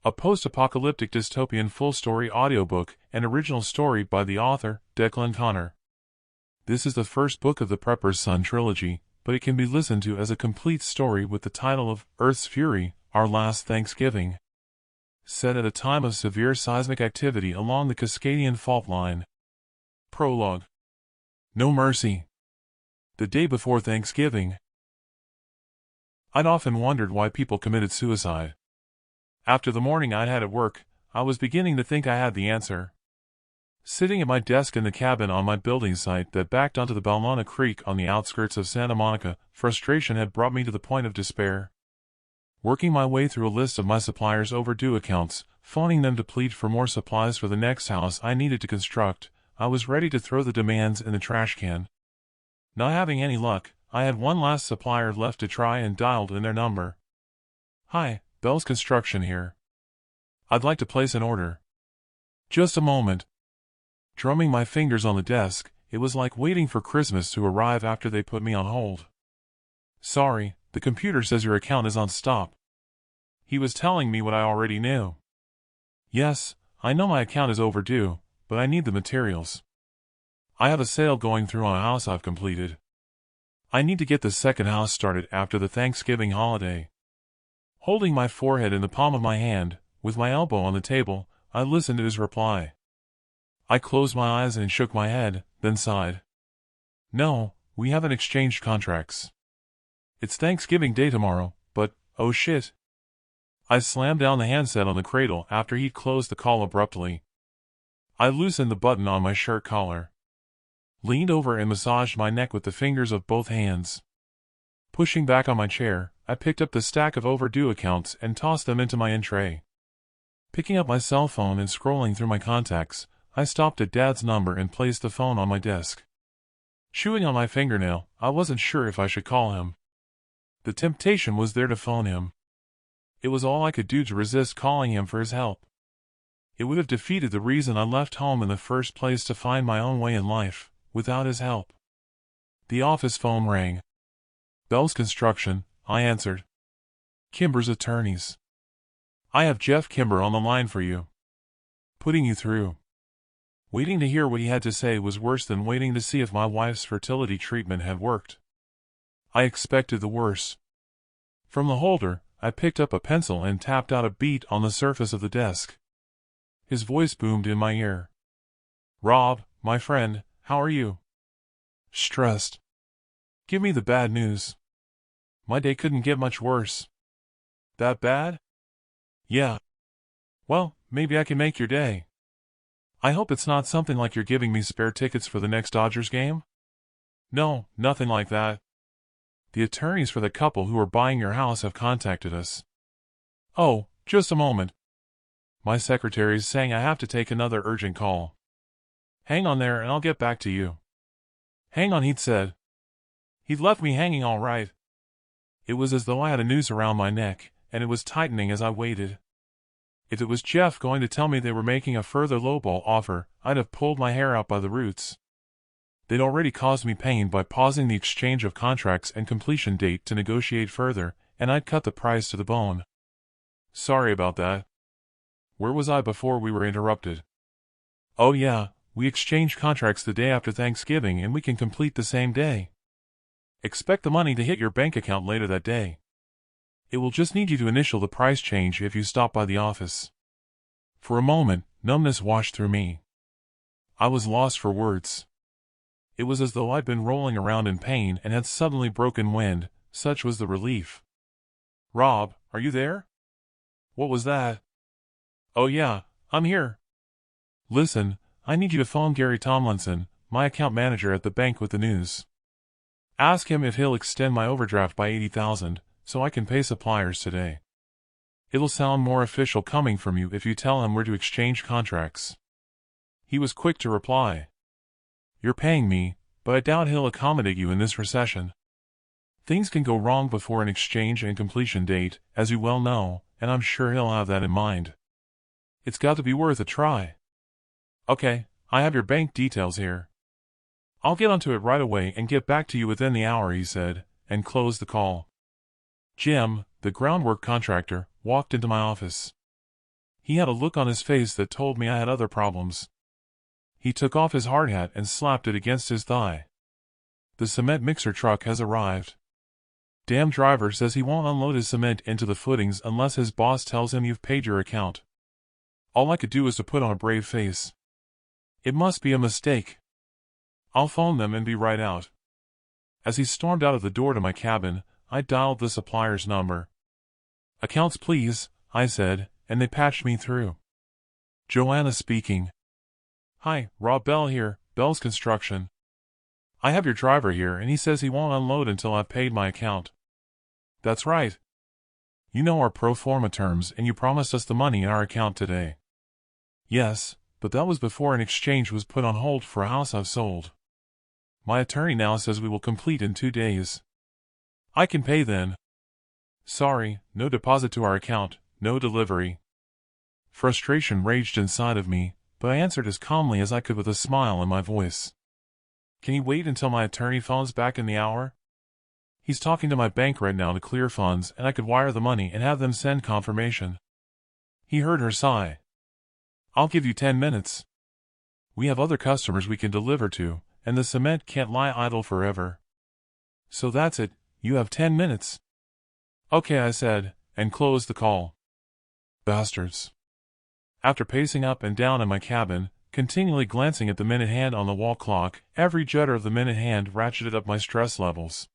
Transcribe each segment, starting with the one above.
a post-apocalyptic dystopian full-story audiobook, an original story by the author, Declan Connor. This is the first book of the Prepper's Son trilogy, but it can be listened to as a complete story with the title of Earth's Fury, Our Last Thanksgiving. Set at a time of severe seismic activity along the Cascadian Fault Line. Prologue. No mercy. The day before Thanksgiving. I'd often wondered why people committed suicide. After the morning I'd had at work, I was beginning to think I had the answer. Sitting at my desk in the cabin on my building site that backed onto the Balmona Creek on the outskirts of Santa Monica, frustration had brought me to the point of despair. Working my way through a list of my suppliers' overdue accounts, phoning them to plead for more supplies for the next house I needed to construct, I was ready to throw the demands in the trash can. Not having any luck, I had one last supplier left to try and dialed in their number. "Hi, Bell's Construction here. I'd like to place an order." "Just a moment." Drumming my fingers on the desk, it was like waiting for Christmas to arrive after they put me on hold. "Sorry, the computer says your account is on stop." He was telling me what I already knew. "Yes, I know my account is overdue, but I need the materials. I have a sale going through on a house I've completed. I need to get the second house started after the Thanksgiving holiday." Holding my forehead in the palm of my hand, with my elbow on the table, I listened to his reply. I closed my eyes and shook my head, then sighed. "No, we haven't exchanged contracts. It's Thanksgiving Day tomorrow, but, oh shit." I slammed down the handset on the cradle after he'd closed the call abruptly. I loosened the button on my shirt collar. Leaned over and massaged my neck with the fingers of both hands. Pushing back on my chair, I picked up the stack of overdue accounts and tossed them into my in-tray. Picking up my cell phone and scrolling through my contacts, I stopped at Dad's number and placed the phone on my desk. Chewing on my fingernail, I wasn't sure if I should call him. The temptation was there to phone him. It was all I could do to resist calling him for his help. It would have defeated the reason I left home in the first place to find my own way in life, without his help. The office phone rang. "Bell's Construction," I answered. "Kimber's attorneys. I have Jeff Kimber on the line for you." "Putting you through." Waiting to hear what he had to say was worse than waiting to see if my wife's fertility treatment had worked. I expected the worst. From the holder, I picked up a pencil and tapped out a beat on the surface of the desk. His voice boomed in my ear. "Rob, my friend, how are you?" "Stressed." "Give me the bad news." "My day couldn't get much worse." "That bad?" "Yeah." "Well, maybe I can make your day. I hope it's not something like you're giving me spare tickets for the next Dodgers game?" "No, nothing like that. The attorneys for the couple who are buying your house have contacted us." "Oh, just a moment. My secretary's saying I have to take another urgent call. Hang on there and I'll get back to you." "Hang on," he'd said. He'd left me hanging all right. It was as though I had a noose around my neck, and it was tightening as I waited. If it was Jeff going to tell me they were making a further lowball offer, I'd have pulled my hair out by the roots. They'd already caused me pain by pausing the exchange of contracts and completion date to negotiate further, and I'd cut the price to the bone. Sorry about that. Where was I before we were interrupted? "Oh yeah, we exchanged contracts the day after Thanksgiving and we can complete the same day. Expect the money to hit your bank account later that day. It will just need you to initial the price change if you stop by the office." For a moment, numbness washed through me. I was lost for words. It was as though I'd been rolling around in pain and had suddenly broken wind, such was the relief. "Rob, are you there?" "What was that?" "Oh yeah, I'm here. Listen, I need you to phone Gary Tomlinson, my account manager at the bank with the news. Ask him if he'll extend my overdraft by $80,000, so I can pay suppliers today. It'll sound more official coming from you if you tell him we're to exchange contracts." He was quick to reply. "You're paying me, but I doubt he'll accommodate you in this recession. Things can go wrong before an exchange and completion date, as you well know, and I'm sure he'll have that in mind. It's got to be worth a try." "Okay, I have your bank details here. I'll get onto it right away and get back to you within the hour," he said, and closed the call. Jim, the groundwork contractor, walked into my office. He had a look on his face that told me I had other problems. He took off his hard hat and slapped it against his thigh. The cement mixer truck has arrived. Damn driver says he won't unload his cement into the footings unless his boss tells him you've paid your account. All I could do was to put on a brave face. It must be a mistake. I'll phone them and be right out. As he stormed out of the door to my cabin, I dialed the supplier's number. Accounts please, I said, and they patched me through. Joanna speaking. Hi, Rob Bell here, Bell's Construction. I have your driver here and he says he won't unload until I've paid my account. That's right. You know our pro forma terms and you promised us the money in our account today. Yes, but that was before an exchange was put on hold for a house I've sold. My attorney now says we will complete in 2 days. I can pay then. Sorry, no deposit to our account, no delivery. Frustration raged inside of me, but I answered as calmly as I could with a smile in my voice. Can you wait until my attorney phones back in the hour? He's talking to my bank right now to clear funds and I could wire the money and have them send confirmation. He heard her sigh. I'll give you 10 minutes. We have other customers we can deliver to, and the cement can't lie idle forever. So that's it, you have 10 minutes. Okay, I said, and closed the call. Bastards. After pacing up and down in my cabin, continually glancing at the minute hand on the wall clock, every judder of the minute hand ratcheted up my stress levels.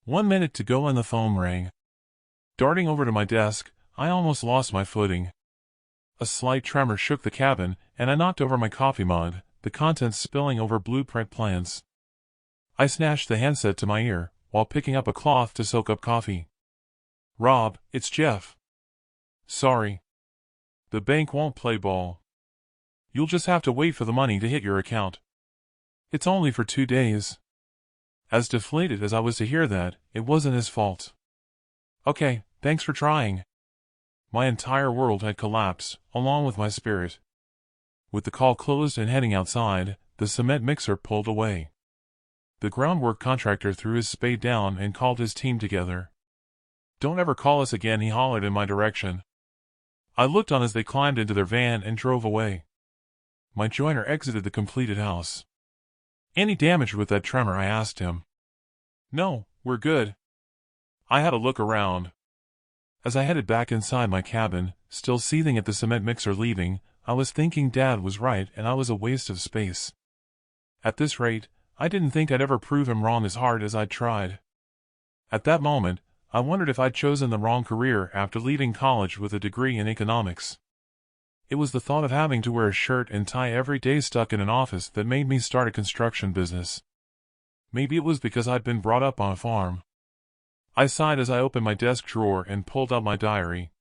1 minute to go and the phone rang. Darting over to my desk, I almost lost my footing. A slight tremor shook the cabin, and I knocked over my coffee mug, the contents spilling over blueprint plans. I snatched the handset to my ear, while picking up a cloth to soak up coffee. Rob, it's Jeff. Sorry. The bank won't play ball. You'll just have to wait for the money to hit your account. It's only for 2 days. As deflated as I was to hear that, it wasn't his fault. Okay, thanks for trying. My entire world had collapsed, along with my spirit. With the call closed and heading outside, the cement mixer pulled away. The groundwork contractor threw his spade down and called his team together. Don't ever call us again, he hollered in my direction. I looked on as they climbed into their van and drove away. My joiner exited the completed house. Any damage with that tremor, I asked him. No, we're good. I had a look around. As I headed back inside my cabin, still seething at the cement mixer leaving, I was thinking Dad was right and I was a waste of space. At this rate, I didn't think I'd ever prove him wrong as hard as I'd tried. At that moment, I wondered if I'd chosen the wrong career after leaving college with a degree in economics. It was the thought of having to wear a shirt and tie every day stuck in an office that made me start a construction business. Maybe it was because I'd been brought up on a farm. I sighed as I opened my desk drawer and pulled out my diary.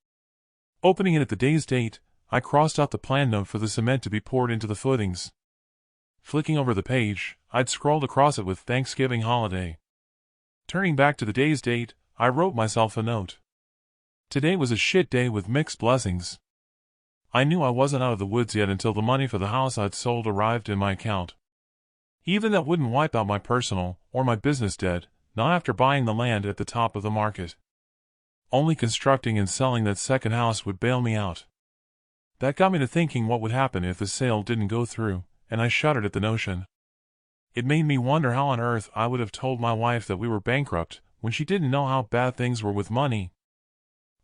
Opening it at the day's date, I crossed out the plan note for the cement to be poured into the footings. Flicking over the page, I'd scrolled across it with Thanksgiving holiday. Turning back to the day's date, I wrote myself a note. Today was a shit day with mixed blessings. I knew I wasn't out of the woods yet until the money for the house I'd sold arrived in my account. Even that wouldn't wipe out my personal or my business debt, not after buying the land at the top of the market. Only constructing and selling that second house would bail me out. That got me to thinking what would happen if the sale didn't go through, and I shuddered at the notion. It made me wonder how on earth I would have told my wife that we were bankrupt when she didn't know how bad things were with money.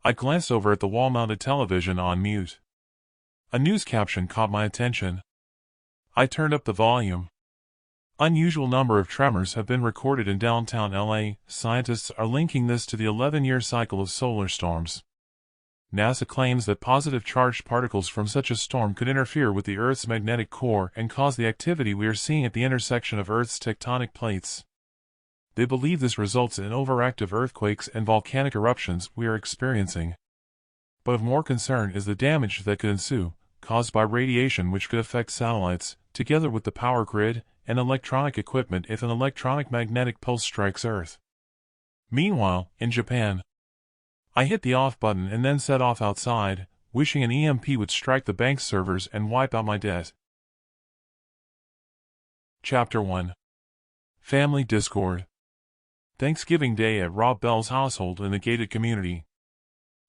I glanced over at the wall-mounted television on mute. A news caption caught my attention. I turned up the volume. Unusual number of tremors have been recorded in downtown LA. Scientists are linking this to the 11-year cycle of solar storms. NASA claims that positive charged particles from such a storm could interfere with the Earth's magnetic core and cause the activity we are seeing at the intersection of Earth's tectonic plates. They believe this results in overactive earthquakes and volcanic eruptions we are experiencing. But of more concern is the damage that could ensue, caused by radiation which could affect satellites, together with the power grid and electronic equipment if an electronic magnetic pulse strikes Earth. Meanwhile, in Japan, I hit the off button and then set off outside, wishing an EMP would strike the bank's servers and wipe out my debt. Chapter 1. Family Discord. Thanksgiving Day at Rob Bell's household in the gated community.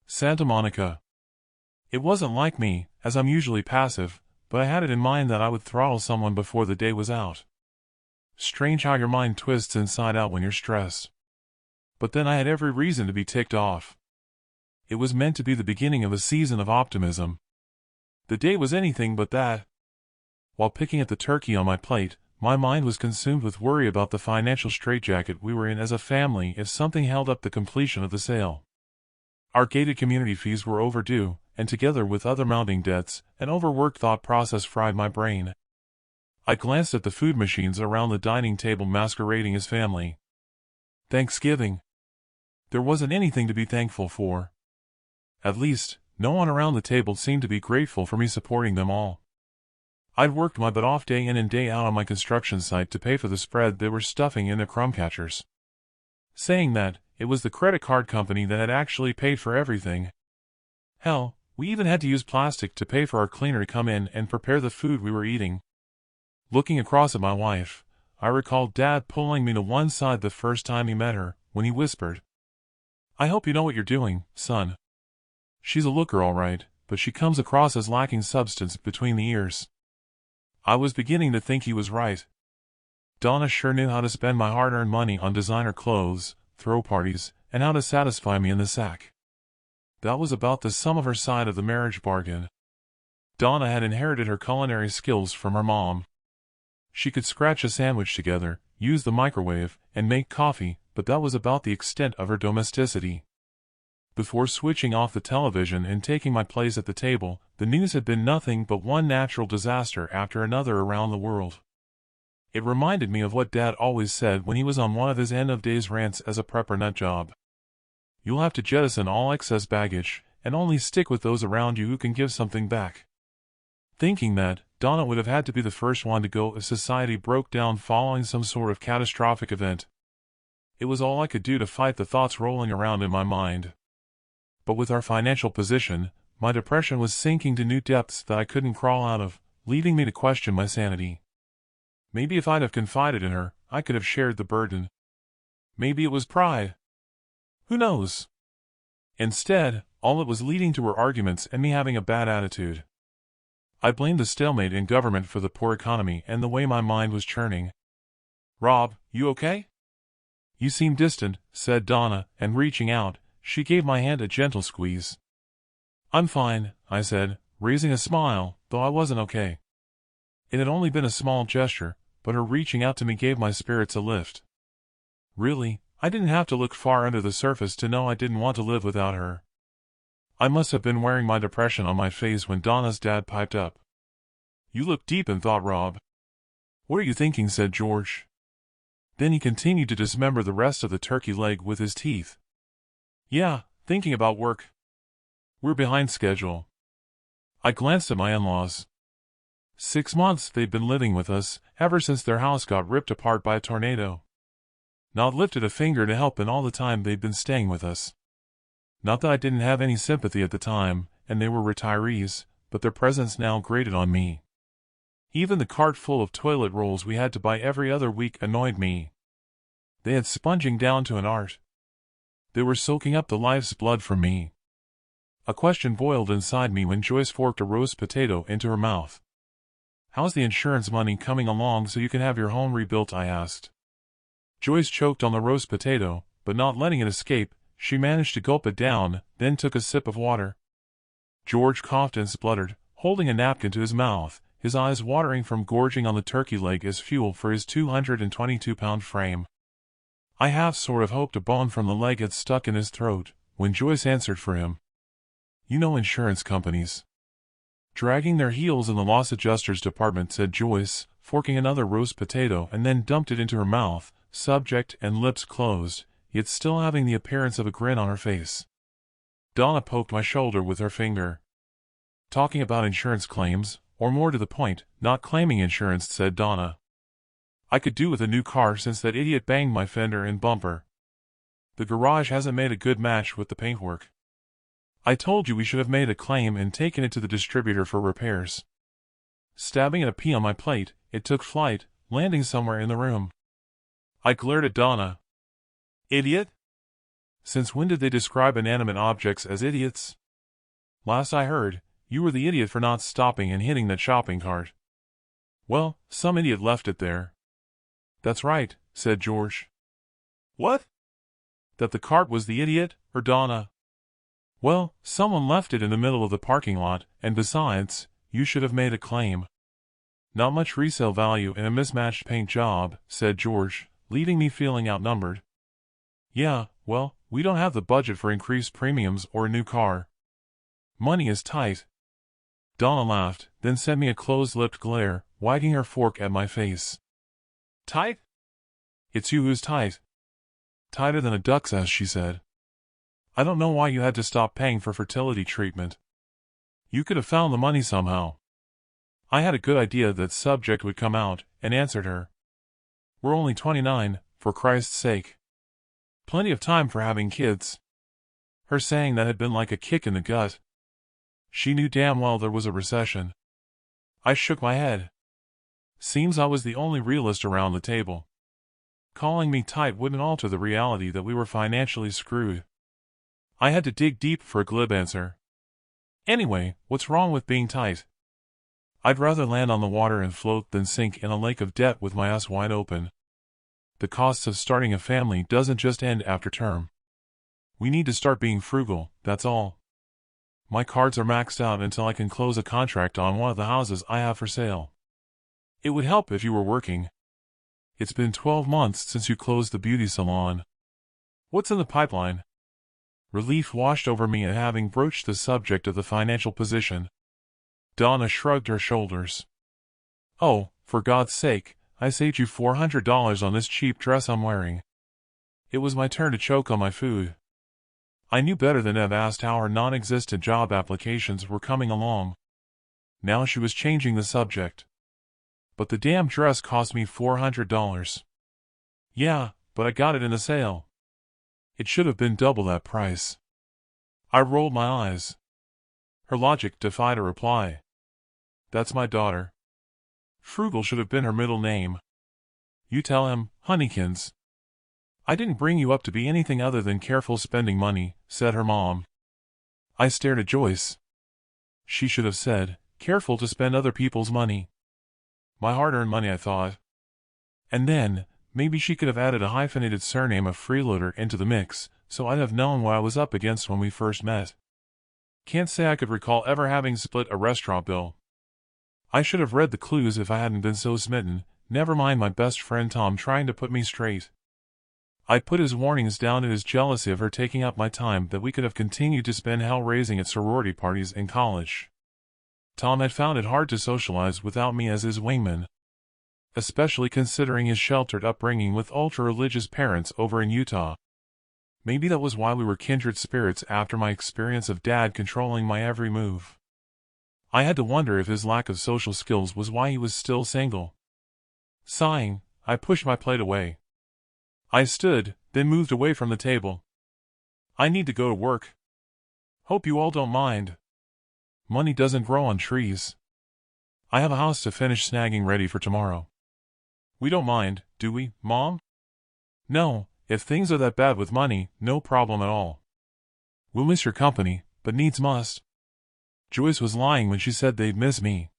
Santa Monica. It wasn't like me, as I'm usually passive, but I had it in mind that I would throttle someone before the day was out. Strange how your mind twists inside out when you're stressed. But then I had every reason to be ticked off. It was meant to be the beginning of a season of optimism. The day was anything but that. While picking at the turkey on my plate, my mind was consumed with worry about the financial straitjacket we were in as a family if something held up the completion of the sale. Our gated community fees were overdue, and together with other mounting debts, an overworked thought process fried my brain. I glanced at the food machines around the dining table masquerading as family. Thanksgiving. There wasn't anything to be thankful for. At least, no one around the table seemed to be grateful for me supporting them all. I'd worked my butt off day in and day out on my construction site to pay for the spread they were stuffing in their crumb catchers. Saying that, it was the credit card company that had actually paid for everything. Hell, we even had to use plastic to pay for our cleaner to come in and prepare the food we were eating. Looking across at my wife, I recalled Dad pulling me to one side the first time he met her, when he whispered, "I hope you know what you're doing, son. She's a looker all right, but she comes across as lacking substance between the ears." I was beginning to think he was right. Donna sure knew how to spend my hard-earned money on designer clothes, throw parties, and how to satisfy me in the sack. That was about the sum of her side of the marriage bargain. Donna had inherited her culinary skills from her mom. She could scratch a sandwich together, use the microwave, and make coffee, but that was about the extent of her domesticity. Before switching off the television and taking my place at the table, the news had been nothing but one natural disaster after another around the world. It reminded me of what Dad always said when he was on one of his end-of-days rants as a prepper nut job. You'll have to jettison all excess baggage, and only stick with those around you who can give something back. Thinking that, Donna would have had to be the first one to go if society broke down following some sort of catastrophic event. It was all I could do to fight the thoughts rolling around in my mind. But with our financial position, my depression was sinking to new depths that I couldn't crawl out of, leading me to question my sanity. Maybe if I'd have confided in her, I could have shared the burden. Maybe it was pride. Who knows? Instead, all it was leading to were arguments and me having a bad attitude. I blamed the stalemate in government for the poor economy and the way my mind was churning. "Rob, you okay?" "You seem distant," said Donna, and reaching out, she gave my hand a gentle squeeze. "I'm fine," I said, raising a smile, though I wasn't okay. It had only been a small gesture, but her reaching out to me gave my spirits a lift. Really, I didn't have to look far under the surface to know I didn't want to live without her. I must have been wearing my depression on my face when Donna's dad piped up. "You look deep in thought, Rob." "What are you thinking?" said George. Then he continued to dismember the rest of the turkey leg with his teeth. "Yeah, thinking about work. We're behind schedule." I glanced at my in-laws. 6 months they'd been living with us, ever since their house got ripped apart by a tornado. Not lifted a finger to help in all the time they'd been staying with us. Not that I didn't have any sympathy at the time, and they were retirees, but their presence now grated on me. Even the cart full of toilet rolls we had to buy every other week annoyed me. They had sponging down to an art. They were soaking up the life's blood from me. A question boiled inside me when Joyce forked a roast potato into her mouth. "How's the insurance money coming along so you can have your home rebuilt?" I asked. Joyce choked on the roast potato, but not letting it escape, she managed to gulp it down, then took a sip of water. George coughed and spluttered, holding a napkin to his mouth, his eyes watering from gorging on the turkey leg as fuel for his 222-pound frame. I half sort of hoped a bone from the leg had stuck in his throat, when Joyce answered for him. "You know insurance companies. Dragging their heels in the loss adjusters department," said Joyce, forking another roast potato and then dumped it into her mouth, subject and lips closed, yet still having the appearance of a grin on her face. Donna poked my shoulder with her finger. "Talking about insurance claims, or more to the point, not claiming insurance," said Donna. "I could do with a new car since that idiot banged my fender and bumper. The garage hasn't made a good match with the paintwork. I told you we should have made a claim and taken it to the distributor for repairs." Stabbing at a pea on my plate, it took flight, landing somewhere in the room. I glared at Donna. "Idiot? Since when did they describe inanimate objects as idiots?" Last I heard, you were the idiot for not stopping and hitting that shopping cart. Well, some idiot left it there. That's right, said George. What? That the cart was the idiot, or Donna? Well, someone left it in the middle of the parking lot, and besides, you should have made a claim. Not much resale value in a mismatched paint job, said George, leaving me feeling outnumbered. Yeah, well, we don't have the budget for increased premiums or a new car. Money is tight. Donna laughed, then sent me a closed-lipped glare, wagging her fork at my face. Tight? It's you who's tight. Tighter than a duck's ass, she said. I don't know why you had to stop paying for fertility treatment. You could have found the money somehow. I had a good idea that subject would come out, and answered her. We're only 29, for Christ's sake. Plenty of time for having kids. Her saying that had been like a kick in the gut. She knew damn well there was a recession. I shook my head. Seems I was the only realist around the table. Calling me tight wouldn't alter the reality that we were financially screwed. I had to dig deep for a glib answer. Anyway, what's wrong with being tight? I'd rather land on the water and float than sink in a lake of debt with my ass wide open. The costs of starting a family doesn't just end after term. We need to start being frugal, that's all. My cards are maxed out until I can close a contract on one of the houses I have for sale. It would help if you were working. It's been 12 months since you closed the beauty salon. What's in the pipeline? Relief washed over me at having broached the subject of the financial position. Donna shrugged her shoulders. Oh, for God's sake, I saved you $400 on this cheap dress I'm wearing. It was my turn to choke on my food. I knew better than to have asked how her non-existent job applications were coming along. Now she was changing the subject. But the damn dress cost me $400. Yeah, but I got it in a sale. It should have been double that price. I rolled my eyes. Her logic defied a reply. That's my daughter. Frugal should have been her middle name. You tell him, Honeykins. I didn't bring you up to be anything other than careful spending money, said her mom. I stared at Joyce. She should have said, careful to spend other people's money. My hard-earned money, I thought. And then, maybe she could have added a hyphenated surname of freeloader into the mix, so I'd have known what I was up against when we first met. Can't say I could recall ever having split a restaurant bill. I should have read the clues if I hadn't been so smitten, never mind my best friend Tom trying to put me straight. I put his warnings down to his jealousy of her taking up my time that we could have continued to spend hell raising at sorority parties in college. Tom had found it hard to socialize without me as his wingman, especially considering his sheltered upbringing with ultra-religious parents over in Utah. Maybe that was why we were kindred spirits after my experience of Dad controlling my every move. I had to wonder if his lack of social skills was why he was still single. Sighing, I pushed my plate away. I stood, then moved away from the table. I need to go to work. Hope you all don't mind. Money doesn't grow on trees. I have a house to finish snagging ready for tomorrow. We don't mind, do we, Mom? No, if things are that bad with money, no problem at all. We'll miss your company, but needs must. Joyce was lying when she said they'd miss me.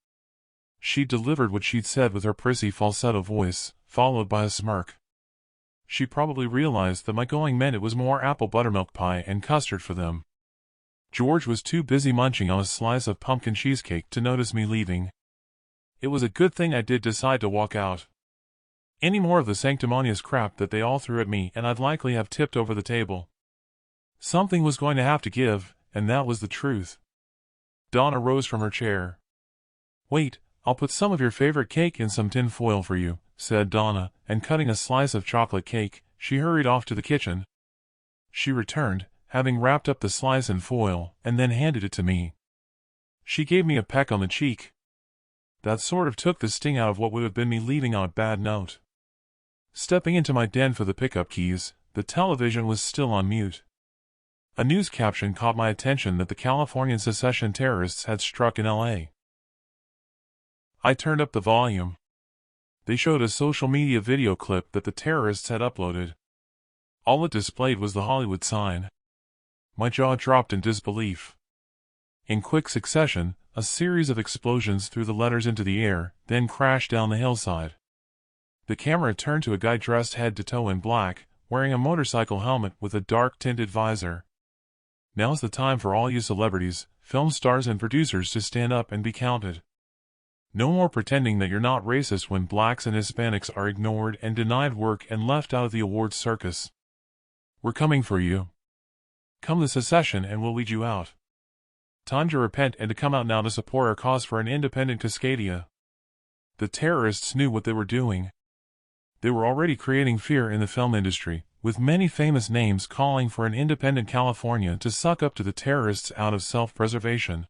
She delivered what she'd said with her prissy falsetto voice, followed by a smirk. She probably realized that my going meant it was more apple buttermilk pie and custard for them. George was too busy munching on a slice of pumpkin cheesecake to notice me leaving. It was a good thing I did decide to walk out. Any more of the sanctimonious crap that they all threw at me and I'd likely have tipped over the table. Something was going to have to give, and that was the truth. Donna rose from her chair. Wait, I'll put some of your favorite cake in some tin foil for you, said Donna, and cutting a slice of chocolate cake, she hurried off to the kitchen. She returned, having wrapped up the slice in foil, and then handed it to me. She gave me a peck on the cheek. That sort of took the sting out of what would have been me leaving on a bad note. Stepping into my den for the pickup keys, the television was still on mute. A news caption caught my attention that the Californian secession terrorists had struck in L.A. I turned up the volume. They showed a social media video clip that the terrorists had uploaded. All it displayed was the Hollywood sign. My jaw dropped in disbelief. In quick succession, a series of explosions threw the letters into the air, then crashed down the hillside. The camera turned to a guy dressed head to toe in black, wearing a motorcycle helmet with a dark-tinted visor. Now's the time for all you celebrities, film stars and producers to stand up and be counted. No more pretending that you're not racist when blacks and Hispanics are ignored and denied work and left out of the awards circus. We're coming for you. Come to secession and we'll lead you out. Time to repent and to come out now to support our cause for an independent Cascadia. The terrorists knew what they were doing. They were already creating fear in the film industry, with many famous names calling for an independent California to suck up to the terrorists out of self-preservation.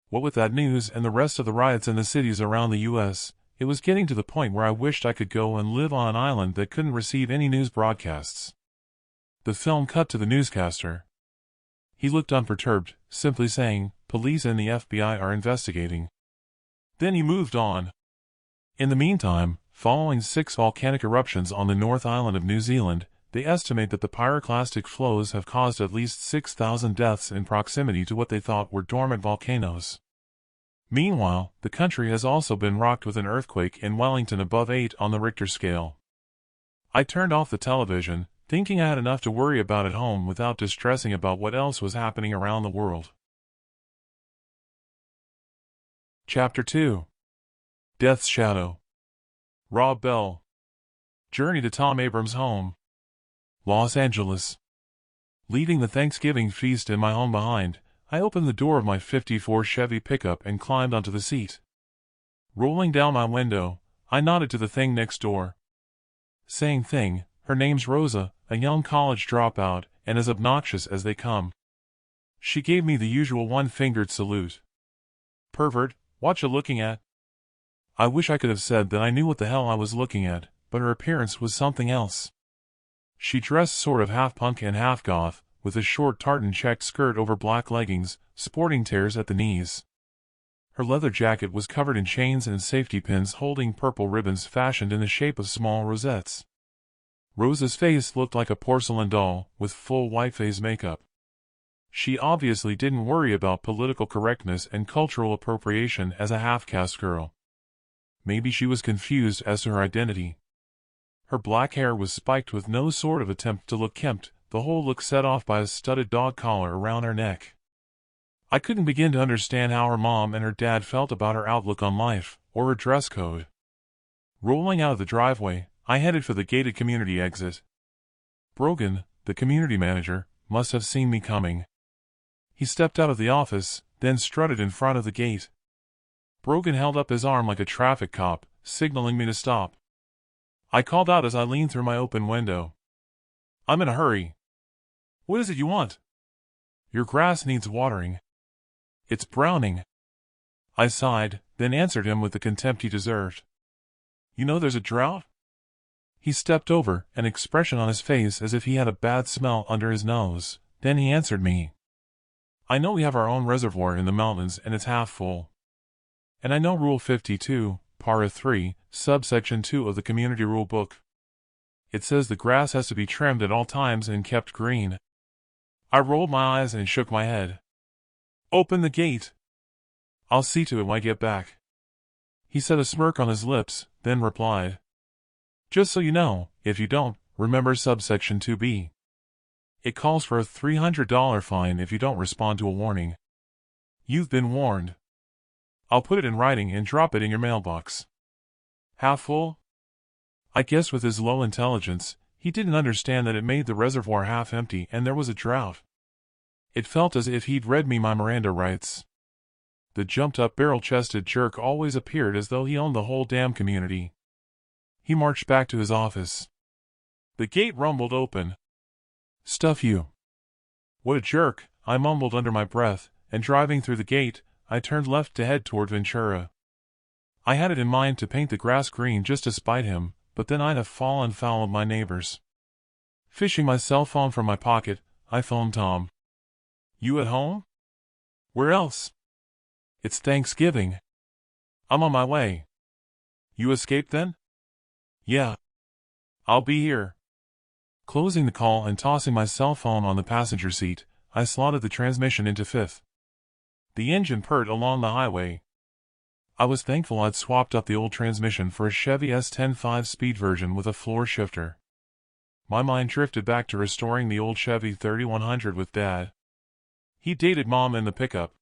What with that news and the rest of the riots in the cities around the U.S., it was getting to the point where I wished I could go and live on an island that couldn't receive any news broadcasts. The film cut to the newscaster. He looked unperturbed, simply saying, "Police and the FBI are investigating." Then he moved on. In the meantime, following 6 volcanic eruptions on the North Island of New Zealand, they estimate that the pyroclastic flows have caused at least 6,000 deaths in proximity to what they thought were dormant volcanoes. Meanwhile, the country has also been rocked with an earthquake in Wellington above 8 on the Richter scale. I turned off the television, thinking I had enough to worry about at home without distressing about what else was happening around the world. Chapter 2. Death's Shadow. Rob Bell. Journey to Tom Abrams' home. Los Angeles. Leaving the Thanksgiving feast in my home behind, I opened the door of my '54 Chevy pickup and climbed onto the seat. Rolling down my window, I nodded to the thing next door. Saying thing, her name's Rosa, a young college dropout, and as obnoxious as they come. She gave me the usual one-fingered salute. Pervert, what you looking at? I wish I could have said that I knew what the hell I was looking at, but her appearance was something else. She dressed sort of half punk and half goth, with a short tartan checked skirt over black leggings, sporting tears at the knees. Her leather jacket was covered in chains and safety pins holding purple ribbons fashioned in the shape of small rosettes. Rosa's face looked like a porcelain doll, with full whiteface makeup. She obviously didn't worry about political correctness and cultural appropriation as a half-caste girl. Maybe she was confused as to her identity. Her black hair was spiked with no sort of attempt to look kempt, the whole look set off by a studded dog collar around her neck. I couldn't begin to understand how her mom and her dad felt about her outlook on life, or her dress code. Rolling out of the driveway, I headed for the gated community exit. Brogan, the community manager, must have seen me coming. He stepped out of the office, then strutted in front of the gate. Brogan held up his arm like a traffic cop, signaling me to stop. I called out as I leaned through my open window. "I'm in a hurry." "What is it you want?" "Your grass needs watering. It's browning." I sighed, then answered him with the contempt he deserved. "You know there's a drought?" He stepped over, an expression on his face as if he had a bad smell under his nose. Then he answered me. "I know we have our own reservoir in the mountains and it's half full. And I know Rule 52, Para 3, subsection 2 of the Community Rule Book. It says the grass has to be trimmed at all times and kept green." I rolled my eyes and shook my head. "Open the gate." "I'll see to it when I get back." He set a smirk on his lips, then replied, "Just so you know, if you don't, remember subsection 2B. It calls for a $300 fine if you don't respond to a warning. You've been warned. I'll put it in writing and drop it in your mailbox." Half full? I guess with his low intelligence, he didn't understand that it made the reservoir half empty and there was a drought. It felt as if he'd read me my Miranda rights. The jumped-up barrel-chested jerk always appeared as though he owned the whole damn community. He marched back to his office. The gate rumbled open. "Stuff you." "What a jerk," I mumbled under my breath, and driving through the gate, I turned left to head toward Ventura. I had it in mind to paint the grass green just to spite him, but then I'd have fallen foul of my neighbors. Fishing my cell phone from my pocket, I phoned Tom. "You at home?" "Where else?" "It's Thanksgiving." "I'm on my way." "You escaped then?" "Yeah. I'll be here." Closing the call and tossing my cell phone on the passenger seat, I slotted the transmission into fifth. The engine purred along the highway. I was thankful I'd swapped up the old transmission for a Chevy S10 5-speed version with a floor shifter. My mind drifted back to restoring the old Chevy 3100 with Dad. He dated Mom in the pickup.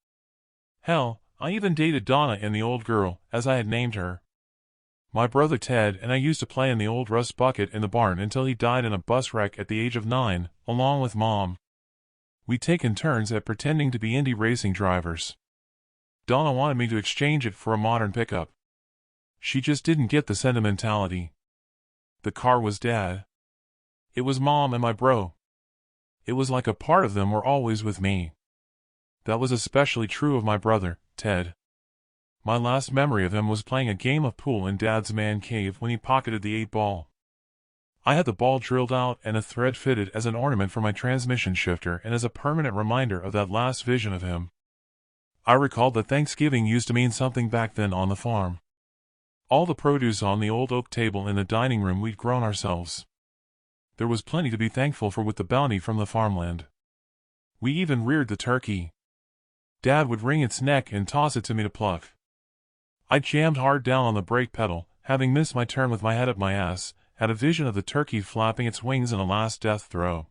Hell, I even dated Donna in the old girl, as I had named her. My brother Ted and I used to play in the old rust bucket in the barn until he died in a bus wreck at the age of 9, along with Mom. We'd taken turns at pretending to be Indy racing drivers. Donna wanted me to exchange it for a modern pickup. She just didn't get the sentimentality. The car was Dad. It was Mom and my bro. It was like a part of them were always with me. That was especially true of my brother, Ted. My last memory of him was playing a game of pool in Dad's man cave when he pocketed the 8-ball. I had the ball drilled out and a thread fitted as an ornament for my transmission shifter and as a permanent reminder of that last vision of him. I recalled that Thanksgiving used to mean something back then on the farm. All the produce on the old oak table in the dining room we'd grown ourselves. There was plenty to be thankful for with the bounty from the farmland. We even reared the turkey. Dad would wring its neck and toss it to me to pluck. I jammed hard down on the brake pedal, having missed my turn with my head up my ass, had a vision of the turkey flapping its wings in a last death throw.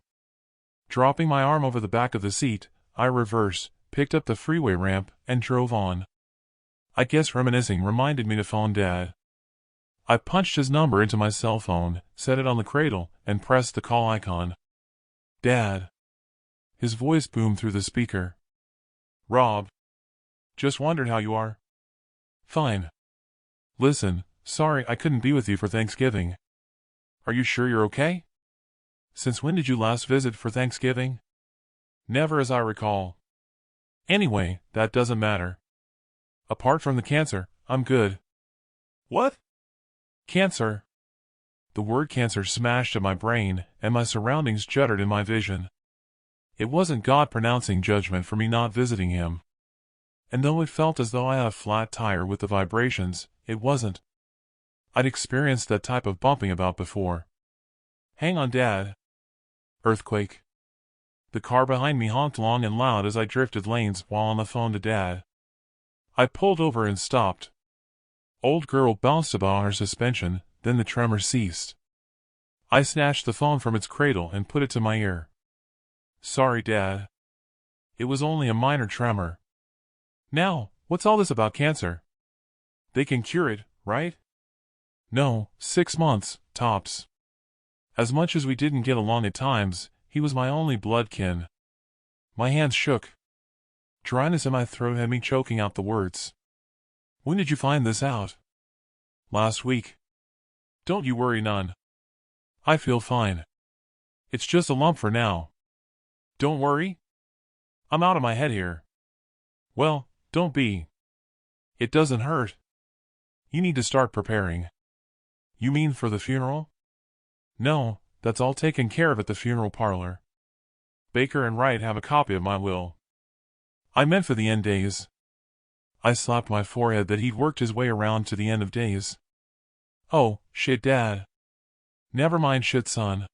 Dropping my arm over the back of the seat, I reversed, picked up the freeway ramp, and drove on. I guess reminiscing reminded me to phone Dad. I punched his number into my cell phone, set it on the cradle, and pressed the call icon. Dad. His voice boomed through the speaker. Rob. Just wondered how you are. Fine. Listen, sorry I couldn't be with you for Thanksgiving. Are you sure you're okay? Since when did you last visit for Thanksgiving? Never as I recall. Anyway, that doesn't matter. Apart from the cancer, I'm good. What? Cancer. The word cancer smashed at my brain, and my surroundings juddered in my vision. It wasn't God pronouncing judgment for me not visiting him. And though it felt as though I had a flat tire with the vibrations, it wasn't. I'd experienced that type of bumping about before. Hang on, Dad. Earthquake. The car behind me honked long and loud as I drifted lanes while on the phone to Dad. I pulled over and stopped. Old girl bounced about on her suspension, then the tremor ceased. I snatched the phone from its cradle and put it to my ear. Sorry, Dad. It was only a minor tremor. Now, what's all this about cancer? They can cure it, right? No, 6 months, tops. As much as we didn't get along at times, he was my only blood kin. My hands shook. Dryness in my throat had me choking out the words. When did you find this out? Last week. Don't you worry none. I feel fine. It's just a lump for now. Don't worry. I'm out of my head here. Well, don't be. It doesn't hurt. You need to start preparing. You mean for the funeral? No, that's all taken care of at the funeral parlor. Baker and Wright have a copy of my will. I meant for the end days. I slapped my forehead that he'd worked his way around to the end of days. Oh, shit, Dad. Never mind shit, son.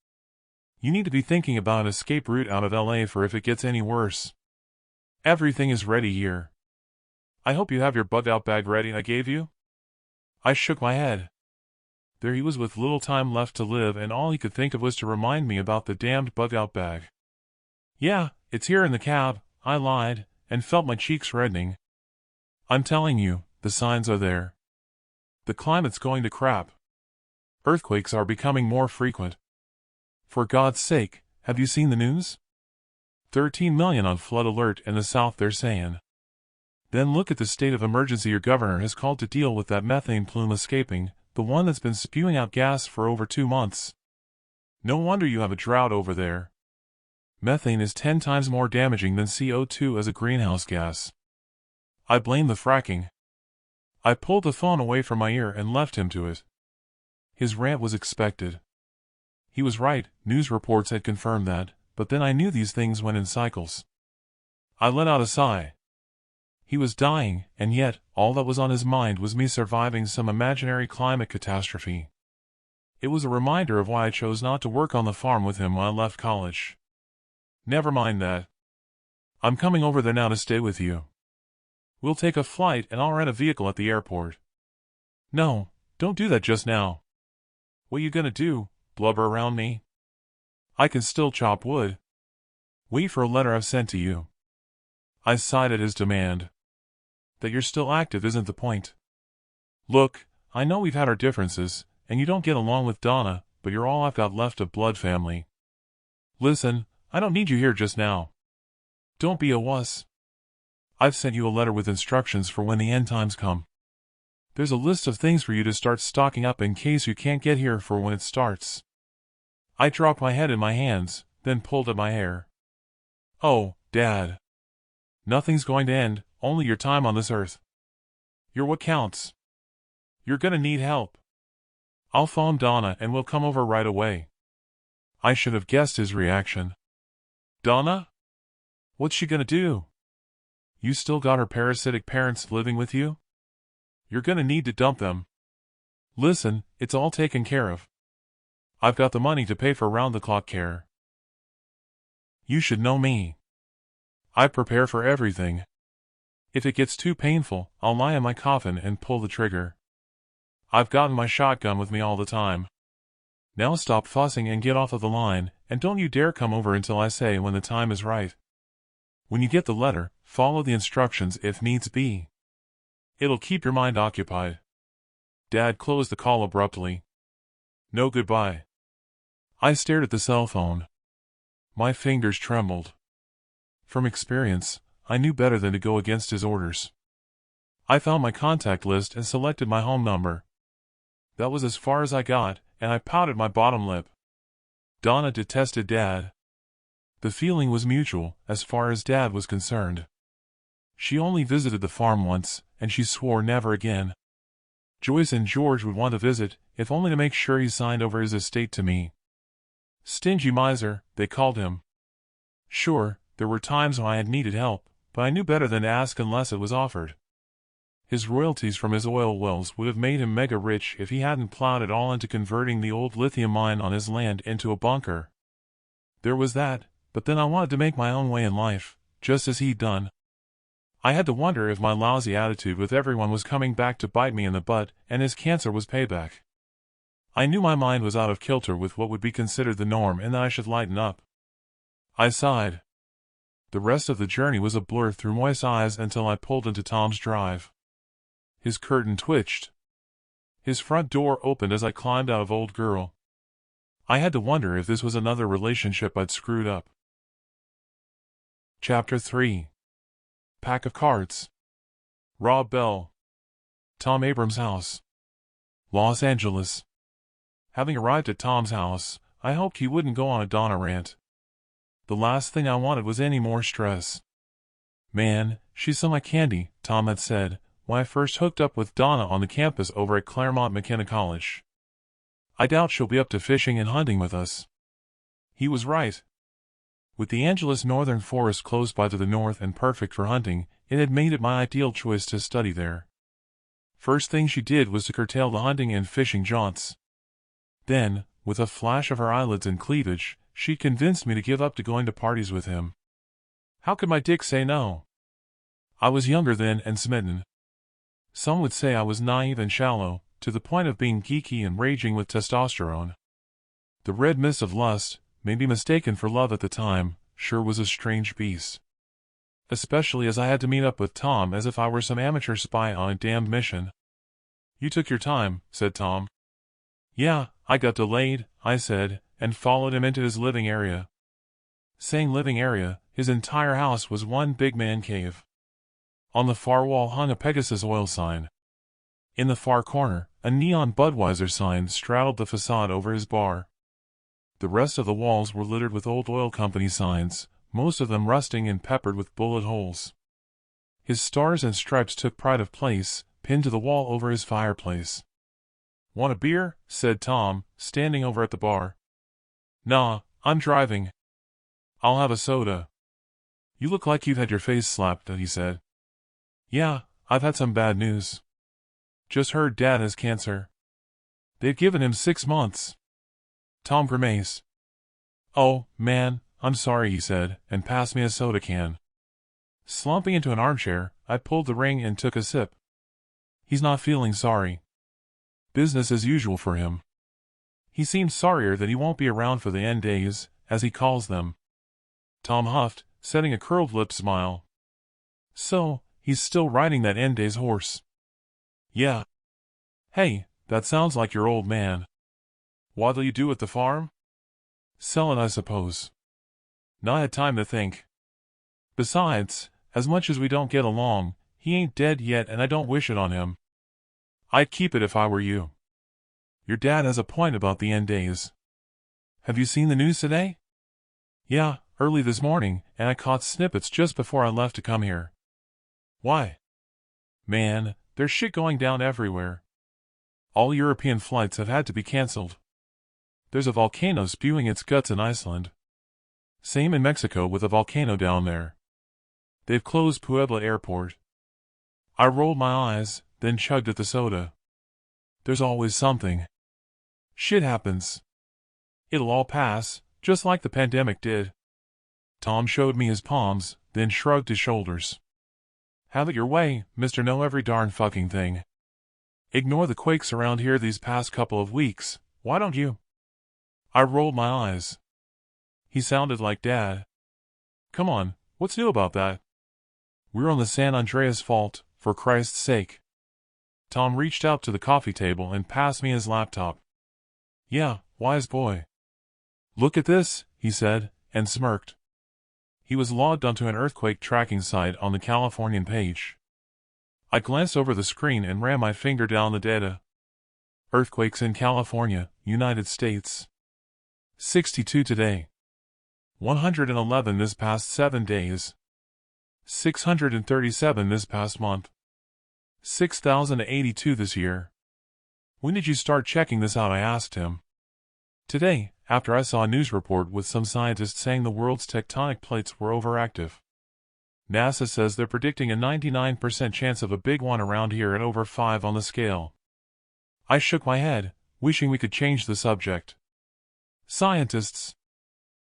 You need to be thinking about an escape route out of LA for if it gets any worse. Everything is ready here. I hope you have your bug-out bag ready I gave you? I shook my head. There he was with little time left to live and all he could think of was to remind me about the damned bug-out bag. Yeah, it's here in the cab, I lied, and felt my cheeks reddening. I'm telling you, the signs are there. The climate's going to crap. Earthquakes are becoming more frequent. For God's sake, have you seen the news? 13 million on flood alert in the south they're saying. Then look at the state of emergency your governor has called to deal with that methane plume escaping, the one that's been spewing out gas for over 2 months. No wonder you have a drought over there. Methane is 10 times more damaging than CO2 as a greenhouse gas. I blame the fracking. I pulled the phone away from my ear and left him to it. His rant was expected. He was right, news reports had confirmed that, but then I knew these things went in cycles. I let out a sigh. He was dying, and yet, all that was on his mind was me surviving some imaginary climate catastrophe. It was a reminder of why I chose not to work on the farm with him when I left college. Never mind that. I'm coming over there now to stay with you. We'll take a flight and I'll rent a vehicle at the airport. No, don't do that just now. What you gonna do, blubber around me? I can still chop wood. Wait for a letter I've sent to you. I sighed at his demand. That you're still active isn't the point. Look, I know we've had our differences, and you don't get along with Donna, but you're all I've got left of blood family. Listen, I don't need you here just now. Don't be a wuss. I've sent you a letter with instructions for when the end times come. There's a list of things for you to start stocking up in case you can't get here for when it starts. I dropped my head in my hands, then pulled at my hair. Oh, Dad. Nothing's going to end, only your time on this earth. You're what counts. You're gonna need help. I'll phone Donna and we'll come over right away. I should have guessed his reaction. Donna? What's she gonna do? You still got her parasitic parents living with you? You're gonna need to dump them. Listen, it's all taken care of. I've got the money to pay for round-the-clock care. You should know me. I prepare for everything. If it gets too painful, I'll lie in my coffin and pull the trigger. I've gotten my shotgun with me all the time. Now stop fussing and get off of the line, and don't you dare come over until I say when the time is right. When you get the letter, follow the instructions if needs be. It'll keep your mind occupied. Dad closed the call abruptly. No goodbye. I stared at the cell phone. My fingers trembled. From experience, I knew better than to go against his orders. I found my contact list and selected my home number. That was as far as I got, and I pouted my bottom lip. Donna detested Dad. The feeling was mutual, as far as Dad was concerned. She only visited the farm once, and she swore never again. Joyce and George would want to visit, if only to make sure he signed over his estate to me. Stingy miser, they called him. Sure, there were times when I had needed help, but I knew better than to ask unless it was offered. His royalties from his oil wells would have made him mega rich if he hadn't plowed it all into converting the old lithium mine on his land into a bunker. There was that, but then I wanted to make my own way in life, just as he'd done. I had to wonder if my lousy attitude with everyone was coming back to bite me in the butt, and his cancer was payback. I knew my mind was out of kilter with what would be considered the norm and that I should lighten up. I sighed. The rest of the journey was a blur through moist eyes until I pulled into Tom's drive. His curtain twitched. His front door opened as I climbed out of Old Girl. I had to wonder if this was another relationship I'd screwed up. Chapter 3. Pack of Cards. Rob Bell. Tom Abrams' house. Los Angeles. Having arrived at Tom's house, I hoped he wouldn't go on a Donna rant. The last thing I wanted was any more stress. Man, she's some like candy, Tom had said, when I first hooked up with Donna on the campus over at Claremont McKenna College. I doubt she'll be up to fishing and hunting with us. He was right. With the Angeles Northern Forest close by to the north and perfect for hunting, it had made it my ideal choice to study there. First thing she did was to curtail the hunting and fishing jaunts. Then, with a flash of her eyelids and cleavage, she convinced me to give up to going to parties with him. How could my dick say no? I was younger then and smitten. Some would say I was naive and shallow, to the point of being geeky and raging with testosterone. The red mist of lust, maybe mistaken for love at the time, sure was a strange beast. Especially as I had to meet up with Tom as if I were some amateur spy on a damned mission. You took your time, said Tom. Yeah, I got delayed, I said, and followed him into his living area. Saying living area, his entire house was one big man cave. On the far wall hung a Pegasus oil sign. In the far corner, a neon Budweiser sign straddled the facade over his bar. The rest of the walls were littered with old oil company signs, most of them rusting and peppered with bullet holes. His stars and stripes took pride of place, pinned to the wall over his fireplace. Want a beer? Said Tom, standing over at the bar. Nah, I'm driving. I'll have a soda. You look like you've had your face slapped, he said. Yeah, I've had some bad news. Just heard Dad has cancer. They've given him 6 months. Tom grimaced. Oh, man, I'm sorry, he said, and passed me a soda can. Slumping into an armchair, I pulled the ring and took a sip. He's not feeling sorry. Business as usual for him. He seems sorrier that he won't be around for the end days, as he calls them. Tom huffed, setting a curled-lipped smile. So, he's still riding that end days horse. Yeah. Hey, that sounds like your old man. What'll you do with the farm? Sell it, I suppose. Not had time to think. Besides, as much as we don't get along, he ain't dead yet and I don't wish it on him. I'd keep it if I were you. Your dad has a point about the end days. Have you seen the news today? Yeah, early this morning, and I caught snippets just before I left to come here. Why? Man, there's shit going down everywhere. All European flights have had to be cancelled. There's a volcano spewing its guts in Iceland. Same in Mexico with a volcano down there. They've closed Puebla Airport. I rolled my eyes, then chugged at the soda. There's always something. Shit happens. It'll all pass, just like the pandemic did. Tom showed me his palms, then shrugged his shoulders. Have it your way, Mr. Know Every Darn Fucking Thing. Ignore the quakes around here these past couple of weeks, why don't you? I rolled my eyes. He sounded like Dad. Come on, what's new about that? We're on the San Andreas Fault, for Christ's sake. Tom reached out to the coffee table and passed me his laptop. Yeah, wise boy. Look at this, he said, and smirked. He was logged onto an earthquake tracking site on the Californian page. I glanced over the screen and ran my finger down the data. Earthquakes in California, United States. 62 today. 111 this past 7 days. 637 this past month. 6,082 this year. When did you start checking this out? I asked him. Today, after I saw a news report with some scientists saying the world's tectonic plates were overactive. NASA says they're predicting a 99% chance of a big one around here and over 5 on the scale. I shook my head, wishing we could change the subject. Scientists.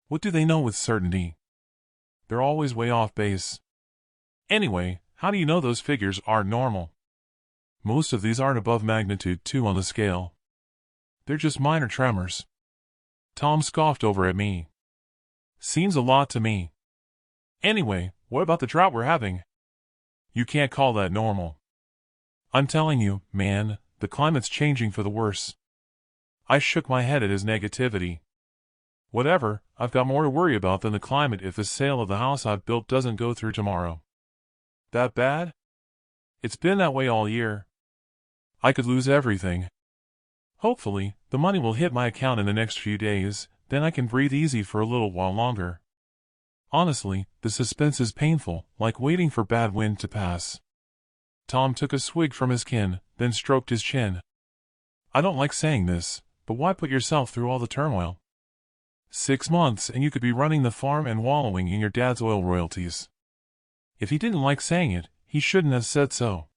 What do they know with certainty? They're always way off base. Anyway, how do you know those figures aren't normal? Most of these aren't above magnitude 2 on the scale. They're just minor tremors. Tom scoffed over at me. Seems a lot to me. Anyway, what about the drought we're having? You can't call that normal. I'm telling you, man, the climate's changing for the worse. I shook my head at his negativity. Whatever, I've got more to worry about than the climate if the sale of the house I've built doesn't go through tomorrow. That bad? It's been that way all year. I could lose everything. Hopefully, the money will hit my account in the next few days, then I can breathe easy for a little while longer. Honestly, the suspense is painful, like waiting for bad wind to pass. Tom took a swig from his kin, then stroked his chin. I don't like saying this, but why put yourself through all the turmoil? 6 months and you could be running the farm and wallowing in your dad's oil royalties. If he didn't like saying it, he shouldn't have said so.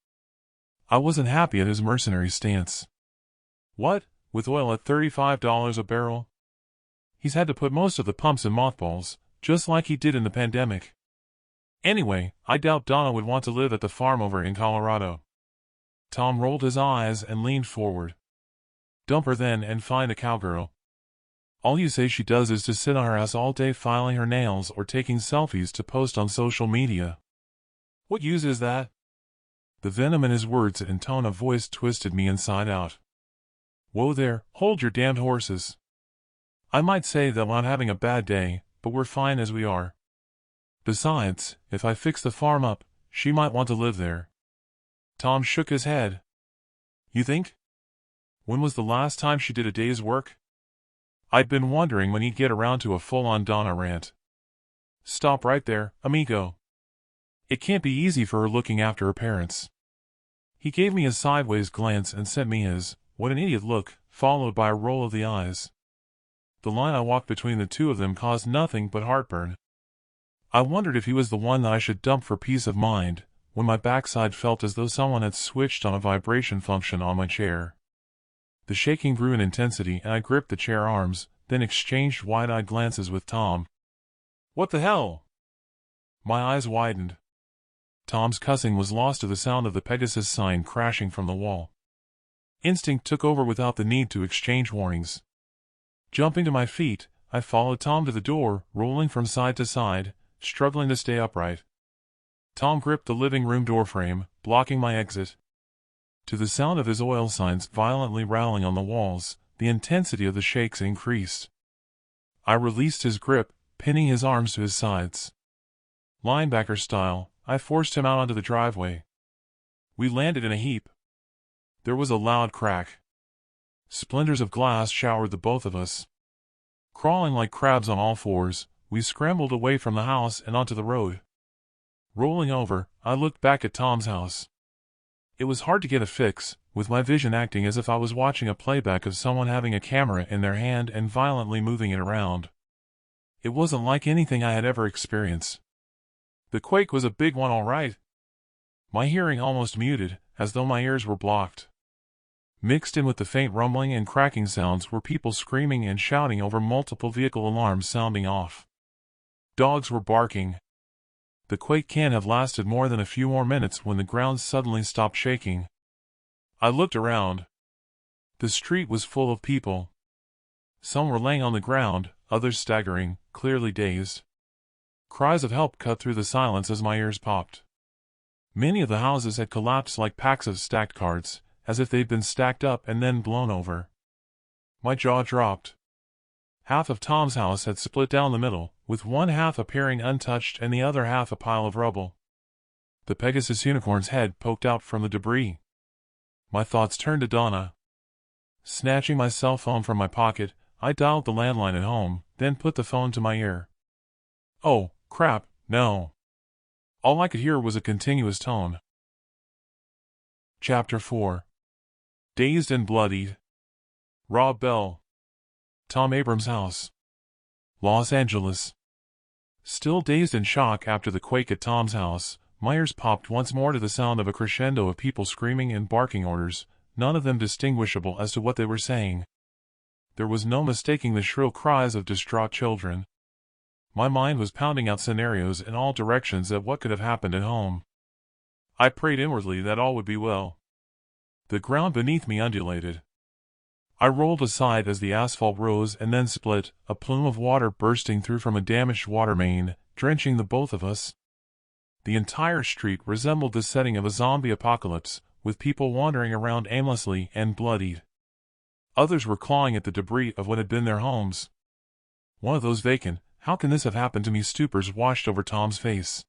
I wasn't happy at his mercenary stance. What, with oil at $35 a barrel? He's had to put most of the pumps in mothballs, just like he did in the pandemic. Anyway, I doubt Donna would want to live at the farm over in Colorado. Tom rolled his eyes and leaned forward. Dump her then and find a cowgirl. All you say she does is to sit on her ass all day filing her nails or taking selfies to post on social media. What use is that? The venom in his words and tone of voice twisted me inside out. Whoa there, hold your damned horses. I might say that I'm not having a bad day, but we're fine as we are. Besides, if I fix the farm up, she might want to live there. Tom shook his head. You think? When was the last time she did a day's work? I'd been wondering when he'd get around to a full-on Donna rant. Stop right there, amigo. It can't be easy for her looking after her parents. He gave me a sideways glance and sent me his, what an idiot look, followed by a roll of the eyes. The line I walked between the two of them caused nothing but heartburn. I wondered if he was the one that I should dump for peace of mind, when my backside felt as though someone had switched on a vibration function on my chair. The shaking grew in intensity and I gripped the chair arms, then exchanged wide-eyed glances with Tom. What the hell? My eyes widened. Tom's cussing was lost to the sound of the Pegasus sign crashing from the wall. Instinct took over without the need to exchange warnings. Jumping to my feet, I followed Tom to the door, rolling from side to side, struggling to stay upright. Tom gripped the living room doorframe, blocking my exit. To the sound of his oil signs violently rattling on the walls, the intensity of the shakes increased. I released his grip, pinning his arms to his sides. Linebacker style, I forced him out onto the driveway. We landed in a heap. There was a loud crack. Splinters of glass showered the both of us. Crawling like crabs on all fours, we scrambled away from the house and onto the road. Rolling over, I looked back at Tom's house. It was hard to get a fix, with my vision acting as if I was watching a playback of someone having a camera in their hand and violently moving it around. It wasn't like anything I had ever experienced. The quake was a big one, all right. My hearing almost muted, as though my ears were blocked. Mixed in with the faint rumbling and cracking sounds were people screaming and shouting over multiple vehicle alarms sounding off. Dogs were barking. The quake can't have lasted more than a few more minutes when the ground suddenly stopped shaking. I looked around. The street was full of people. Some were laying on the ground, others staggering, clearly dazed. Cries of help cut through the silence as my ears popped. Many of the houses had collapsed like packs of stacked cards, as if they'd been stacked up and then blown over. My jaw dropped. Half of Tom's house had split down the middle, with one half appearing untouched and the other half a pile of rubble. The Pegasus unicorn's head poked out from the debris. My thoughts turned to Donna. Snatching my cell phone from my pocket, I dialed the landline at home, then put the phone to my ear. Oh, crap, no. All I could hear was a continuous tone. Chapter 4. Dazed and Bloodied. Rob Bell. Tom Abrams' house. Los Angeles. Still dazed in shock after the quake at Tom's house, my ears popped once more to the sound of a crescendo of people screaming and barking orders, none of them distinguishable as to what they were saying. There was no mistaking the shrill cries of distraught children. My mind was pounding out scenarios in all directions of what could have happened at home. I prayed inwardly that all would be well. The ground beneath me undulated. I rolled aside as the asphalt rose and then split, a plume of water bursting through from a damaged water main, drenching the both of us. The entire street resembled the setting of a zombie apocalypse, with people wandering around aimlessly and bloodied. Others were clawing at the debris of what had been their homes. One of those vacant, "How can this have happened to me?" stupors washed over Tom's face.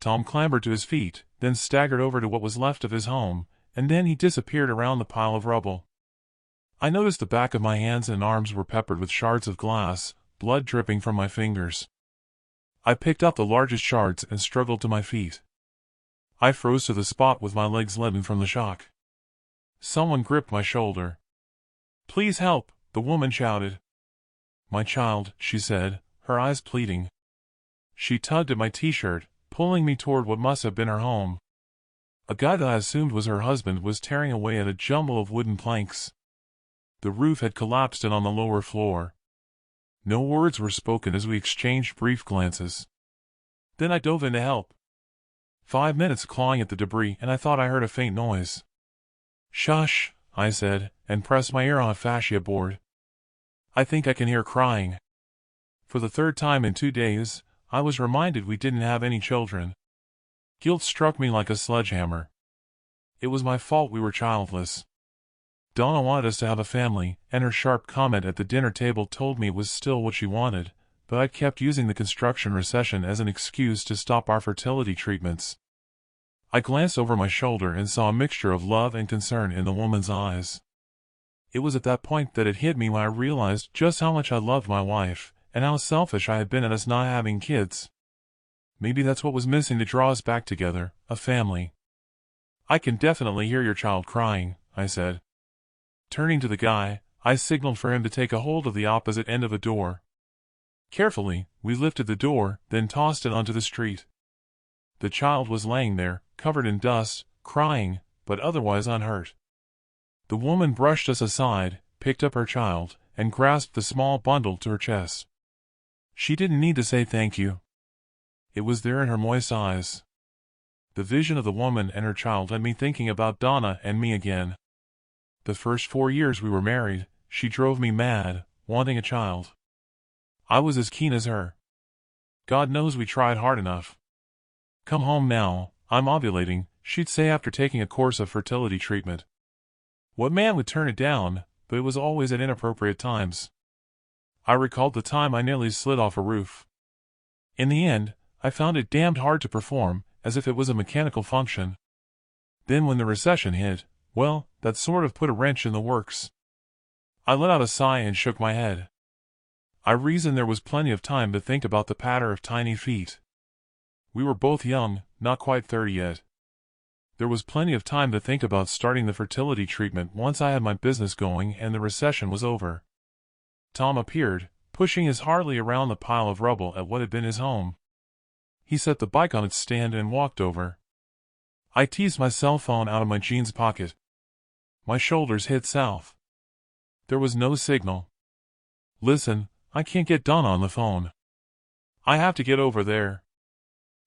Tom clambered to his feet, then staggered over to what was left of his home, and then he disappeared around the pile of rubble. I noticed the back of my hands and arms were peppered with shards of glass, blood dripping from my fingers. I picked up the largest shards and struggled to my feet. I froze to the spot with my legs leaden from the shock. Someone gripped my shoulder. "Please help," the woman shouted. "My child," she said, her eyes pleading. She tugged at my t-shirt, pulling me toward what must have been her home. A guy that I assumed was her husband was tearing away at a jumble of wooden planks. The roof had collapsed in on the lower floor. No words were spoken as we exchanged brief glances. Then I dove in to help. 5 minutes clawing at the debris and I thought I heard a faint noise. "Shush," I said, and pressed my ear on a fascia board. "I think I can hear crying." For the third time in 2 days, I was reminded we didn't have any children. Guilt struck me like a sledgehammer. It was my fault we were childless. Donna wanted us to have a family, and her sharp comment at the dinner table told me it was still what she wanted, but I kept using the construction recession as an excuse to stop our fertility treatments. I glanced over my shoulder and saw a mixture of love and concern in the woman's eyes. It was at that point that it hit me when I realized just how much I loved my wife, and how selfish I had been at us not having kids. Maybe that's what was missing to draw us back together, a family. "I can definitely hear your child crying," I said. Turning to the guy, I signaled for him to take a hold of the opposite end of a door. Carefully, we lifted the door, then tossed it onto the street. The child was laying there, covered in dust, crying, but otherwise unhurt. The woman brushed us aside, picked up her child, and grasped the small bundle to her chest. She didn't need to say thank you. It was there in her moist eyes. The vision of the woman and her child had me thinking about Donna and me again. The first 4 years we were married, she drove me mad, wanting a child. I was as keen as her. God knows we tried hard enough. "Come home now, I'm ovulating," she'd say after taking a course of fertility treatment. What man would turn it down, but it was always at inappropriate times. I recalled the time I nearly slid off a roof. In the end, I found it damned hard to perform, as if it was a mechanical function. Then when the recession hit, well, that sort of put a wrench in the works. I let out a sigh and shook my head. I reasoned there was plenty of time to think about the patter of tiny feet. We were both young, not quite 30 yet. There was plenty of time to think about starting the fertility treatment once I had my business going and the recession was over. Tom appeared, pushing his Harley around the pile of rubble at what had been his home. He set the bike on its stand and walked over. I teased my cell phone out of my jeans pocket. My shoulders hit south. There was no signal. "Listen, I can't get Donna on the phone. I have to get over there."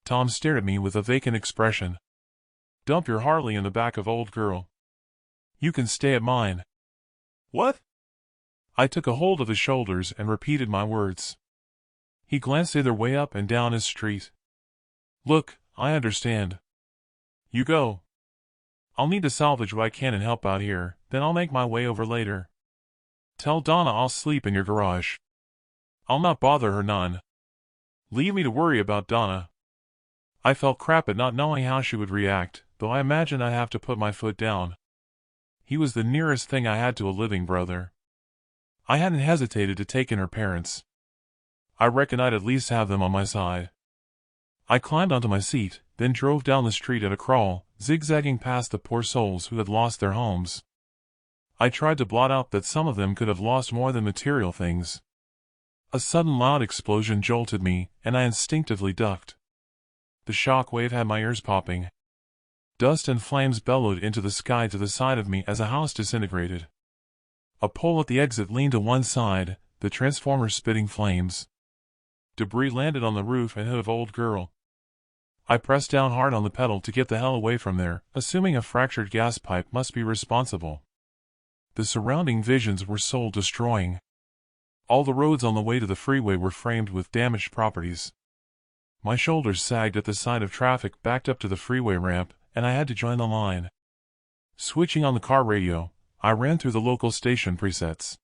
Tom stared at me with a vacant expression. "Dump your Harley in the back of old girl. You can stay at mine." "What?" I took a hold of his shoulders and repeated my words. He glanced either way up and down his street. "Look, I understand. You go. I'll need to salvage what I can and help out here, then I'll make my way over later. Tell Donna I'll sleep in your garage. I'll not bother her none. Leave me to worry about Donna." I felt crap at not knowing how she would react, though I imagined I'd have to put my foot down. He was the nearest thing I had to a living brother. I hadn't hesitated to take in her parents. I reckoned I'd at least have them on my side. I climbed onto my seat, then drove down the street at a crawl, zigzagging past the poor souls who had lost their homes. I tried to blot out that some of them could have lost more than material things. A sudden loud explosion jolted me, and I instinctively ducked. The shock wave had my ears popping. Dust and flames bellowed into the sky to the side of me as a house disintegrated. A pole at the exit leaned to one side, the transformer spitting flames. Debris landed on the roof and hood of old girl. I pressed down hard on the pedal to get the hell away from there, assuming a fractured gas pipe must be responsible. The surrounding visions were soul-destroying. All the roads on the way to the freeway were framed with damaged properties. My shoulders sagged at the sight of traffic backed up to the freeway ramp, and I had to join the line. Switching on the car radio, I ran through the local station presets.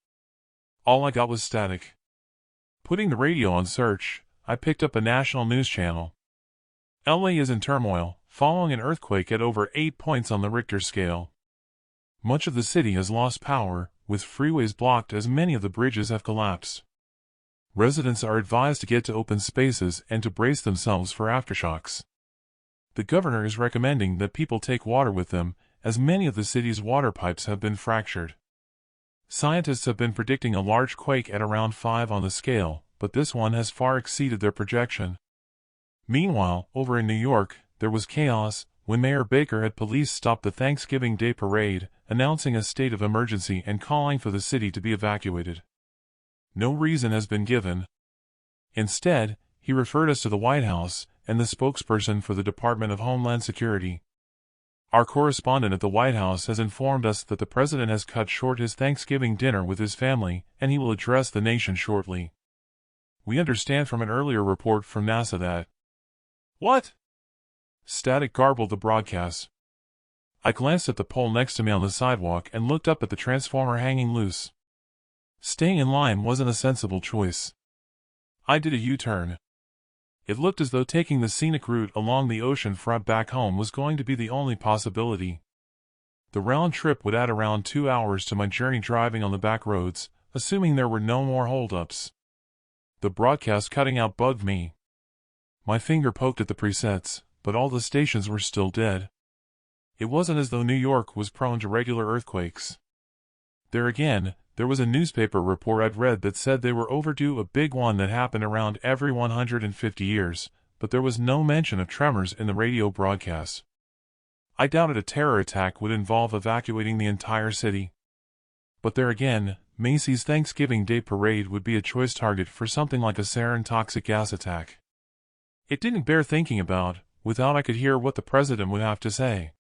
All I got was static. Putting the radio on search, I picked up a national news channel. LA is in turmoil, following an earthquake at over 8 points on the Richter scale. Much of the city has lost power, with freeways blocked as many of the bridges have collapsed. Residents are advised to get to open spaces and to brace themselves for aftershocks. The governor is recommending that people take water with them, as many of the city's water pipes have been fractured. Scientists have been predicting a large quake at around 5 on the scale, but this one has far exceeded their projection. Meanwhile, over in New York, there was chaos when Mayor Baker had police stop the Thanksgiving Day parade, announcing a state of emergency and calling for the city to be evacuated. No reason has been given. Instead, he referred us to the White House and the spokesperson for the Department of Homeland Security. Our correspondent at the White House has informed us that the president has cut short his Thanksgiving dinner with his family, and he will address the nation shortly. We understand from an earlier report from NASA that... What? Static garbled the broadcast. I glanced at the pole next to me on the sidewalk and looked up at the transformer hanging loose. Staying in line wasn't a sensible choice. I did a U-turn. It looked as though taking the scenic route along the ocean front back home was going to be the only possibility. The round trip would add around 2 hours to my journey driving on the back roads, assuming there were no more holdups. The broadcast cutting out bugged me. My finger poked at the presets, but all the stations were still dead. It wasn't as though New York was prone to regular earthquakes. There again, there was a newspaper report I'd read that said they were overdue a big one that happened around every 150 years, but there was no mention of tremors in the radio broadcast. I doubted a terror attack would involve evacuating the entire city. But there again, Macy's Thanksgiving Day Parade would be a choice target for something like a sarin toxic gas attack. It didn't bear thinking about, without I could hear what the president would have to say.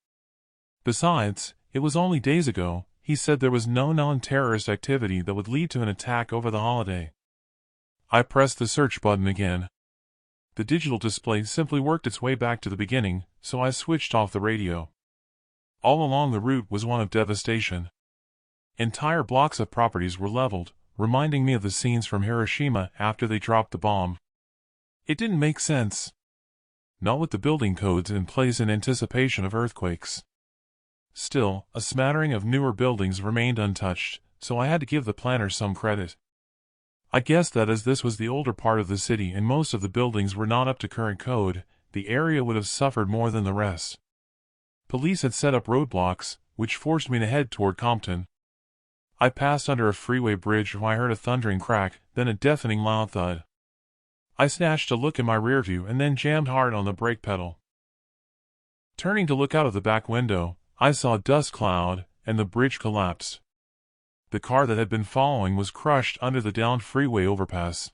Besides, it was only days ago, he said there was no known terrorist activity that would lead to an attack over the holiday. I pressed the search button again. The digital display simply worked its way back to the beginning, so I switched off the radio. All along the route was one of devastation. Entire blocks of properties were leveled, reminding me of the scenes from Hiroshima after they dropped the bomb. It didn't make sense. Not with the building codes in place in anticipation of earthquakes. Still, a smattering of newer buildings remained untouched, so I had to give the planners some credit. I guessed that as this was the older part of the city and most of the buildings were not up to current code, the area would have suffered more than the rest. Police had set up roadblocks, which forced me to head toward Compton. I passed under a freeway bridge when I heard a thundering crack, then a deafening loud thud. I snatched a look in my rearview and then jammed hard on the brake pedal. Turning to look out of the back window, I saw a dust cloud, and the bridge collapsed. The car that had been following was crushed under the downed freeway overpass.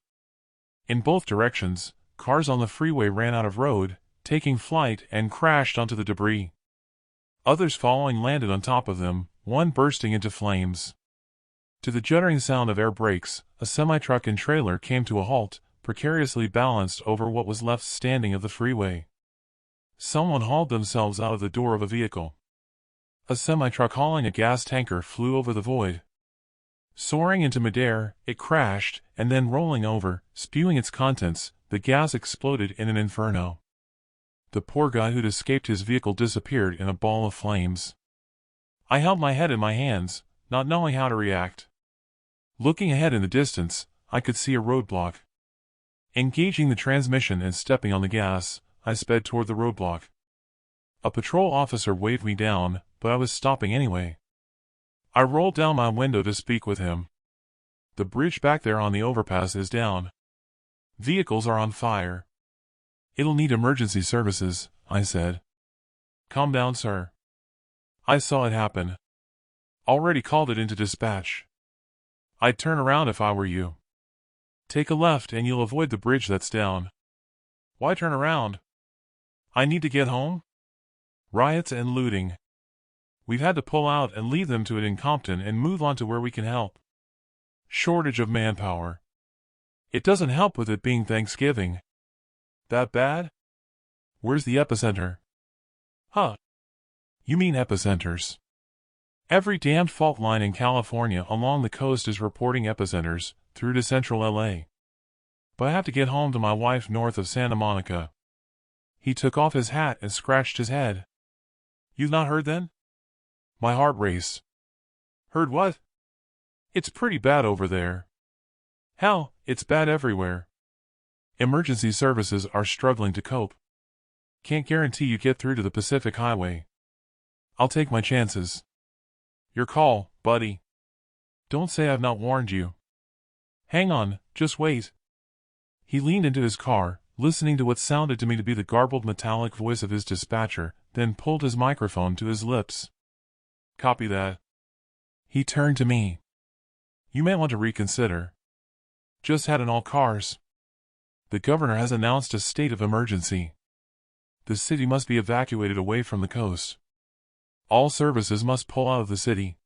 In both directions, cars on the freeway ran out of road, taking flight and crashed onto the debris. Others following landed on top of them, one bursting into flames. To the juddering sound of air brakes, a semi-truck and trailer came to a halt, precariously balanced over what was left standing of the freeway. Someone hauled themselves out of the door of a vehicle. A semi-truck hauling a gas tanker flew over the void. Soaring into midair, it crashed, and then rolling over, spewing its contents, the gas exploded in an inferno. The poor guy who'd escaped his vehicle disappeared in a ball of flames. I held my head in my hands, not knowing how to react. Looking ahead in the distance, I could see a roadblock. Engaging the transmission and stepping on the gas, I sped toward the roadblock. A patrol officer waved me down, but I was stopping anyway. I rolled down my window to speak with him. The bridge back there on the overpass is down. Vehicles are on fire. It'll need emergency services, I said. Calm down, sir. I saw it happen. Already called it into dispatch. I'd turn around if I were you. Take a left and you'll avoid the bridge that's down. Why turn around? I need to get home? Riots and looting. We've had to pull out and leave them to it in Compton and move on to where we can help. Shortage of manpower. It doesn't help with it being Thanksgiving. That bad? Where's the epicenter? Huh. You mean epicenters. Every damned fault line in California along the coast is reporting epicenters, through to central LA. But I have to get home to my wife north of Santa Monica. He took off his hat and scratched his head. You've not heard then? My heart raced. Heard what? It's pretty bad over there. Hell, it's bad everywhere. Emergency services are struggling to cope. Can't guarantee you get through to the Pacific Highway. I'll take my chances. Your call, buddy. Don't say I've not warned you. Hang on, just wait. He leaned into his car, listening to what sounded to me to be the garbled metallic voice of his dispatcher, then pulled his microphone to his lips. Copy that. He turned to me. You may want to reconsider. Just had in all cars. The governor has announced a state of emergency. The city must be evacuated away from the coast. All services must pull out of the city.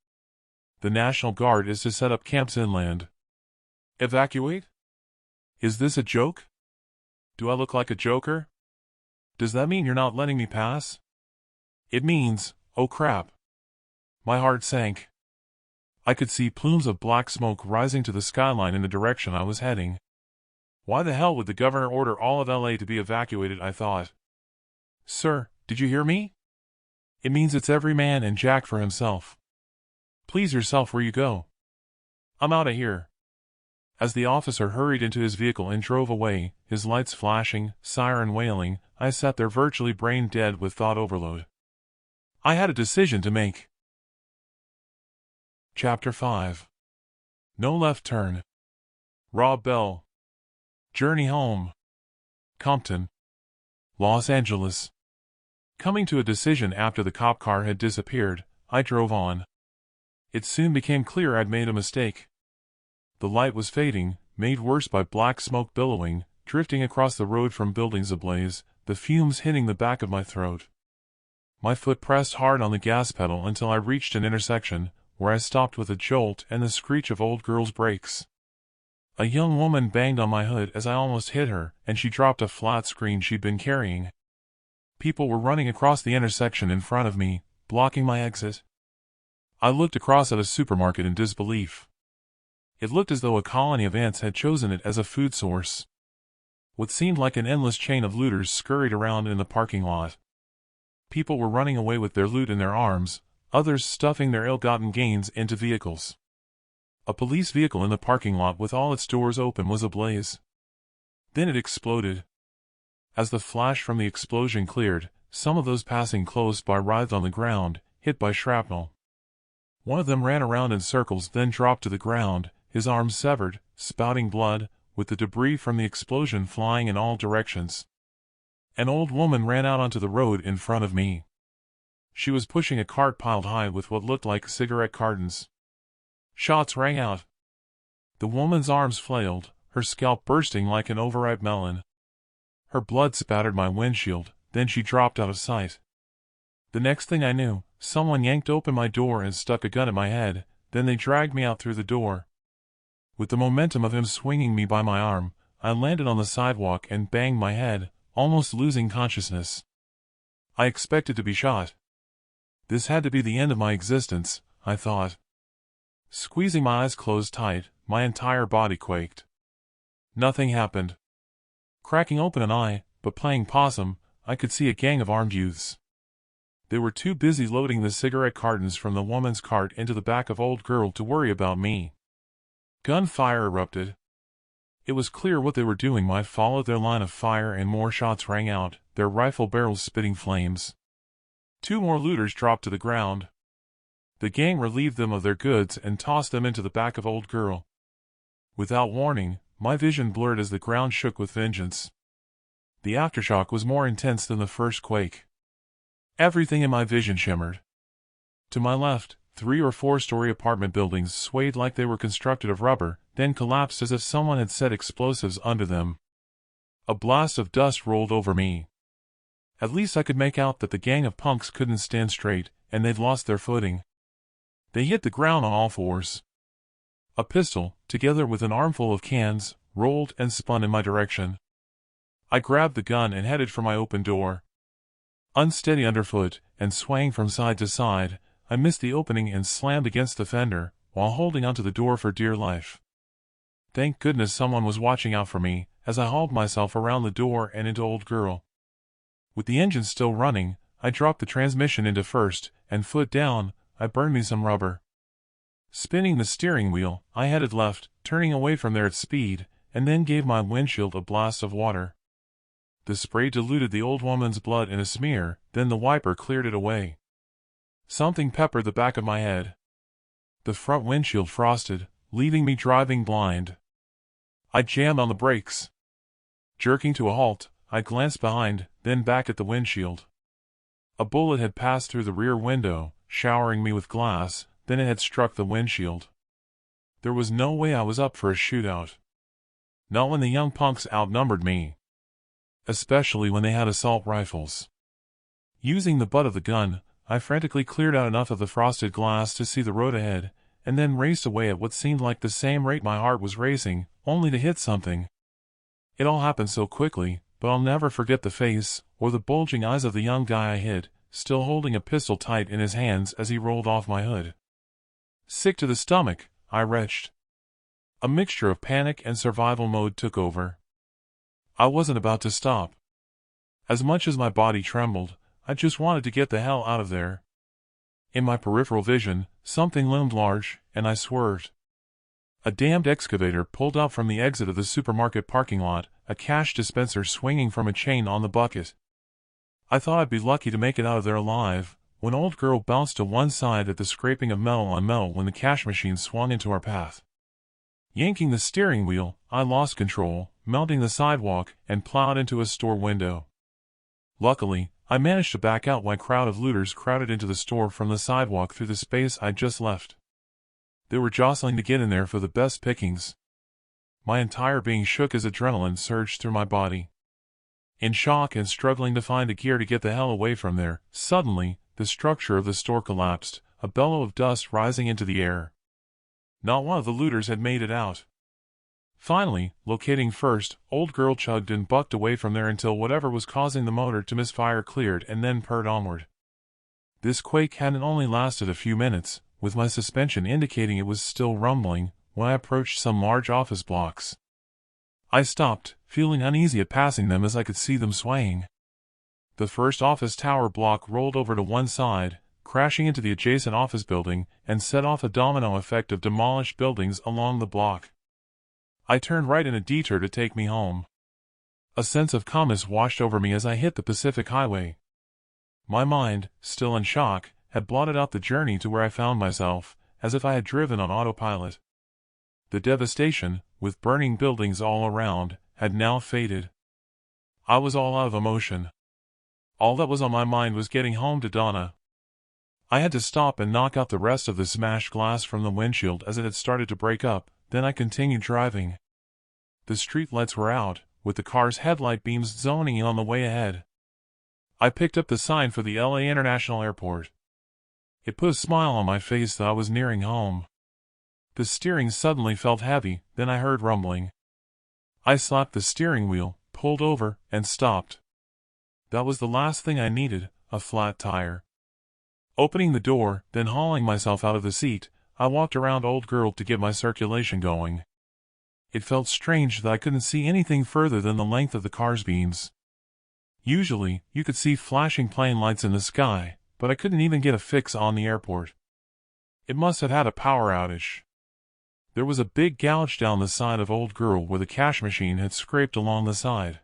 The National Guard is to set up camps inland. Evacuate? Is this a joke? Do I look like a joker? Does that mean you're not letting me pass? It means, oh crap. My heart sank. I could see plumes of black smoke rising to the skyline in the direction I was heading. Why the hell would the governor order all of LA to be evacuated, I thought. Sir, did you hear me? It means it's every man and Jack for himself. Please yourself where you go. I'm out of here. As the officer hurried into his vehicle and drove away, his lights flashing, siren wailing, I sat there virtually brain dead with thought overload. I had a decision to make. Chapter 5. No Left Turn. Rob Bell. Journey Home. Compton. Los Angeles. Coming to a decision after the cop car had disappeared, I drove on. It soon became clear I'd made a mistake. The light was fading, made worse by black smoke billowing, drifting across the road from buildings ablaze, the fumes hitting the back of my throat. My foot pressed hard on the gas pedal until I reached an intersection, where I stopped with a jolt and the screech of old girl's brakes. A young woman banged on my hood as I almost hit her, and she dropped a flat screen she'd been carrying. People were running across the intersection in front of me, blocking my exit. I looked across at a supermarket in disbelief. It looked as though a colony of ants had chosen it as a food source. What seemed like an endless chain of looters scurried around in the parking lot. People were running away with their loot in their arms, others stuffing their ill-gotten gains into vehicles. A police vehicle in the parking lot with all its doors open was ablaze. Then it exploded. As the flash from the explosion cleared, some of those passing close by writhed on the ground, hit by shrapnel. One of them ran around in circles, then dropped to the ground, his arms severed, spouting blood, with the debris from the explosion flying in all directions. An old woman ran out onto the road in front of me. She was pushing a cart piled high with what looked like cigarette cartons. Shots rang out. The woman's arms flailed, her scalp bursting like an overripe melon. Her blood spattered my windshield, then she dropped out of sight. The next thing I knew, someone yanked open my door and stuck a gun at my head, then they dragged me out through the door. With the momentum of him swinging me by my arm, I landed on the sidewalk and banged my head, almost losing consciousness. I expected to be shot. This had to be the end of my existence, I thought. Squeezing my eyes closed tight, my entire body quaked. Nothing happened. Cracking open an eye, but playing possum, I could see a gang of armed youths. They were too busy loading the cigarette cartons from the woman's cart into the back of old girl to worry about me. Gunfire erupted. It was clear what they were doing. I followed their line of fire and more shots rang out, their rifle barrels spitting flames. 2 more looters dropped to the ground. The gang relieved them of their goods and tossed them into the back of old girl. Without warning, my vision blurred as the ground shook with vengeance. The aftershock was more intense than the first quake. Everything in my vision shimmered. To my left, 3 or 4-story apartment buildings swayed like they were constructed of rubber, then collapsed as if someone had set explosives under them. A blast of dust rolled over me. At least I could make out that the gang of punks couldn't stand straight, and they'd lost their footing. They hit the ground on all fours. A pistol, together with an armful of cans, rolled and spun in my direction. I grabbed the gun and headed for my open door. Unsteady underfoot, and swaying from side to side, I missed the opening and slammed against the fender, while holding onto the door for dear life. Thank goodness someone was watching out for me, as I hauled myself around the door and into old girl. With the engine still running, I dropped the transmission into first, and foot down, I burned me some rubber. Spinning the steering wheel, I headed left, turning away from there at speed, and then gave my windshield a blast of water. The spray diluted the old woman's blood in a smear, then the wiper cleared it away. Something peppered the back of my head. The front windshield frosted, leaving me driving blind. I jammed on the brakes. Jerking to a halt, I glanced behind, then back at the windshield. A bullet had passed through the rear window, showering me with glass, then it had struck the windshield. There was no way I was up for a shootout. Not when the young punks outnumbered me. Especially when they had assault rifles. Using the butt of the gun, I frantically cleared out enough of the frosted glass to see the road ahead, and then raced away at what seemed like the same rate my heart was racing, only to hit something. It all happened so quickly, but I'll never forget the face, or the bulging eyes of the young guy I hit, still holding a pistol tight in his hands as he rolled off my hood. Sick to the stomach, I retched. A mixture of panic and survival mode took over. I wasn't about to stop. As much as my body trembled, I just wanted to get the hell out of there. In my peripheral vision, something loomed large, and I swerved. A damned excavator pulled out from the exit of the supermarket parking lot, a cash dispenser swinging from a chain on the bucket. I thought I'd be lucky to make it out of there alive, when old girl bounced to one side at the scraping of metal on metal when the cash machine swung into our path. Yanking the steering wheel, I lost control, mounting the sidewalk, and plowed into a store window. Luckily, I managed to back out while a crowd of looters crowded into the store from the sidewalk through the space I'd just left. They were jostling to get in there for the best pickings. My entire being shook as adrenaline surged through my body. In shock and struggling to find a gear to get the hell away from there, suddenly, the structure of the store collapsed, a bellow of dust rising into the air. Not one of the looters had made it out. Finally, locating first, Old Girl chugged and bucked away from there until whatever was causing the motor to misfire cleared and then purred onward. This quake hadn't only lasted a few minutes, with my suspension indicating it was still rumbling, when I approached some large office blocks. I stopped, feeling uneasy at passing them as I could see them swaying. The first office tower block rolled over to one side, crashing into the adjacent office building, and set off a domino effect of demolished buildings along the block. I turned right in a detour to take me home. A sense of calmness washed over me as I hit the Pacific Highway. My mind, still in shock, had blotted out the journey to where I found myself, as if I had driven on autopilot. The devastation, with burning buildings all around, had now faded. I was all out of emotion. All that was on my mind was getting home to Donna. I had to stop and knock out the rest of the smashed glass from the windshield as it had started to break up, then I continued driving. The street lights were out, with the car's headlight beams zoning in on the way ahead. I picked up the sign for the LA International Airport. It put a smile on my face that I was nearing home. The steering suddenly felt heavy, then I heard rumbling. I slapped the steering wheel, pulled over, and stopped. That was the last thing I needed, a flat tire. Opening the door, then hauling myself out of the seat, I walked around Old Girl to get my circulation going. It felt strange that I couldn't see anything further than the length of the car's beams. Usually, you could see flashing plane lights in the sky, but I couldn't even get a fix on the airport. It must have had a power outage. There was a big gouge down the side of Old Girl where the cash machine had scraped along the side.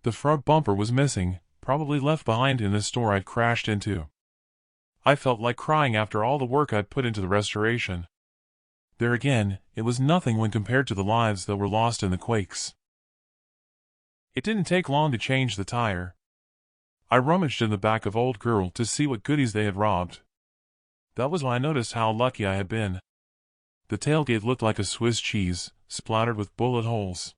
The front bumper was missing, probably left behind in the store I'd crashed into. I felt like crying after all the work I'd put into the restoration. There again, it was nothing when compared to the lives that were lost in the quakes. It didn't take long to change the tire. I rummaged in the back of Old Girl to see what goodies they had robbed. That was when I noticed how lucky I had been. The tailgate looked like a Swiss cheese, splattered with bullet holes.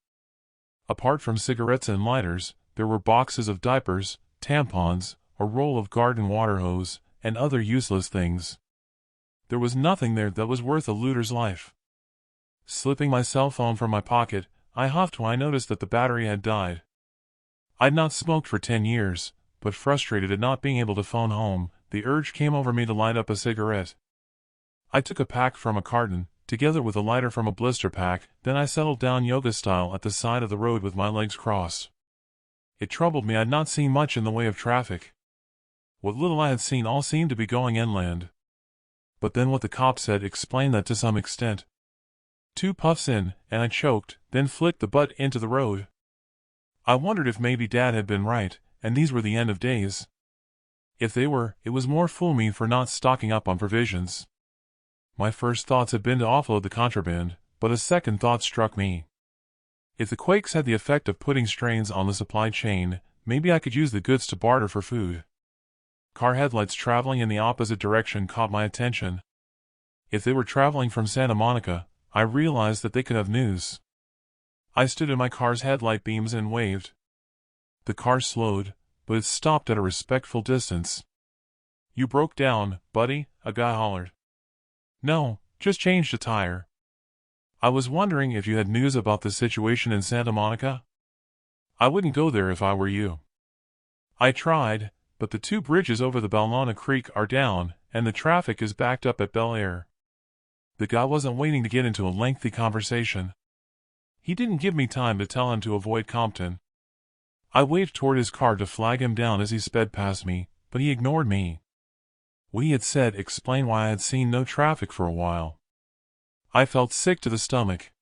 Apart from cigarettes and lighters, there were boxes of diapers, tampons, a roll of garden water hose, and other useless things. There was nothing there that was worth a looter's life. Slipping my cell phone from my pocket, I huffed when I noticed that the battery had died. I'd not smoked for 10 years, but frustrated at not being able to phone home, the urge came over me to light up a cigarette. I took a pack from a carton, together with a lighter from a blister pack, then I settled down yoga style at the side of the road with my legs crossed. It troubled me I'd not seen much in the way of traffic. What little I had seen all seemed to be going inland. But then what the cop said explained that to some extent. 2 puffs in, and I choked, then flicked the butt into the road. I wondered if maybe Dad had been right, and these were the end of days. If they were, it was more fool me for not stocking up on provisions. My first thoughts had been to offload the contraband, but a second thought struck me. If the quakes had the effect of putting strains on the supply chain, maybe I could use the goods to barter for food. Car headlights traveling in the opposite direction caught my attention. If they were traveling from Santa Monica, I realized that they could have news. I stood in my car's headlight beams and waved. The car slowed, but it stopped at a respectful distance. "You broke down, buddy," a guy hollered. "No, just changed a tire." "I was wondering if you had news about the situation in Santa Monica?" "I wouldn't go there if I were you." "I tried, but the 2 bridges over the Ballona Creek are down, and the traffic is backed up at Bel Air." The guy wasn't waiting to get into a lengthy conversation. He didn't give me time to tell him to avoid Compton. I waved toward his car to flag him down as he sped past me, but he ignored me. What he had said explained why I had seen no traffic for a while. I felt sick to the stomach.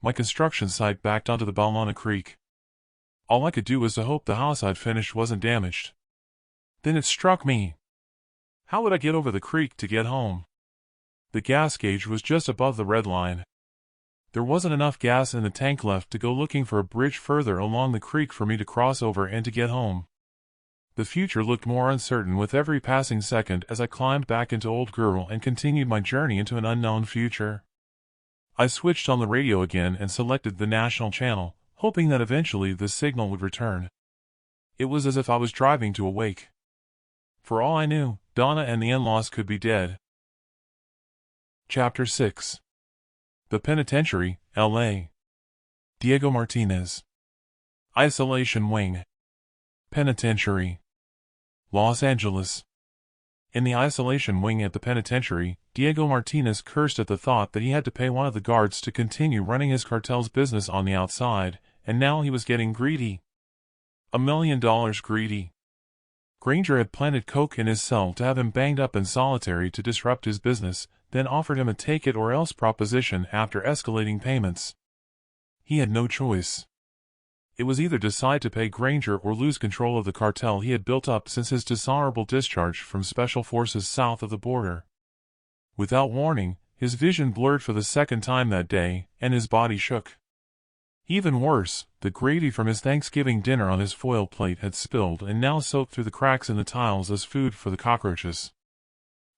My construction site backed onto the Ballona Creek. All I could do was to hope the house I'd finished wasn't damaged. Then it struck me. How would I get over the creek to get home? The gas gauge was just above the red line. There wasn't enough gas in the tank left to go looking for a bridge further along the creek for me to cross over and to get home. The future looked more uncertain with every passing second as I climbed back into Old Girl and continued my journey into an unknown future. I switched on the radio again and selected the national channel, hoping that eventually the signal would return. It was as if I was driving to a wake. For all I knew, Donna and the in-laws could be dead. Chapter 6. The Penitentiary, L.A. Diego Martinez. Isolation Wing. Penitentiary. Los Angeles. In the isolation wing at the penitentiary, Diego Martinez cursed at the thought that he had to pay one of the guards to continue running his cartel's business on the outside, and now he was getting greedy. $1 million greedy. Granger had planted coke in his cell to have him banged up in solitary to disrupt his business, then offered him a take-it-or-else proposition after escalating payments. He had no choice. It was either decide to pay Granger or lose control of the cartel he had built up since his dishonorable discharge from special forces south of the border. Without warning, his vision blurred for the second time that day, and his body shook. Even worse, the gravy from his Thanksgiving dinner on his foil plate had spilled and now soaked through the cracks in the tiles as food for the cockroaches.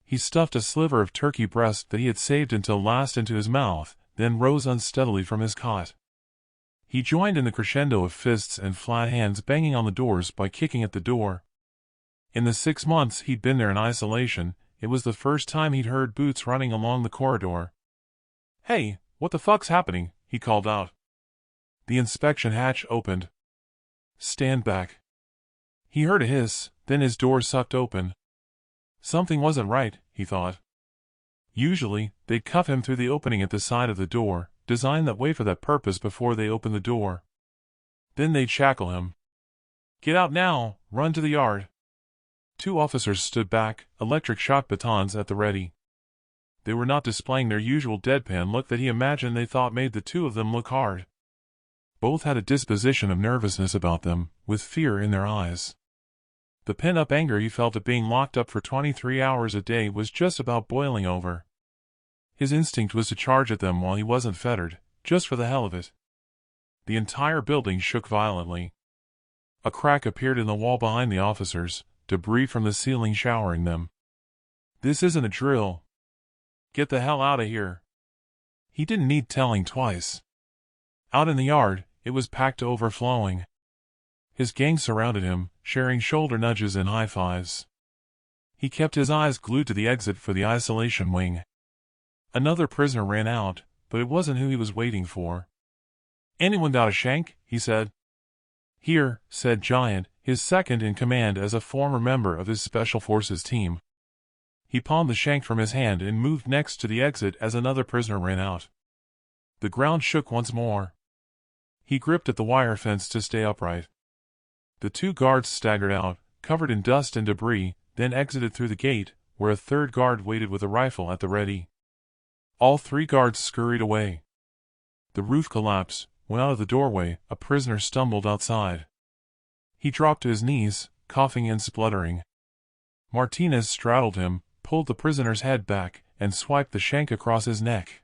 He stuffed a sliver of turkey breast that he had saved until last into his mouth, then rose unsteadily from his cot. He joined in the crescendo of fists and flat hands banging on the doors by kicking at the door. In the 6 months he'd been there in isolation, it was the first time he'd heard boots running along the corridor. "Hey, what the fuck's happening?" he called out. The inspection hatch opened. "Stand back." He heard a hiss, then his door sucked open. Something wasn't right, he thought. Usually, they'd cuff him through the opening at the side of the door, designed that way for that purpose before they opened the door. Then they'd shackle him. "Get out now, run to the yard." 2 officers stood back, electric shock batons at the ready. They were not displaying their usual deadpan look that he imagined they thought made the 2 of them look hard. Both had a disposition of nervousness about them, with fear in their eyes. The pent-up anger he felt at being locked up for 23 hours a day was just about boiling over. His instinct was to charge at them while he wasn't fettered, just for the hell of it. The entire building shook violently. A crack appeared in the wall behind the officers, debris from the ceiling showering them. "This isn't a drill. Get the hell out of here." He didn't need telling twice. Out in the yard, it was packed to overflowing. His gang surrounded him, sharing shoulder nudges and high fives. He kept his eyes glued to the exit for the isolation wing. Another prisoner ran out, but it wasn't who he was waiting for. "Anyone got a shank?" he said. "Here," said Giant, his second in command as a former member of his Special Forces team. He palmed the shank from his hand and moved next to the exit as another prisoner ran out. The ground shook once more. He gripped at the wire fence to stay upright. The 2 guards staggered out, covered in dust and debris, then exited through the gate, where a 3rd guard waited with a rifle at the ready. All 3 guards scurried away. The roof collapsed. When out of the doorway, a prisoner stumbled outside. He dropped to his knees, coughing and spluttering. Martinez straddled him, pulled the prisoner's head back, and swiped the shank across his neck.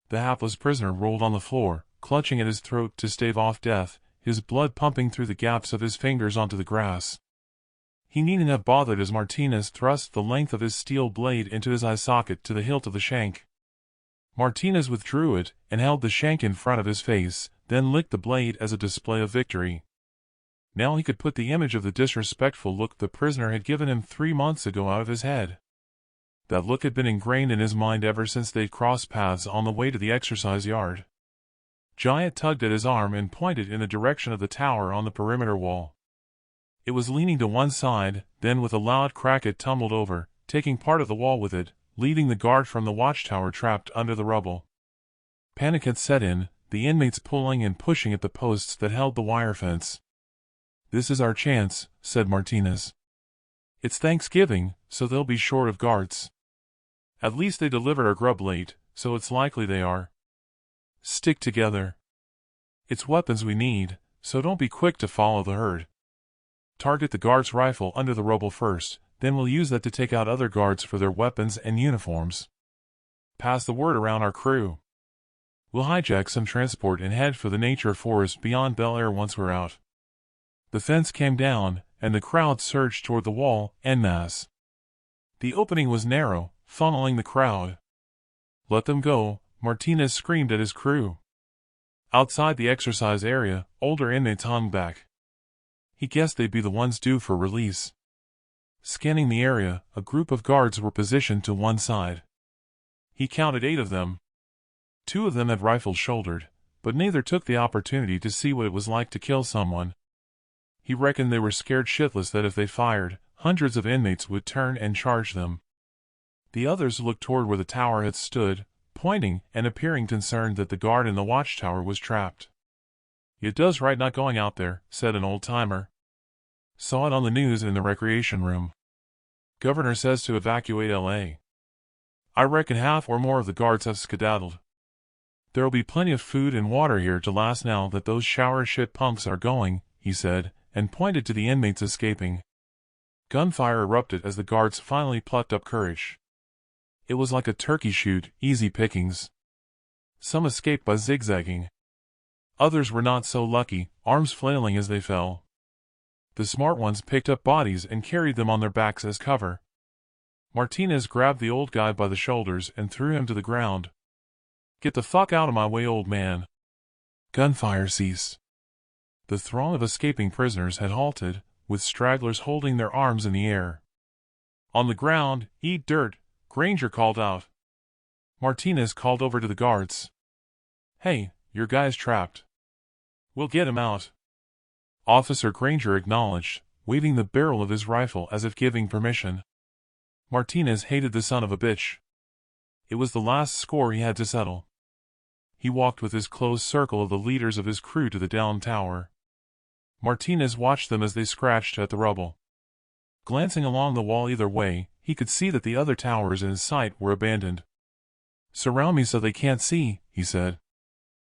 The hapless prisoner rolled on the floor, clutching at his throat to stave off death, his blood pumping through the gaps of his fingers onto the grass. He needn't have bothered as Martinez thrust the length of his steel blade into his eye socket to the hilt of the shank. Martinez withdrew it, and held the shank in front of his face, then licked the blade as a display of victory. Now he could put the image of the disrespectful look the prisoner had given him 3 months ago out of his head. That look had been ingrained in his mind ever since they'd crossed paths on the way to the exercise yard. Giant tugged at his arm and pointed in the direction of the tower on the perimeter wall. It was leaning to one side, then with a loud crack it tumbled over, taking part of the wall with it, leaving the guard from the watchtower trapped under the rubble. Panic had set in, the inmates pulling and pushing at the posts that held the wire fence. "This is our chance," said Martinez. "It's Thanksgiving, so they'll be short of guards. At least they delivered our grub late, so it's likely they are. Stick together. It's weapons we need, so don't be quick to follow the herd. Target the guard's rifle under the rubble first, then we'll use that to take out other guards for their weapons and uniforms. Pass the word around our crew. We'll hijack some transport and head for the nature forest beyond Bel Air once we're out." The fence came down, and the crowd surged toward the wall, en masse. The opening was narrow, funneling the crowd. "Let them go," Martinez screamed at his crew. Outside the exercise area, older inmates hung back. He guessed they'd be the ones due for release. Scanning the area, a group of guards were positioned to one side. He counted 8 of them. 2 of them had rifles shouldered, but neither took the opportunity to see what it was like to kill someone. He reckoned they were scared shitless that if they fired, hundreds of inmates would turn and charge them. The others looked toward where the tower had stood, pointing and appearing concerned that the guard in the watchtower was trapped. "It does right not going out there," said an old-timer. "Saw it on the news in the recreation room. Governor says to evacuate L.A. I reckon half or more of the guards have skedaddled. There'll be plenty of food and water here to last now that those shower shit punks are going," he said, and pointed to the inmates escaping. Gunfire erupted as the guards finally plucked up courage. It was like a turkey shoot, easy pickings. Some escaped by zigzagging. Others were not so lucky, arms flailing as they fell. The smart ones picked up bodies and carried them on their backs as cover. Martinez grabbed the old guy by the shoulders and threw him to the ground. "Get the fuck out of my way, old man." Gunfire ceased. The throng of escaping prisoners had halted, with stragglers holding their arms in the air. "On the ground, eat dirt," Granger called out. Martinez called over to the guards. "Hey, your guy's trapped. We'll get him out." Officer Granger acknowledged, waving the barrel of his rifle as if giving permission. Martinez hated the son of a bitch. It was the last score he had to settle. He walked with his close circle of the leaders of his crew to the down tower. Martinez watched them as they scratched at the rubble. Glancing along the wall either way, he could see that the other towers in his sight were abandoned. "Surround me so they can't see," he said.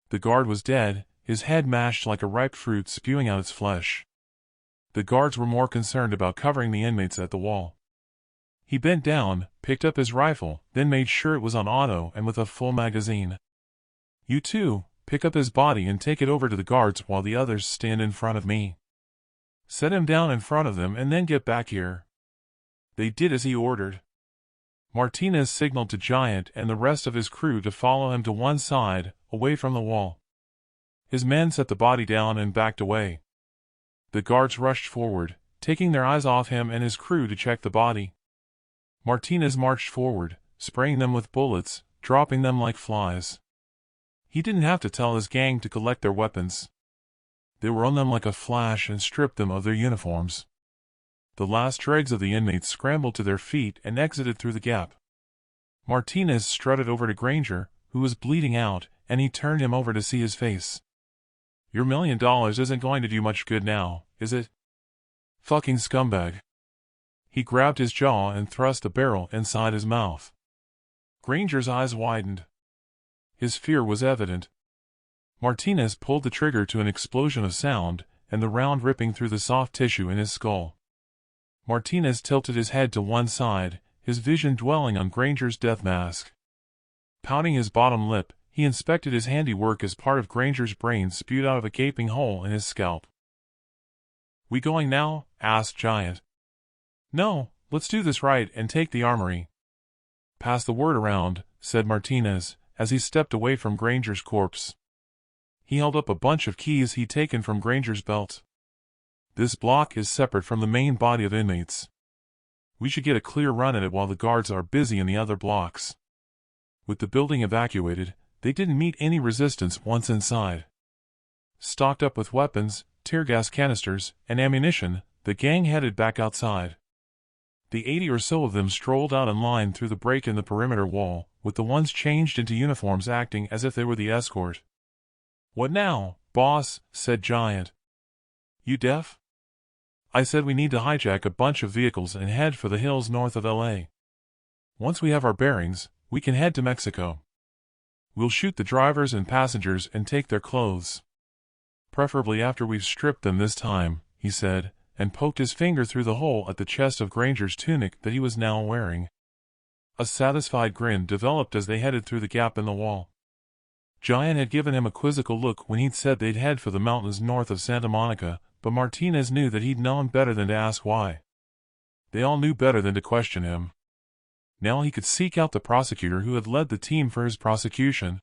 The guard was dead, his head mashed like a ripe fruit spewing out its flesh. The guards were more concerned about covering the inmates at the wall. He bent down, picked up his rifle, then made sure it was on auto and with a full magazine. "You two, pick up his body and take it over to the guards while the others stand in front of me. Set him down in front of them and then get back here." They did as he ordered. Martinez signaled to Giant and the rest of his crew to follow him to one side, away from the wall. His men set the body down and backed away. The guards rushed forward, taking their eyes off him and his crew to check the body. Martinez marched forward, spraying them with bullets, dropping them like flies. He didn't have to tell his gang to collect their weapons. They were on them like a flash and stripped them of their uniforms. The last dregs of the inmates scrambled to their feet and exited through the gap. Martinez strutted over to Granger, who was bleeding out, and he turned him over to see his face. "Your $1 million isn't going to do much good now, is it? Fucking scumbag." He grabbed his jaw and thrust the barrel inside his mouth. Granger's eyes widened. His fear was evident. Martinez pulled the trigger to an explosion of sound, and the round ripping through the soft tissue in his skull. Martinez tilted his head to one side, his vision dwelling on Granger's death mask. Pouting his bottom lip, he inspected his handiwork as part of Granger's brain spewed out of a gaping hole in his scalp. "We going now?" asked Giant. "No, let's do this right and take the armory." "Pass the word around," said Martinez, as he stepped away from Granger's corpse. He held up a bunch of keys he'd taken from Granger's belt. "This block is separate from the main body of inmates. We should get a clear run at it while the guards are busy in the other blocks." With the building evacuated, they didn't meet any resistance once inside. Stocked up with weapons, tear gas canisters, and ammunition, the gang headed back outside. The 80 or so of them strolled out in line through the break in the perimeter wall, with the ones changed into uniforms acting as if they were the escort. "What now, boss?" said Giant. "You deaf? I said we need to hijack a bunch of vehicles and head for the hills north of L.A. Once we have our bearings, we can head to Mexico. We'll shoot the drivers and passengers and take their clothes. Preferably after we've stripped them this time," he said, and poked his finger through the hole at the chest of Granger's tunic that he was now wearing. A satisfied grin developed as they headed through the gap in the wall. Giant had given him a quizzical look when he'd said they'd head for the mountains north of Santa Monica, but Martinez knew that he'd known better than to ask why. They all knew better than to question him. Now he could seek out the prosecutor who had led the team for his prosecution.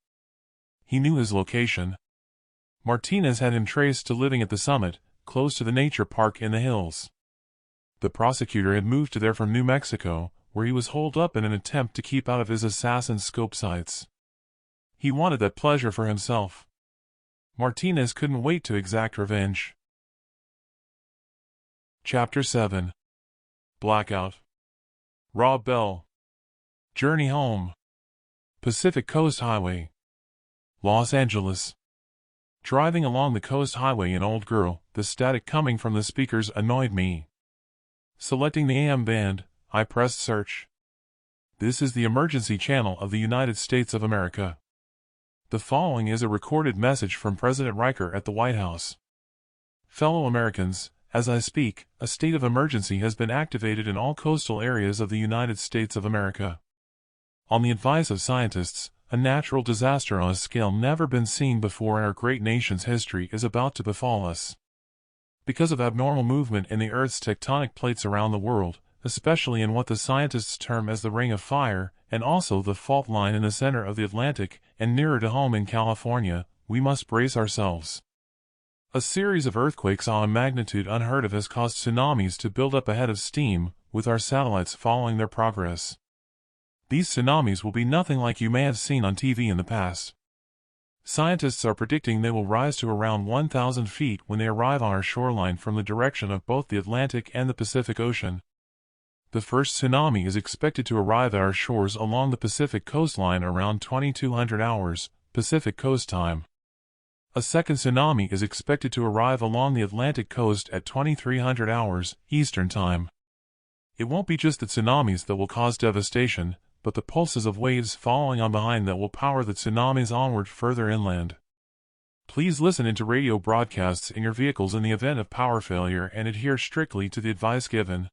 He knew his location. Martinez had him traced to living at the summit, close to the nature park in the hills. The prosecutor had moved to there from New Mexico, where he was holed up in an attempt to keep out of his assassin's scope sights. He wanted that pleasure for himself. Martinez couldn't wait to exact revenge. Chapter 7. Blackout. Rob Bell. Journey home. Pacific Coast Highway. Los Angeles. Driving along the coast highway in Old Girl, the static coming from the speakers annoyed me. Selecting the AM band, I pressed search. This is the emergency channel of the United States of America. The following is a recorded message from President Riker at the White House. Fellow Americans, as I speak, a state of emergency has been activated in all coastal areas of the United States of America. On the advice of scientists, a natural disaster on a scale never been seen before in our great nation's history is about to befall us. Because of abnormal movement in the Earth's tectonic plates around the world, especially in what the scientists term as the Ring of Fire, and also the fault line in the center of the Atlantic and nearer to home in California, we must brace ourselves. A series of earthquakes on a magnitude unheard of has caused tsunamis to build up a head of steam, with our satellites following their progress. These tsunamis will be nothing like you may have seen on TV in the past. Scientists are predicting they will rise to around 1,000 feet when they arrive on our shoreline from the direction of both the Atlantic and the Pacific Ocean. The first tsunami is expected to arrive at our shores along the Pacific coastline around 2200 hours, Pacific Coast Time. A second tsunami is expected to arrive along the Atlantic coast at 2300 hours, Eastern Time. It won't be just the tsunamis that will cause devastation, but the pulses of waves following on behind that will power the tsunamis onward further inland. Please listen into radio broadcasts in your vehicles in the event of power failure and adhere strictly to the advice given.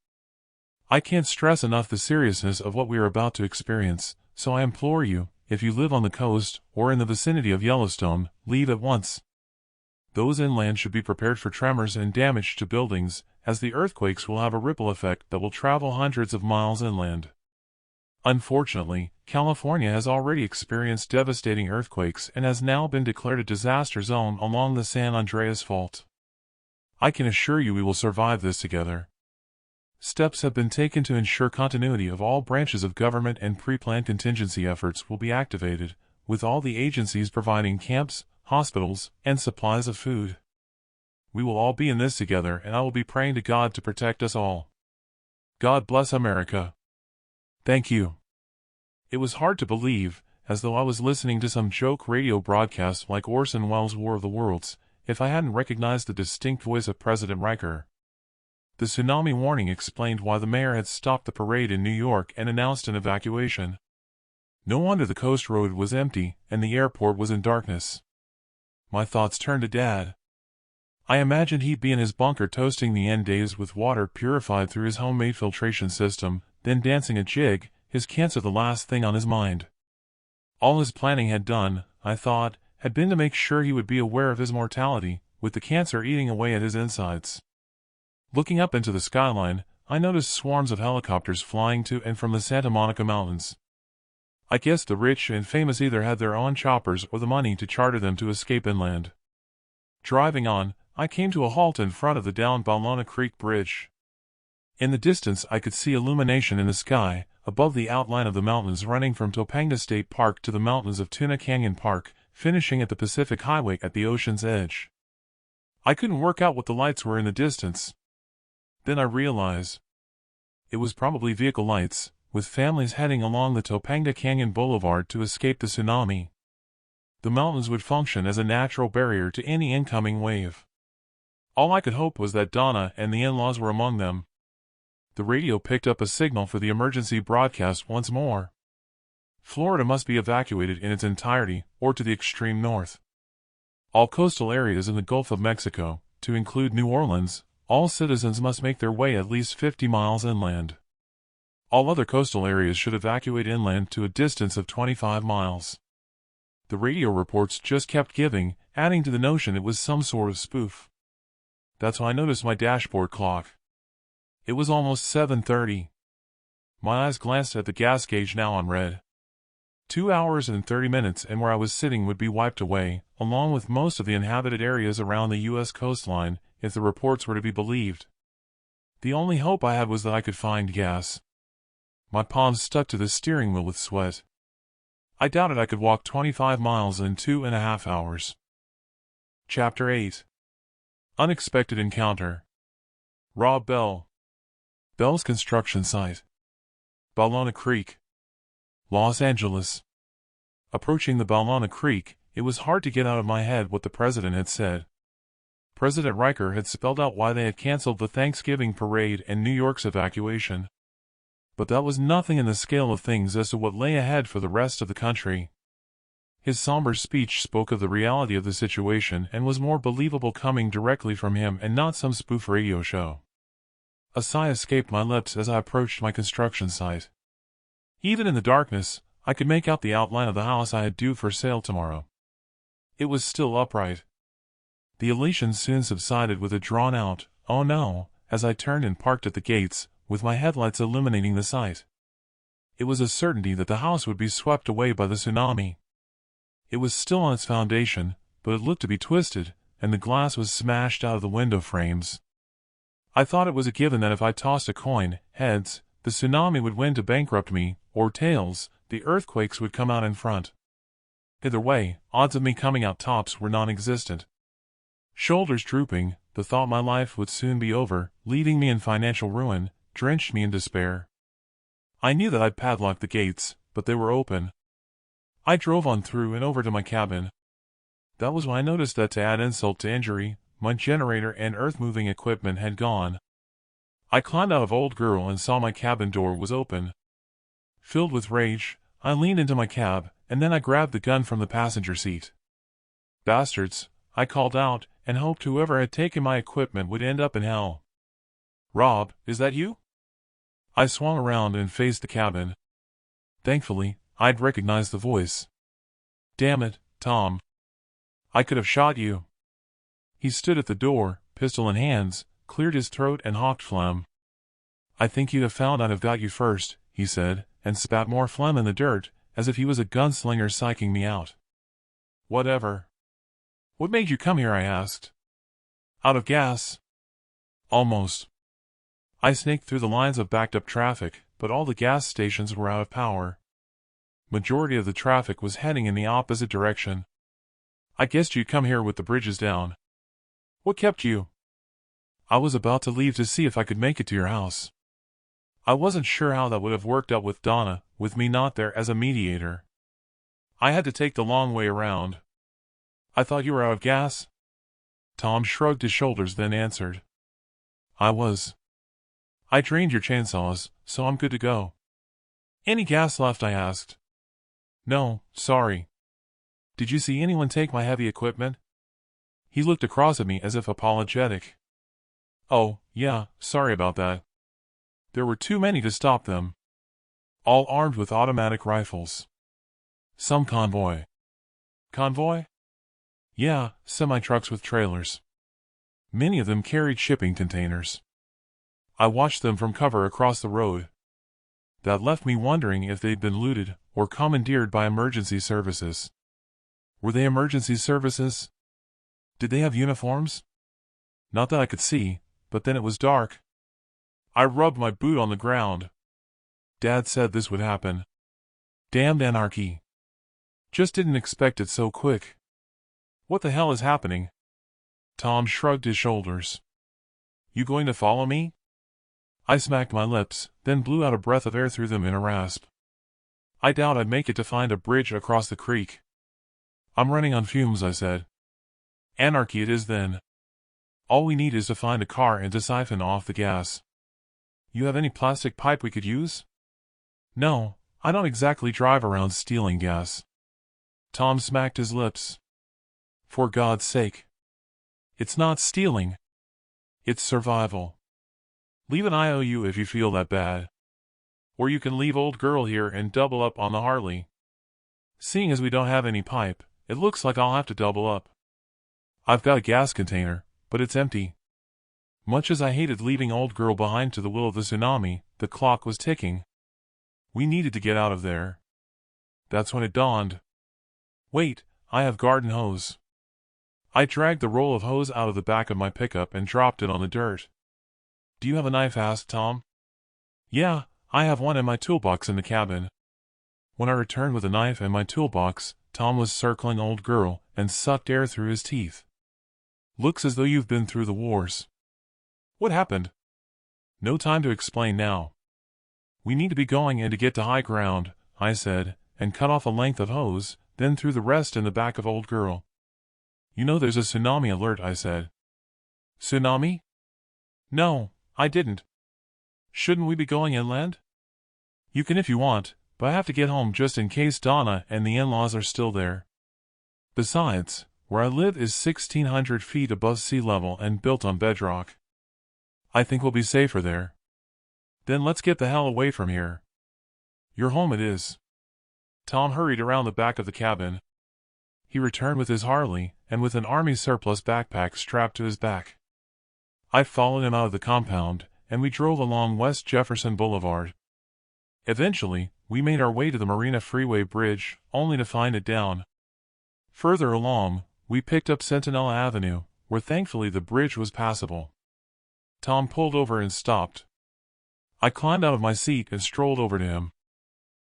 I can't stress enough the seriousness of what we are about to experience, so I implore you, if you live on the coast or in the vicinity of Yellowstone, leave at once. Those inland should be prepared for tremors and damage to buildings, as the earthquakes will have a ripple effect that will travel hundreds of miles inland. Unfortunately, California has already experienced devastating earthquakes and has now been declared a disaster zone along the San Andreas Fault. I can assure you we will survive this together. Steps have been taken to ensure continuity of all branches of government and pre-planned contingency efforts will be activated, with all the agencies providing camps, hospitals, and supplies of food. We will all be in this together, and I will be praying to God to protect us all. God bless America. Thank you. It was hard to believe, as though I was listening to some joke radio broadcast like Orson Welles' War of the Worlds, if I hadn't recognized the distinct voice of President Riker. The tsunami warning explained why the mayor had stopped the parade in New York and announced an evacuation. No wonder the coast road was empty and the airport was in darkness. My thoughts turned to Dad. I imagined he'd be in his bunker toasting the end days with water purified through his homemade filtration system, then dancing a jig, his cancer the last thing on his mind. All his planning had done, I thought, had been to make sure he would be aware of his mortality, with the cancer eating away at his insides. Looking up into the skyline, I noticed swarms of helicopters flying to and from the Santa Monica Mountains. I guess the rich and famous either had their own choppers or the money to charter them to escape inland. Driving on, I came to a halt in front of the down Balona Creek Bridge. In the distance I could see illumination in the sky, above the outline of the mountains running from Topanga State Park to the mountains of Tuna Canyon Park, finishing at the Pacific Highway at the ocean's edge. I couldn't work out what the lights were in the distance. Then I realized. It was probably vehicle lights, with families heading along the Topanga Canyon Boulevard to escape the tsunami. The mountains would function as a natural barrier to any incoming wave. All I could hope was that Donna and the in-laws were among them. The radio picked up a signal for the emergency broadcast once more. Florida must be evacuated in its entirety, or to the extreme north. All coastal areas in the Gulf of Mexico, to include New Orleans, all citizens must make their way at least 50 miles inland. All other coastal areas should evacuate inland to a distance of 25 miles. The radio reports just kept giving, adding to the notion it was some sort of spoof. That's when I noticed my dashboard clock. It was almost 7:30. My eyes glanced at the gas gauge now on red. 2 hours and 30 minutes and where I was sitting would be wiped away, along with most of the inhabited areas around the U.S. coastline, if the reports were to be believed. The only hope I had was that I could find gas. My palms stuck to the steering wheel with sweat. I doubted I could walk 25 miles in 2.5 hours. Chapter 8. Unexpected Encounter. Rob Bell. Bell's construction site. Ballona Creek. Los Angeles. Approaching the Ballona Creek, it was hard to get out of my head what the president had said. President Riker had spelled out why they had canceled the Thanksgiving parade and New York's evacuation. But that was nothing in the scale of things as to what lay ahead for the rest of the country. His somber speech spoke of the reality of the situation and was more believable coming directly from him and not some spoof radio show. A sigh escaped my lips as I approached my construction site. Even in the darkness, I could make out the outline of the house I had due for sale tomorrow. It was still upright. The elation soon subsided with a drawn-out, "Oh no," as I turned and parked at the gates, with my headlights illuminating the site. It was a certainty that the house would be swept away by the tsunami. It was still on its foundation, but it looked to be twisted, and the glass was smashed out of the window frames. I thought it was a given that if I tossed a coin, heads, the tsunami would win to bankrupt me, or tails, the earthquakes would come out in front. Either way, odds of me coming out tops were non-existent. Shoulders drooping, the thought my life would soon be over, leaving me in financial ruin, drenched me in despair. I knew that I'd padlocked the gates, but they were open. I drove on through and over to my cabin. That was when I noticed that, to add insult to injury, my generator and earth-moving equipment had gone. I climbed out of Old Girl and saw my cabin door was open. Filled with rage, I leaned into my cab, and then I grabbed the gun from the passenger seat. "Bastards," I called out, and hoped whoever had taken my equipment would end up in hell. "Rob, is that you?" I swung around and faced the cabin. Thankfully, I'd recognized the voice. "Damn it, Tom. I could have shot you." He stood at the door, pistol in hands, cleared his throat and hawked phlegm. "I think you'd have found I'd have got you first," he said, and spat more phlegm in the dirt, as if he was a gunslinger psyching me out. "Whatever. What made you come here?" I asked. "Out of gas." "Almost." I snaked through the lines of backed-up traffic, but all the gas stations were out of power. Majority of the traffic was heading in the opposite direction. "I guessed you'd come here with the bridges down. What kept you?" "I was about to leave to see if I could make it to your house. I wasn't sure how that would have worked out with Donna, with me not there as a mediator. I had to take the long way around." "I thought you were out of gas?" Tom shrugged his shoulders, then answered. "I was. I drained your chainsaws, so I'm good to go." "Any gas left?" I asked. "No, sorry." "Did you see anyone take my heavy equipment?" He looked across at me as if apologetic. "Oh, yeah, sorry about that. There were too many to stop them. All armed with automatic rifles. Some convoy." "Convoy?" "Yeah, semi-trucks with trailers. Many of them carried shipping containers. I watched them from cover across the road. That left me wondering if they'd been looted or commandeered by emergency services." "Were they emergency services? Did they have uniforms?" "Not that I could see, but then it was dark." I rubbed my boot on the ground. Dad said this would happen. Damned anarchy. Just didn't expect it so quick. "What the hell is happening?" Tom shrugged his shoulders. "You going to follow me?" I smacked my lips, then blew out a breath of air through them in a rasp. "I doubt I'd make it to find a bridge across the creek." "I'm running on fumes," I said. "Anarchy it is then. All we need is to find a car and to siphon off the gas." "You have any plastic pipe we could use?" "No, I don't exactly drive around stealing gas." Tom smacked his lips. "For God's sake. It's not stealing. It's survival. Leave an IOU if you feel that bad. Or you can leave Old Girl here and double up on the Harley. Seeing as we don't have any pipe, it looks like I'll have to double up. I've got a gas container, but it's empty." Much as I hated leaving Old Girl behind to the will of the tsunami, the clock was ticking. We needed to get out of there. That's when it dawned. "Wait, I have garden hose." I dragged the roll of hose out of the back of my pickup and dropped it on the dirt. "Do you have a knife?" asked Tom. "Yeah, I have one in my toolbox in the cabin." When I returned with a knife and my toolbox, Tom was circling Old Girl and sucked air through his teeth. "Looks as though you've been through the wars." "What happened?" "No time to explain now. We need to be going and to get to high ground," I said, and cut off a length of hose, then threw the rest in the back of Old Girl. "You know there's a tsunami alert," I said. "Tsunami?" "No, I didn't." "Shouldn't we be going inland?" "You can if you want, but I have to get home just in case Donna and the in-laws are still there. Besides, where I live is 1,600 feet above sea level and built on bedrock. I think we'll be safer there." "Then let's get the hell away from here." "Your home it is." Tom hurried around the back of the cabin. He returned with his Harley and with an army surplus backpack strapped to his back. I followed him out of the compound, and we drove along West Jefferson Boulevard. Eventually, we made our way to the Marina Freeway Bridge, only to find it down. Further along, we picked up Sentinel Avenue, where thankfully the bridge was passable. Tom pulled over and stopped. I climbed out of my seat and strolled over to him.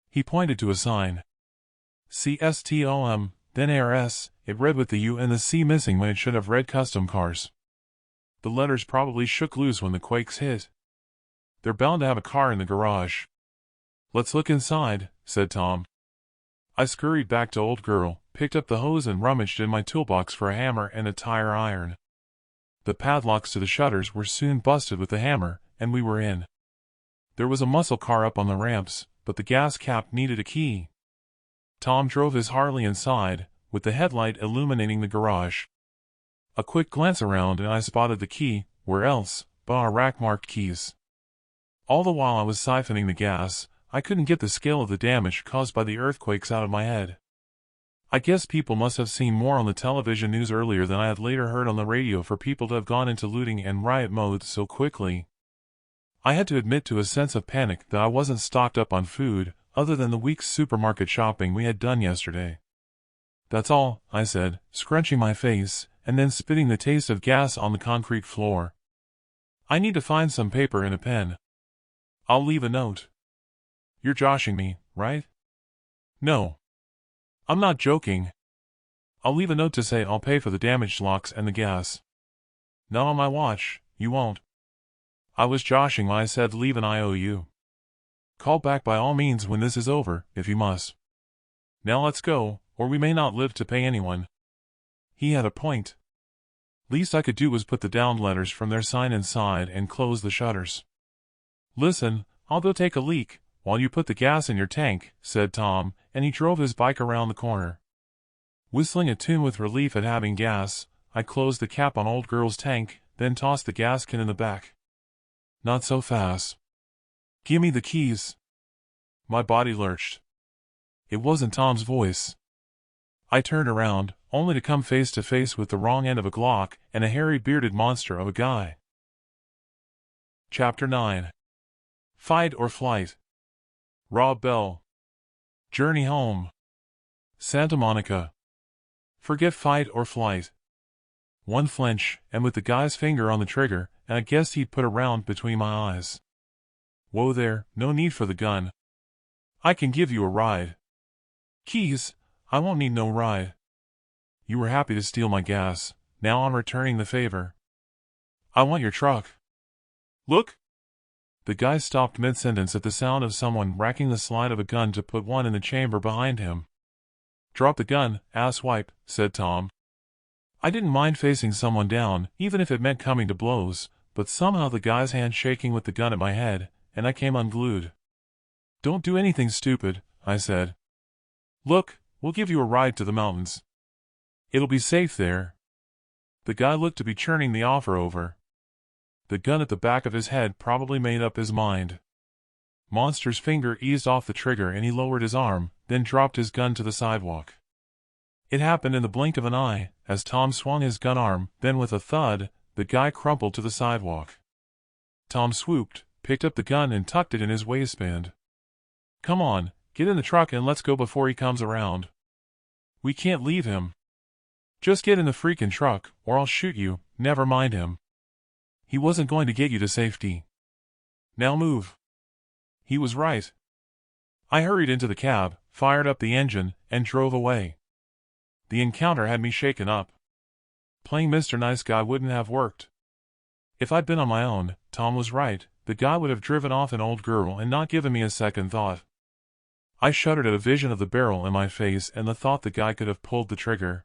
He pointed to a sign. "CSTOM, then ARS," it read with the U and the C missing when it should have read custom cars. The letters probably shook loose when the quakes hit. They're bound to have a car in the garage. "Let's look inside," said Tom. I scurried back to Old Girl, picked up the hose and rummaged in my toolbox for a hammer and a tire iron. The padlocks to the shutters were soon busted with the hammer, and we were in. There was a muscle car up on the ramps, but the gas cap needed a key. Tom drove his Harley inside, with the headlight illuminating the garage. A quick glance around and I spotted the key, where else, but our rack-marked keys. All the while I was siphoning the gas, I couldn't get the scale of the damage caused by the earthquakes out of my head. I guess people must have seen more on the television news earlier than I had later heard on the radio for people to have gone into looting and riot mode so quickly. I had to admit to a sense of panic that I wasn't stocked up on food, other than the week's supermarket shopping we had done yesterday. "That's all," I said, scrunching my face, and then spitting the taste of gas on the concrete floor. "I need to find some paper and a pen. I'll leave a note." "You're joshing me, right?" "No. I'm not joking. I'll leave a note to say I'll pay for the damaged locks and the gas." "Not on my watch, you won't." I was joshing when I said leave an IOU. "Call back by all means when this is over, if you must. Now let's go, or we may not live to pay anyone." He had a point. Least I could do was put the downed letters from their sign inside and close the shutters. "Listen, I'll go take a leak while you put the gas in your tank," said Tom, and he drove his bike around the corner. Whistling a tune with relief at having gas, I closed the cap on Old Girl's tank, then tossed the gas can in the back. "Not so fast. Gimme the keys." My body lurched. It wasn't Tom's voice. I turned around, only to come face to face with the wrong end of a Glock and a hairy bearded monster of a guy. Chapter 9. Fight or Flight. Rob Bell. Journey Home. Santa Monica. Forget fight or flight. One flinch, and with the guy's finger on the trigger, and I guessed he'd put a round between my eyes. "Whoa there, no need for the gun. I can give you a ride." "Keys? I won't need no ride." "You were happy to steal my gas, now I'm returning the favor." "I want your truck." "Look." The guy stopped mid-sentence at the sound of someone racking the slide of a gun to put one in the chamber behind him. "Drop the gun, asswipe," said Tom. I didn't mind facing someone down, even if it meant coming to blows, but somehow the guy's hand shaking with the gun at my head, and I came unglued. "Don't do anything stupid," I said. "Look, we'll give you a ride to the mountains. It'll be safe there." The guy looked to be churning the offer over. The gun at the back of his head probably made up his mind. Monster's finger eased off the trigger and he lowered his arm, then dropped his gun to the sidewalk. It happened in the blink of an eye, as Tom swung his gun arm, then with a thud, the guy crumpled to the sidewalk. Tom swooped, picked up the gun and tucked it in his waistband. "Come on, get in the truck and let's go before he comes around. We can't leave him." Just get in the freaking truck, or I'll shoot you. Never mind him. He wasn't going to get you to safety. Now move. He was right. I hurried into the cab, fired up the engine, and drove away. The encounter had me shaken up. Playing Mr. Nice Guy wouldn't have worked. If I'd been on my own, Tom was right, the guy would have driven off an old girl and not given me a second thought. I shuddered at a vision of the barrel in my face and the thought the guy could have pulled the trigger.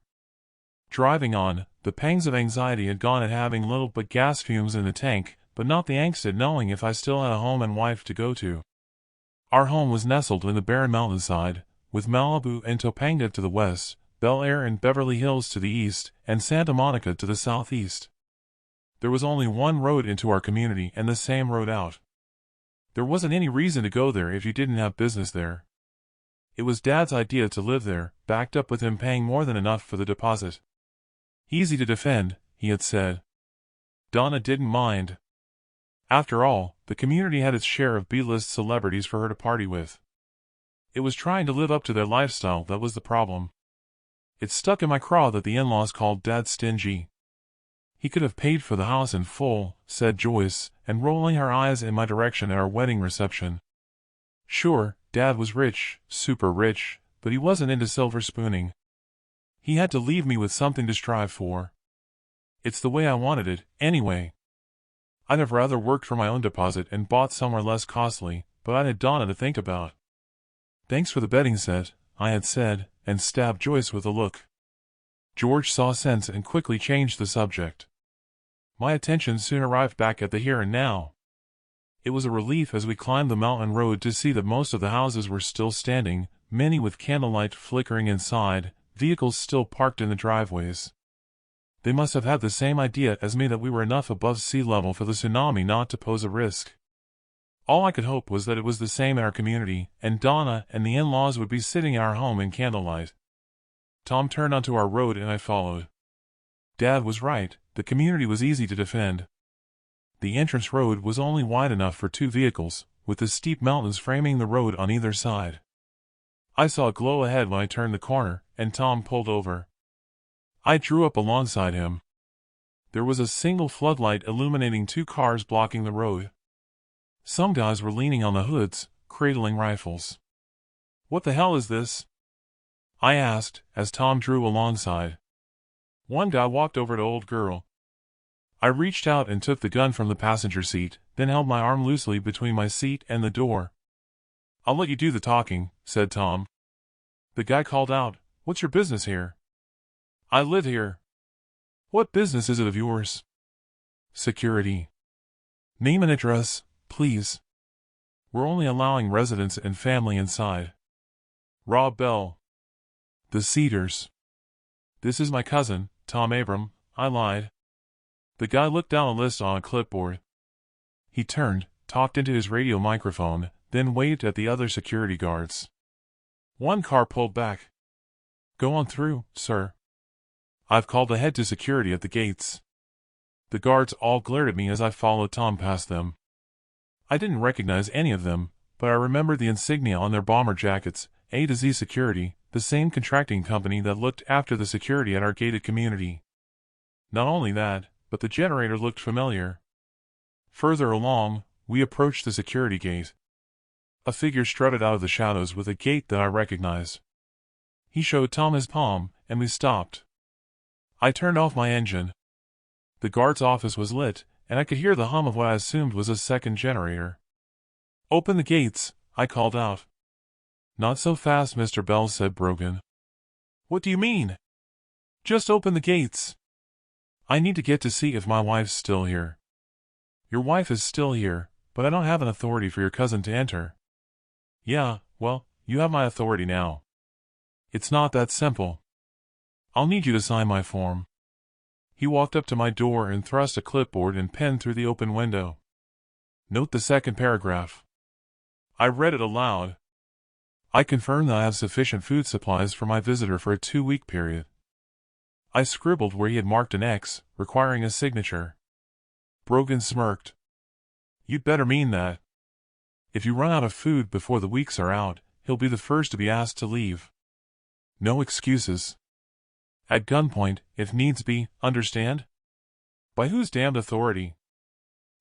Driving on, the pangs of anxiety had gone at having little but gas fumes in the tank, but not the angst at knowing if I still had a home and wife to go to. Our home was nestled in the barren mountainside, with Malibu and Topanga to the west, Bel Air and Beverly Hills to the east, and Santa Monica to the southeast. There was only one road into our community and the same road out. There wasn't any reason to go there if you didn't have business there. It was Dad's idea to live there, backed up with him paying more than enough for the deposit. Easy to defend, he had said. Donna didn't mind. After all, the community had its share of B-list celebrities for her to party with. It was trying to live up to their lifestyle that was the problem. It stuck in my craw that the in-laws called Dad stingy. He could have paid for the house in full, said Joyce, and rolling her eyes in my direction at our wedding reception. Sure, Dad was rich, super rich, but he wasn't into silver spooning. He had to leave me with something to strive for. It's the way I wanted it, anyway. I'd have rather worked for my own deposit and bought somewhere less costly, but I had Donna to think about. Thanks for the bedding set, I had said, and stabbed Joyce with a look. George saw sense and quickly changed the subject. My attention soon arrived back at the here and now. It was a relief as we climbed the mountain road to see that most of the houses were still standing, many with candlelight flickering inside, vehicles still parked in the driveways. They must have had the same idea as me that we were enough above sea level for the tsunami not to pose a risk. All I could hope was that it was the same in our community, and Donna and the in-laws would be sitting in our home in candlelight. Tom turned onto our road and I followed. Dad was right, the community was easy to defend. The entrance road was only wide enough for 2 vehicles, with the steep mountains framing the road on either side. I saw a glow ahead when I turned the corner, and Tom pulled over. I drew up alongside him. There was a single floodlight illuminating 2 cars blocking the road. Some guys were leaning on the hoods, cradling rifles. "What the hell is this?" I asked, as Tom drew alongside. One guy walked over to old girl. I reached out and took the gun from the passenger seat, then held my arm loosely between my seat and the door. "I'll let you do the talking," said Tom. The guy called out, "What's your business here?" "I live here." "What business is it of yours?" "Security." "Name and address, please." "We're only allowing residents and family inside." "Rob Bell." "The Cedars." "This is my cousin, Tom Abram," I lied. The guy looked down a list on a clipboard. He turned, talked into his radio microphone, then waved at the other security guards. One car pulled back. "Go on through, sir." "I've called ahead to security at the gates." The guards all glared at me as I followed Tom past them. I didn't recognize any of them, but I remembered the insignia on their bomber jackets, A to Z Security, the same contracting company that looked after the security at our gated community. Not only that, but the generator looked familiar. Further along, we approached the security gate. A figure strutted out of the shadows with a gait that I recognized. He showed Tom his palm, and we stopped. I turned off my engine. The guard's office was lit, and I could hear the hum of what I assumed was a second generator. "Open the gates," I called out. "Not so fast, Mr. Bell," said Brogan. "What do you mean?" "Just open the gates. I need to get to see if my wife's still here." "Your wife is still here, but I don't have an authority for your cousin to enter." "Yeah, well, you have my authority now." "It's not that simple. I'll need you to sign my form." He walked up to my door and thrust a clipboard and pen through the open window. "Note the second paragraph." I read it aloud. "I confirm that I have sufficient food supplies for my visitor for a 2-week period." I scribbled where he had marked an X, requiring a signature. Brogan smirked. "You'd better mean that. If you run out of food before the weeks are out, he'll be the first to be asked to leave. No excuses." At gunpoint, if needs be, understand? By whose damned authority?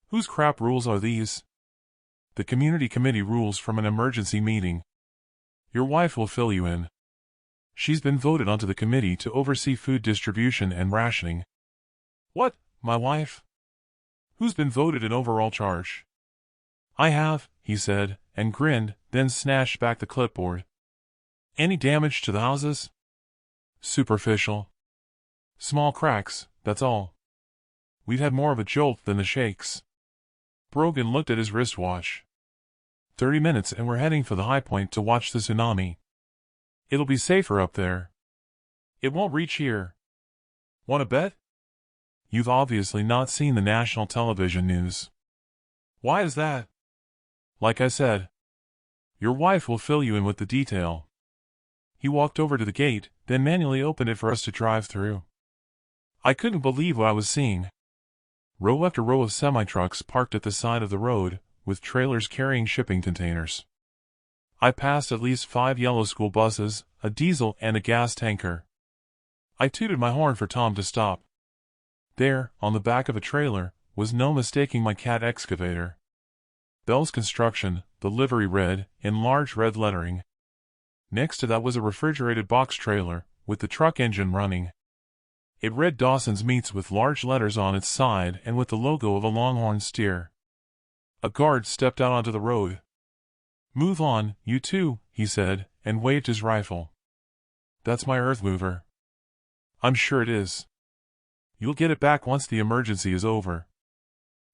Whose crap rules are these? The community committee rules from an emergency meeting. Your wife will fill you in. She's been voted onto the committee to oversee food distribution and rationing. What, my wife? Who's been voted in overall charge? I have, he said, and grinned, then snatched back the clipboard. Any damage to the houses? Superficial. Small cracks, that's all. We've had more of a jolt than the shakes. Brogan looked at his wristwatch. 30 minutes and we're heading for the high point to watch the tsunami. It'll be safer up there. It won't reach here. Want to bet? You've obviously not seen the national television news. Why is that? Like I said, your wife will fill you in with the detail. He walked over to the gate, then manually opened it for us to drive through. I couldn't believe what I was seeing. Row after row of semi-trucks parked at the side of the road, with trailers carrying shipping containers. I passed at least 5 yellow school buses, a diesel and a gas tanker. I tooted my horn for Tom to stop. There, on the back of a trailer, was no mistaking my cat excavator. Bell's Construction, the livery read, in large red lettering. Next to that was a refrigerated box trailer, with the truck engine running. It read Dawson's Meats with large letters on its side and with the logo of a longhorn steer. A guard stepped out onto the road. Move on, you two, he said, and waved his rifle. That's my earth mover. I'm sure it is. You'll get it back once the emergency is over.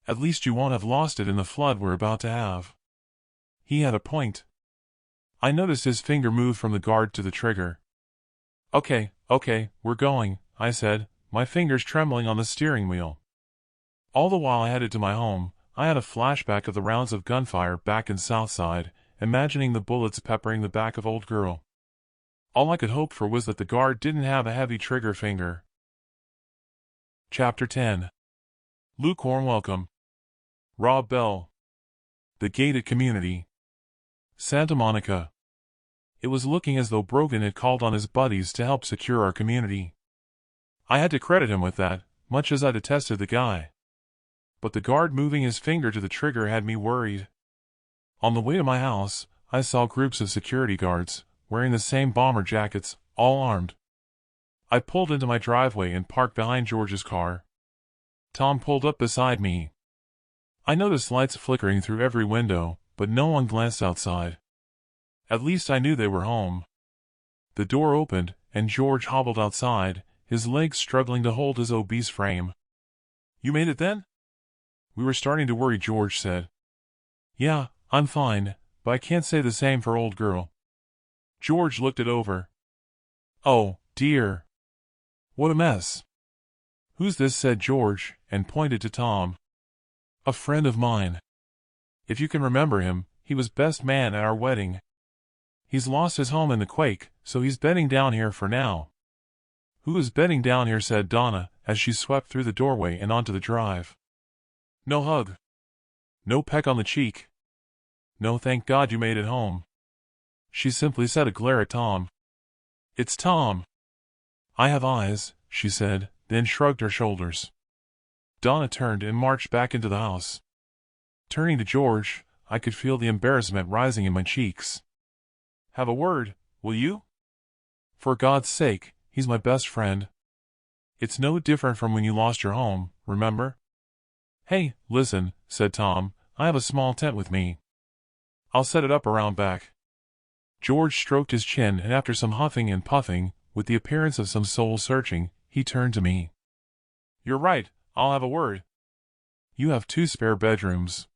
At least you won't have lost it in the flood we're about to have. He had a point. I noticed his finger move from the guard to the trigger. Okay, we're going, I said, my fingers trembling on the steering wheel. All the while I headed to my home, I had a flashback of the rounds of gunfire back in Southside, imagining the bullets peppering the back of old girl. All I could hope for was that the guard didn't have a heavy trigger finger. Chapter 10. Lukewarm Welcome. Rob Bell. The Gated Community. Santa Monica. It was looking as though Brogan had called on his buddies to help secure our community. I had to credit him with that, much as I detested the guy. But the guard moving his finger to the trigger had me worried. On the way to my house, I saw groups of security guards, wearing the same bomber jackets, all armed. I pulled into my driveway and parked behind George's car. Tom pulled up beside me. I noticed lights flickering through every window, but no one glanced outside. At least I knew they were home. The door opened, and George hobbled outside, his legs struggling to hold his obese frame. You made it then? We were starting to worry, George said. Yeah, I'm fine, but I can't say the same for old girl. George looked it over. Oh, dear. What a mess. Who's this? Said George, and pointed to Tom. A friend of mine. If you can remember him, he was best man at our wedding. He's lost his home in the quake, so he's bedding down here for now. Who is bedding down here? Said Donna, as she swept through the doorway and onto the drive. No hug. No peck on the cheek. No thank God you made it home. She simply said, a glare at Tom. It's Tom. I have eyes, she said, then shrugged her shoulders. Donna turned and marched back into the house. Turning to George, I could feel the embarrassment rising in my cheeks. Have a word, will you? For God's sake, he's my best friend. It's no different from when you lost your home, remember? Hey, listen, said Tom, I have a small tent with me. I'll set it up around back. George stroked his chin, and after some huffing and puffing, with the appearance of some soul-searching, he turned to me. You're right, I'll have a word. You have 2 spare bedrooms.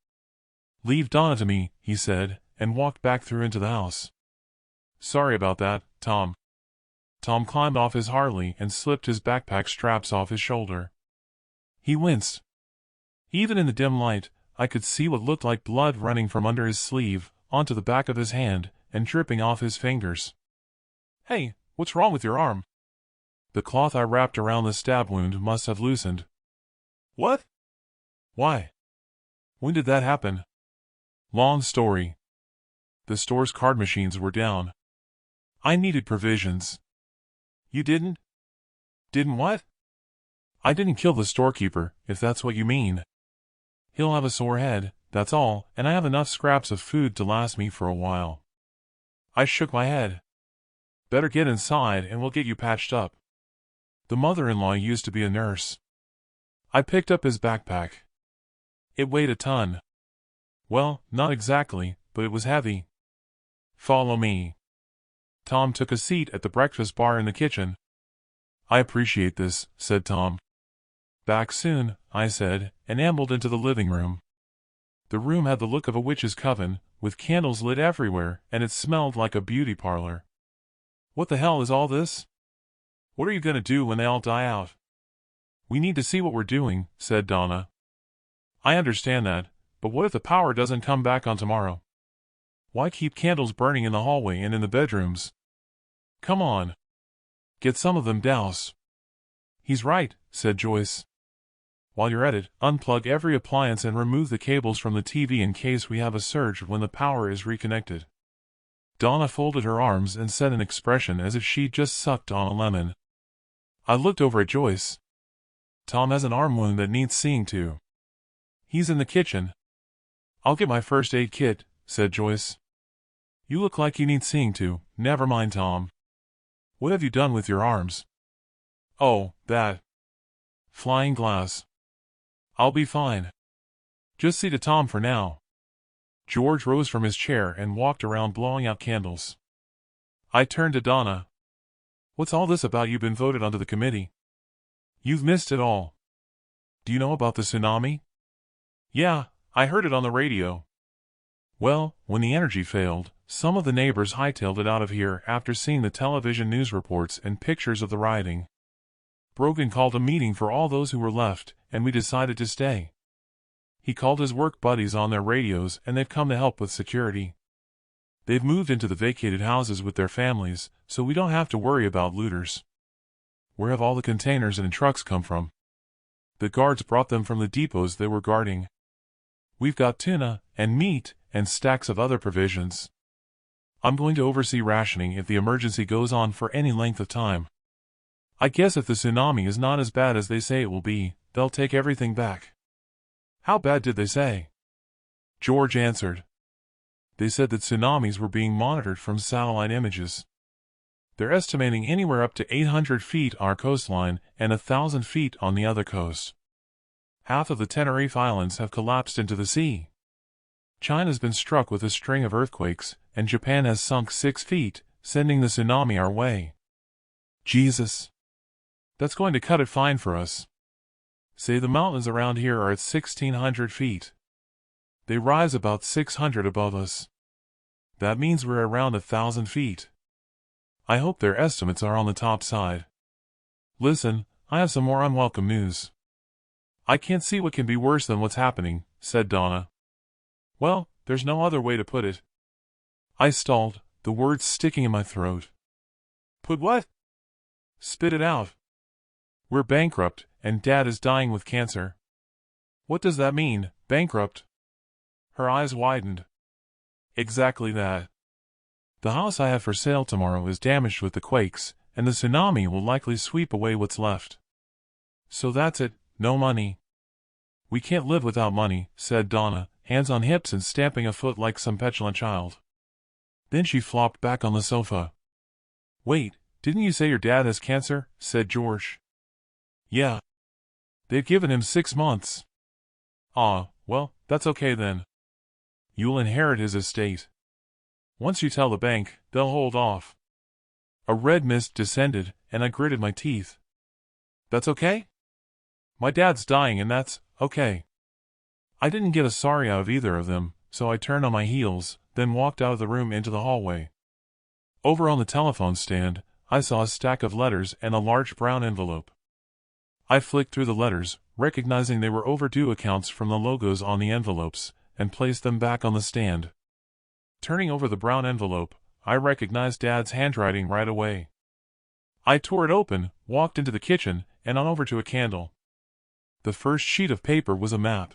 Leave Donna to me, he said, and walked back through into the house. Sorry about that, Tom. Tom climbed off his Harley and slipped his backpack straps off his shoulder. He winced. Even in the dim light, I could see what looked like blood running from under his sleeve, onto the back of his hand, and dripping off his fingers. Hey, what's wrong with your arm? The cloth I wrapped around the stab wound must have loosened. What? Why? When did that happen? Long story. The store's card machines were down. I needed provisions. You didn't? Didn't what? I didn't kill the storekeeper, if that's what you mean. He'll have a sore head, that's all, and I have enough scraps of food to last me for a while. I shook my head. Better get inside and we'll get you patched up. The mother-in-law used to be a nurse. I picked up his backpack. It weighed a ton. Well, not exactly, but it was heavy. Follow me. Tom took a seat at the breakfast bar in the kitchen. I appreciate this, said Tom. Back soon, I said, and ambled into the living room. The room had the look of a witch's coven, with candles lit everywhere, and it smelled like a beauty parlor. What the hell is all this? What are you going to do when they all die out? We need to see what we're doing, said Donna. I understand that, but what if the power doesn't come back on tomorrow? Why keep candles burning in the hallway and in the bedrooms? Come on. Get some of them doused. He's right, said Joyce. While you're at it, unplug every appliance and remove the cables from the TV in case we have a surge when the power is reconnected. Donna folded her arms and set an expression as if she'd just sucked on a lemon. I looked over at Joyce. Tom has an arm wound that needs seeing to. He's in the kitchen. I'll get my first aid kit, said Joyce. You look like you need seeing to. Never mind, Tom. What have you done with your arms? Oh, that. Flying glass. I'll be fine. Just see to Tom for now. George rose from his chair and walked around blowing out candles. I turned to Donna. What's all this about you been voted onto the committee? You've missed it all. Do you know about the tsunami? Yeah, I heard it on the radio. Well, when the energy failed, some of the neighbors hightailed it out of here after seeing the television news reports and pictures of the rioting. Brogan called a meeting for all those who were left, and we decided to stay. He called his work buddies on their radios and they've come to help with security. They've moved into the vacated houses with their families, so we don't have to worry about looters. Where have all the containers and trucks come from? The guards brought them from the depots they were guarding. We've got tuna, and meat, and stacks of other provisions. I'm going to oversee rationing if the emergency goes on for any length of time. I guess if the tsunami is not as bad as they say it will be, they'll take everything back. How bad did they say? George answered. They said that tsunamis were being monitored from satellite images. They're estimating anywhere up to 800 feet on our coastline and 1,000 feet on the other coast. Half of the Tenerife Islands have collapsed into the sea. China's been struck with a string of earthquakes, and Japan has sunk 6 feet, sending the tsunami our way. Jesus. That's going to cut it fine for us. Say the mountains around here are at 1,600 feet. They rise about 600 above us. That means we're around 1,000 feet. I hope their estimates are on the top side. Listen, I have some more unwelcome news. I can't see what can be worse than what's happening, said Donna. Well, there's no other way to put it. I stalled, the words sticking in my throat. Put what? Spit it out. We're bankrupt, and Dad is dying with cancer. What does that mean, bankrupt? Her eyes widened. Exactly that. The house I have for sale tomorrow is damaged with the quakes, and the tsunami will likely sweep away what's left. So that's it, no money. We can't live without money, said Donna, hands on hips and stamping a foot like some petulant child. Then she flopped back on the sofa. Wait, didn't you say your dad has cancer? Said George. Yeah. They've given him 6 months. Ah, well, that's okay then. You'll inherit his estate. Once you tell the bank, they'll hold off. A red mist descended, and I gritted my teeth. That's okay? My dad's dying and that's okay. I didn't get a sorry out of either of them, so I turned on my heels, then walked out of the room into the hallway. Over on the telephone stand, I saw a stack of letters and a large brown envelope. I flicked through the letters, recognizing they were overdue accounts from the logos on the envelopes, and placed them back on the stand. Turning over the brown envelope, I recognized Dad's handwriting right away. I tore it open, walked into the kitchen, and on over to a candle. The first sheet of paper was a map.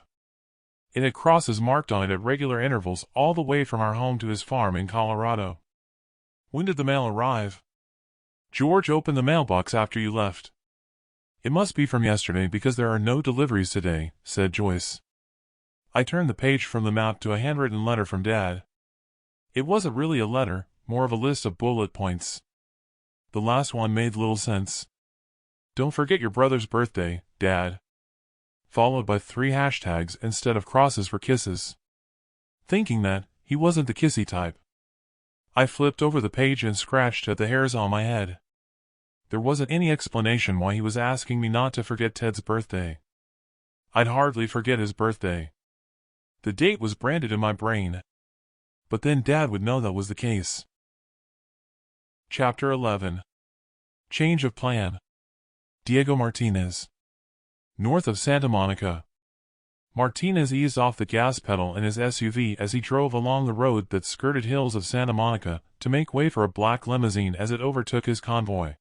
It had crosses marked on it at regular intervals all the way from our home to his farm in Colorado. When did the mail arrive? George opened the mailbox after you left. "It must be from yesterday because there are no deliveries today," said Joyce. I turned the page from the map to a handwritten letter from Dad. It wasn't really a letter, more of a list of bullet points. The last one made little sense. "Don't forget your brother's birthday, Dad." Followed by 3 hashtags instead of crosses for kisses. Thinking that he wasn't the kissy type, I flipped over the page and scratched at the hairs on my head. There wasn't any explanation why he was asking me not to forget Ted's birthday. I'd hardly forget his birthday. The date was branded in my brain. But then Dad would know that was the case. Chapter 11. Change of Plan. Diego Martinez. North of Santa Monica. Martinez eased off the gas pedal in his SUV as he drove along the road that skirted hills of Santa Monica to make way for a black limousine as it overtook his convoy.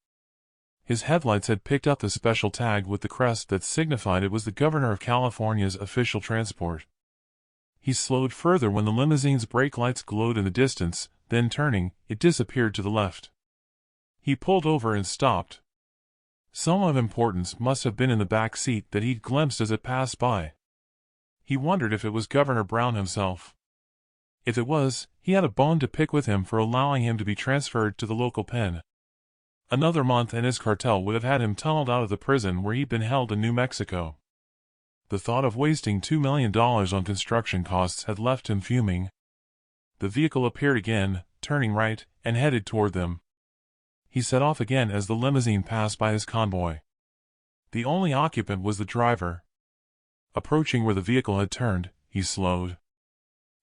His headlights had picked up the special tag with the crest that signified it was the governor of California's official transport. He slowed further when the limousine's brake lights glowed in the distance, then turning, it disappeared to the left. He pulled over and stopped. Someone of importance must have been in the back seat that he'd glimpsed as it passed by. He wondered if it was Governor Brown himself. If it was, he had a bone to pick with him for allowing him to be transferred to the local pen. Another month and his cartel would have had him tunneled out of the prison where he'd been held in New Mexico. The thought of wasting $2 million on construction costs had left him fuming. The vehicle appeared again, turning right, and headed toward them. He set off again as the limousine passed by his convoy. The only occupant was the driver. Approaching where the vehicle had turned, he slowed.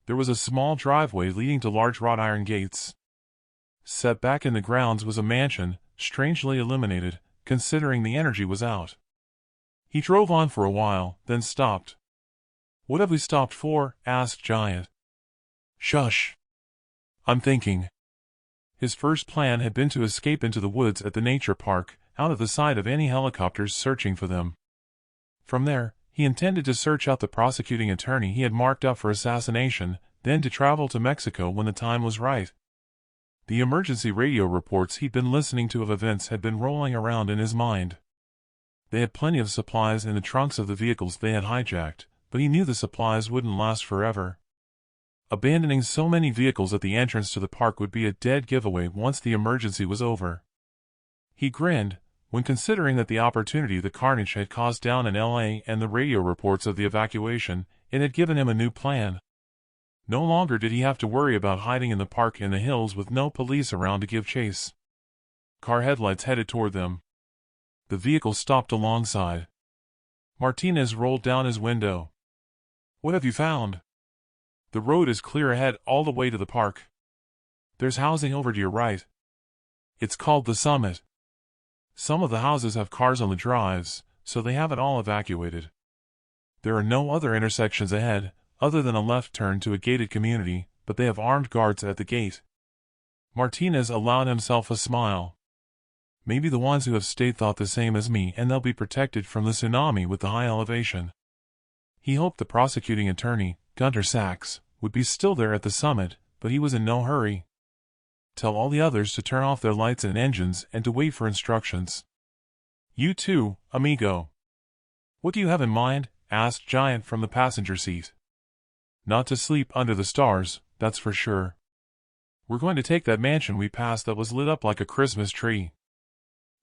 There was a small driveway leading to large wrought iron gates. Set back in the grounds was a mansion, strangely illuminated, considering the energy was out. He drove on for a while, then stopped. "What have we stopped for?" asked Giant. "Shush. I'm thinking." His first plan had been to escape into the woods at the nature park, out of the sight of any helicopters searching for them. From there, he intended to search out the prosecuting attorney he had marked up for assassination, then to travel to Mexico when the time was right. The emergency radio reports he'd been listening to of events had been rolling around in his mind. They had plenty of supplies in the trunks of the vehicles they had hijacked, but he knew the supplies wouldn't last forever. Abandoning so many vehicles at the entrance to the park would be a dead giveaway once the emergency was over. He grinned, when considering that the opportunity the carnage had caused down in LA and the radio reports of the evacuation, it had given him a new plan. No longer did he have to worry about hiding in the park in the hills with no police around to give chase. Car headlights headed toward them. The vehicle stopped alongside. Martinez rolled down his window. "What have you found?" "The road is clear ahead all the way to the park. There's housing over to your right. It's called the Summit. Some of the houses have cars on the drives, so they have it all evacuated. There are no other intersections ahead, other than a left turn to a gated community, but they have armed guards at the gate." Martinez allowed himself a smile. Maybe the ones who have stayed thought the same as me and they'll be protected from the tsunami with the high elevation. He hoped the prosecuting attorney, Gunter Sachs, would be still there at the summit, but he was in no hurry. Tell all the others to turn off their lights and engines and to wait for instructions. "You too, amigo." "What do you have in mind?" asked Giant from the passenger seat. "Not to sleep under the stars, that's for sure. We're going to take that mansion we passed that was lit up like a Christmas tree.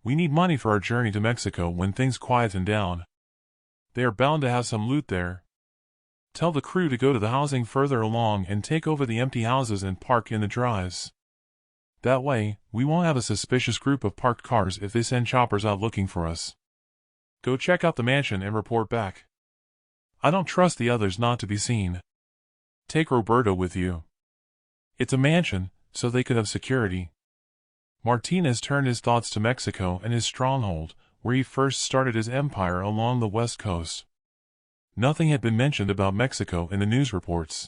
We need money for our journey to Mexico when things quieten down. They are bound to have some loot there. Tell the crew to go to the housing further along and take over the empty houses and park in the drives. That way, we won't have a suspicious group of parked cars if they send choppers out looking for us. Go check out the mansion and report back. I don't trust the others not to be seen. Take Roberto with you. It's a mansion, so they could have security." Martinez turned his thoughts to Mexico and his stronghold, where he first started his empire along the west coast. Nothing had been mentioned about Mexico in the news reports.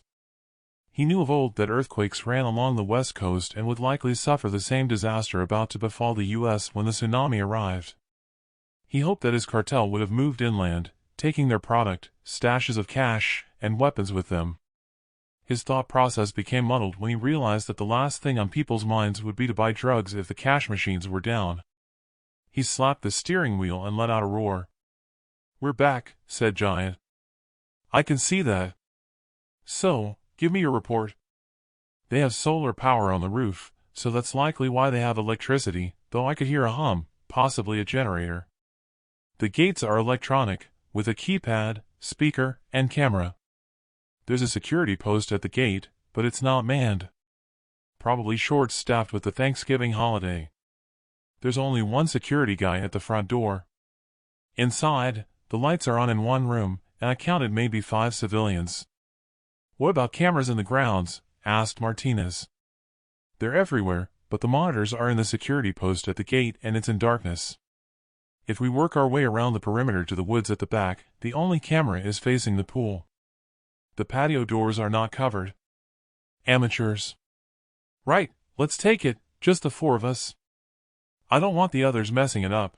He knew of old that earthquakes ran along the west coast and would likely suffer the same disaster about to befall the U.S. when the tsunami arrived. He hoped that his cartel would have moved inland, taking their product, stashes of cash, and weapons with them. His thought process became muddled when he realized that the last thing on people's minds would be to buy drugs if the cash machines were down. He slapped the steering wheel and let out a roar. "We're back," said Giant. "I can see that. So, give me your report." "They have solar power on the roof, so that's likely why they have electricity, though I could hear a hum, possibly a generator. The gates are electronic, with a keypad, speaker, and camera. There's a security post at the gate, but it's not manned. Probably short-staffed with the Thanksgiving holiday. There's only one security guy at the front door. Inside, the lights are on in one room, and I counted maybe 5 civilians." "What about cameras in the grounds?" asked Martinez. "They're everywhere, but the monitors are in the security post at the gate and it's in darkness. If we work our way around the perimeter to the woods at the back, the only camera is facing the pool. The patio doors are not covered. Amateurs." "Right, let's take it, just the 4 of us. I don't want the others messing it up.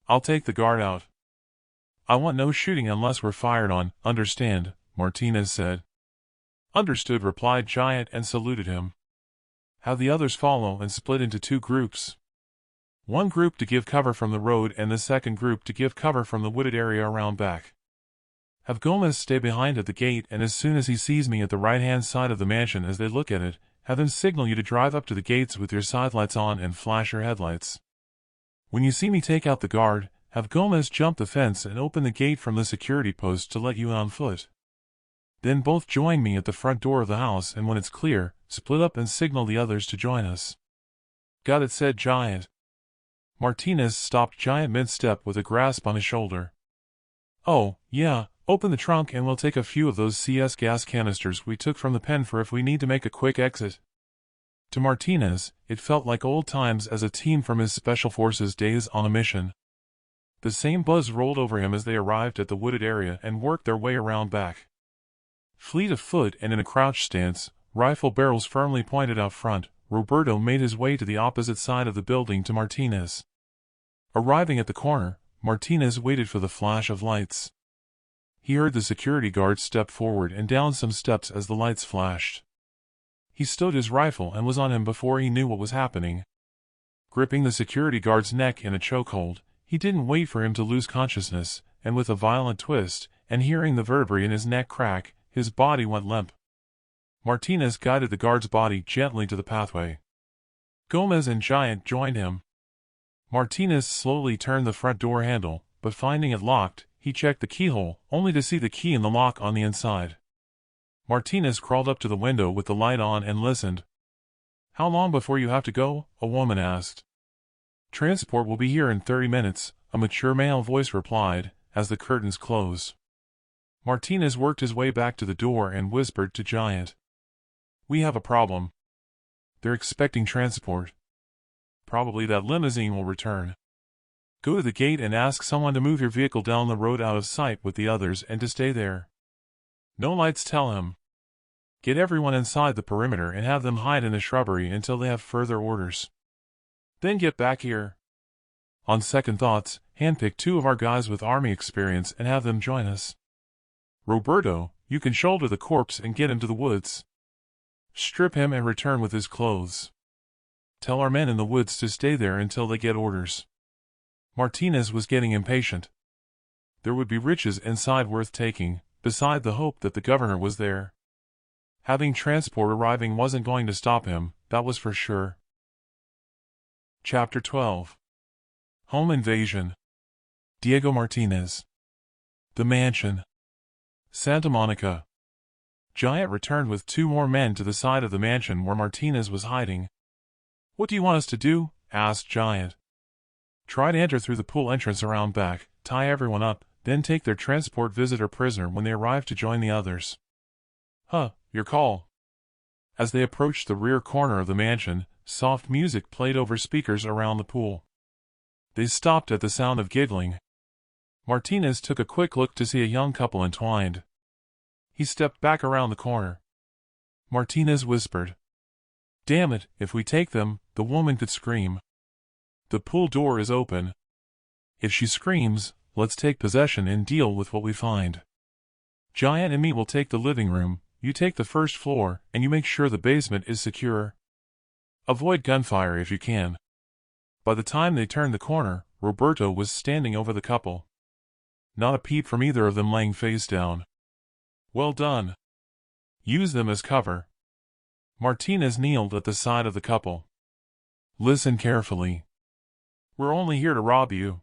I'll take the guard out. I want no shooting unless we're fired on, understand?" Martinez said. "Understood," replied Giant and saluted him. "Have the others follow and split into 2 groups. One group to give cover from the road and the second group to give cover from the wooded area around back. Have Gomez stay behind at the gate, and as soon as he sees me at the right-hand side of the mansion as they look at it, have him signal you to drive up to the gates with your side lights on and flash your headlights. When you see me take out the guard, have Gomez jump the fence and open the gate from the security post to let you on foot. Then both join me at the front door of the house, and when it's clear, split up and signal the others to join us." "Got it," said Giant. Martinez stopped Giant mid-step with a grasp on his shoulder. "Oh, yeah, open the trunk and we'll take a few of those CS gas canisters we took from the pen for if we need to make a quick exit." To Martinez, it felt like old times as a team from his Special Forces days on a mission. The same buzz rolled over him as they arrived at the wooded area and worked their way around back. Fleet of foot and in a crouched stance, rifle barrels firmly pointed out front, Roberto made his way to the opposite side of the building to Martinez. Arriving at the corner, Martinez waited for the flash of lights. He heard the security guard step forward and down some steps as the lights flashed. He stowed his rifle and was on him before he knew what was happening. Gripping the security guard's neck in a chokehold, he didn't wait for him to lose consciousness, and with a violent twist, and hearing the vertebrae in his neck crack, his body went limp. Martinez guided the guard's body gently to the pathway. Gomez and Giant joined him. Martinez slowly turned the front door handle, but finding it locked, he checked the keyhole, only to see the key in the lock on the inside. Martinez crawled up to the window with the light on and listened. "How long before you have to go?" a woman asked. "Transport will be here in 30 minutes, a mature male voice replied, as the curtains closed. Martinez worked his way back to the door and whispered to Giant. "We have a problem. They're expecting transport. Probably that limousine will return. Go to the gate and ask someone to move your vehicle down the road out of sight with the others and to stay there. No lights, tell him. Get everyone inside the perimeter and have them hide in the shrubbery until they have further orders. Then get back here. On second thoughts, handpick 2 of our guys with army experience and have them join us. Roberto, you can shoulder the corpse and get him to the woods. Strip him and return with his clothes. Tell our men in the woods to stay there until they get orders." Martinez was getting impatient. There would be riches inside worth taking, beside the hope that the governor was there. Having transport arriving wasn't going to stop him, that was for sure. Chapter 12. Home Invasion. Diego Martinez. The Mansion. Santa Monica. Giant returned with 2 more men to the side of the mansion where Martinez was hiding. "What do you want us to do?" asked Giant. "Try to enter through the pool entrance around back, tie everyone up, then take their transport visitor prisoner when they arrive to join the others." "Huh, your call." As they approached the rear corner of the mansion, soft music played over speakers around the pool. They stopped at the sound of giggling. Martinez took a quick look to see a young couple entwined. He stepped back around the corner. Martinez whispered, "Damn it, if we take them, the woman could scream. The pool door is open. If she screams, let's take possession and deal with what we find. Giant and me will take the living room, you take the first floor, and you make sure the basement is secure. Avoid gunfire if you can." By the time they turned the corner, Roberto was standing over the couple. Not a peep from either of them, laying face down. Well done. Use them as cover. Martinez kneeled at the side of the couple. Listen carefully. We're only here to rob you.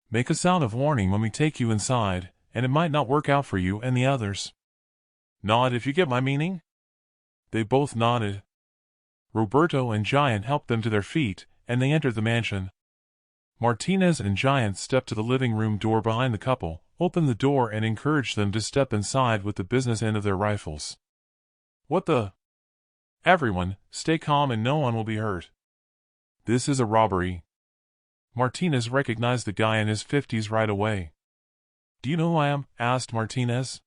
Make a sound of warning when we take you inside, and it might not work out for you and the others. Nod if you get my meaning? They both nodded. Roberto and Giant helped them to their feet, and they entered the mansion. Martinez and Giant stepped to the living room door behind the couple, opened the door and encouraged them to step inside with the business end of their rifles. What the? Everyone, stay calm and no one will be hurt. This is a robbery. Martinez recognized the guy in his 50s right away. Do you know who I am? Asked Martinez.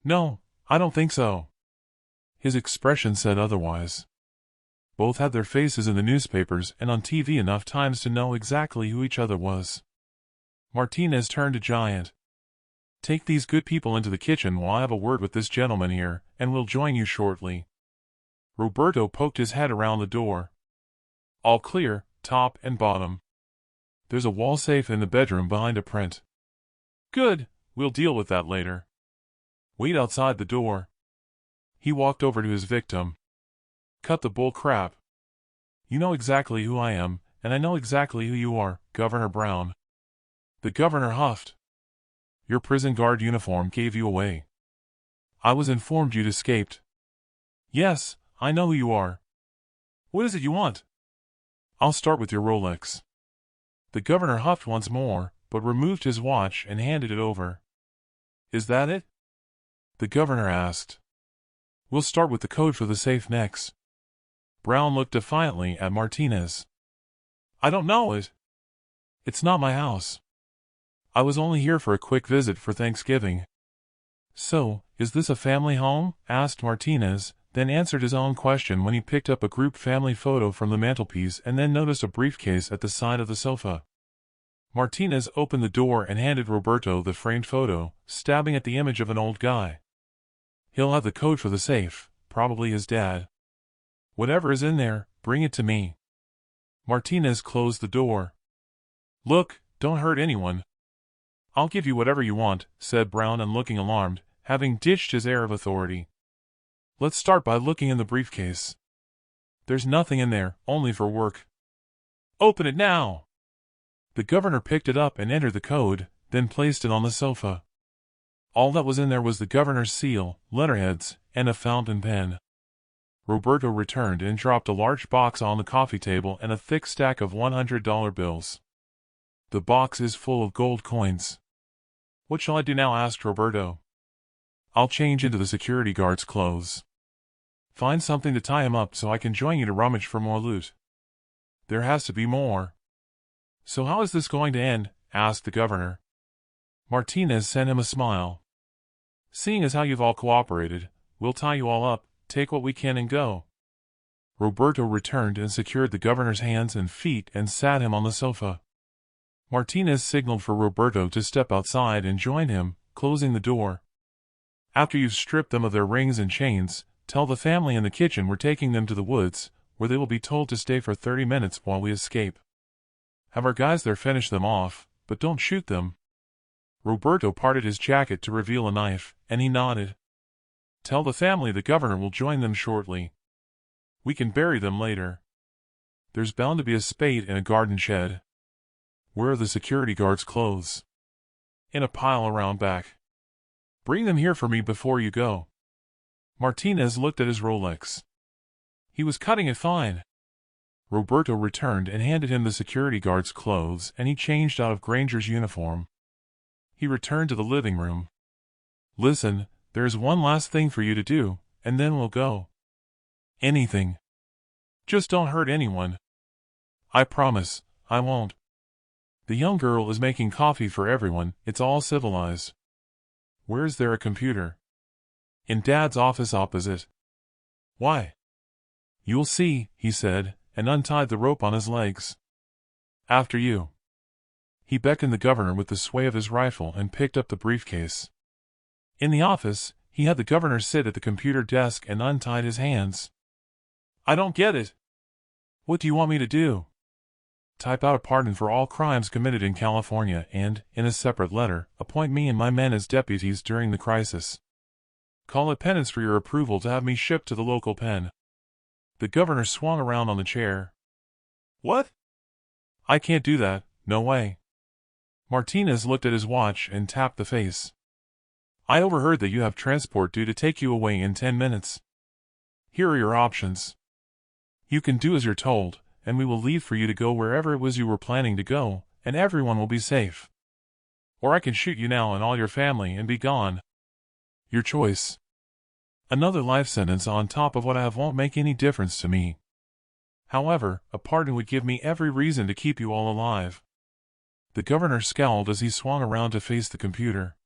No, I don't think so. His expression said otherwise. Both had their faces in the newspapers and on TV enough times to know exactly who each other was. Martinez turned to Giant. Take these good people into the kitchen while I have a word with this gentleman here, and we'll join you shortly. Roberto poked his head around the door. All clear, top and bottom. There's a wall safe in the bedroom behind a print. Good, we'll deal with that later. Wait outside the door. He walked over to his victim. Cut the bull crap. You know exactly who I am, and I know exactly who you are, Governor Brown. The governor huffed. Your prison guard uniform gave you away. I was informed you'd escaped. Yes, I know who you are. What is it you want? I'll start with your Rolex. The governor huffed once more, but removed his watch and handed it over. Is that it? The governor asked. We'll start with the code for the safe next. Brown looked defiantly at Martinez. I don't know it. It's not my house. I was only here for a quick visit for Thanksgiving. So, is this a family home? Asked Martinez, then answered his own question when he picked up a group family photo from the mantelpiece and then noticed a briefcase at the side of the sofa. Martinez opened the door and handed Roberto the framed photo, stabbing at the image of an old guy. He'll have the code for the safe, probably his dad. Whatever is in there, bring it to me. Martinez closed the door. Look, don't hurt anyone. I'll give you whatever you want, said Brown, and looking alarmed, having ditched his air of authority. Let's start by looking in the briefcase. There's nothing in there, only for work. Open it now! The governor picked it up and entered the code, then placed it on the sofa. All that was in there was the governor's seal, letterheads, and a fountain pen. Roberto returned and dropped a large box on the coffee table and a thick stack of $100 bills. The box is full of gold coins. What shall I do now? Asked Roberto. I'll change into the security guard's clothes. Find something to tie him up so I can join you to rummage for more loot. There has to be more. So how is this going to end? Asked the governor. Martinez sent him a smile. Seeing as how you've all cooperated, we'll tie you all up, take what we can and go. Roberto returned and secured the governor's hands and feet and sat him on the sofa. Martinez signaled for Roberto to step outside and join him, closing the door. After you've stripped them of their rings and chains, tell the family in the kitchen we're taking them to the woods, where they will be told to stay for 30 minutes while we escape. Have our guys there finish them off, but don't shoot them. Roberto parted his jacket to reveal a knife, and he nodded. Tell the family the governor will join them shortly. We can bury them later. There's bound to be a spade in a garden shed. Where are the security guard's clothes? In a pile around back. Bring them here for me before you go. Martinez looked at his Rolex. He was cutting it fine. Roberto returned and handed him the security guard's clothes, and he changed out of Granger's uniform. He returned to the living room. Listen, there's one last thing for you to do, and then we'll go. Anything. Just don't hurt anyone. I promise, I won't. The young girl is making coffee for everyone, it's all civilized. Where's there a computer? In Dad's office opposite. Why? You'll see, he said, and untied the rope on his legs. After you. He beckoned the governor with the sway of his rifle and picked up the briefcase. In the office, he had the governor sit at the computer desk and untied his hands. I don't get it. What do you want me to do? type out a pardon for all crimes committed in California and, in a separate letter, appoint me and my men as deputies during the crisis. Call it penance for your approval to have me shipped to the local pen." The governor swung around on the chair. "What? I can't do that, no way." Martinez looked at his watch and tapped the face. "I overheard that you have transport due to take you away in 10 minutes. Here are your options. You can do as you're told, and we will leave for you to go wherever it was you were planning to go, and everyone will be safe. Or I can shoot you now and all your family and be gone. Your choice. Another life sentence on top of what I have won't make any difference to me. However, a pardon would give me every reason to keep you all alive." The governor scowled as he swung around to face the computer.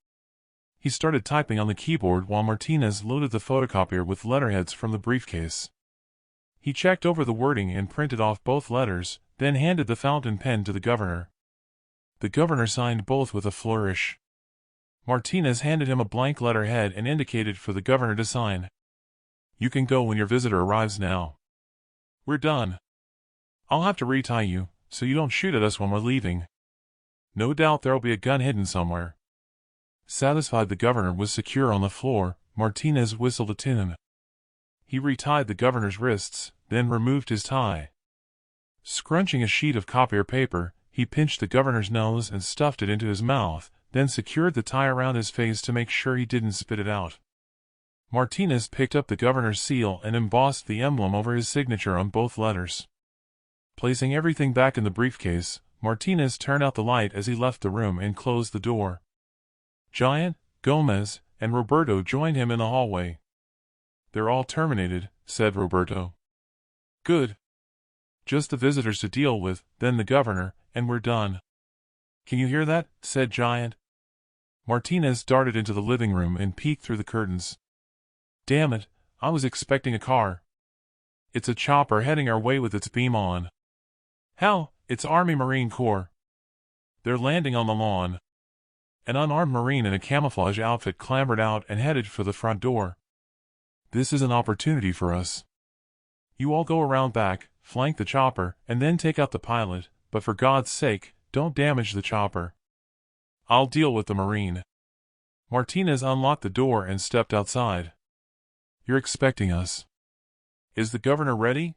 He started typing on the keyboard while Martinez loaded the photocopier with letterheads from the briefcase. He checked over the wording and printed off both letters, then handed the fountain pen to the governor. The governor signed both with a flourish. Martinez handed him a blank letterhead and indicated for the governor to sign. "You can go when your visitor arrives now. We're done. I'll have to retie you, so you don't shoot at us when we're leaving. No doubt there'll be a gun hidden somewhere." Satisfied the governor was secure on the floor, Martinez whistled a tune. He retied the governor's wrists, then removed his tie. Scrunching a sheet of copier paper, he pinched the governor's nose and stuffed it into his mouth, then secured the tie around his face to make sure he didn't spit it out. Martinez picked up the governor's seal and embossed the emblem over his signature on both letters. Placing everything back in the briefcase, Martinez turned out the light as he left the room and closed the door. Giant, Gomez, and Roberto joined him in the hallway. "They're all terminated," said Roberto. "Good. Just the visitors to deal with, then the governor, and we're done." "Can you hear that?" said Giant. Martinez darted into the living room and peeked through the curtains. "Damn it, I was expecting a car. It's a chopper heading our way with its beam on." "How? It's Army Marine Corps." "They're landing on the lawn." An unarmed Marine in a camouflage outfit clambered out and headed for the front door. "This is an opportunity for us. You all go around back, flank the chopper, and then take out the pilot, but for God's sake, don't damage the chopper. I'll deal with the Marine." Martinez unlocked the door and stepped outside. "You're expecting us. Is the governor ready?"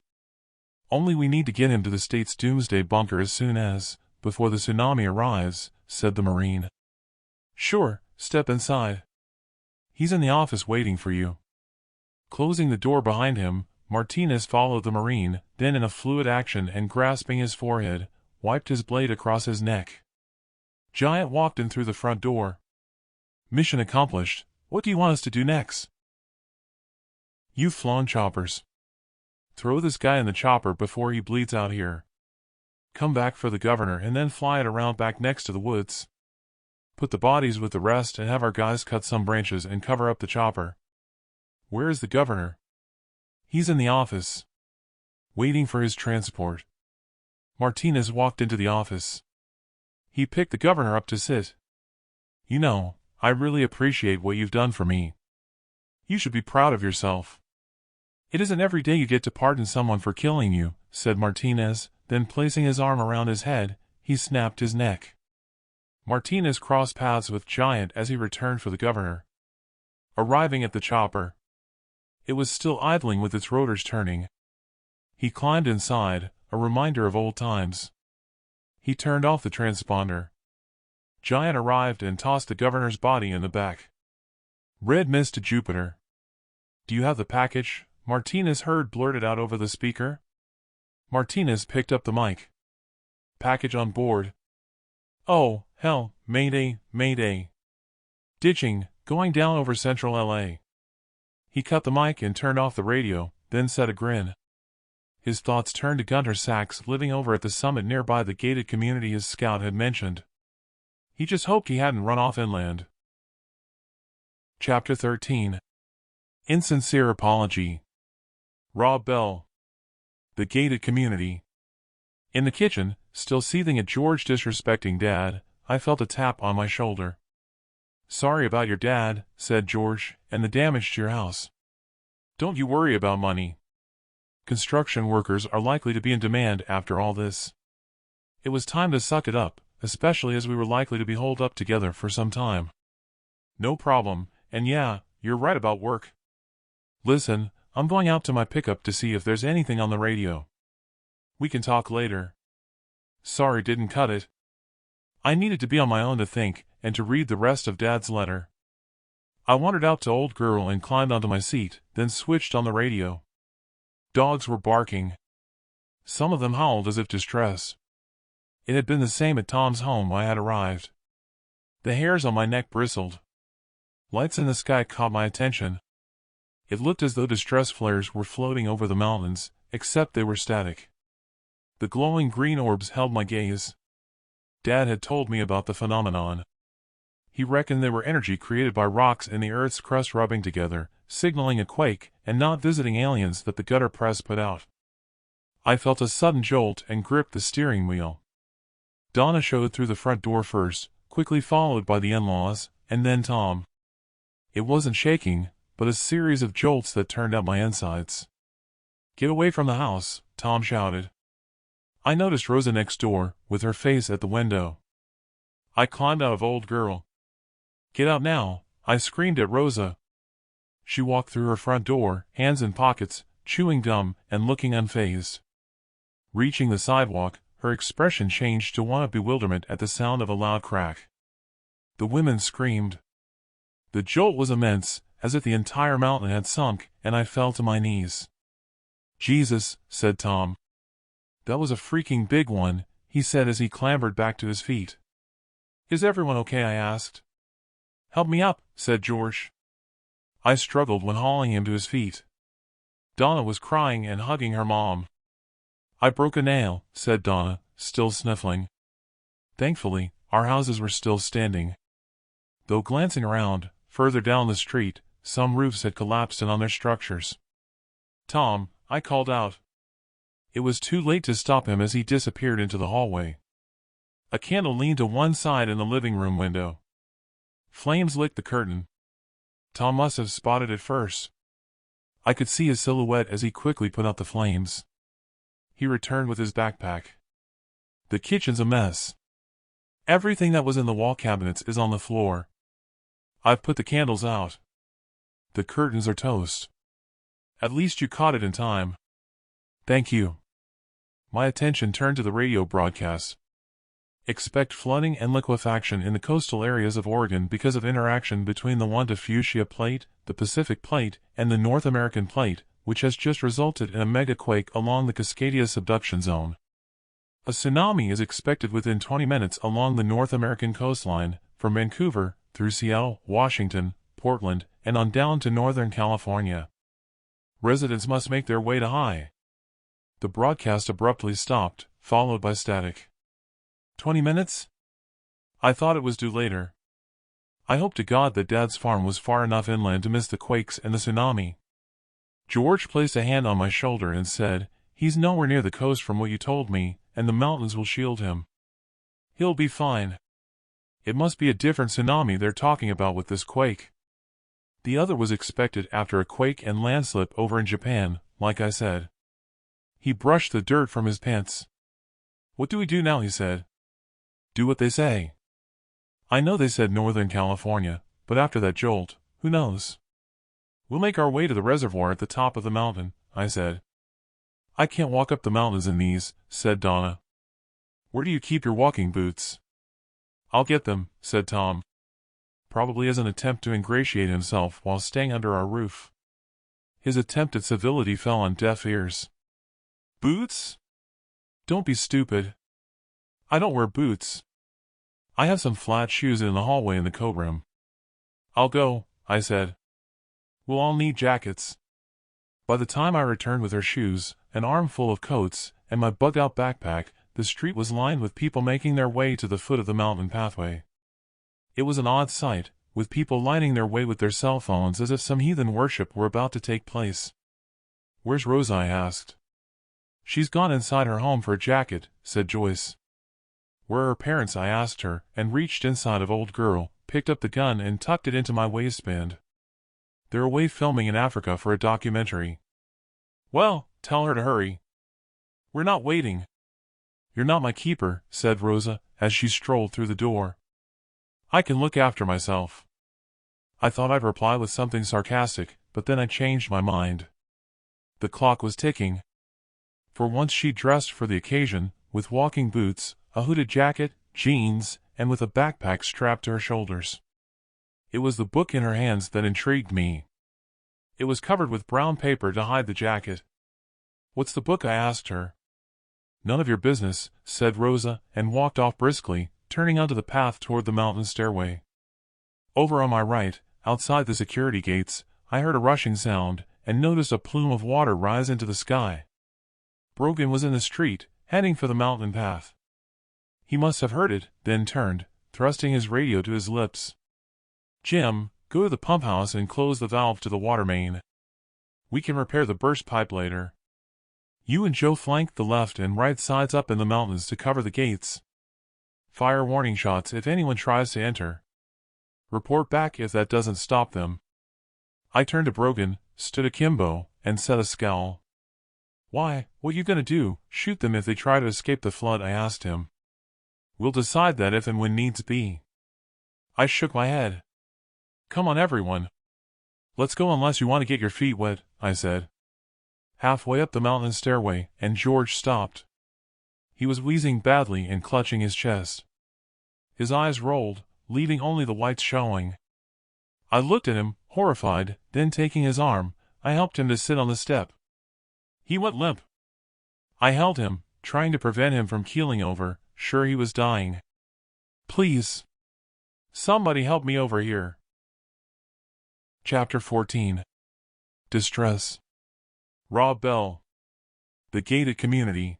"Only we need to get him to the state's doomsday bunker as soon as, before the tsunami arrives," said the Marine. "Sure, step inside. He's in the office waiting for you." Closing the door behind him, Martinez followed the Marine, then in a fluid action and grasping his forehead, wiped his blade across his neck. Giant walked in through the front door. "Mission accomplished. What do you want us to do next?" "You've flown choppers. Throw this guy in the chopper before he bleeds out here. Come back for the governor and then fly it around back next to the woods. Put the bodies with the rest and have our guys cut some branches and cover up the chopper." "Where is the governor?" "He's in the office. Waiting for his transport." Martinez walked into the office. He picked the governor up to sit. "You know, I really appreciate what you've done for me. You should be proud of yourself. It isn't every day you get to pardon someone for killing you," said Martinez, then placing his arm around his head, he snapped his neck. Martinez crossed paths with Giant as he returned for the governor. Arriving at the chopper, it was still idling with its rotors turning. He climbed inside, a reminder of old times. He turned off the transponder. Giant arrived and tossed the governor's body in the back. "Red mist to Jupiter." "Do you have the package?" Martinez heard blurted out over the speaker. Martinez picked up the mic. "Package on board." "Oh, hell, mayday, mayday. Ditching, going down over central LA." He cut the mic and turned off the radio, then set a grin. His thoughts turned to Gunter Sachs living over at the summit nearby the gated community his scout had mentioned. He just hoped he hadn't run off inland. Chapter 13. Insincere Apology. Rob Bell. The gated community. In the kitchen, still seething at George disrespecting Dad, I felt a tap on my shoulder. "Sorry about your dad," said George, "and the damage to your house. Don't you worry about money. Construction workers are likely to be in demand after all this." It was time to suck it up, especially as we were likely to be holed up together for some time. No problem, and yeah, you're right about work. Listen, I'm going out to my pickup to see if there's anything on the radio. We can talk later. Sorry didn't cut it. I needed to be on my own to think, and to read the rest of Dad's letter. I wandered out to Old Girl and climbed onto my seat, then switched on the radio. Dogs were barking. Some of them howled as if distressed. It had been the same at Tom's home when I had arrived. The hairs on my neck bristled. Lights in the sky caught my attention. It looked as though distress flares were floating over the mountains, except they were static. The glowing green orbs held my gaze. Dad had told me about the phenomenon. He reckoned they were energy created by rocks in the Earth's crust rubbing together, signaling a quake, and not visiting aliens that the gutter press put out. I felt a sudden jolt and gripped the steering wheel. Donna showed through the front door first, quickly followed by the in-laws, and then Tom. It wasn't shaking, but a series of jolts that turned out my insides. "Get away from the house," Tom shouted. I noticed Rosa next door, with her face at the window. I climbed out of Old Girl. "Get out now," I screamed at Rosa. She walked through her front door, hands in pockets, chewing gum, and looking unfazed. Reaching the sidewalk, her expression changed to one of bewilderment at the sound of a loud crack. The women screamed. The jolt was immense, as if the entire mountain had sunk, and I fell to my knees. "Jesus," said Tom. "That was a freaking big one," he said as he clambered back to his feet. "Is everyone okay?" I asked. "Help me up," said George. I struggled when hauling him to his feet. Donna was crying and hugging her mom. "I broke a nail," said Donna, still sniffling. Thankfully, our houses were still standing. Though glancing around, further down the street, some roofs had collapsed in on their structures. "Tom," I called out. It was too late to stop him as he disappeared into the hallway. A candle leaned to one side in the living room window. Flames licked the curtain. Tom must have spotted it first. I could see his silhouette as he quickly put out the flames. He returned with his backpack. "The kitchen's a mess. Everything that was in the wall cabinets is on the floor. I've put the candles out. The curtains are toast. At least you caught it in time." "Thank you." My attention turned to the radio broadcast. "Expect flooding and liquefaction in the coastal areas of Oregon because of interaction between the Juan de Fuchsia Plate, the Pacific Plate, and the North American Plate, which has just resulted in a megaquake along the Cascadia subduction zone. A tsunami is expected within 20 minutes along the North American coastline, from Vancouver, through Seattle, Washington, Portland, and on down to Northern California. Residents must make their way to high." The broadcast abruptly stopped, followed by static. 20 minutes? I thought it was due later. I hoped to God that Dad's farm was far enough inland to miss the quakes and the tsunami. George placed a hand on my shoulder and said, "He's nowhere near the coast from what you told me, and the mountains will shield him. He'll be fine. It must be a different tsunami they're talking about with this quake." The other was expected after a quake and landslip over in Japan, like I said. He brushed the dirt from his pants. "What do we do now?" he said. "Do what they say." I know they said Northern California, but after that jolt, who knows? "We'll make our way to the reservoir at the top of the mountain," I said. "I can't walk up the mountains in these," said Donna. "Where do you keep your walking boots?" "I'll get them," said Tom. Probably as an attempt to ingratiate himself while staying under our roof. His attempt at civility fell on deaf ears. "Boots? Don't be stupid. I don't wear boots. I have some flat shoes in the hallway in the coat room." "I'll go," I said. "We'll all need jackets." By the time I returned with her shoes, an armful of coats, and my bug-out backpack, the street was lined with people making their way to the foot of the mountain pathway. It was an odd sight, with people lighting their way with their cell phones as if some heathen worship were about to take place. "Where's Rosa?" I asked. "She's gone inside her home for a jacket," said Joyce. "Where are her parents?" I asked her, and reached inside of Old Girl, picked up the gun and tucked it into my waistband. "They're away filming in Africa for a documentary." "Well, tell her to hurry. We're not waiting." "You're not my keeper," said Rosa, as she strolled through the door. "I can look after myself." I thought I'd reply with something sarcastic, but then I changed my mind. The clock was ticking. For once she dressed for the occasion, with walking boots, a hooded jacket, jeans, and with a backpack strapped to her shoulders. It was the book in her hands that intrigued me. It was covered with brown paper to hide the jacket. "What's the book?" I asked her. "None of your business," said Rosa, and walked off briskly, turning onto the path toward the mountain stairway. Over on my right, outside the security gates, I heard a rushing sound, and noticed a plume of water rise into the sky. Brogan was in the street, heading for the mountain path. He must have heard it, then turned, thrusting his radio to his lips. "Jim, go to the pump house and close the valve to the water main. We can repair the burst pipe later. You and Joe flank the left and right sides up in the mountains to cover the gates. Fire warning shots if anyone tries to enter. Report back if that doesn't stop them." I turned to Brogan, stood akimbo, and set a scowl. "Why, what you gonna do, shoot them if they try to escape the flood?" I asked him. "We'll decide that if and when needs be." I shook my head. "Come on everyone. Let's go unless you want to get your feet wet," I said. Halfway up the mountain stairway, and George stopped. He was wheezing badly and clutching his chest. His eyes rolled, leaving only the whites showing. I looked at him, horrified, then taking his arm, I helped him to sit on the step. He went limp. I held him, trying to prevent him from keeling over, sure he was dying. "Please. Somebody help me over here." Chapter 14. Distress. Rob Bell. The gated community.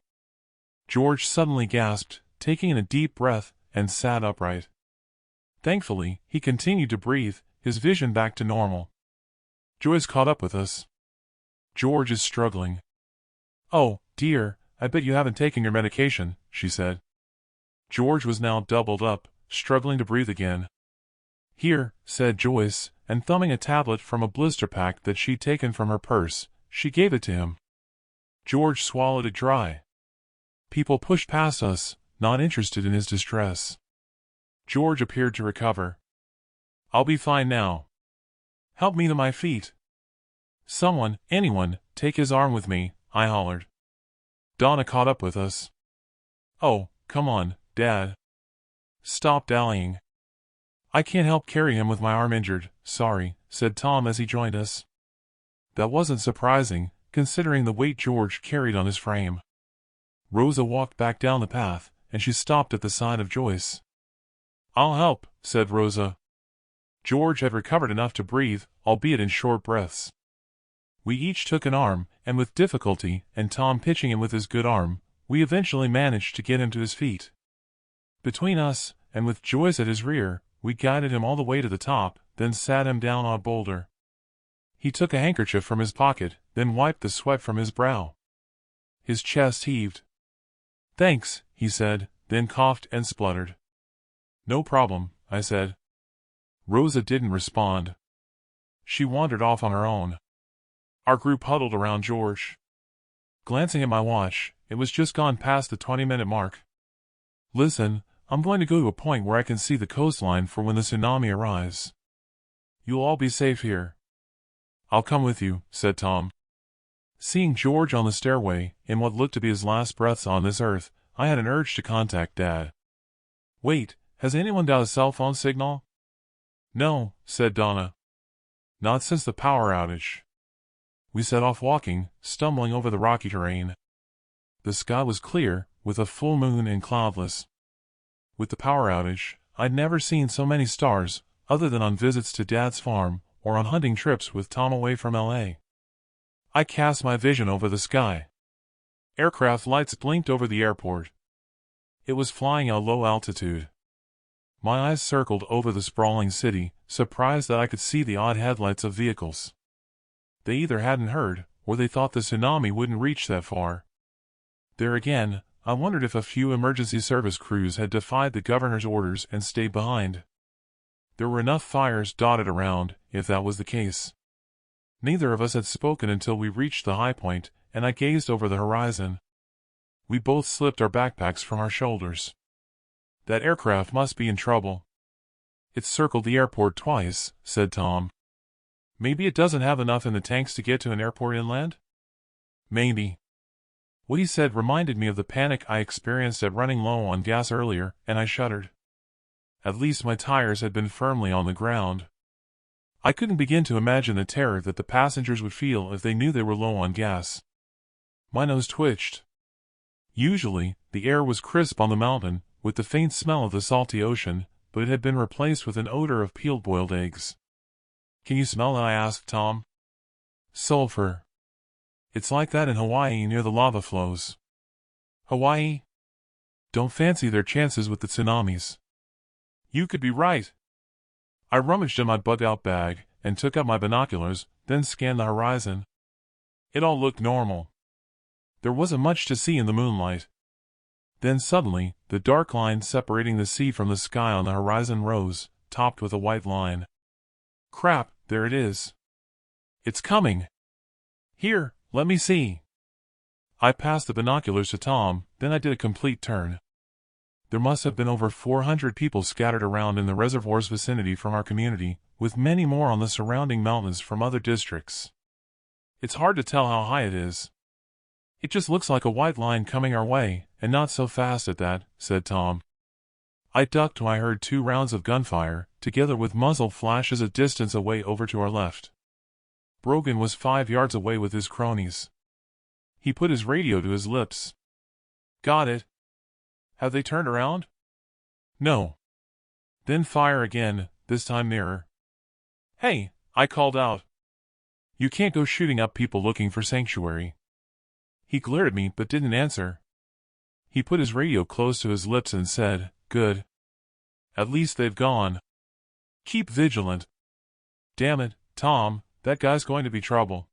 George suddenly gasped, taking in a deep breath, and sat upright. Thankfully, he continued to breathe, his vision back to normal. Joyce caught up with us. "George is struggling." "Oh, dear, I bet you haven't taken your medication," she said. George was now doubled up, struggling to breathe again. "Here," said Joyce, and thumbing a tablet from a blister pack that she'd taken from her purse, she gave it to him. George swallowed it dry. People pushed past us, not interested in his distress. George appeared to recover. "I'll be fine now. Help me to my feet. Someone, anyone, take his arm with me," I hollered. Donna caught up with us. "Oh, come on, Dad. Stop dallying." "I can't help carry him with my arm injured, sorry," said Tom as he joined us. That wasn't surprising, considering the weight George carried on his frame. Rosa walked back down the path, and she stopped at the side of Joyce. "I'll help," said Rosa. George had recovered enough to breathe, albeit in short breaths. We each took an arm, and with difficulty, and Tom pitching in with his good arm, we eventually managed to get him to his feet. Between us, and with Joyce at his rear, we guided him all the way to the top, then sat him down on a boulder. He took a handkerchief from his pocket, then wiped the sweat from his brow. His chest heaved. "Thanks," he said, then coughed and spluttered. "No problem," I said. Rosa didn't respond. She wandered off on her own. Our group huddled around George. Glancing at my watch, it was just gone past the 20-minute mark. "Listen, I'm going to go to a point where I can see the coastline for when the tsunami arrives. You'll all be safe here." "I'll come with you," said Tom. Seeing George on the stairway, in what looked to be his last breaths on this earth, I had an urge to contact Dad. "Wait, has anyone got a cell phone signal?" "No," said Donna. "Not since the power outage." We set off walking, stumbling over the rocky terrain. The sky was clear, with a full moon and cloudless. With the power outage, I'd never seen so many stars, other than on visits to Dad's farm, or on hunting trips with Tom away from L.A. I cast my vision over the sky. Aircraft lights blinked over the airport. It was flying at a low altitude. My eyes circled over the sprawling city, surprised that I could see the odd headlights of vehicles. They either hadn't heard, or they thought the tsunami wouldn't reach that far. There again, I wondered if a few emergency service crews had defied the governor's orders and stayed behind. There were enough fires dotted around, if that was the case. Neither of us had spoken until we reached the high point, and I gazed over the horizon. We both slipped our backpacks from our shoulders. That aircraft must be in trouble. It's circled the airport twice, said Tom. Maybe it doesn't have enough in the tanks to get to an airport inland? Maybe. What he said reminded me of the panic I experienced at running low on gas earlier, and I shuddered. At least my tires had been firmly on the ground. I couldn't begin to imagine the terror that the passengers would feel if they knew they were low on gas. My nose twitched. Usually, the air was crisp on the mountain, with the faint smell of the salty ocean, but it had been replaced with an odor of peeled boiled eggs. Can you smell it? I asked Tom. Sulfur. It's like that in Hawaii near the lava flows. Hawaii? Don't fancy their chances with the tsunamis. You could be right. I rummaged in my bug-out bag and took out my binoculars, then scanned the horizon. It all looked normal. There wasn't much to see in the moonlight. Then suddenly, the dark line separating the sea from the sky on the horizon rose, topped with a white line. Crap, there it is. It's coming. Here, let me see. I passed the binoculars to Tom, then I did a complete turn. There must have been over 400 people scattered around in the reservoir's vicinity from our community, with many more on the surrounding mountains from other districts. It's hard to tell how high it is. It just looks like a white line coming our way, and not so fast at that, said Tom. I ducked when I heard 2 rounds of gunfire, together with muzzle flashes a distance away over to our left. Brogan was 5 yards away with his cronies. He put his radio to his lips. Got it. Have they turned around? No. Then fire again, this time nearer. Hey, I called out. You can't go shooting up people looking for sanctuary. He glared at me but didn't answer. He put his radio close to his lips and said, Good. At least they've gone. Keep vigilant. Damn it, Tom, that guy's going to be trouble.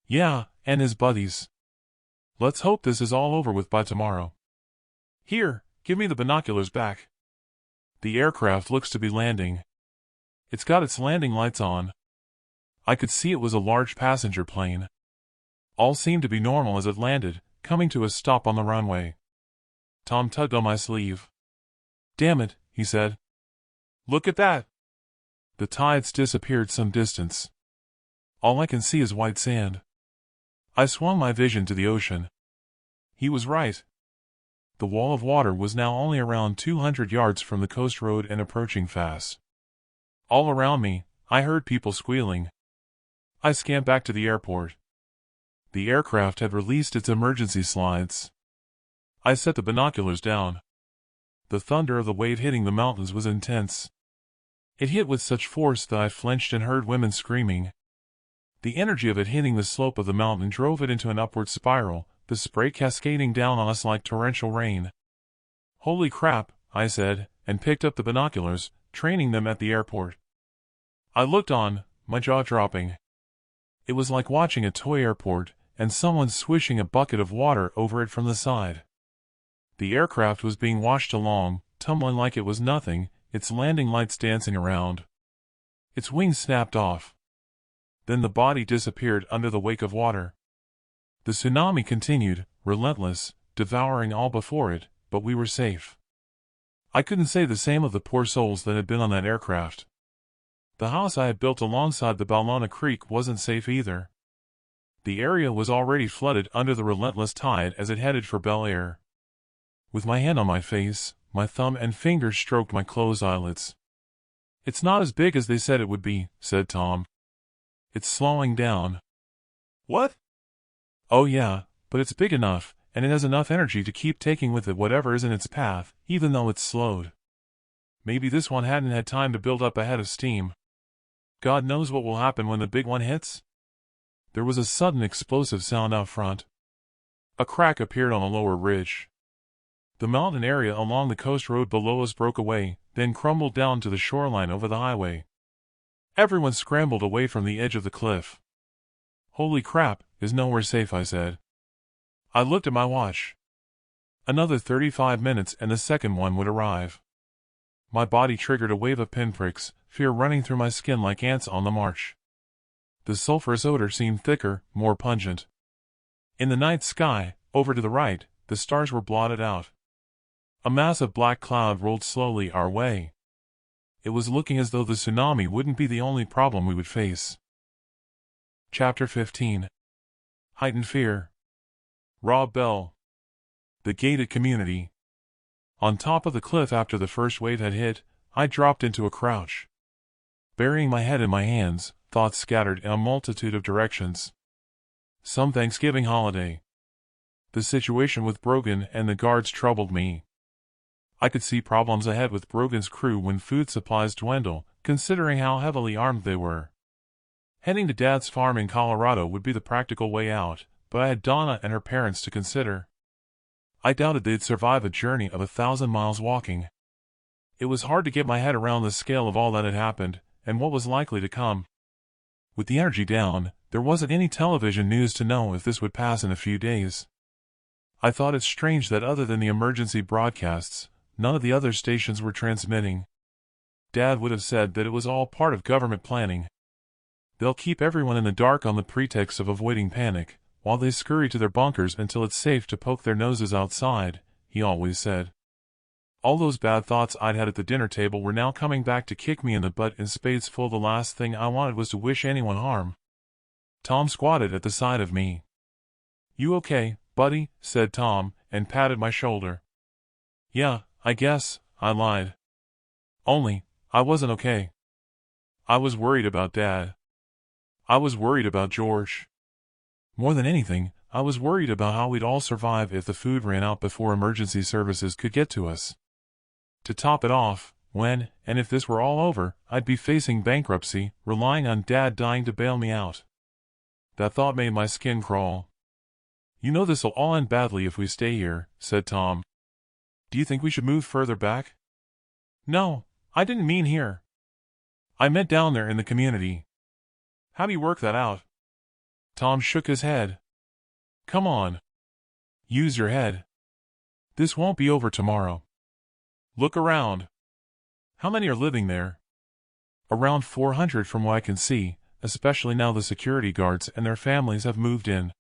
Yeah, and his buddies. Let's hope this is all over with by tomorrow. Here, give me the binoculars back. The aircraft looks to be landing. It's got its landing lights on. I could see it was a large passenger plane. All seemed to be normal as it landed, coming to a stop on the runway. Tom tugged on my sleeve. Damn it, he said. Look at that. The tides disappeared some distance. All I can see is white sand. I swung my vision to the ocean. He was right. The wall of water was now only around 200 yards from the coast road and approaching fast. All around me, I heard people squealing. I scanned back to the airport. The aircraft had released its emergency slides. I set the binoculars down. The thunder of the wave hitting the mountains was intense. It hit with such force that I flinched and heard women screaming. The energy of it hitting the slope of the mountain drove it into an upward spiral, the spray cascading down on us like torrential rain. Holy crap, I said, and picked up the binoculars, training them at the airport. I looked on, my jaw dropping. It was like watching a toy airport, and someone swishing a bucket of water over it from the side. The aircraft was being washed along, tumbling like it was nothing, its landing lights dancing around. Its wings snapped off. Then the body disappeared under the wake of water. The tsunami continued, relentless, devouring all before it, but we were safe. I couldn't say the same of the poor souls that had been on that aircraft. The house I had built alongside the Balnona Creek wasn't safe either. The area was already flooded under the relentless tide as it headed for Bel Air. With my hand on my face, my thumb and fingers stroked my closed eyelids. It's not as big as they said it would be, said Tom. It's slowing down. What? Oh yeah, but it's big enough, and it has enough energy to keep taking with it whatever is in its path, even though it's slowed. Maybe this one hadn't had time to build up a head of steam. God knows what will happen when the big one hits. There was a sudden explosive sound out front. A crack appeared on a lower ridge. The mountain area along the coast road below us broke away, then crumbled down to the shoreline over the highway. Everyone scrambled away from the edge of the cliff. Holy crap, is nowhere safe, I said. I looked at my watch. Another 35 minutes and the second one would arrive. My body triggered a wave of pinpricks, fear running through my skin like ants on the march. The sulphurous odor seemed thicker, more pungent. In the night sky, over to the right, The stars were blotted out. A massive black cloud rolled slowly our way. It was looking as though the tsunami wouldn't be the only problem we would face. Chapter 15. Heightened Fear. Rob Bell. The gated community. On top of the cliff after the first wave had hit, I dropped into a crouch. Burying my head in my hands, thoughts scattered in a multitude of directions. Some Thanksgiving holiday. The situation with Brogan and the guards troubled me. I could see problems ahead with Brogan's crew when food supplies dwindle, considering how heavily armed they were. Heading to Dad's farm in Colorado would be the practical way out, but I had Donna and her parents to consider. I doubted they'd survive a journey of 1,000 miles walking. It was hard to get my head around the scale of all that had happened, and what was likely to come. With the energy down, there wasn't any television news to know if this would pass in a few days. I thought it strange that other than the emergency broadcasts, none of the other stations were transmitting. Dad would have said that it was all part of government planning. They'll keep everyone in the dark on the pretext of avoiding panic, while they scurry to their bunkers until it's safe to poke their noses outside, he always said. All those bad thoughts I'd had at the dinner table were now coming back to kick me in the butt in spades full. The last thing I wanted was to wish anyone harm. Tom squatted at the side of me. "You okay, buddy?" said Tom, and patted my shoulder. "Yeah, I guess," I lied. Only, I wasn't okay. I was worried about Dad. I was worried about George. More than anything, I was worried about how we'd all survive if the food ran out before emergency services could get to us. To top it off, when, and if this were all over, I'd be facing bankruptcy, relying on Dad dying to bail me out. That thought made my skin crawl. "You know this'll all end badly if we stay here," said Tom. "Do you think we should move further back?" "No, I didn't mean here. I meant down there in the community." "How do you work that out?" Tom shook his head. "Come on. Use your head. This won't be over tomorrow. Look around. How many are living there?" "Around 400 from what I can see, especially now the security guards and their families have moved in."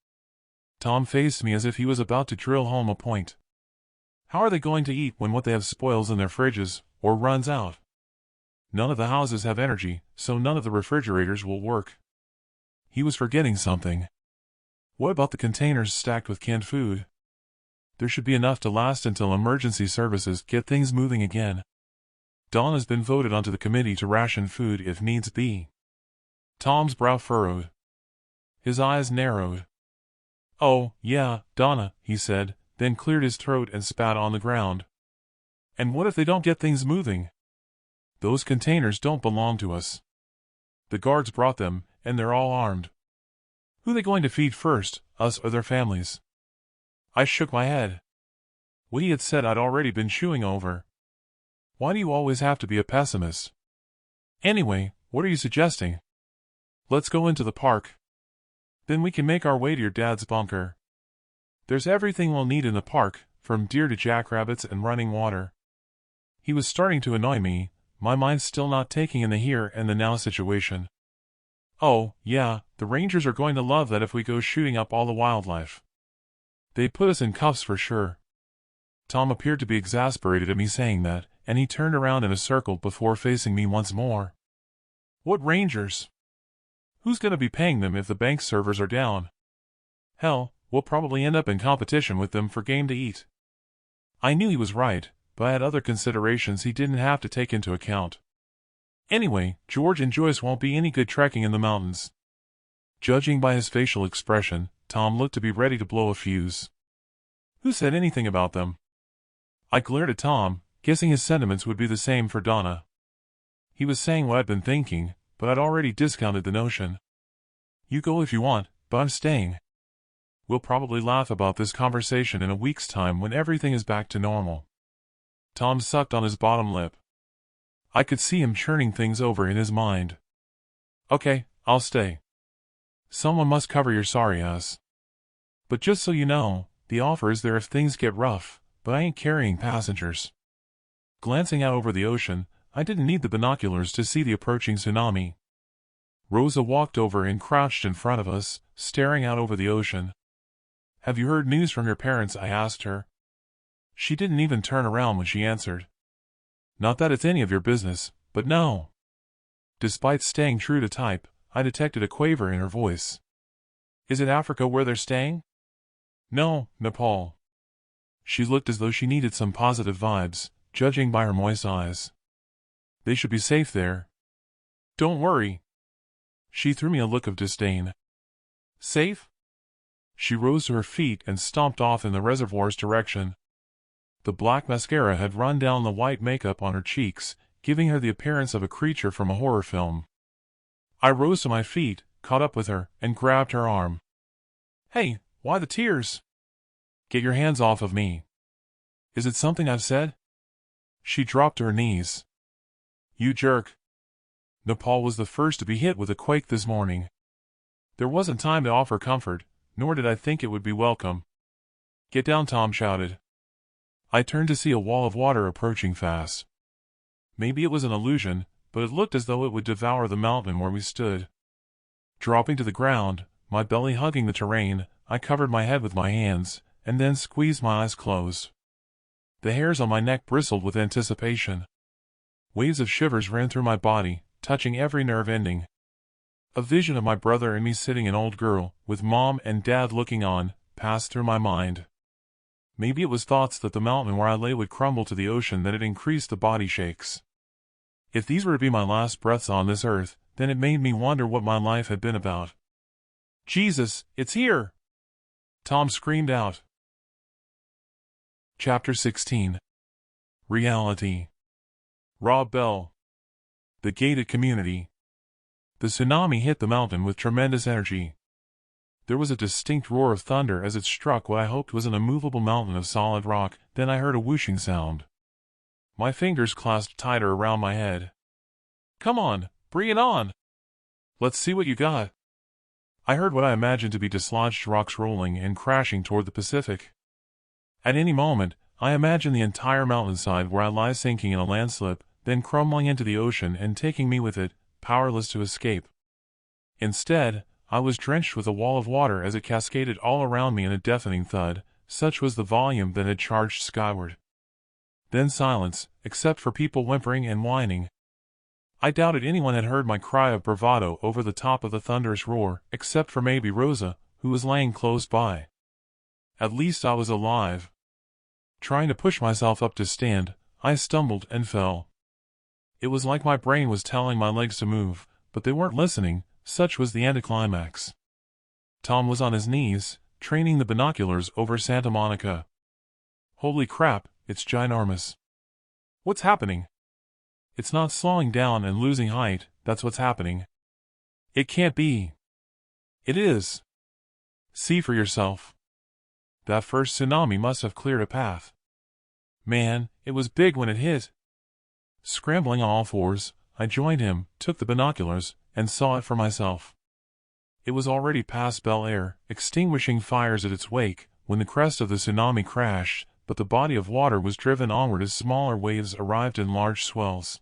Tom faced me as if he was about to drill home a point. "How are they going to eat when what they have spoils in their fridges, or runs out? None of the houses have energy, so none of the refrigerators will work." He was forgetting something. "What about the containers stacked with canned food? There should be enough to last until emergency services get things moving again. Don has been voted onto the committee to ration food if needs be." Tom's brow furrowed. His eyes narrowed. "Oh, yeah, Donna," he said, then cleared his throat and spat on the ground. "And what if they don't get things moving? Those containers don't belong to us. The guards brought them, and they're all armed. Who are they going to feed first, us or their families?" I shook my head. What he had said I'd already been chewing over. Why do you always have to be a pessimist? Anyway, what are you suggesting? "Let's go into the park. Then we can make our way to your dad's bunker. There's everything we'll need in the park, from deer to jackrabbits and running water." He was starting to annoy me, my mind still not taking in the here and the now situation. "Oh, yeah, the rangers are going to love that if we go shooting up all the wildlife. They'd put us in cuffs for sure." Tom appeared to be exasperated at me saying that, and he turned around in a circle before facing me once more. "What rangers? Who's going to be paying them if the bank servers are down? Hell, we'll probably end up in competition with them for game to eat." I knew he was right, but I had other considerations he didn't have to take into account. Anyway, George and Joyce won't be any good trekking in the mountains. Judging by his facial expression, Tom looked to be ready to blow a fuse. "Who said anything about them?" I glared at Tom, guessing his sentiments would be the same for Donna. He was saying what I'd been thinking, but I'd already discounted the notion. "You go if you want, but I'm staying. We'll probably laugh about this conversation in a week's time when everything is back to normal." Tom sucked on his bottom lip. I could see him churning things over in his mind. "Okay, I'll stay. Someone must cover your sorry ass. But just so you know, the offer is there if things get rough, but I ain't carrying passengers." Glancing out over the ocean, I didn't need the binoculars to see the approaching tsunami. Rosa walked over and crouched in front of us, staring out over the ocean. Have you heard news from your parents? I asked her. She didn't even turn around when she answered. Not that it's any of your business, but no. Despite staying true to type, I detected a quaver in her voice. Is it Africa where they're staying? No, Nepal. She looked as though she needed some positive vibes, judging by her moist eyes. They should be safe there. Don't worry. She threw me a look of disdain. Safe? She rose to her feet and stomped off in the reservoir's direction. The black mascara had run down the white makeup on her cheeks, giving her the appearance of a creature from a horror film. I rose to my feet, caught up with her, and grabbed her arm. Hey, why the tears? Get your hands off of me. Is it something I've said? She dropped to her knees. You jerk. Nepal was the first to be hit with a quake this morning. There wasn't time to offer comfort, nor did I think it would be welcome. Get down, Tom shouted. I turned to see a wall of water approaching fast. Maybe it was an illusion, but it looked as though it would devour the mountain where we stood. Dropping to the ground, my belly hugging the terrain, I covered my head with my hands, and then squeezed my eyes closed. The hairs on my neck bristled with anticipation. Waves of shivers ran through my body, touching every nerve ending. A vision of my brother and me sitting an old girl, with Mom and Dad looking on, passed through my mind. Maybe it was thoughts that the mountain where I lay would crumble to the ocean that had increased the body shakes. If these were to be my last breaths on this earth, then it made me wonder what my life had been about. Jesus, it's here! Tom screamed out. Chapter 16. Reality. Rob Bell. The gated community. The tsunami hit the mountain with tremendous energy. There was a distinct roar of thunder as it struck what I hoped was an immovable mountain of solid rock, then I heard a whooshing sound. My fingers clasped tighter around my head. Come on, bring it on! Let's see what you got. I heard what I imagined to be dislodged rocks rolling and crashing toward the Pacific. At any moment, I imagined the entire mountainside where I lie sinking in a landslip, then crumbling into the ocean and taking me with it, powerless to escape. Instead, I was drenched with a wall of water as it cascaded all around me in a deafening thud, such was the volume that had charged skyward. Then silence, except for people whimpering and whining. I doubted anyone had heard my cry of bravado over the top of the thunderous roar, except for maybe Rosa, who was laying close by. At least I was alive. Trying to push myself up to stand, I stumbled and fell. It was like my brain was telling my legs to move, but they weren't listening, such was the anticlimax. Tom was on his knees, training the binoculars over Santa Monica. Holy crap, it's ginormous. What's happening? It's not slowing down and losing height, that's what's happening. It can't be. It is. See for yourself. That first tsunami must have cleared a path. Man, it was big when it hit. Scrambling on all fours, I joined him, took the binoculars, and saw it for myself. It was already past Bel Air, extinguishing fires at its wake, when the crest of the tsunami crashed, but the body of water was driven onward as smaller waves arrived in large swells.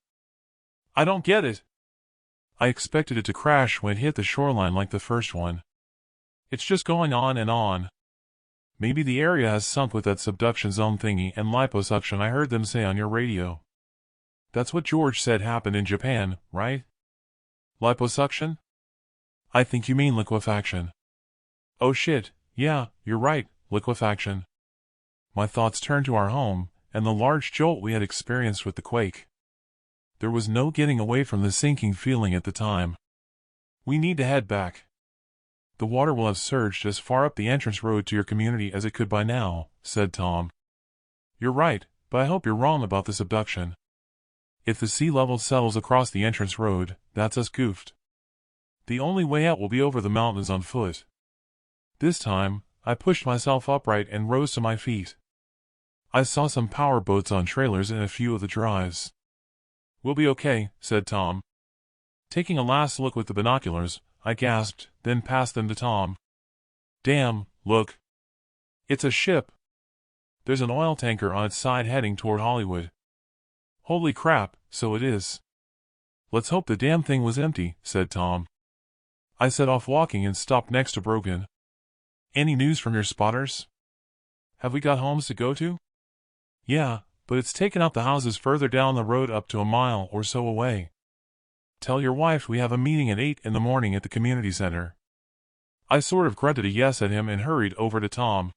I don't get it. I expected it to crash when it hit the shoreline like the first one. It's just going on and on. Maybe the area has sunk with that subduction zone thingy and liposuction I heard them say on your radio. That's what George said happened in Japan, right? Liposuction? I think you mean liquefaction. Oh shit, yeah, you're right, liquefaction. My thoughts turned to our home, and the large jolt we had experienced with the quake. There was no getting away from the sinking feeling at the time. We need to head back. The water will have surged as far up the entrance road to your community as it could by now, said Tom. You're right, but I hope you're wrong about the subduction. If the sea level settles across the entrance road, that's us goofed. The only way out will be over the mountains on foot. This time, I pushed myself upright and rose to my feet. I saw some power boats on trailers in a few of the drives. We'll be okay, said Tom. Taking a last look with the binoculars, I gasped, then passed them to Tom. Damn, look. It's a ship. There's an oil tanker on its side heading toward Hollywood. Holy crap, so it is. Let's hope the damn thing was empty, said Tom. I set off walking and stopped next to Brogan. Any news from your spotters? Have we got homes to go to? Yeah, but it's taken up the houses further down the road up to a mile or so away. Tell your wife we have a meeting at 8 in the morning at the community center. I sort of grunted a yes at him and hurried over to Tom.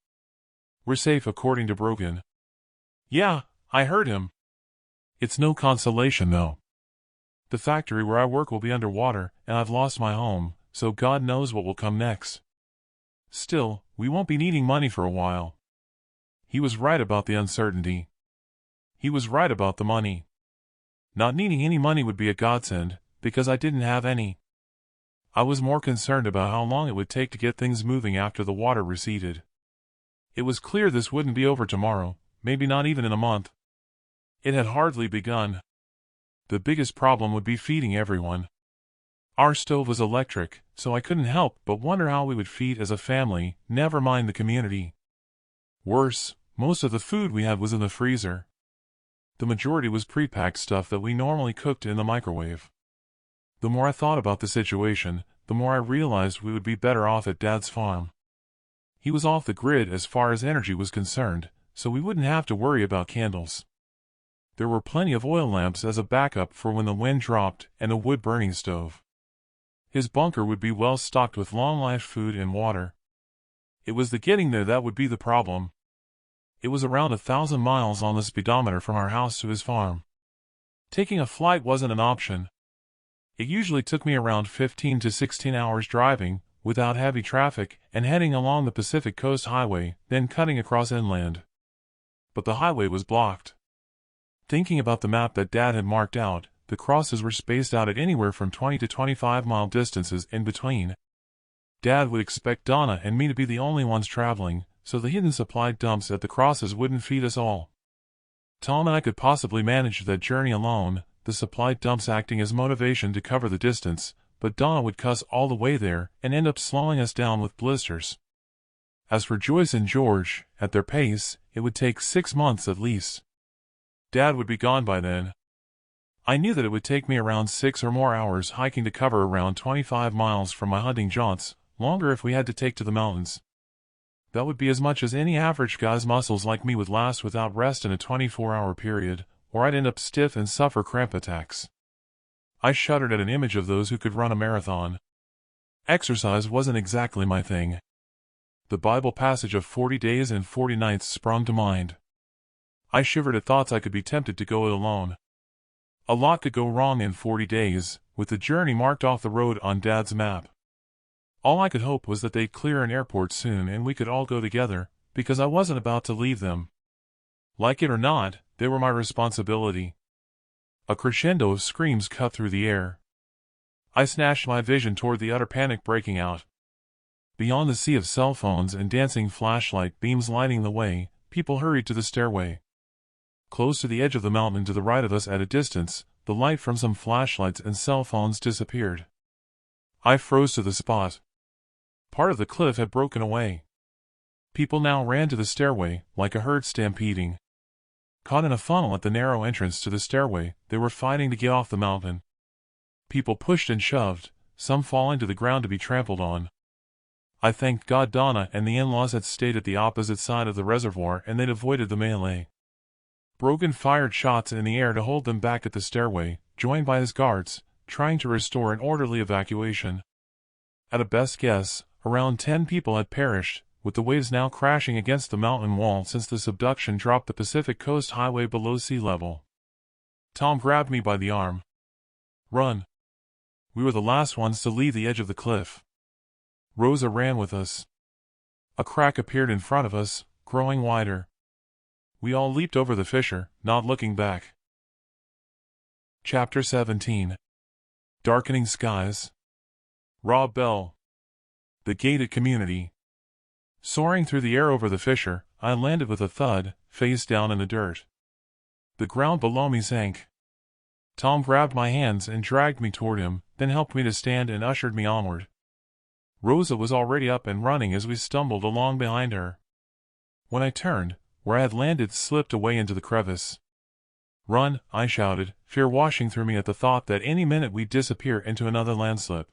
We're safe according to Brogan. Yeah, I heard him. It's no consolation though. The factory where I work will be underwater, and I've lost my home, so God knows what will come next. Still, we won't be needing money for a while. He was right about the uncertainty. He was right about the money. Not needing any money would be a godsend, because I didn't have any. I was more concerned about how long it would take to get things moving after the water receded. It was clear this wouldn't be over tomorrow, maybe not even in a month. It had hardly begun. The biggest problem would be feeding everyone. Our stove was electric, so I couldn't help but wonder how we would feed as a family, never mind the community. Worse, most of the food we had was in the freezer. The majority was pre-packed stuff that we normally cooked in the microwave. The more I thought about the situation, the more I realized we would be better off at Dad's farm. He was off the grid as far as energy was concerned, so we wouldn't have to worry about candles. There were plenty of oil lamps as a backup for when the wind dropped, and a wood-burning stove. His bunker would be well stocked with long-life food and water. It was the getting there that would be the problem. It was around 1,000 miles on the speedometer from our house to his farm. Taking a flight wasn't an option. It usually took me around 15 to 16 hours driving, without heavy traffic, and heading along the Pacific Coast Highway, then cutting across inland. But the highway was blocked. Thinking about the map that Dad had marked out, the crosses were spaced out at anywhere from 20 to 25-mile distances in between. Dad would expect Donna and me to be the only ones traveling, so the hidden supply dumps at the crosses wouldn't feed us all. Tom and I could possibly manage that journey alone, the supply dumps acting as motivation to cover the distance, but Donna would cuss all the way there and end up slowing us down with blisters. As for Joyce and George, at their pace, it would take 6 months at least. Dad would be gone by then. I knew that it would take me around 6 or more hours hiking to cover around 25 miles from my hunting jaunts, longer if we had to take to the mountains. That would be as much as any average guy's muscles like me would last without rest in a 24-hour period, or I'd end up stiff and suffer cramp attacks. I shuddered at an image of those who could run a marathon. Exercise wasn't exactly my thing. The Bible passage of 40 days and 40 nights sprung to mind. I shivered at thoughts I could be tempted to go it alone. A lot could go wrong in 40 days, with the journey marked off the road on Dad's map. All I could hope was that they'd clear an airport soon and we could all go together, because I wasn't about to leave them. Like it or not, they were my responsibility. A crescendo of screams cut through the air. I snatched my vision toward the utter panic breaking out. Beyond the sea of cell phones and dancing flashlight beams lighting the way, people hurried to the stairway. Close to the edge of the mountain to the right of us at a distance, the light from some flashlights and cell phones disappeared. I froze to the spot. Part of the cliff had broken away. People now ran to the stairway, like a herd stampeding. Caught in a funnel at the narrow entrance to the stairway, they were fighting to get off the mountain. People pushed and shoved, some falling to the ground to be trampled on. I thanked God Donna and the in-laws had stayed at the opposite side of the reservoir and they'd avoided the melee. Brogan fired shots in the air to hold them back at the stairway, joined by his guards, trying to restore an orderly evacuation. At a best guess, around 10 people had perished, with the waves now crashing against the mountain wall since the subduction dropped the Pacific Coast Highway below sea level. Tom grabbed me by the arm. Run. We were the last ones to leave the edge of the cliff. Rosa ran with us. A crack appeared in front of us, growing wider. We all leaped over the fissure, not looking back. Chapter 17. Darkening Skies. Rob Bell. The Gated Community. Soaring through the air over the fissure, I landed with a thud, face down in the dirt. The ground below me sank. Tom grabbed my hands and dragged me toward him, then helped me to stand and ushered me onward. Rosa was already up and running as we stumbled along behind her. When I turned, where I had landed slipped away into the crevice. Run, I shouted, fear washing through me at the thought that any minute we'd disappear into another landslip.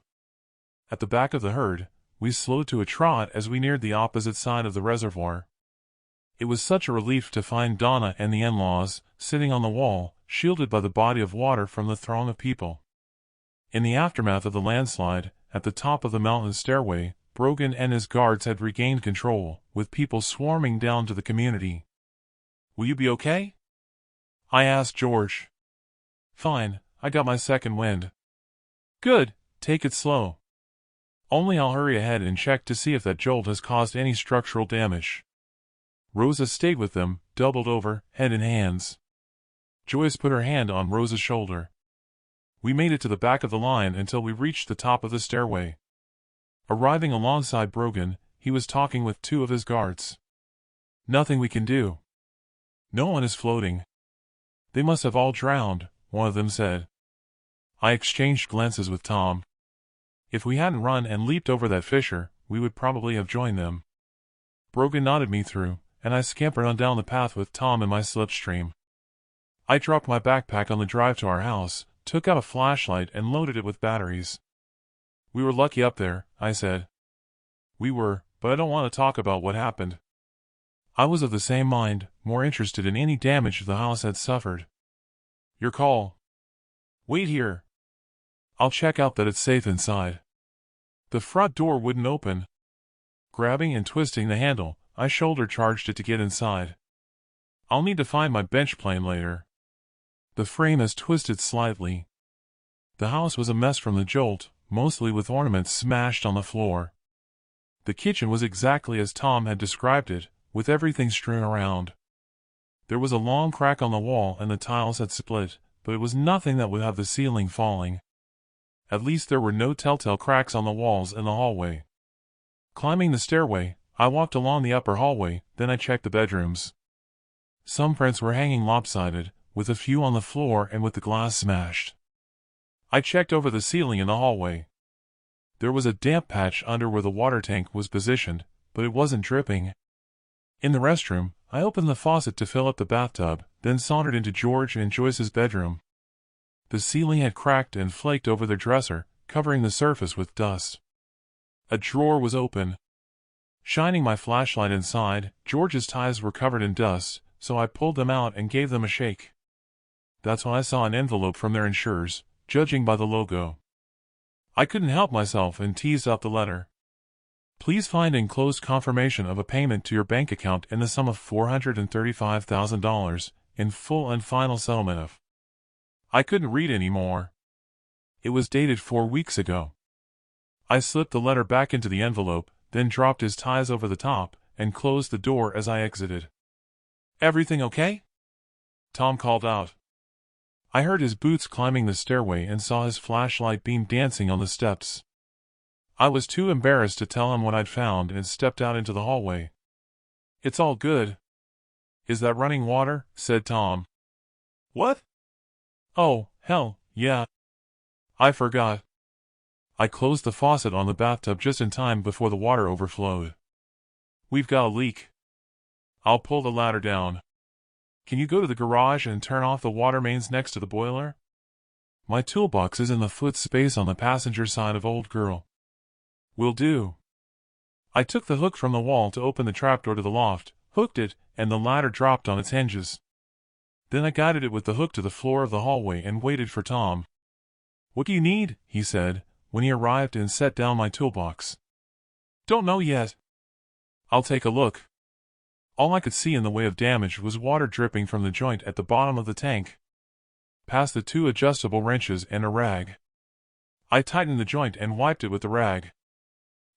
At the back of the herd, we slowed to a trot as we neared the opposite side of the reservoir. It was such a relief to find Donna and the in-laws sitting on the wall, shielded by the body of water from the throng of people. In the aftermath of the landslide, at the top of the mountain stairway, Brogan and his guards had regained control, with people swarming down to the community. "Will you be okay?" I asked George. "Fine, I got my second wind." "Good, take it slow. Only I'll hurry ahead and check to see if that jolt has caused any structural damage." Rosa stayed with them, doubled over, head in hands. Joyce put her hand on Rosa's shoulder. We made it to the back of the line until we reached the top of the stairway. Arriving alongside Brogan, he was talking with two of his guards. "Nothing we can do. No one is floating. They must have all drowned," one of them said. I exchanged glances with Tom. If we hadn't run and leaped over that fissure, we would probably have joined them. Brogan nodded me through, and I scampered on down the path with Tom in my slipstream. I dropped my backpack on the drive to our house, took out a flashlight and loaded it with batteries. "We were lucky up there," I said. "We were, but I don't want to talk about what happened." I was of the same mind, more interested in any damage the house had suffered. "Your call." "Wait here. I'll check out that it's safe inside." The front door wouldn't open. Grabbing and twisting the handle, I shoulder-charged it to get inside. "I'll need to find my bench plane later." The frame has twisted slightly. The house was a mess from the jolt, mostly with ornaments smashed on the floor. The kitchen was exactly as Tom had described it, with everything strewn around. There was a long crack on the wall and the tiles had split, but it was nothing that would have the ceiling falling. At least there were no telltale cracks on the walls in the hallway. Climbing the stairway, I walked along the upper hallway, then I checked the bedrooms. Some prints were hanging lopsided, with a few on the floor and with the glass smashed. I checked over the ceiling in the hallway. There was a damp patch under where the water tank was positioned, but it wasn't dripping. In the restroom, I opened the faucet to fill up the bathtub, then sauntered into George and Joyce's bedroom. The ceiling had cracked and flaked over their dresser, covering the surface with dust. A drawer was open. Shining my flashlight inside, George's ties were covered in dust, so I pulled them out and gave them a shake. That's when I saw an envelope from their insurers, judging by the logo. I couldn't help myself and teased out the letter. "Please find enclosed confirmation of a payment to your bank account in the sum of $435,000, in full and final settlement of..." I couldn't read any more. It was dated 4 weeks ago. I slipped the letter back into the envelope, then dropped his ties over the top, and closed the door as I exited. "Everything okay?" Tom called out. I heard his boots climbing the stairway and saw his flashlight beam dancing on the steps. I was too embarrassed to tell him what I'd found and stepped out into the hallway. "It's all good." "Is that running water?" said Tom. "What?" "Oh, hell, yeah. I forgot." I closed the faucet on the bathtub just in time before the water overflowed. "We've got a leak." "I'll pull the ladder down. Can you go to the garage and turn off the water mains next to the boiler?" "My toolbox is in the foot space on the passenger side of Old Girl." "Will do." I took the hook from the wall to open the trapdoor to the loft, hooked it, and the ladder dropped on its hinges. Then I guided it with the hook to the floor of the hallway and waited for Tom. "What do you need?" he said, when he arrived and set down my toolbox. "Don't know yet." "I'll take a look." All I could see in the way of damage was water dripping from the joint at the bottom of the tank. Past the 2 adjustable wrenches and a rag. I tightened the joint and wiped it with the rag.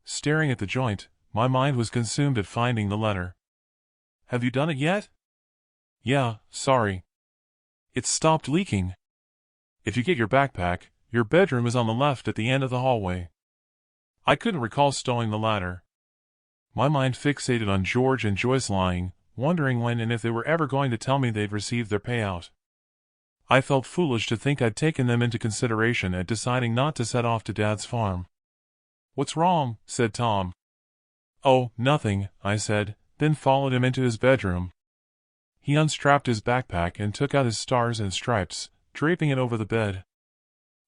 Staring at the joint, my mind was consumed at finding the letter. "Have you done it yet?" "Yeah, sorry. It's stopped leaking. If you get your backpack, your bedroom is on the left at the end of the hallway." I couldn't recall stowing the ladder. My mind fixated on George and Joyce lying, wondering when and if they were ever going to tell me they'd received their payout. I felt foolish to think I'd taken them into consideration at deciding not to set off to Dad's farm. "What's wrong?" said Tom. "Oh, nothing," I said, then followed him into his bedroom. He unstrapped his backpack and took out his stars and stripes, draping it over the bed.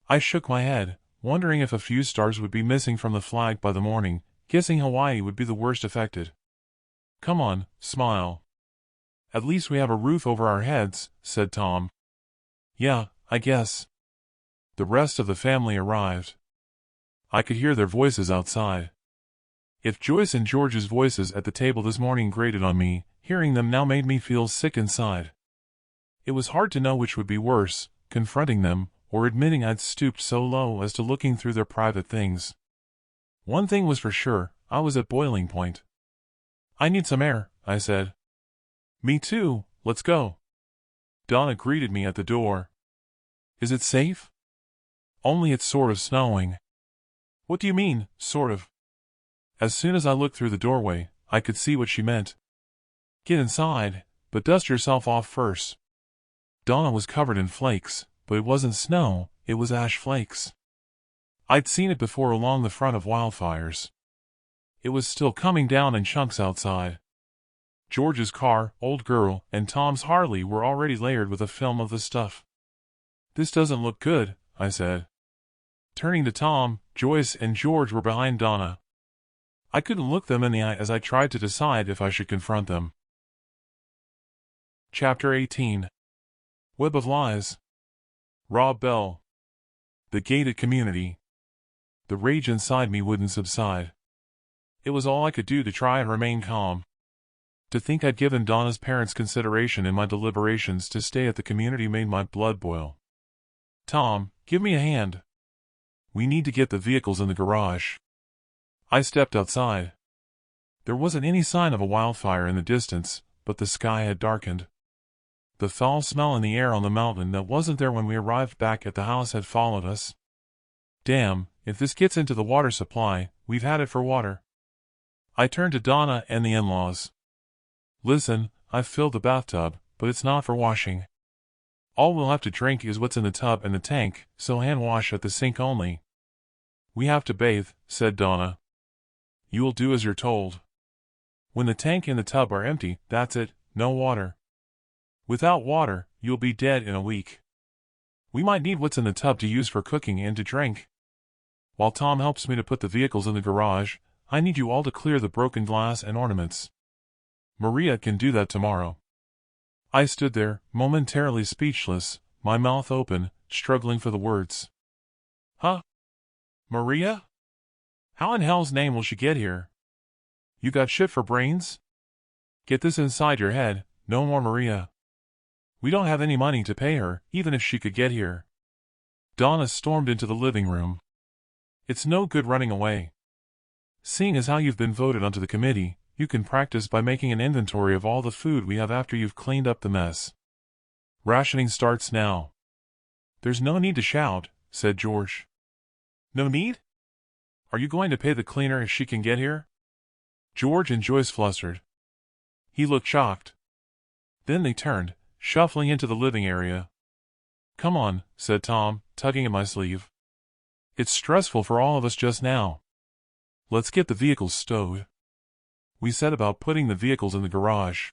I shook my head, wondering if a few stars would be missing from the flag by the morning, guessing Hawaii would be the worst affected. Come on, smile. At least we have a roof over our heads, said Tom. Yeah, I guess. The rest of the family arrived. I could hear their voices outside. If Joyce and George's voices at the table this morning grated on me, hearing them now made me feel sick inside. It was hard to know which would be worse, confronting them, or admitting I'd stooped so low as to looking through their private things. One thing was for sure, I was at boiling point. I need some air, I said. Me too, let's go. Donna greeted me at the door. Is it safe? Only it's sort of snowing. What do you mean, sort of? As soon as I looked through the doorway, I could see what she meant. Get inside, but dust yourself off first. Donna was covered in flakes, but it wasn't snow, it was ash flakes. I'd seen it before along the front of wildfires. It was still coming down in chunks outside. George's car, old girl, and Tom's Harley were already layered with a film of the stuff. This doesn't look good, I said. Turning to Tom, Joyce and George were behind Donna. I couldn't look them in the eye as I tried to decide if I should confront them. Chapter 18. Web of Lies. Rob Bell. The gated community. The rage inside me wouldn't subside. It was all I could do to try and remain calm. To think I'd given Donna's parents consideration in my deliberations to stay at the community made my blood boil. Tom, give me a hand. We need to get the vehicles in the garage. I stepped outside. There wasn't any sign of a wildfire in the distance, but the sky had darkened. The foul smell in the air on the mountain that wasn't there when we arrived back at the house had followed us. Damn, if this gets into the water supply, we've had it for water. I turned to Donna and the in-laws. Listen, I've filled the bathtub, but it's not for washing. All we'll have to drink is what's in the tub and the tank, so hand wash at the sink only. We have to bathe, said Donna. You will do as you're told. When the tank and the tub are empty, that's it, no water. Without water, you'll be dead in a week. We might need what's in the tub to use for cooking and to drink. While Tom helps me to put the vehicles in the garage, I need you all to clear the broken glass and ornaments. Maria can do that tomorrow. I stood there, momentarily speechless, my mouth open, struggling for the words. Huh? Maria? How in hell's name will she get here? You got shit for brains? Get this inside your head, no more Maria. We don't have any money to pay her, even if she could get here. Donna stormed into the living room. It's no good running away. Seeing as how you've been voted onto the committee, you can practice by making an inventory of all the food we have after you've cleaned up the mess. Rationing starts now. There's no need to shout, said George. No need? Are you going to pay the cleaner if she can get here? George and Joyce flustered. He looked shocked. Then they turned, shuffling into the living area. Come on, said Tom, tugging at my sleeve. It's stressful for all of us just now. Let's get the vehicles stowed. We set about putting the vehicles in the garage.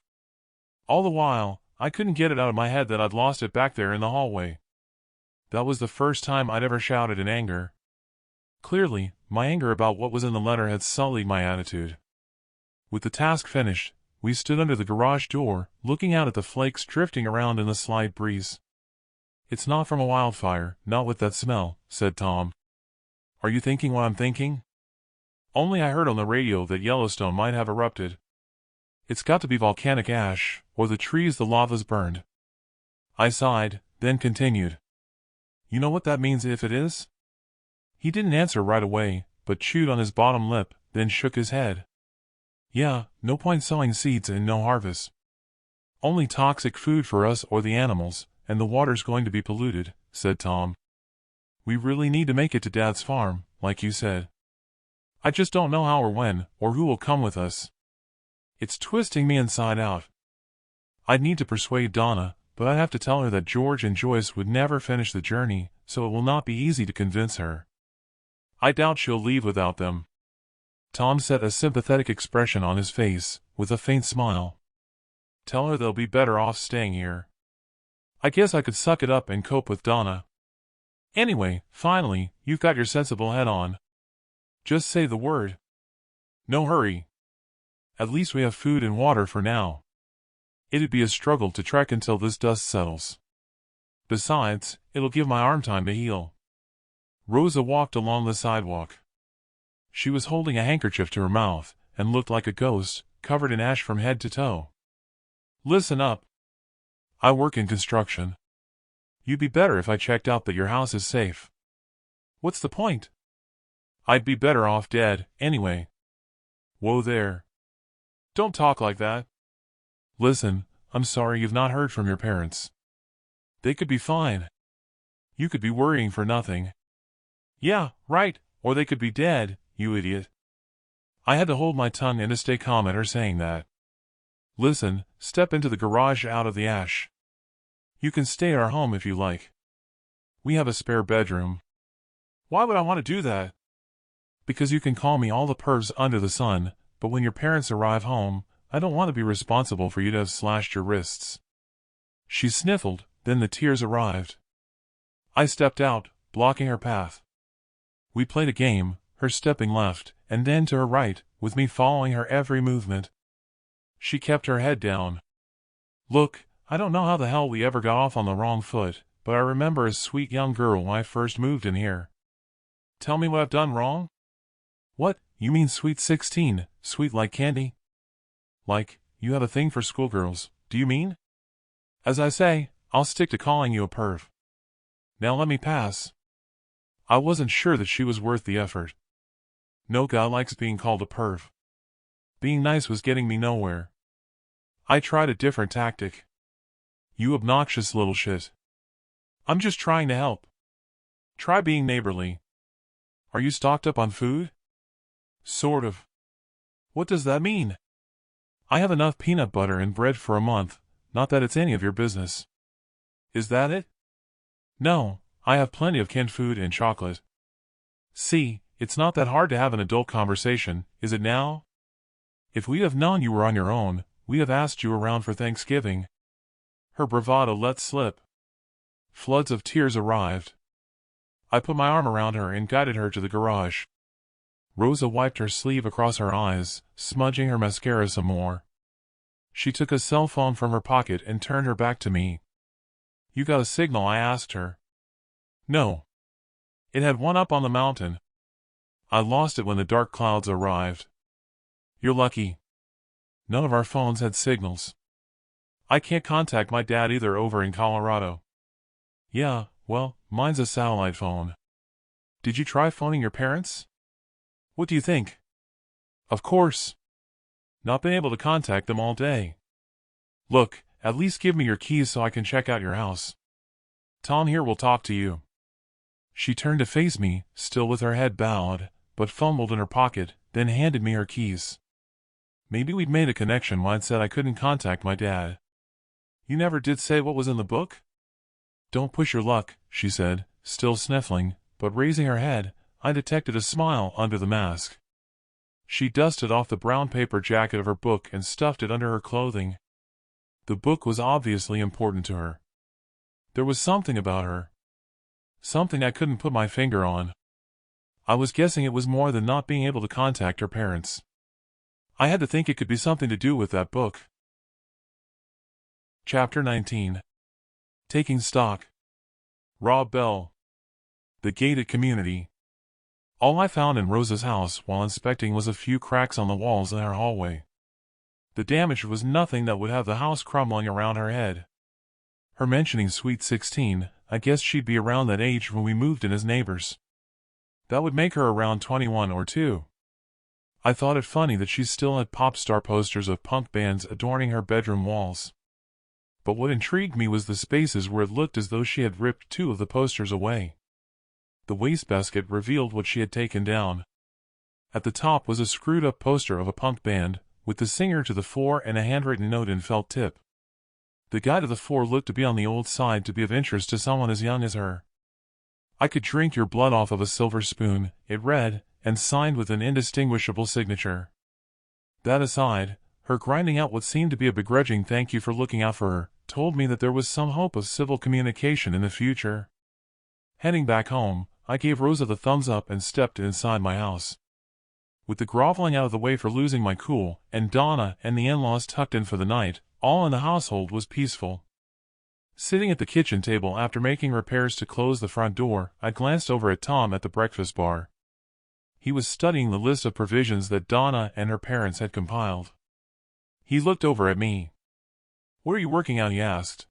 All the while, I couldn't get it out of my head that I'd lost it back there in the hallway. That was the first time I'd ever shouted in anger. Clearly, my anger about what was in the letter had sullied my attitude. With the task finished, we stood under the garage door, looking out at the flakes drifting around in the slight breeze. It's not from a wildfire, not with that smell, said Tom. Are you thinking what I'm thinking? Only I heard on the radio that Yellowstone might have erupted. It's got to be volcanic ash, or the trees the lava's burned. I sighed, then continued. You know what that means if it is? He didn't answer right away, but chewed on his bottom lip, then shook his head. Yeah, no point sowing seeds and no harvest. Only toxic food for us or the animals, and the water's going to be polluted, said Tom. We really need to make it to Dad's farm, like you said. I just don't know how or when, or who will come with us. It's twisting me inside out. I'd need to persuade Donna, but I'd have to tell her that George and Joyce would never finish the journey, so it will not be easy to convince her. I doubt she'll leave without them. Tom set a sympathetic expression on his face, with a faint smile. Tell her they'll be better off staying here. I guess I could suck it up and cope with Donna. Anyway, finally, you've got your sensible head on. Just say the word. No hurry. At least we have food and water for now. It'd be a struggle to trek until this dust settles. Besides, it'll give my arm time to heal. Rosa walked along the sidewalk. She was holding a handkerchief to her mouth, and looked like a ghost, covered in ash from head to toe. Listen up. I work in construction. You'd be better if I checked out that your house is safe. What's the point? I'd be better off dead, anyway. Whoa there. Don't talk like that. Listen, I'm sorry you've not heard from your parents. They could be fine. You could be worrying for nothing. Yeah, right, or they could be dead, you idiot. I had to hold my tongue and to stay calm at her saying that. Listen, step into the garage out of the ash. You can stay at our home if you like. We have a spare bedroom. Why would I want to do that? Because you can call me all the pervs under the sun, but when your parents arrive home, I don't want to be responsible for you to have slashed your wrists. She sniffled, then the tears arrived. I stepped out, blocking her path. We played a game, her stepping left, and then to her right, with me following her every movement. She kept her head down. Look, I don't know how the hell we ever got off on the wrong foot, but I remember a sweet young girl when I first moved in here. Tell me what I've done wrong? What, you mean sweet 16, sweet like candy? Like, you have a thing for schoolgirls, do you mean? As I say, I'll stick to calling you a perv. Now let me pass. I wasn't sure that she was worth the effort. No guy likes being called a perv. Being nice was getting me nowhere. I tried a different tactic. You obnoxious little shit. I'm just trying to help. Try being neighborly. Are you stocked up on food? Sort of. What does that mean? I have enough peanut butter and bread for a month, not that it's any of your business. Is that it? No, I have plenty of canned food and chocolate. See, it's not that hard to have an adult conversation, is it now? If we'd have known you were on your own, we'd have asked you around for Thanksgiving. Her bravado let slip. Floods of tears arrived. I put my arm around her and guided her to the garage. Rosa wiped her sleeve across her eyes, smudging her mascara some more. She took a cell phone from her pocket and turned her back to me. You got a signal? I asked her. No. It had one up on the mountain. I lost it when the dark clouds arrived. You're lucky. None of our phones had signals. I can't contact my dad either over in Colorado. Yeah, well, mine's a satellite phone. Did you try phoning your parents? What do you think? Of course. Not been able to contact them all day. Look, at least give me your keys so I can check out your house. Tom here will talk to you. She turned to face me, still with her head bowed, but fumbled in her pocket, then handed me her keys. Maybe we'd made a connection when I'd said I couldn't contact my dad. You never did say what was in the book? Don't push your luck, she said, still sniffling, but raising her head, I detected a smile under the mask. She dusted off the brown paper jacket of her book and stuffed it under her clothing. The book was obviously important to her. There was something about her. Something I couldn't put my finger on. I was guessing it was more than not being able to contact her parents. I had to think it could be something to do with that book. Chapter 19. Taking Stock. Rob Bell. The Gated Community. All I found in Rosa's house while inspecting was a few cracks on the walls in her hallway. The damage was nothing that would have the house crumbling around her head. Her mentioning Sweet 16, I guessed she'd be around that age when we moved in as neighbors. That would make her around 21 or 2. I thought it funny that she still had pop star posters of punk bands adorning her bedroom walls. But what intrigued me was the spaces where it looked as though she had ripped 2 of the posters away. The wastebasket revealed what she had taken down. At the top was a screwed-up poster of a punk band, with the singer to the fore and a handwritten note in felt tip. The guy to the fore looked to be on the old side to be of interest to someone as young as her. I could drink your blood off of a silver spoon, it read, and signed with an indistinguishable signature. That aside, her grinding out what seemed to be a begrudging thank you for looking out for her, told me that there was some hope of civil communication in the future. Heading back home, I gave Rosa the thumbs up and stepped inside my house. With the groveling out of the way for losing my cool, and Donna and the in-laws tucked in for the night, all in the household was peaceful. Sitting at the kitchen table after making repairs to close the front door, I glanced over at Tom at the breakfast bar. He was studying the list of provisions that Donna and her parents had compiled. He looked over at me. "What are you working out?" he asked.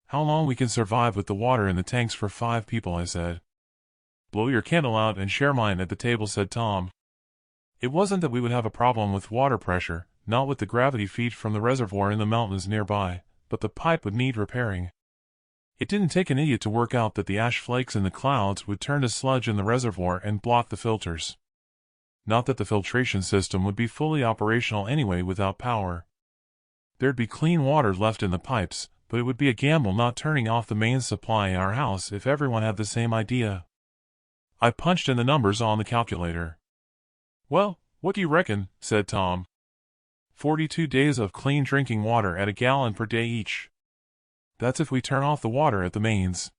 "How long we can survive with the water in the tanks for 5 people, I said. "Blow your candle out and share mine at the table," said Tom. It wasn't that we would have a problem with water pressure, not with the gravity feed from the reservoir in the mountains nearby, but the pipe would need repairing. It didn't take an idiot to work out that the ash flakes in the clouds would turn to sludge in the reservoir and block the filters. Not that the filtration system would be fully operational anyway without power. There'd be clean water left in the pipes, but it would be a gamble not turning off the main supply in our house if everyone had the same idea. I punched in the numbers on the calculator. "Well, what do you reckon?" said Tom. 42 days of clean drinking water at $1 gallon per day each. That's if we turn off the water at the mains.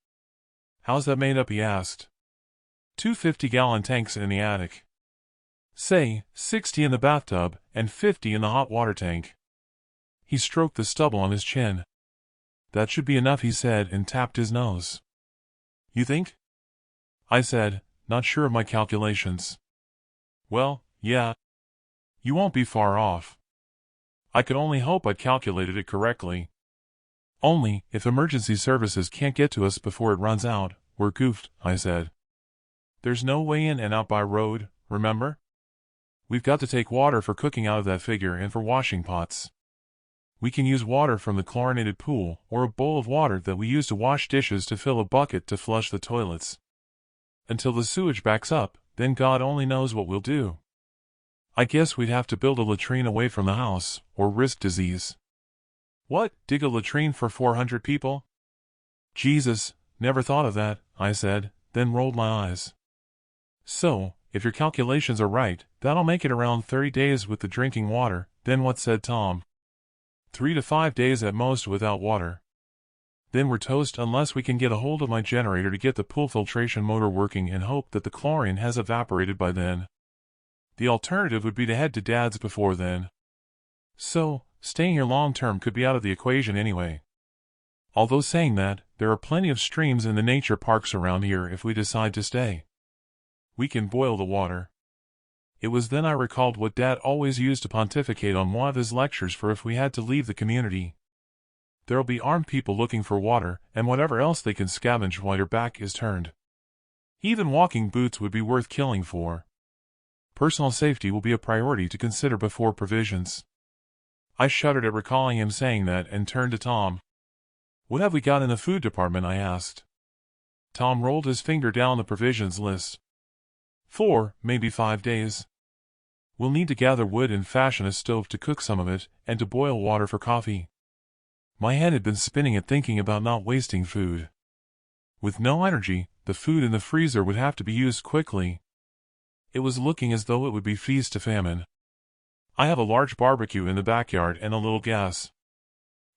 "How's that made up?" he asked. 2 50-gallon tanks in the attic. Say, 60 in the bathtub, and 50 in the hot water tank. He stroked the stubble on his chin. "That should be enough," he said, and tapped his nose. "You think?" I said, not sure of my calculations. "Well, yeah. You won't be far off." I could only hope I'd calculated it correctly. "Only, if emergency services can't get to us before it runs out, we're goofed," I said. "There's no way in and out by road, remember? We've got to take water for cooking out of that figure and for washing pots. We can use water from the chlorinated pool, or a bowl of water that we use to wash dishes to fill a bucket to flush the toilets. Until the sewage backs up, then God only knows what we'll do. I guess we'd have to build a latrine away from the house, or risk disease." "What, dig a latrine for 400 people? Jesus, never thought of that," I said, then rolled my eyes. "So, if your calculations are right, that'll make it around 30 days with the drinking water." "Then what?" said Tom. 3 to 5 days at most without water. Then we're toast unless we can get a hold of my generator to get the pool filtration motor working and hope that the chlorine has evaporated by then. The alternative would be to head to Dad's before then. So, staying here long-term could be out of the equation anyway. Although saying that, there are plenty of streams in the nature parks around here if we decide to stay. We can boil the water. It was then I recalled what Dad always used to pontificate on one of his lectures for if we had to leave the community. There'll be armed people looking for water, and whatever else they can scavenge while your back is turned. Even walking boots would be worth killing for. Personal safety will be a priority to consider before provisions. I shuddered at recalling him saying that and turned to Tom. "What have we got in the food department?" I asked. Tom rolled his finger down the provisions list. 4, maybe 5 days. We'll need to gather wood and fashion a stove to cook some of it, and to boil water for coffee. My head had been spinning at thinking about not wasting food. With no energy, the food in the freezer would have to be used quickly. It was looking as though it would be feast to famine. I have a large barbecue in the backyard and a little gas.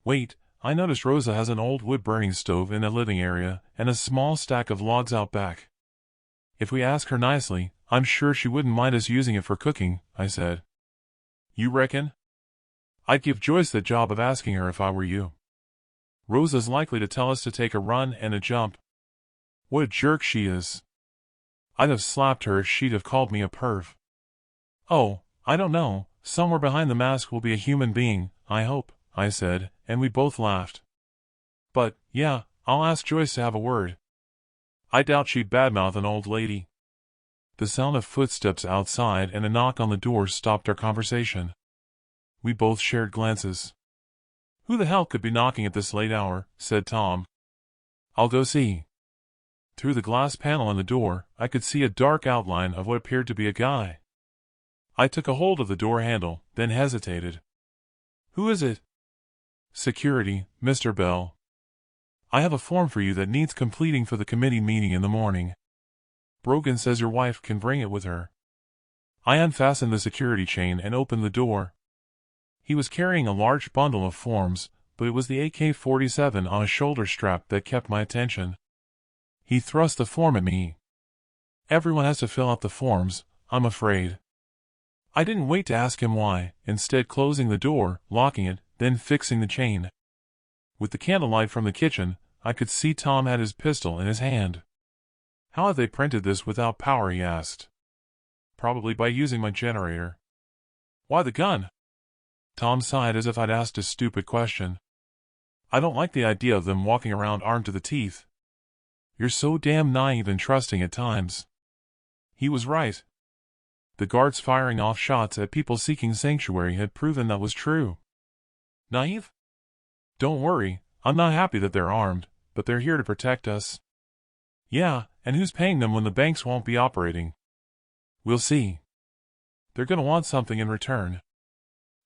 Wait, I noticed Rosa has an old wood-burning stove in the living area, and a small stack of logs out back. If we ask her nicely, I'm sure she wouldn't mind us using it for cooking, I said. You reckon? I'd give Joyce the job of asking her if I were you. Rosa's likely to tell us to take a run and a jump. What a jerk she is. I'd have slapped her if she'd have called me a perv. Oh, I don't know, somewhere behind the mask will be a human being, I hope, I said, and we both laughed. But, yeah, I'll ask Joyce to have a word. I doubt she'd badmouth an old lady. The sound of footsteps outside and a knock on the door stopped our conversation. We both shared glances. Who the hell could be knocking at this late hour? Said Tom. I'll go see. Through the glass panel on the door, I could see a dark outline of what appeared to be a guy. I took a hold of the door handle, then hesitated. Who is it? Security, Mr. Bell. I have a form for you that needs completing for the committee meeting in the morning. Brogan says your wife can bring it with her. I unfastened the security chain and opened the door. He was carrying a large bundle of forms, but it was the AK-47 on a shoulder strap that kept my attention. He thrust the form at me. Everyone has to fill out the forms, I'm afraid. I didn't wait to ask him why, instead closing the door, locking it, then fixing the chain. With the candlelight from the kitchen, I could see Tom had his pistol in his hand. "How have they printed this without power?" he asked. "Probably by using my generator." "Why the gun?" Tom sighed as if I'd asked a stupid question. "I don't like the idea of them walking around armed to the teeth." "You're so damn naive and trusting at times." He was right. The guards firing off shots at people seeking sanctuary had proven that was true. Naive? Don't worry, I'm not happy that they're armed, but they're here to protect us. Yeah, and who's paying them when the banks won't be operating? We'll see. They're gonna want something in return.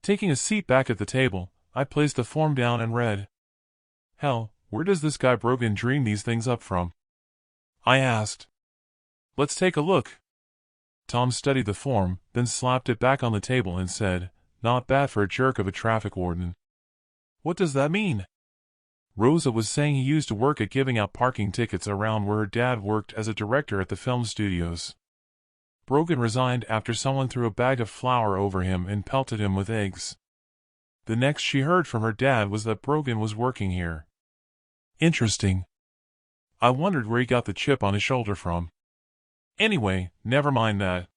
Taking a seat back at the table, I placed the form down and read. "Hell, where does this guy Brogan dream these things up from?" I asked. "Let's take a look." Tom studied the form, then slapped it back on the table and said, "Not bad for a jerk of a traffic warden." "What does that mean?" Rosa was saying he used to work at giving out parking tickets around where her dad worked as a director at the film studios. Brogan resigned after someone threw a bag of flour over him and pelted him with eggs. The next she heard from her dad was that Brogan was working here. Interesting. I wondered where he got the chip on his shoulder from. Anyway, never mind that.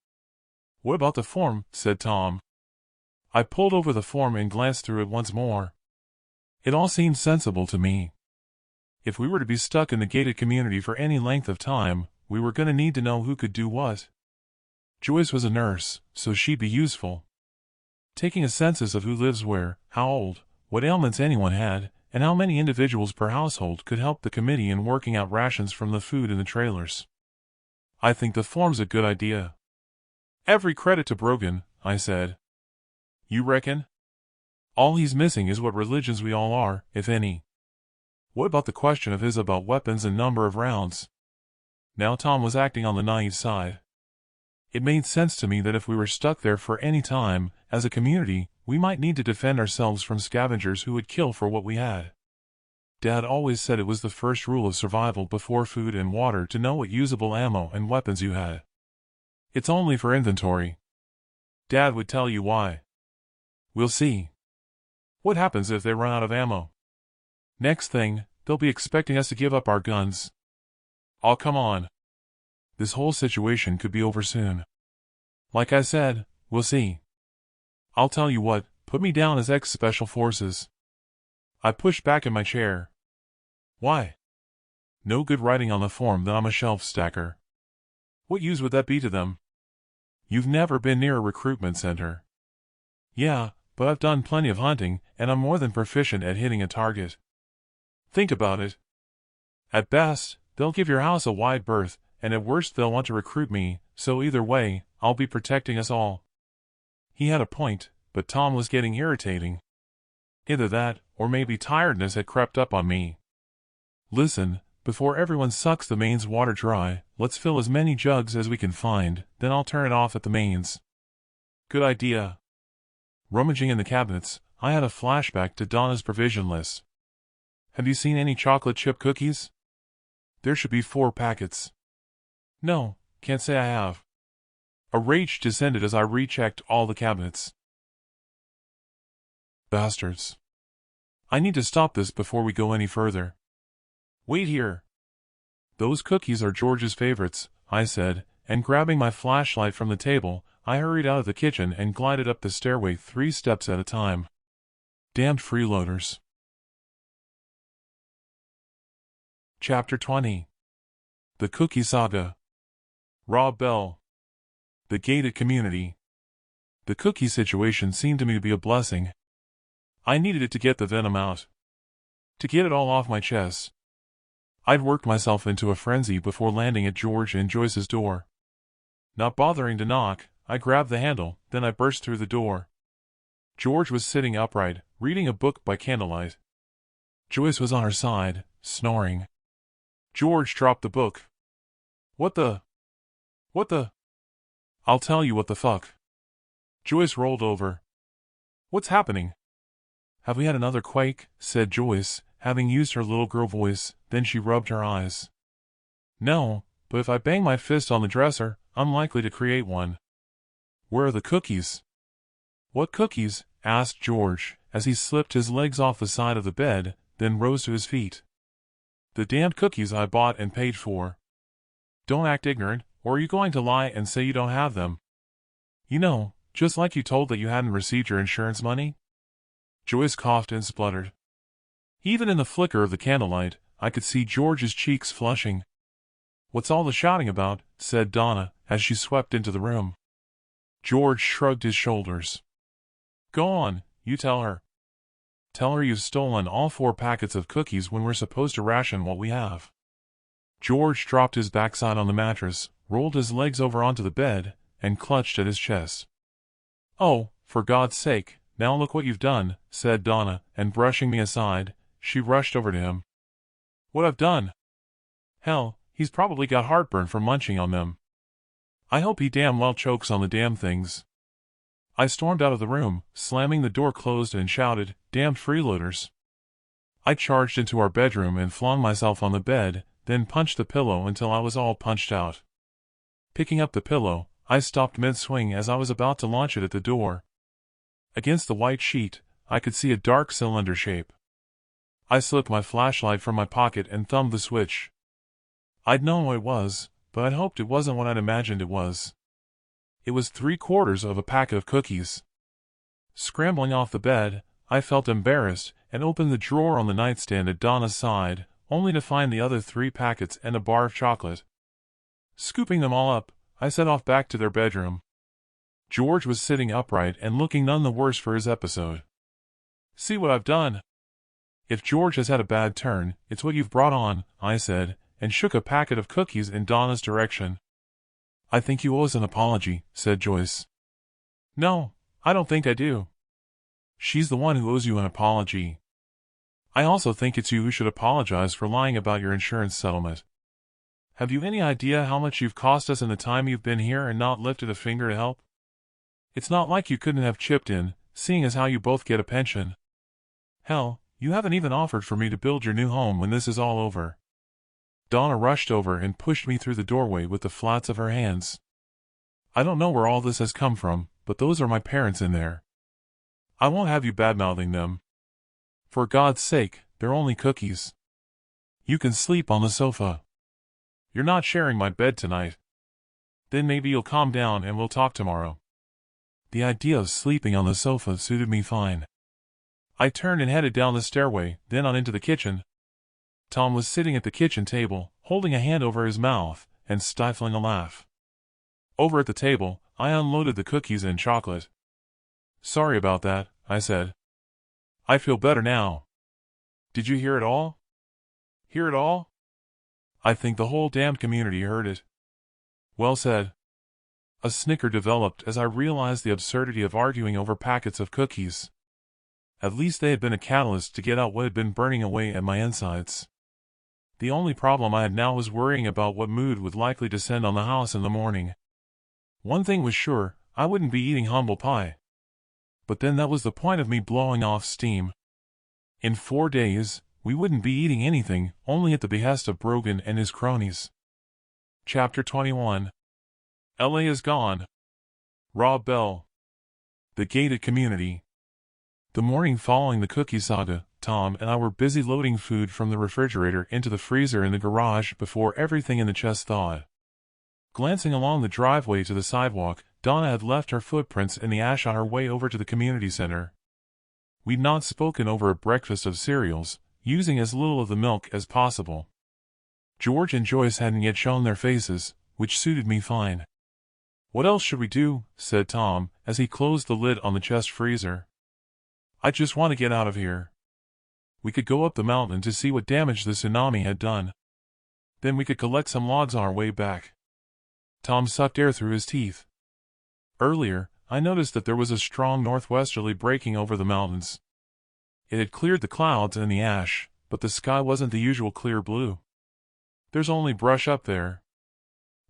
"What about the form?" said Tom. I pulled over the form and glanced through it once more. It all seemed sensible to me. If we were to be stuck in the gated community for any length of time, we were going to need to know who could do what. Joyce was a nurse, so she'd be useful. Taking a census of who lives where, how old, what ailments anyone had, and how many individuals per household could help the committee in working out rations from the food in the trailers. I think the form's a good idea. "Every credit to Brogan," I said. "You reckon? All he's missing is what religions we all are, if any." "What about the question of his about weapons and number of rounds?" Now Tom was acting on the naive side. It made sense to me that if we were stuck there for any time, as a community, we might need to defend ourselves from scavengers who would kill for what we had. Dad always said it was the first rule of survival before food and water to know what usable ammo and weapons you had. It's only for inventory. Dad would tell you why. We'll see. What happens if they run out of ammo? Next thing, they'll be expecting us to give up our guns. Oh, come on. This whole situation could be over soon. Like I said, we'll see. I'll tell you what, put me down as ex-Special Forces. I pushed back in my chair. Why? No good writing on the form that I'm a shelf stacker. What use would that be to them? You've never been near a recruitment center. Yeah, but I've done plenty of hunting, and I'm more than proficient at hitting a target. Think about it. At best, they'll give your house a wide berth, and at worst they'll want to recruit me, so either way, I'll be protecting us all. He had a point, but Tom was getting irritating. Either that, or maybe tiredness had crept up on me. Listen, before everyone sucks the mains water dry, let's fill as many jugs as we can find, then I'll turn it off at the mains. Good idea. Rummaging in the cabinets, I had a flashback to Donna's provision list. Have you seen any chocolate chip cookies? There should be 4 packets. No, can't say I have. A rage descended as I rechecked all the cabinets. Bastards. I need to stop this before we go any further. Wait here. Those cookies are George's favorites, I said, and grabbing my flashlight from the table, I hurried out of the kitchen and glided up the stairway 3 steps at a time. Damned freeloaders. Chapter 20. The Cookie Saga. Rob Bell. The gated community. The cookie situation seemed to me to be a blessing. I needed it to get the venom out. To get it all off my chest. I'd worked myself into a frenzy before landing at George and Joyce's door. Not bothering to knock, I grabbed the handle, then I burst through the door. George was sitting upright, reading a book by candlelight. Joyce was on her side, snoring. George dropped the book. What the? I'll tell you what the fuck. Joyce rolled over. What's happening? Have we had another quake? Said Joyce, having used her little girl voice, then she rubbed her eyes. No, but if I bang my fist on the dresser, I'm likely to create one. Where are the cookies?" "What cookies?" asked George, as he slipped his legs off the side of the bed, then rose to his feet. "The damned cookies I bought and paid for." "Don't act ignorant, or are you going to lie and say you don't have them? You know, just like you told that you hadn't received your insurance money?" Joyce coughed and spluttered. Even in the flicker of the candlelight, I could see George's cheeks flushing. "What's all the shouting about?" said Donna, as she swept into the room. George shrugged his shoulders. "Go on, you tell her. Tell her you've stolen all 4 packets of cookies when we're supposed to ration what we have." George dropped his backside on the mattress, rolled his legs over onto the bed, and clutched at his chest. "Oh, for God's sake, now look what you've done," said Donna, and brushing me aside, she rushed over to him. "What I've done? Hell, he's probably got heartburn from munching on them. I hope he damn well chokes on the damn things." I stormed out of the room, slamming the door closed, and shouted, "Damned freeloaders." I charged into our bedroom and flung myself on the bed, then punched the pillow until I was all punched out. Picking up the pillow, I stopped mid-swing as I was about to launch it at the door. Against the white sheet, I could see a dark cylinder shape. I slipped my flashlight from my pocket and thumbed the switch. I'd known what it was, but I'd hoped it wasn't what I'd imagined it was. It was 3/4 of a packet of cookies. Scrambling off the bed, I felt embarrassed and opened the drawer on the nightstand at Donna's side, only to find the other 3 packets and a bar of chocolate. Scooping them all up, I set off back to their bedroom. George was sitting upright and looking none the worse for his episode. "See what I've done? If George has had a bad turn, it's what you've brought on," I said, and shook a packet of cookies in Donna's direction. "I think you owe us an apology," said Joyce. "No, I don't think I do. She's the one who owes you an apology. I also think it's you who should apologize for lying about your insurance settlement. Have you any idea how much you've cost us in the time you've been here and not lifted a finger to help? It's not like you couldn't have chipped in, seeing as how you both get a pension. Hell, you haven't even offered for me to build your new home when this is all over." Donna rushed over and pushed me through the doorway with the flats of her hands. "I don't know where all this has come from, but those are my parents in there. I won't have you badmouthing them. For God's sake, they're only cookies. You can sleep on the sofa. You're not sharing my bed tonight. Then maybe you'll calm down and we'll talk tomorrow." The idea of sleeping on the sofa suited me fine. I turned and headed down the stairway, then on into the kitchen. Tom was sitting at the kitchen table, holding a hand over his mouth, and stifling a laugh. Over at the table, I unloaded the cookies and chocolate. "Sorry about that," I said. "I feel better now." "Did you hear it all?" "Hear it all?" "I think the whole damned community heard it." "Well said." A snicker developed as I realized the absurdity of arguing over packets of cookies. At least they had been a catalyst to get out what had been burning away at my insides. The only problem I had now was worrying about what mood would likely descend on the house in the morning. One thing was sure, I wouldn't be eating humble pie. But then that was the point of me blowing off steam. In 4 days, we wouldn't be eating anything, only at the behest of Brogan and his cronies. Chapter 21. LA is gone. Rob Bell. The gated community. The morning following the cookie saga, Tom and I were busy loading food from the refrigerator into the freezer in the garage before everything in the chest thawed. Glancing along the driveway to the sidewalk, Donna had left her footprints in the ash on her way over to the community center. We'd not spoken over a breakfast of cereals, using as little of the milk as possible. George and Joyce hadn't yet shown their faces, which suited me fine. "What else should we do?" said Tom, as he closed the lid on the chest freezer. "I just want to get out of here. We could go up the mountain to see what damage the tsunami had done. Then we could collect some logs on our way back." Tom sucked air through his teeth. Earlier, I noticed that there was a strong northwesterly breaking over the mountains. It had cleared the clouds and the ash, but the sky wasn't the usual clear blue. "There's only brush up there.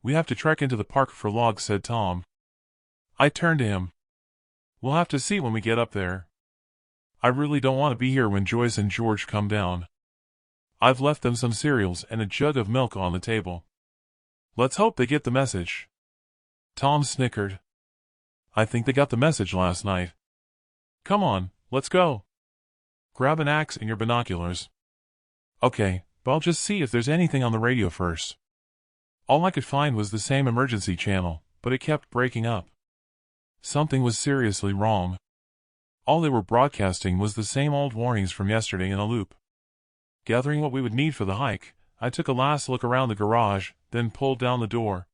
We have to trek into the park for logs," said Tom. I turned to him. "We'll have to see when we get up there. I really don't want to be here when Joyce and George come down. I've left them some cereals and a jug of milk on the table. Let's hope they get the message." Tom snickered. I think they got the message last night. Come on, let's go. Grab an axe and your binoculars. Okay, but I'll just see if there's anything on the radio first. All I could find was the same emergency channel, but it kept breaking up. Something was seriously wrong. All they were broadcasting was the same old warnings from yesterday in a loop. Gathering what we would need for the hike, I took a last look around the garage, then pulled down the door.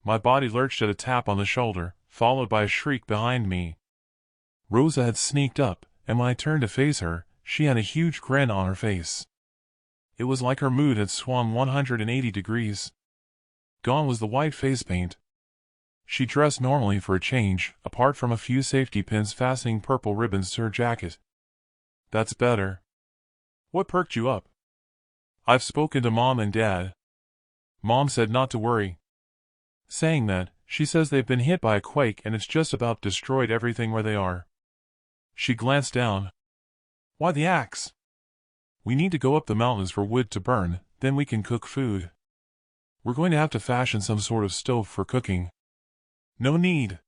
My body lurched at a tap on the shoulder, followed by a shriek behind me. Rosa had sneaked up, and when I turned to face her, she had a huge grin on her face. It was like her mood had swung 180 degrees. Gone was the white face paint. She dressed normally for a change, apart from a few safety pins fastening purple ribbons to her jacket. That's better. What perked you up? I've spoken to Mom and Dad. Mom said not to worry. Saying that, she says they've been hit by a quake and it's just about destroyed everything where they are. She glanced down. Why the axe? We need to go up the mountains for wood to burn, then we can cook food. We're going to have to fashion some sort of stove for cooking. No need.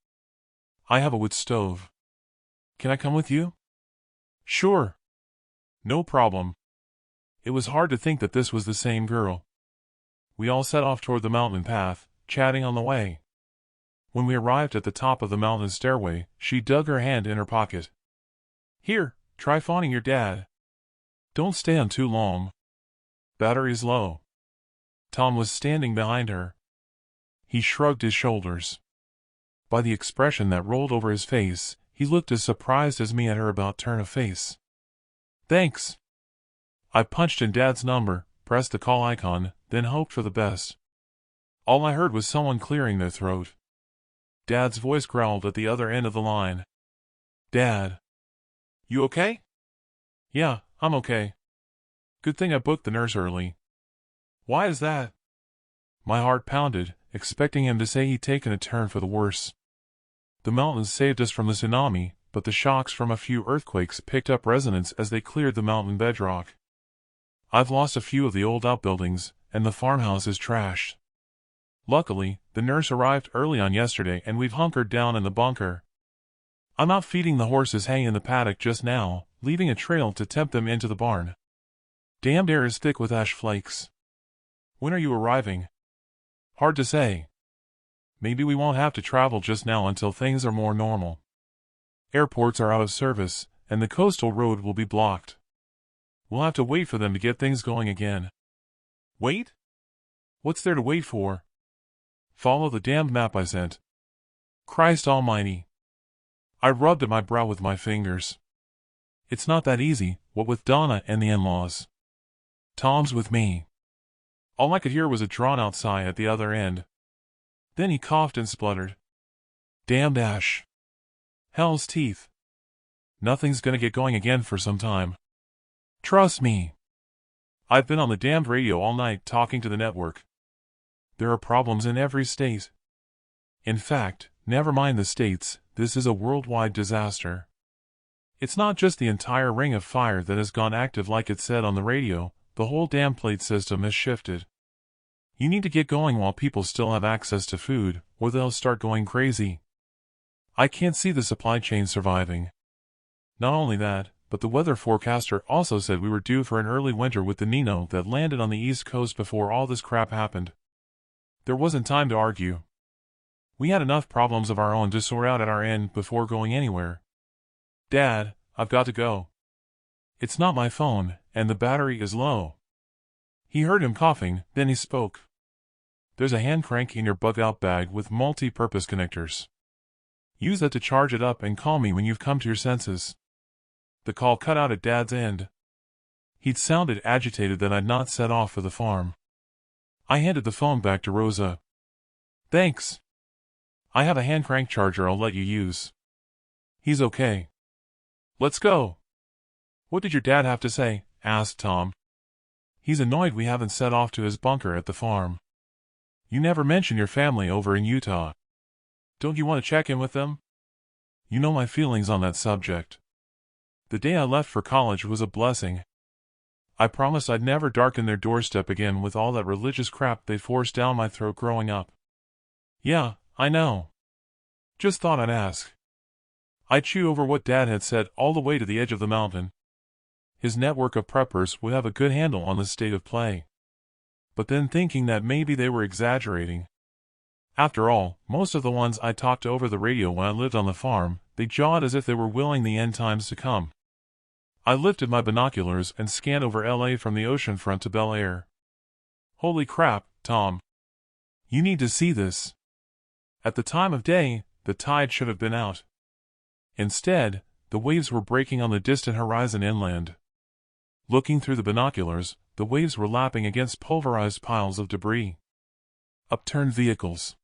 I have a wood stove. Can I come with you? Sure. No problem. It was hard to think that this was the same girl. We all set off toward the mountain path, chatting on the way. When we arrived at the top of the mountain stairway, she dug her hand in her pocket. Here, try phoning your dad. Don't stay on too long. Battery's low. Tom was standing behind her. He shrugged his shoulders. By the expression that rolled over his face, he looked as surprised as me at her about turn of face. Thanks. I punched in Dad's number, pressed the call icon, then hoped for the best. All I heard was someone clearing their throat. Dad's voice growled at the other end of the line. Dad. You okay? Yeah, I'm okay. Good thing I booked the nurse early. Why is that? My heart pounded, expecting him to say he'd taken a turn for the worse. The mountains saved us from the tsunami, but the shocks from a few earthquakes picked up resonance as they cleared the mountain bedrock. I've lost a few of the old outbuildings, and the farmhouse is trashed. Luckily, the nurse arrived early on yesterday and we've hunkered down in the bunker. I'm out feeding the horses hay in the paddock just now, leaving a trail to tempt them into the barn. Damned air is thick with ash flakes. When are you arriving? Hard to say. Maybe we won't have to travel just now until things are more normal. Airports are out of service, and the coastal road will be blocked. We'll have to wait for them to get things going again. Wait? What's there to wait for? Follow the damned map I sent. Christ almighty. I rubbed at my brow with my fingers. It's not that easy, what with Donna and the in-laws. Tom's with me. All I could hear was a drawn-out sigh at the other end. Then he coughed and spluttered. Damned ash. Hell's teeth. Nothing's gonna get going again for some time. Trust me. I've been on the damned radio all night talking to the network. There are problems in every state. In fact, never mind the states, this is a worldwide disaster. It's not just the entire ring of fire that has gone active like it said on the radio, the whole damn plate system has shifted. You need to get going while people still have access to food, or they'll start going crazy. I can't see the supply chain surviving. Not only that, but the weather forecaster also said we were due for an early winter with the Nino that landed on the East Coast before all this crap happened. There wasn't time to argue. We had enough problems of our own to sort out at our end before going anywhere. Dad, I've got to go. It's not my phone, and the battery is low. He heard him coughing, then he spoke. There's a hand crank in your bug-out bag with multi-purpose connectors. Use that to charge it up and call me when you've come to your senses. The call cut out at Dad's end. He'd sounded agitated that I'd not set off for the farm. I handed the phone back to Rosa. Thanks. I have a hand crank charger I'll let you use. He's okay. Let's go. What did your dad have to say? Asked Tom. He's annoyed we haven't set off to his bunker at the farm. You never mention your family over in Utah. Don't you want to check in with them? You know my feelings on that subject. The day I left for college was a blessing. I promised I'd never darken their doorstep again with all that religious crap they forced down my throat growing up. Yeah, I know. Just thought I'd ask. I chew over what Dad had said all the way to the edge of the mountain. His network of preppers would have a good handle on the state of play. But then thinking that maybe they were exaggerating. After all, most of the ones I talked to over the radio when I lived on the farm, they jawed as if they were willing the end times to come. I lifted my binoculars and scanned over LA from the ocean front to Bel Air. Holy crap, Tom. You need to see this. At the time of day, the tide should have been out. Instead, the waves were breaking on the distant horizon inland. Looking through the binoculars, the waves were lapping against pulverized piles of debris. Upturned vehicles.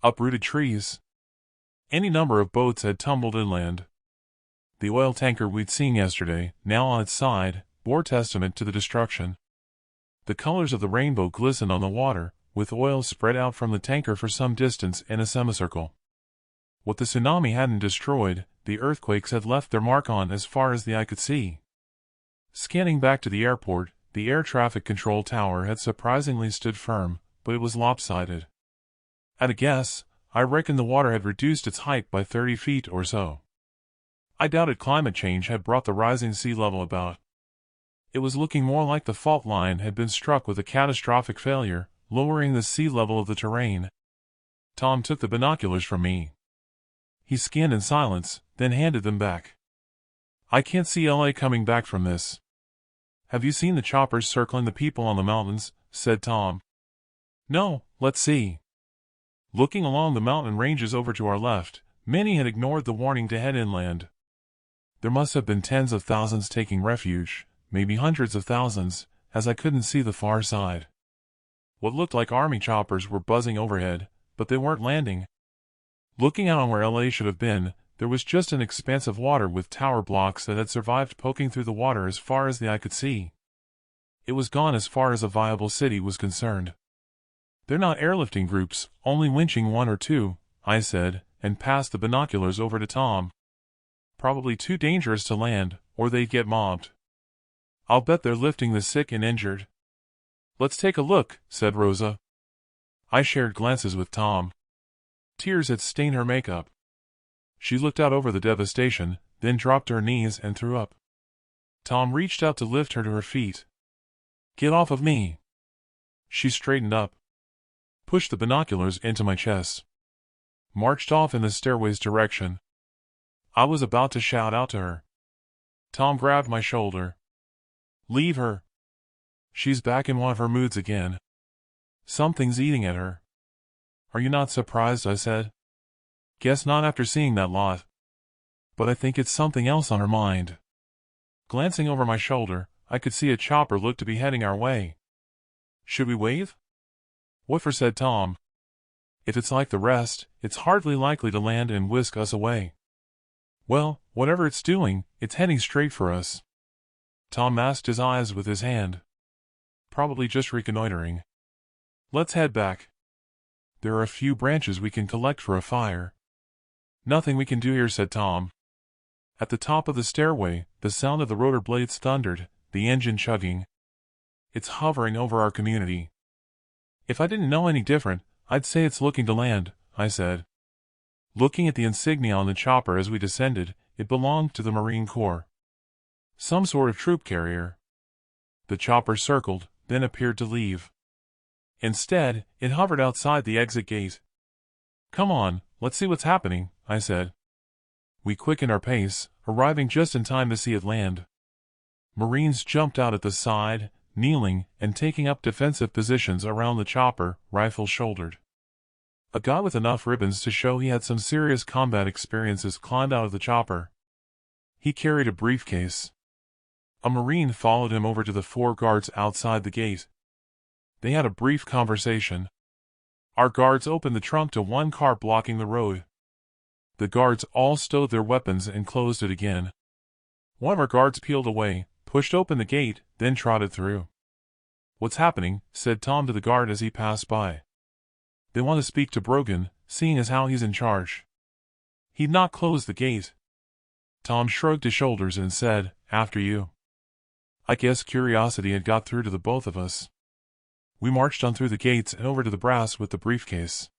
Uprooted trees. Any number of boats had tumbled inland. The oil tanker we'd seen yesterday, now on its side, bore testament to the destruction. The colors of the rainbow glistened on the water, with oil spread out from the tanker for some distance in a semicircle. What the tsunami hadn't destroyed, the earthquakes had left their mark on as far as the eye could see. Scanning back to the airport, the air traffic control tower had surprisingly stood firm, but it was lopsided. At a guess, I reckon the water had reduced its height by 30 feet or so. I doubted climate change had brought the rising sea level about. It was looking more like the fault line had been struck with a catastrophic failure, lowering the sea level of the terrain. Tom took the binoculars from me. He scanned in silence, then handed them back. I can't see LA coming back from this. Have you seen the choppers circling the people on the mountains? Said Tom. No, let's see. Looking along the mountain ranges over to our left, many had ignored the warning to head inland. There must have been tens of thousands taking refuge, maybe hundreds of thousands, as I couldn't see the far side. What looked like army choppers were buzzing overhead, but they weren't landing. Looking out on where LA should have been, there was just an expanse of water with tower blocks that had survived poking through the water as far as the eye could see. It was gone as far as a viable city was concerned. They're not airlifting groups, only winching one or two, I said, and passed the binoculars over to Tom. Probably too dangerous to land, or they'd get mobbed. I'll bet they're lifting the sick and injured. Let's take a look, said Rosa. I shared glances with Tom. Tears had stained her makeup. She looked out over the devastation, then dropped to her knees and threw up. Tom reached out to lift her to her feet. Get off of me. She straightened up. Pushed the binoculars into my chest. Marched off in the stairway's direction. I was about to shout out to her. Tom grabbed my shoulder. Leave her. She's back in one of her moods again. Something's eating at her. Are you not surprised? I said. Guess not after seeing that lot. But I think it's something else on her mind. Glancing over my shoulder, I could see a chopper look to be heading our way. Should we wave? What for? Said Tom. If it's like the rest, it's hardly likely to land and whisk us away. Well, whatever it's doing, it's heading straight for us. Tom masked his eyes with his hand. Probably just reconnoitering. Let's head back. There are a few branches we can collect for a fire. Nothing we can do here, said Tom. At the top of the stairway, the sound of the rotor blades thundered, the engine chugging. It's hovering over our community. If I didn't know any different, I'd say it's looking to land, I said. Looking at the insignia on the chopper as we descended, it belonged to the Marine Corps. Some sort of troop carrier. The chopper circled, then appeared to leave. Instead, it hovered outside the exit gate. Come on, let's see what's happening, I said. We quickened our pace, arriving just in time to see it land. Marines jumped out at the side, kneeling, and taking up defensive positions around the chopper, rifles shouldered. A guy with enough ribbons to show he had some serious combat experiences climbed out of the chopper. He carried a briefcase. A Marine followed him over to the 4 guards outside the gate. They had a brief conversation. Our guards opened the trunk to one car blocking the road. The guards all stowed their weapons and closed it again. One of our guards peeled away, pushed open the gate, then trotted through. What's happening? Said Tom to the guard as he passed by. They want to speak to Brogan, seeing as how he's in charge. He'd not closed the gate. Tom shrugged his shoulders and said, After you. I guess curiosity had got through to the both of us. We marched on through the gates and over to the brass with the briefcase.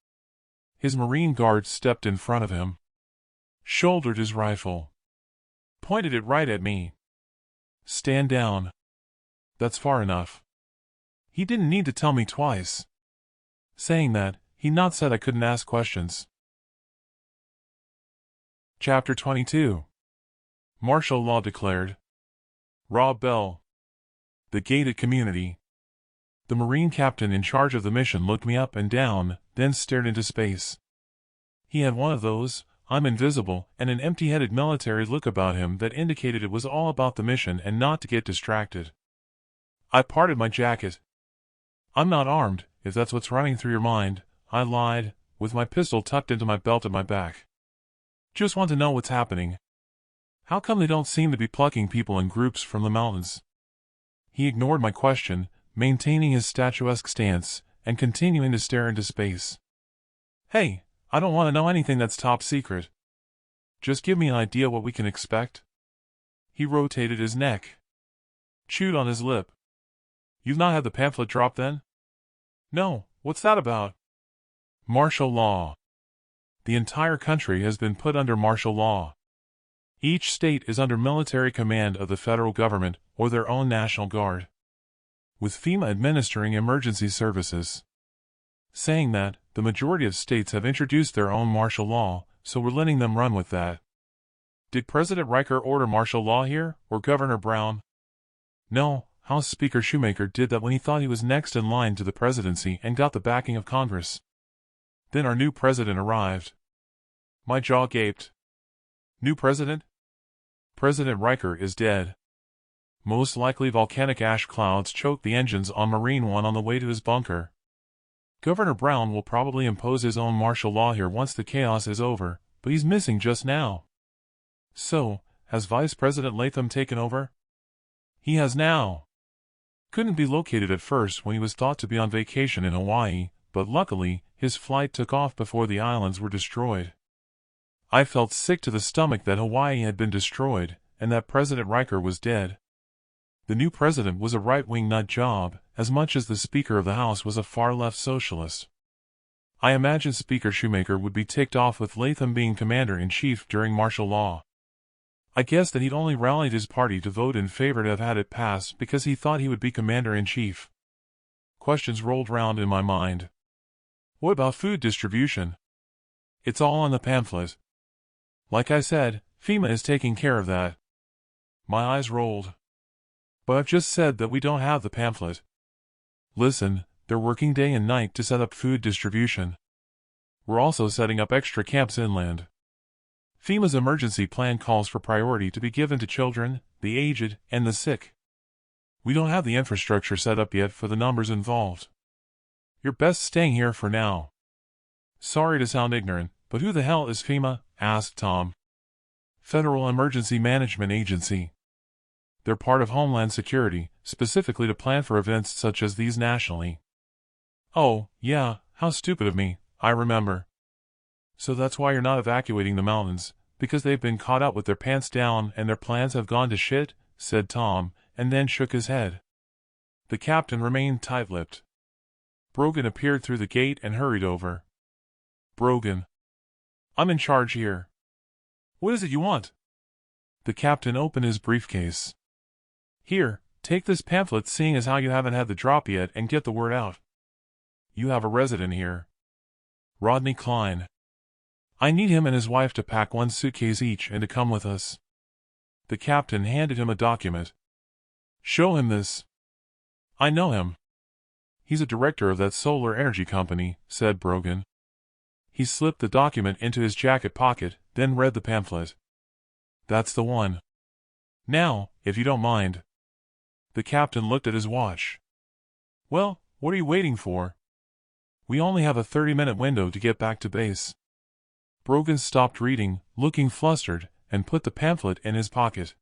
His Marine guard stepped in front of him, shouldered his rifle, pointed it right at me. "Stand down." "That's far enough." He didn't need to tell me twice. Saying that, he not said I couldn't ask questions. Chapter 22. Martial law declared. Raw Bell. The gated community. The Marine captain in charge of the mission looked me up and down, then stared into space. He had one of those, "I'm invisible," and an empty-headed military look about him that indicated it was all about the mission and not to get distracted. I parted my jacket. "I'm not armed, if that's what's running through your mind," I lied, with my pistol tucked into my belt at my back. "Just want to know what's happening. How come they don't seem to be plucking people in groups from the mountains?" He ignored my question, maintaining his statuesque stance, and continuing to stare into space. "Hey, I don't want to know anything that's top secret. Just give me an idea what we can expect." He rotated his neck, chewed on his lip. "You've not had the pamphlet dropped then?" "No, what's that about?" "Martial law. The entire country has been put under martial law. Each state is under military command of the federal government or their own National Guard, with FEMA administering emergency services. Saying that, the majority of states have introduced their own martial law, so we're letting them run with that." "Did President Riker order martial law here, or Governor Brown?" "No, House Speaker Shoemaker did that when he thought he was next in line to the presidency and got the backing of Congress. Then our new president arrived." My jaw gaped. "New president?" "President Riker is dead. Most likely volcanic ash clouds choked the engines on Marine One on the way to his bunker. Governor Brown will probably impose his own martial law here once the chaos is over, but he's missing just now." "So, has Vice President Latham taken over?" "He has now. Couldn't be located at first when he was thought to be on vacation in Hawaii, but luckily, his flight took off before the islands were destroyed." I felt sick to the stomach that Hawaii had been destroyed, and that President Riker was dead. The new president was a right-wing nut job, as much as the Speaker of the House was a far-left socialist. I imagined Speaker Shoemaker would be ticked off with Latham being commander-in-chief during martial law. I guessed that he'd only rallied his party to vote in favor to have had it passed because he thought he would be commander-in-chief. Questions rolled round in my mind. What about food distribution? It's all on the pamphlet. Like I said, FEMA is taking care of that. My eyes rolled. But I've just said that we don't have the pamphlet. Listen, they're working day and night to set up food distribution. We're also setting up extra camps inland. FEMA's emergency plan calls for priority to be given to children, the aged, and the sick. We don't have the infrastructure set up yet for the numbers involved. You're best staying here for now." "Sorry to sound ignorant, but who the hell is FEMA?" asked Tom. "Federal Emergency Management Agency. They're part of Homeland Security, specifically to plan for events such as these nationally." "Oh, yeah, how stupid of me, I remember. So that's why you're not evacuating the mountains, because they've been caught out with their pants down and their plans have gone to shit," said Tom, and then shook his head. The captain remained tight-lipped. Brogan appeared through the gate and hurried over. "Brogan. I'm in charge here. What is it you want?" The captain opened his briefcase. "Here, take this pamphlet seeing as how you haven't had the drop yet and get the word out. You have a resident here. Rodney Klein. I need him and his wife to pack one suitcase each and to come with us." The captain handed him a document. "Show him this." "I know him. He's a director of that solar energy company," said Brogan. He slipped the document into his jacket pocket, then read the pamphlet. "That's the one. Now, if you don't mind." The captain looked at his watch. "Well, what are you waiting for? We only have a 30-minute window to get back to base." Brogan stopped reading, looking flustered, and put the pamphlet in his pocket.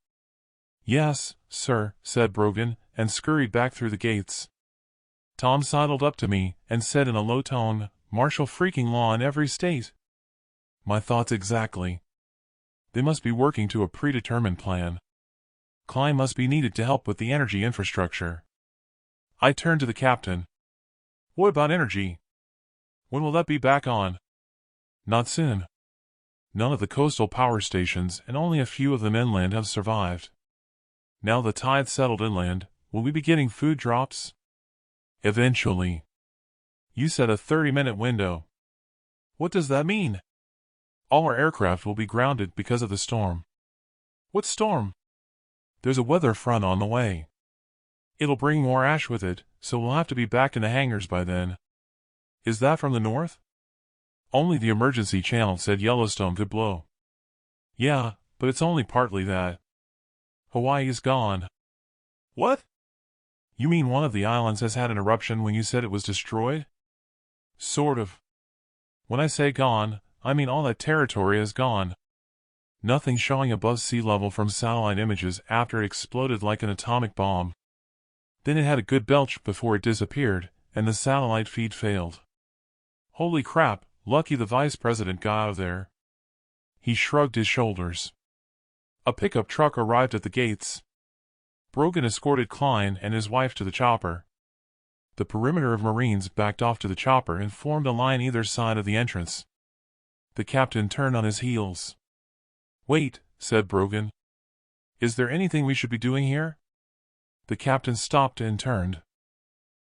"Yes, sir," said Brogan, and scurried back through the gates. Tom sidled up to me and said in a low tone, "Martial freaking law in every state." My thoughts exactly. They must be working to a predetermined plan. Klein must be needed to help with the energy infrastructure. I turned to the captain. "What about energy? When will that be back on?" Not soon. None of the coastal power stations and only a few of them inland have survived. Now the tide's settled inland, will we be getting food drops? Eventually. You said a 30-minute window. What does that mean? All our aircraft will be grounded because of the storm. What storm? There's a weather front on the way. It'll bring more ash with it, so we'll have to be back in the hangars by then. Is that from the north? Only the emergency channel said Yellowstone could blow. Yeah, but it's only partly that. Hawaii is gone. What? You mean one of the islands has had an eruption when you said it was destroyed? Sort of. When I say gone, I mean all that territory is gone. Nothing showing above sea level from satellite images after it exploded like an atomic bomb. Then it had a good belch before it disappeared, and the satellite feed failed. Holy crap, lucky the vice president got out of there. He shrugged his shoulders. A pickup truck arrived at the gates. Brogan escorted Klein and his wife to the chopper. The perimeter of Marines backed off to the chopper and formed a line either side of the entrance. The captain turned on his heels. Wait, said Brogan. Is there anything we should be doing here? The captain stopped and turned.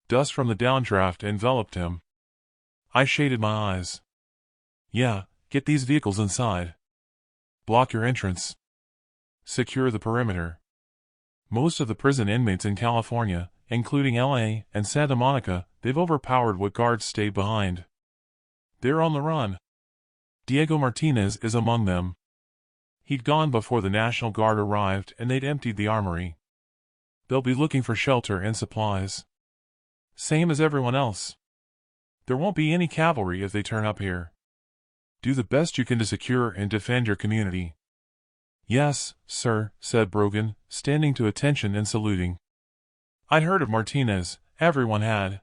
Dust from the downdraft enveloped him. I shaded my eyes. Yeah, get these vehicles inside. Block your entrance. Secure the perimeter. Most of the prison inmates in California, including LA and Santa Monica, they've overpowered what guards stayed behind. They're on the run. Diego Martinez is among them. He'd gone before the National Guard arrived and they'd emptied the armory. They'll be looking for shelter and supplies. Same as everyone else. There won't be any cavalry if they turn up here. Do the best you can to secure and defend your community. Yes, sir, said Brogan, standing to attention and saluting. I'd heard of Martinez, everyone had.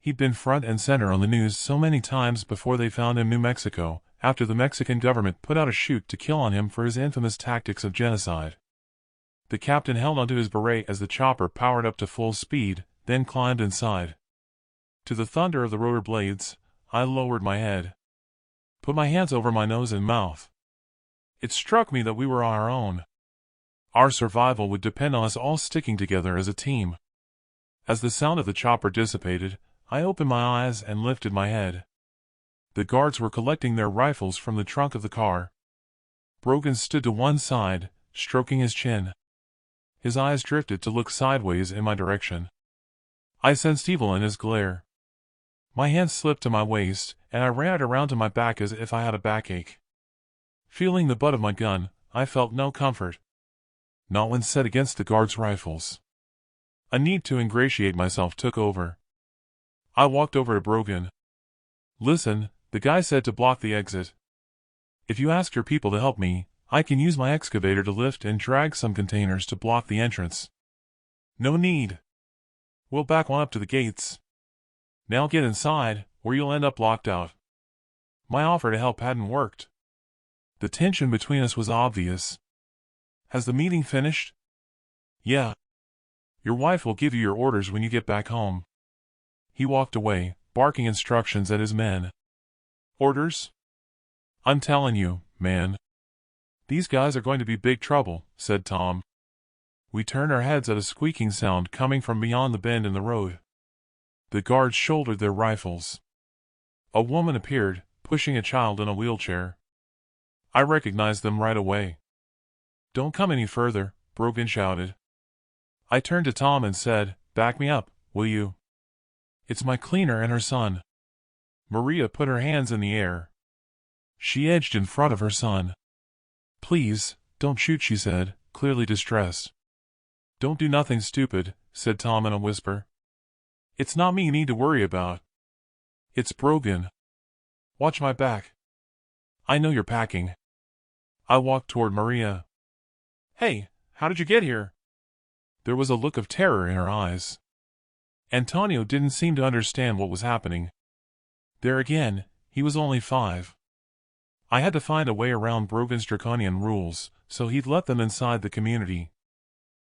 He'd been front and center on the news so many times before they found him in New Mexico, after the Mexican government put out a shoot to kill on him for his infamous tactics of genocide. The captain held onto his beret as the chopper powered up to full speed, then climbed inside. To the thunder of the rotor blades, I lowered my head. Put my hands over my nose and mouth. It struck me that we were on our own. Our survival would depend on us all sticking together as a team. As the sound of the chopper dissipated, I opened my eyes and lifted my head. The guards were collecting their rifles from the trunk of the car. Brogan stood to one side, stroking his chin. His eyes drifted to look sideways in my direction. I sensed evil in his glare. My hand slipped to my waist, and I ran it around to my back as if I had a backache. Feeling the butt of my gun, I felt no comfort. Not when set against the guards' rifles. A need to ingratiate myself took over. I walked over to Brogan. Listen, the guy said to block the exit. If you ask your people to help me, I can use my excavator to lift and drag some containers to block the entrance. No need. We'll back one up to the gates. Now get inside, or you'll end up locked out. My offer to help hadn't worked. The tension between us was obvious. Has the meeting finished? Yeah. Your wife will give you your orders when you get back home. He walked away, barking instructions at his men. Orders? I'm telling you, man. These guys are going to be big trouble, said Tom. We turned our heads at a squeaking sound coming from beyond the bend in the road. The guards shouldered their rifles. A woman appeared, pushing a child in a wheelchair. I recognized them right away. Don't come any further, Brogan shouted. I turned to Tom and said, back me up, will you? It's my cleaner and her son. Maria put her hands in the air. She edged in front of her son. Please, don't shoot, she said, clearly distressed. Don't do nothing stupid, said Tom in a whisper. It's not me you need to worry about. It's Brogan. Watch my back. I know you're packing. I walked toward Maria. Hey, how did you get here? There was a look of terror in her eyes. Antonio didn't seem to understand what was happening. There again, he was only 5. I had to find a way around Brogan's draconian rules, so he'd let them inside the community.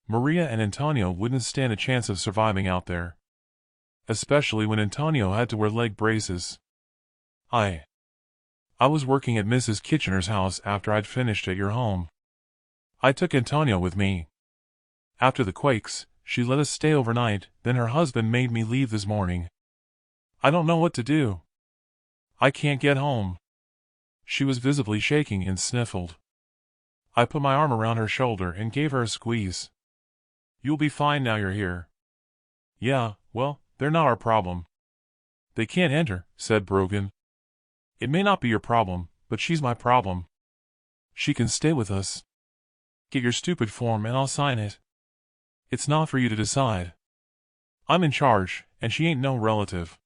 Maria and Antonio wouldn't stand a chance of surviving out there. Especially when Antonio had to wear leg braces. I was working at Mrs. Kitchener's house after I'd finished at your home. I took Antonia with me. After the quakes, she let us stay overnight, then her husband made me leave this morning. I don't know what to do. I can't get home. She was visibly shaking and sniffled. I put my arm around her shoulder and gave her a squeeze. You'll be fine now you're here. Yeah, well, they're not our problem. They can't enter, said Brogan. It may not be your problem, but she's my problem. She can stay with us. Get your stupid form and I'll sign it. It's not for you to decide. I'm in charge, and she ain't no relative.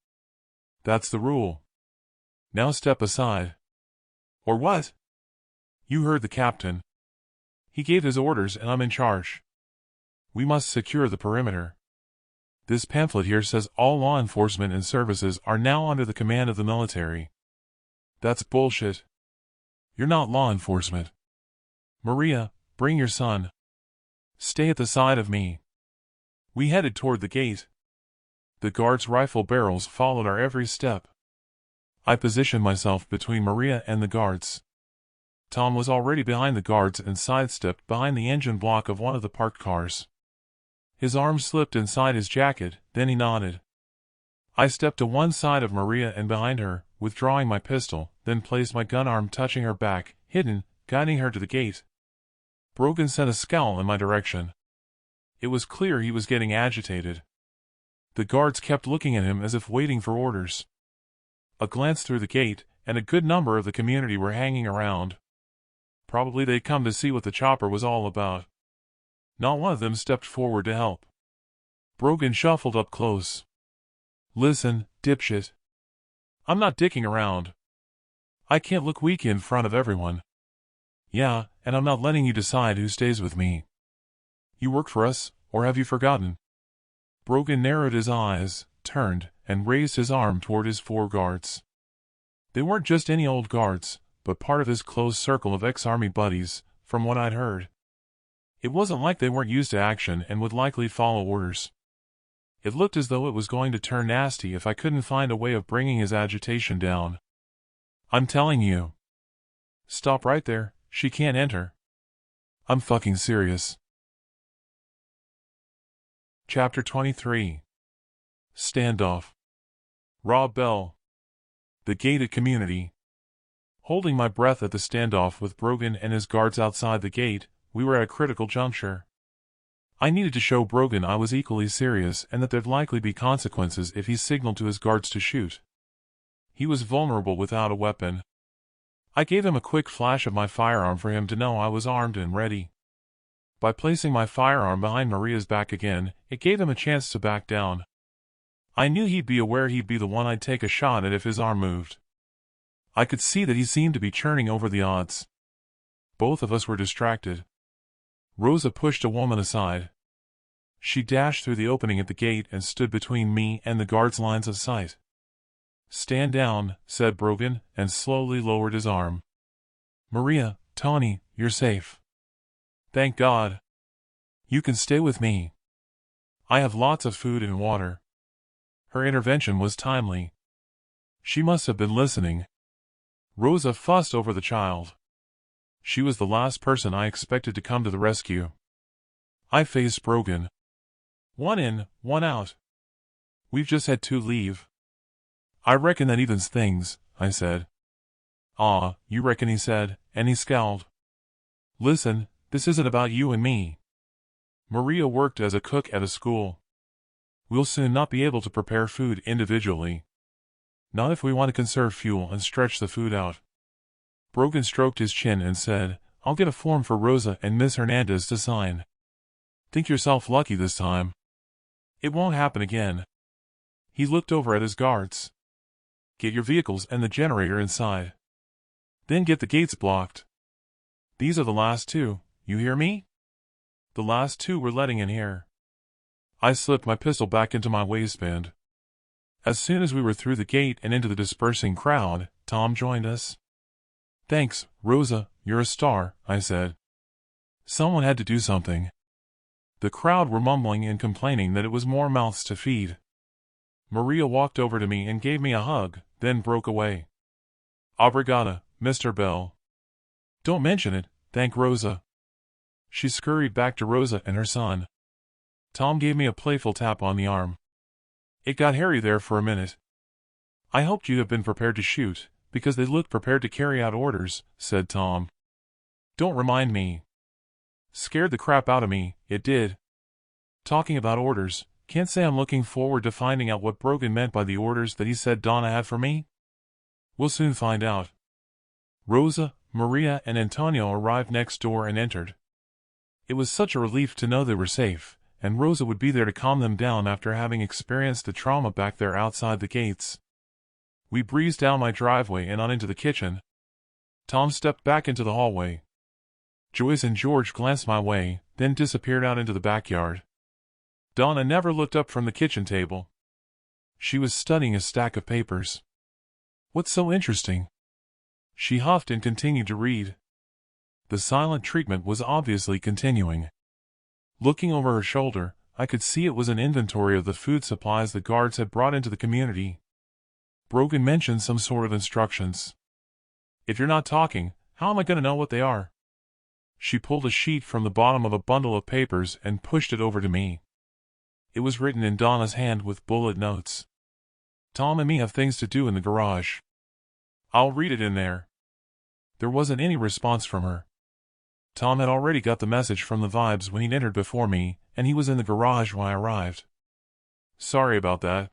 That's the rule. Now step aside. Or what? You heard the captain. He gave his orders and I'm in charge. We must secure the perimeter. This pamphlet here says all law enforcement and services are now under the command of the military. That's bullshit. You're not law enforcement. Maria, bring your son. Stay at the side of me. We headed toward the gate. The guards' rifle barrels followed our every step. I positioned myself between Maria and the guards. Tom was already behind the guards and sidestepped behind the engine block of one of the parked cars. His arm slipped inside his jacket, then he nodded. I stepped to one side of Maria and behind her, withdrawing my pistol, then placed my gun arm touching her back, hidden, guiding her to the gate. Brogan sent a scowl in my direction. It was clear he was getting agitated. The guards kept looking at him as if waiting for orders. A glance through the gate, and a good number of the community were hanging around. Probably they'd come to see what the chopper was all about. Not one of them stepped forward to help. Brogan shuffled up close. Listen, dipshit. I'm not dicking around. I can't look weak in front of everyone. Yeah, and I'm not letting you decide who stays with me. You work for us, or have you forgotten? Brogan narrowed his eyes, turned, and raised his arm toward his 4 guards. They weren't just any old guards, but part of his close circle of ex-army buddies, from what I'd heard. It wasn't like they weren't used to action and would likely follow orders. It looked as though it was going to turn nasty if I couldn't find a way of bringing his agitation down. I'm telling you. Stop right there, she can't enter. I'm fucking serious. Chapter 23. Standoff. Rob Bell. The gated community. Holding my breath at the standoff with Brogan and his guards outside the gate, we were at a critical juncture. I needed to show Brogan I was equally serious and that there'd likely be consequences if he signaled to his guards to shoot. He was vulnerable without a weapon. I gave him a quick flash of my firearm for him to know I was armed and ready. By placing my firearm behind Maria's back again, it gave him a chance to back down. I knew he'd be aware he'd be the one I'd take a shot at if his arm moved. I could see that he seemed to be churning over the odds. Both of us were distracted. Rosa pushed a woman aside. She dashed through the opening at the gate and stood between me and the guards' lines of sight. Stand down, said Brogan, and slowly lowered his arm. Maria, Tony, you're safe. Thank God. You can stay with me. I have lots of food and water. Her intervention was timely. She must have been listening. Rosa fussed over the child. She was the last person I expected to come to the rescue. I faced Brogan. One in, one out. We've just had 2 leave. I reckon that evens things, I said. Ah, you reckon, he said, and he scowled. Listen, this isn't about you and me. Maria worked as a cook at a school. We'll soon not be able to prepare food individually. Not if we want to conserve fuel and stretch the food out. Brogan stroked his chin and said, I'll get a form for Rosa and Miss Hernandez to sign. Think yourself lucky this time. It won't happen again. He looked over at his guards. Get your vehicles and the generator inside. Then get the gates blocked. These are the last 2, you hear me? The last 2 we're letting in here. I slipped my pistol back into my waistband. As soon as we were through the gate and into the dispersing crowd, Tom joined us. Thanks, Rosa, you're a star, I said. Someone had to do something. The crowd were mumbling and complaining that it was more mouths to feed. Maria walked over to me and gave me a hug, then broke away. Obrigada, Mr. Bell. Don't mention it, thank Rosa. She scurried back to Rosa and her son. Tom gave me a playful tap on the arm. It got hairy there for a minute. I hoped you'd have been prepared to shoot, because they looked prepared to carry out orders, said Tom. Don't remind me. Scared the crap out of me, it did. Talking about orders, can't say I'm looking forward to finding out what Brogan meant by the orders that he said Donna had for me. We'll soon find out. Rosa, Maria, and Antonio arrived next door and entered. It was such a relief to know they were safe, and Rosa would be there to calm them down after having experienced the trauma back there outside the gates. We breezed down my driveway and on into the kitchen. Tom stepped back into the hallway. Joyce and George glanced my way, then disappeared out into the backyard. Donna never looked up from the kitchen table. She was studying a stack of papers. What's so interesting? She huffed and continued to read. The silent treatment was obviously continuing. Looking over her shoulder, I could see it was an inventory of the food supplies the guards had brought into the community. Brogan mentioned some sort of instructions. If you're not talking, how am I going to know what they are? She pulled a sheet from the bottom of a bundle of papers and pushed it over to me. It was written in Donna's hand with bullet notes. Tom and me have things to do in the garage. I'll read it in there. There wasn't any response from her. Tom had already got the message from the vibes when he'd entered before me, and he was in the garage when I arrived. Sorry about that.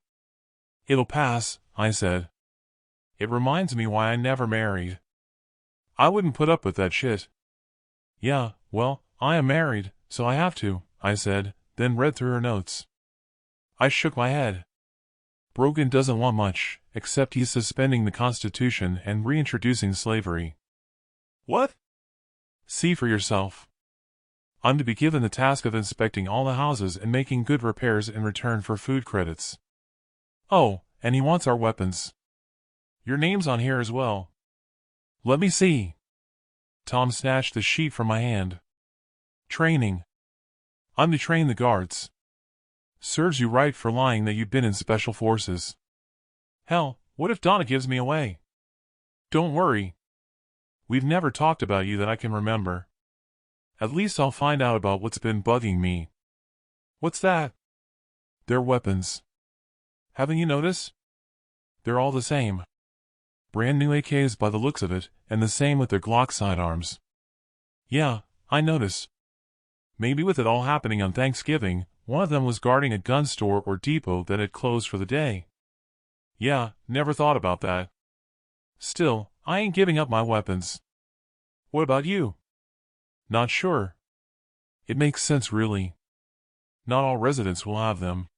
It'll pass, I said. It reminds me why I never married. I wouldn't put up with that shit. Yeah, well, I am married, so I have to, I said, then read through her notes. I shook my head. Brogan doesn't want much, except he's suspending the Constitution and reintroducing slavery. What? See for yourself. I'm to be given the task of inspecting all the houses and making good repairs in return for food credits. Oh, and he wants our weapons. Your name's on here as well. Let me see. Tom snatched the sheet from my hand. Training. I'm to train the guards. Serves you right for lying that you've been in special forces. Hell, what if Donna gives me away? Don't worry. We've never talked about you that I can remember. At least I'll find out about what's been bugging me. What's that? They're weapons. Haven't you noticed? They're all the same. Brand new AKs by the looks of it, and the same with their Glock sidearms. Yeah, I noticed. Maybe with it all happening on Thanksgiving, one of them was guarding a gun store or depot that had closed for the day. Yeah, never thought about that. Still, I ain't giving up my weapons. What about you? Not sure. It makes sense, really. Not all residents will have them.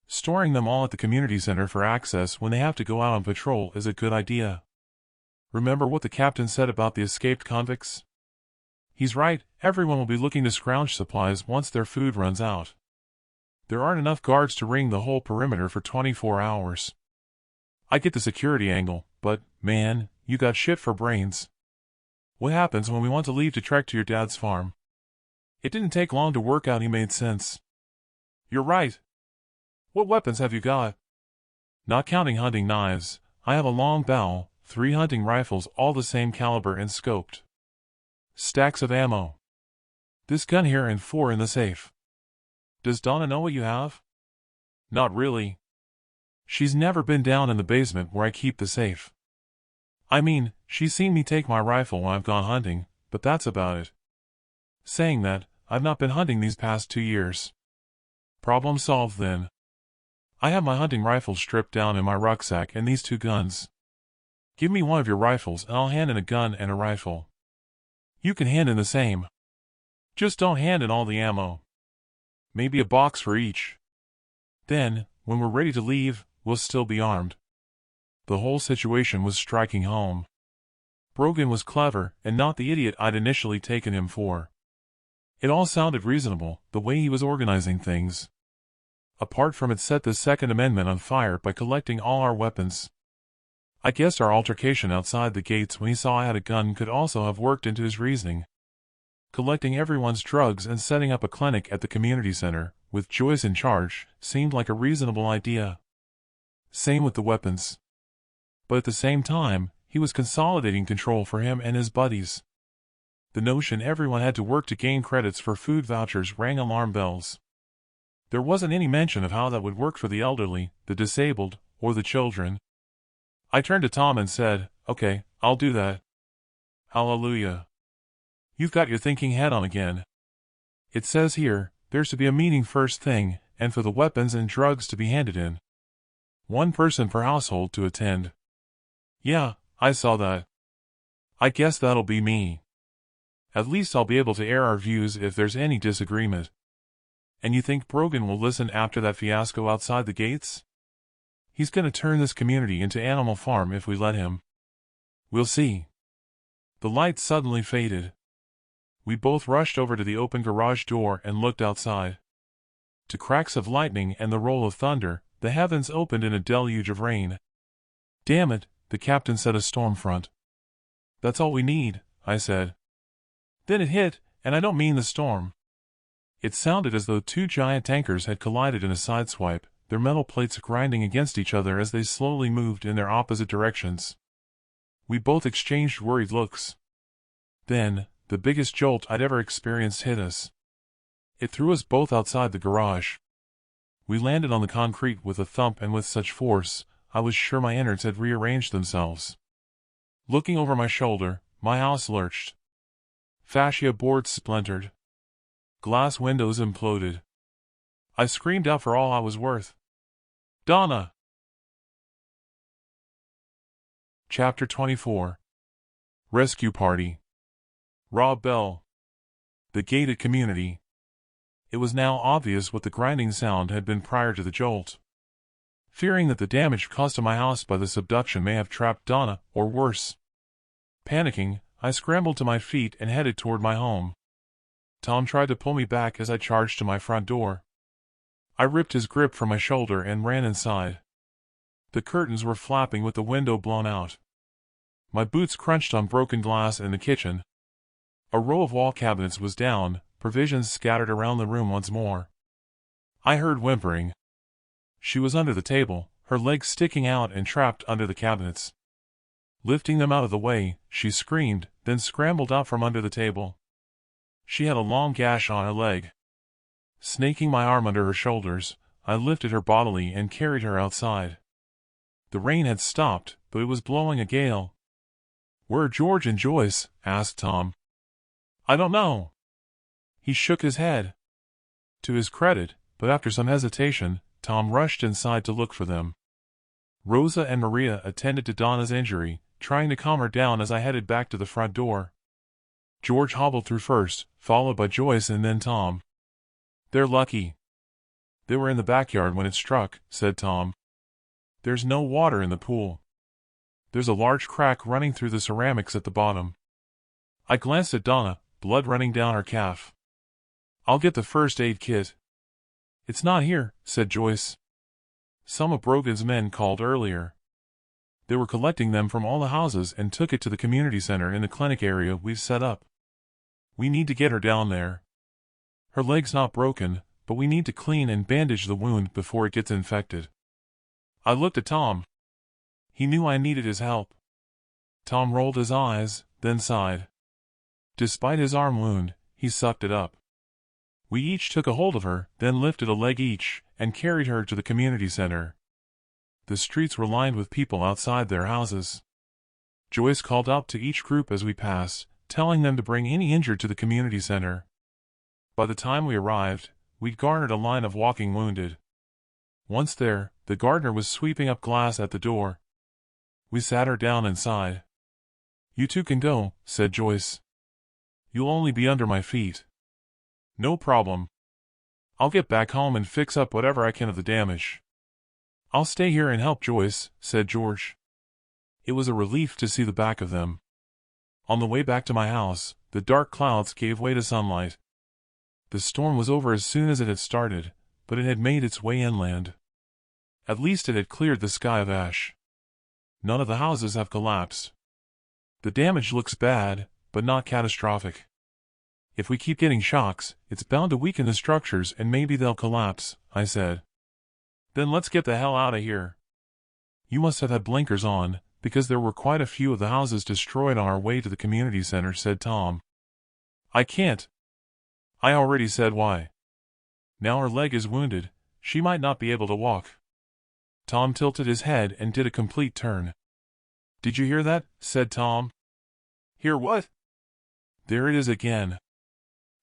Storing them all at the community center for access when they have to go out on patrol is a good idea. Remember what the captain said about the escaped convicts? He's right, everyone will be looking to scrounge supplies once their food runs out. There aren't enough guards to ring the whole perimeter for 24 hours. I get the security angle, but, man, you got shit for brains. What happens when we want to leave to trek to your dad's farm? It didn't take long to work out he made sense. You're right. What weapons have you got? Not counting hunting knives, I have a long bow, 3 hunting rifles all the same caliber and scoped. Stacks of ammo. This gun here and 4 in the safe. Does Donna know what you have? Not really. She's never been down in the basement where I keep the safe. I mean, she's seen me take my rifle when I've gone hunting, but that's about it. Saying that, I've not been hunting these past 2 years. Problem solved then. I have my hunting rifle stripped down in my rucksack and these 2 guns. Give me one of your rifles and I'll hand in a gun and a rifle. You can hand in the same. Just don't hand in all the ammo. Maybe a box for each. Then, when we're ready to leave, we'll still be armed. The whole situation was striking home. Brogan was clever, and not the idiot I'd initially taken him for. It all sounded reasonable, the way he was organizing things. Apart from it set the Second Amendment on fire by collecting all our weapons. I guessed our altercation outside the gates when he saw I had a gun could also have worked into his reasoning. Collecting everyone's drugs and setting up a clinic at the community center, with Joyce in charge, seemed like a reasonable idea. Same with the weapons. But at the same time, he He was consolidating control for him and his buddies. The notion everyone had to work to gain credits for food vouchers rang alarm bells. There wasn't any mention of how that would work for the elderly, the disabled, or the children. I turned to Tom and said, "Okay, I'll do that." Hallelujah. You've got your thinking head on again. It says here, there's to be a meeting first thing, and for the weapons and drugs to be handed in. 1 person per household to attend. Yeah, I saw that. I guess that'll be me. At least I'll be able to air our views if there's any disagreement. And you think Brogan will listen after that fiasco outside the gates? He's gonna turn this community into Animal Farm if we let him. We'll see. The light suddenly faded. We both rushed over to the open garage door and looked outside. To cracks of lightning and the roll of thunder, the heavens opened in a deluge of rain. "Damn it," the captain said, "a storm front." "That's all we need," I said. Then it hit, and I don't mean the storm. It sounded as though 2 giant tankers had collided in a sideswipe, their metal plates grinding against each other as they slowly moved in their opposite directions. We both exchanged worried looks. Then, the biggest jolt I'd ever experienced hit us. It threw us both outside the garage. We landed on the concrete with a thump and with such force, I was sure my innards had rearranged themselves. Looking over my shoulder, my house lurched. Fascia boards splintered. Glass windows imploded. I screamed out for all I was worth. "Donna!" Chapter 24. Rescue Party. Rob Bell. The gated community. It was now obvious what the grinding sound had been prior to the jolt. Fearing that the damage caused to my house by the subduction may have trapped Donna, or worse. Panicking, I scrambled to my feet and headed toward my home. Tom tried to pull me back as I charged to my front door. I ripped his grip from my shoulder and ran inside. The curtains were flapping with the window blown out. My boots crunched on broken glass in the kitchen. A row of wall cabinets was down, provisions scattered around the room once more. I heard whimpering. She was under the table, her legs sticking out and trapped under the cabinets. Lifting them out of the way, she screamed, then scrambled out from under the table. She had a long gash on her leg. Snaking my arm under her shoulders, I lifted her bodily and carried her outside. The rain had stopped, but it was blowing a gale. "Where are George and Joyce?" asked Tom. "I don't know." He shook his head. To his credit, but after some hesitation, Tom rushed inside to look for them. Rosa and Maria attended to Donna's injury, trying to calm her down as I headed back to the front door. George hobbled through first, followed by Joyce and then Tom. "They're lucky. They were in the backyard when it struck," said Tom. "There's no water in the pool. There's a large crack running through the ceramics at the bottom." I glanced at Donna, blood running down her calf. "I'll get the first aid kit." "It's not here," said Joyce. "Some of Brogan's men called earlier. They were collecting them from all the houses and took it to the community center in the clinic area we've set up. We need to get her down there. Her leg's not broken, but we need to clean and bandage the wound before it gets infected." I looked at Tom. He knew I needed his help. Tom rolled his eyes, then sighed. Despite his arm wound, he sucked it up. We each took a hold of her, then lifted a leg each, and carried her to the community center. The streets were lined with people outside their houses. Joyce called out to each group as we passed, telling them to bring any injured to the community center. By the time we arrived, we'd garnered a line of walking wounded. Once there, the gardener was sweeping up glass at the door. We sat her down inside. "You two can go," said Joyce. "You'll only be under my feet." "No problem. I'll get back home and fix up whatever I can of the damage." "I'll stay here and help Joyce," said George. It was a relief to see the back of them. On the way back to my house, the dark clouds gave way to sunlight. The storm was over as soon as it had started, but it had made its way inland. At least it had cleared the sky of ash. None of the houses have collapsed. The damage looks bad, but not catastrophic. If we keep getting shocks, it's bound to weaken the structures and maybe they'll collapse, I said. "Then let's get the hell out of here." "You must have had blinkers on," because there were quite a few of the houses destroyed on our way to the community center, said Tom. I can't. I already said why. Now her leg is wounded, she might not be able to walk. Tom tilted his head and did a complete turn. Did you hear that? Said Tom. Hear what? There it is again.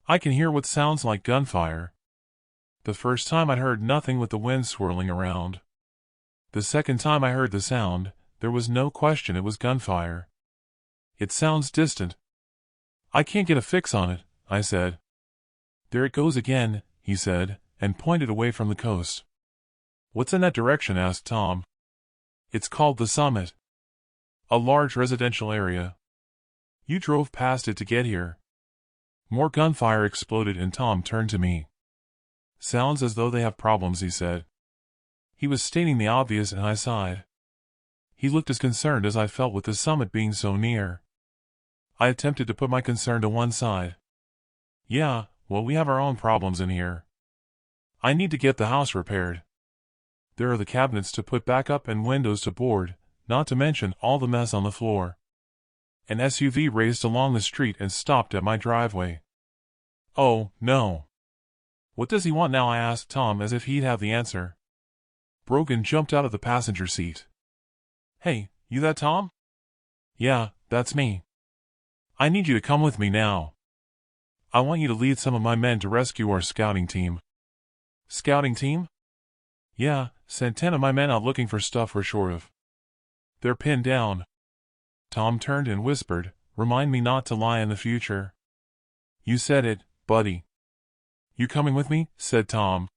I can hear what sounds like gunfire. The first time I heard nothing with the wind swirling around. The second time I heard the sound, there was no question it was gunfire. It sounds distant. I can't get a fix on it, I said. There it goes again, he said, and pointed away from the coast. What's in that direction? Asked Tom. It's called the Summit. A large residential area. You drove past it to get here. More gunfire exploded and Tom turned to me. Sounds as though they have problems, he said. He was stating the obvious and I sighed. He looked as concerned as I felt with the summit being so near. I attempted to put my concern to one side. Yeah, well, we have our own problems in here. I need to get the house repaired. There are the cabinets to put back up and windows to board, not to mention all the mess on the floor. An SUV raced along the street and stopped at my driveway. Oh, no. What does he want now? I asked Tom as if he'd have the answer. Brogan jumped out of the passenger seat. Hey, you that Tom? Yeah, that's me. I need you to come with me now. I want you to lead some of my men to rescue our scouting team. Scouting team? Yeah, sent 10 of my men out looking for stuff we're short of. They're pinned down. Tom turned and whispered, remind me not to lie in the future. You said it, buddy. You coming with me? Said Tom.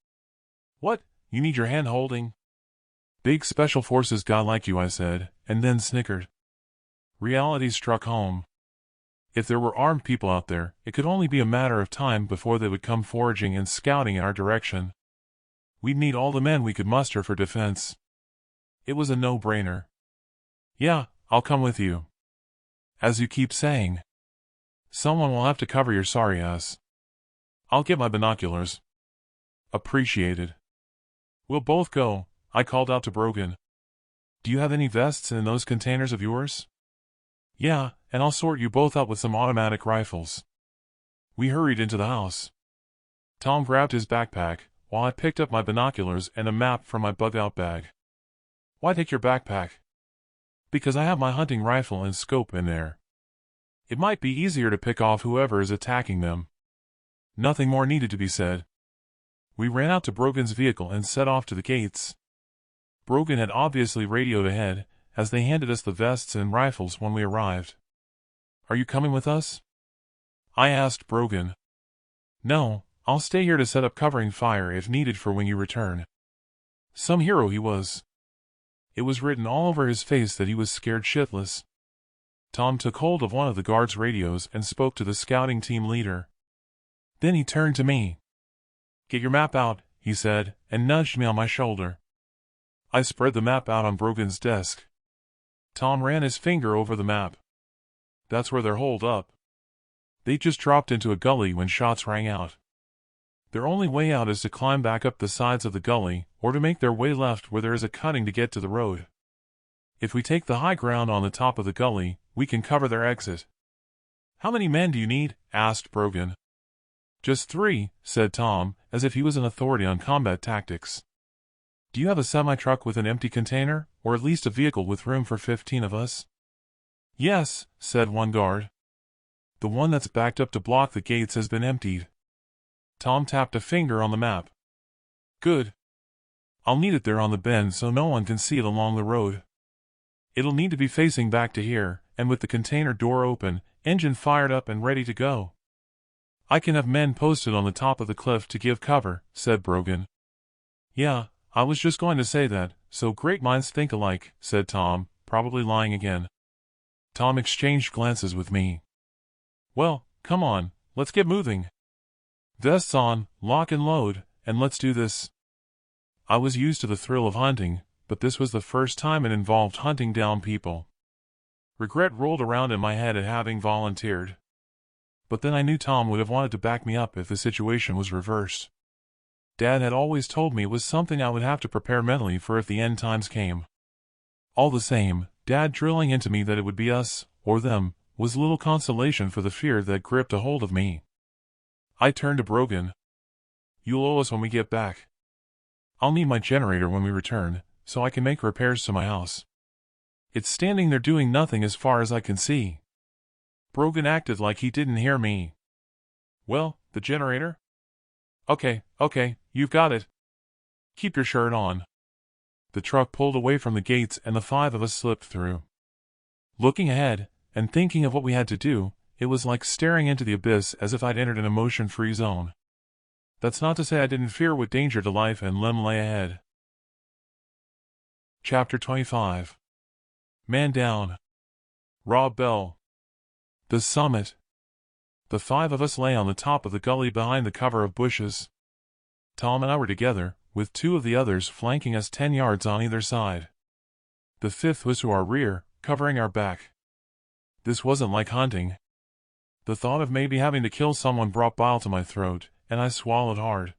What, you need your hand holding? Big special forces guy like you, I said, and then snickered. Reality struck home. If there were armed people out there, it could only be a matter of time before they would come foraging and scouting in our direction. We'd need all the men we could muster for defense. It was a no-brainer. Yeah, I'll come with you. As you keep saying. Someone will have to cover your sorry ass. I'll get my binoculars. Appreciated. We'll both go, I called out to Brogan. Do you have any vests in those containers of yours? Yeah, and I'll sort you both out with some automatic rifles. We hurried into the house. Tom grabbed his backpack, while I picked up my binoculars and a map from my bug-out bag. Why take your backpack? Because I have my hunting rifle and scope in there. It might be easier to pick off whoever is attacking them. Nothing more needed to be said. We ran out to Brogan's vehicle and set off to the gates. Brogan had obviously radioed ahead, as they handed us the vests and rifles when we arrived. Are you coming with us? I asked Brogan. No, I'll stay here to set up covering fire if needed for when you return. Some hero he was. It was written all over his face that he was scared shitless. Tom took hold of one of the guards' radios and spoke to the scouting team leader. Then he turned to me. Get your map out, he said, and nudged me on my shoulder. I spread the map out on Brogan's desk. Tom ran his finger over the map. That's where they're holed up. They just dropped into a gully when shots rang out. Their only way out is to climb back up the sides of the gully, or to make their way left where there is a cutting to get to the road. If we take the high ground on the top of the gully, we can cover their exit. How many men do you need? Asked Brogan. Just 3, said Tom, as if he was an authority on combat tactics. Do you have a semi-truck with an empty container, or at least a vehicle with room for 15 of us? Yes, said one guard. The one that's backed up to block the gates has been emptied. Tom tapped a finger on the map. Good. I'll need it there on the bend so no one can see it along the road. It'll need to be facing back to here, and with the container door open, engine fired up and ready to go. I can have men posted on the top of the cliff to give cover, said Brogan. Yeah, I was just going to say that, so great minds think alike, said Tom, probably lying again. Tom exchanged glances with me. Well, come on, let's get moving. Vests on, lock and load, and let's do this. I was used to the thrill of hunting, but this was the first time it involved hunting down people. Regret rolled around in my head at having volunteered. But then I knew Tom would have wanted to back me up if the situation was reversed. Dad had always told me it was something I would have to prepare mentally for if the end times came. All the same, Dad drilling into me that it would be us, or them, was little consolation for the fear that gripped a hold of me. I turned to Brogan. "You'll owe us when we get back. I'll need my generator when we return, so I can make repairs to my house. It's standing there doing nothing as far as I can see." Brogan acted like he didn't hear me. "Well, the generator?" Okay, you've got it. Keep your shirt on." The truck pulled away from the gates and the 5 of us slipped through. Looking ahead, and thinking of what we had to do, it was like staring into the abyss as if I'd entered an emotion-free zone. That's not to say I didn't fear what danger to life and limb lay ahead. Chapter 25. Man Down. Rob Bell. The summit. The 5 of us lay on the top of the gully behind the cover of bushes. Tom and I were together, with 2 of the others flanking us 10 yards on either side. The 5th was to our rear, covering our back. This wasn't like hunting. The thought of maybe having to kill someone brought bile to my throat, and I swallowed hard.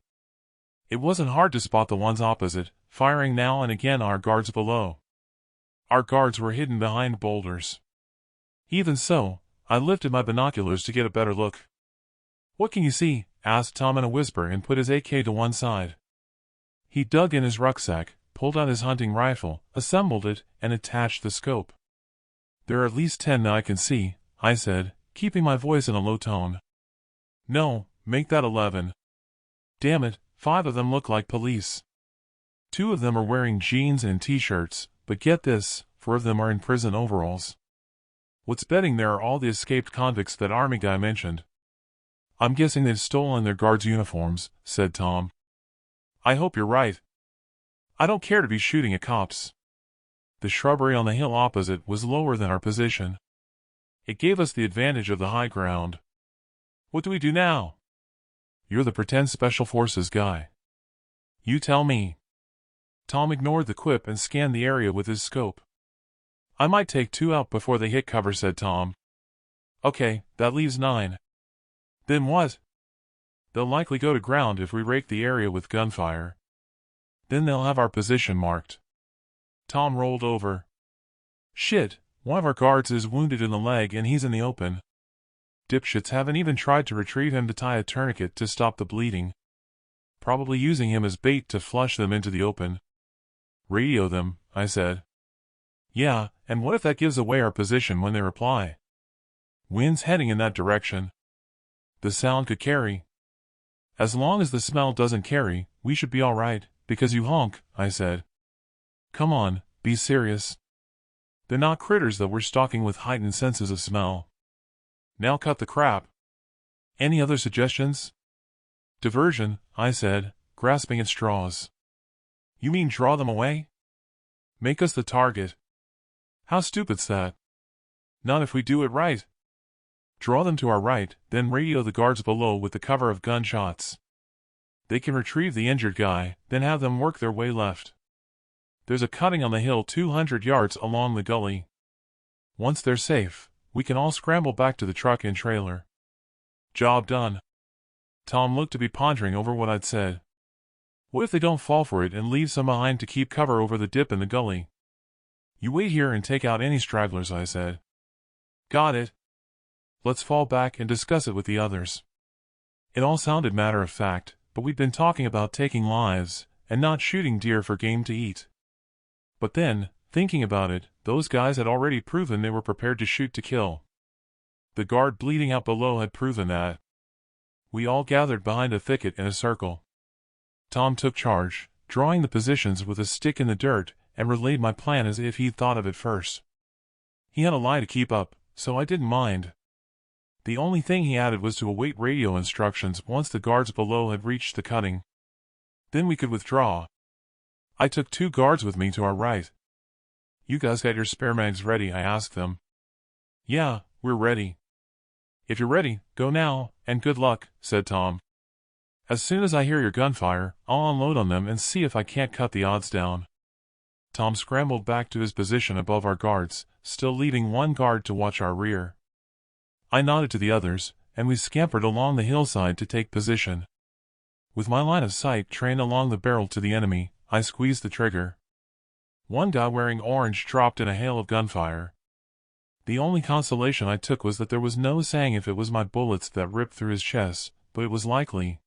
It wasn't hard to spot the ones opposite, firing now and again our guards below. Our guards were hidden behind boulders. Even so, I lifted my binoculars to get a better look. "What can you see?" asked Tom in a whisper and put his AK to one side. He dug in his rucksack, pulled out his hunting rifle, assembled it, and attached the scope. "There are at least 10 that I can see," I said, keeping my voice in a low tone. "No, make that 11. Damn it, 5 of them look like police. 2 of them are wearing jeans and t-shirts, but get this, 4 of them are in prison overalls. What's betting there are all the escaped convicts that army guy mentioned." "I'm guessing they've stolen their guards' uniforms," said Tom. "I hope you're right. I don't care to be shooting at cops." The shrubbery on the hill opposite was lower than our position. It gave us the advantage of the high ground. "What do we do now?" "You're the pretend special forces guy. You tell me." Tom ignored the quip and scanned the area with his scope. "I might take 2 out before they hit cover," said Tom. "Okay, that leaves 9. "Then what?" "They'll likely go to ground if we rake the area with gunfire. Then they'll have our position marked." Tom rolled over. "Shit, one of our guards is wounded in the leg and he's in the open. Dipshits haven't even tried to retrieve him to tie a tourniquet to stop the bleeding. Probably using him as bait to flush them into the open." "Radio them," I said. "Yeah, and what if that gives away our position when they reply? Wind's heading in that direction. The sound could carry." "As long as the smell doesn't carry, we should be all right, because you honk," I said. "Come on, be serious. They're not critters that we're stalking with heightened senses of smell. Now cut the crap. Any other suggestions?" "Diversion," I said, grasping at straws. "You mean draw them away? Make us the target? How stupid's that?" "Not if we do it right. Draw them to our right, then radio the guards below with the cover of gunshots. They can retrieve the injured guy, then have them work their way left. There's a cutting on the hill 200 yards along the gully. Once they're safe, we can all scramble back to the truck and trailer. Job done." Tom looked to be pondering over what I'd said. "What if they don't fall for it and leave some behind to keep cover over the dip in the gully?" "You wait here and take out any stragglers," I said. "Got it. Let's fall back and discuss it with the others." It all sounded matter of fact, but we'd been talking about taking lives, and not shooting deer for game to eat. But then, thinking about it, those guys had already proven they were prepared to shoot to kill. The guard bleeding out below had proven that. We all gathered behind a thicket in a circle. Tom took charge, drawing the positions with a stick in the dirt, and relayed my plan as if he'd thought of it first. He had a lie to keep up, so I didn't mind. The only thing he added was to await radio instructions once the guards below had reached the cutting. Then we could withdraw. I took 2 guards with me to our right. "You guys got your spare mags ready?" I asked them. "Yeah, we're ready." "If you're ready, go now, and good luck," said Tom. "As soon as I hear your gunfire, I'll unload on them and see if I can't cut the odds down." Tom scrambled back to his position above our guards, still leaving 1 guard to watch our rear. I nodded to the others, and we scampered along the hillside to take position. With my line of sight trained along the barrel to the enemy, I squeezed the trigger. One guy wearing orange dropped in a hail of gunfire. The only consolation I took was that there was no saying if it was my bullets that ripped through his chest, but it was likely.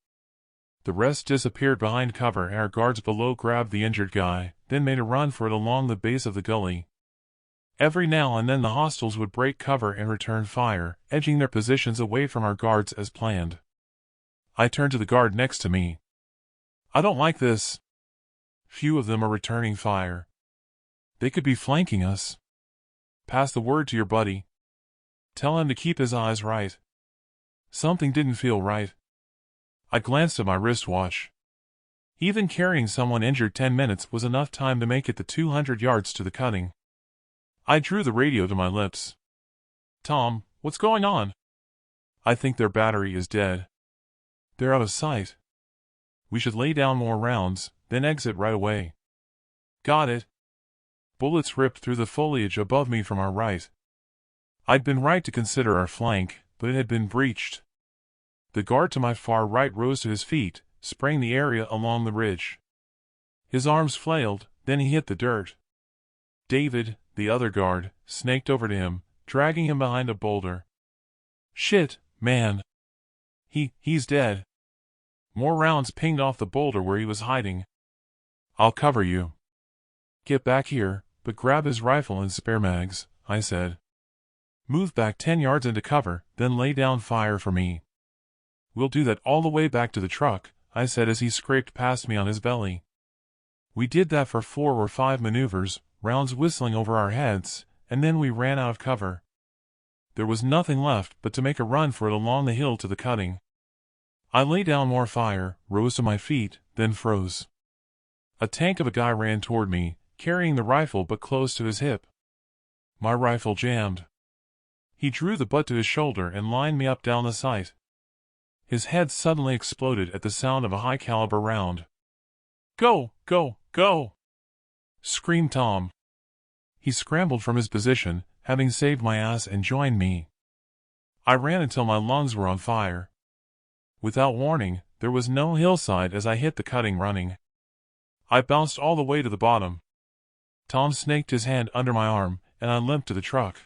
The rest disappeared behind cover and our guards below grabbed the injured guy, then made a run for it along the base of the gully. Every now and then the hostiles would break cover and return fire, edging their positions away from our guards as planned. I turned to the guard next to me. I don't like this. Few of them are returning fire. They could be flanking us. Pass the word to your buddy. Tell him to keep his eyes right. Something didn't feel right. I glanced at my wristwatch. Even carrying someone injured 10 minutes was enough time to make it the 200 yards to the cutting. I drew the radio to my lips. Tom, what's going on? I think their battery is dead. They're out of sight. We should lay down more rounds, then exit right away. Got it. Bullets ripped through the foliage above me from our right. I'd been right to consider our flank, but it had been breached. The guard to my far right rose to his feet, spraying the area along the ridge. His arms flailed, then he hit the dirt. David, the other guard, snaked over to him, dragging him behind a boulder. Shit, man. He's dead. More rounds pinged off the boulder where he was hiding. I'll cover you. Get back here, but grab his rifle and spare mags, I said. Move back 10 yards into cover, then lay down fire for me. We'll do that all the way back to the truck, I said as he scraped past me on his belly. We did that for 4 or 5 maneuvers, rounds whistling over our heads, and then we ran out of cover. There was nothing left but to make a run for it along the hill to the cutting. I lay down more fire, rose to my feet, then froze. A tank of a guy ran toward me, carrying the rifle but close to his hip. My rifle jammed. He drew the butt to his shoulder and lined me up down the sight. His head suddenly exploded at the sound of a high-caliber round. Go, go, go! Screamed Tom. He scrambled from his position, having saved my ass, and joined me. I ran until my lungs were on fire. Without warning, there was no hillside as I hit the cutting running. I bounced all the way to the bottom. Tom snaked his hand under my arm, and I limped to the truck.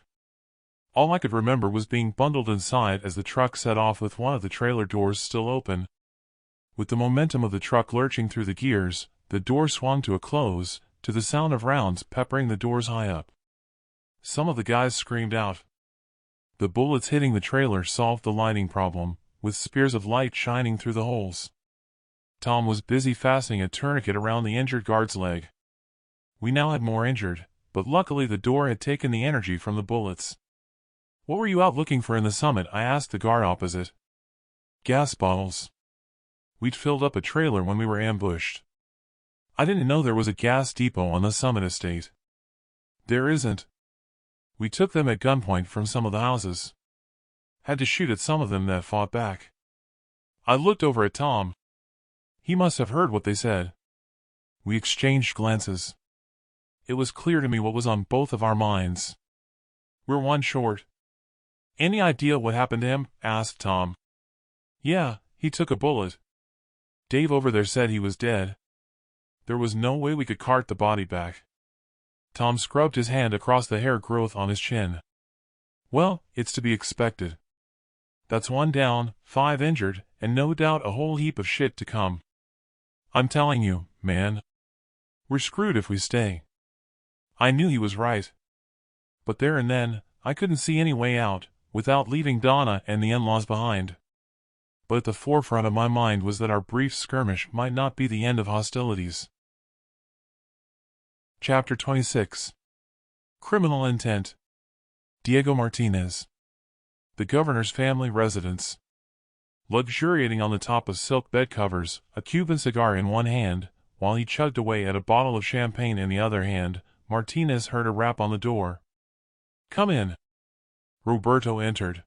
All I could remember was being bundled inside as the truck set off with one of the trailer doors still open. With the momentum of the truck lurching through the gears, the door swung to a close, to the sound of rounds peppering the doors high up. Some of the guys screamed out. The bullets hitting the trailer solved the lighting problem, with spears of light shining through the holes. Tom was busy fastening a tourniquet around the injured guard's leg. We now had more injured, but luckily the door had taken the energy from the bullets. What were you out looking for in the summit? I asked the guard opposite. Gas bottles. We'd filled up a trailer when we were ambushed. I didn't know there was a gas depot on the summit estate. There isn't. We took them at gunpoint from some of the houses. Had to shoot at some of them that fought back. I looked over at Tom. He must have heard what they said. We exchanged glances. It was clear to me what was on both of our minds. We're one short. Any idea what happened to him? Asked Tom. Yeah, he took a bullet. Dave over there said he was dead. There was no way we could cart the body back. Tom scrubbed his hand across the hair growth on his chin. Well, it's to be expected. That's 1 down, 5 injured, and no doubt a whole heap of shit to come. I'm telling you, man. We're screwed if we stay. I knew he was right. But there and then, I couldn't see any way out, without leaving Donna and the in-laws behind. But at the forefront of my mind was that our brief skirmish might not be the end of hostilities. Chapter 26. Criminal Intent. Diego Martinez. The governor's family residence. Luxuriating on the top of silk bed covers, a Cuban cigar in one hand, while he chugged away at a bottle of champagne in the other hand, Martinez heard a rap on the door. Come in. Roberto entered.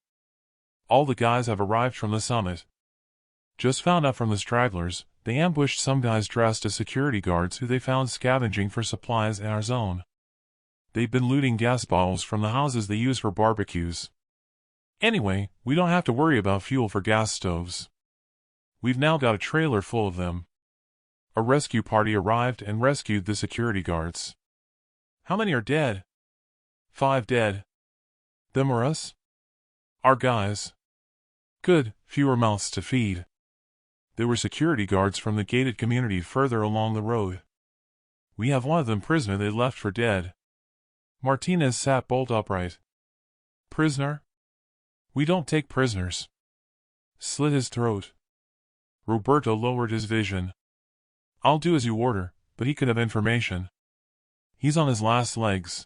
All the guys have arrived from the summit. Just found out from the stragglers, they ambushed some guys dressed as security guards who they found scavenging for supplies in our zone. They've been looting gas bottles from the houses they use for barbecues. Anyway, we don't have to worry about fuel for gas stoves. We've now got a trailer full of them. A rescue party arrived and rescued the security guards. How many are dead? 5 dead. Them or us? Our guys. Good, fewer mouths to feed. There were security guards from the gated community further along the road. We have one of them prisoner they left for dead. Martinez sat bolt upright. Prisoner? We don't take prisoners. Slit his throat. Roberto lowered his vision. I'll do as you order, but he could have information. He's on his last legs.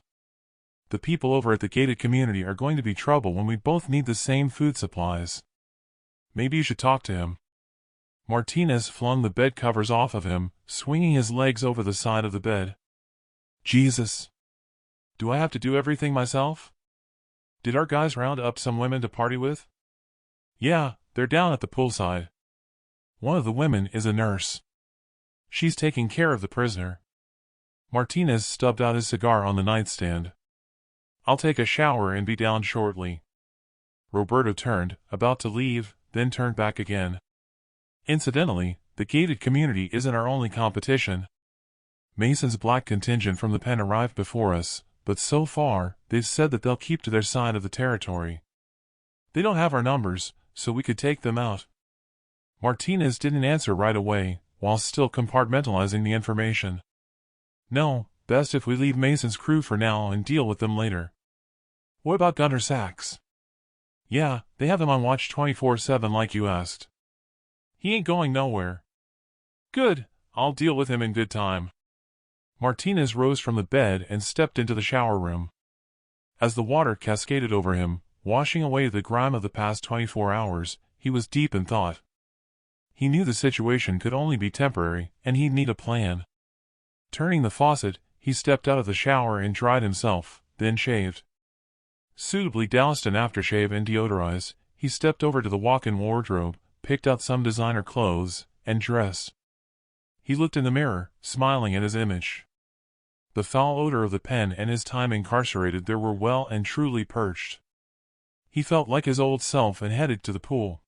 The people over at the gated community are going to be trouble when we both need the same food supplies. Maybe you should talk to him. Martinez flung the bed covers off of him, swinging his legs over the side of the bed. Jesus. Do I have to do everything myself? Did our guys round up some women to party with? Yeah, they're down at the poolside. One of the women is a nurse. She's taking care of the prisoner. Martinez stubbed out his cigar on the nightstand. I'll take a shower and be down shortly. Roberto turned, about to leave, then turned back again. Incidentally, the gated community isn't our only competition. Mason's black contingent from the pen arrived before us, but so far, they've said that they'll keep to their side of the territory. They don't have our numbers, so we could take them out. Martinez didn't answer right away, while still compartmentalizing the information. No, best if we leave Mason's crew for now and deal with them later. What about Gunner Sachs? Yeah, they have him on watch 24/7 like you asked. He ain't going nowhere. Good, I'll deal with him in good time. Martinez rose from the bed and stepped into the shower room. As the water cascaded over him, washing away the grime of the past 24 hours, he was deep in thought. He knew the situation could only be temporary, and he'd need a plan. Turning the faucet, he stepped out of the shower and dried himself, then shaved. Suitably doused in aftershave and deodorized, he stepped over to the walk-in wardrobe, picked out some designer clothes, and dressed. He looked in the mirror, smiling at his image. The foul odor of the pen and his time incarcerated there were well and truly purged. He felt like his old self and headed to the pool.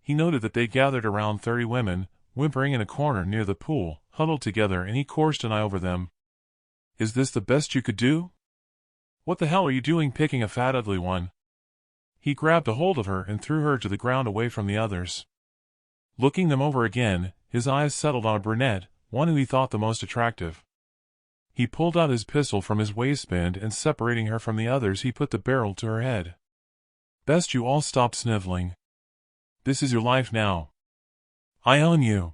He noted that they gathered around 30 women, whimpering in a corner near the pool, huddled together, and he coursed an eye over them. Is this the best you could do? What the hell are you doing picking a fat ugly one? He grabbed a hold of her and threw her to the ground away from the others. Looking them over again, his eyes settled on a brunette, one who he thought the most attractive. He pulled out his pistol from his waistband and separating her from the others he put the barrel to her head. Best you all stop sniveling. This is your life now. I own you.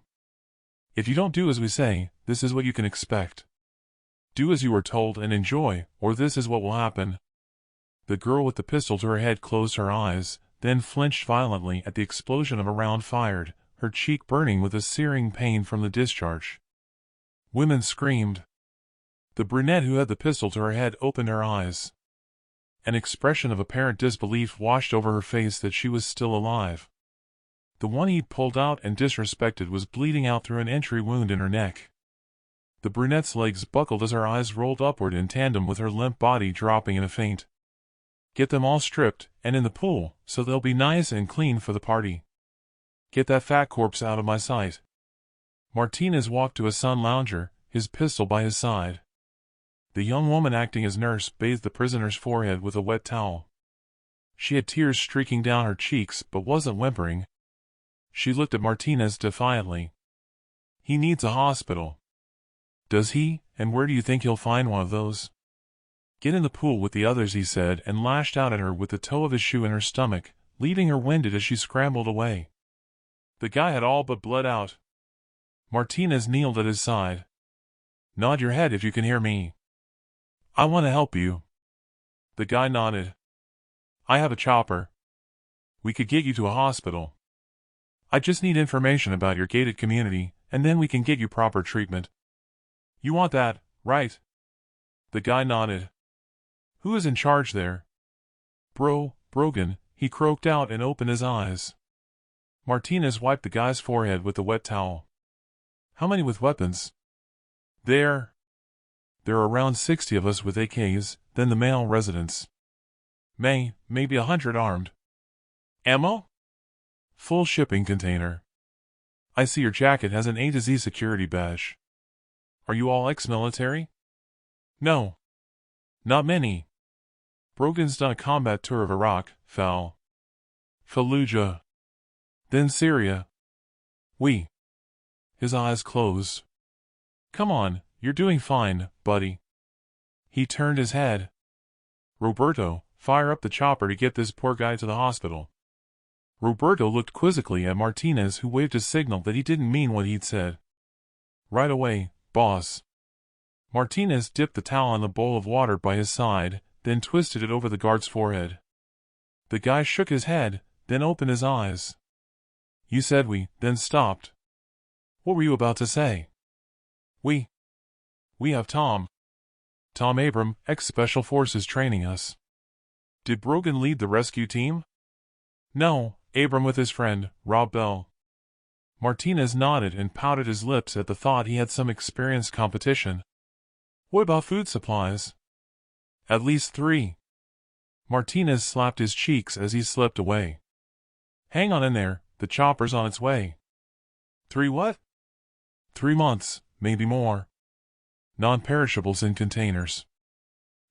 If you don't do as we say, this is what you can expect. Do as you were told and enjoy, or this is what will happen. The girl with the pistol to her head closed her eyes, then flinched violently at the explosion of a round fired, her cheek burning with a searing pain from the discharge. Women screamed. The brunette who had the pistol to her head opened her eyes. An expression of apparent disbelief washed over her face that she was still alive. The one he'd pulled out and disrespected was bleeding out through an entry wound in her neck. The brunette's legs buckled as her eyes rolled upward in tandem with her limp body dropping in a faint. Get them all stripped, and in the pool, so they'll be nice and clean for the party. Get that fat corpse out of my sight. Martinez walked to a sun lounger, his pistol by his side. The young woman acting as nurse bathed the prisoner's forehead with a wet towel. She had tears streaking down her cheeks but wasn't whimpering. She looked at Martinez defiantly. He needs a hospital. Does he, and where do you think he'll find one of those? Get in the pool with the others, he said, and lashed out at her with the toe of his shoe in her stomach, leaving her winded as she scrambled away. The guy had all but bled out. Martinez kneeled at his side. Nod your head if you can hear me. I want to help you. The guy nodded. I have a chopper. We could get you to a hospital. I just need information about your gated community, and then we can get you proper treatment. You want that, right? The guy nodded. Who is in charge there? Brogan, he croaked out and opened his eyes. Martinez wiped the guy's forehead with the wet towel. How many with weapons? There are around 60 of us with AKs, then the male residents. Maybe 100 armed. Ammo? Full shipping container. I see your jacket has an A to Z security badge. Are you all ex-military? No, Not many. Brogan's done a combat tour of Iraq, Fallujah. Then Syria. His eyes closed. Come on, you're doing fine, buddy. He turned his head. Roberto, fire up the chopper to get this poor guy to the hospital. Roberto looked quizzically at Martinez, who waved a signal that he didn't mean what he'd said. Right away, boss. Martinez dipped the towel in the bowl of water by his side, then twisted it over the guard's forehead. The guy shook his head, then opened his eyes. You said then stopped. What were you about to say? We have Tom Abram, ex-Special Forces, training us. Did Brogan lead the rescue team? No, Abram with his friend, Rob Bell. Martinez nodded and pouted his lips at the thought he had some experienced competition. What about food supplies? At least 3. Martinez slapped his cheeks as he slipped away. Hang on in there, the chopper's on its way. 3 what? 3 months, maybe more. Non-perishables in containers.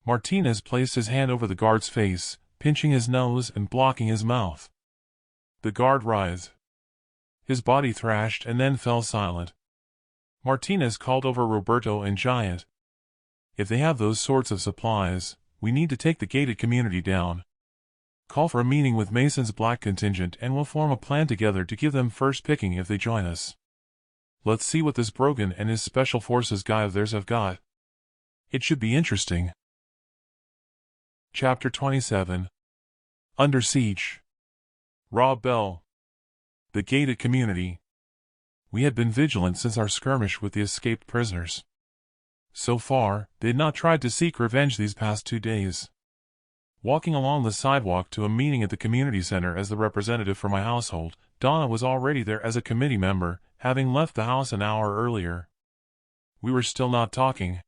Martinez placed his hand over the guard's face, pinching his nose and blocking his mouth. The guard writhed. His body thrashed and then fell silent. Martinez called over Roberto and Giant. If they have those sorts of supplies, we need to take the gated community down. Call for a meeting with Mason's black contingent and we'll form a plan together to give them first picking if they join us. Let's see what this Brogan and his Special Forces guy of theirs have got. It should be interesting. Chapter 27. Under Siege. Rob Bell. The gated community. We had been vigilant since our skirmish with the escaped prisoners. So far, they had not tried to seek revenge these past 2 days. Walking along the sidewalk to a meeting at the community center as the representative for my household, Donna was already there as a committee member, having left the house an hour earlier. We were still not talking.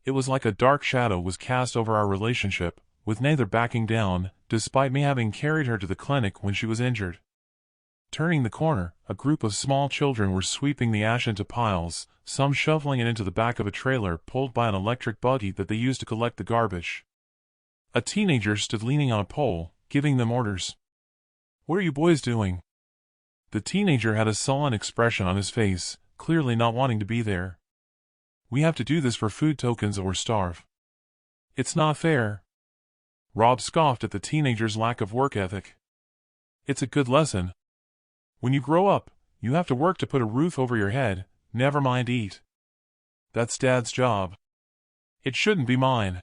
It was like a dark shadow was cast over our relationship, with neither backing down, despite me having carried her to the clinic when she was injured. Turning the corner, a group of small children were sweeping the ash into piles, some shoveling it into the back of a trailer pulled by an electric buggy that they used to collect the garbage. A teenager stood leaning on a pole, giving them orders. What are you boys doing? The teenager had a sullen expression on his face, clearly not wanting to be there. We have to do this for food tokens or starve. It's not fair. Rob scoffed at the teenager's lack of work ethic. It's a good lesson. When you grow up, you have to work to put a roof over your head, never mind eat. That's Dad's job. It shouldn't be mine.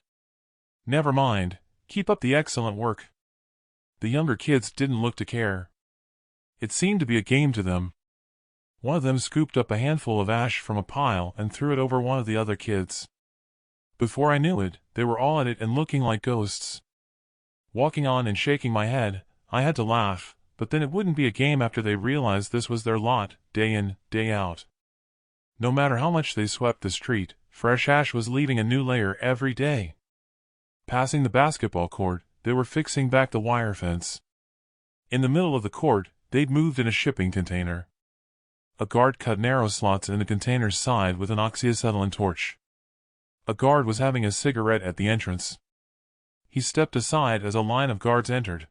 Never mind, keep up the excellent work. The younger kids didn't look to care. It seemed to be a game to them. One of them scooped up a handful of ash from a pile and threw it over one of the other kids. Before I knew it, they were all at it and looking like ghosts. Walking on and shaking my head, I had to laugh, but then it wouldn't be a game after they realized this was their lot, day in, day out. No matter how much they swept the street, fresh ash was leaving a new layer every day. Passing the basketball court, they were fixing back the wire fence. In the middle of the court, they'd moved in a shipping container. A guard cut narrow slots in the container's side with an oxyacetylene torch. A guard was having a cigarette at the entrance. He stepped aside as a line of guards entered.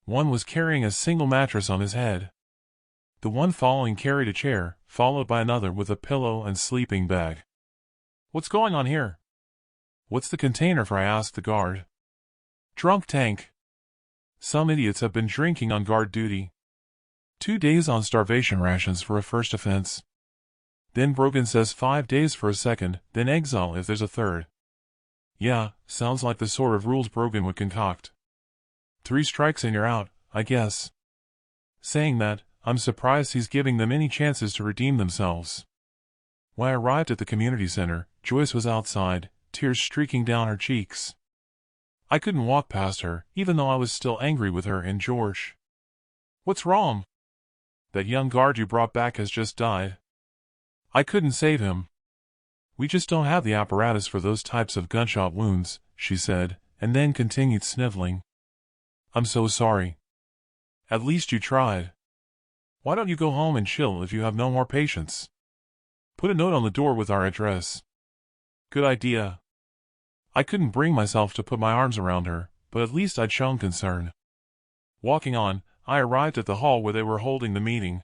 One was carrying a single mattress on his head. The one following carried a chair, followed by another with a pillow and sleeping bag. What's going on here? What's the container for? I asked the guard. Drunk tank. Some idiots have been drinking on guard duty. 2 days on starvation rations for a first offense. Then Brogan says 5 days for a second, then exile if there's a third. Yeah, sounds like the sort of rules Brogan would concoct. 3 strikes and you're out, I guess. Saying that, I'm surprised he's giving them any chances to redeem themselves. When I arrived at the community center, Joyce was outside, tears streaking down her cheeks. I couldn't walk past her, even though I was still angry with her and George. What's wrong? That young guard you brought back has just died. I couldn't save him. We just don't have the apparatus for those types of gunshot wounds, she said, and then continued sniveling. I'm so sorry. At least you tried. Why don't you go home and chill if you have no more patience? Put a note on the door with our address. Good idea. I couldn't bring myself to put my arms around her, but at least I'd shown concern. Walking on, I arrived at the hall where they were holding the meeting.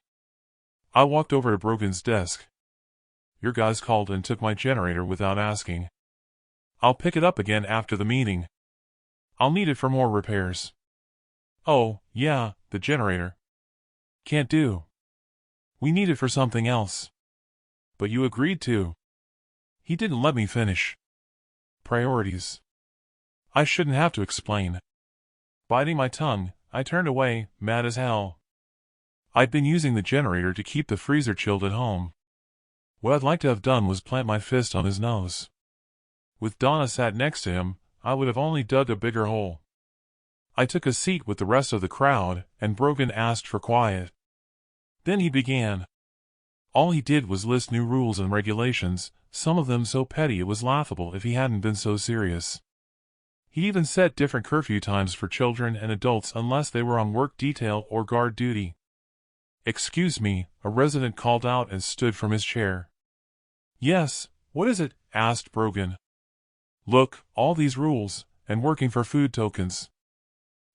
I walked over to Brogan's desk. "Your guys called and took my generator without asking. I'll pick it up again after the meeting. I'll need it for more repairs." "Oh, yeah, the generator. Can't do. We need it for something else." "But you agreed to." He didn't let me finish. Priorities. I shouldn't have to explain. Biting my tongue, I turned away, mad as hell. I'd been using the generator to keep the freezer chilled at home. What I'd like to have done was plant my fist on his nose. With Donna sat next to him, I would have only dug a bigger hole. I took a seat with the rest of the crowd, and Brogan asked for quiet. Then he began. All he did was list new rules and regulations, some of them so petty it was laughable if he hadn't been so serious. He even set different curfew times for children and adults unless they were on work detail or guard duty. "Excuse me," a resident called out and stood from his chair. "Yes, what is it?" asked Brogan. "Look, all these rules, and working for food tokens.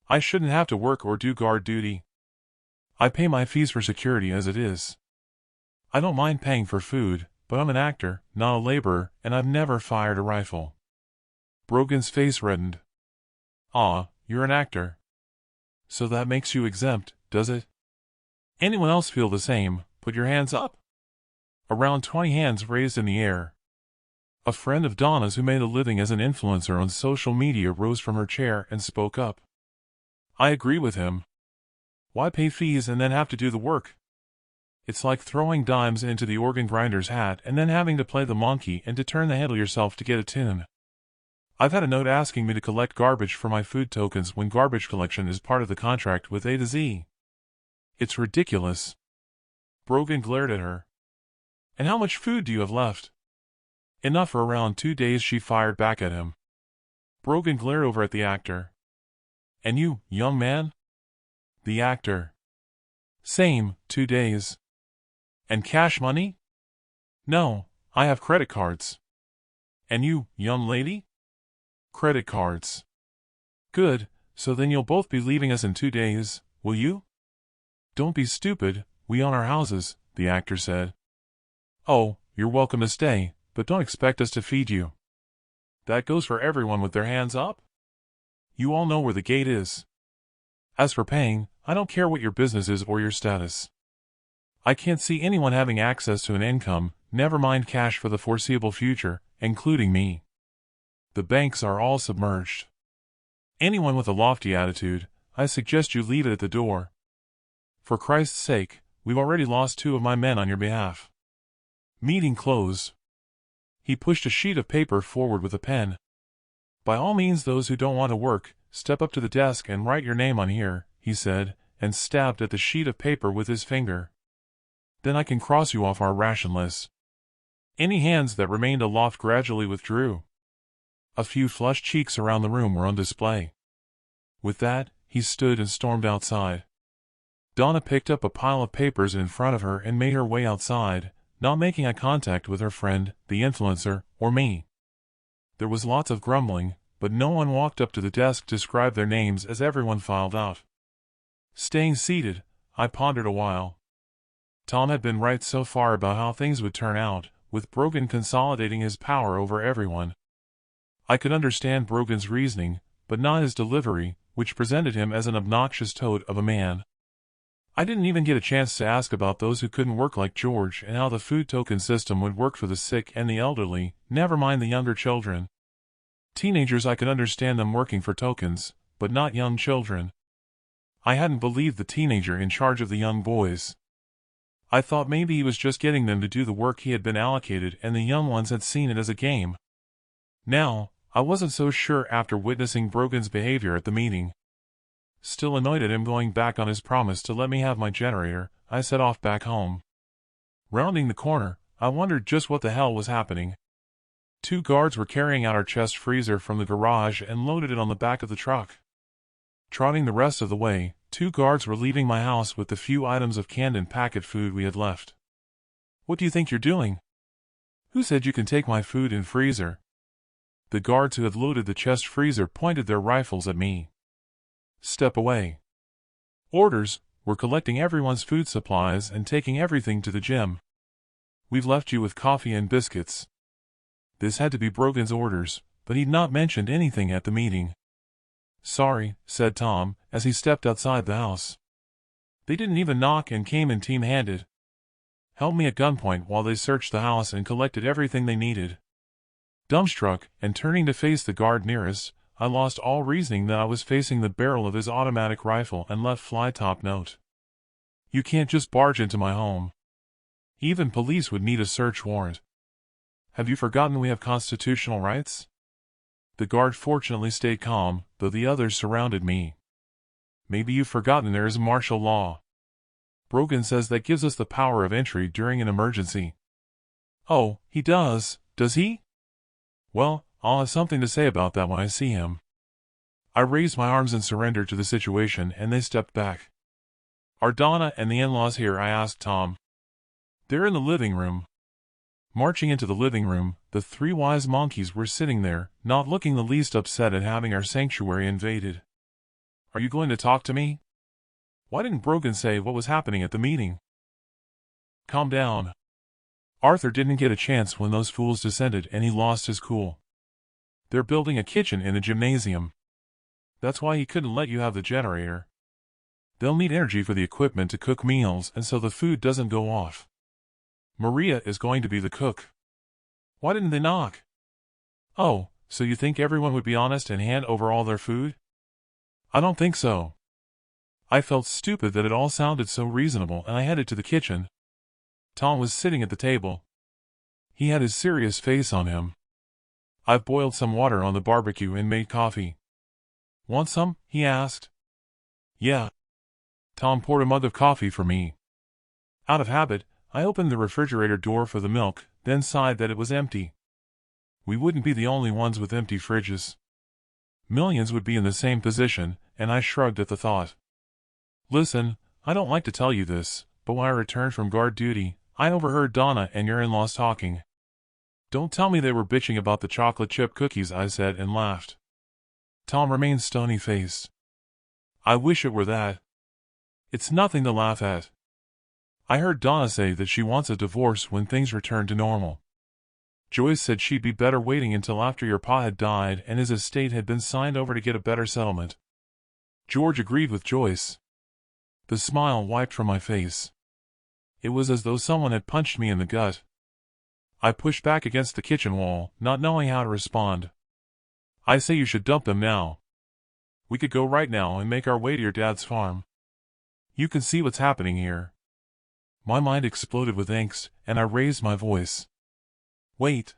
I shouldn't have to work or do guard duty. I pay my fees for security as it is. I don't mind paying for food, but I'm an actor, not a laborer, and I've never fired a rifle." Brogan's face reddened. "Ah, you're an actor. So that makes you exempt, does it? Anyone else feel the same? Put your hands up." Around 20 hands raised in the air. A friend of Donna's who made a living as an influencer on social media rose from her chair and spoke up. "I agree with him. Why pay fees and then have to do the work? It's like throwing dimes into the organ grinder's hat and then having to play the monkey and to turn the handle yourself to get a tune. I've had a note asking me to collect garbage for my food tokens when garbage collection is part of the contract with A to Z. It's ridiculous." Brogan glared at her. "And how much food do you have left?" "Enough for around 2 days," she fired back at him. Brogan glared over at the actor. "And you, young man?" The actor. "Same, 2 days." "And cash money?" "No, I have credit cards." "And you, young lady?" "Credit cards." "Good, so then you'll both be leaving us in 2 days, will you?" "Don't be stupid, we own our houses," the actor said. "Oh, you're welcome to stay, but don't expect us to feed you. That goes for everyone with their hands up? You all know where the gate is. As for paying, I don't care what your business is or your status. I can't see anyone having access to an income, never mind cash for the foreseeable future, including me. The banks are all submerged. Anyone with a lofty attitude, I suggest you leave it at the door. For Christ's sake, we've already lost 2 of my men on your behalf." Meeting closed. He pushed a sheet of paper forward with a pen. "By all means, those who don't want to work, step up to the desk and write your name on here," he said, and stabbed at the sheet of paper with his finger. "Then I can cross you off our ration list." Any hands that remained aloft gradually withdrew. A few flushed cheeks around the room were on display. With that, he stood and stormed outside. Donna picked up a pile of papers in front of her and made her way outside, not making eye contact with her friend, the influencer, or me. There was lots of grumbling, but no one walked up to the desk to scribe their names as everyone filed out. Staying seated, I pondered a while. Tom had been right so far about how things would turn out, with Brogan consolidating his power over everyone. I could understand Brogan's reasoning, but not his delivery, which presented him as an obnoxious toad of a man. I didn't even get a chance to ask about those who couldn't work like George and how the food token system would work for the sick and the elderly, never mind the younger children. Teenagers, I could understand them working for tokens, but not young children. I hadn't believed the teenager in charge of the young boys. I thought maybe he was just getting them to do the work he had been allocated and the young ones had seen it as a game. Now, I wasn't so sure after witnessing Brogan's behavior at the meeting. Still annoyed at him going back on his promise to let me have my generator, I set off back home. Rounding the corner, I wondered just what the hell was happening. 2 guards were carrying out our chest freezer from the garage and loaded it on the back of the truck. Trotting the rest of the way, 2 guards were leaving my house with the few items of canned and packet food we had left. "What do you think you're doing? Who said you can take my food in freezer?" The guards who had loaded the chest freezer pointed their rifles at me. Step away. Orders, we're collecting everyone's food supplies and taking everything to the gym. We've left you with coffee and biscuits. This had to be Brogan's orders, but he'd not mentioned anything at the meeting. Sorry, said Tom, as he stepped outside the house. They didn't even knock and came in team-handed. Held me at gunpoint while they searched the house and collected everything they needed. Dumbstruck, and turning to face the guard nearest, I lost all reasoning that I was facing the barrel of his automatic rifle and let fly top note. You can't just barge into my home. Even police would need a search warrant. Have you forgotten we have constitutional rights? The guard fortunately stayed calm, though the others surrounded me. Maybe you've forgotten there is martial law. Brogan says that gives us the power of entry during an emergency. Oh, he does he? Well, I'll have something to say about that when I see him. I raised my arms in surrender to the situation and they stepped back. Are Donna and the in-laws here? I asked Tom. They're in the living room. Marching into the living room, the three wise monkeys were sitting there, not looking the least upset at having our sanctuary invaded. Are you going to talk to me? Why didn't Brogan say what was happening at the meeting? Calm down. Arthur didn't get a chance when those fools descended and he lost his cool. They're building a kitchen in the gymnasium. That's why he couldn't let you have the generator. They'll need energy for the equipment to cook meals and so the food doesn't go off. Maria is going to be the cook. Why didn't they knock? Oh, so you think everyone would be honest and hand over all their food? I don't think so. I felt stupid that it all sounded so reasonable and I headed to the kitchen. Tom was sitting at the table. He had his serious face on him. I've boiled some water on the barbecue and made coffee. Want some? He asked. Yeah. Tom poured a mug of coffee for me. Out of habit, I opened the refrigerator door for the milk, then sighed that it was empty. We wouldn't be the only ones with empty fridges. Millions would be in the same position, and I shrugged at the thought. Listen, I don't like to tell you this, but when I returned from guard duty, I overheard Donna and your in-laws talking. Don't tell me they were bitching about the chocolate chip cookies, I said and laughed. Tom remained stony-faced. I wish it were that. It's nothing to laugh at. I heard Donna say that she wants a divorce when things return to normal. Joyce said she'd be better waiting until after your pa had died and his estate had been signed over to get a better settlement. George agreed with Joyce. The smile wiped from my face. It was as though someone had punched me in the gut. I pushed back against the kitchen wall, not knowing how to respond. I say you should dump them now. We could go right now and make our way to your dad's farm. You can see what's happening here. My mind exploded with angst, and I raised my voice. Wait.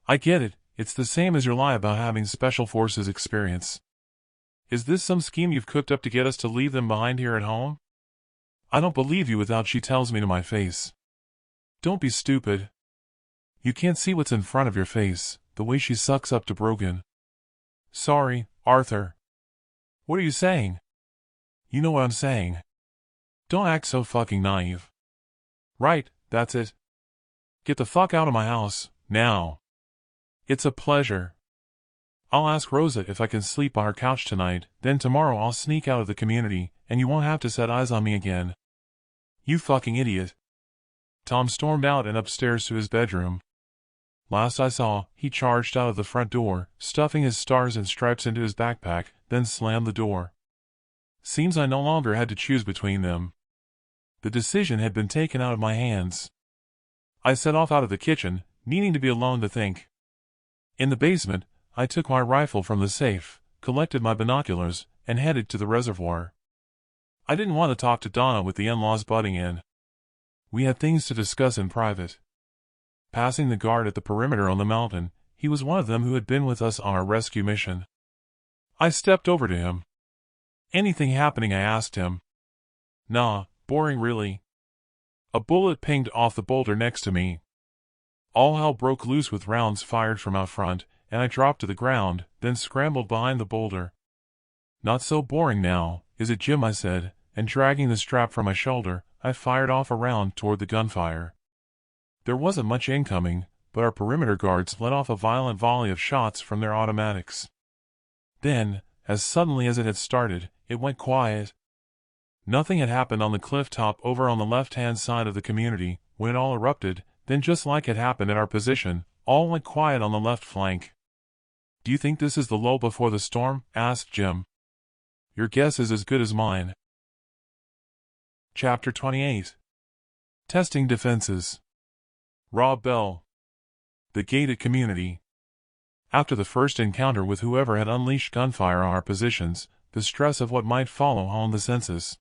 I get it, it's the same as your lie about having special forces experience. Is this some scheme you've cooked up to get us to leave them behind here at home? I don't believe you without she tells me to my face. Don't be stupid. You can't see what's in front of your face, the way she sucks up to Brogan. Sorry, Arthur. What are you saying? You know what I'm saying. Don't act so fucking naive. Right, that's it. Get the fuck out of my house, now. It's a pleasure. I'll ask Rosa if I can sleep on her couch tonight, then tomorrow I'll sneak out of the community, and you won't have to set eyes on me again. You fucking idiot. Tom stormed out and upstairs to his bedroom. Last I saw, he charged out of the front door, stuffing his stars and stripes into his backpack, then slammed the door. Seems I no longer had to choose between them. The decision had been taken out of my hands. I set off out of the kitchen, needing to be alone to think. In the basement, I took my rifle from the safe, collected my binoculars, and headed to the reservoir. I didn't want to talk to Donna with the in-laws butting in. We had things to discuss in private. Passing the guard at the perimeter on the mountain, he was one of them who had been with us on our rescue mission. I stepped over to him. Anything happening? I asked him. Nah, boring really. A bullet pinged off the boulder next to me. All hell broke loose with rounds fired from out front, and I dropped to the ground, then scrambled behind the boulder. Not so boring now, is it, Jim? I said, and dragging the strap from my shoulder, I fired off a round toward the gunfire. There wasn't much incoming, but our perimeter guards let off a violent volley of shots from their automatics. Then, as suddenly as it had started, it went quiet. Nothing had happened on the cliff top over on the left-hand side of the community when it all erupted. Then, just like it happened at our position, all went quiet on the left flank. "Do you think this is the lull before the storm?" asked Jim. "Your guess is as good as mine." Chapter 28. Testing Defenses. Rob Bell. The gated community. After the first encounter with whoever had unleashed gunfire on our positions, the stress of what might follow honed the senses.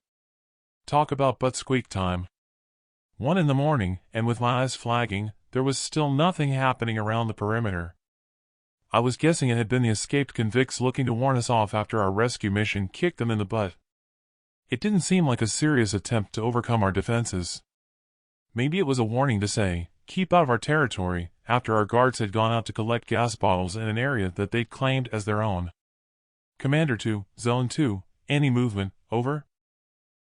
Talk about butt squeak time. 1 in the morning, and with my eyes flagging, there was still nothing happening around the perimeter. I was guessing it had been the escaped convicts looking to warn us off after our rescue mission kicked them in the butt. It didn't seem like a serious attempt to overcome our defenses. Maybe it was a warning to say, keep out of our territory, after our guards had gone out to collect gas bottles in an area that they'd claimed as their own. "Commander 2, Zone 2, any movement, over?"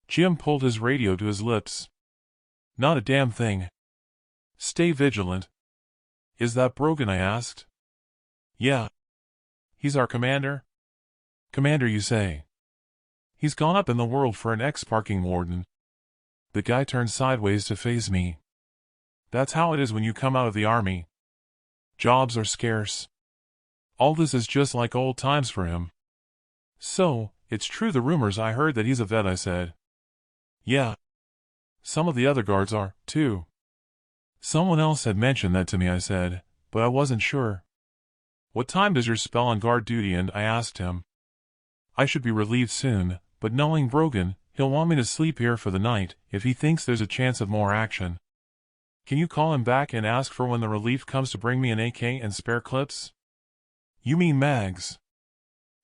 Jim pulled his radio to his lips. "Not a damn thing." "Stay vigilant." "Is that Brogan?" I asked. "Yeah." "He's our commander?" "Commander, you say?" "He's gone up in the world for an ex-parking warden." The guy turned sideways to face me. "That's how it is when you come out of the army. Jobs are scarce. All this is just like old times for him." "So, it's true the rumors I heard that he's a vet," I said. "Yeah. Some of the other guards are, too." "Someone else had mentioned that to me," I said, "but I wasn't sure." "What time does your spell on guard duty end?" I asked him. "I should be relieved soon, but knowing Brogan, he'll want me to sleep here for the night if he thinks there's a chance of more action." "Can you call him back and ask for when the relief comes to bring me an AK and spare clips?" "You mean mags?"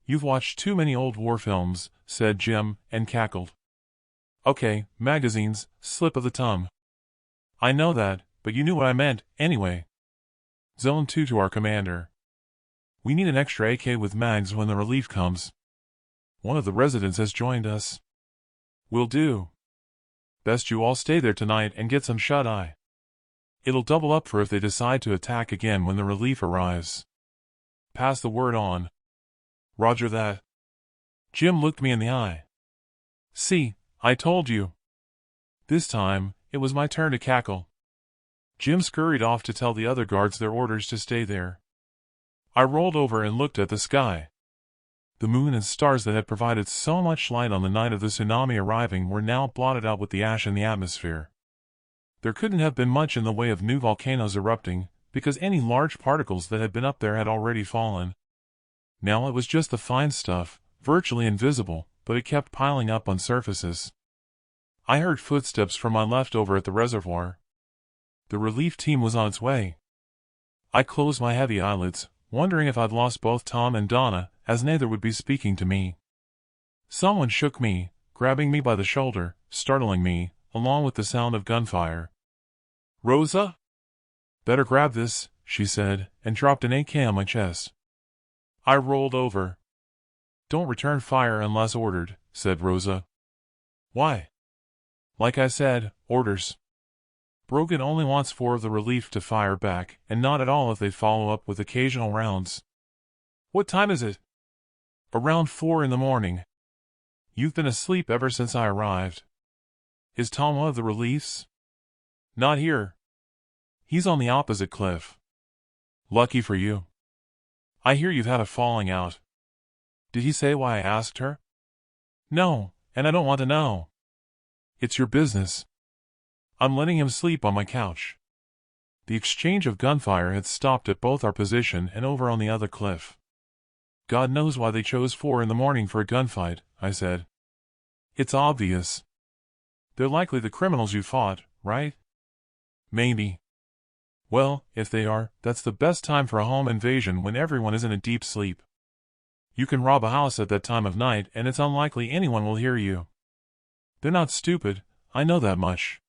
"You've watched too many old war films," said Jim, and cackled. "Okay, magazines, slip of the tongue." "I know that, but you knew what I meant, anyway." Zone 2 to our commander. "We need an extra AK with mags when the relief comes. One of the residents has joined us." "Will do. Best you all stay there tonight and get some shut-eye. It'll double up for if they decide to attack again when the relief arrives. Pass the word on." "Roger that." Jim looked me in the eye. "See, I told you." This time, it was my turn to cackle. Jim scurried off to tell the other guards their orders to stay there. I rolled over and looked at the sky. The moon and stars that had provided so much light on the night of the tsunami arriving were now blotted out with the ash in the atmosphere. There couldn't have been much in the way of new volcanoes erupting, because any large particles that had been up there had already fallen. Now it was just the fine stuff, virtually invisible, but it kept piling up on surfaces. I heard footsteps from my left over at the reservoir. The relief team was on its way. I closed my heavy eyelids, wondering if I'd lost both Tom and Donna, as neither would be speaking to me. Someone shook me, grabbing me by the shoulder, startling me, along with the sound of gunfire. "Rosa?" "Better grab this," she said, and dropped an AK on my chest. I rolled over. "Don't return fire unless ordered," said Rosa. "Why?" "Like I said, orders. Brogan only wants 4 of the relief to fire back, and not at all if they follow up with occasional rounds." "What time is it?" "Around 4 in the morning. You've been asleep ever since I arrived." "Is Tom one of the reliefs?" "Not here. He's on the opposite cliff." "Lucky for you. I hear you've had a falling out." "Did he say why I asked her?" "No, and I don't want to know." "It's your business." "I'm letting him sleep on my couch." The exchange of gunfire had stopped at both our position and over on the other cliff. "God knows why they chose 4 in the morning for a gunfight," I said. "It's obvious. They're likely the criminals you fought, right?" "Maybe." "Well, if they are, that's the best time for a home invasion when everyone is in a deep sleep. You can rob a house at that time of night and it's unlikely anyone will hear you. They're not stupid, I know that much.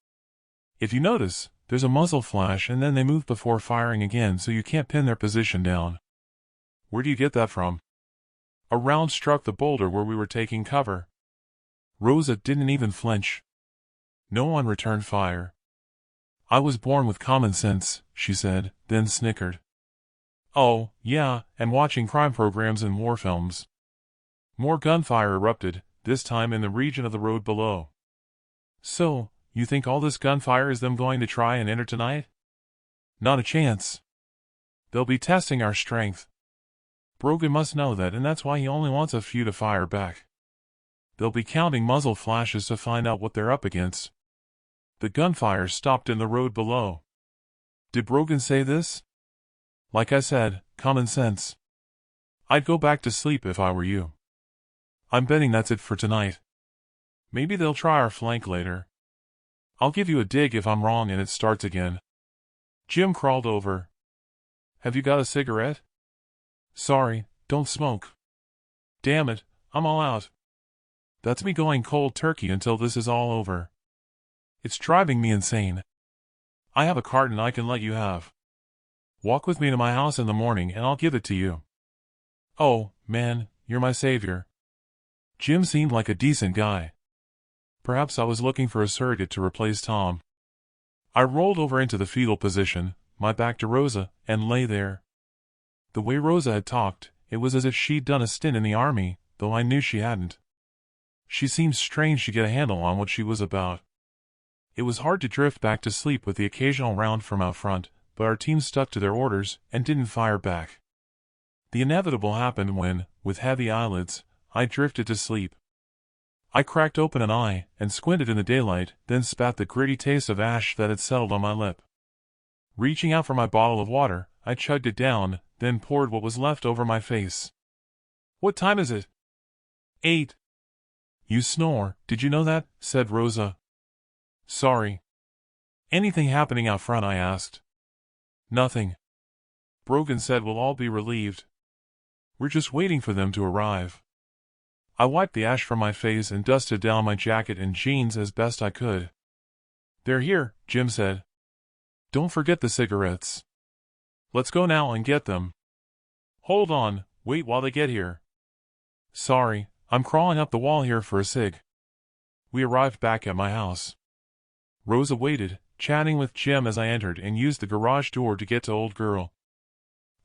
If you notice, there's a muzzle flash and then they move before firing again so you can't pin their position down." "Where do you get that from?" "A round struck the boulder where we were taking cover." Rosa didn't even flinch. "No one returned fire." I was born with common sense, she said, then snickered. Oh, yeah, and watching crime programs and war films. More gunfire erupted, this time in the region of the road below. So, you think all this gunfire is them going to try and enter tonight? Not a chance. They'll be testing our strength. Brogan must know that, and that's why he only wants a few to fire back. They'll be counting muzzle flashes to find out what they're up against. The gunfire stopped in the road below. Did Brogan say this? Like I said, common sense. I'd go back to sleep if I were you. I'm betting that's it for tonight. Maybe they'll try our flank later. I'll give you a dig if I'm wrong and it starts again. Jim crawled over. Have you got a cigarette? Sorry, don't smoke. Damn it, I'm all out. That's me going cold turkey until this is all over. It's driving me insane. I have a carton I can let you have. Walk with me to my house in the morning and I'll give it to you. Oh, man, you're my savior. Jim seemed like a decent guy. Perhaps I was looking for a surrogate to replace Tom. I rolled over into the fetal position, my back to Rosa, and lay there. The way Rosa had talked, it was as if she'd done a stint in the army, though I knew she hadn't. She seemed strange to get a handle on what she was about. It was hard to drift back to sleep with the occasional round from out front, but our team stuck to their orders and didn't fire back. The inevitable happened when, with heavy eyelids, I drifted to sleep. I cracked open an eye and squinted in the daylight, then spat the gritty taste of ash that had settled on my lip. Reaching out for my bottle of water, I chugged it down, then poured what was left over my face. What time is it? 8. You snore, did you know that? Said Rosa. Sorry. Anything happening out front? I asked. Nothing. Brogan said we'll all be relieved. We're just waiting for them to arrive. I wiped the ash from my face and dusted down my jacket and jeans as best I could. They're here, Jim said. Don't forget the cigarettes. Let's go now and get them. Hold on, wait while they get here. Sorry, I'm crawling up the wall here for a cig. We arrived back at my house. Rosa waited, chatting with Jim as I entered and used the garage door to get to Old Girl.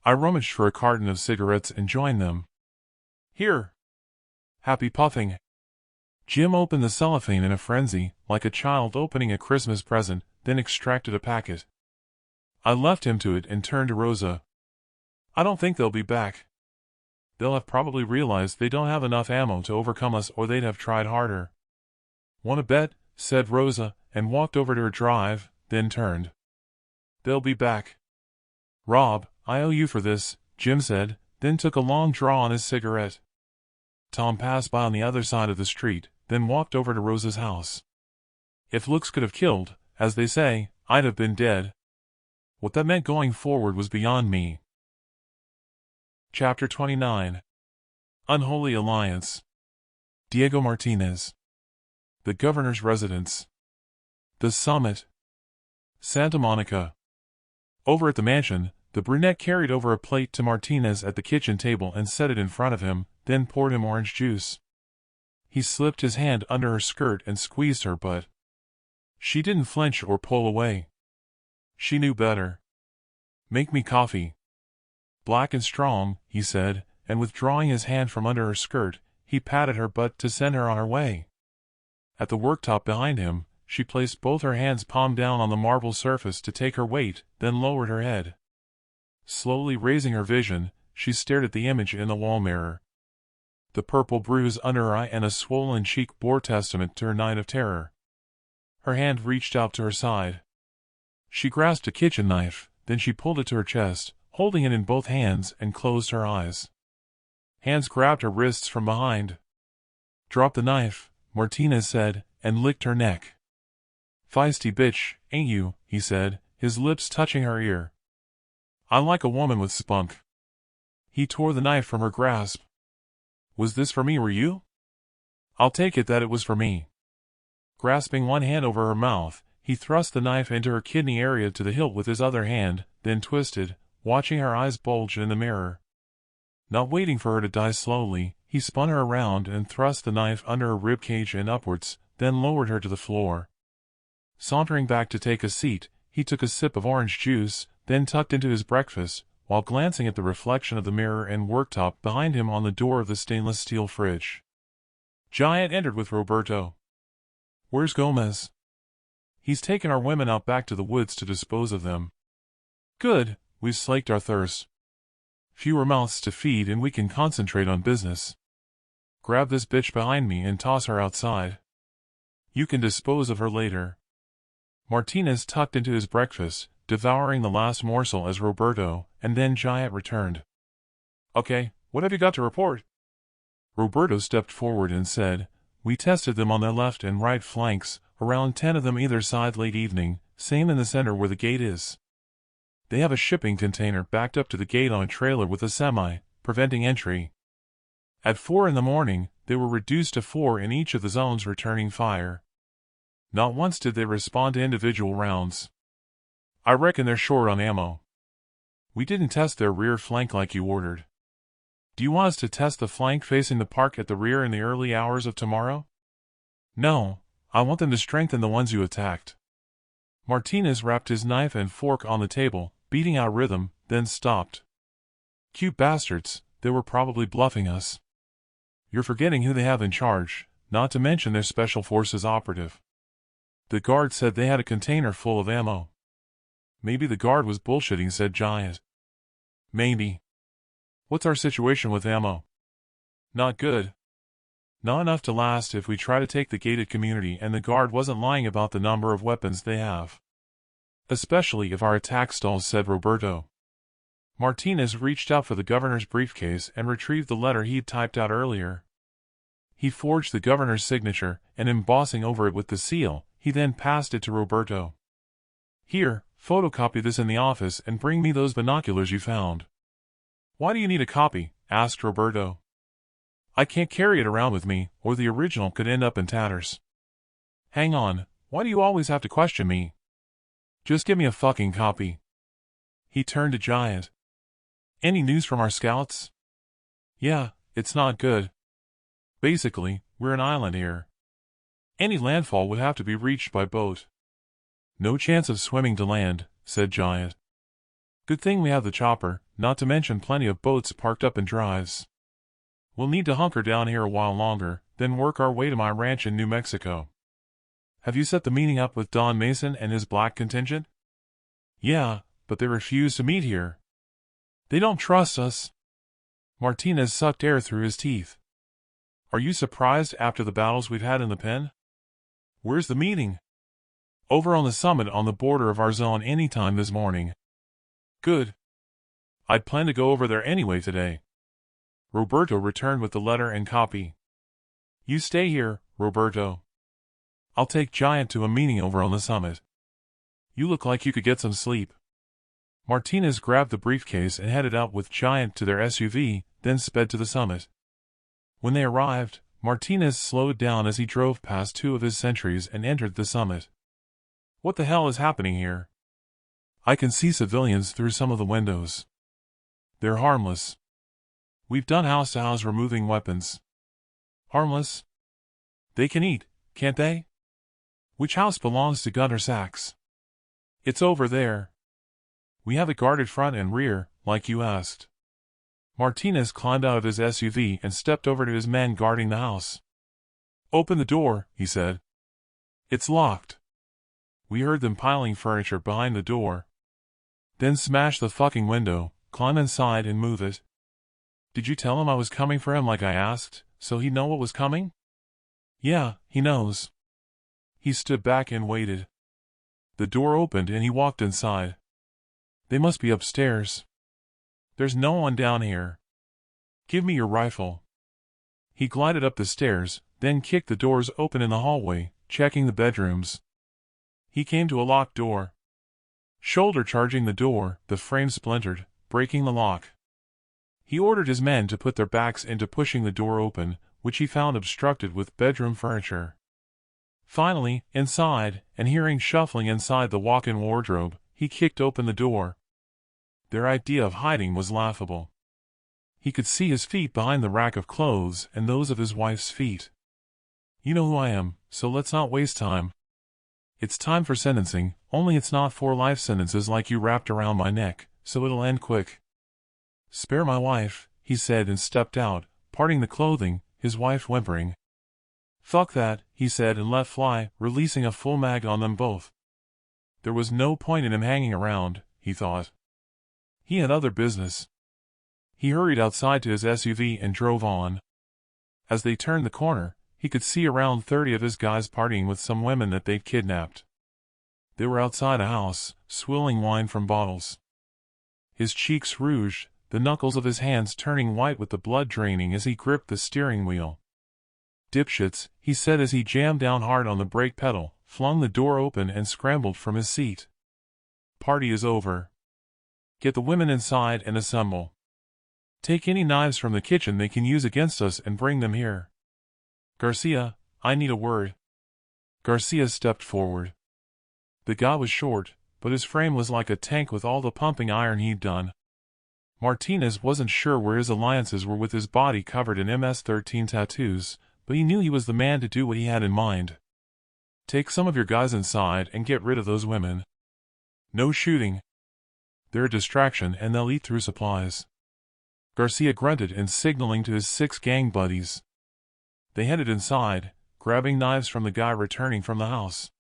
I rummaged for a carton of cigarettes and joined them. Here. Happy puffing. Jim opened the cellophane in a frenzy, like a child opening a Christmas present, then extracted a packet. I left him to it and turned to Rosa. I don't think they'll be back. They'll have probably realized they don't have enough ammo to overcome us or they'd have tried harder. Want to bet? Said Rosa, and walked over to her drive, then turned. They'll be back. Rob, I owe you for this, Jim said, then took a long draw on his cigarette. Tom passed by on the other side of the street, then walked over to Rosa's house. If looks could have killed, as they say, I'd have been dead. What that meant going forward was beyond me. Chapter 29. Unholy Alliance. Diego Martinez. The Governor's Residence. The Summit. Santa Monica. Over at the mansion, the brunette carried over a plate to Martinez at the kitchen table and set it in front of him, then poured him orange juice. He slipped his hand under her skirt and squeezed her butt. She didn't flinch or pull away. She knew better. Make me coffee. Black and strong, he said, and withdrawing his hand from under her skirt, he patted her butt to send her on her way. At the worktop behind him, she placed both her hands palm down on the marble surface to take her weight, then lowered her head. Slowly raising her vision, she stared at the image in the wall mirror. The purple bruise under her eye and a swollen cheek bore testament to her night of terror. Her hand reached out to her side. She grasped a kitchen knife, then she pulled it to her chest, holding it in both hands, and closed her eyes. Hands grabbed her wrists from behind. Drop the knife, Martinez said, and licked her neck. Feisty bitch, ain't you, he said, his lips touching her ear. I like a woman with spunk. He tore the knife from her grasp. Was this for me or you? I'll take it that it was for me. Grasping one hand over her mouth, he thrust the knife into her kidney area to the hilt with his other hand, then twisted, watching her eyes bulge in the mirror. Not waiting for her to die slowly, he spun her around and thrust the knife under her ribcage and upwards, then lowered her to the floor. Sauntering back to take a seat, He took a sip of orange juice, then tucked into his breakfast, while glancing at the reflection of the mirror and worktop behind him on the door of the stainless steel fridge. Giant entered with Roberto. "Where's Gomez?" "He's taken our women out back to the woods to dispose of them." "Good, we've slaked our thirst. Fewer mouths to feed and we can concentrate on business. Grab this bitch behind me and toss her outside. You can dispose of her later." Martinez tucked into his breakfast, devouring the last morsel as Roberto, and then Giant returned. "Okay, what have you got to report?" Roberto stepped forward and said, "We tested them on their left and right flanks, around 10 of them either side late evening, same in the center where the gate is. They have a shipping container backed up to the gate on a trailer with a semi, preventing entry. At 4 in the morning, they were reduced to 4 in each of the zones returning fire. Not once did they respond to individual rounds. I reckon they're short on ammo. We didn't test their rear flank like you ordered. Do you want us to test the flank facing the park at the rear in the early hours of tomorrow?" "No, I want them to strengthen the ones you attacked." Martinez rapped his knife and fork on the table, beating out rhythm, then stopped. "Cute bastards, they were probably bluffing us. You're forgetting who they have in charge, not to mention their special forces operative. The guard said they had a container full of ammo." "Maybe the guard was bullshitting," said Giant. "Maybe. What's our situation with ammo?" "Not good. Not enough to last if we try to take the gated community, and the guard wasn't lying about the number of weapons they have. Especially if our attack stalls," said Roberto. Martinez reached out for the governor's briefcase and retrieved the letter he'd typed out earlier. He forged the governor's signature, and embossing over it with the seal, he then passed it to Roberto. "Here, photocopy this in the office and bring me those binoculars you found." "Why do you need a copy?" asked Roberto. "I can't carry it around with me, or the original could end up in tatters." "Hang on, why do you always have to question me? Just give me a fucking copy." He turned to Giant. "Any news from our scouts?" "Yeah, it's not good. Basically, we're an island here. Any landfall would have to be reached by boat." "No chance of swimming to land," said Giant. "Good thing we have the chopper, not to mention plenty of boats parked up in drives. We'll need to hunker down here a while longer, then work our way to my ranch in New Mexico." "Have you set the meeting up with Don Mason and his black contingent?" "Yeah, but they refuse to meet here. They don't trust us." Martinez sucked air through his teeth. "Are you surprised after the battles we've had in the pen?" "Where's the meeting?" "Over on the summit on the border of our zone anytime this morning." "Good. I'd planned to go over there anyway today." Roberto returned with the letter and copy. "You stay here, Roberto. I'll take Giant to a meeting over on the summit. You look like you could get some sleep." Martinez grabbed the briefcase and headed out with Giant to their SUV, then sped to the summit. When they arrived, Martinez slowed down as he drove past 2 of his sentries and entered the summit. "What the hell is happening here?" "I can see civilians through some of the windows. They're harmless. We've done house-to-house removing weapons." "Harmless? They can eat, can't they?" "Which house belongs to Gunter Sachs?" "It's over there. We have it guarded front and rear, like you asked." Martinez climbed out of his SUV and stepped over to his men guarding the house. "Open the door," he said. "It's locked." "We heard them piling furniture behind the door." "Then smash the fucking window, climb inside and move it." "Did you tell him I was coming for him like I asked, so he'd know what was coming?" "Yeah, he knows." He stood back and waited. The door opened and he walked inside. "They must be upstairs. There's no one down here. Give me your rifle." He glided up the stairs, then kicked the doors open in the hallway, checking the bedrooms. He came to a locked door. Shoulder charging the door, the frame splintered, breaking the lock. He ordered his men to put their backs into pushing the door open, which he found obstructed with bedroom furniture. Finally, inside, and hearing shuffling inside the walk-in wardrobe, he kicked open the door. Their idea of hiding was laughable. He could see his feet behind the rack of clothes and those of his wife's feet. "You know who I am, so let's not waste time." It's time for sentencing, only it's not 4 life sentences like you wrapped around my neck, so it'll end quick. Spare my wife, he said and stepped out, parting the clothing, his wife whimpering. Fuck that, he said and let fly, releasing a full mag on them both. There was no point in him hanging around, he thought. He had other business. He hurried outside to his SUV and drove on. As they turned the corner, he could see around 30 of his guys partying with some women that they'd kidnapped. They were outside a house, swilling wine from bottles. His cheeks rouged, the knuckles of his hands turning white with the blood draining as he gripped the steering wheel. Dipshits, he said as he jammed down hard on the brake pedal, flung the door open and scrambled from his seat. Party is over. Get the women inside and assemble. Take any knives from the kitchen they can use against us and bring them here. Garcia, I need a word. Garcia stepped forward. The guy was short, but his frame was like a tank with all the pumping iron he'd done. Martinez wasn't sure where his alliances were with his body covered in MS-13 tattoos, but he knew he was the man to do what he had in mind. Take some of your guys inside and get rid of those women. No shooting. They're a distraction and they'll eat through supplies. Garcia grunted and signaling to his 6 gang buddies. They headed inside, grabbing knives from the guy returning from the house.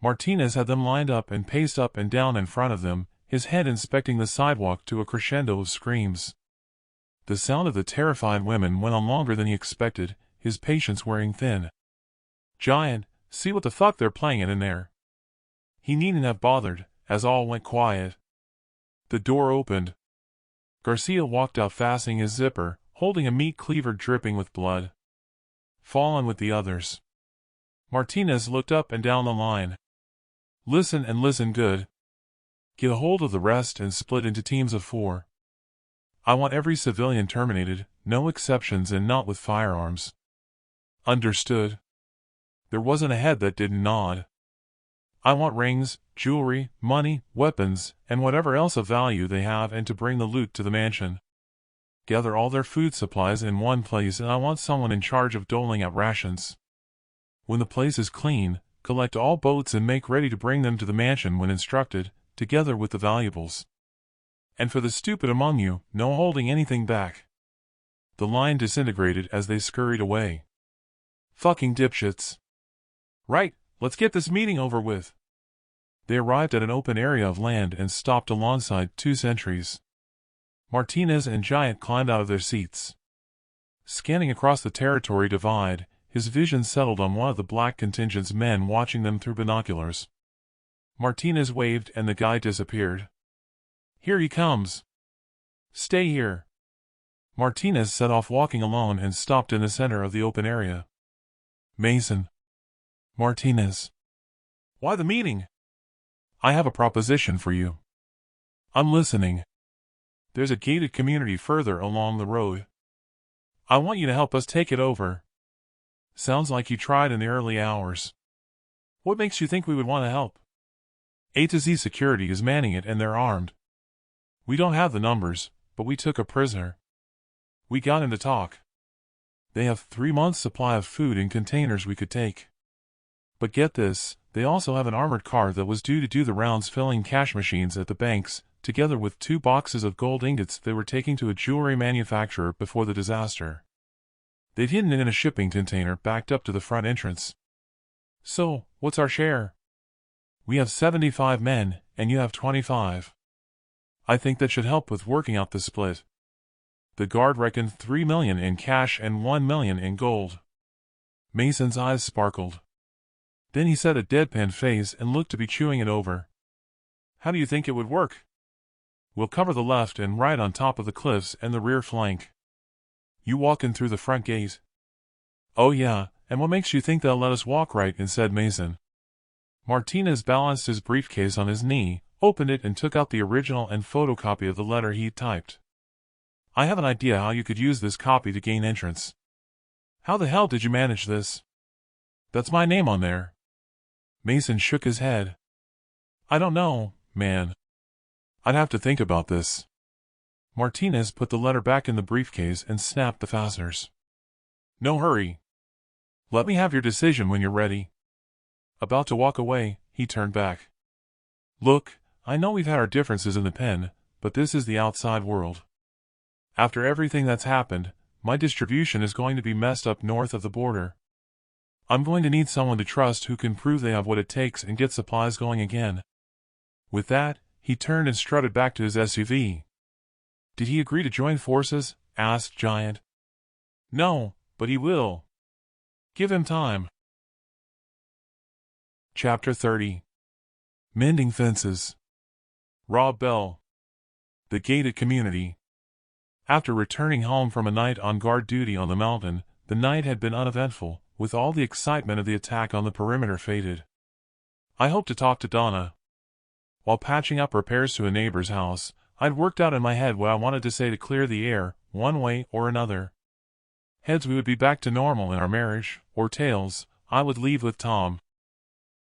Martinez had them lined up and paced up and down in front of them, his head inspecting the sidewalk to a crescendo of screams. The sound of the terrified women went on longer than he expected, his patience wearing thin. Giant, see what the fuck they're playing in there. He needn't have bothered, as all went quiet. The door opened. Garcia walked out fastening his zipper, holding a meat cleaver dripping with blood. Fall in with the others. Martinez looked up and down the line. Listen and listen good. Get a hold of the rest and split into teams of 4. I want every civilian terminated, no exceptions and not with firearms. Understood. There wasn't a head that didn't nod. I want rings, jewelry, money, weapons, and whatever else of value they have and to bring the loot to the mansion. Gather all their food supplies in one place and I want someone in charge of doling out rations. When the place is clean, collect all boats and make ready to bring them to the mansion when instructed, together with the valuables. And for the stupid among you, no holding anything back. The line disintegrated as they scurried away. Fucking dipshits. Right, let's get this meeting over with. They arrived at an open area of land and stopped alongside 2 sentries. Martinez and Giant climbed out of their seats. Scanning across the territory divide, his vision settled on one of the black contingent's men watching them through binoculars. Martinez waved and the guy disappeared. Here he comes. Stay here. Martinez set off walking alone and stopped in the center of the open area. Mason. Martinez. Why the meeting? I have a proposition for you. I'm listening. There's a gated community further along the road. I want you to help us take it over. Sounds like you tried in the early hours. What makes you think we would want to help? A to Z Security is manning it and they're armed. We don't have the numbers, but we took a prisoner. We got him to talk. They have 3 months' supply of food in containers we could take. But get this, they also have an armored car that was due to do the rounds filling cash machines at the banks, together with 2 boxes of gold ingots they were taking to a jewelry manufacturer before the disaster. They'd hidden it in a shipping container backed up to the front entrance. So, what's our share? We have 75 men, and you have 25. I think that should help with working out the split. The guard reckoned 3 million in cash and 1 million in gold. Mason's eyes sparkled. Then he set a deadpan face and looked to be chewing it over. How do you think it would work? We'll cover the left and right on top of the cliffs and the rear flank. You walk in through the front gate. Oh yeah, and what makes you think they'll let us walk right in, said Mason. Martinez balanced his briefcase on his knee, opened it and took out the original and photocopy of the letter he'd typed. I have an idea how you could use this copy to gain entrance. How the hell did you manage this? That's my name on there. Mason shook his head. I don't know, man. I'd have to think about this. Martinez put the letter back in the briefcase and snapped the fasteners. No hurry. Let me have your decision when you're ready. About to walk away, he turned back. Look, I know we've had our differences in the pen, but this is the outside world. After everything that's happened, my distribution is going to be messed up north of the border. I'm going to need someone to trust who can prove they have what it takes and get supplies going again. With that, he turned and strutted back to his SUV. Did he agree to join forces? Asked Giant. No, but he will. Give him time. Chapter 30. Mending Fences. Rob Bell. The Gated Community. After returning home from a night on guard duty on the mountain, the night had been uneventful, with all the excitement of the attack on the perimeter faded. I hoped to talk to Donna. While patching up repairs to a neighbor's house, I'd worked out in my head what I wanted to say to clear the air, one way or another. Heads, we would be back to normal in our marriage, or tails, I would leave with Tom.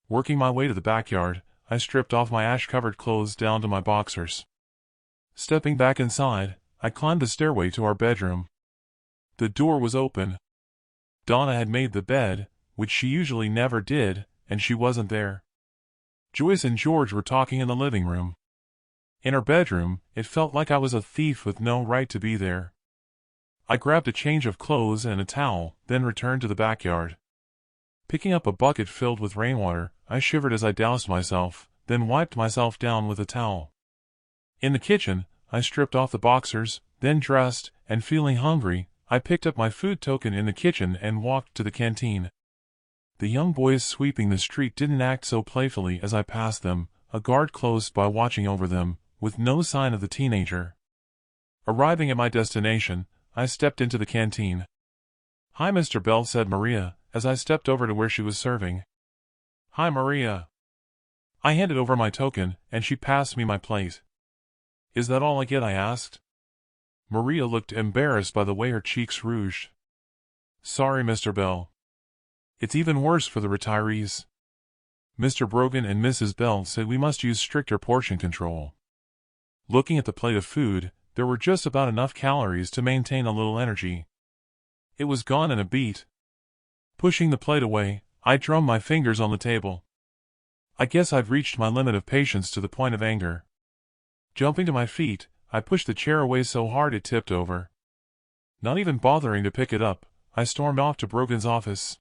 Working my way to the backyard, I stripped off my ash-covered clothes down to my boxers. Stepping back inside, I climbed the stairway to our bedroom. The door was open. Donna had made the bed, which she usually never did, and she wasn't there. Joyce and George were talking in the living room. In her bedroom, it felt like I was a thief with no right to be there. I grabbed a change of clothes and a towel, then returned to the backyard. Picking up a bucket filled with rainwater, I shivered as I doused myself, then wiped myself down with a towel. In the kitchen, I stripped off the boxers, then dressed, and feeling hungry, I picked up my food token in the kitchen and walked to the canteen. The young boys sweeping the street didn't act so playfully as I passed them, a guard close by watching over them, with no sign of the teenager. Arriving at my destination, I stepped into the canteen. "Hi, Mr. Bell," said Maria, as I stepped over to where she was serving. "Hi, Maria." I handed over my token, and she passed me my plate. "Is that all I get?" I asked. Maria looked embarrassed by the way her cheeks rouged. "Sorry, Mr. Bell. It's even worse for the retirees. Mr. Brogan and Mrs. Bell said we must use stricter portion control." Looking at the plate of food, there were just about enough calories to maintain a little energy. It was gone in a beat. Pushing the plate away, I drummed my fingers on the table. I guess I've reached my limit of patience to the point of anger. Jumping to my feet, I pushed the chair away so hard it tipped over. Not even bothering to pick it up, I stormed off to Brogan's office.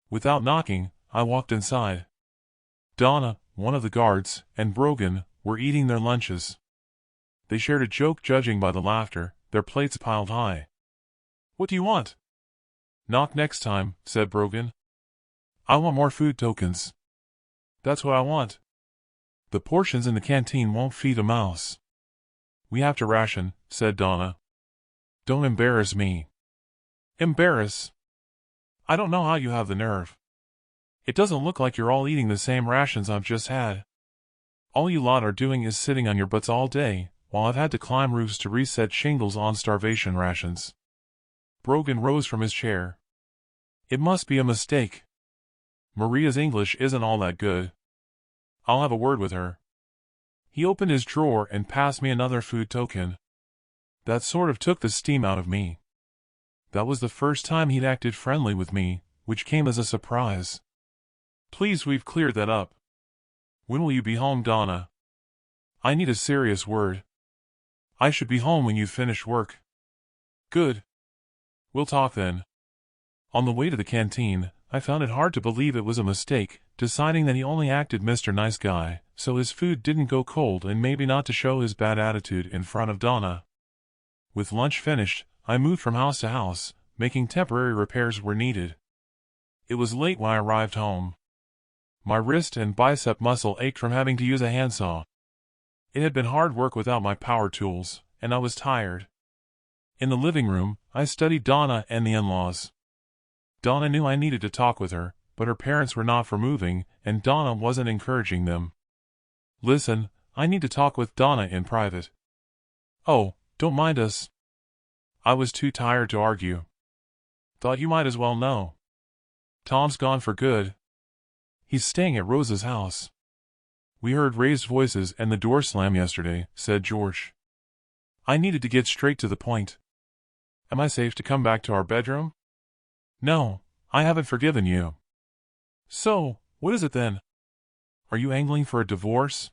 Without knocking, I walked inside. Donna, one of the guards, and Brogan were eating their lunches. They shared a joke, judging by the laughter, their plates piled high. "What do you want?" "Knock next time," said Brogan. "I want more food tokens." "That's what I want." "The portions in the canteen won't feed a mouse." "We have to ration," said Donna. "Don't embarrass me." "Embarrass? I don't know how you have the nerve. It doesn't look like you're all eating the same rations I've just had. All you lot are doing is sitting on your butts all day, while I've had to climb roofs to reset shingles on starvation rations." Brogan rose from his chair. "It must be a mistake. Maria's English isn't all that good. I'll have a word with her." He opened his drawer and passed me another food token. That sort of took the steam out of me. That was the first time he'd acted friendly with me, which came as a surprise. "Please, we've cleared that up. When will you be home, Donna? I need a serious word." "I should be home when you finish work." "Good. We'll talk then." On the way to the canteen, I found it hard to believe it was a mistake, deciding that he only acted Mr. Nice Guy, so his food didn't go cold and maybe not to show his bad attitude in front of Donna. With lunch finished, I moved from house to house, making temporary repairs where needed. It was late when I arrived home. My wrist and bicep muscle ached from having to use a handsaw. It had been hard work without my power tools, and I was tired. In the living room, I studied Donna and the in-laws. Donna knew I needed to talk with her, but her parents were not for moving, and Donna wasn't encouraging them. "Listen, I need to talk with Donna in private." "Oh, don't mind us." I was too tired to argue. "Thought you might as well know. Tom's gone for good. He's staying at Rose's house." "We heard raised voices and the door slam yesterday," said George. I needed to get straight to the point. "Am I safe to come back to our bedroom?" "No, I haven't forgiven you." "So, What is it then? Are you angling for a divorce?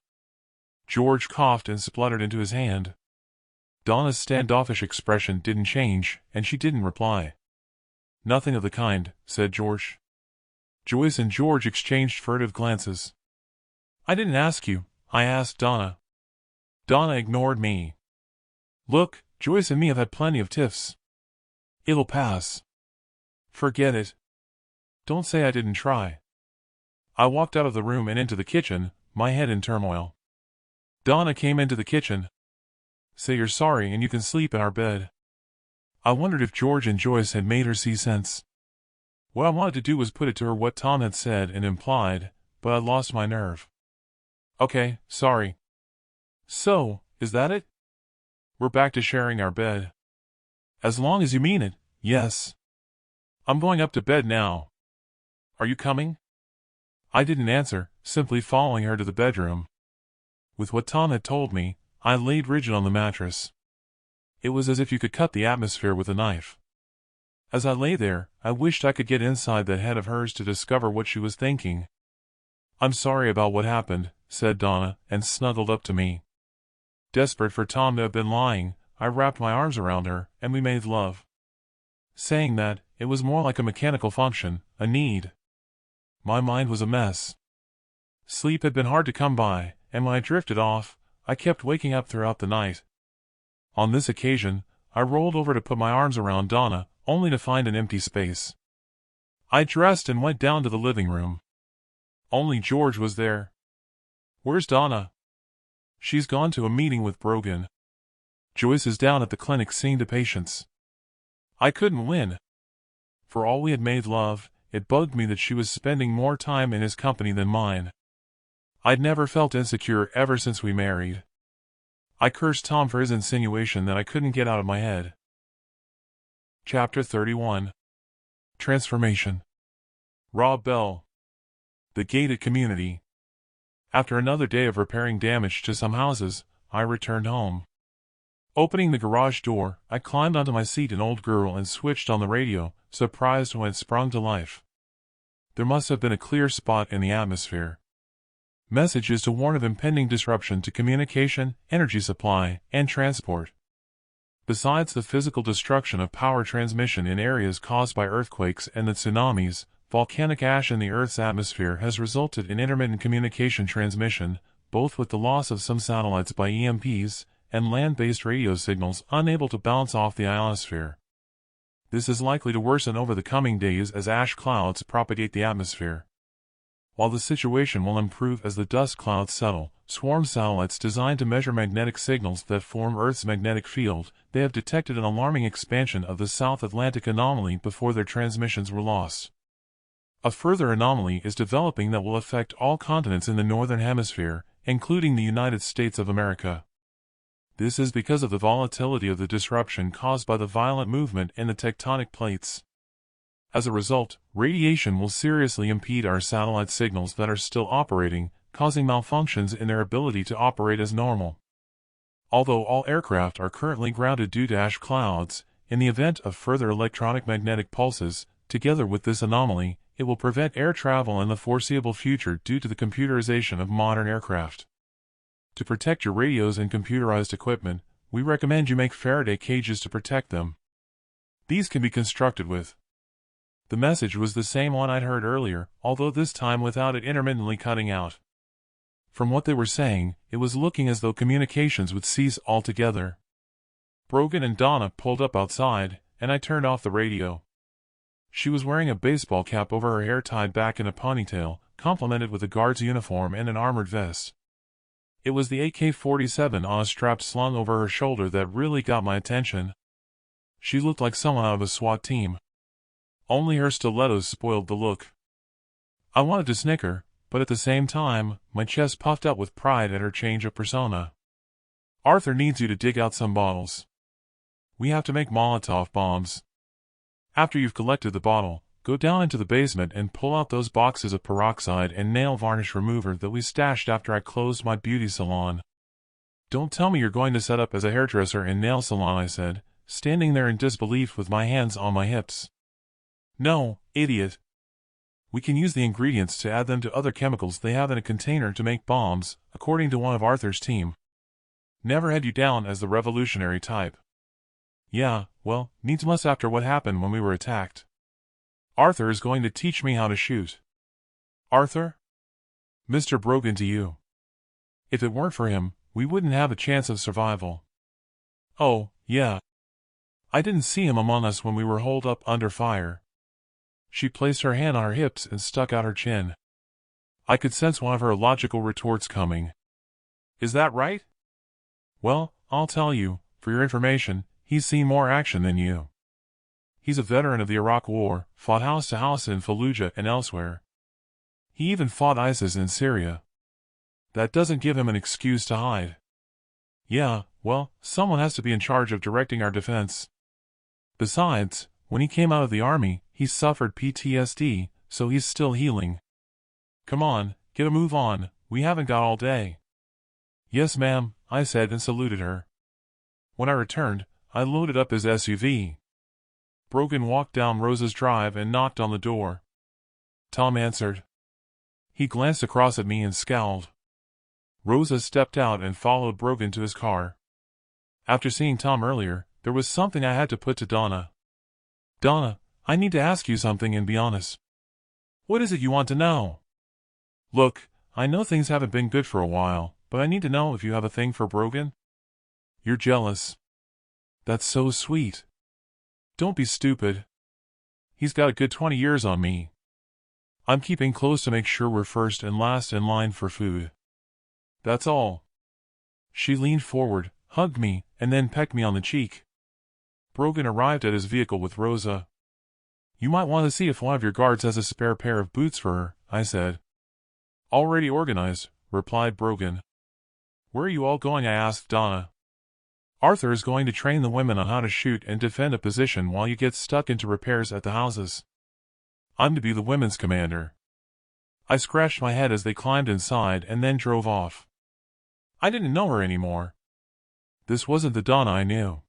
George coughed and spluttered into his hand. Donna's standoffish expression didn't change, and she didn't reply. Nothing of the kind, said George. Joyce and George exchanged furtive glances. I didn't ask you, I asked Donna. Donna ignored me. Look, Joyce and me have had plenty of tiffs. It'll pass. Forget it. Don't say I didn't try. I walked out of the room and into the kitchen, my head in turmoil. Donna came into the kitchen. Say you're sorry and you can sleep in our bed. I wondered if George and Joyce had made her see sense. What I wanted to do was put it to her what Tom had said and implied, but I lost my nerve. Okay, sorry. So, is that it? We're back to sharing our bed. As long as you mean it, yes. I'm going up to bed now. Are you coming? I didn't answer, simply following her to the bedroom. With what Tom had told me, I laid rigid on the mattress. It was as if you could cut the atmosphere with a knife. As I lay there, I wished I could get inside that head of hers to discover what she was thinking. I'm sorry about what happened, said Donna, and snuggled up to me. Desperate for Tom to have been lying, I wrapped my arms around her, and we made love. Saying that, it was more like a mechanical function, a need. My mind was a mess. Sleep had been hard to come by, and when I drifted off, I kept waking up throughout the night. On this occasion, I rolled over to put my arms around Donna, only to find an empty space. I dressed and went down to the living room. Only George was there. Where's Donna? She's gone to a meeting with Brogan. Joyce is down at the clinic seeing the patients. I couldn't win. For all we had made love, it bugged me that she was spending more time in his company than mine. I'd never felt insecure ever since we married. I cursed Tom for his insinuation that I couldn't get out of my head. Chapter 31. Transformation. Rob Bell. The gated community. After another day of repairing damage to some houses, I returned home. Opening the garage door, I climbed onto my seat an old girl and switched on the radio, surprised when it sprung to life. There must have been a clear spot in the atmosphere. Messages to warn of impending disruption to communication, energy supply, and transport. Besides the physical destruction of power transmission in areas caused by earthquakes and the tsunamis, volcanic ash in the Earth's atmosphere has resulted in intermittent communication transmission, both with the loss of some satellites by EMPs, and land-based radio signals unable to bounce off the ionosphere. This is likely to worsen over the coming days as ash clouds propagate the atmosphere. While the situation will improve as the dust clouds settle, swarm satellites designed to measure magnetic signals that form Earth's magnetic field, they have detected an alarming expansion of the South Atlantic anomaly before their transmissions were lost. A further anomaly is developing that will affect all continents in the Northern Hemisphere, including the United States of America. This is because of the volatility of the disruption caused by the violent movement in the tectonic plates. As a result, radiation will seriously impede our satellite signals that are still operating, causing malfunctions in their ability to operate as normal. Although all aircraft are currently grounded due to ash clouds, in the event of further electronic magnetic pulses, together with this anomaly, it will prevent air travel in the foreseeable future due to the computerization of modern aircraft. To protect your radios and computerized equipment, we recommend you make Faraday cages to protect them. These can be constructed with. The message was the same one I'd heard earlier, although this time without it intermittently cutting out. From what they were saying, it was looking as though communications would cease altogether. Brogan and Donna pulled up outside, and I turned off the radio. She was wearing a baseball cap over her hair tied back in a ponytail, complemented with a guard's uniform and an armored vest. It was the AK-47 on a strap slung over her shoulder that really got my attention. She looked like someone out of a SWAT team. Only her stilettos spoiled the look. I wanted to snicker, but at the same time, my chest puffed out with pride at her change of persona. Arthur needs you to dig out some bottles. We have to make Molotov bombs. After you've collected the bottle, go down into the basement and pull out those boxes of peroxide and nail varnish remover that we stashed after I closed my beauty salon. Don't tell me you're going to set up as a hairdresser and nail salon, I said, standing there in disbelief with my hands on my hips. No, idiot. We can use the ingredients to add them to other chemicals they have in a container to make bombs, according to one of Arthur's team. Never had you down as the revolutionary type. Yeah, well, needs must after what happened when we were attacked. Arthur is going to teach me how to shoot. Arthur? Mr. Brogan to you. If it weren't for him, we wouldn't have a chance of survival. Oh, yeah. I didn't see him among us when we were holed up under fire. She placed her hand on her hips and stuck out her chin. I could sense one of her logical retorts coming. Is that right? Well, I'll tell you, for your information, he's seen more action than you. He's a veteran of the Iraq War, fought house to house in Fallujah and elsewhere. He even fought ISIS in Syria. That doesn't give him an excuse to hide. Yeah, well, someone has to be in charge of directing our defense. Besides, when he came out of the army, he suffered PTSD, so he's still healing. Come on, get a move on, we haven't got all day. Yes, ma'am, I said and saluted her. When I returned, I loaded up his SUV. Brogan walked down Rosa's drive and knocked on the door. Tom answered. He glanced across at me and scowled. Rosa stepped out and followed Brogan to his car. After seeing Tom earlier, there was something I had to put to Donna. Donna, I need to ask you something and be honest. What is it you want to know? Look, I know things haven't been good for a while, but I need to know if you have a thing for Brogan? You're jealous. That's so sweet. Don't be stupid. He's got a good 20 years on me. I'm keeping close to make sure we're first and last in line for food. That's all. She leaned forward, hugged me, and then pecked me on the cheek. Brogan arrived at his vehicle with Rosa. You might want to see if one of your guards has a spare pair of boots for her, I said. Already organized, replied Brogan. Where are you all going? I asked Donna. Arthur is going to train the women on how to shoot and defend a position while you get stuck into repairs at the houses. I'm to be the women's commander. I scratched my head as they climbed inside and then drove off. I didn't know her anymore. This wasn't the Donna I knew.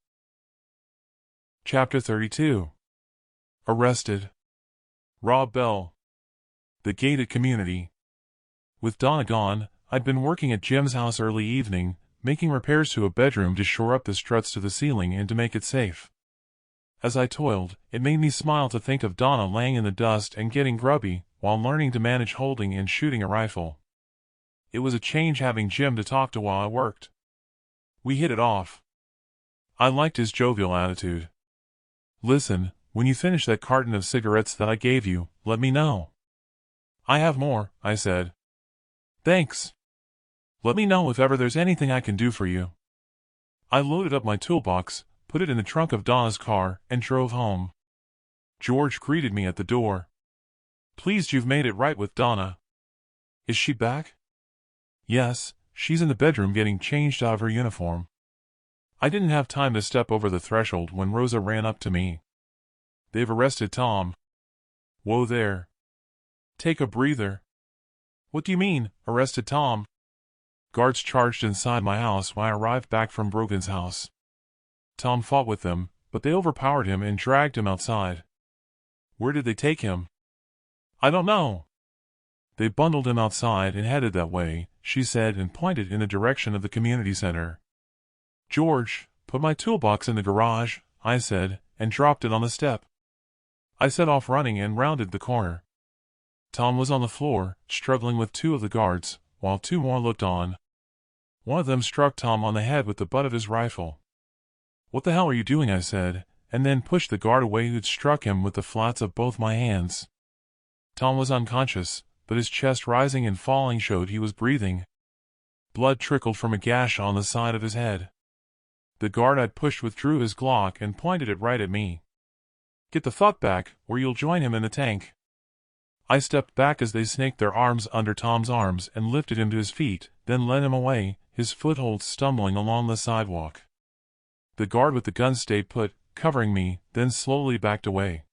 Chapter 32. Arrested. Rob Bell. The gated community. With Donna gone, I'd been working at Jim's house early evening, making repairs to a bedroom to shore up the struts to the ceiling and to make it safe. As I toiled, it made me smile to think of Donna laying in the dust and getting grubby, while learning to manage holding and shooting a rifle. It was a change having Jim to talk to while I worked. We hit it off. I liked his jovial attitude. Listen, when you finish that carton of cigarettes that I gave you, let me know. I have more, I said. Thanks. Let me know if ever there's anything I can do for you. I loaded up my toolbox, put it in the trunk of Donna's car, and drove home. George greeted me at the door. Pleased you've made it right with Donna. Is she back? Yes, she's in the bedroom getting changed out of her uniform. I didn't have time to step over the threshold when Rosa ran up to me. They've arrested Tom. Whoa there. Take a breather. What do you mean, arrested Tom? Guards charged inside my house when I arrived back from Brogan's house. Tom fought with them, but they overpowered him and dragged him outside. Where did they take him? I don't know. They bundled him outside and headed that way, she said and pointed in the direction of the community center. George, put my toolbox in the garage, I said, and dropped it on the step. I set off running and rounded the corner. Tom was on the floor, struggling with two of the guards, while two more looked on. One of them struck Tom on the head with the butt of his rifle. What the hell are you doing? I said, and then pushed the guard away who'd struck him with the flats of both my hands. Tom was unconscious, but his chest rising and falling showed he was breathing. Blood trickled from a gash on the side of his head. The guard I'd pushed withdrew his Glock and pointed it right at me. Get the fuck back, or you'll join him in the tank. I stepped back as they snaked their arms under Tom's arms and lifted him to his feet, then led him away, his foothold stumbling along the sidewalk. The guard with the gun stayed put, covering me, then slowly backed away.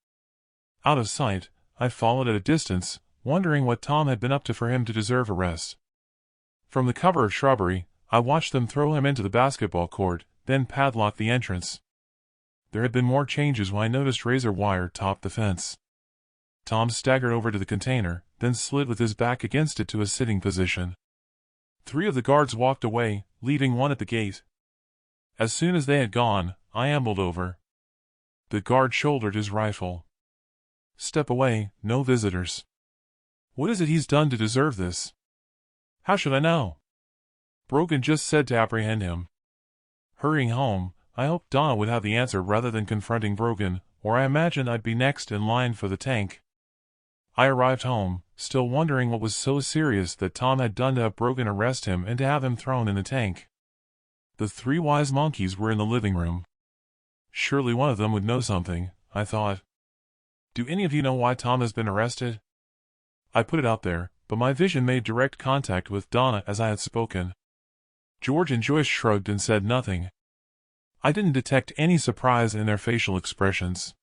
Out of sight, I followed at a distance, wondering what Tom had been up to for him to deserve arrest. From the cover of shrubbery, I watched them throw him into the basketball court, then padlock the entrance. There had been more changes when I noticed razor wire topped the fence. Tom staggered over to the container, then slid with his back against it to a sitting position. 3 of the guards walked away, leaving 1 at the gate. As soon as they had gone, I ambled over. The guard shouldered his rifle. "Step away, no visitors." "What is it he's done to deserve this?" "How should I know?" Brogan just said to apprehend him. Hurrying home, I hoped Donna would have the answer rather than confronting Brogan, or I imagined I'd be next in line for the tank. I arrived home, still wondering what was so serious that Tom had done to have Brogan arrest him and to have him thrown in the tank. The 3 wise monkeys were in the living room. Surely one of them would know something, I thought. "Do any of you know why Tom has been arrested?" I put it out there, but my vision made direct contact with Donna as I had spoken. George and Joyce shrugged and said nothing. I didn't detect any surprise in their facial expressions.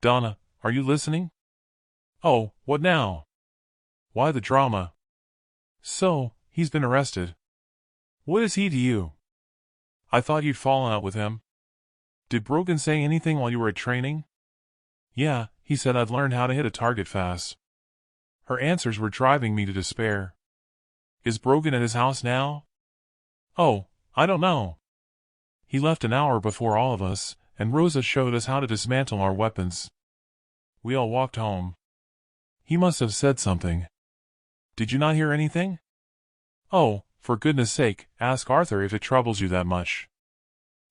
"Donna, are you listening?" "Oh, what now?" "Why the drama?" "So, he's been arrested. What is he to you?" "I thought you'd fallen out with him." "Did Brogan say anything while you were at training?" "Yeah, he said I'd learned how to hit a target fast." Her answers were driving me to despair. "Is Brogan at his house now?" "Oh, I don't know. He left an hour before all of us, and Rosa showed us how to dismantle our weapons." We all walked home. "He must have said something." "Did you not hear anything?" "Oh, for goodness sake, ask Arthur if it troubles you that much."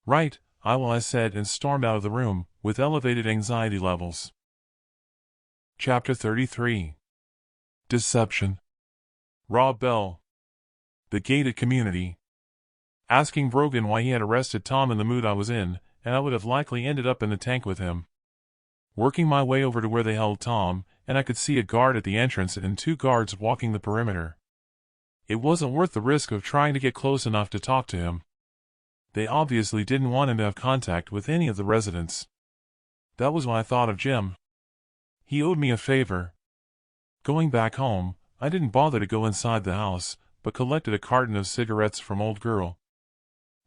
"Right, I will," I said and stormed out of the room, with elevated anxiety levels. Chapter 33. Deception. Rob Bell. The gated community. Asking Brogan why he had arrested Tom in the mood I was in, and I would have likely ended up in the tank with him. Working my way over to where they held Tom, and I could see a guard at the entrance and 2 guards walking the perimeter. It wasn't worth the risk of trying to get close enough to talk to him. They obviously didn't want him to have contact with any of the residents. That was when I thought of Jim. He owed me a favor. Going back home, I didn't bother to go inside the house, but collected a carton of cigarettes from Old Girl.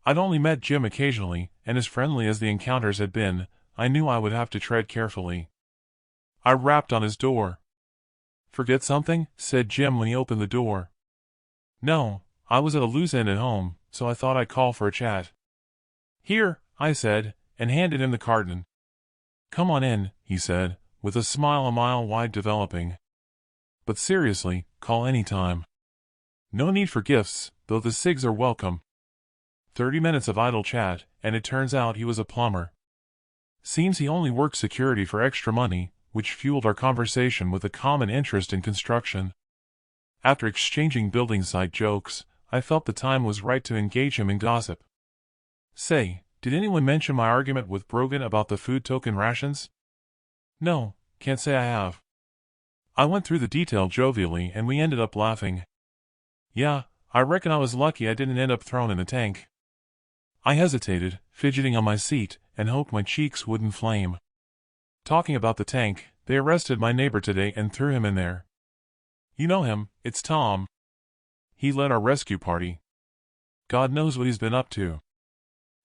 I'd only met Jim occasionally, and as friendly as the encounters had been, I knew I would have to tread carefully. I rapped on his door. "Forget something?" said Jim when he opened the door. "No, I was at a loose end at home, so I thought I'd call for a chat." "Here," I said, and handed him the carton. "Come on in," he said, with a smile a mile wide developing. "But seriously, call any time. No need for gifts, though the cigs are welcome." 30 minutes of idle chat, and it turns out he was a plumber. Seems he only worked security for extra money, which fueled our conversation with a common interest in construction. After exchanging building site jokes, I felt the time was right to engage him in gossip. "Say, did anyone mention my argument with Brogan about the food token rations?" "No, can't say I have." I went through the detail jovially and we ended up laughing. "Yeah, I reckon I was lucky I didn't end up thrown in the tank." I hesitated, fidgeting on my seat, and hoped my cheeks wouldn't flame. "Talking about the tank, they arrested my neighbor today and threw him in there. You know him, it's Tom. He led our rescue party. God knows what he's been up to.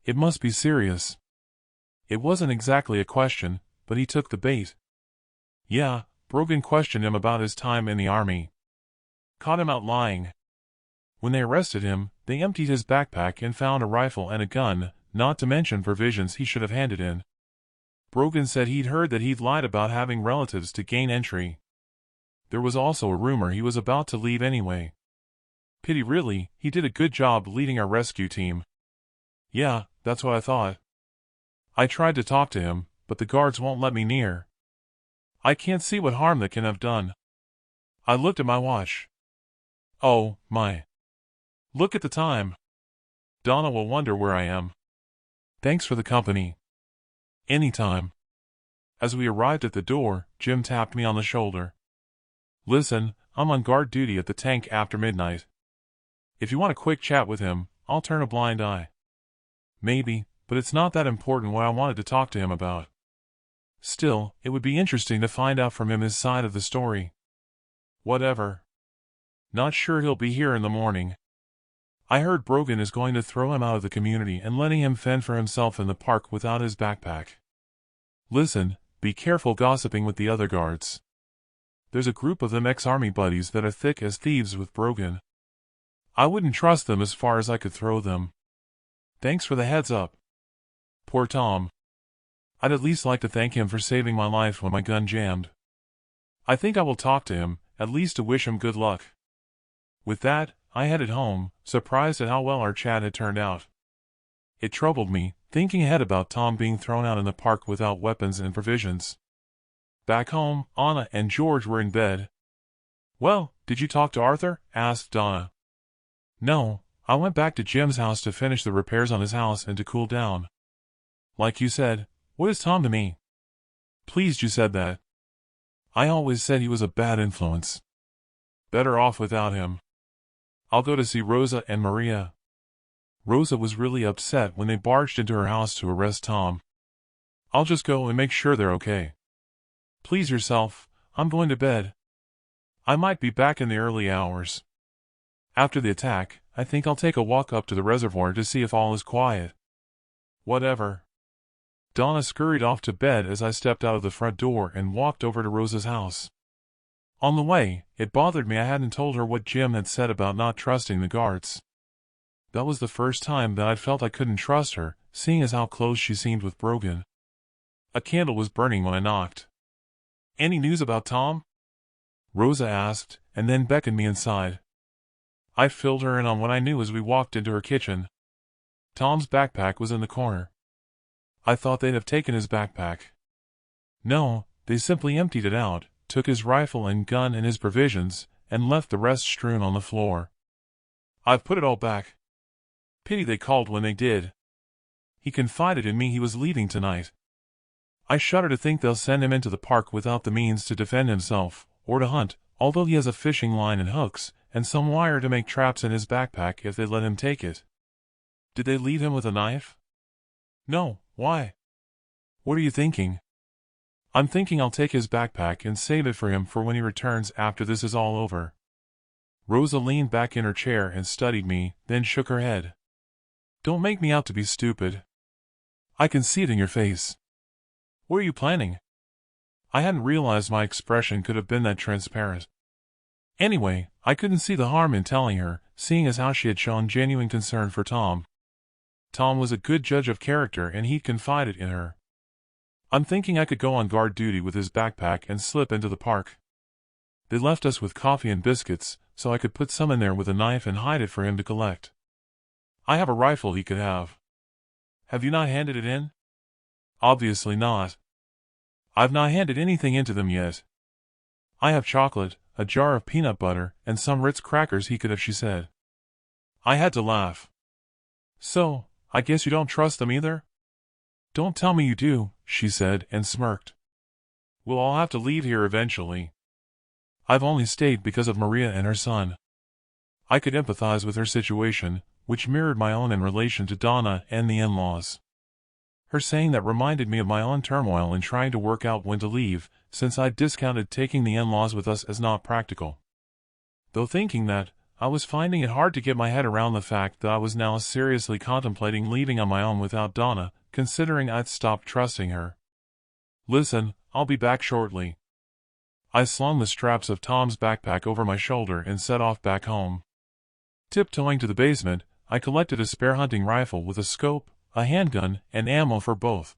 It must be serious." It wasn't exactly a question, but he took the bait. "Yeah, Brogan questioned him about his time in the army. Caught him out lying. When they arrested him, they emptied his backpack and found a rifle and a gun, not to mention provisions he should have handed in. Brogan said he'd heard that he'd lied about having relatives to gain entry. There was also a rumor he was about to leave anyway. Pity really, he did a good job leading our rescue team." "Yeah, that's what I thought. I tried to talk to him, but the guards won't let me near. I can't see what harm they can have done." I looked at my watch. "Oh, my. Look at the time. Donna will wonder where I am. Thanks for the company." "Anytime." As we arrived at the door, Jim tapped me on the shoulder. "Listen, I'm on guard duty at the tank after midnight. If you want a quick chat with him, I'll turn a blind eye." "Maybe, but it's not that important what I wanted to talk to him about. Still, it would be interesting to find out from him his side of the story." "Whatever. Not sure he'll be here in the morning. I heard Brogan is going to throw him out of the community and letting him fend for himself in the park without his backpack. Listen, be careful gossiping with the other guards. There's a group of them ex-army buddies that are thick as thieves with Brogan. I wouldn't trust them as far as I could throw them. Thanks for the heads up. Poor Tom. I'd at least like to thank him for saving my life when my gun jammed. I think I will talk to him, at least to wish him good luck. With that, I headed home, surprised at how well our chat had turned out. It troubled me, thinking ahead about Tom being thrown out in the park without weapons and provisions. Back home, Anna and George were in bed. "Well, did you talk to Arthur?" asked Donna. "No, I went back to Jim's house to finish the repairs on his house and to cool down. Like you said, what is Tom to me?" "Pleased you said that. I always said he was a bad influence. Better off without him. I'll go to see Rosa and Maria." Rosa was really upset when they barged into her house to arrest Tom. "I'll just go and make sure they're okay." "Please yourself, I'm going to bed. I might be back in the early hours. After the attack, I think I'll take a walk up to the reservoir to see if all is quiet." "Whatever." Donna scurried off to bed as I stepped out of the front door and walked over to Rosa's house. On the way, it bothered me I hadn't told her what Jim had said about not trusting the guards. That was the first time that I'd felt I couldn't trust her, seeing as how close she seemed with Brogan. A candle was burning when I knocked. "Any news about Tom?" Rosa asked, and then beckoned me inside. I filled her in on what I knew as we walked into her kitchen. Tom's backpack was in the corner. I thought they'd have taken his backpack. No, they simply emptied it out, took his rifle and gun and his provisions, and left the rest strewn on the floor. "I've put it all back. Pity they called when they did. He confided in me he was leaving tonight. I shudder to think they'll send him into the park without the means to defend himself, or to hunt, although he has a fishing line and hooks, and some wire to make traps in his backpack if they let him take it." "Did they leave him with a knife?" "No, why?" "What are you thinking?" "I'm thinking I'll take his backpack and save it for him for when he returns after this is all over." Rosa leaned back in her chair and studied me, then shook her head. "Don't make me out to be stupid. I can see it in your face. What are you planning?" I hadn't realized my expression could have been that transparent. Anyway, I couldn't see the harm in telling her, seeing as how she had shown genuine concern for Tom. Tom was a good judge of character and he'd confided in her. I'm thinking I could go on guard duty with his backpack and slip into the park. They left us with coffee and biscuits, so I could put some in there with a knife and hide it for him to collect. I have a rifle he could have. Have you not handed it in? Obviously not. I've not handed anything in to them yet. I have chocolate, a jar of peanut butter, and some Ritz crackers he could have, she said. I had to laugh. "So, I guess you don't trust them either?" "Don't tell me you do," she said and smirked. "We'll all have to leave here eventually. I've only stayed because of Maria and her son." I could empathize with her situation, which mirrored my own in relation to Donna and the in-laws. Her saying that reminded me of my own turmoil in trying to work out when to leave, since I'd discounted taking the in-laws with us as not practical. Though thinking that, I was finding it hard to get my head around the fact that I was now seriously contemplating leaving on my own without Donna, considering I'd stopped trusting her. "Listen, I'll be back shortly." I slung the straps of Tom's backpack over my shoulder and set off back home. Tiptoeing to the basement, I collected a spare hunting rifle with a scope, a handgun, and ammo for both.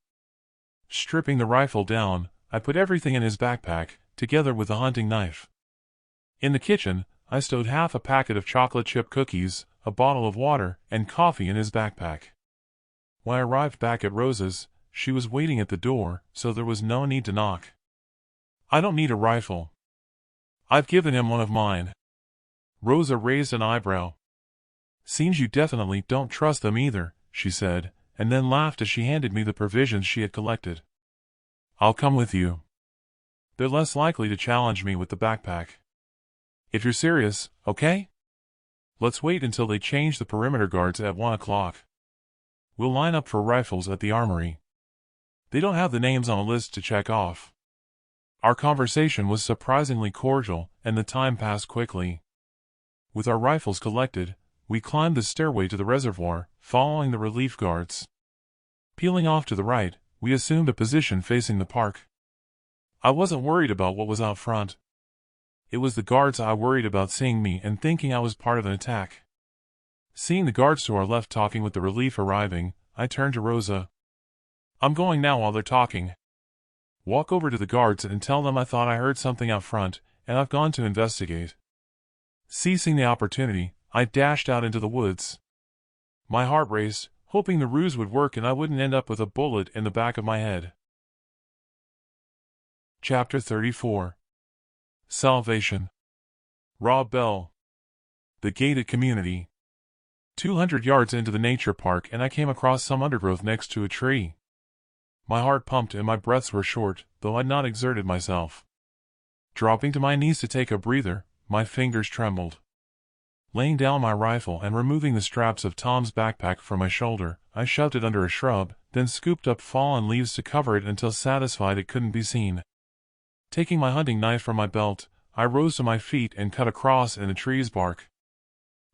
Stripping the rifle down, I put everything in his backpack, together with the hunting knife. In the kitchen, I stowed half a packet of chocolate chip cookies, a bottle of water, and coffee in his backpack. When I arrived back at Rosa's, she was waiting at the door, so there was no need to knock. "I don't need a rifle. I've given him one of mine." Rosa raised an eyebrow. "Seems you definitely don't trust them either," she said, and then laughed as she handed me the provisions she had collected. "I'll come with you. They're less likely to challenge me with the backpack. If you're serious, okay? Let's wait until they change the perimeter guards at 1 o'clock. We'll line up for rifles at the armory. They don't have the names on a list to check off." Our conversation was surprisingly cordial, and the time passed quickly. With our rifles collected, we climbed the stairway to the reservoir, following the relief guards. Peeling off to the right, we assumed a position facing the park. I wasn't worried about what was out front. It was the guards I worried about seeing me and thinking I was part of an attack. Seeing the guards to our left talking with the relief arriving, I turned to Rosa. "I'm going now while they're talking. Walk over to the guards and tell them I thought I heard something out front, and I've gone to investigate." Seizing the opportunity, I dashed out into the woods. My heart raced, hoping the ruse would work and I wouldn't end up with a bullet in the back of my head. Chapter 34. Salvation. Rob Bell. The gated community. 200 yards into the nature park and I came across some undergrowth next to a tree. My heart pumped and my breaths were short, though I'd not exerted myself. Dropping to my knees to take a breather, my fingers trembled. Laying down my rifle and removing the straps of Tom's backpack from my shoulder, I shoved it under a shrub, then scooped up fallen leaves to cover it until satisfied it couldn't be seen. Taking my hunting knife from my belt, I rose to my feet and cut a cross in the tree's bark.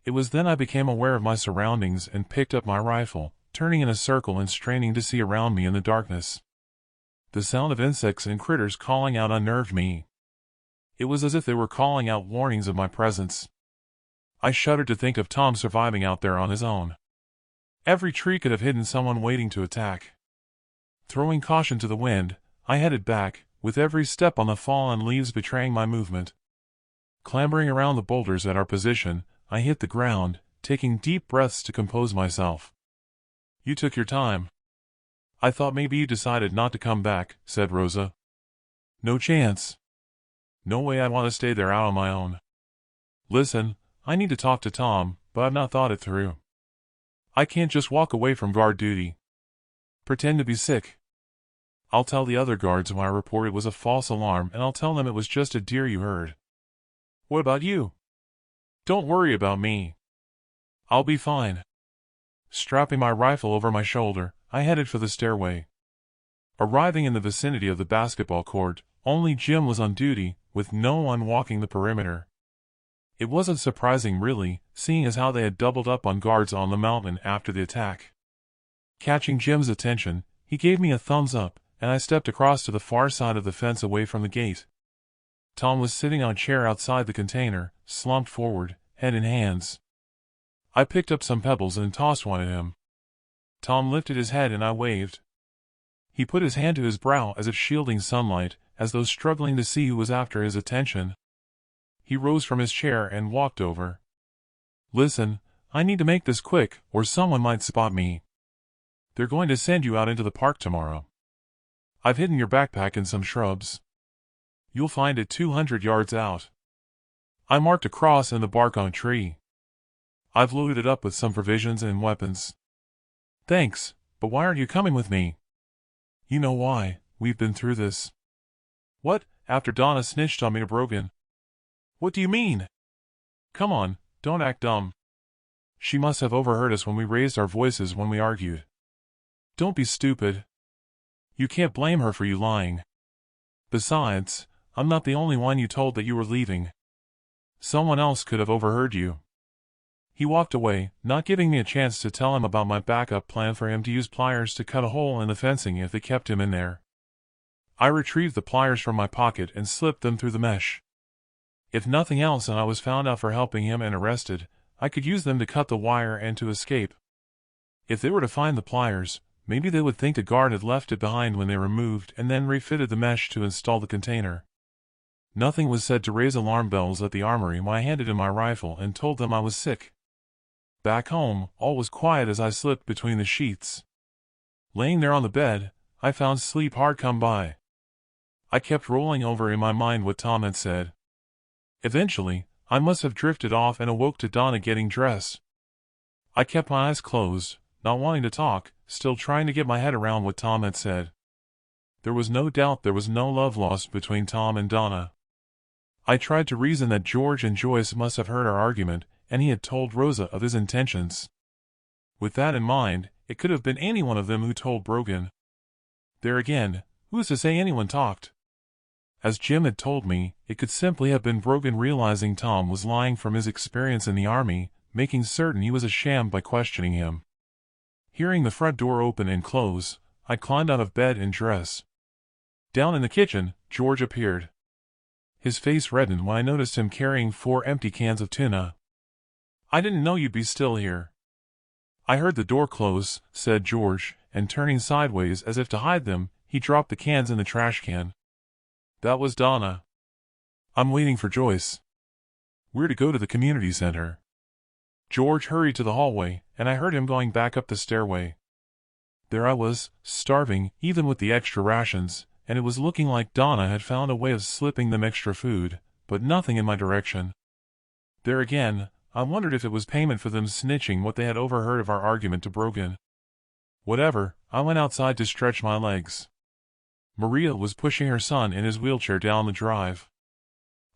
It was then I became aware of my surroundings and picked up my rifle, turning in a circle and straining to see around me in the darkness. The sound of insects and critters calling out unnerved me. It was as if they were calling out warnings of my presence. I shuddered to think of Tom surviving out there on his own. Every tree could have hidden someone waiting to attack. Throwing caution to the wind, I headed back, with every step on the fallen leaves betraying my movement. Clambering around the boulders at our position, I hit the ground, taking deep breaths to compose myself. "You took your time. I thought maybe you decided not to come back," said Rosa. "No chance. No way I'd want to stay there out on my own. Listen, I need to talk to Tom, but I've not thought it through. I can't just walk away from guard duty. Pretend to be sick. I'll tell the other guards my report it was a false alarm and I'll tell them it was just a deer you heard. What about you? Don't worry about me. I'll be fine." Strapping my rifle over my shoulder, I headed for the stairway. Arriving in the vicinity of the basketball court, only Jim was on duty, with no one walking the perimeter. It wasn't surprising really, seeing as how they had doubled up on guards on the mountain after the attack. Catching Jim's attention, he gave me a thumbs up, and I stepped across to the far side of the fence away from the gate. Tom was sitting on a chair outside the container, slumped forward, head in hands. I picked up some pebbles and tossed one at him. Tom lifted his head and I waved. He put his hand to his brow as if shielding sunlight, as though struggling to see who was after his attention. He rose from his chair and walked over. "Listen, I need to make this quick, or someone might spot me. They're going to send you out into the park tomorrow. I've hidden your backpack in some shrubs. You'll find it 200 yards out. I marked a cross in the bark on a tree. I've loaded it up with some provisions and weapons." "Thanks, but why aren't you coming with me?" "You know why, we've been through this." "What, after Donna snitched on me to Brogan?" "What do you mean?" "Come on, don't act dumb. She must have overheard us when we raised our voices when we argued. Don't be stupid. You can't blame her for you lying. Besides, I'm not the only one you told that you were leaving. Someone else could have overheard you." He walked away, not giving me a chance to tell him about my backup plan for him to use pliers to cut a hole in the fencing if they kept him in there. I retrieved the pliers from my pocket and slipped them through the mesh. If nothing else and I was found out for helping him and arrested, I could use them to cut the wire and to escape. If they were to find the pliers, maybe they would think the guard had left it behind when they removed and then refitted the mesh to install the container. Nothing was said to raise alarm bells at the armory when I handed him my rifle and told them I was sick. Back home, all was quiet as I slipped between the sheets. Laying there on the bed, I found sleep hard come by. I kept rolling over in my mind what Tom had said. Eventually, I must have drifted off and awoke to Donna getting dressed. I kept my eyes closed, not wanting to talk, still trying to get my head around what Tom had said. There was no doubt there was no love lost between Tom and Donna. I tried to reason that George and Joyce must have heard our argument, and he had told Rosa of his intentions. With that in mind, it could have been any one of them who told Brogan. There again, who's to say anyone talked? As Jim had told me, it could simply have been Brogan realizing Tom was lying from his experience in the army, making certain he was a sham by questioning him. Hearing the front door open and close, I climbed out of bed and dressed. Down in the kitchen, George appeared. His face reddened when I noticed him carrying 4 empty cans of tuna. "I didn't know you'd be still here." "I heard the door close," said George, and turning sideways as if to hide them, he dropped the cans in the trash can. "That was Donna. I'm waiting for Joyce. We're to go to the community center." George hurried to the hallway, and I heard him going back up the stairway. There I was, starving, even with the extra rations, and it was looking like Donna had found a way of slipping them extra food, but nothing in my direction. There again, I wondered if it was payment for them snitching what they had overheard of our argument to Brogan. Whatever, I went outside to stretch my legs. Maria was pushing her son in his wheelchair down the drive.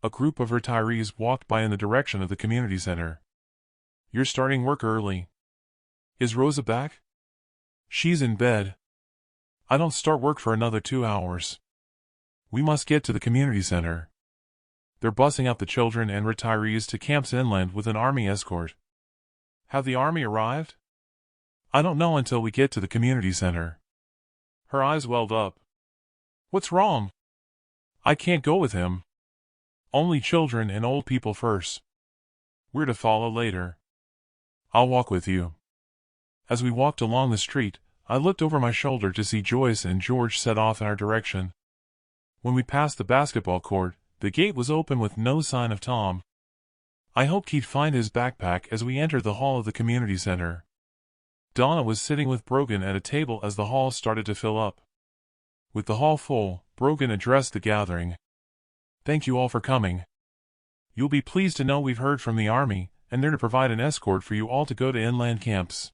A group of retirees walked by in the direction of the community center. "You're starting work early. Is Rosa back?" "She's in bed. I don't start work for another 2 hours. We must get to the community center. They're busing out the children and retirees to camps inland with an army escort." "Have the army arrived?" "I don't know until we get to the community center." Her eyes welled up. "What's wrong?" "I can't go with him. Only children and old people first. We're to follow later." "I'll walk with you." As we walked along the street, I looked over my shoulder to see Joyce and George set off in our direction. When we passed the basketball court, the gate was open with no sign of Tom. I hoped he'd find his backpack as we entered the hall of the community center. Donna was sitting with Brogan at a table as the hall started to fill up. With the hall full, Brogan addressed the gathering. "Thank you all for coming. You'll be pleased to know we've heard from the army, and they're to provide an escort for you all to go to inland camps.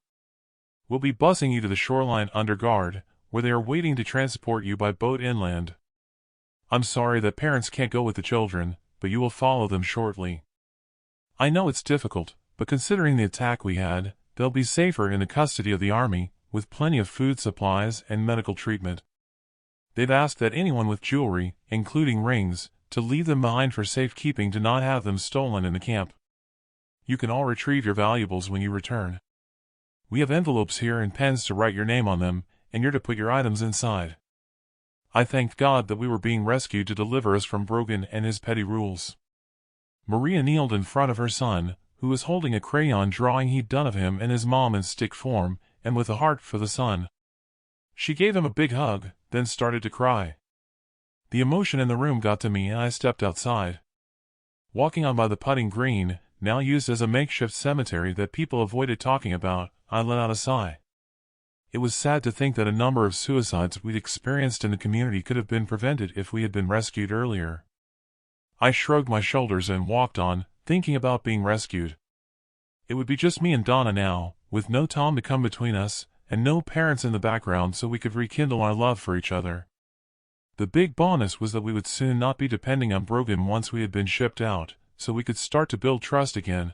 We'll be busing you to the shoreline under guard, where they are waiting to transport you by boat inland. I'm sorry that parents can't go with the children, but you will follow them shortly. I know it's difficult, but considering the attack we had, they'll be safer in the custody of the army, with plenty of food supplies and medical treatment. They've asked that anyone with jewelry, including rings, to leave them behind for safekeeping to not have them stolen in the camp. You can all retrieve your valuables when you return. We have envelopes here and pens to write your name on them, and you're to put your items inside." I thanked God that we were being rescued to deliver us from Brogan and his petty rules. Maria kneeled in front of her son, who was holding a crayon drawing he'd done of him and his mom in stick form, and with a heart for the son. She gave him a big hug, then started to cry. The emotion in the room got to me and I stepped outside. Walking on by the putting green, now used as a makeshift cemetery that people avoided talking about, I let out a sigh. It was sad to think that a number of suicides we'd experienced in the community could have been prevented if we had been rescued earlier. I shrugged my shoulders and walked on, thinking about being rescued. It would be just me and Donna now, with no Tom to come between us, and no parents in the background so we could rekindle our love for each other. The big bonus was that we would soon not be depending on Brogan once we had been shipped out, so we could start to build trust again.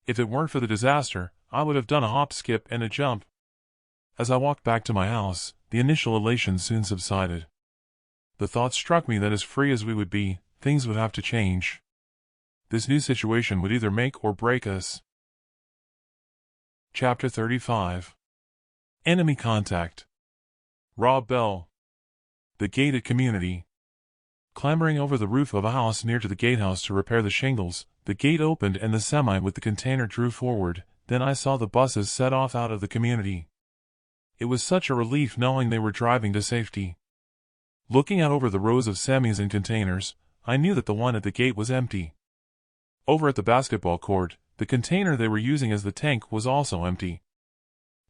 If it weren't for the disaster, I would have done a hop, skip, and a jump. As I walked back to my house, the initial elation soon subsided. The thought struck me that as free as we would be, things would have to change. This new situation would either make or break us. Chapter 35. Enemy Contact. Rob Bell. The gated community. Clambering over the roof of a house near to the gatehouse to repair the shingles, the gate opened and the semi with the container drew forward. Then I saw the buses set off out of the community. It was such a relief knowing they were driving to safety. Looking out over the rows of semis and containers, I knew that the one at the gate was empty. Over at the basketball court, the container they were using as the tank was also empty.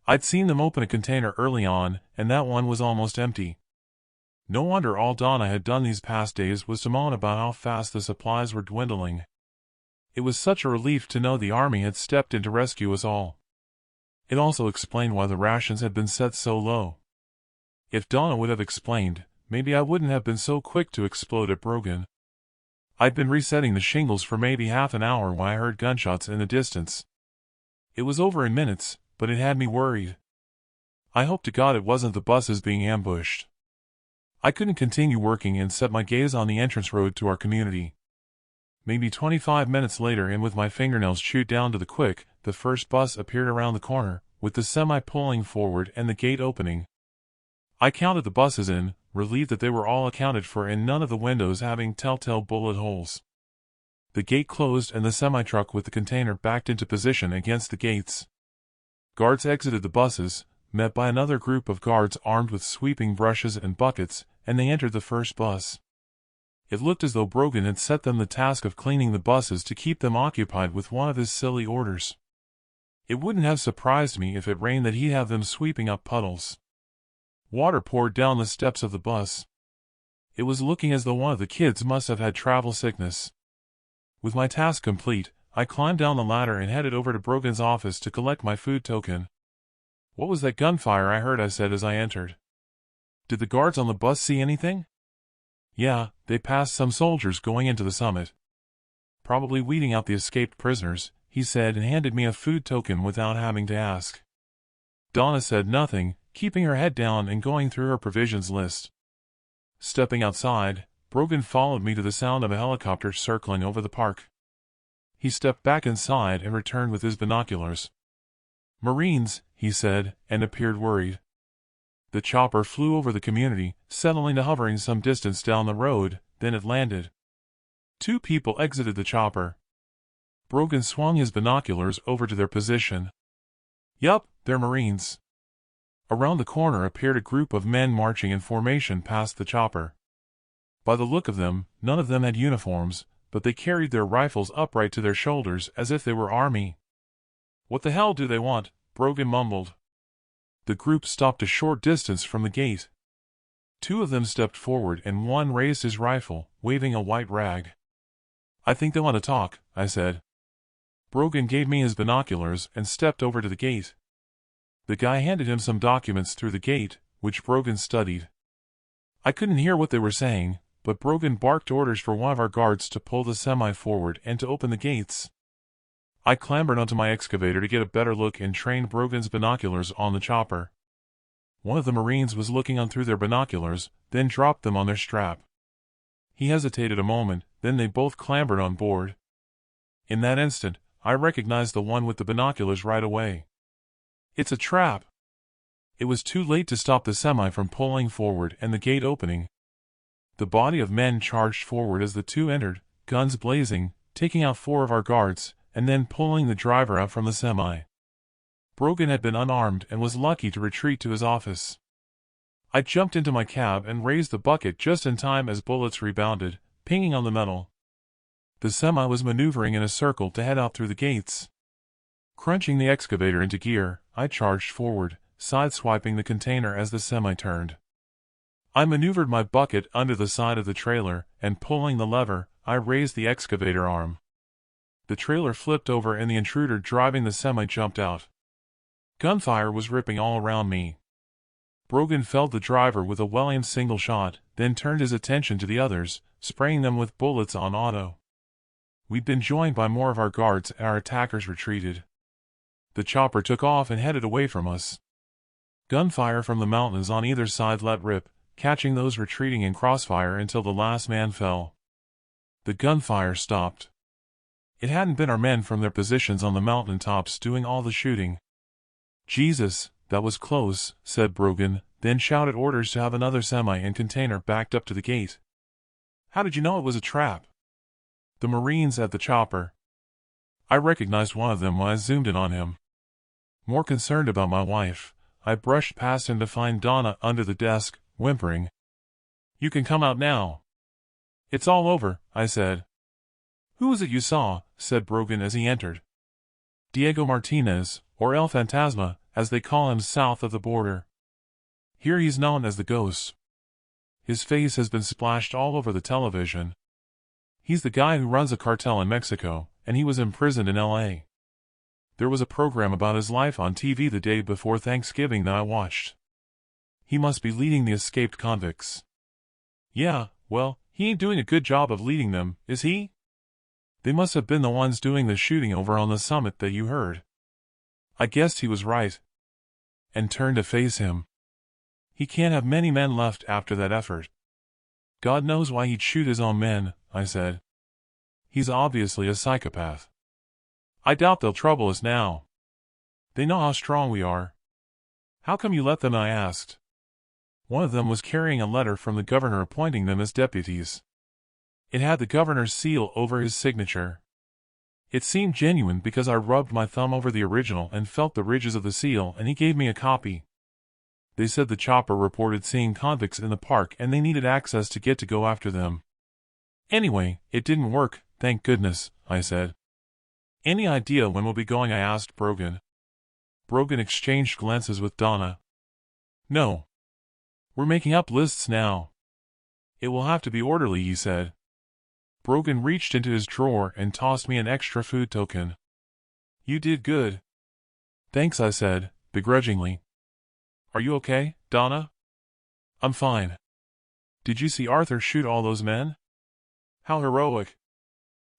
I'd seen them open a container early on, and that one was almost empty. No wonder all Donna had done these past days was to moan about how fast the supplies were dwindling. It was such a relief to know the army had stepped in to rescue us all. It also explained why the rations had been set so low. If Donna would have explained, maybe I wouldn't have been so quick to explode at Brogan. I'd been resetting the shingles for maybe half an hour when I heard gunshots in the distance. It was over in minutes, but it had me worried. I hoped to God it wasn't the buses being ambushed. I couldn't continue working and set my gaze on the entrance road to our community. Maybe 25 minutes later, and with my fingernails chewed down to the quick, the first bus appeared around the corner, with the semi pulling forward and the gate opening. I counted the buses in, relieved that they were all accounted for and none of the windows having telltale bullet holes. The gate closed and the semi-truck with the container backed into position against the gates. Guards exited the buses, met by another group of guards armed with sweeping brushes and buckets, and they entered the first bus. It looked as though Brogan had set them the task of cleaning the buses to keep them occupied with one of his silly orders. It wouldn't have surprised me if it rained that he'd have them sweeping up puddles. Water poured down the steps of the bus. It was looking as though one of the kids must have had travel sickness. With my task complete, I climbed down the ladder and headed over to Brogan's office to collect my food token. "What was that gunfire I heard?" I said as I entered. "Did the guards on the bus see anything?" "Yeah, they passed some soldiers going into the summit. Probably weeding out the escaped prisoners," he said and handed me a food token without having to ask. Donna said nothing, keeping her head down and going through her provisions list. Stepping outside, Brogan followed me to the sound of a helicopter circling over the park. He stepped back inside and returned with his binoculars. "Marines," he said, and appeared worried. The chopper flew over the community, settling to hovering some distance down the road, then it landed. 2 people exited the chopper. Brogan swung his binoculars over to their position. "Yup, they're Marines." Around the corner appeared a group of men marching in formation past the chopper. By the look of them, none of them had uniforms, but they carried their rifles upright to their shoulders as if they were army. "What the hell do they want?" Brogan mumbled. The group stopped a short distance from the gate. 2 of them stepped forward and one raised his rifle, waving a white rag. "I think they want to talk," I said. Brogan gave me his binoculars and stepped over to the gate. The guy handed him some documents through the gate, which Brogan studied. I couldn't hear what they were saying, but Brogan barked orders for one of our guards to pull the semi forward and to open the gates. I clambered onto my excavator to get a better look and trained Brogan's binoculars on the chopper. One of the Marines was looking on through their binoculars, then dropped them on their strap. He hesitated a moment, then they both clambered on board. In that instant, I recognized the one with the binoculars right away. "It's a trap!" It was too late to stop the semi from pulling forward and the gate opening. The body of men charged forward as the 2 entered, guns blazing, taking out 4 of our guards, and then pulling the driver out from the semi. Brogan had been unarmed and was lucky to retreat to his office. I jumped into my cab and raised the bucket just in time as bullets rebounded, pinging on the metal. The semi was maneuvering in a circle to head out through the gates. Crunching the excavator into gear, I charged forward, sideswiping the container as the semi turned. I maneuvered my bucket under the side of the trailer, and pulling the lever, I raised the excavator arm. The trailer flipped over and the intruder driving the semi jumped out. Gunfire was ripping all around me. Brogan felled the driver with a well-aimed single shot, then turned his attention to the others, spraying them with bullets on auto. We'd been joined by more of our guards and our attackers retreated. The chopper took off and headed away from us. Gunfire from the mountains on either side let rip, catching those retreating in crossfire until the last man fell. The gunfire stopped. It hadn't been our men from their positions on the mountain tops doing all the shooting. "Jesus, that was close," said Brogan, then shouted orders to have another semi and container backed up to the gate. "How did you know it was a trap?" "The Marines at the chopper." I recognized one of them when I zoomed in on him. More concerned about my wife, I brushed past him to find Donna under the desk, whimpering. "You can come out now." "It's all over," I said. "Who was it you saw?" said Brogan as he entered. "Diego Martinez, or El Fantasma, as they call him south of the border. Here he's known as the Ghost. His face has been splashed all over the television. He's the guy who runs a cartel in Mexico, and he was imprisoned in L.A. There was a program about his life on TV the day before Thanksgiving that I watched. He must be leading the escaped convicts." "Yeah, well, he ain't doing a good job of leading them, is he? They must have been the ones doing the shooting over on the summit that you heard." I guessed he was right, and turned to face him. He can't have many men left after that effort. "God knows why he'd shoot his own men," I said. "He's obviously a psychopath. I doubt they'll trouble us now. They know how strong we are." "How come you let them?" I asked. One of them was carrying a letter from the governor appointing them as deputies. It had the governor's seal over his signature. It seemed genuine because I rubbed my thumb over the original and felt the ridges of the seal, and he gave me a copy. They said the chopper reported seeing convicts in the park and they needed access to go after them. Anyway, it didn't work, thank goodness, I said. Any idea when we'll be going? I asked Brogan. Brogan exchanged glances with Donna. No. We're making up lists now. It will have to be orderly, he said. Brogan reached into his drawer and tossed me an extra food token. You did good. Thanks, I said, begrudgingly. Are you okay, Donna? I'm fine. Did you see Arthur shoot all those men? How heroic.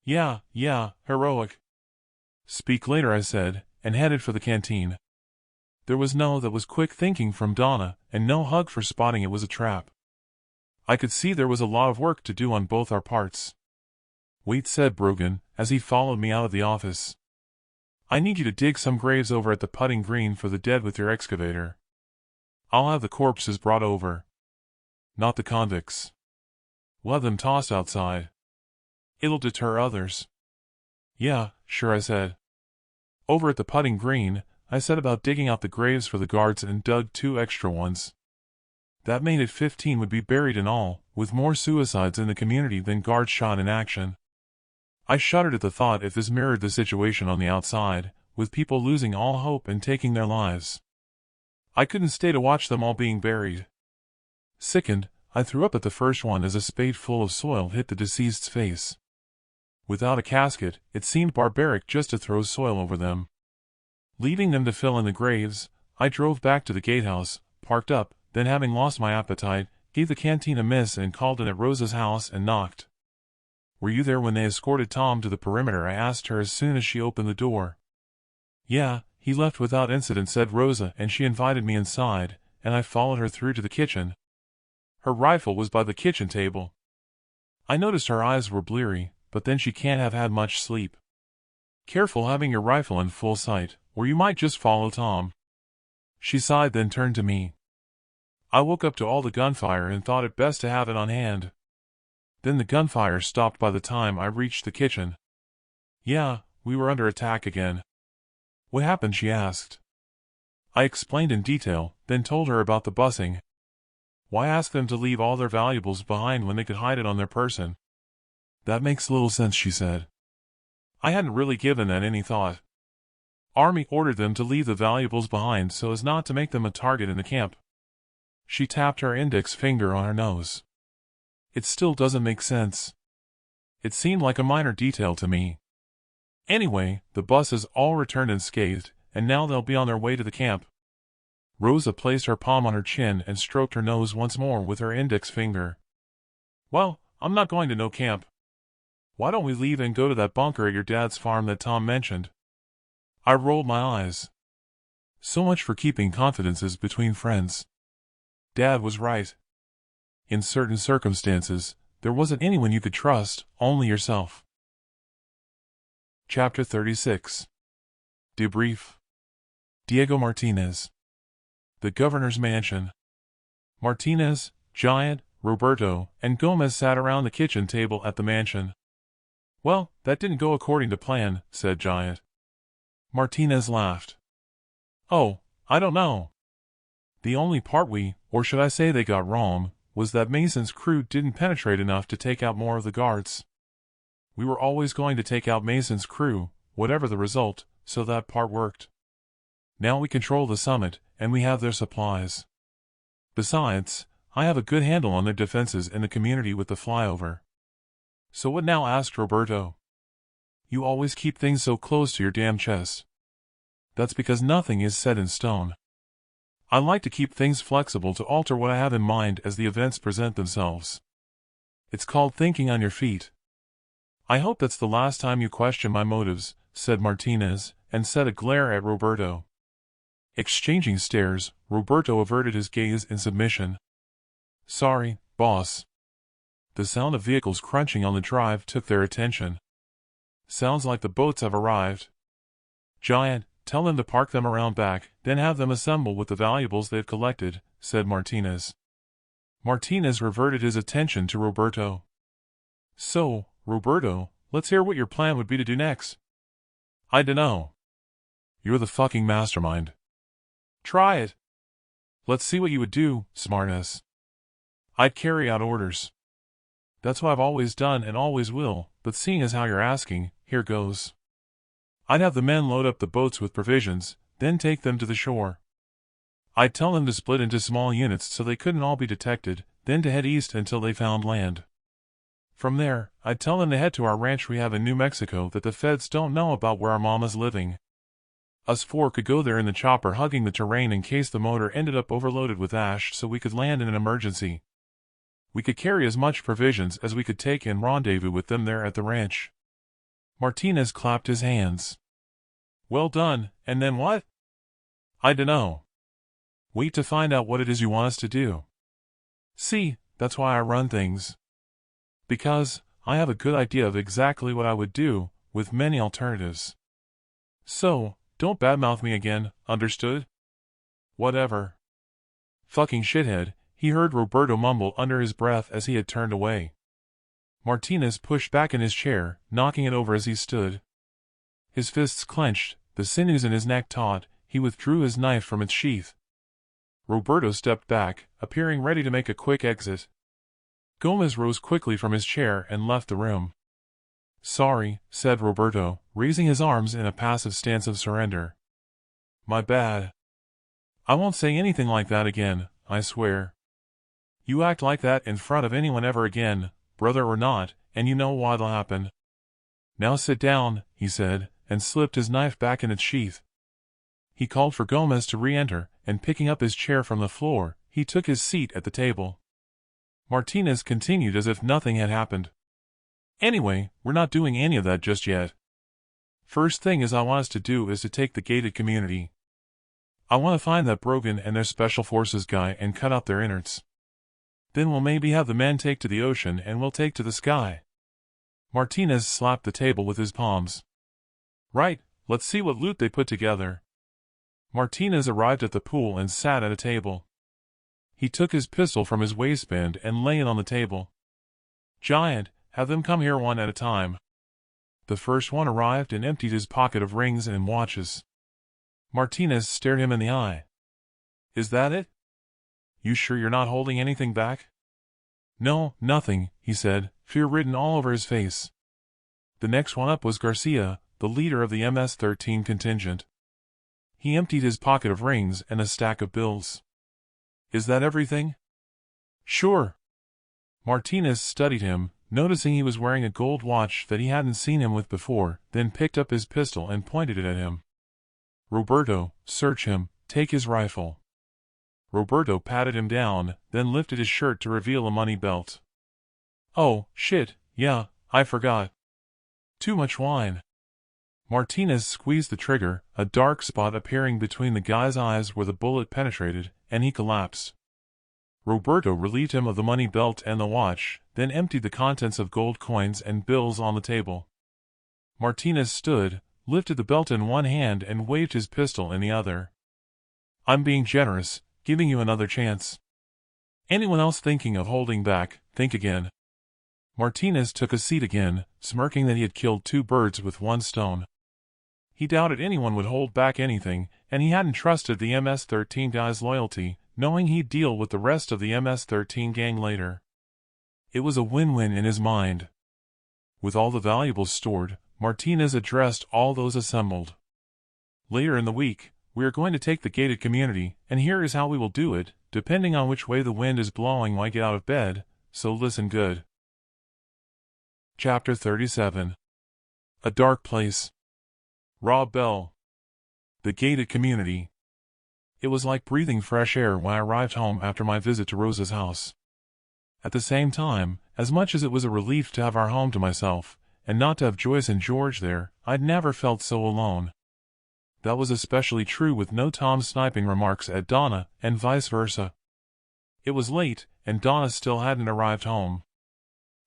Yeah, heroic. Speak later, I said, and headed for the canteen. There was quick thinking from Donna, and no hug for spotting it was a trap. I could see there was a lot of work to do on both our parts. Wait, said Brogan, as he followed me out of the office. I need you to dig some graves over at the putting green for the dead with your excavator. I'll have the corpses brought over. Not the convicts. We'll have them tossed outside. It'll deter others. Yeah, sure, I said. Over at the putting green, I set about digging out the graves for the guards and dug 2 extra ones. That made it 15 would be buried in all, with more suicides in the community than guards shot in action. I shuddered at the thought if this mirrored the situation on the outside, with people losing all hope and taking their lives. I couldn't stay to watch them all being buried. Sickened, I threw up at the first one as a spade full of soil hit the deceased's face. Without a casket, it seemed barbaric just to throw soil over them. Leaving them to fill in the graves, I drove back to the gatehouse, parked up, then having lost my appetite, gave the canteen a miss and called in at Rosa's house and knocked. Were you there when they escorted Tom to the perimeter? I asked her as soon as she opened the door. Yeah, he left without incident, said Rosa, and she invited me inside, and I followed her through to the kitchen. Her rifle was by the kitchen table. I noticed her eyes were bleary, but then she can't have had much sleep. Careful having your rifle in full sight, or you might just follow Tom. She sighed, then turned to me. I woke up to all the gunfire and thought it best to have it on hand. Then the gunfire stopped by the time I reached the kitchen. Yeah, we were under attack again. What happened? She asked. I explained in detail, then told her about the busing. Why ask them to leave all their valuables behind when they could hide it on their person? That makes little sense, she said. I hadn't really given that any thought. Army ordered them to leave the valuables behind so as not to make them a target in the camp. She tapped her index finger on her nose. It still doesn't make sense. It seemed like a minor detail to me. Anyway, the buses all returned unscathed, and now they'll be on their way to the camp. Rosa placed her palm on her chin and stroked her nose once more with her index finger. Well, I'm not going to no camp. Why don't we leave and go to that bunker at your dad's farm that Tom mentioned? I rolled my eyes. So much for keeping confidences between friends. Dad was right. In certain circumstances, there wasn't anyone you could trust, only yourself. Chapter 36. Debrief. Diego Martinez. The governor's mansion. Martinez, Giant, Roberto, and Gomez sat around the kitchen table at the mansion. Well, that didn't go according to plan, said Giant. Martinez laughed. Oh, I don't know. The only part or should I say they got wrong, was that Mason's crew didn't penetrate enough to take out more of the guards. We were always going to take out Mason's crew, whatever the result, so that part worked. Now we control the summit, and we have their supplies. Besides, I have a good handle on their defenses in the community with the flyover. So what now? Asked Roberto. You always keep things so close to your damn chest. That's because nothing is set in stone. I like to keep things flexible to alter what I have in mind as the events present themselves. It's called thinking on your feet. I hope that's the last time you question my motives, said Martinez, and set a glare at Roberto. Exchanging stares, Roberto averted his gaze in submission. Sorry, boss. The sound of vehicles crunching on the drive took their attention. Sounds like the boats have arrived. Giant, tell them to park them around back, then have them assemble with the valuables they've collected, said Martinez. Martinez reverted his attention to Roberto. So, Roberto, let's hear what your plan would be to do next. I dunno. You're the fucking mastermind. Try it. Let's see what you would do, smartass. I'd carry out orders. That's what I've always done and always will, but seeing as how you're asking, here goes. I'd have the men load up the boats with provisions, then take them to the shore. I'd tell them to split into small units so they couldn't all be detected, then to head east until they found land. From there, I'd tell them to head to our ranch we have in New Mexico that the feds don't know about where our mama's living. Us four could go there in the chopper hugging the terrain in case the motor ended up overloaded with ash so we could land in an emergency. We could carry as much provisions as we could take and rendezvous with them there at the ranch. Martinez clapped his hands. Well done, and then what? I dunno. Wait to find out what it is you want us to do. See, that's why I run things. Because, I have a good idea of exactly what I would do, with many alternatives. So, don't badmouth me again, understood? Whatever. Fucking shithead, he heard Roberto mumble under his breath as he had turned away. Martinez pushed back in his chair, knocking it over as he stood. His fists clenched, the sinews in his neck taut, he withdrew his knife from its sheath. Roberto stepped back, appearing ready to make a quick exit. Gomez rose quickly from his chair and left the room. Sorry, said Roberto, raising his arms in a passive stance of surrender. My bad. I won't say anything like that again, I swear. You act like that in front of anyone ever again, brother or not, and you know what'll happen. Now sit down, he said, and slipped his knife back in its sheath. He called for Gomez to re-enter, and picking up his chair from the floor, he took his seat at the table. Martinez continued as if nothing had happened. Anyway, we're not doing any of that just yet. First thing I want us to do is to take the gated community. I want to find that Brogan and their special forces guy and cut out their innards. Then we'll maybe have the men take to the ocean and we'll take to the sky. Martinez slapped the table with his palms. Right, let's see what loot they put together. Martinez arrived at the pool and sat at a table. He took his pistol from his waistband and lay it on the table. Giant, have them come here one at a time. The first one arrived and emptied his pocket of rings and watches. Martinez stared him in the eye. Is that it? You sure you're not holding anything back? No, nothing, he said, fear written all over his face. The next one up was Garcia, the leader of the MS-13 contingent. He emptied his pocket of rings and a stack of bills. Is that everything? Sure. Martinez studied him, noticing he was wearing a gold watch that he hadn't seen him with before, then picked up his pistol and pointed it at him. Roberto, search him, take his rifle. Roberto patted him down, then lifted his shirt to reveal a money belt. Oh, shit, yeah, I forgot. Too much wine. Martinez squeezed the trigger, a dark spot appearing between the guy's eyes where the bullet penetrated, and he collapsed. Roberto relieved him of the money belt and the watch, then emptied the contents of gold coins and bills on the table. Martinez stood, lifted the belt in one hand and waved his pistol in the other. I'm being generous, giving you another chance. Anyone else thinking of holding back, think again. Martinez took a seat again, smirking that he had killed two birds with one stone. He doubted anyone would hold back anything, and he hadn't trusted the MS-13 guy's loyalty, knowing he'd deal with the rest of the MS-13 gang later. It was a win-win in his mind. With all the valuables stored, Martinez addressed all those assembled. Later in the week, we are going to take the gated community, and here is how we will do it, depending on which way the wind is blowing when I get out of bed, so listen good. Chapter 37. A Dark Place. Rob Bell. The gated community. It was like breathing fresh air when I arrived home after my visit to Rosa's house. At the same time, as much as it was a relief to have our home to myself, and not to have Joyce and George there, I'd never felt so alone. That was especially true with no Tom sniping remarks at Donna, and vice versa. It was late, and Donna still hadn't arrived home.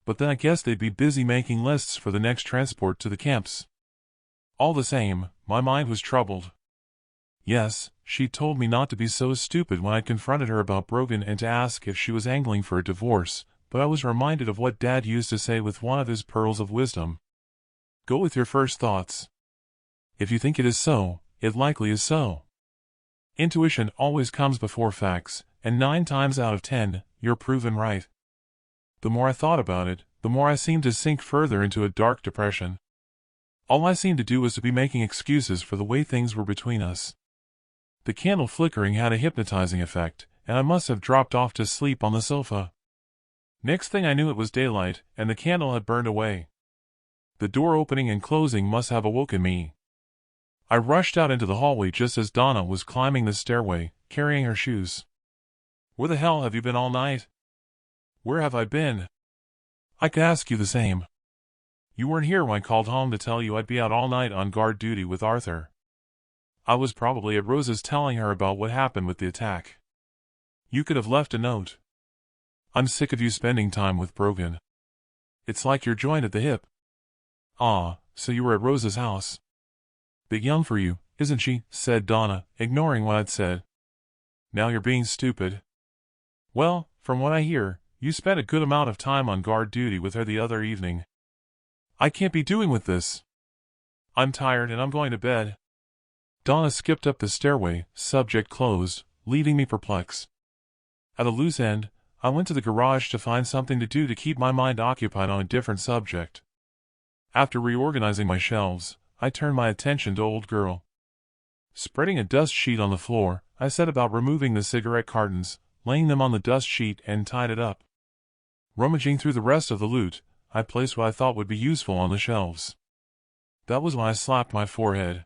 But then I guess they'd be busy making lists for the next transport to the camps. All the same, my mind was troubled. Yes, she told me not to be so stupid when I confronted her about Brogan and to ask if she was angling for a divorce, but I was reminded of what Dad used to say with one of his pearls of wisdom. Go with your first thoughts. If you think it is so, it likely is so. Intuition always comes before facts, and 9 times out of 10, you're proven right. The more I thought about it, the more I seemed to sink further into a dark depression. All I seemed to do was to be making excuses for the way things were between us. The candle flickering had a hypnotizing effect, and I must have dropped off to sleep on the sofa. Next thing I knew it was daylight, and the candle had burned away. The door opening and closing must have awoken me. I rushed out into the hallway just as Donna was climbing the stairway, carrying her shoes. Where the hell have you been all night? Where have I been? I could ask you the same. You weren't here when I called home to tell you I'd be out all night on guard duty with Arthur. I was probably at Rosa's telling her about what happened with the attack. You could have left a note. I'm sick of you spending time with Brogan. It's like you're joined at the hip. Ah, so you were at Rosa's house. Bit young for you, isn't she? Said Donna, ignoring what I'd said. Now you're being stupid. Well, from what I hear, you spent a good amount of time on guard duty with her the other evening. I can't be doing with this. I'm tired and I'm going to bed. Donna skipped up the stairway, subject closed, leaving me perplexed. At a loose end, I went to the garage to find something to do to keep my mind occupied on a different subject. After reorganizing my shelves, I turned my attention to Old Girl. Spreading a dust sheet on the floor, I set about removing the cigarette cartons, laying them on the dust sheet and tied it up. Rummaging through the rest of the loot, I placed what I thought would be useful on the shelves. That was when I slapped my forehead.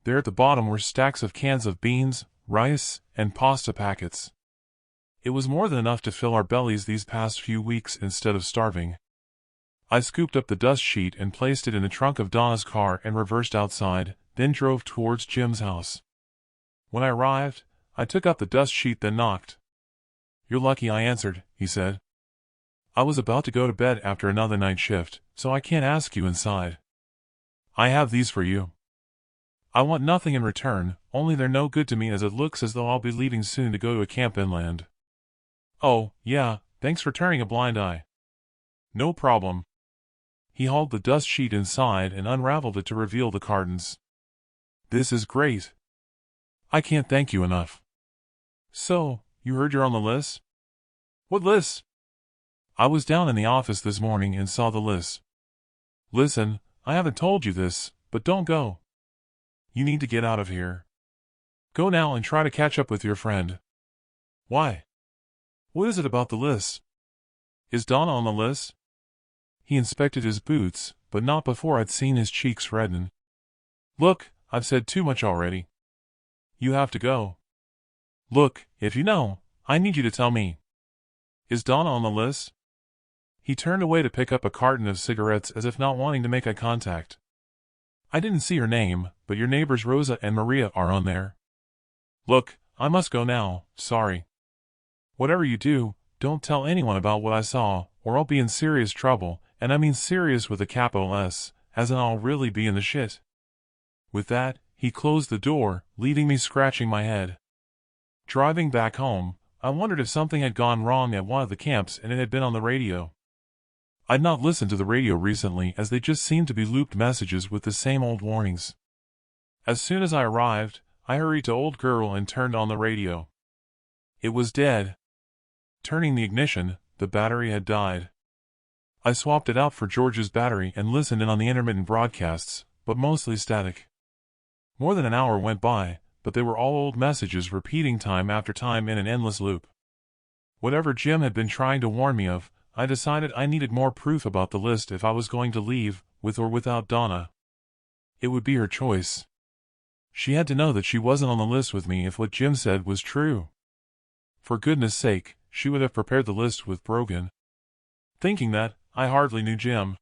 There at the bottom were stacks of cans of beans, rice, and pasta packets. It was more than enough to fill our bellies these past few weeks instead of starving. I scooped up the dust sheet and placed it in the trunk of Donna's car and reversed outside, then drove towards Jim's house. When I arrived, I took up the dust sheet then knocked. You're lucky I answered, he said. I was about to go to bed after another night shift, so I can't ask you inside. I have these for you. I want nothing in return, only they're no good to me as it looks as though I'll be leaving soon to go to a camp inland. Oh, yeah, thanks for turning a blind eye. No problem. He hauled the dust sheet inside and unraveled it to reveal the cartons. This is great. I can't thank you enough. So, you heard you're on the list? What list? I was down in the office this morning and saw the list. Listen, I haven't told you this, but don't go. You need to get out of here. Go now and try to catch up with your friend. Why? What is it about the list? Is Donna on the list? He inspected his boots, but not before I'd seen his cheeks redden. Look, I've said too much already. You have to go. Look, if you know, I need you to tell me. Is Donna on the list? He turned away to pick up a carton of cigarettes as if not wanting to make eye contact. I didn't see her name, but your neighbors Rosa and Maria are on there. Look, I must go now, sorry. Whatever you do, don't tell anyone about what I saw, or I'll be in serious trouble, and I mean serious with a capital S, as in I'll really be in the shit. With that, he closed the door, leaving me scratching my head. Driving back home, I wondered if something had gone wrong at one of the camps and it had been on the radio. I'd not listened to the radio recently as they just seemed to be looped messages with the same old warnings. As soon as I arrived, I hurried to Old Girl and turned on the radio. It was dead. Turning the ignition, the battery had died. I swapped it out for George's battery and listened in on the intermittent broadcasts, but mostly static. More than an hour went by, but they were all old messages repeating time after time in an endless loop. Whatever Jim had been trying to warn me of, I decided I needed more proof about the list if I was going to leave, with or without Donna. It would be her choice. She had to know that she wasn't on the list with me if what Jim said was true. For goodness sake, she would have prepared the list with Brogan. Thinking that, I hardly knew Jim.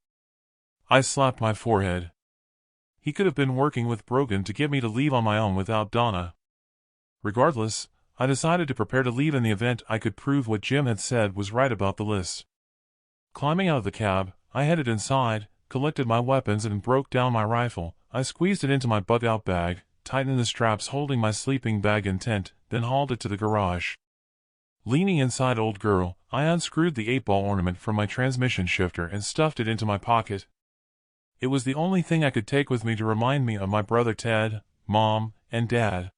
I slapped my forehead. He could have been working with Brogan to get me to leave on my own without Donna. Regardless, I decided to prepare to leave in the event I could prove what Jim had said was right about the list. Climbing out of the cab, I headed inside, collected my weapons and broke down my rifle. I squeezed it into my bug-out bag, tightened the straps holding my sleeping bag and tent, then hauled it to the garage. Leaning inside old girl, I unscrewed the 8-ball ornament from my transmission shifter and stuffed it into my pocket. It was the only thing I could take with me to remind me of my brother Ted, Mom, and Dad.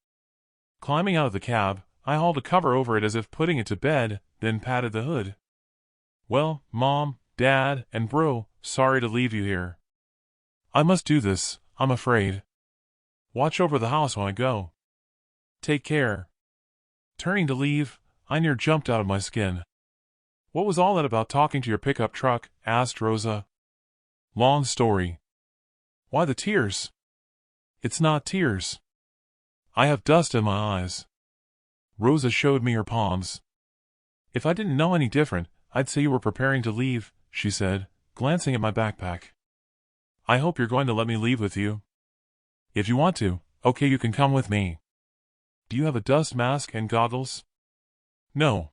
Climbing out of the cab, I hauled a cover over it as if putting it to bed, then patted the hood. Well, Mom, Dad, and Bro, sorry to leave you here. I must do this, I'm afraid. Watch over the house when I go. Take care. Turning to leave, I near jumped out of my skin. What was all that about talking to your pickup truck? Asked Rosa. Long story. Why the tears? It's not tears. I have dust in my eyes. Rosa showed me her palms. If I didn't know any different, I'd say you were preparing to leave, she said, glancing at my backpack. I hope you're going to let me leave with you. If you want to, okay, you can come with me. Do you have a dust mask and goggles? No.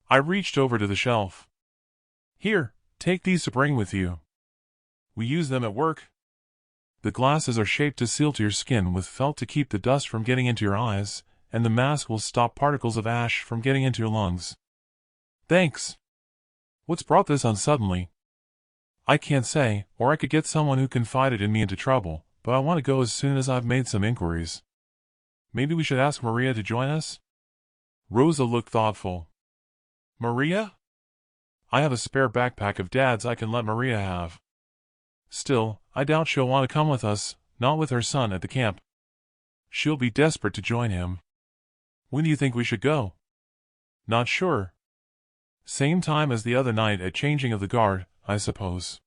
I reached over to the shelf. Here, take these to bring with you. We use them at work. The glasses are shaped to seal to your skin with felt to keep the dust from getting into your eyes, and the mask will stop particles of ash from getting into your lungs. Thanks. What's brought this on suddenly? I can't say, or I could get someone who confided in me into trouble, but I want to go as soon as I've made some inquiries. Maybe we should ask Maria to join us? Rosa looked thoughtful. Maria? I have a spare backpack of Dad's I can let Maria have. Still, I doubt she'll want to come with us, not with her son at the camp. She'll be desperate to join him. When do you think we should go? Not sure. Same time as the other night at changing of the guard, I suppose.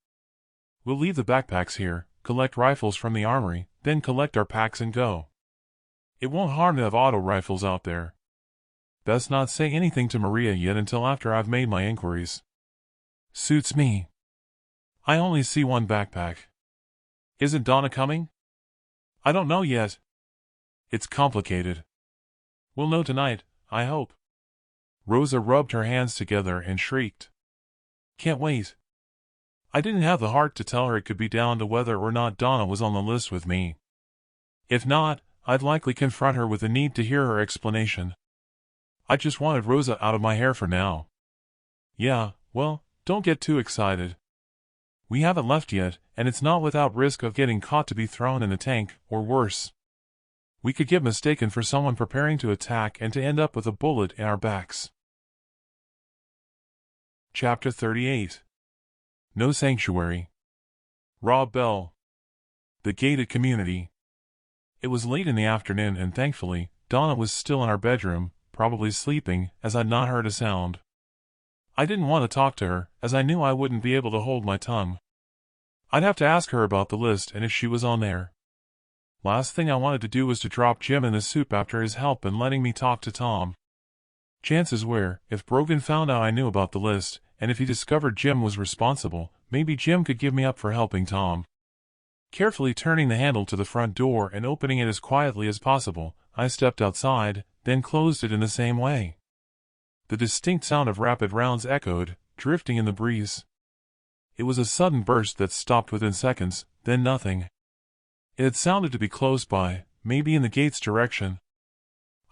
We'll leave the backpacks here, collect rifles from the armory, then collect our packs and go. It won't harm to have auto rifles out there. Best not say anything to Maria yet until after I've made my inquiries. Suits me. I only see one backpack. Isn't Donna coming? I don't know yet. It's complicated. We'll know tonight, I hope. Rosa rubbed her hands together and shrieked. Can't wait. I didn't have the heart to tell her it could be down to whether or not Donna was on the list with me. If not, I'd likely confront her with the need to hear her explanation. I just wanted Rosa out of my hair for now. Yeah, well, don't get too excited. We haven't left yet, and it's not without risk of getting caught to be thrown in the tank, or worse. We could get mistaken for someone preparing to attack and to end up with a bullet in our backs. Chapter 38. No Sanctuary. Rob Bell. The Gated Community. It was late in the afternoon and thankfully, Donna was still in our bedroom, probably sleeping, as I'd not heard a sound. I didn't want to talk to her, as I knew I wouldn't be able to hold my tongue. I'd have to ask her about the list and if she was on there. Last thing I wanted to do was to drop Jim in the soup after his help in letting me talk to Tom. Chances were, if Brogan found out I knew about the list, and if he discovered Jim was responsible, maybe Jim could give me up for helping Tom. Carefully turning the handle to the front door and opening it as quietly as possible, I stepped outside, then closed it in the same way. The distinct sound of rapid rounds echoed, drifting in the breeze. It was a sudden burst that stopped within seconds, then nothing. It had sounded to be close by, maybe in the gate's direction.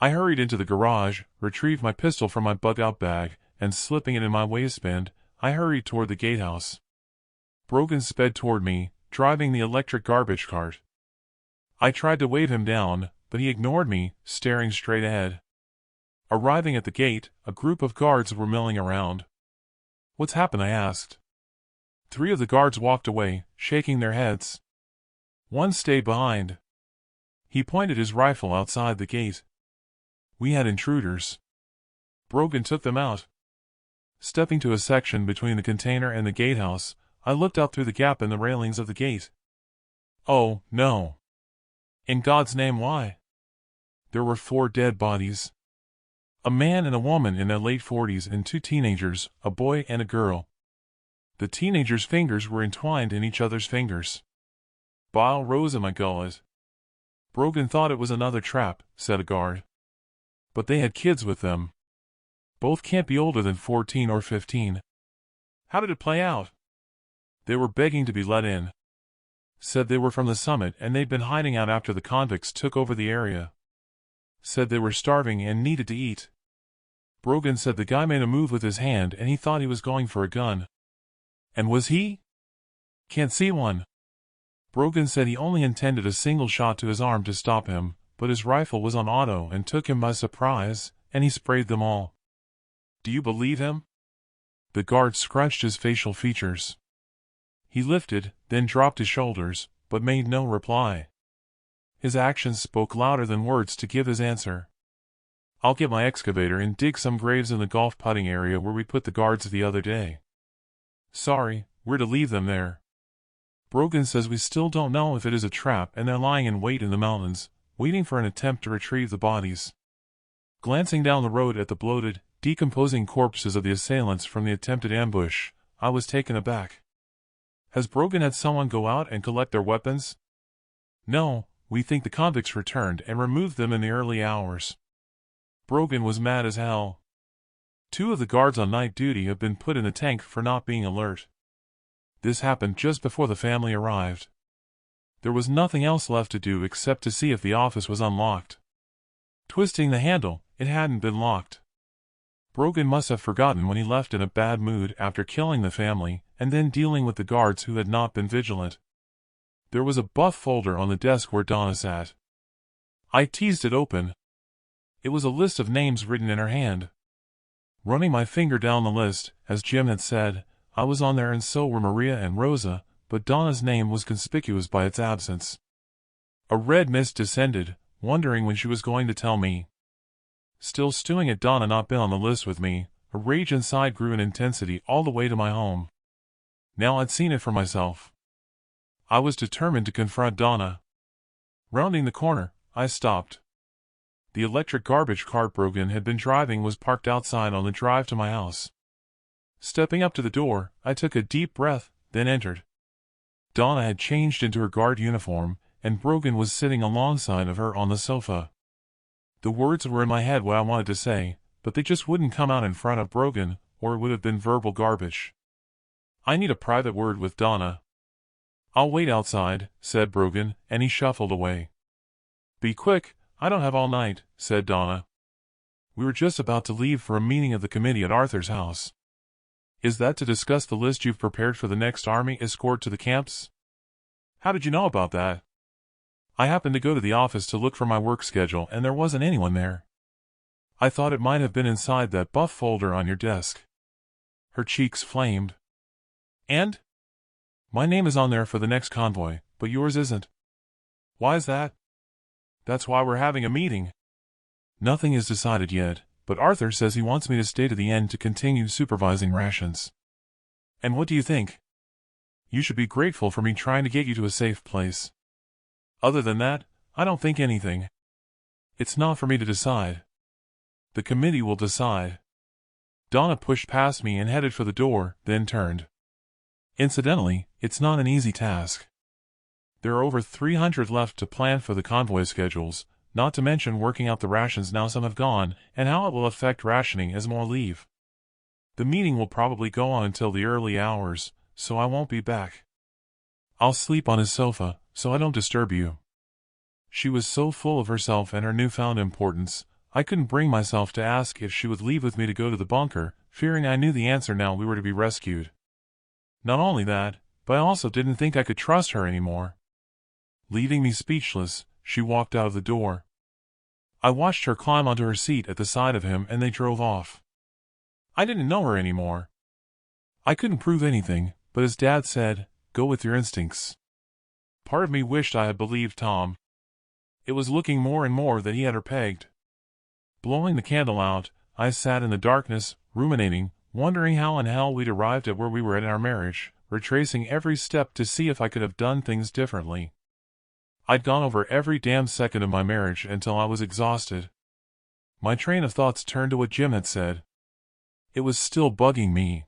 I hurried into the garage, retrieved my pistol from my bug-out bag, and slipping it in my waistband, I hurried toward the gatehouse. Brogan sped toward me, driving the electric garbage cart. I tried to wave him down, but he ignored me, staring straight ahead. Arriving at the gate, a group of guards were milling around. What's happened? I asked. 3 of the guards walked away, shaking their heads. One stayed behind. He pointed his rifle outside the gate. We had intruders. Brogan took them out. Stepping to a section between the container and the gatehouse, I looked out through the gap in the railings of the gate. Oh, no. In God's name, why? There were 4 dead bodies. A man and a woman in their late 40s and 2 teenagers, a boy and a girl. The teenagers' fingers were entwined in each other's fingers. Bile rose in my gullet. Brogan thought it was another trap, said a guard. But they had kids with them. Both can't be older than 14 or 15. How did it play out? They were begging to be let in. Said they were from the summit and they'd been hiding out after the convicts took over the area. Said they were starving and needed to eat. Brogan said the guy made a move with his hand and he thought he was going for a gun. And was he? Can't see one. Brogan said he only intended a single shot to his arm to stop him, but his rifle was on auto and took him by surprise, and he sprayed them all. Do you believe him? The guard scrunched his facial features. He lifted, then dropped his shoulders, but made no reply. His actions spoke louder than words to give his answer. I'll get my excavator and dig some graves in the golf putting area where we put the guards the other day. Sorry, we're to leave them there. Brogan says we still don't know if it is a trap and they're lying in wait in the mountains, waiting for an attempt to retrieve the bodies. Glancing down the road at the bloated, decomposing corpses of the assailants from the attempted ambush, I was taken aback. Has Brogan had someone go out and collect their weapons? No, we think the convicts returned and removed them in the early hours. Brogan was mad as hell. 2 of the guards on night duty have been put in the tank for not being alert. This happened just before the family arrived. There was nothing else left to do except to see if the office was unlocked. Twisting the handle, it hadn't been locked. Brogan must have forgotten when he left in a bad mood after killing the family and then dealing with the guards who had not been vigilant. There was a buff folder on the desk where Donna sat. I teased it open. It was a list of names written in her hand. Running my finger down the list, as Jim had said, I was on there and so were Maria and Rosa, but Donna's name was conspicuous by its absence. A red mist descended, wondering when she was going to tell me. Still stewing at Donna not being on the list with me, a rage inside grew in intensity all the way to my home. Now I'd seen it for myself. I was determined to confront Donna. Rounding the corner, I stopped. The electric garbage cart Brogan had been driving was parked outside on the drive to my house. Stepping up to the door, I took a deep breath, then entered. Donna had changed into her guard uniform, and Brogan was sitting alongside of her on the sofa. The words were in my head what I wanted to say, but they just wouldn't come out in front of Brogan, or it would have been verbal garbage. I need a private word with Donna. I'll wait outside, said Brogan, and he shuffled away. Be quick, I don't have all night, said Donna. We were just about to leave for a meeting of the committee at Arthur's house. Is that to discuss the list you've prepared for the next army escort to the camps? How did you know about that? I happened to go to the office to look for my work schedule and there wasn't anyone there. I thought it might have been inside that buff folder on your desk. Her cheeks flamed. And? My name is on there for the next convoy, but yours isn't. Why is that? That's why we're having a meeting. Nothing is decided yet, but Arthur says he wants me to stay to the end to continue supervising rations. And what do you think? You should be grateful for me trying to get you to a safe place. Other than that, I don't think anything. It's not for me to decide. The committee will decide. Donna pushed past me and headed for the door, then turned. Incidentally, it's not an easy task. There are over 300 left to plan for the convoy schedules, not to mention working out the rations now some have gone, and how it will affect rationing as more leave. The meeting will probably go on until the early hours, so I won't be back. I'll sleep on his sofa, so I don't disturb you. She was so full of herself and her newfound importance, I couldn't bring myself to ask if she would leave with me to go to the bunker, fearing I knew the answer now we were to be rescued. Not only that, but I also didn't think I could trust her anymore. Leaving me speechless, she walked out of the door. I watched her climb onto her seat at the side of him and they drove off. I didn't know her anymore. I couldn't prove anything, but as Dad said, go with your instincts. Part of me wished I had believed Tom. It was looking more and more that he had her pegged. Blowing the candle out, I sat in the darkness, ruminating, wondering how in hell we'd arrived at where we were in our marriage, retracing every step to see if I could have done things differently. I'd gone over every damn second of my marriage until I was exhausted. My train of thoughts turned to what Jim had said. It was still bugging me.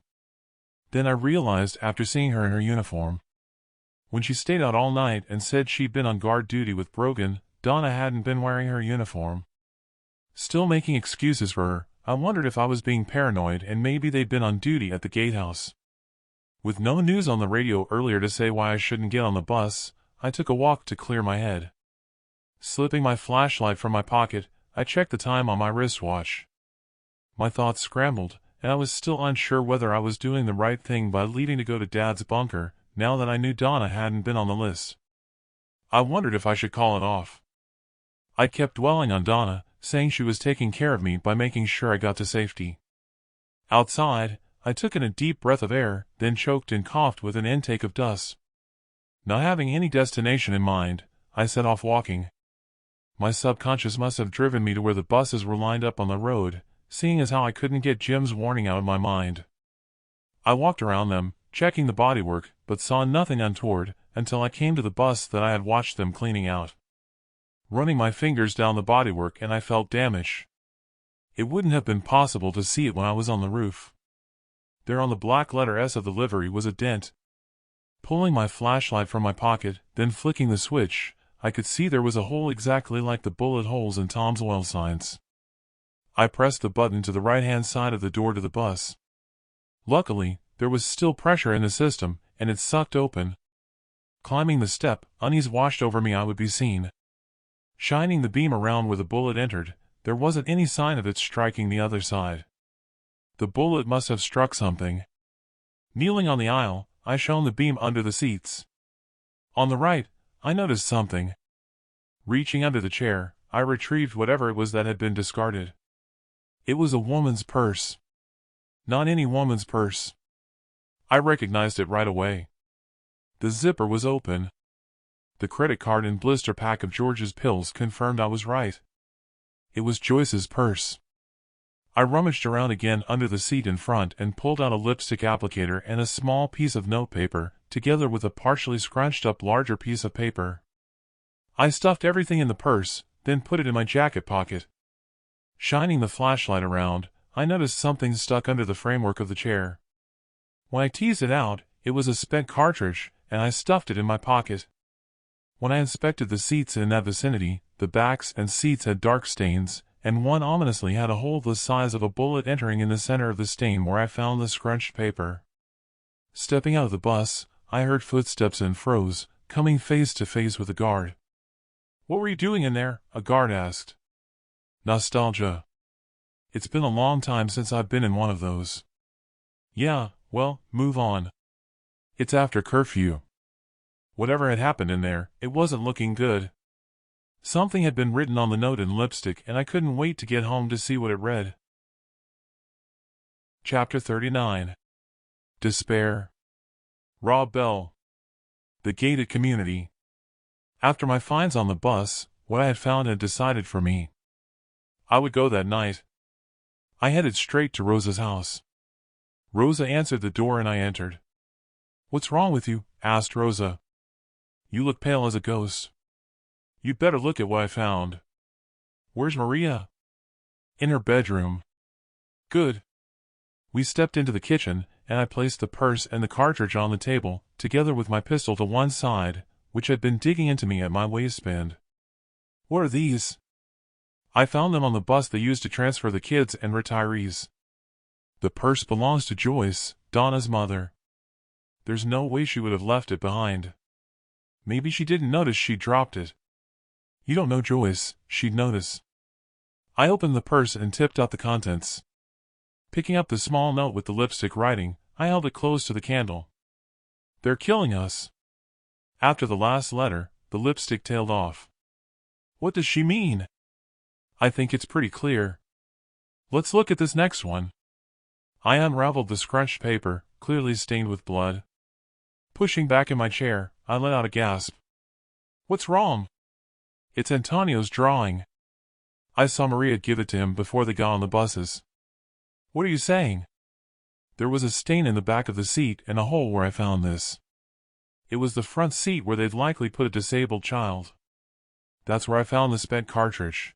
Then I realized after seeing her in her uniform. When she stayed out all night and said she'd been on guard duty with Brogan, Donna hadn't been wearing her uniform. Still making excuses for her, I wondered if I was being paranoid and maybe they'd been on duty at the gatehouse. With no news on the radio earlier to say why I shouldn't get on the bus, I took a walk to clear my head. Slipping my flashlight from my pocket, I checked the time on my wristwatch. My thoughts scrambled, and I was still unsure whether I was doing the right thing by leaving to go to Dad's bunker, now that I knew Donna hadn't been on the list. I wondered if I should call it off. I kept dwelling on Donna, saying she was taking care of me by making sure I got to safety. Outside, I took in a deep breath of air, then choked and coughed with an intake of dust. Not having any destination in mind, I set off walking. My subconscious must have driven me to where the buses were lined up on the road, seeing as how I couldn't get Jim's warning out of my mind. I walked around them, checking the bodywork, but saw nothing untoward, until I came to the bus that I had watched them cleaning out. Running my fingers down the bodywork and I felt damage. It wouldn't have been possible to see it when I was on the roof. There on the black letter S of the livery was a dent. Pulling my flashlight from my pocket, then flicking the switch, I could see there was a hole exactly like the bullet holes in Tom's oil signs. I pressed the button to the right-hand side of the door to the bus. Luckily, there was still pressure in the system, and it sucked open. Climbing the step, unease washed over me I would be seen. Shining the beam around where the bullet entered, there wasn't any sign of it striking the other side. The bullet must have struck something. Kneeling on the aisle, I shone the beam under the seats. On the right, I noticed something. Reaching under the chair, I retrieved whatever it was that had been discarded. It was a woman's purse. Not any woman's purse. I recognized it right away. The zipper was open. The credit card and blister pack of George's pills confirmed I was right. It was Joyce's purse. I rummaged around again under the seat in front and pulled out a lipstick applicator and a small piece of notepaper, together with a partially scrunched up larger piece of paper. I stuffed everything in the purse, then put it in my jacket pocket. Shining the flashlight around, I noticed something stuck under the framework of the chair. When I teased it out, it was a spent cartridge, and I stuffed it in my pocket. When I inspected the seats in that vicinity, the backs and seats had dark stains, and one ominously had a hole the size of a bullet entering in the center of the stain where I found the scrunched paper. Stepping out of the bus, I heard footsteps and froze, coming face to face with a guard. "What were you doing in there?" a guard asked. Nostalgia. It's been a long time since I've been in one of those. Yeah, well, move on. It's after curfew. Whatever had happened in there, it wasn't looking good. Something had been written on the note in lipstick and I couldn't wait to get home to see what it read. Chapter 39. Despair. Rob Bell. The gated community. After my finds on the bus, what I had found had decided for me. I would go that night. I headed straight to Rosa's house. Rosa answered the door and I entered. "What's wrong with you?" asked Rosa. "You look pale as a ghost." "You'd better look at what I found." "Where's Maria?" "In her bedroom." "Good." We stepped into the kitchen, and I placed the purse and the cartridge on the table, together with my pistol to one side, which had been digging into me at my waistband. "What are these?" "I found them on the bus they used to transfer the kids and retirees." "The purse belongs to Joyce, Donna's mother. There's no way she would have left it behind. Maybe she didn't notice she dropped it." "You don't know Joyce, she'd notice." I opened the purse and tipped out the contents. Picking up the small note with the lipstick writing, I held it close to the candle. "They're killing us." After the last letter, the lipstick tailed off. "What does she mean?" "I think it's pretty clear. Let's look at this next one." I unraveled the scrunched paper, clearly stained with blood. Pushing back in my chair, I let out a gasp. "What's wrong?" "It's Antonio's drawing. I saw Maria give it to him before they got on the buses." "What are you saying?" "There was a stain in the back of the seat and a hole where I found this. It was the front seat where they'd likely put a disabled child. That's where I found the spent cartridge.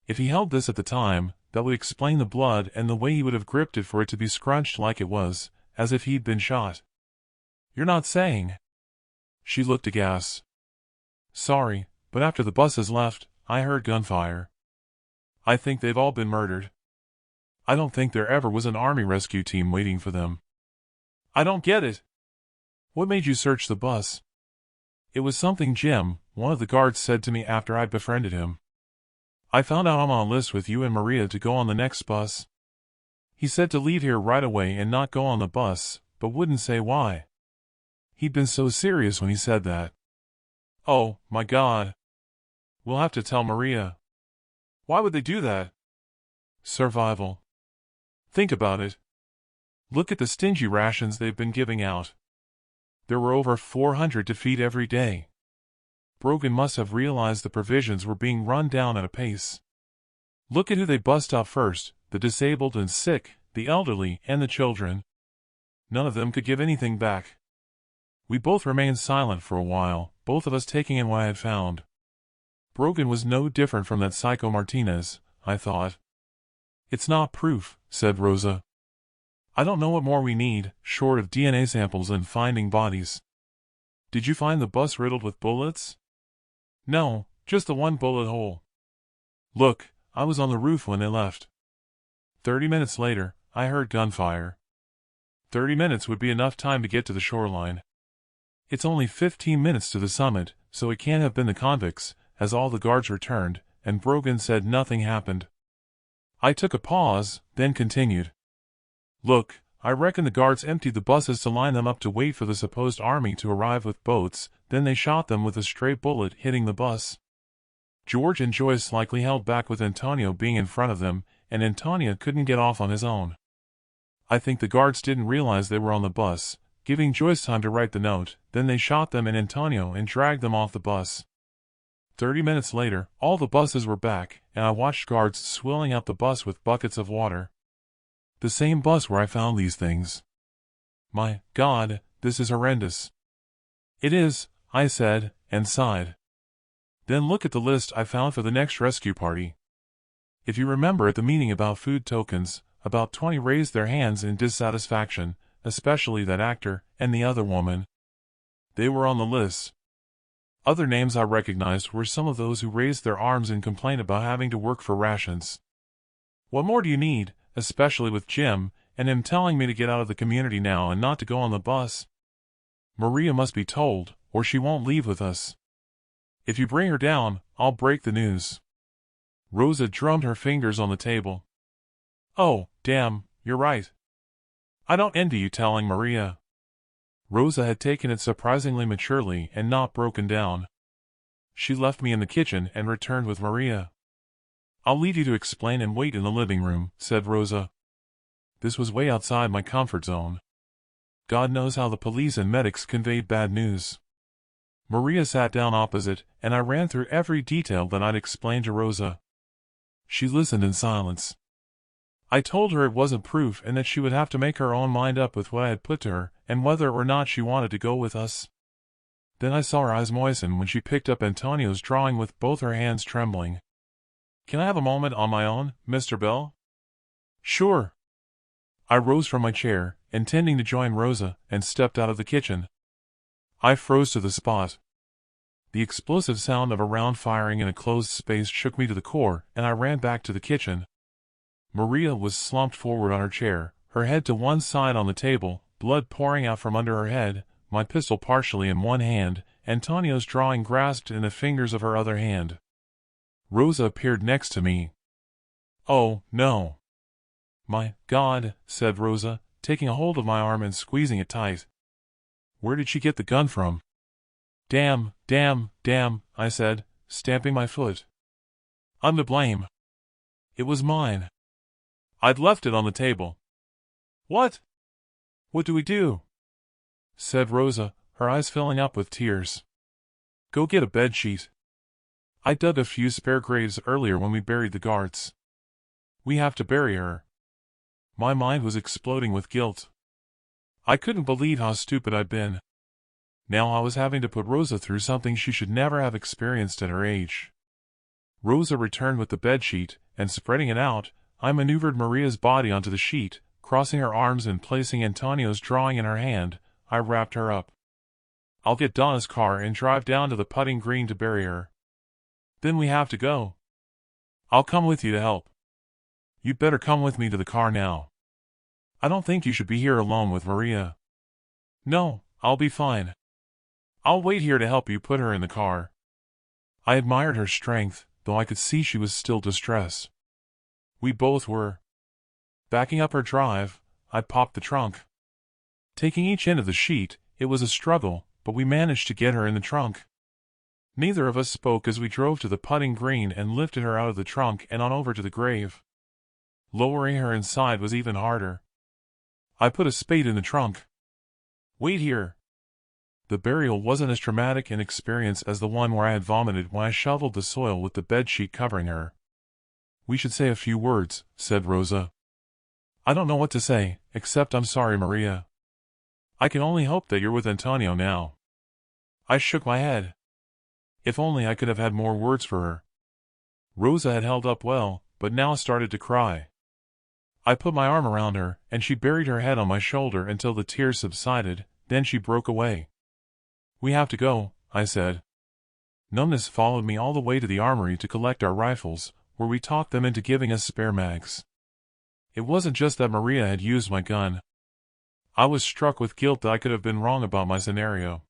If he held this at the time, that would explain the blood and the way he would have gripped it for it to be scrunched like it was, as if he'd been shot." "You're not saying?" She looked aghast. "Sorry, but after the buses left, I heard gunfire. I think they've all been murdered. I don't think there ever was an army rescue team waiting for them." "I don't get it." "What made you search the bus?" It was something Jim, one of the guards, said to me after I'd befriended him. I found out I'm on a list with you and Maria to go on the next bus. He said to leave here right away and not go on the bus, but wouldn't say why. He'd been so serious when he said that. Oh, my God. We'll have to tell Maria. Why would they do that? Survival. Think about it. Look at the stingy rations they've been giving out. There were over 400 to feed every day. Brogan must have realized the provisions were being run down at a pace. Look at who they bust out first, the disabled and sick, the elderly, and the children. None of them could give anything back. We both remained silent for a while, both of us taking in what I had found. Brogan was no different from that psycho Martinez, I thought. It's not proof, said Rosa. I don't know what more we need, short of DNA samples and finding bodies. Did you find the bus riddled with bullets? No, just the one bullet hole. Look, I was on the roof when they left. 30 minutes later, I heard gunfire. 30 minutes would be enough time to get to the shoreline. It's only 15 minutes to the summit, so it can't have been the convicts, as all the guards returned, and Brogan said nothing happened. I took a pause, then continued. Look, I reckon the guards emptied the buses to line them up to wait for the supposed army to arrive with boats, then they shot them with a stray bullet hitting the bus. George and Joyce likely held back with Antonio being in front of them, and Antonio couldn't get off on his own. I think the guards didn't realize they were on the bus, giving Joyce time to write the note, then they shot them and Antonio and dragged them off the bus. 30 minutes later, all the buses were back, and I watched guards swilling out the bus with buckets of water. The same bus where I found these things. My God, this is horrendous. It is, I said, and sighed. Then look at the list I found for the next rescue party. If you remember at the meeting about food tokens, about 20 raised their hands in dissatisfaction, especially that actor and the other woman. They were on the list. Other names I recognized were some of those who raised their arms in complaint about having to work for rations. What more do you need, especially with Jim, and him telling me to get out of the community now and not to go on the bus? Maria must be told, or she won't leave with us. If you bring her down, I'll break the news. Rosa drummed her fingers on the table. Oh, damn, you're right. I don't envy you telling Maria. Rosa had taken it surprisingly maturely and not broken down. She left me in the kitchen and returned with Maria. I'll leave you to explain and wait in the living room, said Rosa. This was way outside my comfort zone. God knows how the police and medics conveyed bad news. Maria sat down opposite, and I ran through every detail that I'd explained to Rosa. She listened in silence. I told her it wasn't proof and that she would have to make her own mind up with what I had put to her, and whether or not she wanted to go with us. Then I saw her eyes moisten when she picked up Antonio's drawing with both her hands trembling. Can I have a moment on my own, Mr. Bell? Sure. I rose from my chair, intending to join Rosa, and stepped out of the kitchen. I froze to the spot. The explosive sound of a round firing in a closed space shook me to the core, and I ran back to the kitchen. Maria was slumped forward on her chair, her head to one side on the table, blood pouring out from under her head, my pistol partially in one hand, Antonio's drawing grasped in the fingers of her other hand. Rosa appeared next to me. Oh, no. My God, said Rosa, taking a hold of my arm and squeezing it tight. Where did she get the gun from? Damn, I said, stamping my foot. I'm to blame. It was mine. I'd left it on the table. What? What do we do? Said Rosa, her eyes filling up with tears. Go get a bedsheet. I dug a few spare graves earlier when we buried the guards. We have to bury her. My mind was exploding with guilt. I couldn't believe how stupid I'd been. Now I was having to put Rosa through something she should never have experienced at her age. Rosa returned with the bedsheet, and spreading it out, I maneuvered Maria's body onto the sheet, crossing her arms and placing Antonio's drawing in her hand. I wrapped her up. I'll get Donna's car and drive down to the putting green to bury her. Then we have to go. I'll come with you to help. You'd better come with me to the car now. I don't think you should be here alone with Maria. No, I'll be fine. I'll wait here to help you put her in the car. I admired her strength, though I could see she was still distressed. We both were. Backing up her drive, I popped the trunk. Taking each end of the sheet, it was a struggle, but we managed to get her in the trunk. Neither of us spoke as we drove to the putting green and lifted her out of the trunk and on over to the grave. Lowering her inside was even harder. I put a spade in the trunk. Wait here. The burial wasn't as traumatic an experience as the one where I had vomited when I shoveled the soil with the bedsheet covering her. We should say a few words, said Rosa. I don't know what to say, except I'm sorry, Maria. I can only hope that you're with Antonio now. I shook my head. If only I could have had more words for her. Rosa had held up well, but now started to cry. I put my arm around her, and she buried her head on my shoulder until the tears subsided, then she broke away. We have to go, I said. Numbness followed me all the way to the armory to collect our rifles, where we talked them into giving us spare mags. It wasn't just that Maria had used my gun. I was struck with guilt that I could have been wrong about my scenario.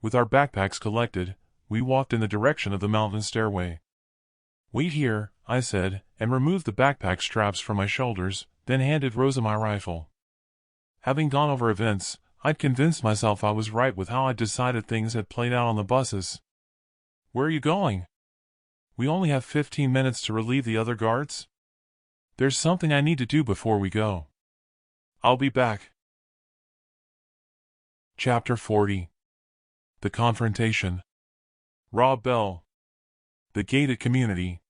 With our backpacks collected, we walked in the direction of the mountain stairway. Wait here, I said, and removed the backpack straps from my shoulders, then handed Rosa my rifle. Having gone over events, I'd convinced myself I was right with how I'd decided things had played out on the buses. Where are you going? We only have 15 minutes to relieve the other guards. There's something I need to do before we go. I'll be back. Chapter 40. The Confrontation. Rob Bell. The gated community.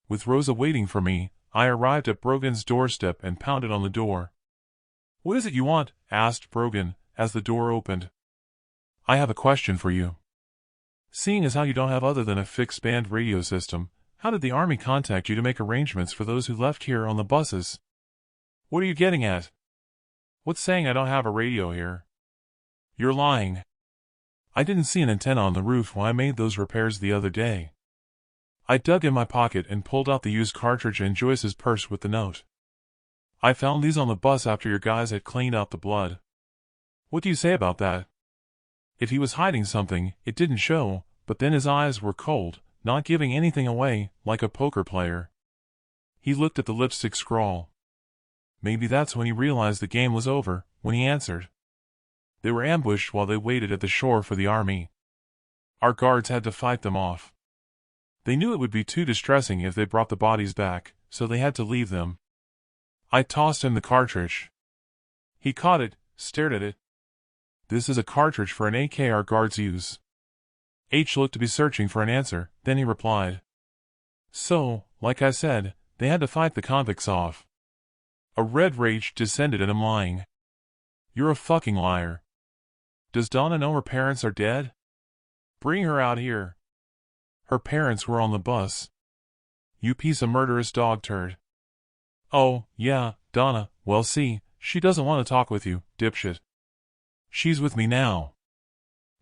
With Rosa waiting for me, I arrived at Brogan's doorstep and pounded on the door. What is it you want? Asked Brogan, as the door opened. I have a question for you. Seeing as how you don't have other than a fixed band radio system, how did the army contact you to make arrangements for those who left here on the buses? What are you getting at? What's saying I don't have a radio here? You're lying. I didn't see an antenna on the roof when I made those repairs the other day. I dug in my pocket and pulled out the used cartridge in Joyce's purse with the note. I found these on the bus after your guys had cleaned out the blood. What do you say about that? If he was hiding something, it didn't show, but then his eyes were cold, not giving anything away, like a poker player. He looked at the lipstick scrawl. Maybe that's when he realized the game was over, when he answered. They were ambushed while they waited at the shore for the army. Our guards had to fight them off. They knew it would be too distressing if they brought the bodies back, so they had to leave them. I tossed him the cartridge. He caught it, stared at it. This is a cartridge for an AK our guards use. H looked to be searching for an answer, then he replied. So, like I said, they had to fight the convicts off. A red rage descended at him lying. You're a fucking liar. Does Donna know her parents are dead? Bring her out here. Her parents were on the bus. You piece of murderous dog turd. Oh, yeah, Donna, well see, she doesn't want to talk with you, dipshit. She's with me now.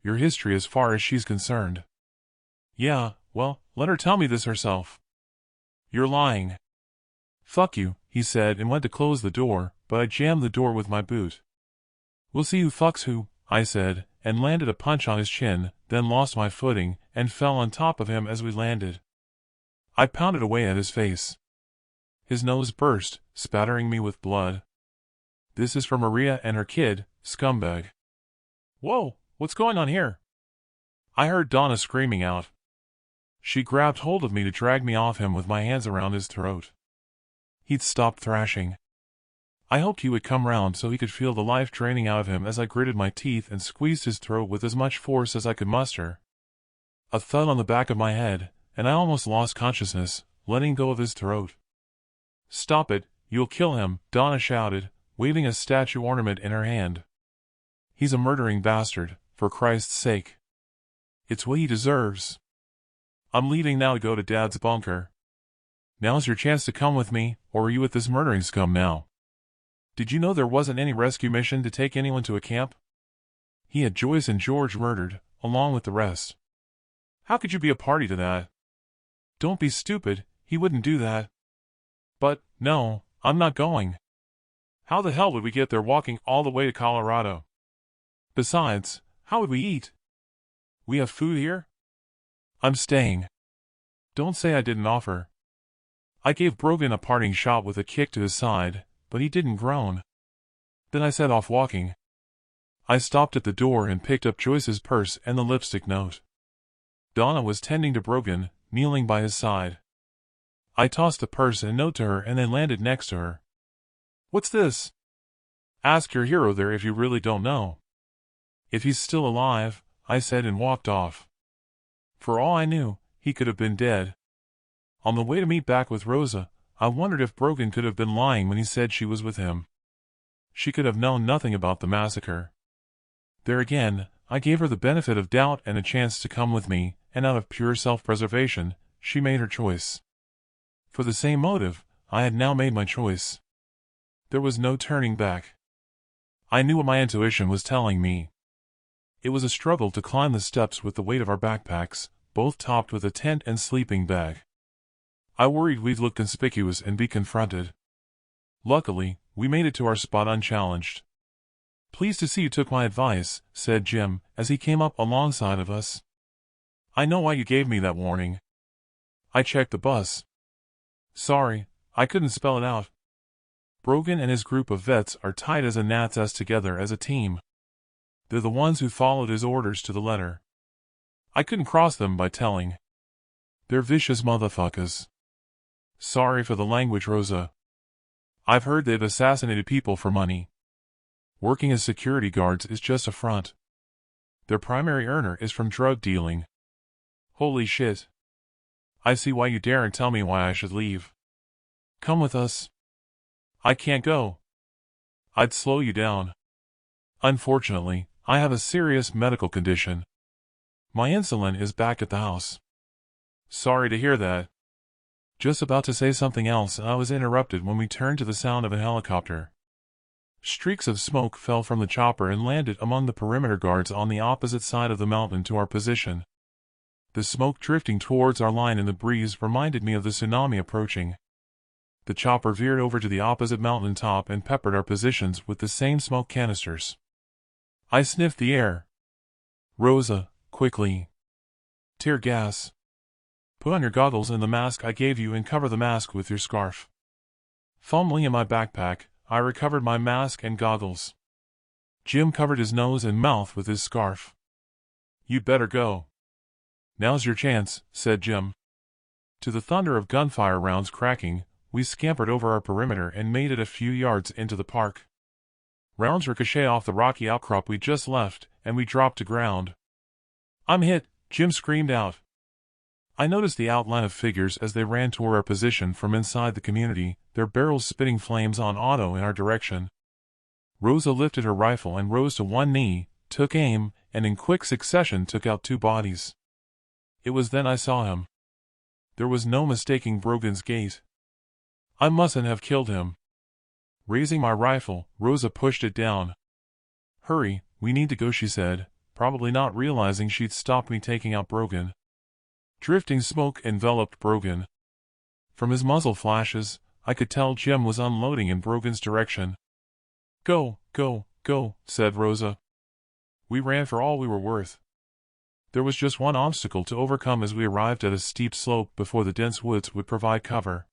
Your history as far as she's concerned. Yeah, well, let her tell me this herself. You're lying. Fuck you, he said and went to close the door, but I jammed the door with my boot. We'll see who fucks who, I said, and landed a punch on his chin, then lost my footing, and fell on top of him as we landed. I pounded away at his face. His nose burst, spattering me with blood. This is for Maria and her kid, scumbag. Whoa, what's going on here? I heard Donna screaming out. She grabbed hold of me to drag me off him with my hands around his throat. He'd stopped thrashing. I hoped he would come round so he could feel the life draining out of him as I gritted my teeth and squeezed his throat with as much force as I could muster. A thud on the back of my head, and I almost lost consciousness, letting go of his throat. Stop it, you'll kill him, Donna shouted, waving a statue ornament in her hand. He's a murdering bastard, for Christ's sake. It's what he deserves. I'm leaving now to go to Dad's bunker. Now's your chance to come with me, or are you with this murdering scum now? Did you know there wasn't any rescue mission to take anyone to a camp? He had Joyce and George murdered, along with the rest. How could you be a party to that? Don't be stupid, he wouldn't do that. But, no, I'm not going. How the hell would we get there walking all the way to Colorado? Besides, how would we eat? We have food here? I'm staying. Don't say I didn't offer. I gave Brogan a parting shot with a kick to his side, but he didn't groan. Then I set off walking. I stopped at the door and picked up Joyce's purse and the lipstick note. Donna was tending to Brogan, kneeling by his side. I tossed the purse and note to her and then landed next to her. What's this? Ask your hero there if you really don't know. If he's still alive, I said and walked off. For all I knew, he could have been dead. On the way to meet back with Rosa, I wondered if Brogan could have been lying when he said she was with him. She could have known nothing about the massacre. There again, I gave her the benefit of doubt and a chance to come with me, and out of pure self-preservation, she made her choice. For the same motive, I had now made my choice. There was no turning back. I knew what my intuition was telling me. It was a struggle to climb the steps with the weight of our backpacks, both topped with a tent and sleeping bag. I worried we'd look conspicuous and be confronted. Luckily, we made it to our spot unchallenged. Pleased to see you took my advice, said Jim, as he came up alongside of us. I know why you gave me that warning. I checked the bus. Sorry, I couldn't spell it out. Brogan and his group of vets are tight as a gnat's ass together as a team. They're the ones who followed his orders to the letter. I couldn't cross them by telling. They're vicious motherfuckers. Sorry for the language, Rosa. I've heard they've assassinated people for money. Working as security guards is just a front. Their primary earner is from drug dealing. Holy shit. I see why you daren't tell me why I should leave. Come with us. I can't go. I'd slow you down. Unfortunately, I have a serious medical condition. My insulin is back at the house. Sorry to hear that. Just about to say something else, and I was interrupted when we turned to the sound of a helicopter. Streaks of smoke fell from the chopper and landed among the perimeter guards on the opposite side of the mountain to our position. The smoke drifting towards our line in the breeze reminded me of the tsunami approaching. The chopper veered over to the opposite mountain top and peppered our positions with the same smoke canisters. I sniffed the air. Rosa, quickly. Tear gas. Put on your goggles and the mask I gave you and cover the mask with your scarf. Fumbling in my backpack, I recovered my mask and goggles. Jim covered his nose and mouth with his scarf. You'd better go. Now's your chance, said Jim. To the thunder of gunfire rounds cracking, we scampered over our perimeter and made it a few yards into the park. Rounds ricochet off the rocky outcrop we just left, and we dropped to ground. I'm hit, Jim screamed out. I noticed the outline of figures as they ran toward our position from inside the community, their barrels spitting flames on auto in our direction. Rosa lifted her rifle and rose to one knee, took aim, and in quick succession took out two bodies. It was then I saw him. There was no mistaking Brogan's gait. I mustn't have killed him. Raising my rifle, Rosa pushed it down. Hurry, we need to go, she said, probably not realizing she'd stopped me taking out Brogan. Drifting smoke enveloped Brogan. From his muzzle flashes, I could tell Jim was unloading in Brogan's direction. Go, go, go, said Rosa. We ran for all we were worth. There was just one obstacle to overcome as we arrived at a steep slope before the dense woods would provide cover.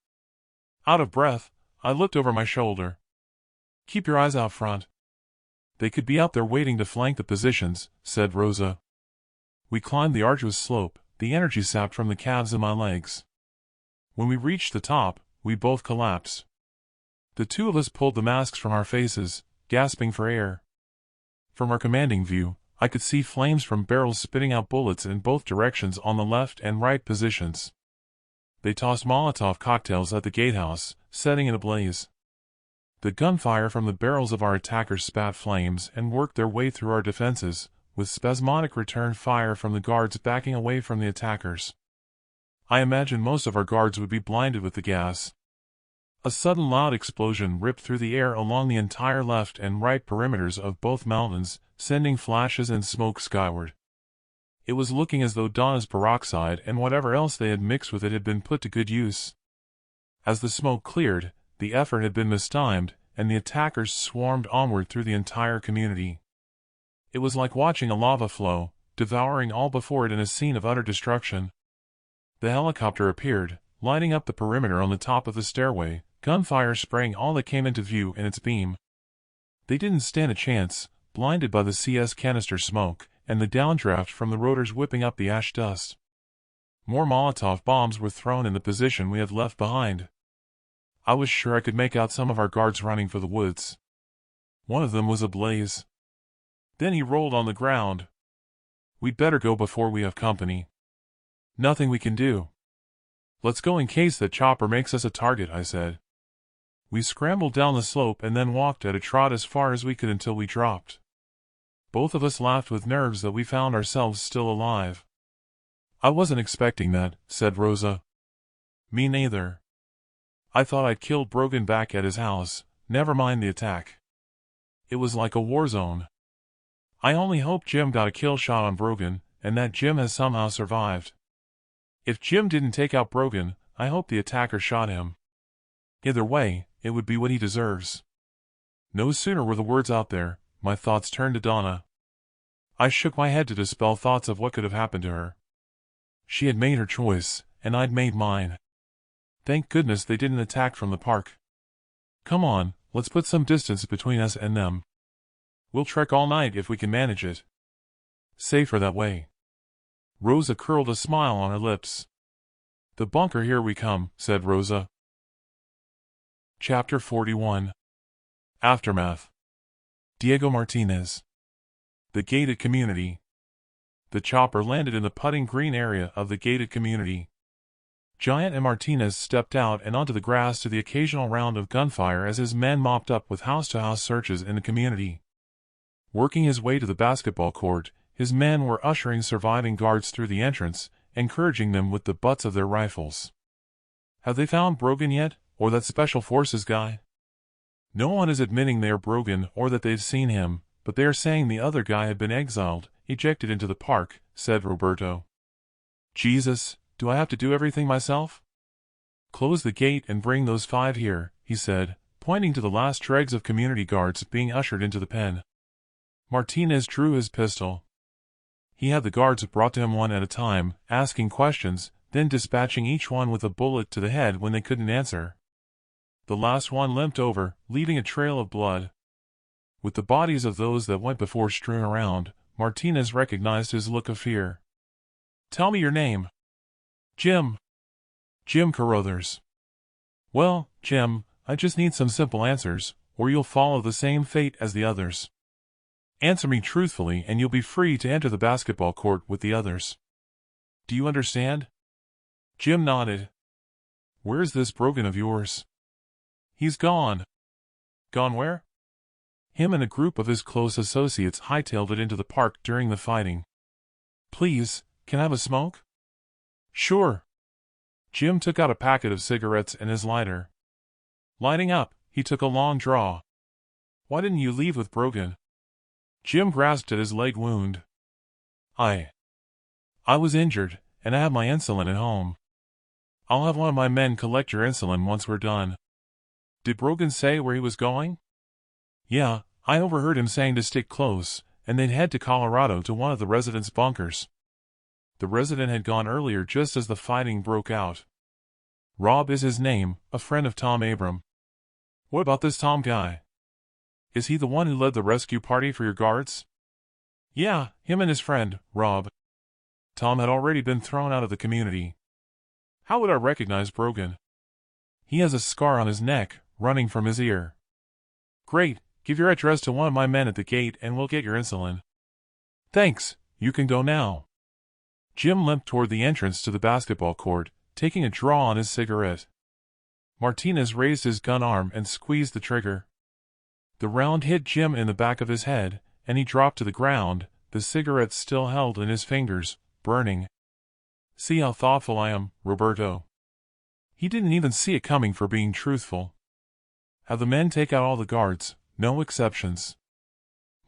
Out of breath, I looked over my shoulder. Keep your eyes out front. They could be out there waiting to flank the positions, said Rosa. We climbed the arduous slope, the energy sapped from the calves of my legs. When we reached the top, we both collapsed. The two of us pulled the masks from our faces, gasping for air. From our commanding view, I could see flames from barrels spitting out bullets in both directions on the left and right positions. They tossed Molotov cocktails at the gatehouse, setting it ablaze. The gunfire from the barrels of our attackers spat flames and worked their way through our defenses, with spasmodic return fire from the guards backing away from the attackers. I imagined most of our guards would be blinded with the gas. A sudden loud explosion ripped through the air along the entire left and right perimeters of both mountains, sending flashes and smoke skyward. It was looking as though Donna's peroxide and whatever else they had mixed with it had been put to good use. As the smoke cleared, the effort had been mistimed, and the attackers swarmed onward through the entire community. It was like watching a lava flow, devouring all before it in a scene of utter destruction. The helicopter appeared, lighting up the perimeter on the top of the stairway, gunfire spraying all that came into view in its beam. They didn't stand a chance, blinded by the CS canister smoke, and the downdraft from the rotors whipping up the ash dust. More Molotov bombs were thrown in the position we had left behind. I was sure I could make out some of our guards running for the woods. One of them was ablaze. Then he rolled on the ground. We'd better go before we have company. Nothing we can do. Let's go in case that chopper makes us a target, I said. We scrambled down the slope and then walked at a trot as far as we could until we dropped. Both of us laughed with nerves that we found ourselves still alive. I wasn't expecting that, said Rosa. Me neither. I thought I'd killed Brogan back at his house, never mind the attack. It was like a war zone. I only hope Jim got a kill shot on Brogan, and that Jim has somehow survived. If Jim didn't take out Brogan, I hope the attacker shot him. Either way, it would be what he deserves. No sooner were the words out there, my thoughts turned to Donna. I shook my head to dispel thoughts of what could have happened to her. She had made her choice, and I'd made mine. Thank goodness they didn't attack from the park. Come on, let's put some distance between us and them. We'll trek all night if we can manage it. Safer that way. Rosa curled a smile on her lips. The bunker, here we come, said Rosa. Chapter 41. Aftermath. Diego Martinez. The gated community. The chopper landed in the putting green area of the gated community. Giant and Martinez stepped out and onto the grass to the occasional round of gunfire as his men mopped up with house-to-house searches in the community. Working his way to the basketball court, his men were ushering surviving guards through the entrance, encouraging them with the butts of their rifles. Have they found Brogan yet, or that Special Forces guy? No one is admitting they are Brogan or that they've seen him, but they are saying the other guy had been exiled, ejected into the park, said Roberto. Jesus, do I have to do everything myself? Close the gate and bring those 5 here, he said, pointing to the last dregs of community guards being ushered into the pen. Martinez drew his pistol. He had the guards brought to him one at a time, asking questions, then dispatching each one with a bullet to the head when they couldn't answer. The last one limped over, leaving a trail of blood. With the bodies of those that went before strewn around, Martinez recognized his look of fear. Tell me your name. Jim. Jim Carruthers. Well, Jim, I just need some simple answers, or you'll follow the same fate as the others. Answer me truthfully and you'll be free to enter the basketball court with the others. Do you understand? Jim nodded. Where's this Brogan of yours? He's gone. Gone where? Him and a group of his close associates hightailed it into the park during the fighting. Please, can I have a smoke? Sure. Jim took out a packet of cigarettes and his lighter. Lighting up, he took a long draw. Why didn't you leave with Brogan? Jim grasped at his leg wound. I was injured, and I have my insulin at home. I'll have one of my men collect your insulin once we're done. Did Brogan say where he was going? Yeah, I overheard him saying to stick close, and they'd head to Colorado to one of the residents' bunkers. The resident had gone earlier just as the fighting broke out. Rob is his name, a friend of Tom Abram. What about this Tom guy? Is he the one who led the rescue party for your guards? Yeah, him and his friend, Rob. Tom had already been thrown out of the community. How would I recognize Brogan? He has a scar on his neck, running from his ear. Great, give your address to one of my men at the gate and we'll get your insulin. Thanks, you can go now. Jim limped toward the entrance to the basketball court, taking a draw on his cigarette. Martinez raised his gun arm and squeezed the trigger. The round hit Jim in the back of his head, and he dropped to the ground, the cigarette still held in his fingers, burning. See how thoughtful I am, Roberto. He didn't even see it coming for being truthful. Have the men take out all the guards, no exceptions.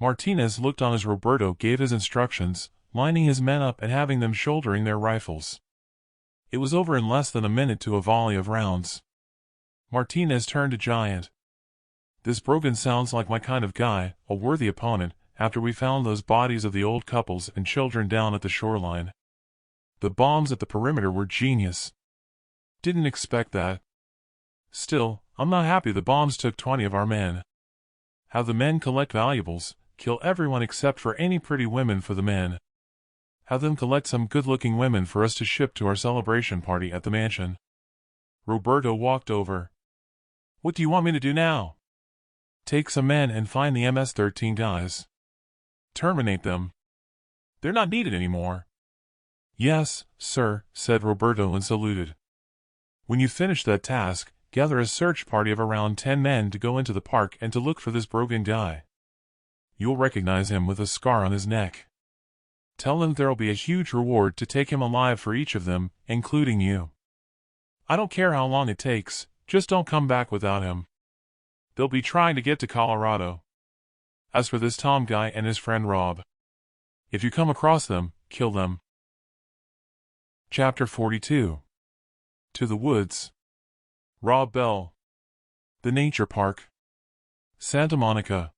Martinez looked on as Roberto gave his instructions, lining his men up and having them shouldering their rifles. It was over in less than a minute to a volley of rounds. Martinez turned to Giant. This Brogan sounds like my kind of guy, a worthy opponent, after we found those bodies of the old couples and children down at the shoreline. The bombs at the perimeter were genius. Didn't expect that. Still, I'm not happy the bombs took 20 of our men. Have the men collect valuables, kill everyone except for any pretty women for the men. Have them collect some good-looking women for us to ship to our celebration party at the mansion. Roberto walked over. What do you want me to do now? Take some men and find the MS-13 guys. Terminate them. They're not needed anymore. Yes, sir, said Roberto and saluted. When you finish that task, gather a search party of around 10 men to go into the park and to look for this broken guy. You'll recognize him with a scar on his neck. Tell them there'll be a huge reward to take him alive for each of them, including you. I don't care how long it takes, just don't come back without him. They'll be trying to get to Colorado. As for this Tom guy and his friend Rob, if you come across them, kill them. Chapter 42. To the Woods. Rob Bell. The Nature Park. Santa Monica.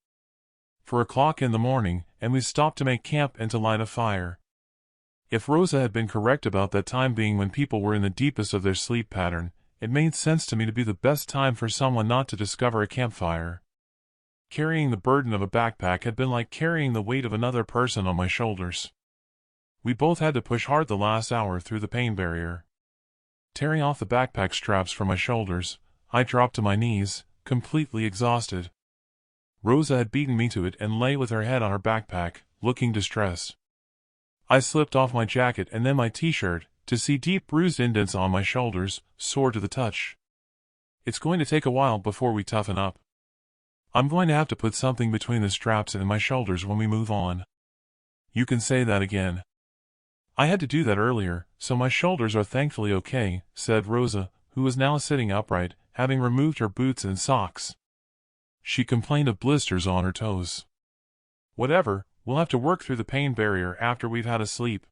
4:00 in the morning, and we stopped to make camp and to light a fire. If Rosa had been correct about that time being when people were in the deepest of their sleep pattern, it made sense to me to be the best time for someone not to discover a campfire. Carrying the burden of a backpack had been like carrying the weight of another person on my shoulders. We both had to push hard the last hour through the pain barrier. Tearing off the backpack straps from my shoulders, I dropped to my knees, completely exhausted. Rosa had beaten me to it and lay with her head on her backpack, looking distressed. I slipped off my jacket and then my t-shirt, to see deep bruised indents on my shoulders, sore to the touch. It's going to take a while before we toughen up. I'm going to have to put something between the straps and my shoulders when we move on. You can say that again. I had to do that earlier, so my shoulders are thankfully okay, said Rosa, who was now sitting upright, having removed her boots and socks. She complained of blisters on her toes. Whatever, we'll have to work through the pain barrier after we've had a sleep.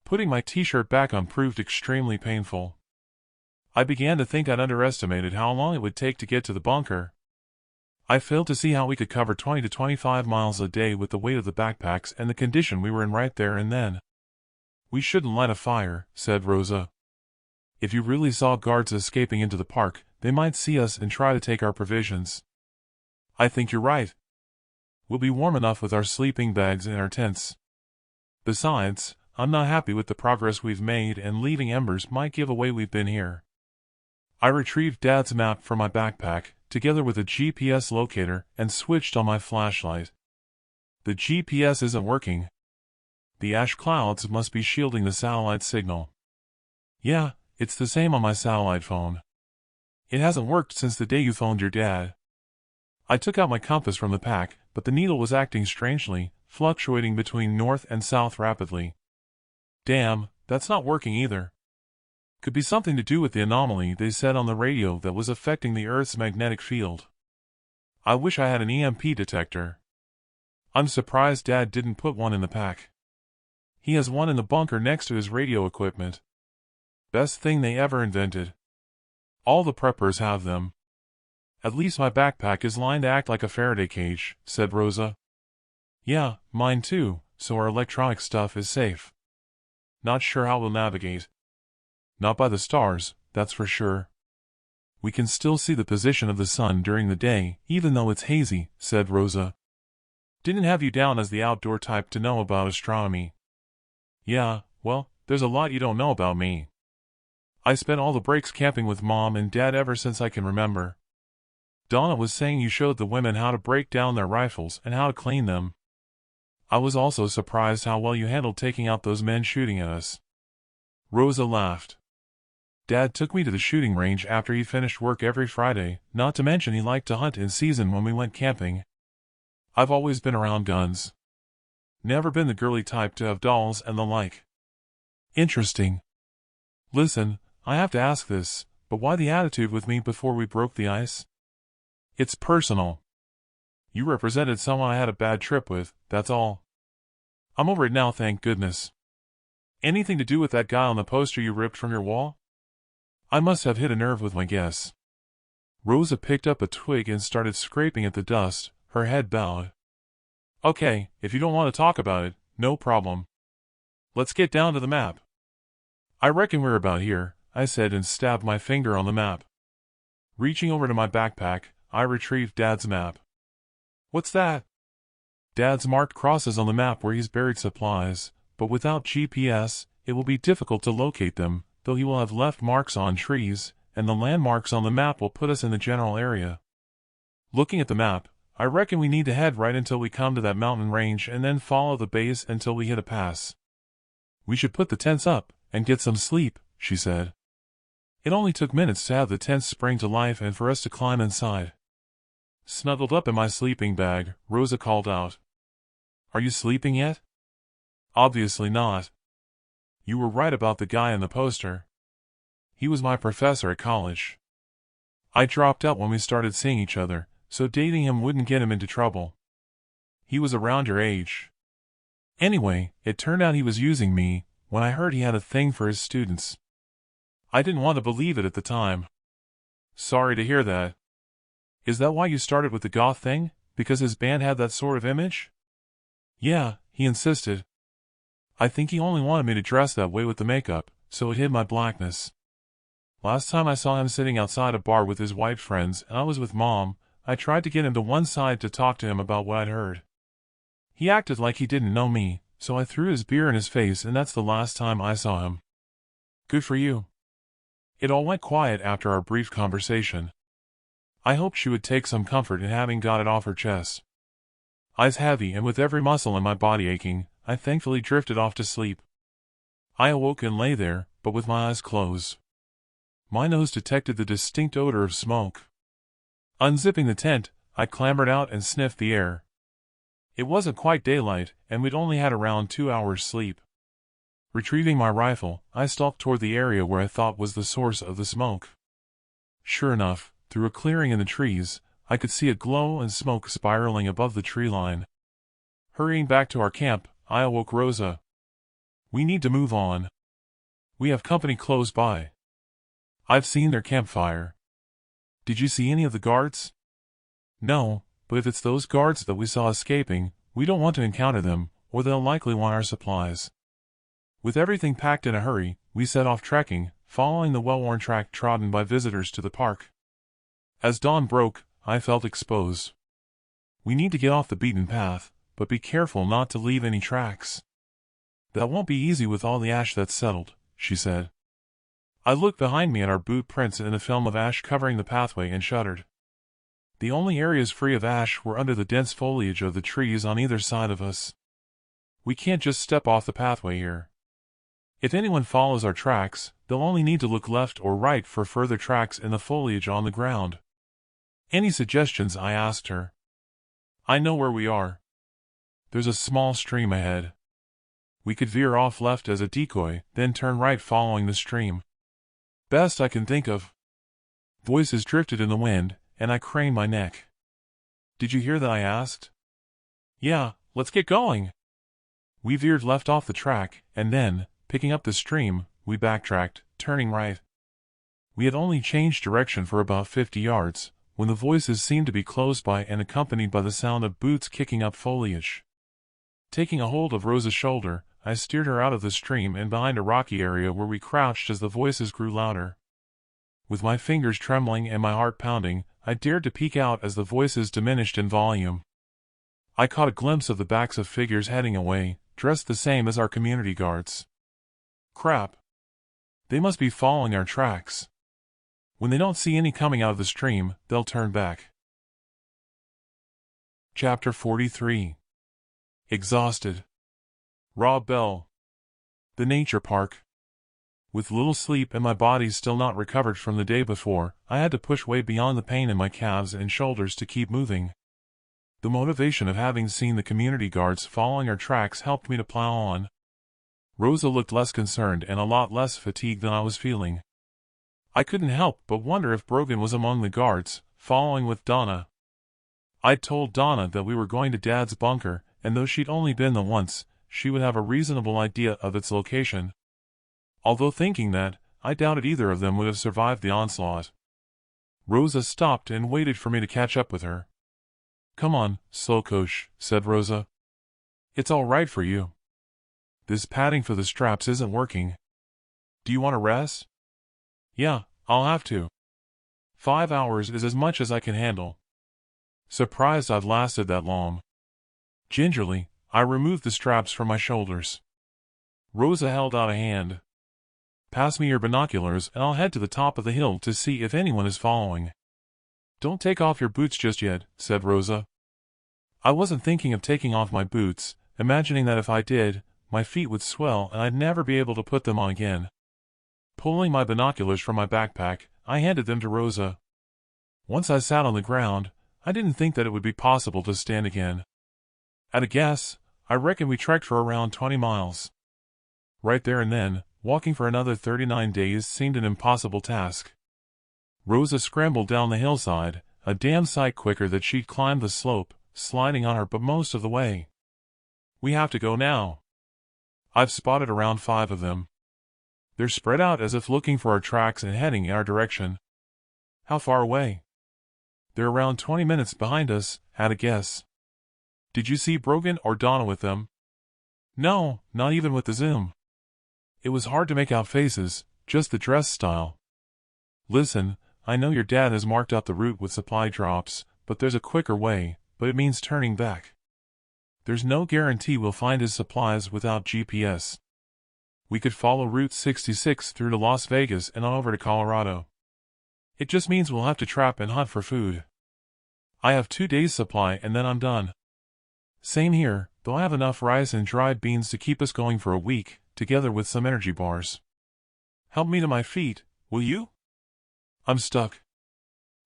Putting my t-shirt back on proved extremely painful. I began to think I'd underestimated how long it would take to get to the bunker. I failed to see how we could cover 20 to 25 miles a day with the weight of the backpacks and the condition we were in right there and then. We shouldn't light a fire, said Rosa. If you really saw guards escaping into the park, they might see us and try to take our provisions. I think you're right. We'll be warm enough with our sleeping bags and our tents. Besides, I'm not happy with the progress we've made and leaving embers might give away we've been here. I retrieved Dad's map from my backpack, together with a GPS locator, and switched on my flashlight. The GPS isn't working. The ash clouds must be shielding the satellite signal. Yeah, it's the same on my satellite phone. It hasn't worked since the day you phoned your dad. I took out my compass from the pack, but the needle was acting strangely, fluctuating between north and south rapidly. Damn, that's not working either. Could be something to do with the anomaly they said on the radio that was affecting the Earth's magnetic field. I wish I had an EMP detector. I'm surprised Dad didn't put one in the pack. He has one in the bunker next to his radio equipment. Best thing they ever invented. All the preppers have them. At least my backpack is lined to act like a Faraday cage, said Rosa. Yeah, mine too, so our electronic stuff is safe. Not sure how we'll navigate. Not by the stars, that's for sure. We can still see the position of the sun during the day, even though it's hazy, said Rosa. Didn't have you down as the outdoor type to know about astronomy. Yeah, well, there's a lot you don't know about me. I spent all the breaks camping with Mom and Dad ever since I can remember. Donna was saying you showed the women how to break down their rifles and how to clean them. I was also surprised how well you handled taking out those men shooting at us. Rosa laughed. Dad took me to the shooting range after he finished work every Friday, not to mention he liked to hunt in season when we went camping. I've always been around guns. Never been the girly type to have dolls and the like. Interesting. Listen, I have to ask this, but why the attitude with me before we broke the ice? It's personal. You represented someone I had a bad trip with, that's all. I'm over it now, thank goodness. Anything to do with that guy on the poster you ripped from your wall? I must have hit a nerve with my guess. Rosa picked up a twig and started scraping at the dust, her head bowed. Okay, if you don't want to talk about it, no problem. Let's get down to the map. I reckon we're about here, I said and stabbed my finger on the map. Reaching over to my backpack, I retrieved Dad's map. What's that? Dad's marked crosses on the map where he's buried supplies, but without GPS, it will be difficult to locate them, though he will have left marks on trees, and the landmarks on the map will put us in the general area. Looking at the map, I reckon we need to head right until we come to that mountain range and then follow the base until we hit a pass. We should put the tents up and get some sleep, she said. It only took minutes to have the tents spring to life and for us to climb inside. Snuggled up in my sleeping bag, Rosa called out. Are you sleeping yet? Obviously not. You were right about the guy in the poster. He was my professor at college. I dropped out when we started seeing each other, so dating him wouldn't get him into trouble. He was around your age. Anyway, it turned out he was using me when I heard he had a thing for his students. I didn't want to believe it at the time. Sorry to hear that. Is that why you started with the goth thing? Because his band had that sort of image? Yeah, he insisted. I think he only wanted me to dress that way with the makeup, so it hid my blackness. Last time I saw him sitting outside a bar with his white friends and I was with Mom, I tried to get him to one side to talk to him about what I'd heard. He acted like he didn't know me, so I threw his beer in his face and that's the last time I saw him. Good for you. It all went quiet after our brief conversation. I hoped she would take some comfort in having got it off her chest. Eyes heavy and with every muscle in my body aching, I thankfully drifted off to sleep. I awoke and lay there, but with my eyes closed. My nose detected the distinct odor of smoke. Unzipping the tent, I clambered out and sniffed the air. It wasn't quite daylight, and we'd only had around 2 hours sleep. Retrieving my rifle, I stalked toward the area where I thought was the source of the smoke. Sure enough, through a clearing in the trees, I could see a glow and smoke spiraling above the tree line. Hurrying back to our camp, I awoke Rosa. We need to move on. We have company close by. I've seen their campfire. Did you see any of the guards? No, but if it's those guards that we saw escaping, we don't want to encounter them, or they'll likely want our supplies. With everything packed in a hurry, we set off trekking, following the well-worn track trodden by visitors to the park. As dawn broke, I felt exposed. We need to get off the beaten path, but be careful not to leave any tracks. That won't be easy with all the ash that's settled, she said. I looked behind me at our boot prints in the film of ash covering the pathway and shuddered. The only areas free of ash were under the dense foliage of the trees on either side of us. We can't just step off the pathway here. If anyone follows our tracks, they'll only need to look left or right for further tracks in the foliage on the ground. Any suggestions? I asked her. I know where we are. There's a small stream ahead. We could veer off left as a decoy, then turn right following the stream. Best I can think of. Voices drifted in the wind, and I craned my neck. Did you hear that? I asked. Yeah, let's get going. We veered left off the track, and then, picking up the stream, we backtracked, turning right. We had only changed direction for about 50 yards, when the voices seemed to be close by and accompanied by the sound of boots kicking up foliage. Taking a hold of Rosa's shoulder, I steered her out of the stream and behind a rocky area where we crouched as the voices grew louder. With my fingers trembling and my heart pounding, I dared to peek out as the voices diminished in volume. I caught a glimpse of the backs of figures heading away, dressed the same as our community guards. Crap. They must be following our tracks. When they don't see any coming out of the stream, they'll turn back. Chapter 43. Exhausted. Rob Bell. The nature park. With little sleep and my body still not recovered from the day before, I had to push way beyond the pain in my calves and shoulders to keep moving. The motivation of having seen the community guards following our tracks helped me to plow on. Rosa looked less concerned and a lot less fatigued than I was feeling. I couldn't help but wonder if Brogan was among the guards, following with Donna. I'd told Donna that we were going to Dad's bunker, and though she'd only been there once, she would have a reasonable idea of its location. Although thinking that, I doubted either of them would have survived the onslaught. Rosa stopped and waited for me to catch up with her. "Come on, slow coach," said Rosa. "It's all right for you. This padding for the straps isn't working. Do you want to rest?" "Yeah, I'll have to. 5 hours is as much as I can handle." Surprised I'd lasted that long. Gingerly, I removed the straps from my shoulders. Rosa held out a hand. "Pass me your binoculars and I'll head to the top of the hill to see if anyone is following." "Don't take off your boots just yet," said Rosa. I wasn't thinking of taking off my boots, imagining that if I did, my feet would swell and I'd never be able to put them on again. Pulling my binoculars from my backpack, I handed them to Rosa. Once I sat on the ground, I didn't think that it would be possible to stand again. At a guess, I reckon we trekked for around 20 miles. Right there and then, walking for another 39 days seemed an impossible task. Rosa scrambled down the hillside, a damn sight quicker than she'd climbed the slope, sliding on her butt most of the way. "We have to go now. I've spotted around 5 of them. They're spread out as if looking for our tracks and heading in our direction." "How far away?" "They're around 20 minutes behind us, at a guess." "Did you see Brogan or Donna with them?" "No, not even with the zoom. It was hard to make out faces, just the dress style." "Listen, I know your dad has marked out the route with supply drops, but there's a quicker way, but it means turning back. There's no guarantee we'll find his supplies without GPS. We could follow Route 66 through to Las Vegas and on over to Colorado. It just means we'll have to trap and hunt for food. I have 2 days' supply and then I'm done." "Same here, though I have enough rice and dried beans to keep us going for a week, together with some energy bars." "Help me to my feet, will you? I'm stuck."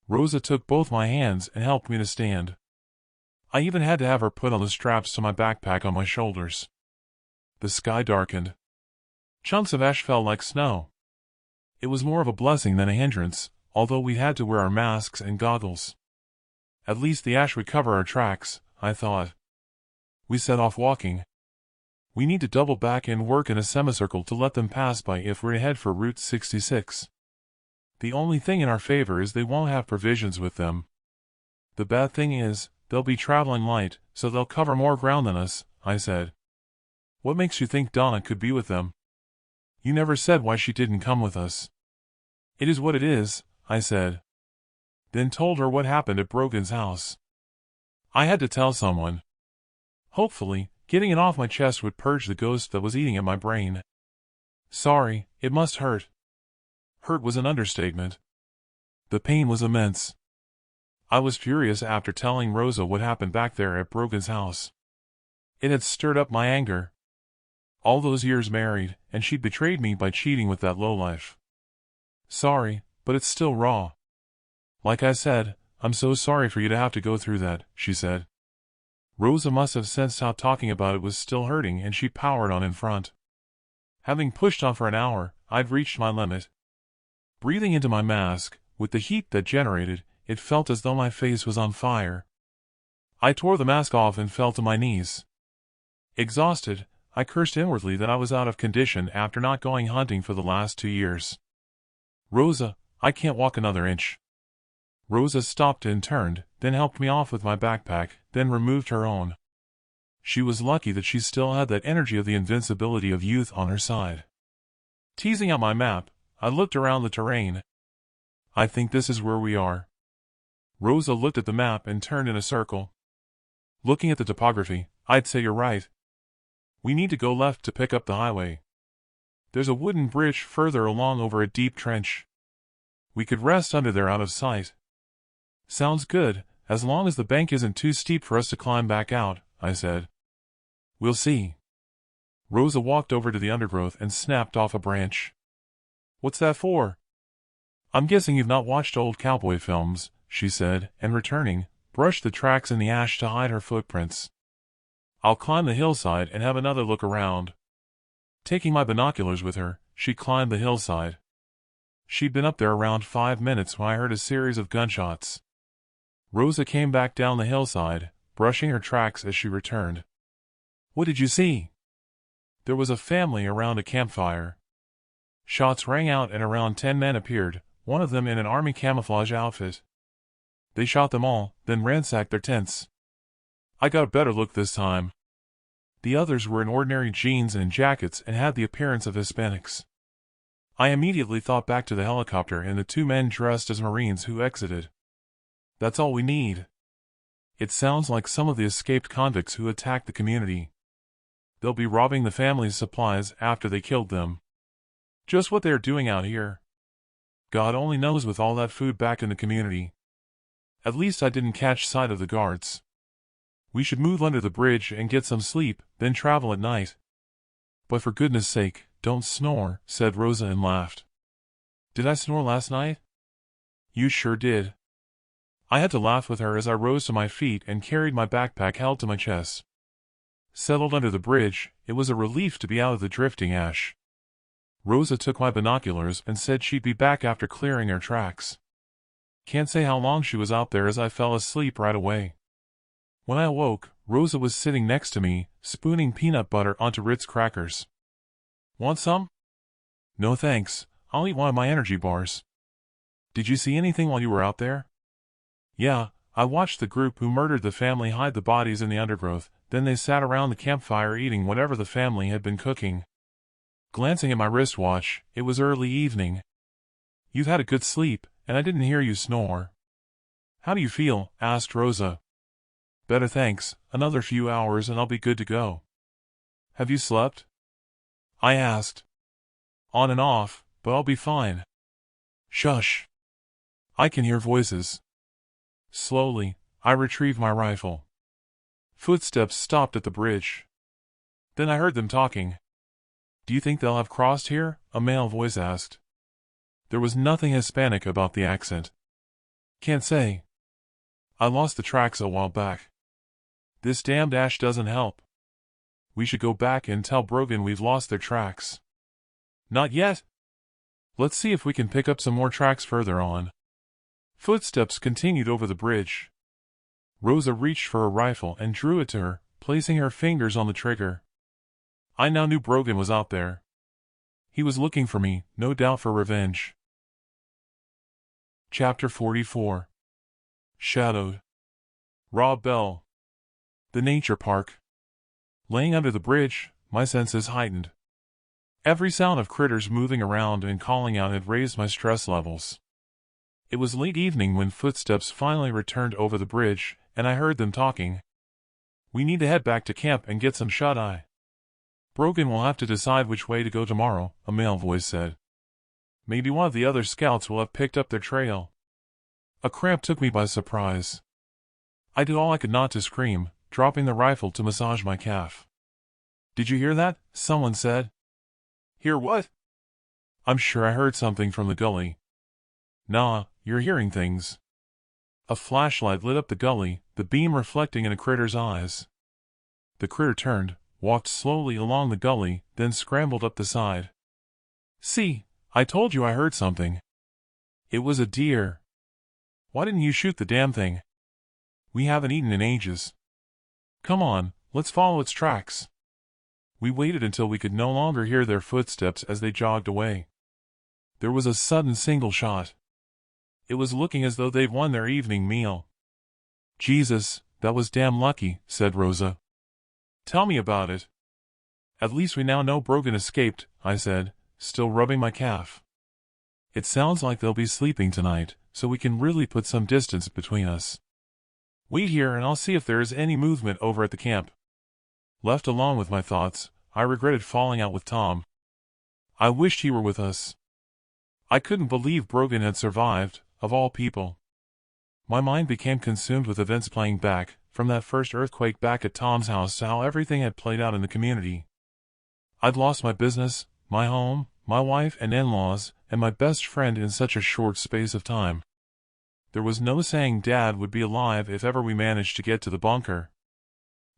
Rosa took both my hands and helped me to stand. I even had to have her put on the straps to my backpack on my shoulders. The sky darkened. Chunks of ash fell like snow. It was more of a blessing than a hindrance, although we had to wear our masks and goggles. At least the ash would cover our tracks, I thought. We set off walking. We need to double back and work in a semicircle to let them pass by if we're to head for Route 66. The only thing in our favor is they won't have provisions with them. The bad thing is, they'll be traveling light, so they'll cover more ground than us, I said. "What makes you think Donna could be with them? You never said why she didn't come with us." "It is what it is," I said. Then told her what happened at Brogan's house. I had to tell someone. Hopefully, getting it off my chest would purge the ghost that was eating at my brain. Sorry, it must hurt. Hurt was an understatement. The pain was immense. I was furious after telling Rosa what happened back there at Brogan's house. It had stirred up my anger. All those years married, and she'd betrayed me by cheating with that lowlife. "Sorry, but it's still raw." "Like I said, I'm so sorry for you to have to go through that," she said. Rosa must have sensed how talking about it was still hurting and she powered on in front. Having pushed on for an hour, I'd reached my limit. Breathing into my mask, with the heat that generated, it felt as though my face was on fire. I tore the mask off and fell to my knees. Exhausted, I cursed inwardly that I was out of condition after not going hunting for the last 2 years. "Rosa, I can't walk another inch." Rosa stopped and turned, then helped me off with my backpack, then removed her own. She was lucky that she still had that energy of the invincibility of youth on her side. Teasing out my map, I looked around the terrain. "I think this is where we are." Rosa looked at the map and turned in a circle. "Looking at the topography, I'd say you're right. We need to go left to pick up the highway. There's a wooden bridge further along over a deep trench. We could rest under there out of sight." "Sounds good, as long as the bank isn't too steep for us to climb back out," I said. "We'll see." Rosa walked over to the undergrowth and snapped off a branch. "What's that for?" "I'm guessing you've not watched old cowboy films," she said, and returning, brushed the tracks in the ash to hide her footprints. "I'll climb the hillside and have another look around." Taking my binoculars with her, she climbed the hillside. She'd been up there around 5 minutes when I heard a series of gunshots. Rosa came back down the hillside, brushing her tracks as she returned. "What did you see?" "There was a family around a campfire. Shots rang out and around 10 men appeared, one of them in an army camouflage outfit. They shot them all, then ransacked their tents. I got a better look this time. The others were in ordinary jeans and jackets and had the appearance of Hispanics. I immediately thought back to the helicopter and the two men dressed as Marines who exited. That's all we need. It sounds like some of the escaped convicts who attacked the community. They'll be robbing the family's supplies after they killed them. Just what they're doing out here. God only knows with all that food back in the community. At least I didn't catch sight of the guards. We should move under the bridge and get some sleep, then travel at night. But for goodness sake, don't snore, said Rosa and laughed. Did I snore last night? You sure did. I had to laugh with her as I rose to my feet and carried my backpack held to my chest. Settled under the bridge, it was a relief to be out of the drifting ash. Rosa took my binoculars and said she'd be back after clearing our tracks. Can't say how long she was out there as I fell asleep right away. When I awoke, Rosa was sitting next to me, spooning peanut butter onto Ritz crackers. Want some? No thanks, I'll eat one of my energy bars. Did you see anything while you were out there? Yeah, I watched the group who murdered the family hide the bodies in the undergrowth, then they sat around the campfire eating whatever the family had been cooking. Glancing at my wristwatch, it was early evening. You've had a good sleep, and I didn't hear you snore. How do you feel? Asked Rosa. Better thanks, another few hours and I'll be good to go. Have you slept? I asked. On and off, but I'll be fine. Shush. I can hear voices. Slowly, I retrieved my rifle. Footsteps stopped at the bridge. Then I heard them talking. Do you think they'll have crossed here? A male voice asked. There was nothing Hispanic about the accent. Can't say. I lost the tracks a while back. This damned ash doesn't help. We should go back and tell Brogan we've lost their tracks. Not yet. Let's see if we can pick up some more tracks further on. Footsteps continued over the bridge. Rosa reached for a rifle and drew it to her, placing her fingers on the trigger. I now knew Brogan was out there. He was looking for me, no doubt for revenge. Chapter 44. Shadowed. Rob Bell. The nature park. Laying under the bridge, my senses heightened. Every sound of critters moving around and calling out had raised my stress levels. It was late evening when footsteps finally returned over the bridge, and I heard them talking. We need to head back to camp and get some shut-eye. Brogan will have to decide which way to go tomorrow, a male voice said. Maybe one of the other scouts will have picked up their trail. A cramp took me by surprise. I did all I could not to scream, dropping the rifle to massage my calf. Did you hear that? Someone said. Hear what? I'm sure I heard something from the gully. Nah, you're hearing things. A flashlight lit up the gully, the beam reflecting in a critter's eyes. The critter turned, walked slowly along the gully, then scrambled up the side. See, I told you I heard something. It was a deer. Why didn't you shoot the damn thing? We haven't eaten in ages. Come on, let's follow its tracks. We waited until we could no longer hear their footsteps as they jogged away. There was a sudden single shot. It was looking as though they'd won their evening meal. Jesus, that was damn lucky, said Rosa. Tell me about it. At least we now know Brogan escaped, I said, still rubbing my calf. It sounds like they'll be sleeping tonight, so we can really put some distance between us. Wait here and I'll see if there is any movement over at the camp. Left alone with my thoughts, I regretted falling out with Tom. I wished he were with us. I couldn't believe Brogan had survived, of all people. My mind became consumed with events playing back, from that first earthquake back at Tom's house to how everything had played out in the community. I'd lost my business, my home, my wife and in-laws, and my best friend in such a short space of time. There was no saying Dad would be alive if ever we managed to get to the bunker.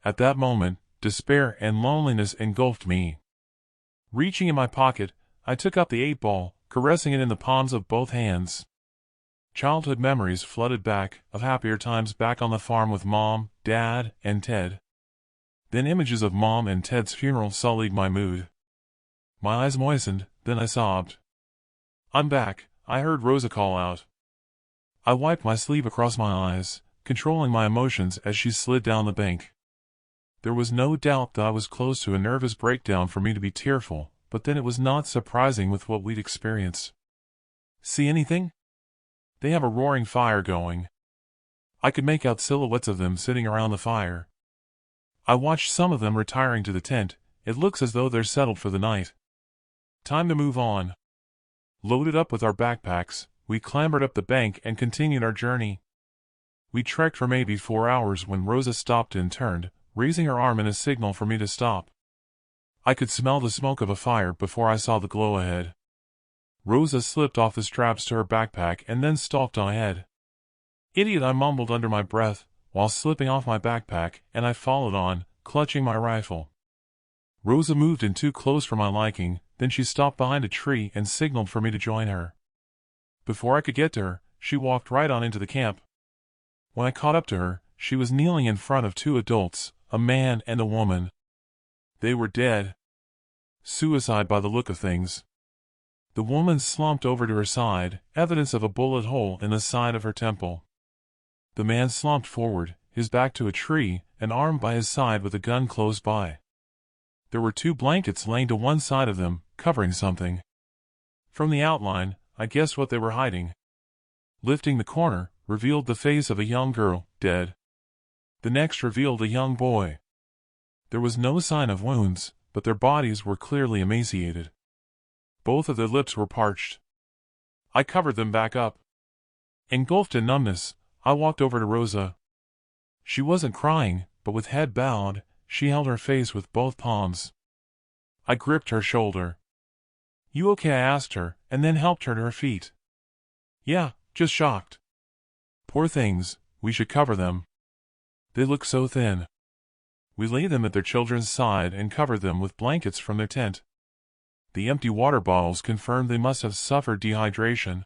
At that moment, despair and loneliness engulfed me. Reaching in my pocket, I took up the 8-ball, caressing it in the palms of both hands. Childhood memories flooded back, of happier times back on the farm with Mom, Dad, and Ted. Then images of Mom and Ted's funeral sullied my mood. My eyes moistened, then I sobbed. I'm back, I heard Rosa call out. I wiped my sleeve across my eyes, controlling my emotions as she slid down the bank. There was no doubt that I was close to a nervous breakdown for me to be tearful, but then it was not surprising with what we'd experienced. See anything? They have a roaring fire going. I could make out silhouettes of them sitting around the fire. I watched some of them retiring to the tent. It looks as though they're settled for the night. Time to move on. Loaded up with our backpacks, we clambered up the bank and continued our journey. We trekked for maybe 4 hours when Rosa stopped and turned, raising her arm in a signal for me to stop. I could smell the smoke of a fire before I saw the glow ahead. Rosa slipped off the straps to her backpack and then stalked on ahead. "Idiot," I mumbled under my breath, while slipping off my backpack, and I followed on, clutching my rifle. Rosa moved in too close for my liking, then she stopped behind a tree and signaled for me to join her. Before I could get to her, she walked right on into the camp. When I caught up to her, she was kneeling in front of 2 adults, a man and a woman. They were dead. Suicide by the look of things. The woman slumped over to her side, evidence of a bullet hole in the side of her temple. The man slumped forward, his back to a tree, an arm by his side with a gun close by. There were 2 blankets laying to one side of them, covering something. From the outline, I guessed what they were hiding. Lifting the corner, revealed the face of a young girl, dead. The next revealed a young boy. There was no sign of wounds, but their bodies were clearly emaciated. Both of their lips were parched. I covered them back up. Engulfed in numbness, I walked over to Rosa. She wasn't crying, but with head bowed, she held her face with both palms. I gripped her shoulder. "You okay?" I asked her, and then helped her to her feet. "Yeah, just shocked." "Poor things, we should cover them. They look so thin." We laid them at their children's side and covered them with blankets from their tent. The empty water bottles confirmed they must have suffered dehydration.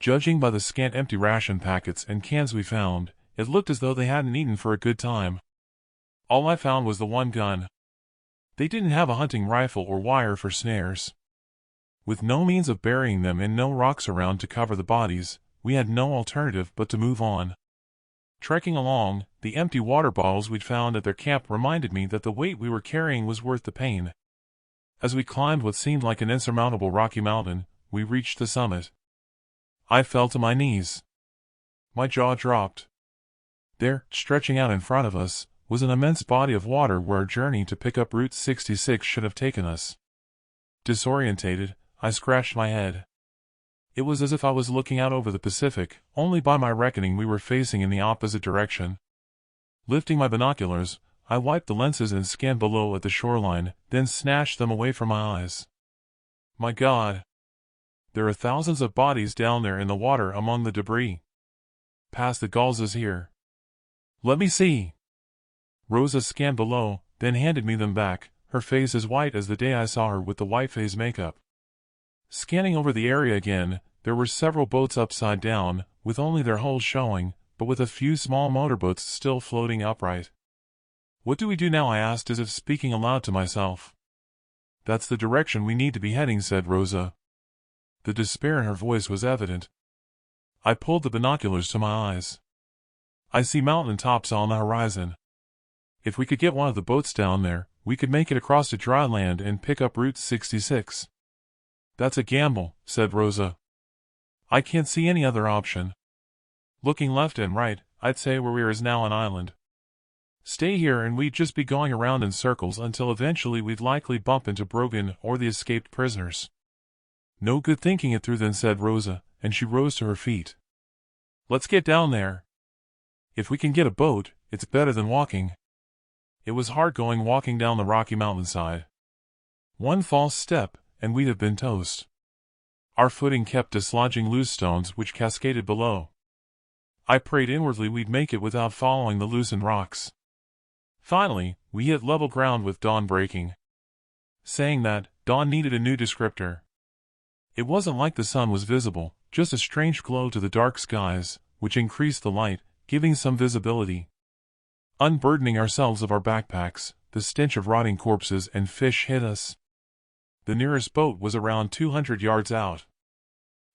Judging by the scant empty ration packets and cans we found, it looked as though they hadn't eaten for a good time. All I found was the one gun. They didn't have a hunting rifle or wire for snares. With no means of burying them and no rocks around to cover the bodies, we had no alternative but to move on. Trekking along, the empty water bottles we'd found at their camp reminded me that the weight we were carrying was worth the pain. As we climbed what seemed like an insurmountable rocky mountain, we reached the summit. I fell to my knees. My jaw dropped. There, stretching out in front of us, was an immense body of water where our journey to pick up Route 66 should have taken us. Disorientated, I scratched my head. It was as if I was looking out over the Pacific, only by my reckoning we were facing in the opposite direction. Lifting my binoculars, I wiped the lenses and scanned below at the shoreline, then snatched them away from my eyes. My God! There are thousands of bodies down there in the water among the debris. Past the gulls here. Let me see. Rosa scanned below, then handed me them back, her face as white as the day I saw her with the white face makeup. Scanning over the area again, there were several boats upside down, with only their hulls showing, but with a few small motorboats still floating upright. "What do we do now?" I asked as if speaking aloud to myself. "That's the direction we need to be heading," said Rosa. The despair in her voice was evident. I pulled the binoculars to my eyes. "I see mountain tops on the horizon. If we could get one of the boats down there, we could make it across to dry land and pick up Route 66. "That's a gamble," said Rosa. "I can't see any other option. Looking left and right, I'd say where we are is now an island. Stay here and we'd just be going around in circles until eventually we'd likely bump into Brogan or the escaped prisoners." "No good thinking it through then," said Rosa, and she rose to her feet. "Let's get down there. If we can get a boat, it's better than walking." It was hard going walking down the rocky mountainside. One false step, and we'd have been toast. Our footing kept dislodging loose stones which cascaded below. I prayed inwardly we'd make it without following the loosened rocks. Finally, we hit level ground with dawn breaking. Saying that, dawn needed a new descriptor. It wasn't like the sun was visible, just a strange glow to the dark skies, which increased the light, giving some visibility. Unburdening ourselves of our backpacks, the stench of rotting corpses and fish hit us. The nearest boat was around 200 yards out.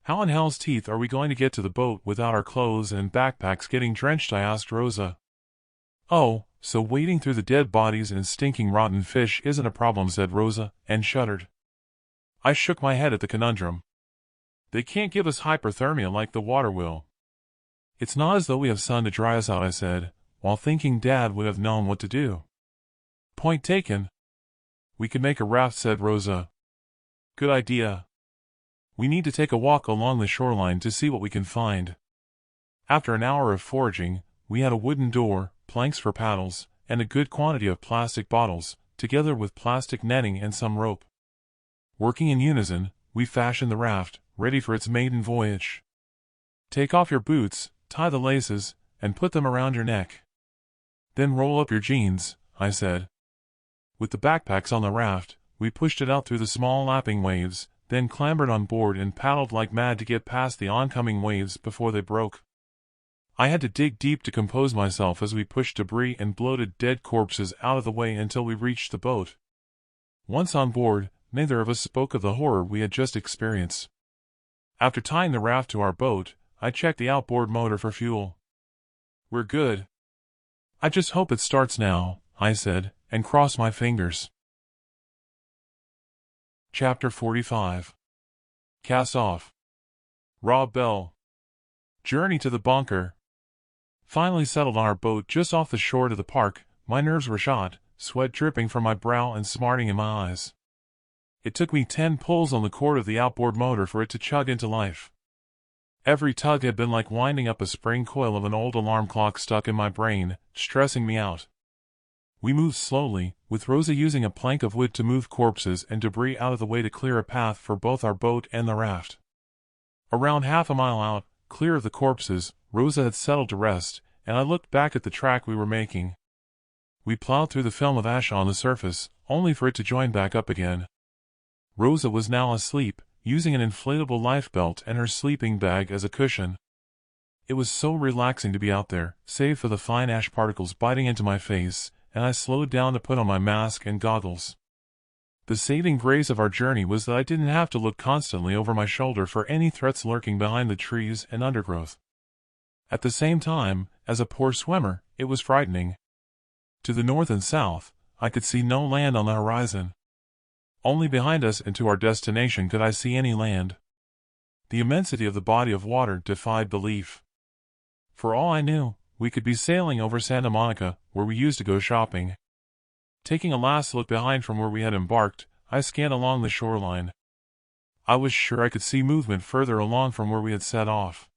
"How in hell's teeth are we going to get to the boat without our clothes and backpacks getting drenched?" I asked Rosa. "Oh, so wading through the dead bodies and stinking rotten fish isn't a problem, said Rosa, and shuddered. I shook my head at the conundrum. They can't give us hyperthermia like the water will. It's not as though we have sun to dry us out, I said, while thinking Dad would have known what to do. Point taken. We could make a raft, said Rosa. Good idea. We need to take a walk along the shoreline to see what we can find. After an hour of foraging, we had a wooden door, planks for paddles, and a good quantity of plastic bottles, together with plastic netting and some rope. Working in unison, we fashioned the raft, ready for its maiden voyage. Take off your boots, tie the laces, and put them around your neck. Then roll up your jeans, I said. With the backpacks on the raft, we pushed it out through the small lapping waves, then clambered on board and paddled like mad to get past the oncoming waves before they broke. I had to dig deep to compose myself as we pushed debris and bloated dead corpses out of the way until we reached the boat. Once on board, neither of us spoke of the horror we had just experienced. After tying the raft to our boat, I checked the outboard motor for fuel. We're good. I just hope it starts now, I said, and crossed my fingers. Chapter 45. Cast Off. Rob Bell. Journey to the bunker. Finally settled on our boat just off the shore to the park, my nerves were shot, sweat dripping from my brow and smarting in my eyes. It took me 10 pulls on the cord of the outboard motor for it to chug into life. Every tug had been like winding up a spring coil of an old alarm clock stuck in my brain, stressing me out. We moved slowly, with Rosa using a plank of wood to move corpses and debris out of the way to clear a path for both our boat and the raft. Around half a mile out, clear of the corpses, Rosa had settled to rest, and I looked back at the track we were making. We plowed through the film of ash on the surface, only for it to join back up again. Rosa was now asleep, using an inflatable life belt and her sleeping bag as a cushion. It was so relaxing to be out there, save for the fine ash particles biting into my face, and I slowed down to put on my mask and goggles. The saving grace of our journey was that I didn't have to look constantly over my shoulder for any threats lurking behind the trees and undergrowth. At the same time, as a poor swimmer, it was frightening. To the north and south, I could see no land on the horizon. Only behind us and to our destination could I see any land. The immensity of the body of water defied belief. For all I knew, we could be sailing over Santa Monica, where we used to go shopping. Taking a last look behind from where we had embarked, I scanned along the shoreline. I was sure I could see movement further along from where we had set off.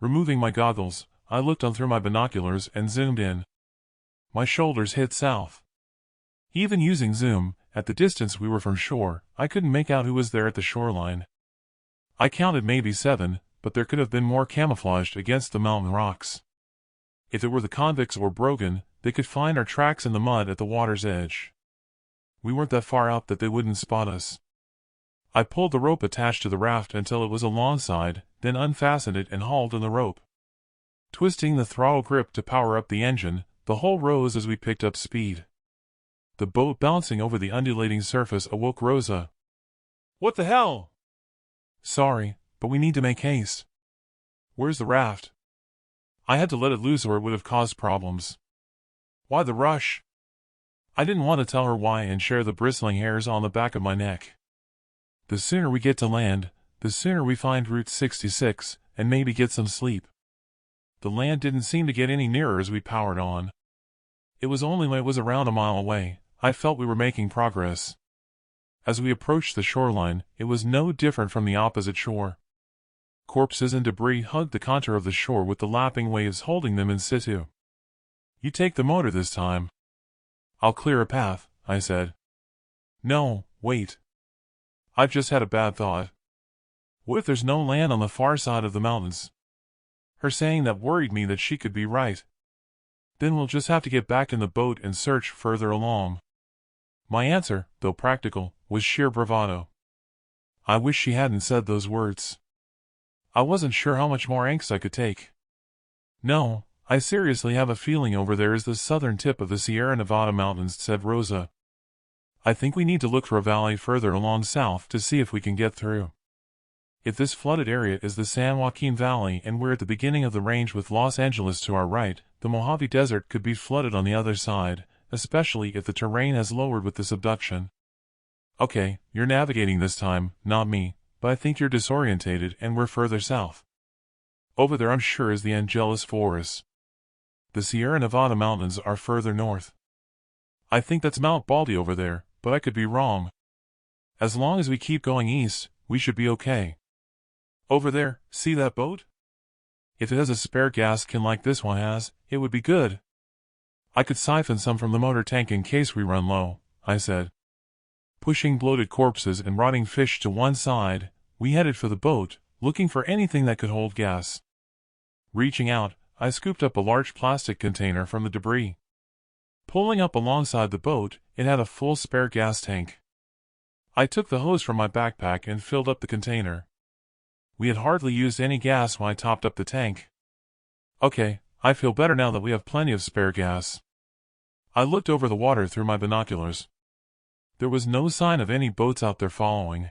Removing my goggles, I looked on through my binoculars and zoomed in. My shoulders hit south. Even using zoom, at the distance we were from shore, I couldn't make out who was there at the shoreline. I counted maybe 7, but there could have been more camouflaged against the mountain rocks. If it were the Convicts or Brogan, they could find our tracks in the mud at the water's edge. We weren't that far out that they wouldn't spot us. I pulled the rope attached to the raft until it was alongside, then unfastened it and hauled in the rope. Twisting the throttle grip to power up the engine, the hull rose as we picked up speed. The boat bouncing over the undulating surface awoke Rosa. "What the hell?" "Sorry, but we need to make haste." "Where's the raft?" I had to let it loose or it would have caused problems. "Why the rush?" I didn't want to tell her why and share the bristling hairs on the back of my neck. The sooner we get to land, the sooner we find Route 66, and maybe get some sleep. The land didn't seem to get any nearer as we powered on. It was only when it was around a mile away, I felt we were making progress. As we approached the shoreline, it was no different from the opposite shore. Corpses and debris hugged the contour of the shore with the lapping waves holding them in situ. "You take the motor this time." "I'll clear a path," I said. "No, wait. I've just had a bad thought. What if there's no land on the far side of the mountains?" Her saying that worried me that she could be right. "Then we'll just have to get back in the boat and search further along." My answer, though practical, was sheer bravado. I wish she hadn't said those words. I wasn't sure how much more angst I could take. "No, I seriously have a feeling over there is the southern tip of the Sierra Nevada mountains," said Rosa. "I think we need to look for a valley further along south to see if we can get through. If this flooded area is the San Joaquin Valley and we're at the beginning of the range with Los Angeles to our right, the Mojave Desert could be flooded on the other side, especially if the terrain has lowered with the subduction. Okay, you're navigating this time, not me, but I think you're disorientated and we're further south. Over there I'm sure is the Angeles Forest. The Sierra Nevada mountains are further north. I think that's Mount Baldy over there, but I could be wrong. As long as we keep going east, we should be okay. Over there, see that boat? If it has a spare gas can like this one has, it would be good. I could siphon some from the motor tank in case we run low, I said. Pushing bloated corpses and rotting fish to one side, we headed for the boat, looking for anything that could hold gas. Reaching out, I scooped up a large plastic container from the debris. Pulling up alongside the boat, it had a full spare gas tank. I took the hose from my backpack and filled up the container. We had hardly used any gas when I topped up the tank. Okay, I feel better now that we have plenty of spare gas. I looked over the water through my binoculars. There was no sign of any boats out there following.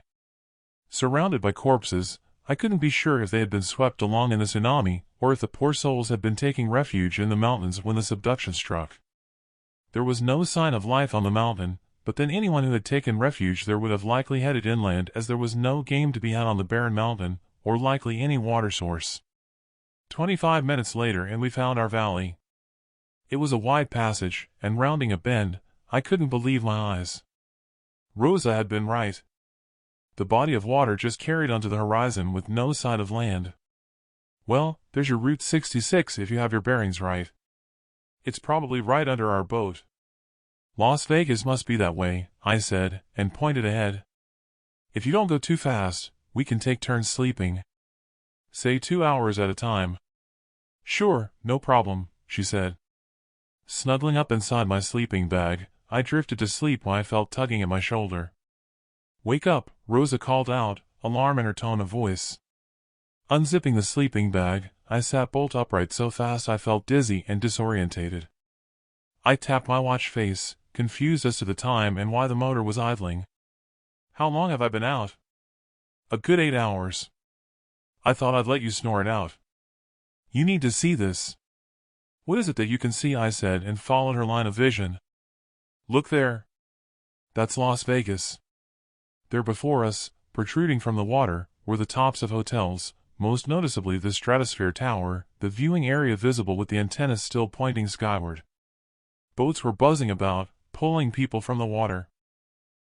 Surrounded by corpses, I couldn't be sure if they had been swept along in the tsunami, or if the poor souls had been taking refuge in the mountains when the subduction struck. There was no sign of life on the mountain, but then anyone who had taken refuge there would have likely headed inland as there was no game to be had on the barren mountain, or likely any water source. 25 minutes later and we found our valley. It was a wide passage, and rounding a bend, I couldn't believe my eyes. Rosa had been right. The body of water just carried onto the horizon with no sight of land. Well, there's your Route 66 if you have your bearings right. It's probably right under our boat. Las Vegas must be that way, I said, and pointed ahead. If you don't go too fast, we can take turns sleeping. Say 2 hours at a time. Sure, no problem, she said. Snuggling up inside my sleeping bag, I drifted to sleep when I felt tugging at my shoulder. Wake up, Rosa called out, alarm in her tone of voice. Unzipping the sleeping bag, I sat bolt upright so fast I felt dizzy and disorientated. I tapped my watch face, confused as to the time and why the motor was idling. How long have I been out? A good 8 hours. I thought I'd let you snore it out. You need to see this. What is it that you can see? I said and followed her line of vision. Look there. That's Las Vegas. There before us, protruding from the water, were the tops of hotels, most noticeably the Stratosphere Tower, the viewing area visible with the antennas still pointing skyward. Boats were buzzing about, pulling people from the water.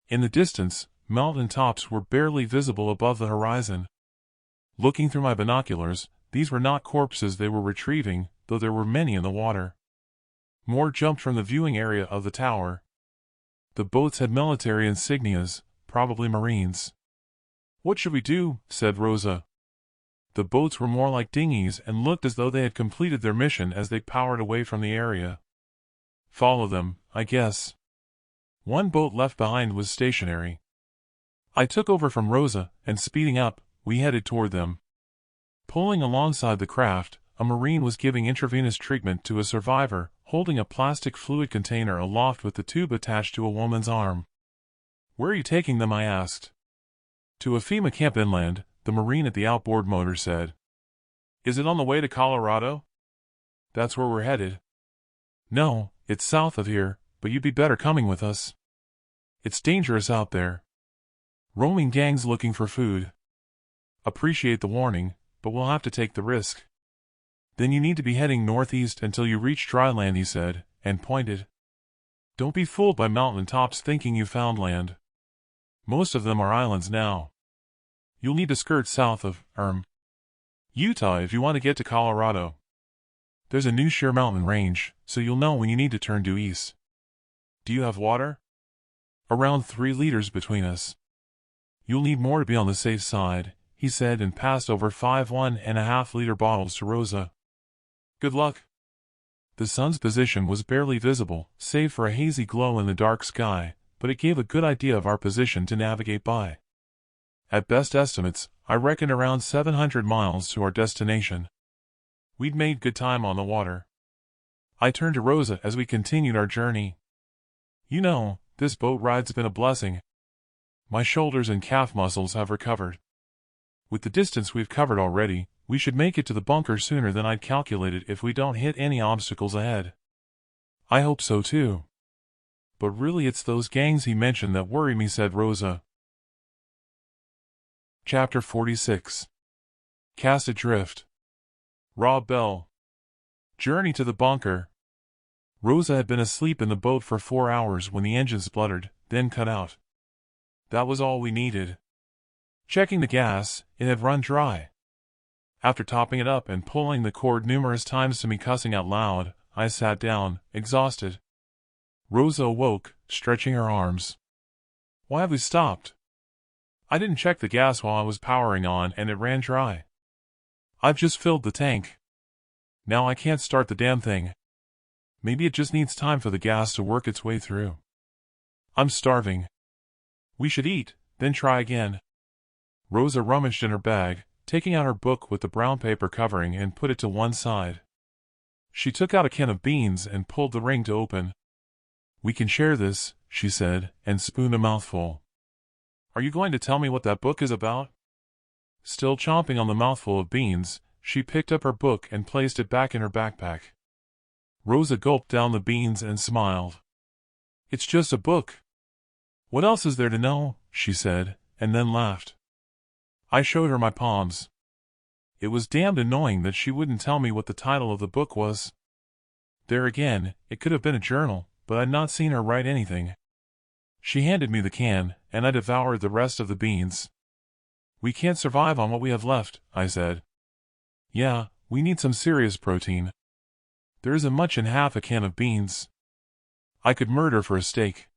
In the distance, mountain tops were barely visible above the horizon. Looking through my binoculars, these were not corpses they were retrieving, though there were many in the water. More jumped from the viewing area of the tower. The boats had military insignias, probably Marines. What should we do? Said Rosa. The boats were more like dinghies and looked as though they had completed their mission as they powered away from the area. Follow them, I guess. One boat left behind was stationary. I took over from Rosa, and speeding up, we headed toward them. Pulling alongside the craft, a Marine was giving intravenous treatment to a survivor, holding a plastic fluid container aloft with the tube attached to a woman's arm. Where are you taking them? I asked. To a FEMA camp inland, the Marine at the outboard motor said. Is it on the way to Colorado? That's where we're headed. No, it's south of here, but you'd be better coming with us. It's dangerous out there. Roaming gangs looking for food. Appreciate the warning, but we'll have to take the risk. Then you need to be heading northeast until you reach dry land, he said, and pointed. Don't be fooled by mountain tops thinking you found land. Most of them are islands now. You'll need to skirt south of, Utah if you want to get to Colorado. There's a new sheer mountain range, so you'll know when you need to turn due east. Do you have water? Around 3 liters between us. You'll need more to be on the safe side, he said and passed over 5 1.5-liter bottles to Rosa. Good luck. The sun's position was barely visible, save for a hazy glow in the dark sky, but it gave a good idea of our position to navigate by. At best estimates, I reckoned around 700 miles to our destination. We'd made good time on the water. I turned to Rosa as we continued our journey. You know, this boat ride's been a blessing. My shoulders and calf muscles have recovered. With the distance we've covered already, we should make it to the bunker sooner than I'd calculated if we don't hit any obstacles ahead. I hope so too. But really it's those gangs he mentioned that worry me, said Rosa. Chapter 46. Cast Adrift. Rob Bell. Journey to the bunker. Rosa had been asleep in the boat for 4 hours when the engine spluttered, then cut out. That was all we needed. Checking the gas, it had run dry. After topping it up and pulling the cord numerous times to me cussing out loud, I sat down, exhausted. Rosa awoke, stretching her arms. Why have we stopped? I didn't check the gas while I was powering on and it ran dry. I've just filled the tank. Now I can't start the damn thing. Maybe it just needs time for the gas to work its way through. I'm starving. We should eat, then try again. Rosa rummaged in her bag, taking out her book with the brown paper covering and put it to one side. She took out a can of beans and pulled the ring to open. We can share this, she said, and spooned a mouthful. Are you going to tell me what that book is about? Still chomping on the mouthful of beans, she picked up her book and placed it back in her backpack. Rosa gulped down the beans and smiled. It's just a book. What else is there to know? She said, and then laughed. I showed her my palms. It was damned annoying that she wouldn't tell me what the title of the book was. There again, it could have been a journal, but I'd not seen her write anything. She handed me the can, and I devoured the rest of the beans. We can't survive on what we have left, I said. Yeah, we need some serious protein. There isn't much in half a can of beans. I could murder for a steak.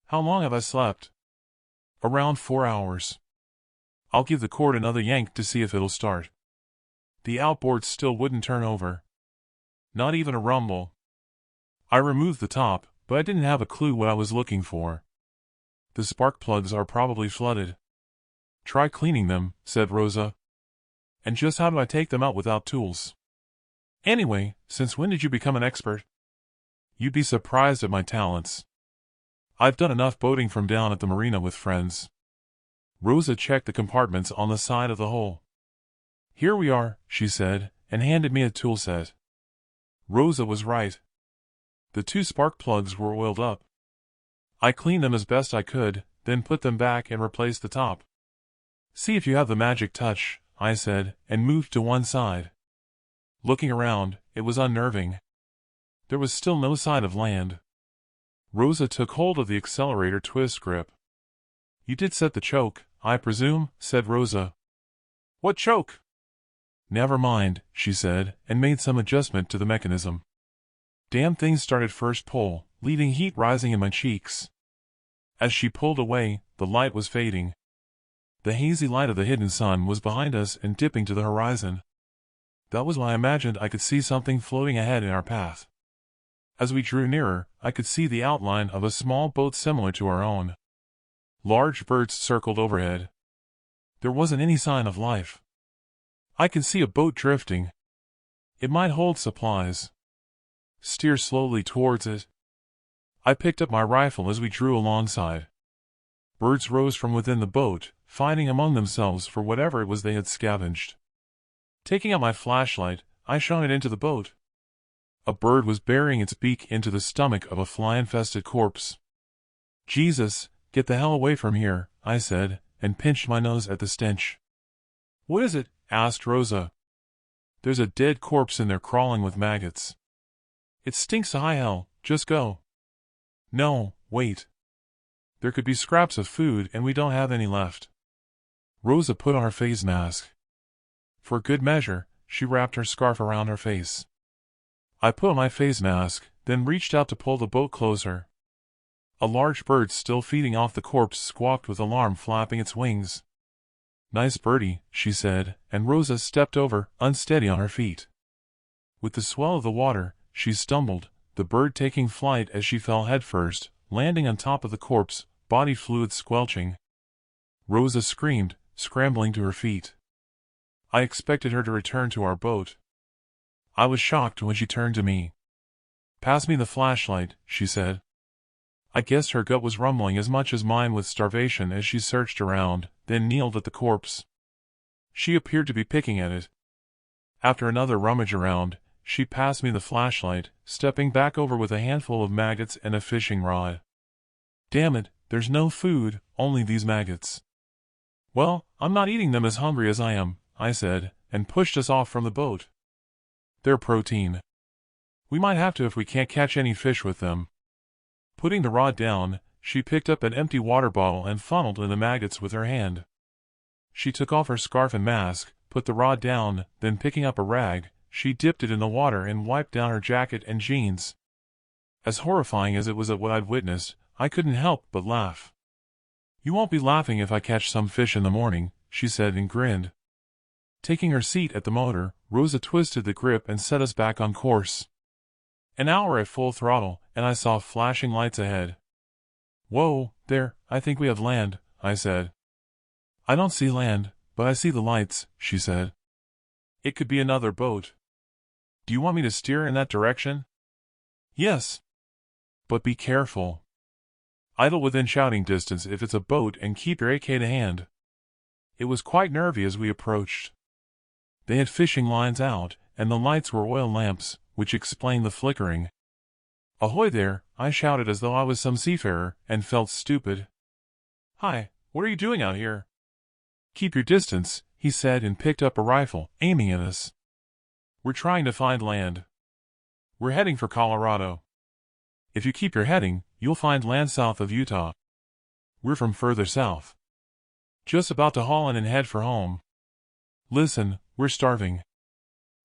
How long have I slept? Around 4 hours. I'll give the cord another yank to see if it'll start. The outboard still wouldn't turn over. Not even a rumble. I removed the top, but I didn't have a clue what I was looking for. The spark plugs are probably flooded. Try cleaning them, said Rosa. And just how do I take them out without tools? Anyway, since when did you become an expert? You'd be surprised at my talents. I've done enough boating from down at the marina with friends. Rosa checked the compartments on the side of the hull. Here we are, she said, and handed me a tool set. Rosa was right. The 2 spark plugs were oiled up. I cleaned them as best I could, then put them back and replaced the top. See if you have the magic touch, I said, and moved to one side. Looking around, it was unnerving. There was still no sign of land. Rosa took hold of the accelerator twist grip. You did set the choke, I presume, said Rosa. What choke? Never mind, she said, and made some adjustment to the mechanism. Damn thing started first pull, leaving heat rising in my cheeks. As she pulled away, the light was fading. The hazy light of the hidden sun was behind us and dipping to the horizon. That was when I imagined I could see something floating ahead in our path. As we drew nearer, I could see the outline of a small boat similar to our own. Large birds circled overhead. There wasn't any sign of life. I can see a boat drifting. It might hold supplies. Steer slowly towards it. I picked up my rifle as we drew alongside. Birds rose from within the boat, fighting among themselves for whatever it was they had scavenged. Taking out my flashlight, I shone it into the boat. A bird was burying its beak into the stomach of a fly-infested corpse. Jesus, get the hell away from here, I said, and pinched my nose at the stench. What is it? Asked Rosa. There's a dead corpse in there crawling with maggots. It stinks to high hell, just go. No, wait. There could be scraps of food and we don't have any left. Rosa put on her face mask. For good measure, she wrapped her scarf around her face. I put on my face mask, then reached out to pull the boat closer. A large bird still feeding off the corpse squawked with alarm, flapping its wings. Nice birdie, she said, and Rosa stepped over, unsteady on her feet. With the swell of the water, she stumbled, the bird taking flight as she fell headfirst, landing on top of the corpse, body fluid squelching. Rosa screamed, scrambling to her feet. I expected her to return to our boat. I was shocked when she turned to me. Pass me the flashlight, she said. I guessed her gut was rumbling as much as mine with starvation as she searched around, then kneeled at the corpse. She appeared to be picking at it. After another rummage around, she passed me the flashlight, stepping back over with a handful of maggots and a fishing rod. Damn it, there's no food, only these maggots. Well, I'm not eating them as hungry as I am, I said, and pushed us off from the boat. They're protein. We might have to if we can't catch any fish with them. Putting the rod down, she picked up an empty water bottle and funneled in the maggots with her hand. She took off her scarf and mask, put the rod down, then picking up a rag, she dipped it in the water and wiped down her jacket and jeans. As horrifying as it was at what I'd witnessed, I couldn't help but laugh. You won't be laughing if I catch some fish in the morning, she said and grinned. Taking her seat at the motor, Rosa twisted the grip and set us back on course. An hour at full throttle, and I saw flashing lights ahead. Whoa, there, I think we have land, I said. I don't see land, but I see the lights, she said. It could be another boat. Do you want me to steer in that direction? Yes. But be careful. Idle within shouting distance if it's a boat and keep your AK to hand. It was quite nervy as we approached. They had fishing lines out, and the lights were oil lamps, which explained the flickering. Ahoy there, I shouted as though I was some seafarer, and felt stupid. Hi, what are you doing out here? Keep your distance, he said and picked up a rifle, aiming at us. We're trying to find land. We're heading for Colorado. If you keep your heading, you'll find land south of Utah. We're from further south. Just about to haul in and head for home. Listen, we're starving.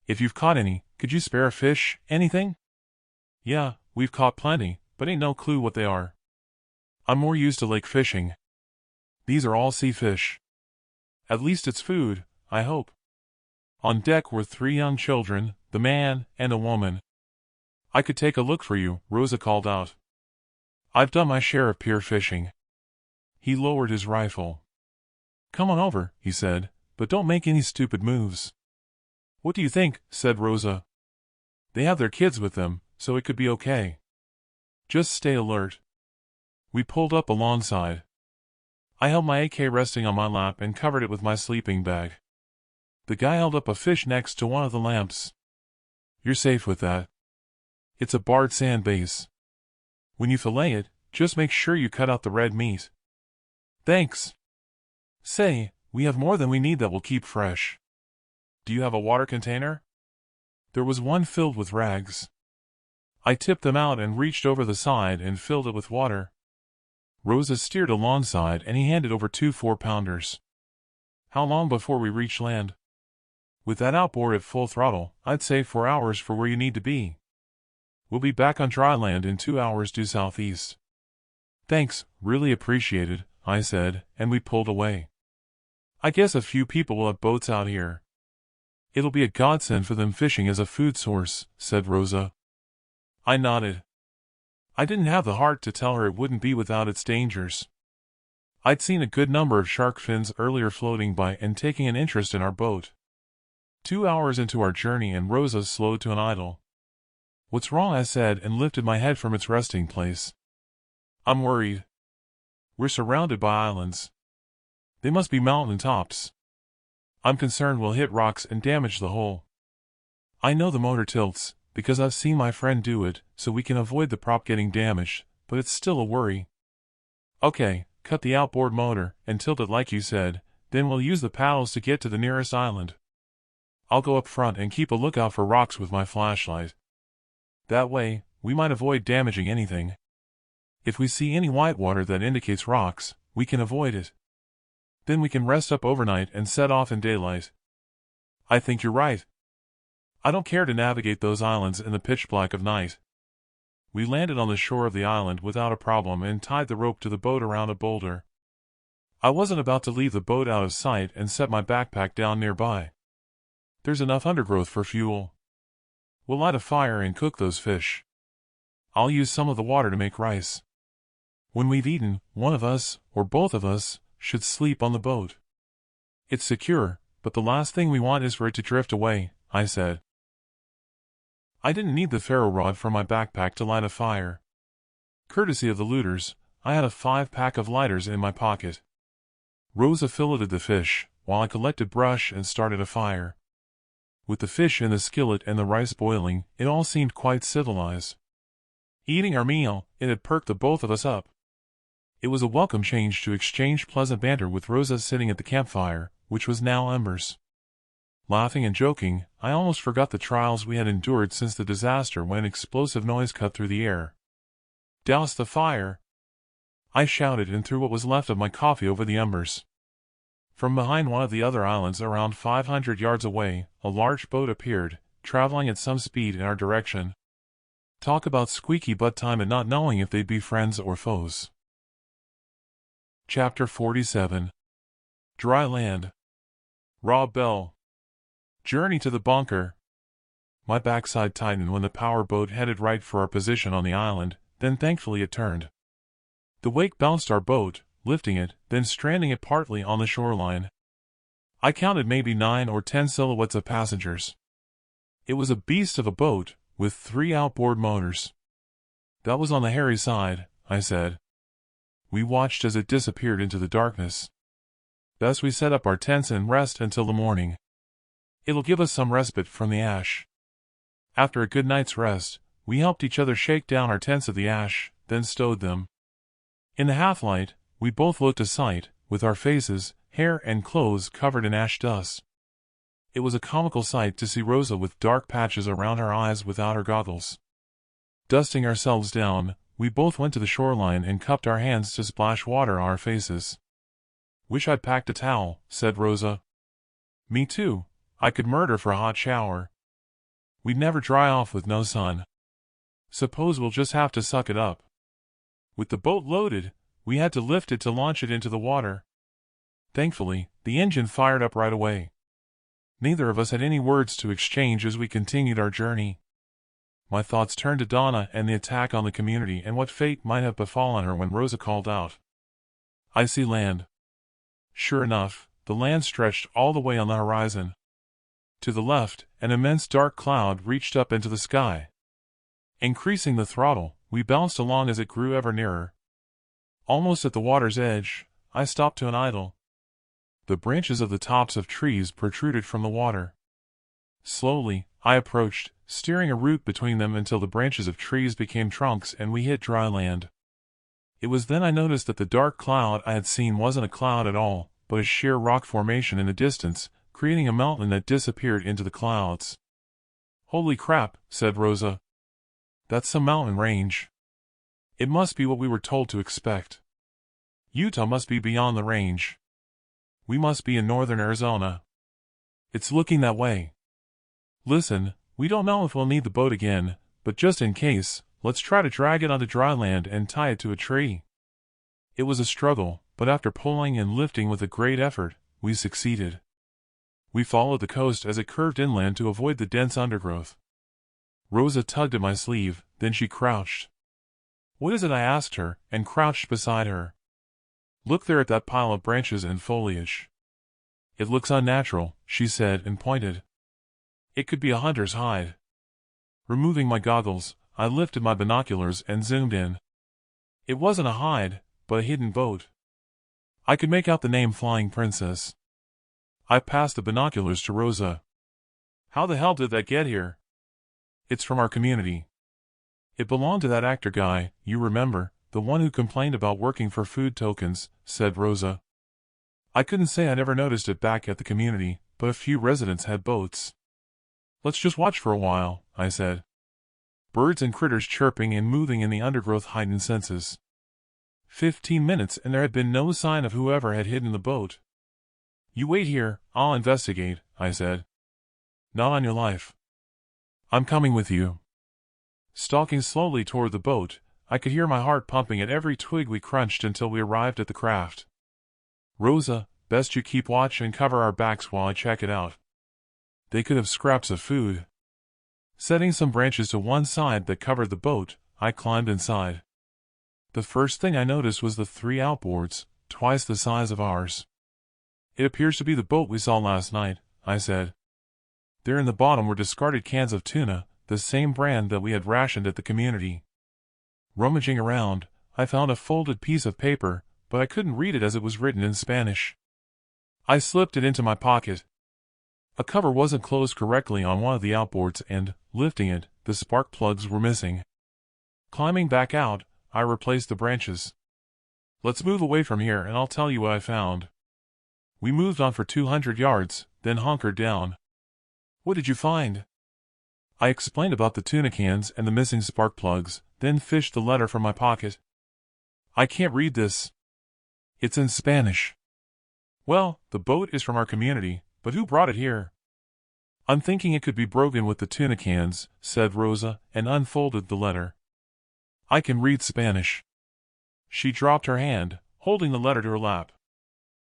If you've caught any, could you spare a fish, anything? Yeah, we've caught plenty, but ain't no clue what they are. I'm more used to lake fishing. These are all sea fish. At least it's food, I hope. On deck were 3 young children, the man, and a woman. I could take a look for you, Rosa called out. I've done my share of pier fishing. He lowered his rifle. Come on over, he said, but don't make any stupid moves. What do you think? Said Rosa. They have their kids with them, so it could be okay. Just stay alert. We pulled up alongside. I held my AK resting on my lap and covered it with my sleeping bag. The guy held up a fish next to one of the lamps. You're safe with that. It's a barred sand base. When you fillet it, just make sure you cut out the red meat. Thanks. Say, we have more than we need that will keep fresh. Do you have a water container? There was one filled with rags. I tipped them out and reached over the side and filled it with water. Rosa steered alongside and he handed over 2 4-pounders. How long before we reach land? With that outboard at full throttle, I'd say 4 hours for where you need to be. We'll be back on dry land in 2 hours due southeast. Thanks, really appreciated, I said, and we pulled away. I guess a few people will have boats out here. It'll be a godsend for them fishing as a food source, said Rosa. I nodded. I didn't have the heart to tell her it wouldn't be without its dangers. I'd seen a good number of shark fins earlier floating by and taking an interest in our boat. 2 hours into our journey and Rosa slowed to an idle. What's wrong? I said and lifted my head from its resting place. I'm worried. We're surrounded by islands. They must be mountain tops. I'm concerned we'll hit rocks and damage the hull. I know the motor tilts, because I've seen my friend do it, so we can avoid the prop getting damaged, but it's still a worry. Okay, cut the outboard motor, and tilt it like you said, then we'll use the paddles to get to the nearest island. I'll go up front and keep a lookout for rocks with my flashlight. That way, we might avoid damaging anything. If we see any whitewater that indicates rocks, we can avoid it. Then we can rest up overnight and set off in daylight. I think you're right. I don't care to navigate those islands in the pitch black of night. We landed on the shore of the island without a problem and tied the rope to the boat around a boulder. I wasn't about to leave the boat out of sight and set my backpack down nearby. There's enough undergrowth for fuel. We'll light a fire and cook those fish. I'll use some of the water to make rice. When we've eaten, one of us, or both of us, should sleep on the boat. It's secure, but the last thing we want is for it to drift away, I said. I didn't need the ferro rod from my backpack to light a fire. Courtesy of the looters, I had a 5-pack of lighters in my pocket. Rosa filleted the fish, while I collected brush and started a fire. With the fish in the skillet and the rice boiling, it all seemed quite civilized. Eating our meal, it had perked the both of us up. It was a welcome change to exchange pleasant banter with Rosa sitting at the campfire, which was now embers. Laughing and joking, I almost forgot the trials we had endured since the disaster when an explosive noise cut through the air. "Douse the fire!" I shouted and threw what was left of my coffee over the embers. From behind one of the other islands around 500 yards away, a large boat appeared, traveling at some speed in our direction. Talk about squeaky butt time and not knowing if they'd be friends or foes. Chapter 47. Dry Land. Rob Bell. Journey to the bunker. My backside tightened when the power boat headed right for our position on the island, then thankfully it turned. The wake bounced our boat, lifting it, then stranding it partly on the shoreline. I counted maybe 9 or 10 silhouettes of passengers. It was a beast of a boat, with 3 outboard motors. "That was on the hairy side," I said. We watched as it disappeared into the darkness. Thus we set up our tents and rest until the morning. It'll give us some respite from the ash. After a good night's rest, we helped each other shake down our tents of the ash, then stowed them. In the half-light, we both looked a sight, with our faces, hair and clothes covered in ash dust. It was a comical sight to see Rosa with dark patches around her eyes without her goggles. Dusting ourselves down, we both went to the shoreline and cupped our hands to splash water on our faces. "Wish I'd packed a towel," said Rosa. "Me too. I could murder for a hot shower. We'd never dry off with no sun. Suppose we'll just have to suck it up." With the boat loaded, we had to lift it to launch it into the water. Thankfully, the engine fired up right away. Neither of us had any words to exchange as we continued our journey. My thoughts turned to Donna and the attack on the community and what fate might have befallen her when Rosa called out, "I see land." Sure enough, the land stretched all the way on the horizon. To the left, an immense dark cloud reached up into the sky. Increasing the throttle, we bounced along as it grew ever nearer. Almost at the water's edge, I stopped to an idle. The branches of the tops of trees protruded from the water. Slowly, I approached, steering a route between them until the branches of trees became trunks and we hit dry land. It was then I noticed that the dark cloud I had seen wasn't a cloud at all, but a sheer rock formation in the distance, creating a mountain that disappeared into the clouds. "Holy crap," said Rosa. "That's some mountain range. It must be what we were told to expect. Utah must be beyond the range. We must be in northern Arizona. It's looking that way. Listen, we don't know if we'll need the boat again, but just in case, let's try to drag it onto dry land and tie it to a tree." It was a struggle, but after pulling and lifting with a great effort, we succeeded. We followed the coast as it curved inland to avoid the dense undergrowth. Rosa tugged at my sleeve, then she crouched. "What is it?" I asked her, and crouched beside her. "Look there at that pile of branches and foliage." "It looks unnatural," she said and pointed. "It could be a hunter's hide." Removing my goggles, I lifted my binoculars and zoomed in. It wasn't a hide, but a hidden boat. I could make out the name Flying Princess. I passed the binoculars to Rosa. "How the hell did that get here?" "It's from our community. It belonged to that actor guy, you remember, the one who complained about working for food tokens," said Rosa. I couldn't say I never noticed it back at the community, but a few residents had boats. "Let's just watch for a while," I said. Birds and critters chirping and moving in the undergrowth heightened senses. 15 minutes and there had been no sign of whoever had hidden the boat. "You wait here, I'll investigate," I said. "Not on your life." "I'm coming with you." Stalking slowly toward the boat, I could hear my heart pumping at every twig we crunched until we arrived at the craft. "Rosa, best you keep watch and cover our backs while I check it out." They could have scraps of food. Setting some branches to one side that covered the boat, I climbed inside. The first thing I noticed was the 3 outboards, twice the size of ours. "It appears to be the boat we saw last night," I said. There in the bottom were discarded cans of tuna, the same brand that we had rationed at the community. Rummaging around, I found a folded piece of paper, but I couldn't read it as it was written in Spanish. I slipped it into my pocket. A cover wasn't closed correctly on one of the outboards and, lifting it, the spark plugs were missing. Climbing back out, I replaced the branches. Let's move away from here and I'll tell you what I found. We moved on for 200 yards, then hunkered down. What did you find? I explained about the tuna cans and the missing spark plugs, then fished the letter from my pocket. I can't read this. It's in Spanish. Well, the boat is from our community, but who brought it here? I'm thinking it could be broken with the tuna cans, said Rosa, and unfolded the letter. I can read Spanish. She dropped her hand, holding the letter to her lap.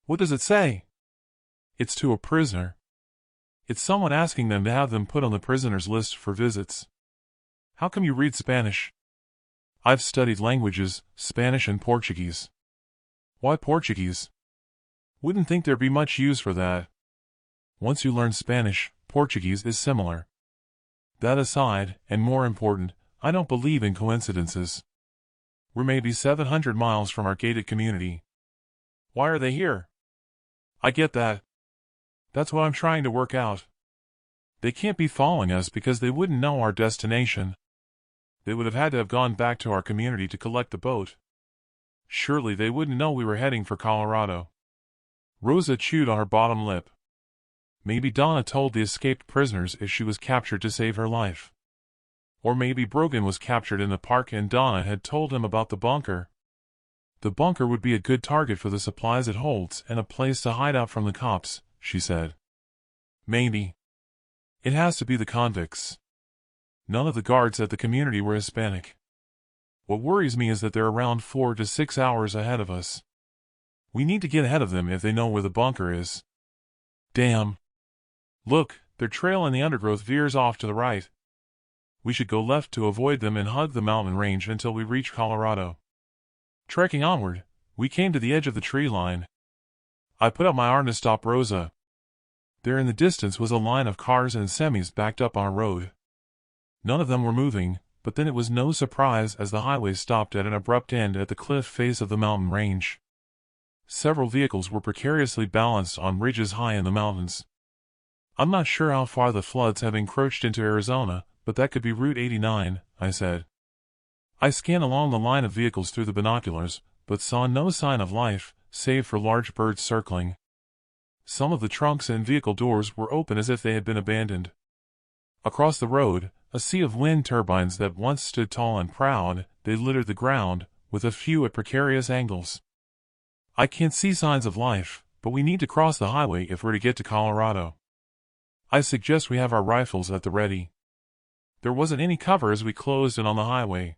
What does it say? It's to a prisoner. It's someone asking them to have them put on the prisoners list for visits. How come you read Spanish? I've studied languages, Spanish and Portuguese. Why Portuguese? Wouldn't think there'd be much use for that. Once you learn Spanish, Portuguese is similar. That aside, and more important, I don't believe in coincidences. We're maybe 700 miles from our gated community. Why are they here? I get that. That's what I'm trying to work out. They can't be following us because they wouldn't know our destination. They would have had to have gone back to our community to collect the boat. Surely they wouldn't know we were heading for Colorado. Rosa chewed on her bottom lip. Maybe Donna told the escaped prisoners if she was captured to save her life. Or maybe Brogan was captured in the park and Donna had told him about the bunker. The bunker would be a good target for the supplies it holds and a place to hide out from the cops, she said. Maybe. It has to be the convicts. None of the guards at the community were Hispanic. What worries me is that they're around 4 to 6 hours ahead of us. We need to get ahead of them if they know where the bunker is. Damn. Look, their trail in the undergrowth veers off to the right. We should go left to avoid them and hug the mountain range until we reach Colorado. Trekking onward, we came to the edge of the tree line. I put out my arm to stop Rosa. There in the distance was a line of cars and semis backed up on a road. None of them were moving, but then it was no surprise as the highway stopped at an abrupt end at the cliff face of the mountain range. Several vehicles were precariously balanced on ridges high in the mountains. I'm not sure how far the floods have encroached into Arizona, but that could be Route 89, I said. I scanned along the line of vehicles through the binoculars, but saw no sign of life, save for large birds circling. Some of the trunks and vehicle doors were open as if they had been abandoned. Across the road, a sea of wind turbines that once stood tall and proud, they littered the ground, with a few at precarious angles. I can't see signs of life, but we need to cross the highway if we're to get to Colorado. I suggest we have our rifles at the ready. There wasn't any cover as we closed in on the highway.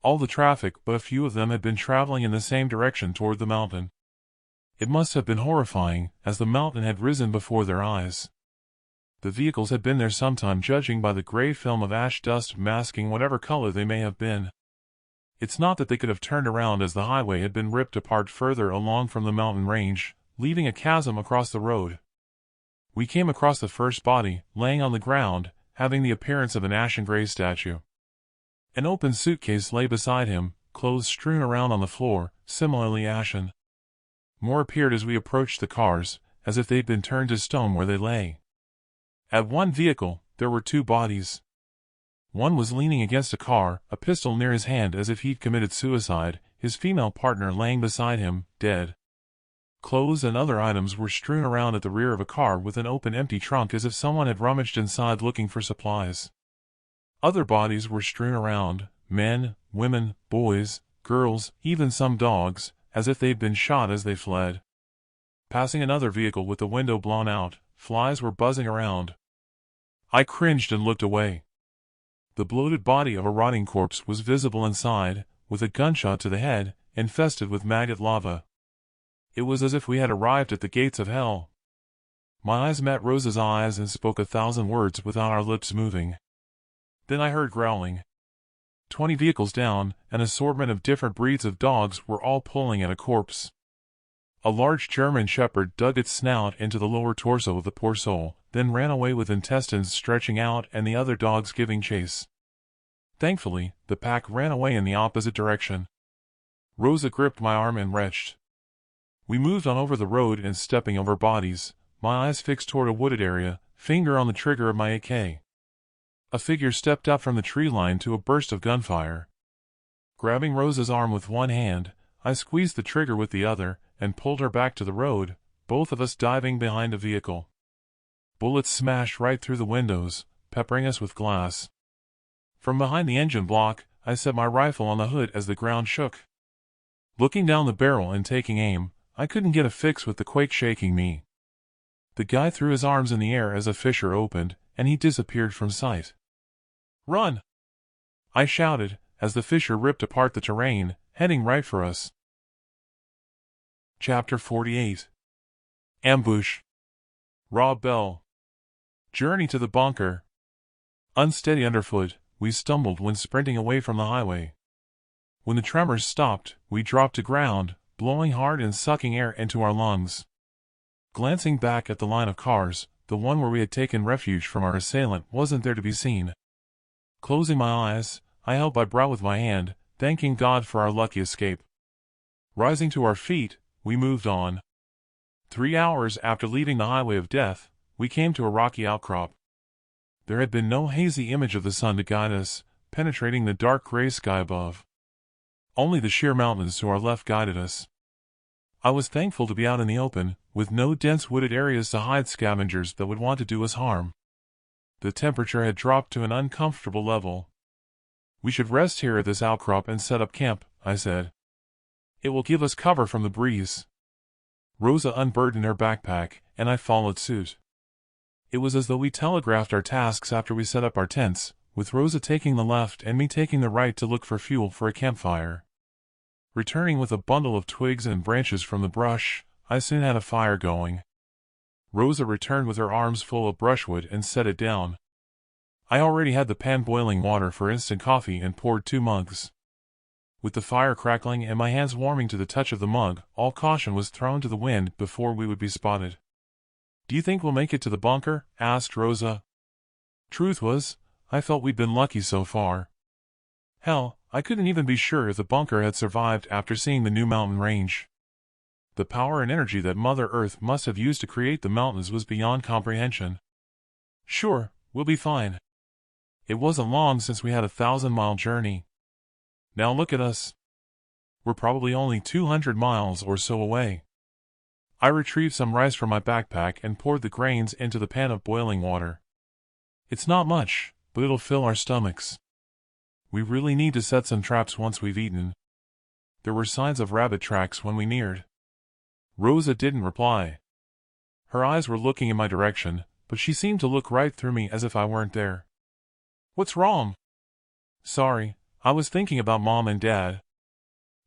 All the traffic but a few of them had been traveling in the same direction toward the mountain. It must have been horrifying, as the mountain had risen before their eyes. The vehicles had been there some time, judging by the gray film of ash dust masking whatever color they may have been. It's not that they could have turned around as the highway had been ripped apart further along from the mountain range, leaving a chasm across the road. We came across the first body, laying on the ground, having the appearance of an ashen gray statue. An open suitcase lay beside him, clothes strewn around on the floor, similarly ashen. More appeared as we approached the cars, as if they'd been turned to stone where they lay. At one vehicle, there were 2 bodies. One was leaning against a car, a pistol near his hand as if he'd committed suicide, his female partner laying beside him, dead. Clothes and other items were strewn around at the rear of a car with an open empty trunk as if someone had rummaged inside looking for supplies. Other bodies were strewn around, men, women, boys, girls, even some dogs, as if they'd been shot as they fled. Passing another vehicle with the window blown out, flies were buzzing around. I cringed and looked away. The bloated body of a rotting corpse was visible inside, with a gunshot to the head, infested with maggot larvae. It was as if we had arrived at the gates of hell. My eyes met Rosa's eyes and spoke 1,000 words without our lips moving. Then I heard growling. 20 vehicles down, an assortment of different breeds of dogs were all pulling at a corpse. A large German shepherd dug its snout into the lower torso of the poor soul, then ran away with intestines stretching out and the other dogs giving chase. Thankfully, the pack ran away in the opposite direction. Rosa gripped my arm and retched. We moved on over the road and stepping over bodies, my eyes fixed toward a wooded area, finger on the trigger of my AK. A figure stepped out from the tree line to a burst of gunfire. Grabbing Rosa's arm with one hand, I squeezed the trigger with the other, and pulled her back to the road, both of us diving behind a vehicle. Bullets smashed right through the windows, peppering us with glass. From behind the engine block, I set my rifle on the hood as the ground shook. Looking down the barrel and taking aim, I couldn't get a fix with the quake shaking me. The guy threw his arms in the air as a fissure opened, and he disappeared from sight. "Run!" I shouted, as the fissure ripped apart the terrain, heading right for us. Chapter 48. Ambush. Rob Bell. Journey to the bunker. Unsteady underfoot, we stumbled when sprinting away from the highway. When the tremors stopped, we dropped to ground, blowing hard and sucking air into our lungs. Glancing back at the line of cars, the one where we had taken refuge from our assailant wasn't there to be seen. Closing my eyes, I held my brow with my hand, thanking God for our lucky escape. Rising to our feet, we moved on. 3 hours after leaving the highway of death, we came to a rocky outcrop. There had been no hazy image of the sun to guide us, penetrating the dark gray sky above. Only the sheer mountains to our left guided us. I was thankful to be out in the open, with no dense wooded areas to hide scavengers that would want to do us harm. The temperature had dropped to an uncomfortable level. "We should rest here at this outcrop and set up camp," I said. "It will give us cover from the breeze." Rosa unburdened her backpack, and I followed suit. It was as though we telegraphed our tasks after we set up our tents, with Rosa taking the left and me taking the right to look for fuel for a campfire. Returning with a bundle of twigs and branches from the brush, I soon had a fire going. Rosa returned with her arms full of brushwood and set it down. I already had the pan boiling water for instant coffee and poured 2 mugs. With the fire crackling and my hands warming to the touch of the mug, all caution was thrown to the wind before we would be spotted. "Do you think we'll make it to the bunker?" asked Rosa. Truth was, I felt we'd been lucky so far. Hell, I couldn't even be sure if the bunker had survived after seeing the new mountain range. The power and energy that Mother Earth must have used to create the mountains was beyond comprehension. "Sure, we'll be fine. It wasn't long since we had a 1,000-mile journey. Now look at us. We're probably only 200 miles or so away." I retrieved some rice from my backpack and poured the grains into the pan of boiling water. "It's not much, but it'll fill our stomachs. We really need to set some traps once we've eaten." There were signs of rabbit tracks when we neared. Rosa didn't reply. Her eyes were looking in my direction, but she seemed to look right through me as if I weren't there. "What's wrong?" "Sorry, I was thinking about Mom and Dad.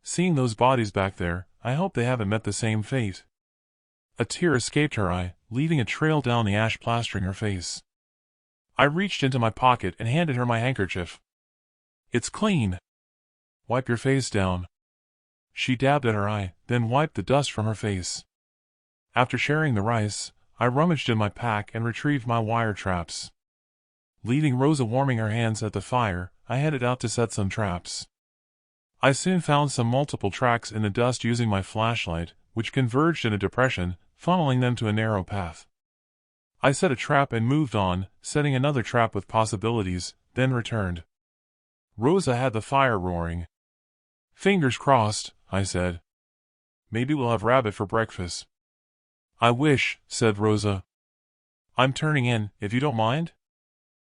Seeing those bodies back there, I hope they haven't met the same fate." A tear escaped her eye, leaving a trail down the ash plastering her face. I reached into my pocket and handed her my handkerchief. "It's clean. Wipe your face down." She dabbed at her eye, then wiped the dust from her face. After sharing the rice, I rummaged in my pack and retrieved my wire traps. Leaving Rosa warming her hands at the fire, I headed out to set some traps. I soon found some multiple tracks in the dust using my flashlight, which converged in a depression, funneling them to a narrow path. I set a trap and moved on, setting another trap with possibilities, then returned. Rosa had the fire roaring. "Fingers crossed," I said. "Maybe we'll have rabbit for breakfast." "I wish," said Rosa. "I'm turning in, if you don't mind?"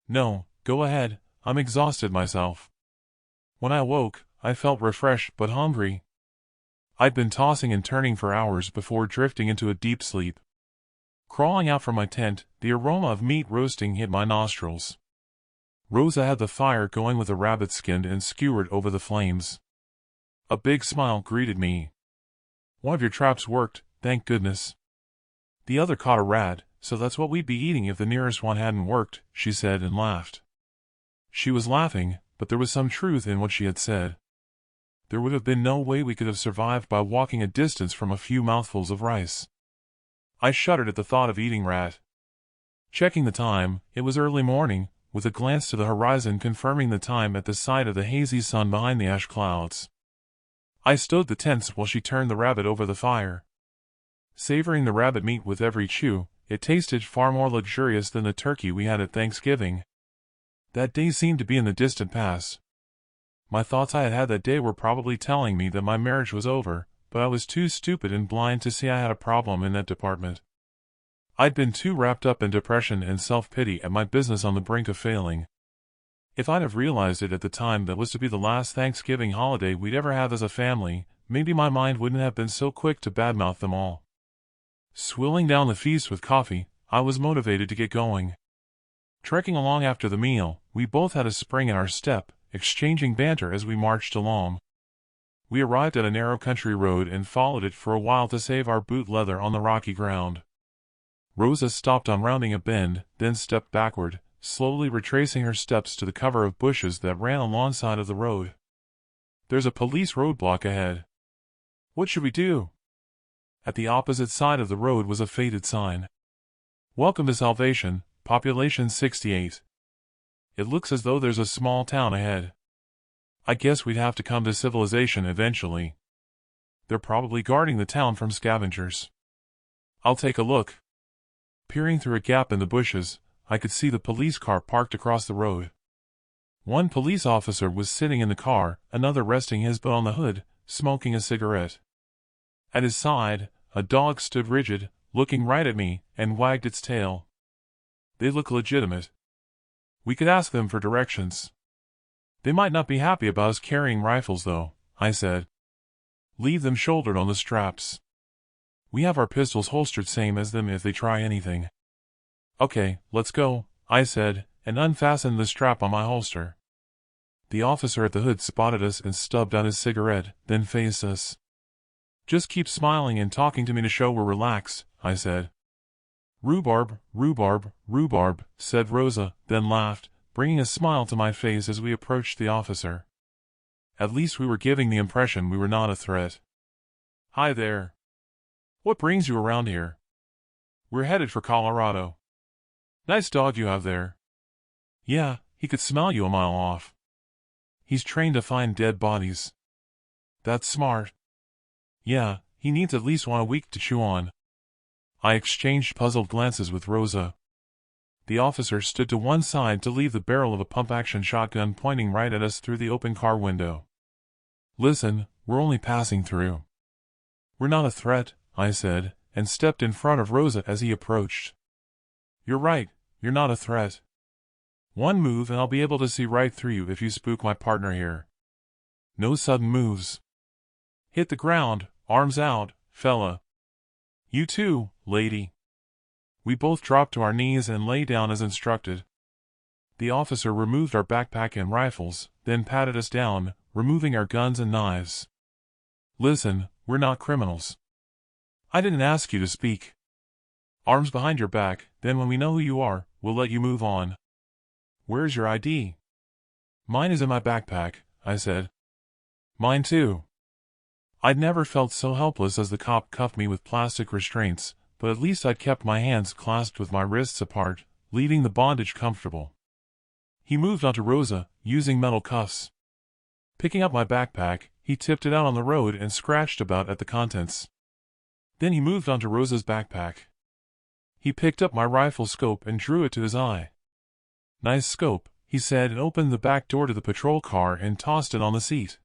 "No, go ahead, I'm exhausted myself." When I awoke, I felt refreshed but hungry. I'd been tossing and turning for hours before drifting into a deep sleep. Crawling out from my tent, the aroma of meat roasting hit my nostrils. Rosa had the fire going with a rabbit skinned and skewered over the flames. A big smile greeted me. "One of your traps worked, thank goodness. The other caught a rat, so that's what we'd be eating if the nearest one hadn't worked," she said and laughed. She was laughing, but there was some truth in what she had said. There would have been no way we could have survived by walking a distance from a few mouthfuls of rice. I shuddered at the thought of eating rat. Checking the time, it was early morning, with a glance to the horizon confirming the time at the sight of the hazy sun behind the ash clouds. I stowed the tents while she turned the rabbit over the fire. Savoring the rabbit meat with every chew, it tasted far more luxurious than the turkey we had at Thanksgiving. That day seemed to be in the distant past. My thoughts I had had that day were probably telling me that my marriage was over, but I was too stupid and blind to see I had a problem in that department. I'd been too wrapped up in depression and self-pity at my business on the brink of failing. If I'd have realized it at the time that was to be the last Thanksgiving holiday we'd ever have as a family, maybe my mind wouldn't have been so quick to badmouth them all. Swilling down the feast with coffee, I was motivated to get going. Trekking along after the meal, we both had a spring in our step, exchanging banter as we marched along. We arrived at a narrow country road and followed it for a while to save our boot leather on the rocky ground. Rosa stopped on rounding a bend, then stepped backward, slowly retracing her steps to the cover of bushes that ran alongside of the road. "There's a police roadblock ahead." "What should we do?" At the opposite side of the road was a faded sign. "Welcome to Salvation, population 68. It looks as though there's a small town ahead. I guess we'd have to come to civilization eventually. They're probably guarding the town from scavengers." "I'll take a look." Peering through a gap in the bushes, I could see the police car parked across the road. One police officer was sitting in the car, another resting his butt on the hood, smoking a cigarette. At his side, a dog stood rigid, looking right at me, and wagged its tail. They look legitimate. We could ask them for directions. "They might not be happy about us carrying rifles though," I said. "Leave them shouldered on the straps. We have our pistols holstered same as them if they try anything." "Okay, let's go," I said, and unfastened the strap on my holster. The officer at the hood spotted us and stubbed out his cigarette, then faced us. "Just keep smiling and talking to me to show we're relaxed," I said. "Rhubarb, rhubarb, rhubarb," said Rosa, then laughed, bringing a smile to my face as we approached the officer. At least we were giving the impression we were not a threat. "Hi there. What brings you around here?" "We're headed for Colorado." "Nice dog you have there." "Yeah, he could smell you a mile off. He's trained to find dead bodies." "That's smart." "Yeah, he needs at least one a week to chew on." I exchanged puzzled glances with Rosa. The officer stood to one side to leave the barrel of a pump-action shotgun pointing right at us through the open car window. "Listen, we're only passing through." "We're not a threat," I said, and stepped in front of Rosa as he approached. "You're right, you're not a threat. One move and I'll be able to see right through you if you spook my partner here. No sudden moves. Hit the ground, arms out, fella. You too, lady." We both dropped to our knees and lay down as instructed. The officer removed our backpack and rifles, then patted us down, removing our guns and knives. "Listen, we're not criminals. I didn't ask you to speak. Arms behind your back, then when we know who you are, we'll let you move on." "Where's your ID?" "Mine is in my backpack," I said. "Mine too." I'd never felt so helpless as the cop cuffed me with plastic restraints, but at least I'd kept my hands clasped with my wrists apart, leaving the bondage comfortable. He moved onto Rosa, using metal cuffs. Picking up my backpack, he tipped it out on the road and scratched about at the contents. Then he moved onto Rosa's backpack. He picked up my rifle scope and drew it to his eye. "Nice scope," he said, and opened the back door to the patrol car and tossed it on the seat.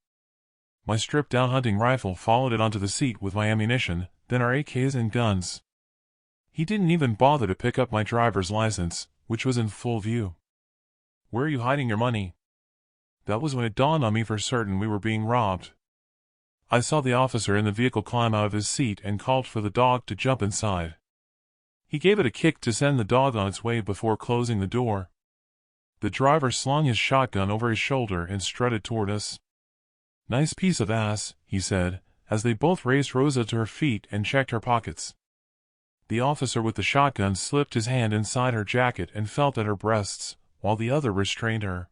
My stripped-down hunting rifle followed it onto the seat with my ammunition, then our AKs and guns. He didn't even bother to pick up my driver's license, which was in full view. "Where are you hiding your money?" That was when it dawned on me for certain we were being robbed. I saw the officer in the vehicle climb out of his seat and called for the dog to jump inside. He gave it a kick to send the dog on its way before closing the door. The driver slung his shotgun over his shoulder and strutted toward us. "Nice piece of ass," he said, as they both raised Rosa to her feet and checked her pockets. The officer with the shotgun slipped his hand inside her jacket and felt at her breasts, while the other restrained her.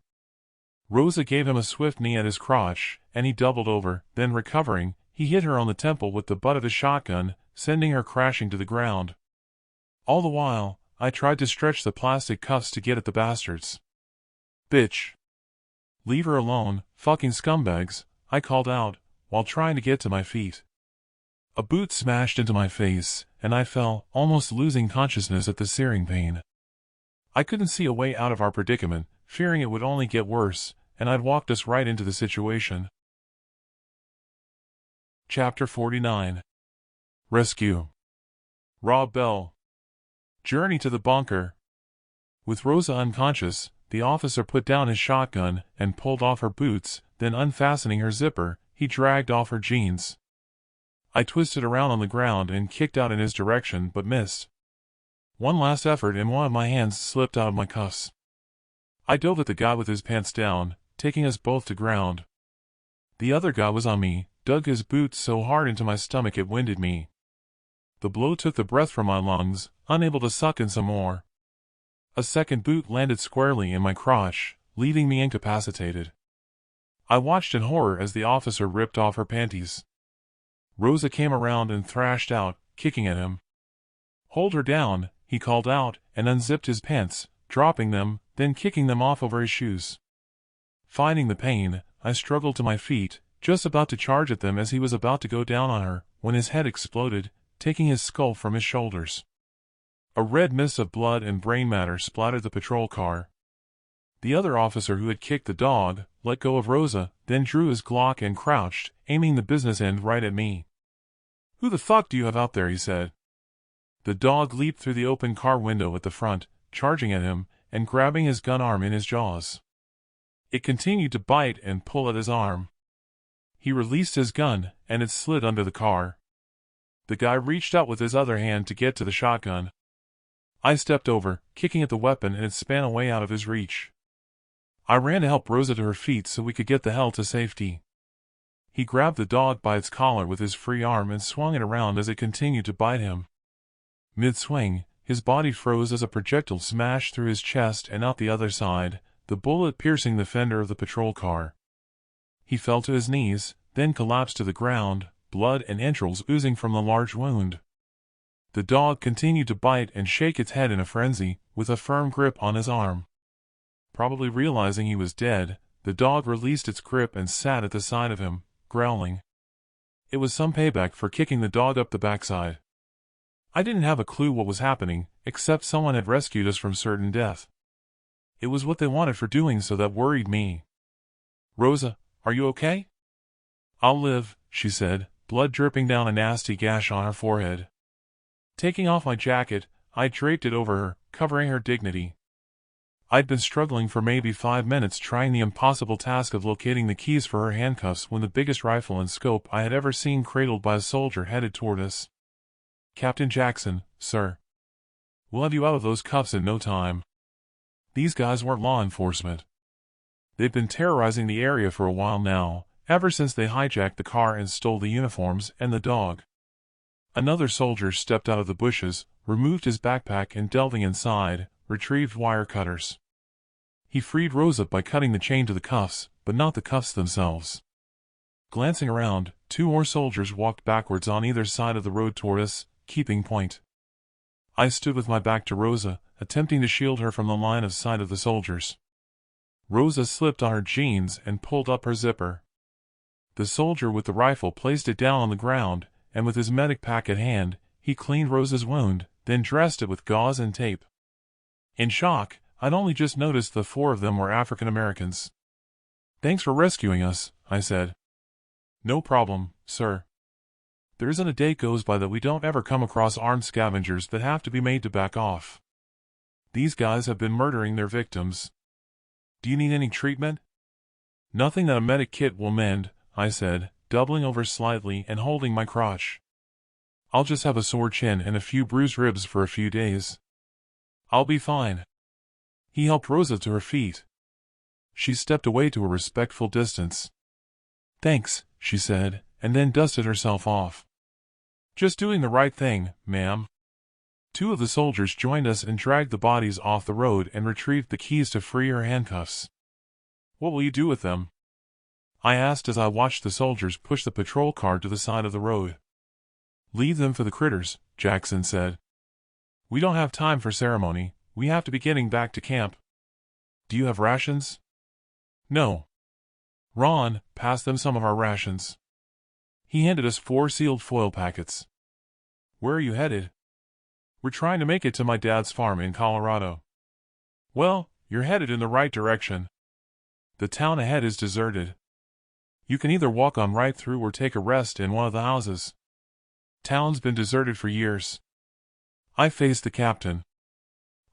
Rosa gave him a swift knee at his crotch, and he doubled over, then recovering, he hit her on the temple with the butt of his shotgun, sending her crashing to the ground. All the while, I tried to stretch the plastic cuffs to get at the bastards. "Bitch. Leave her alone, fucking scumbags," I called out, while trying to get to my feet. A boot smashed into my face, and I fell, almost losing consciousness at the searing pain. I couldn't see a way out of our predicament, fearing it would only get worse, and I'd walked us right into the situation. Chapter 49. Rescue. Rob Bell. Journey to the bunker. With Rosa unconscious, the officer put down his shotgun and pulled off her boots, then unfastening her zipper, he dragged off her jeans. I twisted around on the ground and kicked out in his direction but missed. One last effort and one of my hands slipped out of my cuffs. I dove at the guy with his pants down, taking us both to ground. The other guy was on me, dug his boots so hard into my stomach it winded me. The blow took the breath from my lungs, unable to suck in some more. A second boot landed squarely in my crotch, leaving me incapacitated. I watched in horror as the officer ripped off her panties. Rosa came around and thrashed out, kicking at him. "Hold her down," he called out, and unzipped his pants, dropping them, then kicking them off over his shoes. Finding the pain, I struggled to my feet, just about to charge at them as he was about to go down on her, when his head exploded, taking his skull from his shoulders. A red mist of blood and brain matter splattered the patrol car. The other officer who had kicked the dog let go of Rosa, then drew his Glock and crouched, aiming the business end right at me. "Who the fuck do you have out there?" he said. The dog leaped through the open car window at the front, charging at him, and grabbing his gun arm in his jaws. It continued to bite and pull at his arm. He released his gun, and it slid under the car. The guy reached out with his other hand to get to the shotgun. I stepped over, kicking at the weapon, and it span away out of his reach. I ran to help Rosa to her feet so we could get the hell to safety. He grabbed the dog by its collar with his free arm and swung it around as it continued to bite him. Mid-swing, his body froze as a projectile smashed through his chest and out the other side, the bullet piercing the fender of the patrol car. He fell to his knees, then collapsed to the ground, blood and entrails oozing from the large wound. The dog continued to bite and shake its head in a frenzy, with a firm grip on his arm. Probably realizing he was dead, the dog released its grip and sat at the side of him, growling. It was some payback for kicking the dog up the backside. I didn't have a clue what was happening, except someone had rescued us from certain death. It was what they wanted for doing so that worried me. "Rosa, are you okay?" "I'll live," she said, blood dripping down a nasty gash on her forehead. Taking off my jacket, I draped it over her, covering her dignity. I'd been struggling for maybe 5 minutes trying the impossible task of locating the keys for her handcuffs when the biggest rifle and scope I had ever seen cradled by a soldier headed toward us. "Captain Jackson, sir. We'll have you out of those cuffs in no time." These guys weren't law enforcement. They'd been terrorizing the area for a while now, ever since they hijacked the car and stole the uniforms and the dog. Another soldier stepped out of the bushes, removed his backpack and delving inside, retrieved wire cutters. He freed Rosa by cutting the chain to the cuffs, but not the cuffs themselves. Glancing around, 2 more soldiers walked backwards on either side of the road toward us, keeping point. I stood with my back to Rosa, attempting to shield her from the line of sight of the soldiers. Rosa slipped on her jeans and pulled up her zipper. The soldier with the rifle placed it down on the ground, and with his medic pack at hand, he cleaned Rosa's wound, then dressed it with gauze and tape. In shock, I'd only just noticed the 4 of them were African Americans. "Thanks for rescuing us," I said. "No problem, sir. There isn't a day goes by that we don't ever come across armed scavengers that have to be made to back off. These guys have been murdering their victims. Do you need any treatment?" "Nothing that a medic kit will mend," I said, doubling over slightly and holding my crotch. "I'll just have a sore chin and a few bruised ribs for a few days. I'll be fine." He helped Rosa to her feet. She stepped away to a respectful distance. "Thanks," she said, and then dusted herself off. "Just doing the right thing, ma'am." 2 of the soldiers joined us and dragged the bodies off the road and retrieved the keys to free her handcuffs. "What will you do with them?" I asked as I watched the soldiers push the patrol car to the side of the road. "Leave them for the critters," Jackson said. "We don't have time for ceremony, we have to be getting back to camp." "Do you have rations?" "No." "Ron, pass them some of our rations." He handed us 4 sealed foil packets. "Where are you headed?" "We're trying to make it to my dad's farm in Colorado." "Well, you're headed in the right direction. The town ahead is deserted. You can either walk on right through or take a rest in one of the houses. Town's been deserted for years." I faced the captain.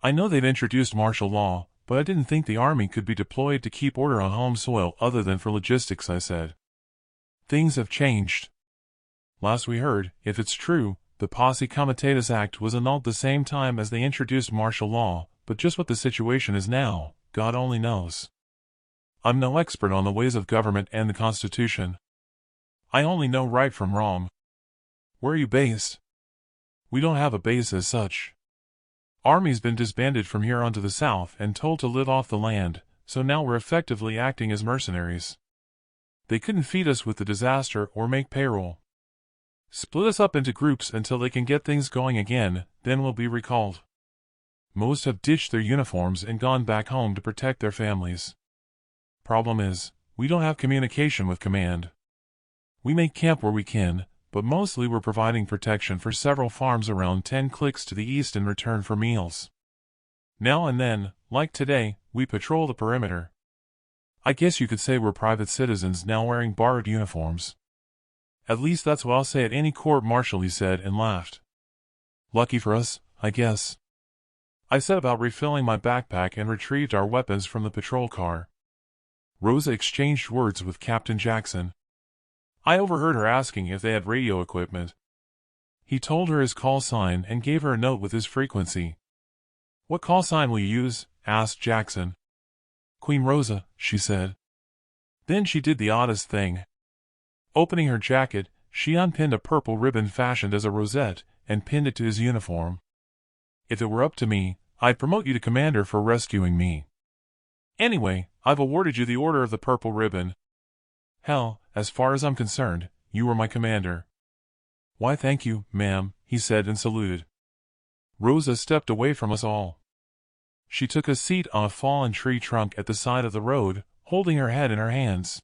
"I know they've introduced martial law, but I didn't think the army could be deployed to keep order on home soil other than for logistics," I said. "Things have changed. Last we heard, if it's true, the Posse Comitatus Act was annulled the same time as they introduced martial law, but just what the situation is now, God only knows. I'm no expert on the ways of government and the Constitution. I only know right from wrong." "Where are you based?" "We don't have a base as such. Army's been disbanded from here on to the south and told to live off the land, so now we're effectively acting as mercenaries. They couldn't feed us with the disaster or make payroll. Split us up into groups until they can get things going again, then we'll be recalled. Most have ditched their uniforms and gone back home to protect their families. Problem is, we don't have communication with command. We make camp where we can, but mostly we're providing protection for several farms around 10 clicks to the east in return for meals. Now and then, like today, we patrol the perimeter. I guess you could say we're private citizens now wearing borrowed uniforms. At least that's what I'll say at any court-martial," he said and laughed. "Lucky for us, I guess." I set about refilling my backpack and retrieved our weapons from the patrol car. Rosa exchanged words with Captain Jackson. I overheard her asking if they had radio equipment. He told her his call sign and gave her a note with his frequency. "What call sign will you use?" asked Jackson. "Queen Rosa," she said. Then she did the oddest thing. Opening her jacket, she unpinned a purple ribbon fashioned as a rosette and pinned it to his uniform. "If it were up to me, I'd promote you to commander for rescuing me. Anyway, I've awarded you the Order of the Purple Ribbon. Hell, as far as I'm concerned, you were my commander." "Why, thank you, ma'am," he said and saluted. Rosa stepped away from us all. She took a seat on a fallen tree trunk at the side of the road, holding her head in her hands.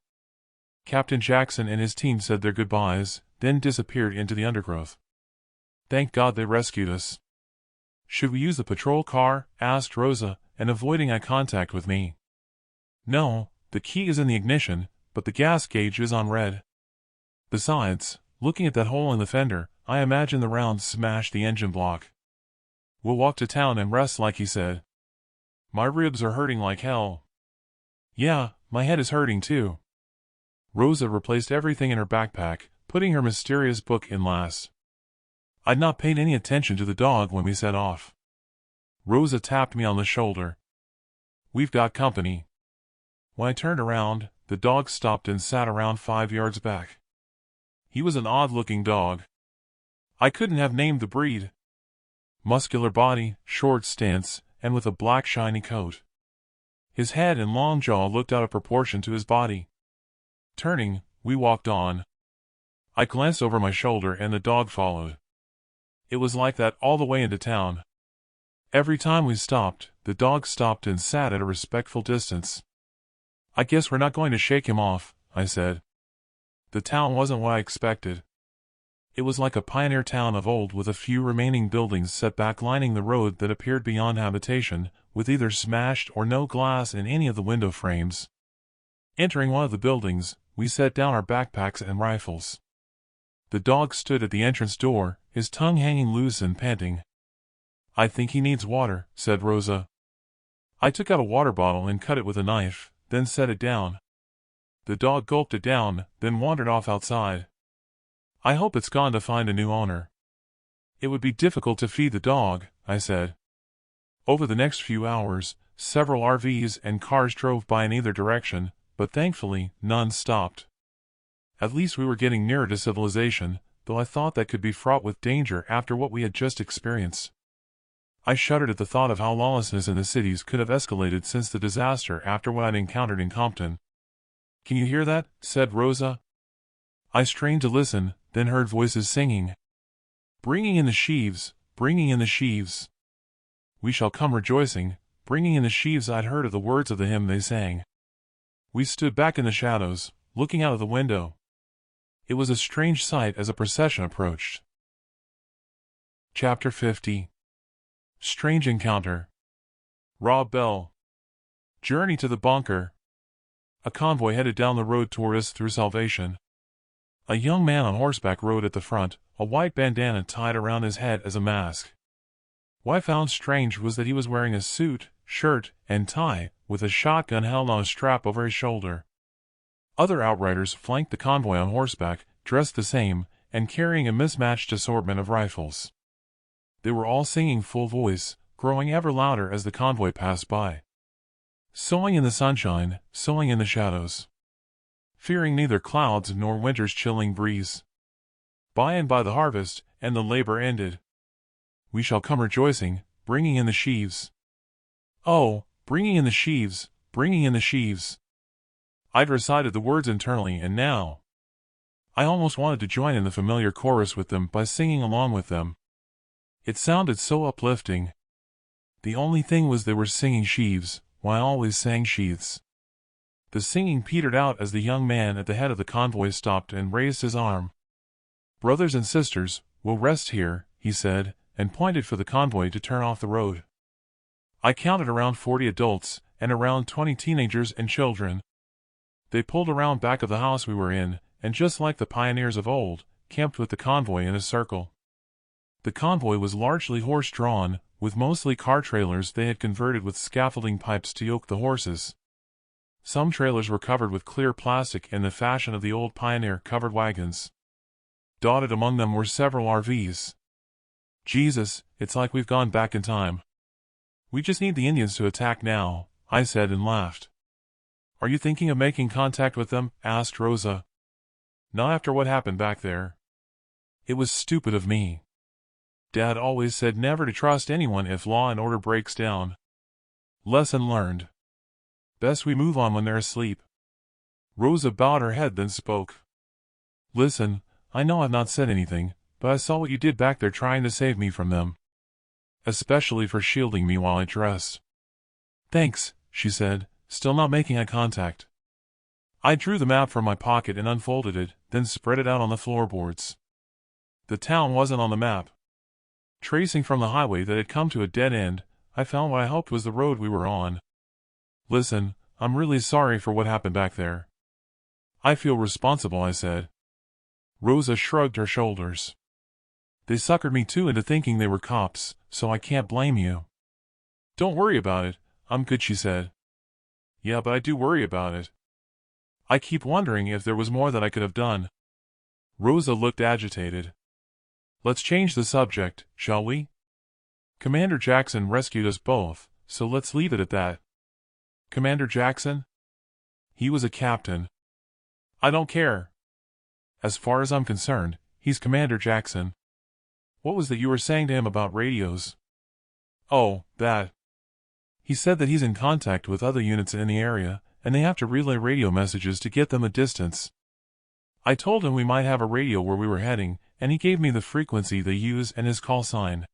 Captain Jackson and his team said their goodbyes, then disappeared into the undergrowth. "Thank God they rescued us." "Should we use the patrol car?" asked Rosa, and avoiding eye contact with me. "No, the key is in the ignition, but the gas gauge is on red. Besides, looking at that hole in the fender, I imagine the rounds smashed the engine block. We'll walk to town and rest like he said. My ribs are hurting like hell." "Yeah, my head is hurting too." Rosa replaced everything in her backpack, putting her mysterious book in last. I'd not paid any attention to the dog when we set off. Rosa tapped me on the shoulder. "We've got company." When I turned around, the dog stopped and sat around 5 yards back. He was an odd-looking dog. I couldn't have named the breed. Muscular body, short stance, and with a black shiny coat. His head and long jaw looked out of proportion to his body. Turning, we walked on. I glanced over my shoulder and the dog followed. It was like that all the way into town. Every time we stopped, the dog stopped and sat at a respectful distance. "I guess we're not going to shake him off," I said. The town wasn't what I expected. It was like a pioneer town of old with a few remaining buildings set back lining the road that appeared beyond habitation, with either smashed or no glass in any of the window frames. Entering one of the buildings, we set down our backpacks and rifles. The dog stood at the entrance door, his tongue hanging loose and panting. "I think he needs water," said Rosa. I took out a water bottle and cut it with a knife, then set it down. The dog gulped it down, then wandered off outside. "I hope it's gone to find a new owner." "It would be difficult to feed the dog," I said. Over the next few hours, several RVs and cars drove by in either direction, but thankfully, none stopped. At least we were getting nearer to civilization, though I thought that could be fraught with danger after what we had just experienced. I shuddered at the thought of how lawlessness in the cities could have escalated since the disaster after what I'd encountered in Compton. "Can you hear that?" said Rosa. I strained to listen, then heard voices singing. "Bringing in the sheaves, bringing in the sheaves. We shall come rejoicing, bringing in the sheaves." I'd heard of the words of the hymn they sang. We stood back in the shadows, looking out of the window. It was a strange sight as a procession approached. Chapter 50. Strange Encounter. Rob Bell. Journey to the bunker. A convoy headed down the road toward us through Salvation. A young man on horseback rode at the front, a white bandana tied around his head as a mask. What I found strange was that he was wearing a suit, shirt, and tie, with a shotgun held on a strap over his shoulder. Other outriders flanked the convoy on horseback, dressed the same, and carrying a mismatched assortment of rifles. They were all singing full voice, growing ever louder as the convoy passed by. Sowing in the sunshine, sowing in the shadows. Fearing neither clouds nor winter's chilling breeze. By and by the harvest, and the labor ended. We shall come rejoicing, bringing in the sheaves. Oh, bringing in the sheaves, bringing in the sheaves. I'd recited the words internally, and now I almost wanted to join in the familiar chorus with them by singing along with them. It sounded so uplifting. The only thing was they were singing sheaves, while I always sang sheaths. The singing petered out as the young man at the head of the convoy stopped and raised his arm. "Brothers and sisters, we'll rest here," he said, and pointed for the convoy to turn off the road. I counted around 40 adults, and around 20 teenagers and children. They pulled around back of the house we were in, and just like the pioneers of old, camped with the convoy in a circle. The convoy was largely horse-drawn, with mostly car trailers they had converted with scaffolding pipes to yoke the horses. Some trailers were covered with clear plastic in the fashion of the old pioneer covered wagons. Dotted among them were several RVs. Jesus, it's like we've gone back in time. We just need the Indians to attack now, I said and laughed. Are you thinking of making contact with them? Asked Rosa. Not after what happened back there. It was stupid of me. Dad always said never to trust anyone if law and order breaks down. Lesson learned. Best we move on when they're asleep. Rosa bowed her head then spoke. Listen, I know I've not said anything, but I saw what you did back there trying to save me from them. Especially for shielding me while I dressed. Thanks, she said, still not making eye contact. I drew the map from my pocket and unfolded it, then spread it out on the floorboards. The town wasn't on the map. Tracing from the highway that had come to a dead end, I found what I hoped was the road we were on. Listen, I'm really sorry for what happened back there. I feel responsible, I said. Rosa shrugged her shoulders. They suckered me too into thinking they were cops, so I can't blame you. Don't worry about it, I'm good, she said. Yeah, but I do worry about it. I keep wondering if there was more that I could have done. Rosa looked agitated. Let's change the subject, shall we? Commander Jackson rescued us both, so let's leave it at that. Commander Jackson? He was a captain. I don't care. As far as I'm concerned, he's Commander Jackson. What was that you were saying to him about radios? Oh, that. He said that he's in contact with other units in the area, and they have to relay radio messages to get them a distance. I told him we might have a radio where we were heading, and he gave me the frequency they use and his call sign.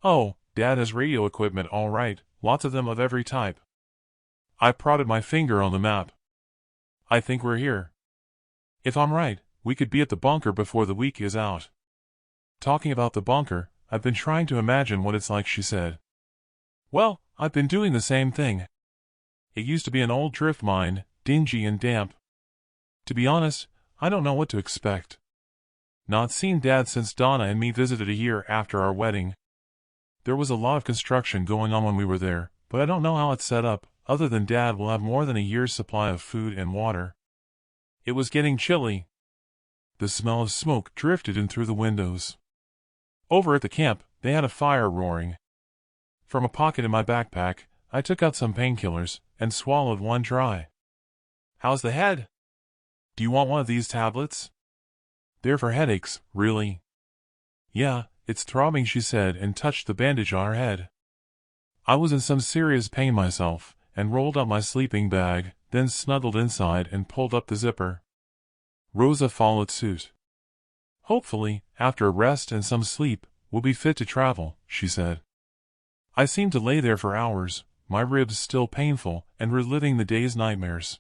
Oh, Dad has radio equipment all right, lots of them of every type. I prodded my finger on the map. I think we're here. If I'm right, we could be at the bunker before the week is out. Talking about the bunker, I've been trying to imagine what it's like, she said. Well, I've been doing the same thing. It used to be an old drift mine, dingy and damp. To be honest, I don't know what to expect. Not seen Dad since Donna and me visited a year after our wedding. There was a lot of construction going on when we were there, but I don't know how it's set up, other than Dad will have more than a year's supply of food and water. It was getting chilly. The smell of smoke drifted in through the windows. Over at the camp, they had a fire roaring. From a pocket in my backpack, I took out some painkillers, and swallowed one dry. How's the head? Do you want one of these tablets? They're for headaches, really. Yeah, it's throbbing, she said, and touched the bandage on her head. I was in some serious pain myself, and rolled up my sleeping bag, then snuggled inside and pulled up the zipper. Rosa followed suit. Hopefully, after a rest and some sleep, we'll be fit to travel, she said. I seemed to lay there for hours, my ribs still painful, and reliving the day's nightmares.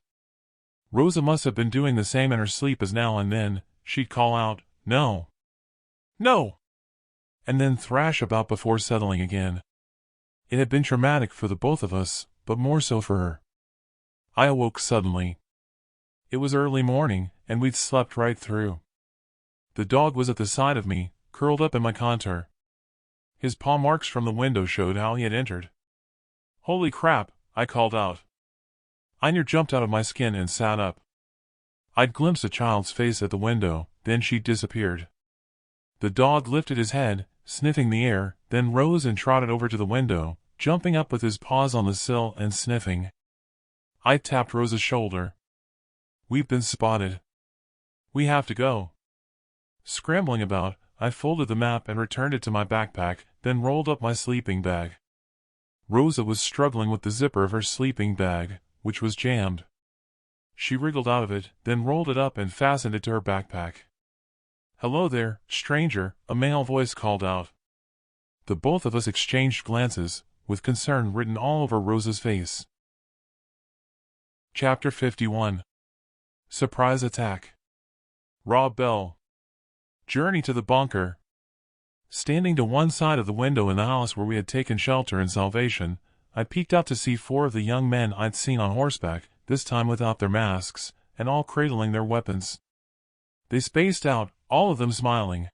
Rosa must have been doing the same in her sleep as now and then, she'd call out, "No! No!" and then thrash about before settling again. It had been traumatic for the both of us, but more so for her. I awoke suddenly. It was early morning, and we'd slept right through. The dog was at the side of me, curled up in my contour. His paw marks from the window showed how he had entered. "Holy crap," I called out. I near jumped out of my skin and sat up. I'd glimpsed a child's face at the window, then she'd disappeared. The dog lifted his head, sniffing the air, then rose and trotted over to the window, jumping up with his paws on the sill and sniffing. I tapped Rosa's shoulder. "We've been spotted. We have to go." Scrambling about, I folded the map and returned it to my backpack, then rolled up my sleeping bag. Rosa was struggling with the zipper of her sleeping bag, which was jammed. She wriggled out of it, then rolled it up and fastened it to her backpack. "Hello there, stranger," a male voice called out. The both of us exchanged glances, with concern written all over Rosa's face. Chapter 51. Surprise Attack. Rob Bell. Journey to the bunker. Standing to one side of the window in the house where we had taken shelter in Salvation, I peeked out to see 4 of the young men I'd seen on horseback, this time without their masks, and all cradling their weapons. They spaced out, all of them smiling.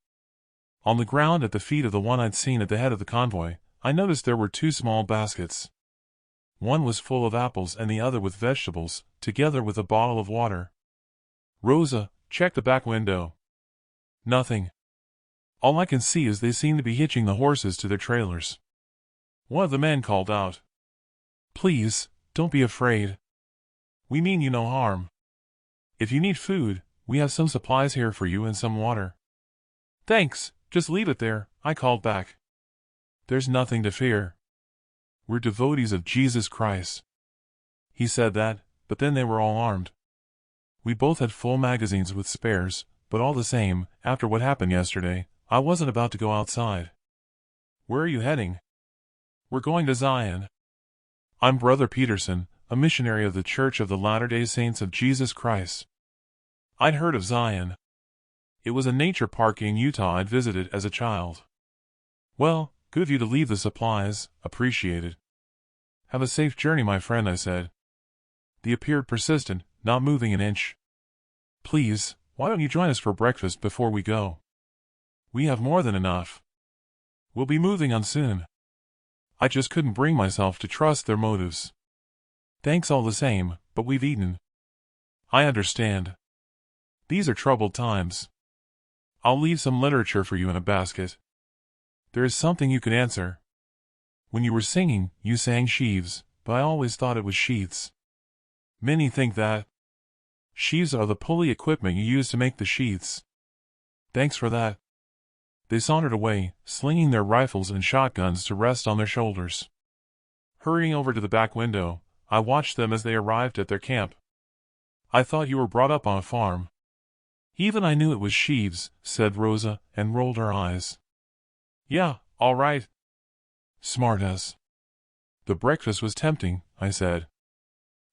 On the ground at the feet of the one I'd seen at the head of the convoy, I noticed there were 2 small baskets. One was full of apples and the other with vegetables, together with a bottle of water. "Rosa, check the back window." "Nothing. All I can see is they seem to be hitching the horses to their trailers." One of the men called out, "Please, don't be afraid. We mean you no harm. If you need food, we have some supplies here for you and some water." "Thanks, just leave it there," I called back. "There's nothing to fear. We're devotees of Jesus Christ." He said that, but then they were all armed. We both had full magazines with spares, but all the same, after what happened yesterday, I wasn't about to go outside. "Where are you heading?" "We're going to Zion. I'm Brother Peterson, a missionary of the Church of the Latter-day Saints of Jesus Christ." I'd heard of Zion. It was a nature park in Utah I'd visited as a child. "Well, good of you to leave the supplies, appreciated." "Have a safe journey, my friend," I said. They appeared persistent, not moving an inch. "Please, why don't you join us for breakfast before we go? We have more than enough. We'll be moving on soon." I just couldn't bring myself to trust their motives. "Thanks all the same, but we've eaten." "I understand. These are troubled times. I'll leave some literature for you in a basket. There is something you could answer. When you were singing, you sang sheaves, but I always thought it was sheaths." "Many think that. Sheaves are the pulley equipment you use to make the sheaths." "Thanks for that." They sauntered away, slinging their rifles and shotguns to rest on their shoulders. Hurrying over to the back window, I watched them as they arrived at their camp. "I thought you were brought up on a farm." "Even I knew it was sheaves," said Rosa, and rolled her eyes. "Yeah, all right." "Smartass." "The breakfast was tempting," I said.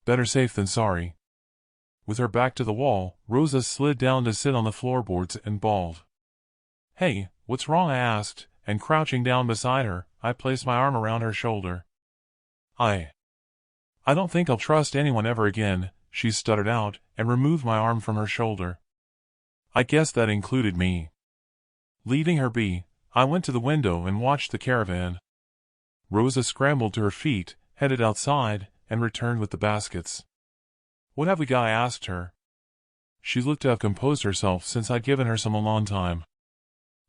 "Better safe than sorry." With her back to the wall, Rosa slid down to sit on the floorboards and bawled. "Hey, what's wrong?" I asked, and crouching down beside her, I placed my arm around her shoulder. I don't think I'll trust anyone ever again," she stuttered out, and removed my arm from her shoulder. I guess that included me. Leaving her be, I went to the window and watched the caravan. Rosa scrambled to her feet, headed outside, and returned with the baskets. "What have we got?" I asked her. She looked to have composed herself since I'd given her some alone time.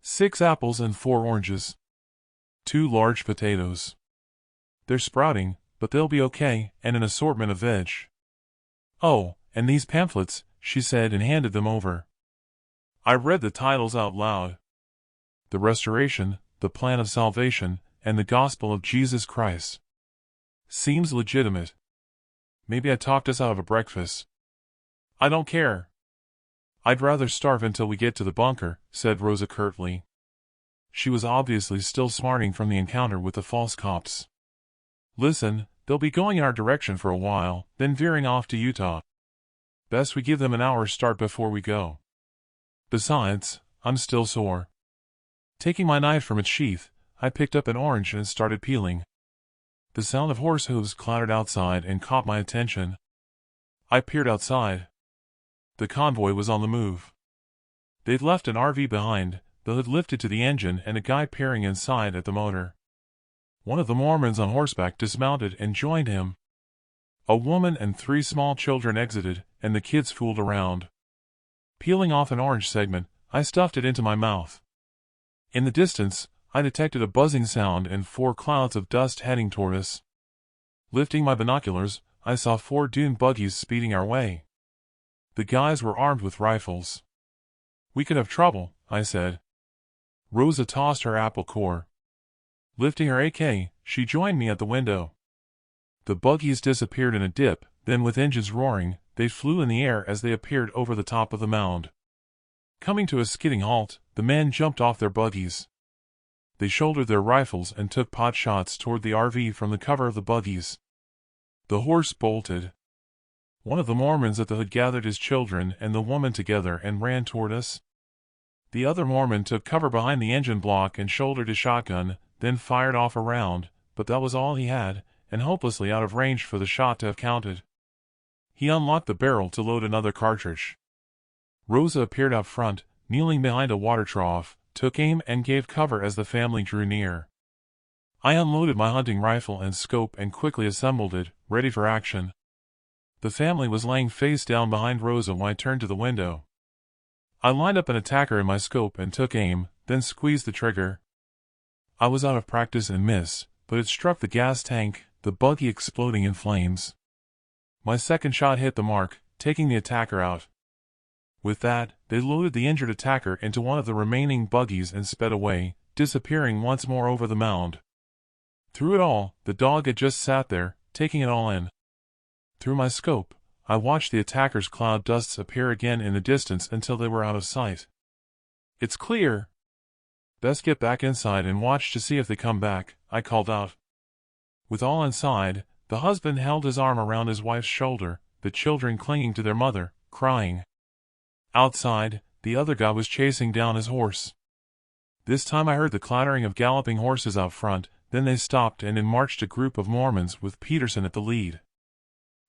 6 apples and 4 oranges. 2 large potatoes. They're sprouting, but they'll be okay, and an assortment of veg. "Oh, and these pamphlets," she said and handed them over. I read the titles out loud. "The Restoration, the Plan of Salvation, and the Gospel of Jesus Christ." Seems legitimate. Maybe I talked us out of a breakfast. "I don't care. I'd rather starve until we get to the bunker," said Rosa curtly. She was obviously still smarting from the encounter with the false cops. "Listen, they'll be going in our direction for a while, then veering off to Utah. Best we give them an hour's start before we go." Besides, I'm still sore. Taking my knife from its sheath, I picked up an orange and started peeling. The sound of horse hooves clattered outside and caught my attention. I peered outside. The convoy was on the move. They'd left an RV behind, the hood lifted to the engine and a guy peering inside at the motor. One of the Mormons on horseback dismounted and joined him. A woman and 3 small children exited, and the kids fooled around. Peeling off an orange segment, I stuffed it into my mouth. In the distance, I detected a buzzing sound and 4 clouds of dust heading toward us. Lifting my binoculars, I saw 4 dune buggies speeding our way. The guys were armed with rifles. "We could have trouble," I said. Rosa tossed her apple core. Lifting her AK, she joined me at the window. The buggies disappeared in a dip, then with engines roaring, they flew in the air as they appeared over the top of the mound. Coming to a skidding halt, the men jumped off their buggies. They shouldered their rifles and took pot shots toward the RV from the cover of the buggies. The horse bolted. One of the Mormons at the hood gathered his children and the woman together and ran toward us. The other Mormon took cover behind the engine block and shouldered his shotgun, then fired off a round, but that was all he had, and hopelessly out of range for the shot to have counted. He unlocked the barrel to load another cartridge. Rosa appeared out front, kneeling behind a water trough, took aim and gave cover as the family drew near. I unloaded my hunting rifle and scope and quickly assembled it, ready for action. The family was laying face down behind Rosa when I turned to the window. I lined up an attacker in my scope and took aim, then squeezed the trigger. I was out of practice and missed, but it struck the gas tank, the buggy exploding in flames. My second shot hit the mark, taking the attacker out. With that, they loaded the injured attacker into one of the remaining buggies and sped away, disappearing once more over the mound. Through it all, the dog had just sat there, taking it all in. Through my scope, I watched the attacker's cloud dusts appear again in the distance until they were out of sight. "It's clear." "Best get back inside and watch to see if they come back," I called out. With all inside, the husband held his arm around his wife's shoulder, the children clinging to their mother, crying. Outside, the other guy was chasing down his horse. This time I heard the clattering of galloping horses out front, then they stopped and in marched a group of Mormons with Peterson at the lead.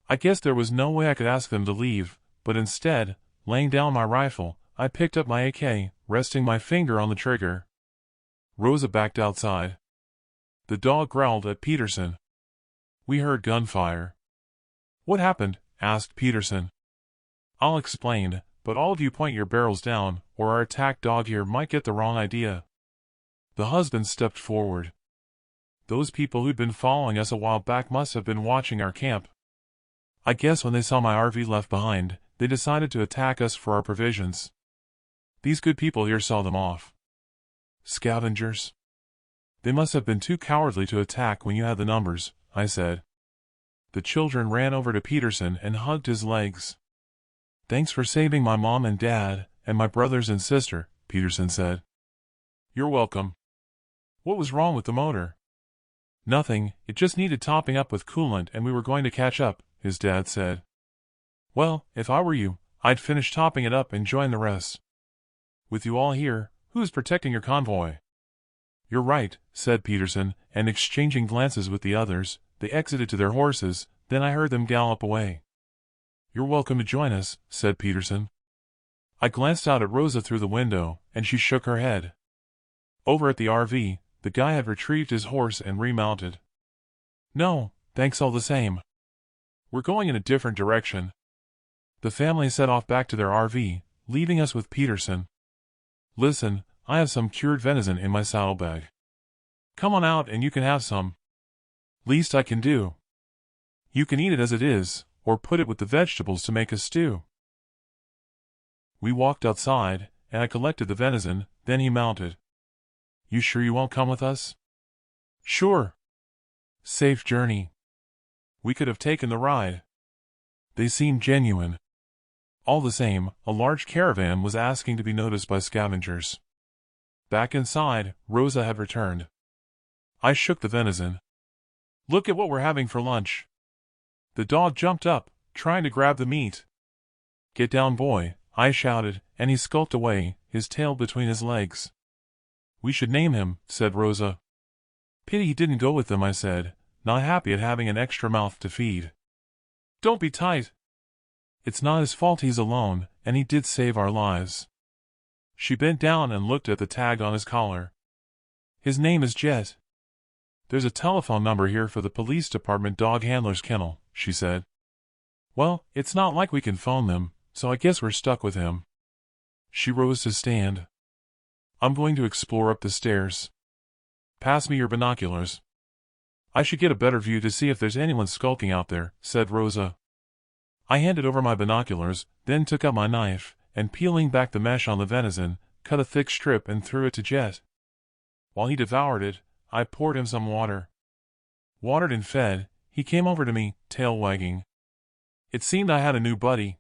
I guess there was no way I could ask them to leave, but instead, laying down my rifle, I picked up my AK, resting my finger on the trigger. Rosa backed outside. The dog growled at Peterson. We heard gunfire. "What happened?" asked Peterson. "I'll explain, but all of you point your barrels down, or our attack dog here might get the wrong idea." The husband stepped forward. "Those people who'd been following us a while back must have been watching our camp. I guess when they saw my RV left behind, they decided to attack us for our provisions. These good people here saw them off. Scavengers. They must have been too cowardly to attack when you had the numbers," I said. The children ran over to Peterson and hugged his legs. "Thanks for saving my mom and dad, and my brothers and sister," Peterson said. "You're welcome. What was wrong with the motor?" "Nothing, it just needed topping up with coolant and we were going to catch up," his dad said. "Well, if I were you, I'd finish topping it up and join the rest. With you all here, who's protecting your convoy?" "You're right," said Peterson, and exchanging glances with the others, they exited to their horses, then I heard them gallop away. "You're welcome to join us," said Peterson. I glanced out at Rosa through the window, and she shook her head. Over at the RV, the guy had retrieved his horse and remounted. "No, thanks all the same. We're going in a different direction." The family set off back to their RV, leaving us with Peterson. "Listen, I have some cured venison in my saddlebag. Come on out and you can have some. Least I can do. You can eat it as it is, or put it with the vegetables to make a stew." We walked outside, and I collected the venison, then he mounted. "You sure you won't come with us?" "Sure. Safe journey." We could have taken the ride. They seemed genuine. All the same, a large caravan was asking to be noticed by scavengers. Back inside, Rosa had returned. I shook the venison. "Look at what we're having for lunch." The dog jumped up, trying to grab the meat. "Get down, boy," I shouted, and he skulked away, his tail between his legs. "We should name him," said Rosa. "Pity he didn't go with them," I said, not happy at having an extra mouth to feed. "Don't be tight. It's not his fault he's alone, and he did save our lives." She bent down and looked at the tag on his collar. "His name is Jet. There's a telephone number here for the police department dog handler's kennel," she said. "Well, it's not like we can phone them, so I guess we're stuck with him." She rose to stand. "I'm going to explore up the stairs. Pass me your binoculars. I should get a better view to see if there's anyone skulking out there," said Rosa. I handed over my binoculars, then took out my knife, and peeling back the mesh on the venison, cut a thick strip and threw it to Jet. While he devoured it, I poured him some water. Watered and fed, he came over to me, tail wagging. It seemed I had a new buddy.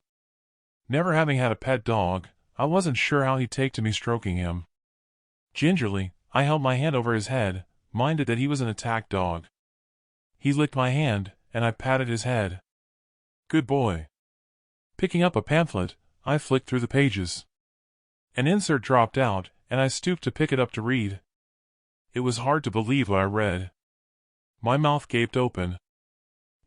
Never having had a pet dog, I wasn't sure how he'd take to me stroking him. Gingerly, I held my hand over his head, minded that he was an attack dog. He licked my hand, and I patted his head. "Good boy." Picking up a pamphlet, I flicked through the pages. An insert dropped out, and I stooped to pick it up to read. It was hard to believe what I read. My mouth gaped open.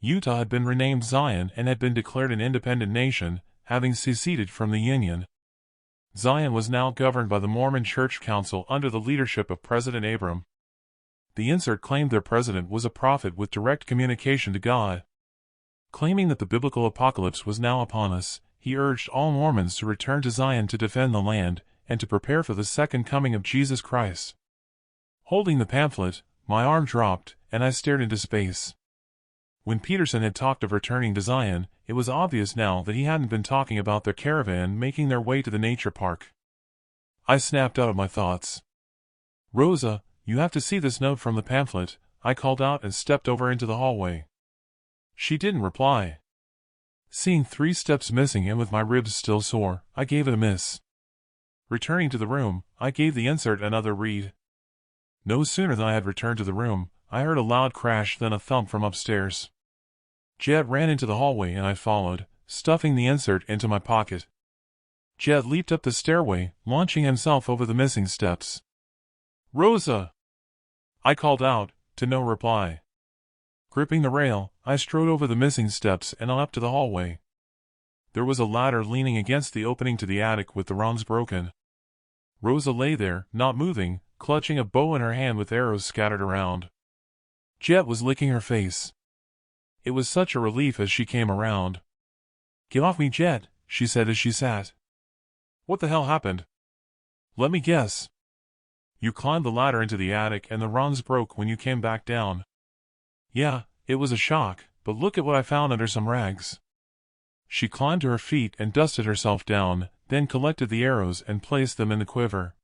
Utah had been renamed Zion and had been declared an independent nation, having seceded from the Union. Zion was now governed by the Mormon Church Council under the leadership of President Abram. The insert claimed their president was a prophet with direct communication to God. Claiming that the biblical apocalypse was now upon us, he urged all Mormons to return to Zion to defend the land, and to prepare for the second coming of Jesus Christ. Holding the pamphlet, my arm dropped, and I stared into space. When Peterson had talked of returning to Zion, it was obvious now that he hadn't been talking about their caravan making their way to the nature park. I snapped out of my thoughts. "Rosa, you have to see this note from the pamphlet," I called out and stepped over into the hallway. She didn't reply. Seeing 3 steps missing and with my ribs still sore, I gave it a miss. Returning to the room, I gave the insert another read. No sooner than I had returned to the room, I heard a loud crash then a thump from upstairs. Jet ran into the hallway and I followed, stuffing the insert into my pocket. Jet leaped up the stairway, launching himself over the missing steps. "Rosa!" I called out, to no reply. Gripping the rail, I strode over the missing steps and on up to the hallway. There was a ladder leaning against the opening to the attic with the rungs broken. Rosa lay there, not moving, clutching a bow in her hand with arrows scattered around. Jet was licking her face. It was such a relief as she came around. "Get off me, Jet," she said as she sat. "What the hell happened?" "Let me guess. You climbed the ladder into the attic and the rungs broke when you came back down." "Yeah, it was a shock, but look at what I found under some rags." She climbed to her feet and dusted herself down, then collected the arrows and placed them in the quiver.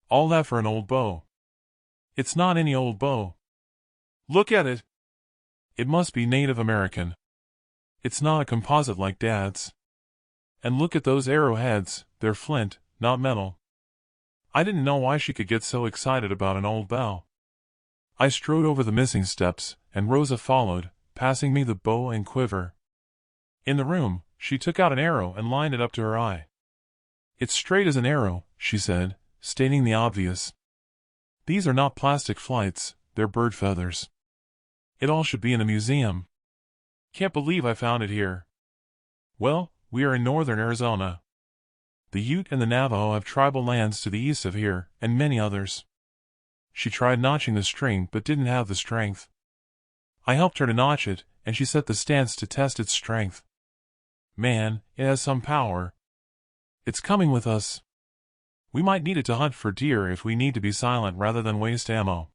"All that for an old bow." "It's not any old bow. Look at it. It must be Native American. It's not a composite like Dad's. And look at those arrowheads, they're flint, not metal." I didn't know why she could get so excited about an old bow. I strode over the missing steps, and Rosa followed, passing me the bow and quiver. In the room, she took out an arrow and lined it up to her eye. "It's straight as an arrow," she said, stating the obvious. "These are not plastic flights, they're bird feathers. It all should be in a museum. Can't believe I found it here. Well, we are in northern Arizona. The Ute and the Navajo have tribal lands to the east of here, and many others." She tried notching the string but didn't have the strength. I helped her to notch it, and she set the stance to test its strength. Man, it has some power. It's coming with us. We might need it to hunt for deer if we need to be silent rather than waste ammo.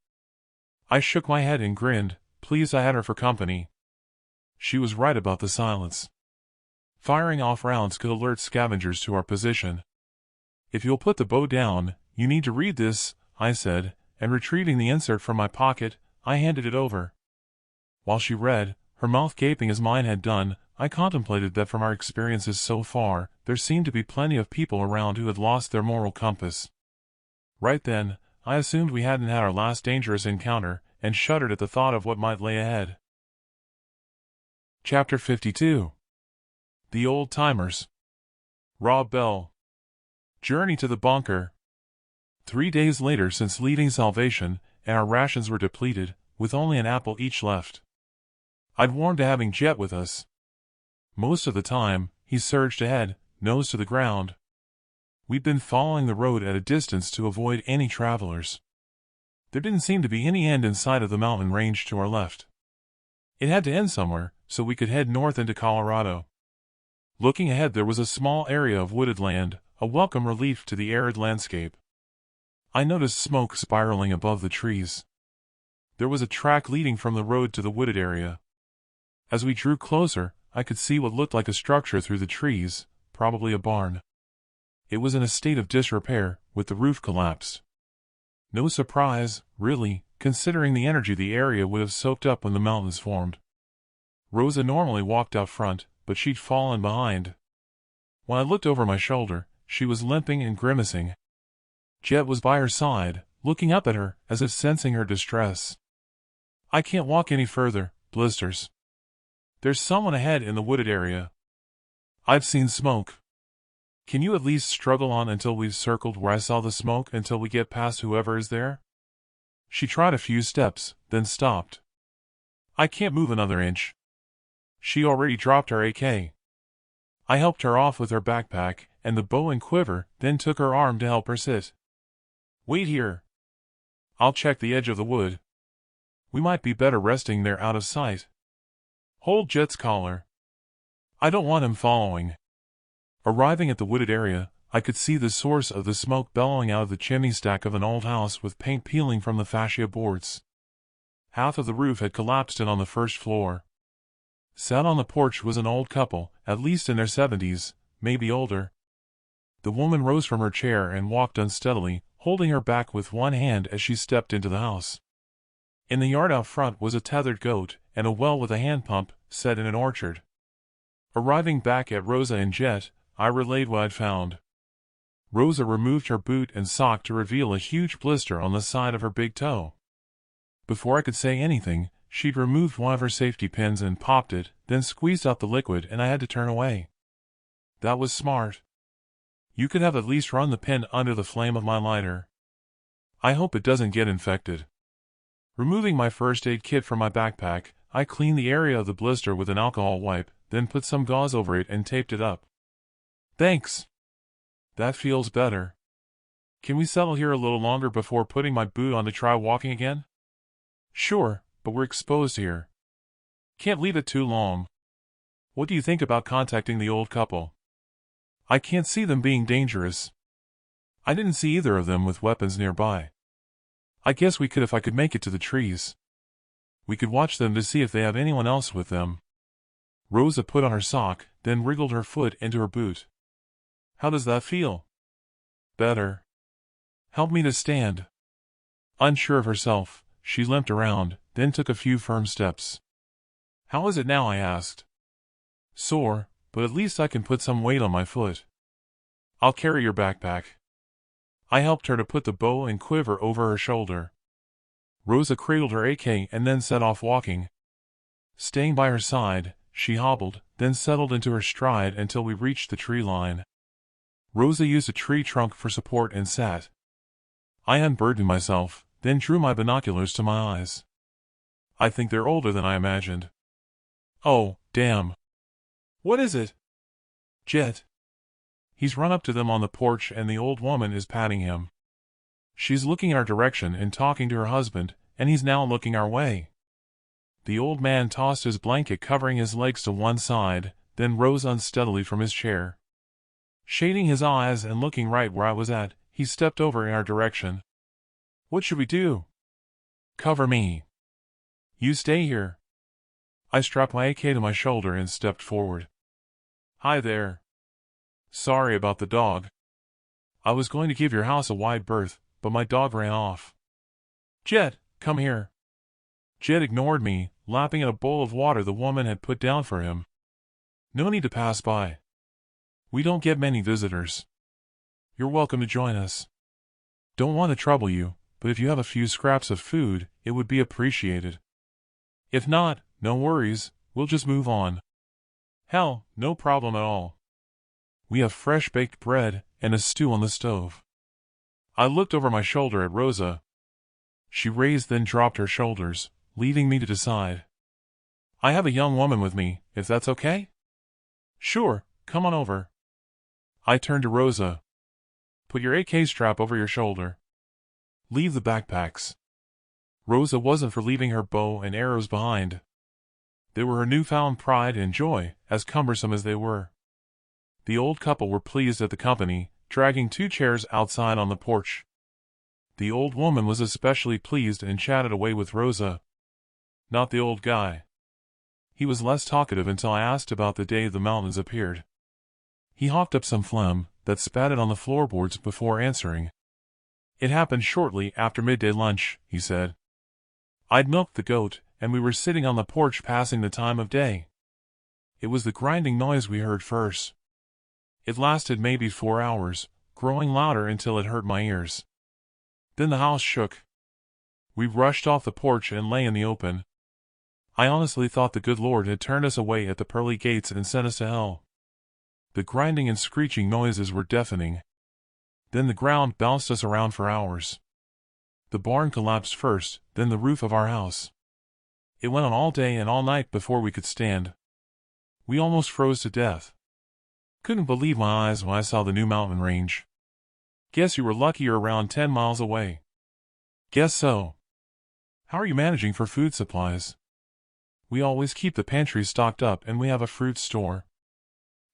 I shook my head and grinned, pleased I had her for company. She was right about the silence. Firing off rounds could alert scavengers to our position. "If you'll put the bow down, you need to read this," I said, and retrieving the insert from my pocket, I handed it over. While she read, her mouth gaping as mine had done, I contemplated that from our experiences so far, there seemed to be plenty of people around who had lost their moral compass. Right then, I assumed we hadn't had our last dangerous encounter, and shuddered at the thought of what might lay ahead. Chapter 52. The Old Timers. Rob Bell. Journey to the bunker. 3 days later since leaving Salvation, and our rations were depleted, with only an apple each left. I'd warmed to having Jet with us. Most of the time, he surged ahead, nose to the ground. We'd been following the road at a distance to avoid any travelers. There didn't seem to be any end in sight of the mountain range to our left. It had to end somewhere, so we could head north into Colorado. Looking ahead, there was a small area of wooded land, a welcome relief to the arid landscape. I noticed smoke spiraling above the trees. There was a track leading from the road to the wooded area. As we drew closer, I could see what looked like a structure through the trees, probably a barn. It was in a state of disrepair, with the roof collapsed. No surprise, really, considering the energy the area would have soaked up when the mountains formed. Rosa normally walked out front, but she'd fallen behind. When I looked over my shoulder, she was limping and grimacing. Jet was by her side, looking up at her, as if sensing her distress. I can't walk any further, blisters. There's someone ahead in the wooded area. I've seen smoke. Can you at least struggle on until we've circled where I saw the smoke until we get past whoever is there? She tried a few steps, then stopped. I can't move another inch. She already dropped her AK. I helped her off with her backpack and the bow and quiver, then took her arm to help her sit. Wait here. I'll check the edge of the wood. We might be better resting there out of sight. Hold Jet's collar. I don't want him following. Arriving at the wooded area, I could see the source of the smoke bellowing out of the chimney stack of an old house with paint peeling from the fascia boards. Half of the roof had collapsed in on the first floor. Sat on the porch was an old couple, at least in their 70s, maybe older. The woman rose from her chair and walked unsteadily, holding her back with one hand as she stepped into the house. In the yard out front was a tethered goat, and a well with a hand pump, set in an orchard. Arriving back at Rosa and Jet, I relayed what I'd found. Rosa removed her boot and sock to reveal a huge blister on the side of her big toe. Before I could say anything, she'd removed one of her safety pins and popped it, then squeezed out the liquid, and I had to turn away. That was smart. You could have at least run the pin under the flame of my lighter. I hope it doesn't get infected. Removing my first aid kit from my backpack, I cleaned the area of the blister with an alcohol wipe, then put some gauze over it and taped it up. Thanks. That feels better. Can we settle here a little longer before putting my boot on to try walking again? Sure, but we're exposed here. Can't leave it too long. What do you think about contacting the old couple? I can't see them being dangerous. I didn't see either of them with weapons nearby. I guess we could if I could make it to the trees. We could watch them to see if they have anyone else with them. Rosa put on her sock, then wriggled her foot into her boot. How does that feel? Better. Help me to stand. Unsure of herself, she limped around, then took a few firm steps. How is it now? I asked. Sore, but at least I can put some weight on my foot. I'll carry your backpack. I helped her to put the bow and quiver over her shoulder. Rosa cradled her AK and then set off walking. Staying by her side, she hobbled, then settled into her stride until we reached the tree line. Rosa used a tree trunk for support and sat. I unburdened myself, then drew my binoculars to my eyes. I think they're older than I imagined. Oh, damn. What is it? Jet. He's run up to them on the porch and the old woman is patting him. She's looking in our direction and talking to her husband, and he's now looking our way. The old man tossed his blanket covering his legs to one side, then rose unsteadily from his chair. Shading his eyes and looking right where I was at, he stepped over in our direction. What should we do? Cover me. You stay here. I strapped my AK to my shoulder and stepped forward. Hi there. Sorry about the dog. I was going to give your house a wide berth, but my dog ran off. Jet, come here. Jet ignored me, lapping at a bowl of water the woman had put down for him. No need to pass by. We don't get many visitors. You're welcome to join us. Don't want to trouble you, but if you have a few scraps of food, it would be appreciated. If not, no worries, we'll just move on. Hell, no problem at all. We have fresh baked bread and a stew on the stove. I looked over my shoulder at Rosa. She raised then dropped her shoulders, leaving me to decide. I have a young woman with me, if that's okay? Sure, come on over. I turned to Rosa. Put your AK strap over your shoulder. Leave the backpacks. Rosa wasn't for leaving her bow and arrows behind. They were her newfound pride and joy, as cumbersome as they were. The old couple were pleased at the company, dragging 2 chairs outside on the porch. The old woman was especially pleased and chatted away with Rosa. Not the old guy. He was less talkative until I asked about the day the mountains appeared. He hopped up some phlegm that spattered on the floorboards before answering. It happened shortly after midday lunch, he said. I'd milked the goat, and we were sitting on the porch passing the time of day. It was the grinding noise we heard first. It lasted maybe 4 hours, growing louder until it hurt my ears. Then the house shook. We rushed off the porch and lay in the open. I honestly thought the good Lord had turned us away at the pearly gates and sent us to hell. The grinding and screeching noises were deafening. Then the ground bounced us around for hours. The barn collapsed first, then the roof of our house. It went on all day and all night before we could stand. We almost froze to death. Couldn't believe my eyes when I saw the new mountain range. Guess you were lucky you're around 10 miles away. Guess so. How are you managing for food supplies? We always keep the pantry stocked up and we have a fruit store.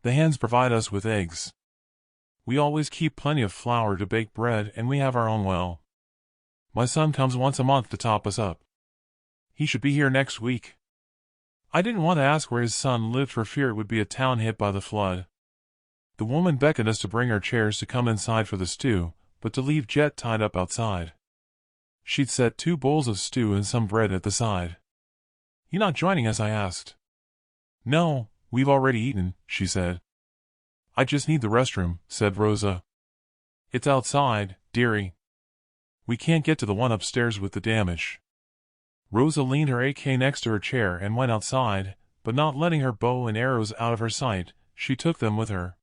The hens provide us with eggs. We always keep plenty of flour to bake bread and we have our own well. My son comes once a month to top us up. He should be here next week. I didn't want to ask where his son lived for fear it would be a town hit by the flood. The woman beckoned us to bring our chairs to come inside for the stew, but to leave Jet tied up outside. She'd set 2 bowls of stew and some bread at the side. You not joining us? I asked. No, we've already eaten, she said. I just need the restroom, said Rosa. It's outside, dearie. We can't get to the one upstairs with the damage. Rosa leaned her AK next to her chair and went outside, but not letting her bow and arrows out of her sight, she took them with her.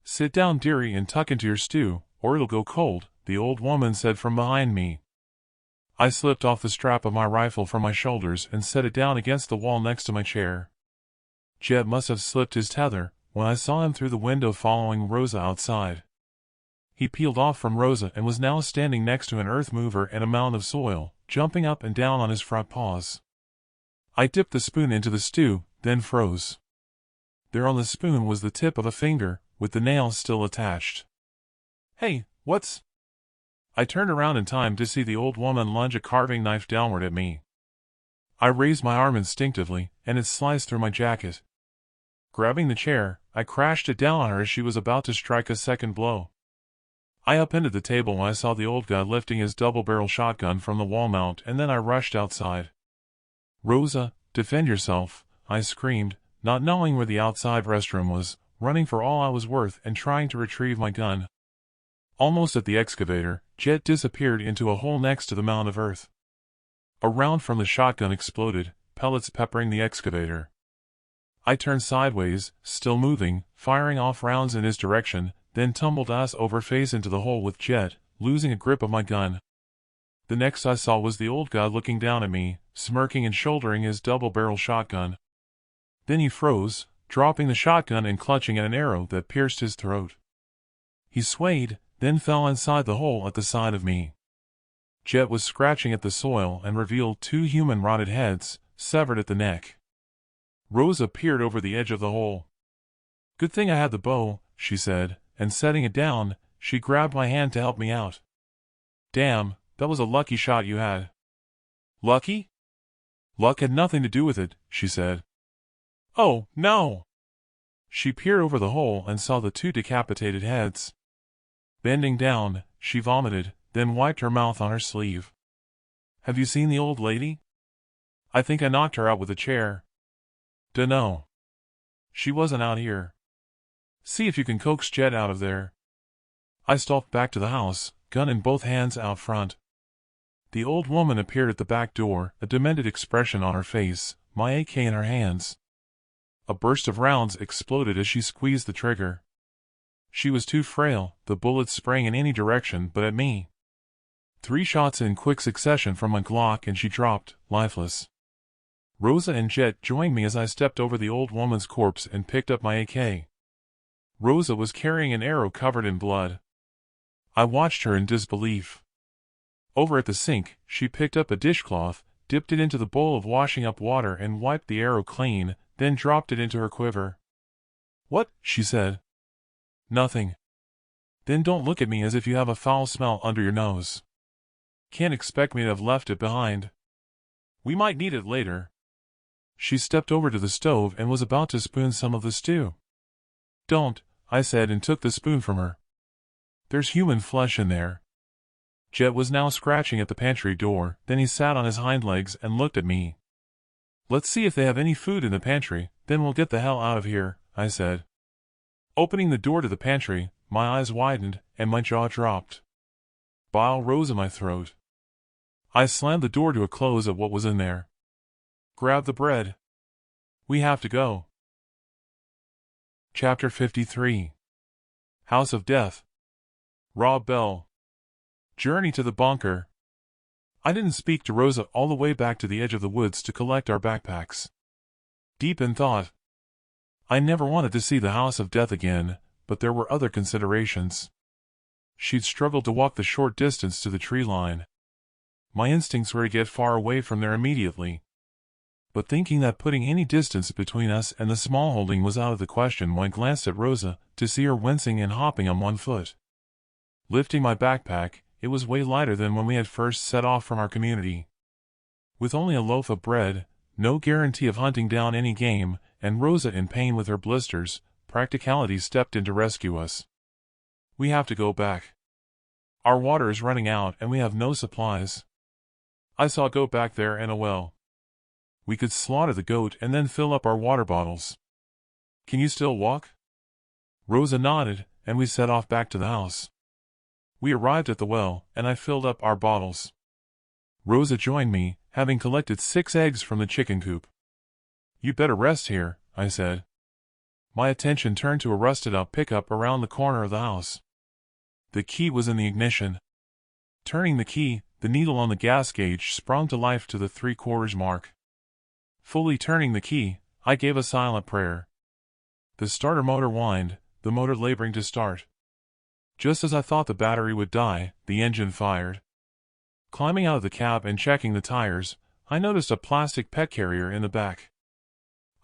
Sit down, dearie, and tuck into your stew, or it'll go cold, the old woman said from behind me. I slipped off the strap of my rifle from my shoulders and set it down against the wall next to my chair. Jet must have slipped his tether when I saw him through the window following Rosa outside. He peeled off from Rosa and was now standing next to an earth mover and a mound of soil, jumping up and down on his front paws. I dipped the spoon into the stew, then froze. There on the spoon was the tip of a finger, with the nail still attached. Hey, what's... I turned around in time to see the old woman lunge a carving knife downward at me. I raised my arm instinctively, and it sliced through my jacket. Grabbing the chair, I crashed it down on her as she was about to strike a second blow. I upended the table when I saw the old guy lifting his double-barrel shotgun from the wall mount, and then I rushed outside. Rosa, defend yourself, I screamed, not knowing where the outside restroom was, running for all I was worth and trying to retrieve my gun. Almost at the excavator, Jet disappeared into a hole next to the mound of earth. A round from the shotgun exploded, pellets peppering the excavator. I turned sideways, still moving, firing off rounds in his direction, then tumbled ass over face into the hole with Jet, losing a grip of my gun. The next I saw was the old guy looking down at me, smirking and shouldering his double-barrel shotgun. Then he froze, dropping the shotgun and clutching at an arrow that pierced his throat. He swayed, then fell inside the hole at the side of me. Jet was scratching at the soil and revealed 2 human rotted heads, severed at the neck. Rosa peered over the edge of the hole. Good thing I had the bow, she said, and setting it down, she grabbed my hand to help me out. Damn, that was a lucky shot you had. Lucky? Luck had nothing to do with it, she said. Oh, no! She peered over the hole and saw the 2 decapitated heads. Bending down, she vomited, then wiped her mouth on her sleeve. Have you seen the old lady? I think I knocked her out with a chair. Dunno. She wasn't out here. See if you can coax Jet out of there. I stalked back to the house, gun in both hands out front. The old woman appeared at the back door, a demented expression on her face, my AK in her hands. A burst of rounds exploded as she squeezed the trigger. She was too frail, the bullets sprang in any direction but at me. 3 shots in quick succession from my Glock and she dropped, lifeless. Rosa and Jet joined me as I stepped over the old woman's corpse and picked up my AK. Rosa was carrying an arrow covered in blood. I watched her in disbelief. Over at the sink, she picked up a dishcloth, dipped it into the bowl of washing up water and wiped the arrow clean, then dropped it into her quiver. "What?" she said. "Nothing." "Then don't look at me as if you have a foul smell under your nose. Can't expect me to have left it behind. We might need it later." She stepped over to the stove and was about to spoon some of the stew. "Don't," I said and took the spoon from her. "There's human flesh in there." Jet was now scratching at the pantry door, then he sat on his hind legs and looked at me. "Let's see if they have any food in the pantry, then we'll get the hell out of here," I said. Opening the door to the pantry, my eyes widened and my jaw dropped. Bile rose in my throat. I slammed the door to a close at what was in there. "Grab the bread. We have to go." Chapter 53. House of Death. Rob Bell. Journey to the bunker. I didn't speak to Rosa all the way back to the edge of the woods to collect our backpacks. Deep in thought. I never wanted to see the House of Death again, but there were other considerations. She'd struggled to walk the short distance to the tree line. My instincts were to get far away from there immediately. But thinking that putting any distance between us and the small holding was out of the question, I glanced at Rosa, to see her wincing and hopping on one foot. Lifting my backpack, it was way lighter than when we had first set off from our community. With only a loaf of bread, no guarantee of hunting down any game, and Rosa in pain with her blisters, practicality stepped in to rescue us. "We have to go back. Our water is running out and we have no supplies. I saw a goat back there and a well. We could slaughter the goat and then fill up our water bottles. Can you still walk?" Rosa nodded, and we set off back to the house. We arrived at the well, and I filled up our bottles. Rosa joined me, having collected 6 eggs from the chicken coop. "You better rest here," I said. My attention turned to a rusted-out pickup around the corner of the house. The key was in the ignition. Turning the key, the needle on the gas gauge sprung to life to the 3/4 mark. Fully turning the key, I gave a silent prayer. The starter motor whined, the motor laboring to start. Just as I thought the battery would die, the engine fired. Climbing out of the cab and checking the tires, I noticed a plastic pet carrier in the back.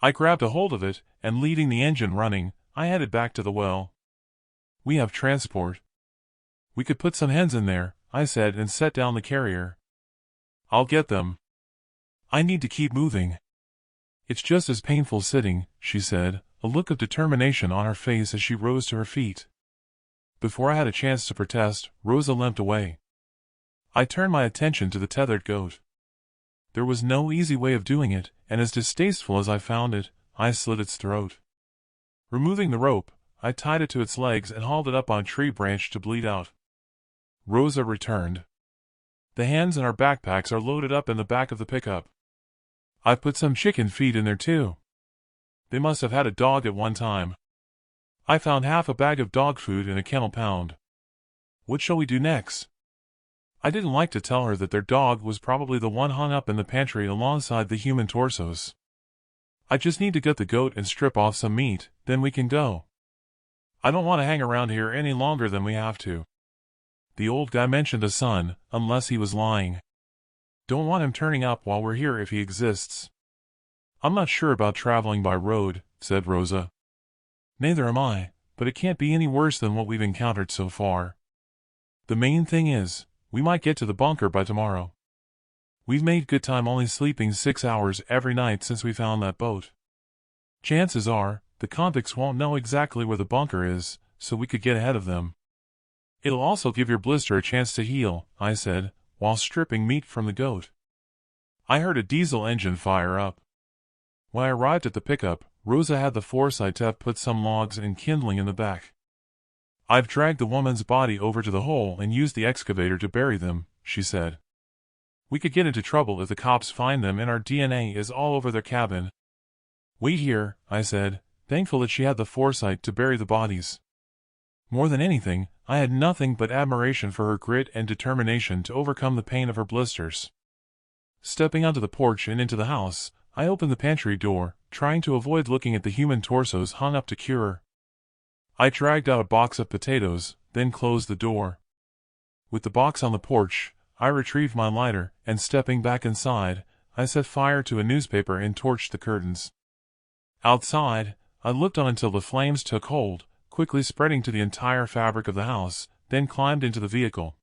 I grabbed a hold of it, and leaving the engine running, I headed back to the well. "We have transport. We could put some hens in there," I said and set down the carrier. "I'll get them. I need to keep moving." "It's just as painful sitting," she said, a look of determination on her face as she rose to her feet. Before I had a chance to protest, Rosa limped away. I turned my attention to the tethered goat. There was no easy way of doing it, and as distasteful as I found it, I slit its throat. Removing the rope, I tied it to its legs and hauled it up on a tree branch to bleed out. Rosa returned. "The hens and our backpacks are loaded up in the back of the pickup. I've put some chicken feed in there too. They must have had a dog at one time. I found half a bag of dog food in a kennel pound. What shall we do next?" I didn't like to tell her that their dog was probably the one hung up in the pantry alongside the human torsos. "I just need to gut the goat and strip off some meat, then we can go. I don't want to hang around here any longer than we have to." The old guy mentioned a son, unless he was lying. Don't want him turning up while we're here if he exists. "I'm not sure about traveling by road," said Rosa. "Neither am I, but it can't be any worse than what we've encountered so far. The main thing is, we might get to the bunker by tomorrow. We've made good time only sleeping 6 hours every night since we found that boat. Chances are, the convicts won't know exactly where the bunker is, so we could get ahead of them. It'll also give your blister a chance to heal," I said, while stripping meat from the goat. I heard a diesel engine fire up. When I arrived at the pickup, Rosa had the foresight to have put some logs and kindling in the back. "I've dragged the woman's body over to the hole and used the excavator to bury them," she said. "We could get into trouble if the cops find them and our DNA is all over their cabin." "Wait here," I said, thankful that she had the foresight to bury the bodies. More than anything, I had nothing but admiration for her grit and determination to overcome the pain of her blisters. Stepping onto the porch and into the house, I opened the pantry door, trying to avoid looking at the human torsos hung up to cure. I dragged out a box of potatoes, then closed the door. With the box on the porch, I retrieved my lighter, and stepping back inside, I set fire to a newspaper and torched the curtains. Outside, I looked on until the flames took hold, quickly spreading to the entire fabric of the house, then climbed into the vehicle.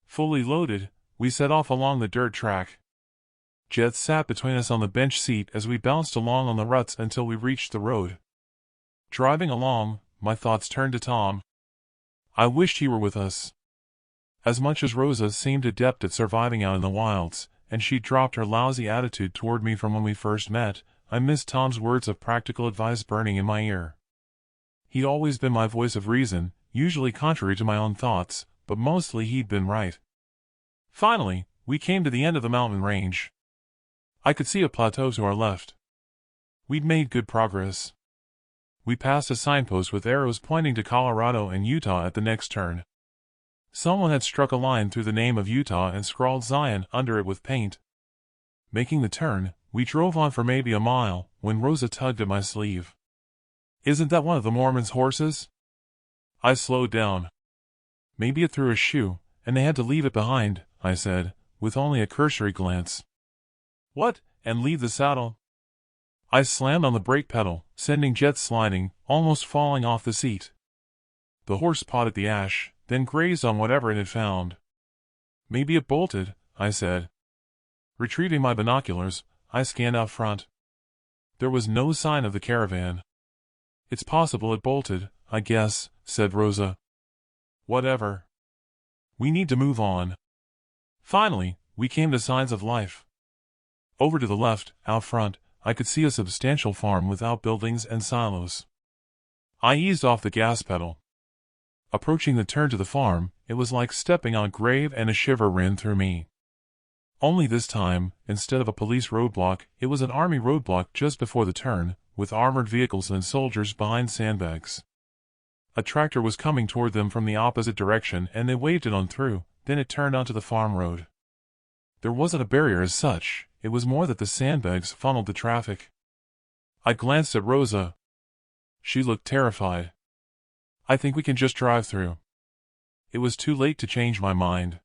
Fully loaded, we set off along the dirt track. Jet sat between us on the bench seat as we bounced along on the ruts until we reached the road. Driving along, my thoughts turned to Tom. I wished he were with us. As much as Rosa seemed adept at surviving out in the wilds, and she dropped her lousy attitude toward me from when we first met, I missed Tom's words of practical advice burning in my ear. He'd always been my voice of reason, usually contrary to my own thoughts, but mostly he'd been right. Finally, we came to the end of the mountain range. I could see a plateau to our left. We'd made good progress. We passed a signpost with arrows pointing to Colorado and Utah at the next turn. Someone had struck a line through the name of Utah and scrawled Zion under it with paint. Making the turn, we drove on for maybe a mile, when Rosa tugged at my sleeve. "Isn't that one of the Mormons' horses?" I slowed down. "Maybe it threw a shoe, and they had to leave it behind," I said, with only a cursory glance. "What, and leave the saddle?" I slammed on the brake pedal, sending Jet sliding, almost falling off the seat. The horse pawed at the ash, then grazed on whatever it had found. "Maybe it bolted," I said. Retrieving my binoculars, I scanned out front. There was no sign of the caravan. "It's possible it bolted, I guess," said Rosa. "Whatever. We need to move on." Finally, we came to signs of life. Over to the left, out front, I could see a substantial farm with outbuildings and silos. I eased off the gas pedal. Approaching the turn to the farm, it was like stepping on a grave, and a shiver ran through me. Only this time, instead of a police roadblock, it was an army roadblock just before the turn, with armored vehicles and soldiers behind sandbags. A tractor was coming toward them from the opposite direction, and they waved it on through, then it turned onto the farm road. There wasn't a barrier as such, it was more that the sandbags funneled the traffic. I glanced at Rosa. She looked terrified. "I think we can just drive through." It was too late to change my mind.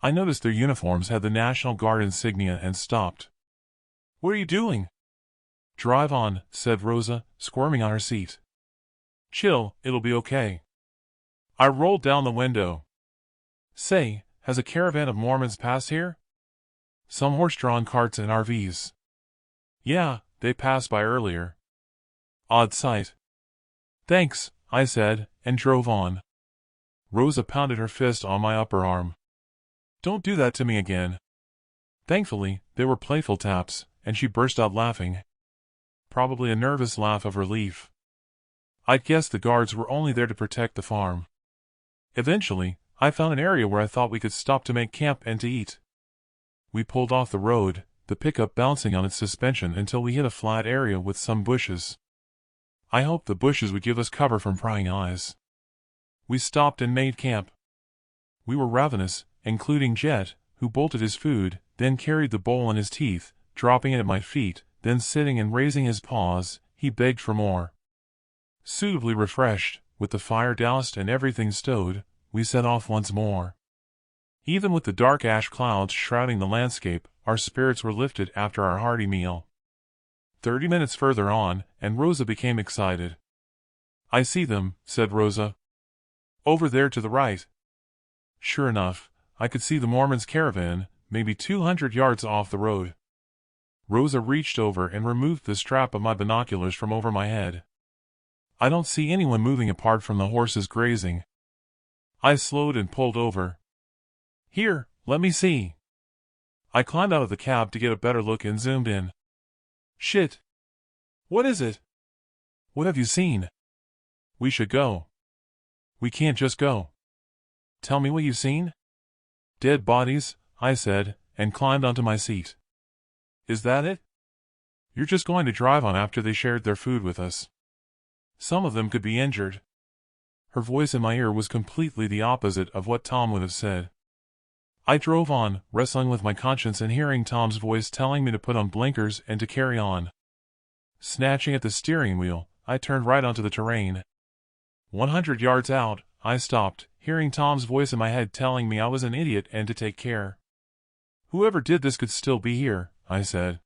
I noticed their uniforms had the National Guard insignia and stopped. "What are you doing?" "Drive on," said Rosa, squirming on her seat. "Chill, it'll be okay." I rolled down the window. "Say, has a caravan of Mormons passed here?" "Some horse-drawn carts and RVs." "Yeah, they passed by earlier." "Odd sight." "Thanks," I said, and drove on. Rosa pounded her fist on my upper arm. "Don't do that to me again." Thankfully, they were playful taps, and she burst out laughing. Probably a nervous laugh of relief. I'd guessed the guards were only there to protect the farm. Eventually, I found an area where I thought we could stop to make camp and to eat. We pulled off the road, the pickup bouncing on its suspension until we hit a flat area with some bushes. I hoped the bushes would give us cover from prying eyes. We stopped and made camp. We were ravenous, including Jet, who bolted his food, then carried the bowl in his teeth, dropping it at my feet, then sitting and raising his paws, he begged for more. Suitably refreshed, with the fire doused and everything stowed, we set off once more. Even with the dark ash clouds shrouding the landscape, our spirits were lifted after our hearty meal. 30 minutes further on, and Rosa became excited. "I see them," said Rosa. "Over there to the right." Sure enough, I could see the Mormons' caravan, maybe 200 yards off the road. Rosa reached over and removed the strap of my binoculars from over my head. "I don't see anyone moving apart from the horses grazing." I slowed and pulled over. "Here, let me see." I climbed out of the cab to get a better look and zoomed in. "Shit. What is it?" "What have you seen?" "We should go." "We can't just go." "Tell me what you've seen." "Dead bodies," I said, and climbed onto my seat. "Is that it?" "You're just going to drive on after they shared their food with us. Some of them could be injured." Her voice in my ear was completely the opposite of what Tom would have said. I drove on, wrestling with my conscience and hearing Tom's voice telling me to put on blinkers and to carry on. Snatching at the steering wheel, I turned right onto the terrain. 100 yards out, I stopped, hearing Tom's voice in my head telling me I was an idiot and to take care. Whoever did this could still be here, I said.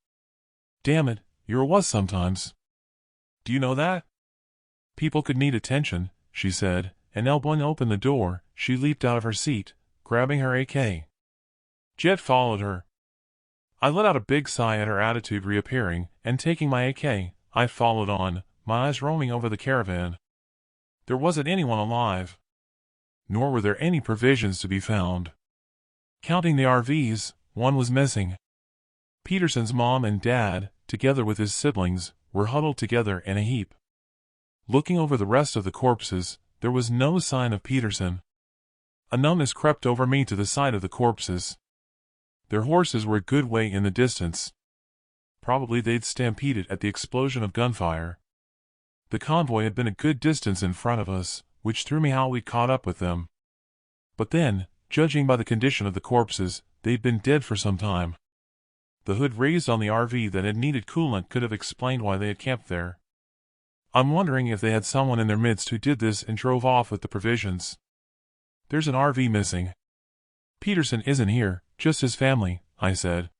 Damn it, you're a wuss sometimes. Do you know that? People could need attention, she said, and elbowing open the door, she leaped out of her seat, grabbing her AK. Jet followed her. I let out a big sigh at her attitude reappearing, and taking my AK, I followed on, my eyes roaming over the caravan. There wasn't anyone alive. Nor were there any provisions to be found. Counting the RVs, one was missing. Peterson's mom and dad, together with his siblings, were huddled together in a heap. Looking over the rest of the corpses, there was no sign of Peterson. A numbness crept over me to the sight of the corpses. Their horses were a good way in the distance. Probably they'd stampeded at the explosion of gunfire. The convoy had been a good distance in front of us, which threw me how we caught up with them. But then, judging by the condition of the corpses, they'd been dead for some time. The hood raised on the RV that had needed coolant could have explained why they had camped there. I'm wondering if they had someone in their midst who did this and drove off with the provisions. There's an RV missing. Peterson isn't here, just his family, I said.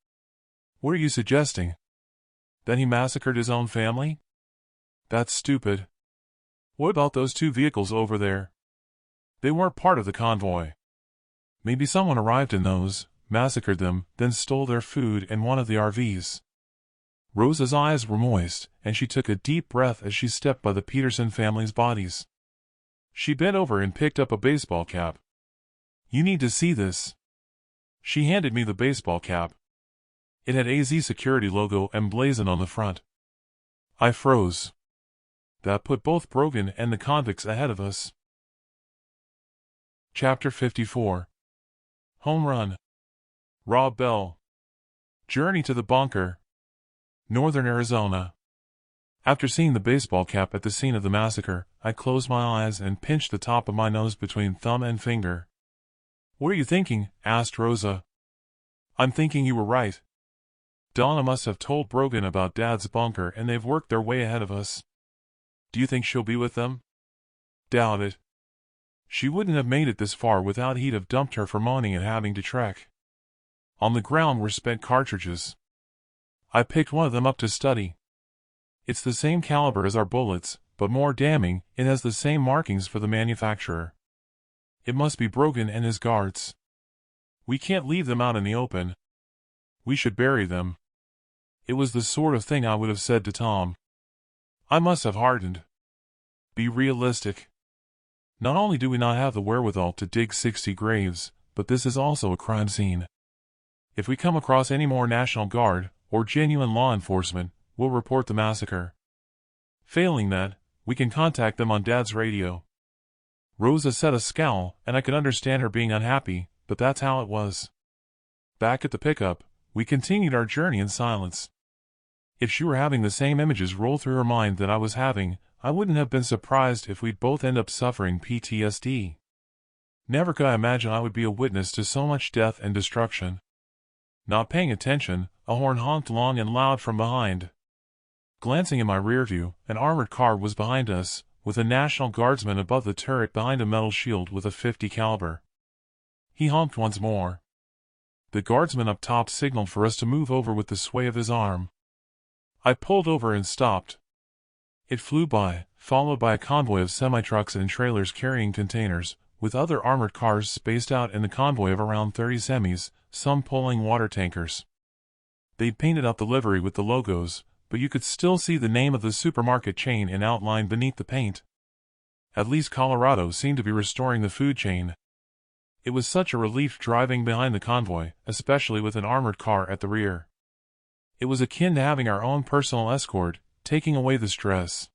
What are you suggesting? That he massacred his own family? That's stupid. What about those two vehicles over there? They weren't part of the convoy. Maybe someone arrived in those, massacred them, then stole their food in one of the RVs. Rosa's eyes were moist, and she took a deep breath as she stepped by the Peterson family's bodies. She bent over and picked up a baseball cap. You need to see this. She handed me the baseball cap. It had AZ Security logo emblazoned on the front. I froze. That put both Brogan and the convicts ahead of us. Chapter 54. Home Run. Rob Bell. Journey to the Bunker. Northern Arizona. After seeing the baseball cap at the scene of the massacre, I closed my eyes and pinched the top of my nose between thumb and finger. What are you thinking? Asked Rosa. I'm thinking you were right. Donna must have told Brogan about Dad's bunker and they've worked their way ahead of us. Do you think she'll be with them? Doubt it. She wouldn't have made it this far without he'd have dumped her for moaning and having to trek. On the ground were spent cartridges. I picked one of them up to study. It's the same caliber as our bullets, but more damning, it has the same markings for the manufacturer. It must be Brogan and his guards. We can't leave them out in the open. We should bury them. It was the sort of thing I would have said to Tom. I must have hardened. Be realistic. Not only do we not have the wherewithal to dig 60 graves, but this is also a crime scene. If we come across any more National Guard, or genuine law enforcement, we'll report the massacre. Failing that, we can contact them on Dad's radio. Rosa said a scowl, and I could understand her being unhappy, but that's how it was. Back at the pickup, we continued our journey in silence. If she were having the same images roll through her mind that I was having, I wouldn't have been surprised if we'd both end up suffering PTSD. Never could I imagine I would be a witness to so much death and destruction. Not paying attention, a horn honked long and loud from behind. Glancing in my rear view, an armored car was behind us, with a National Guardsman above the turret behind a metal shield with a .50 caliber. He honked once more. The guardsman up top signaled for us to move over with the sway of his arm. I pulled over and stopped. It flew by, followed by a convoy of semi-trucks and trailers carrying containers, with other armored cars spaced out in the convoy of around 30 semis, some pulling water tankers. They'd painted up the livery with the logos, but you could still see the name of the supermarket chain in outline beneath the paint. At least Colorado seemed to be restoring the food chain. It was such a relief driving behind the convoy, especially with an armored car at the rear. It was akin to having our own personal escort, taking away the stress.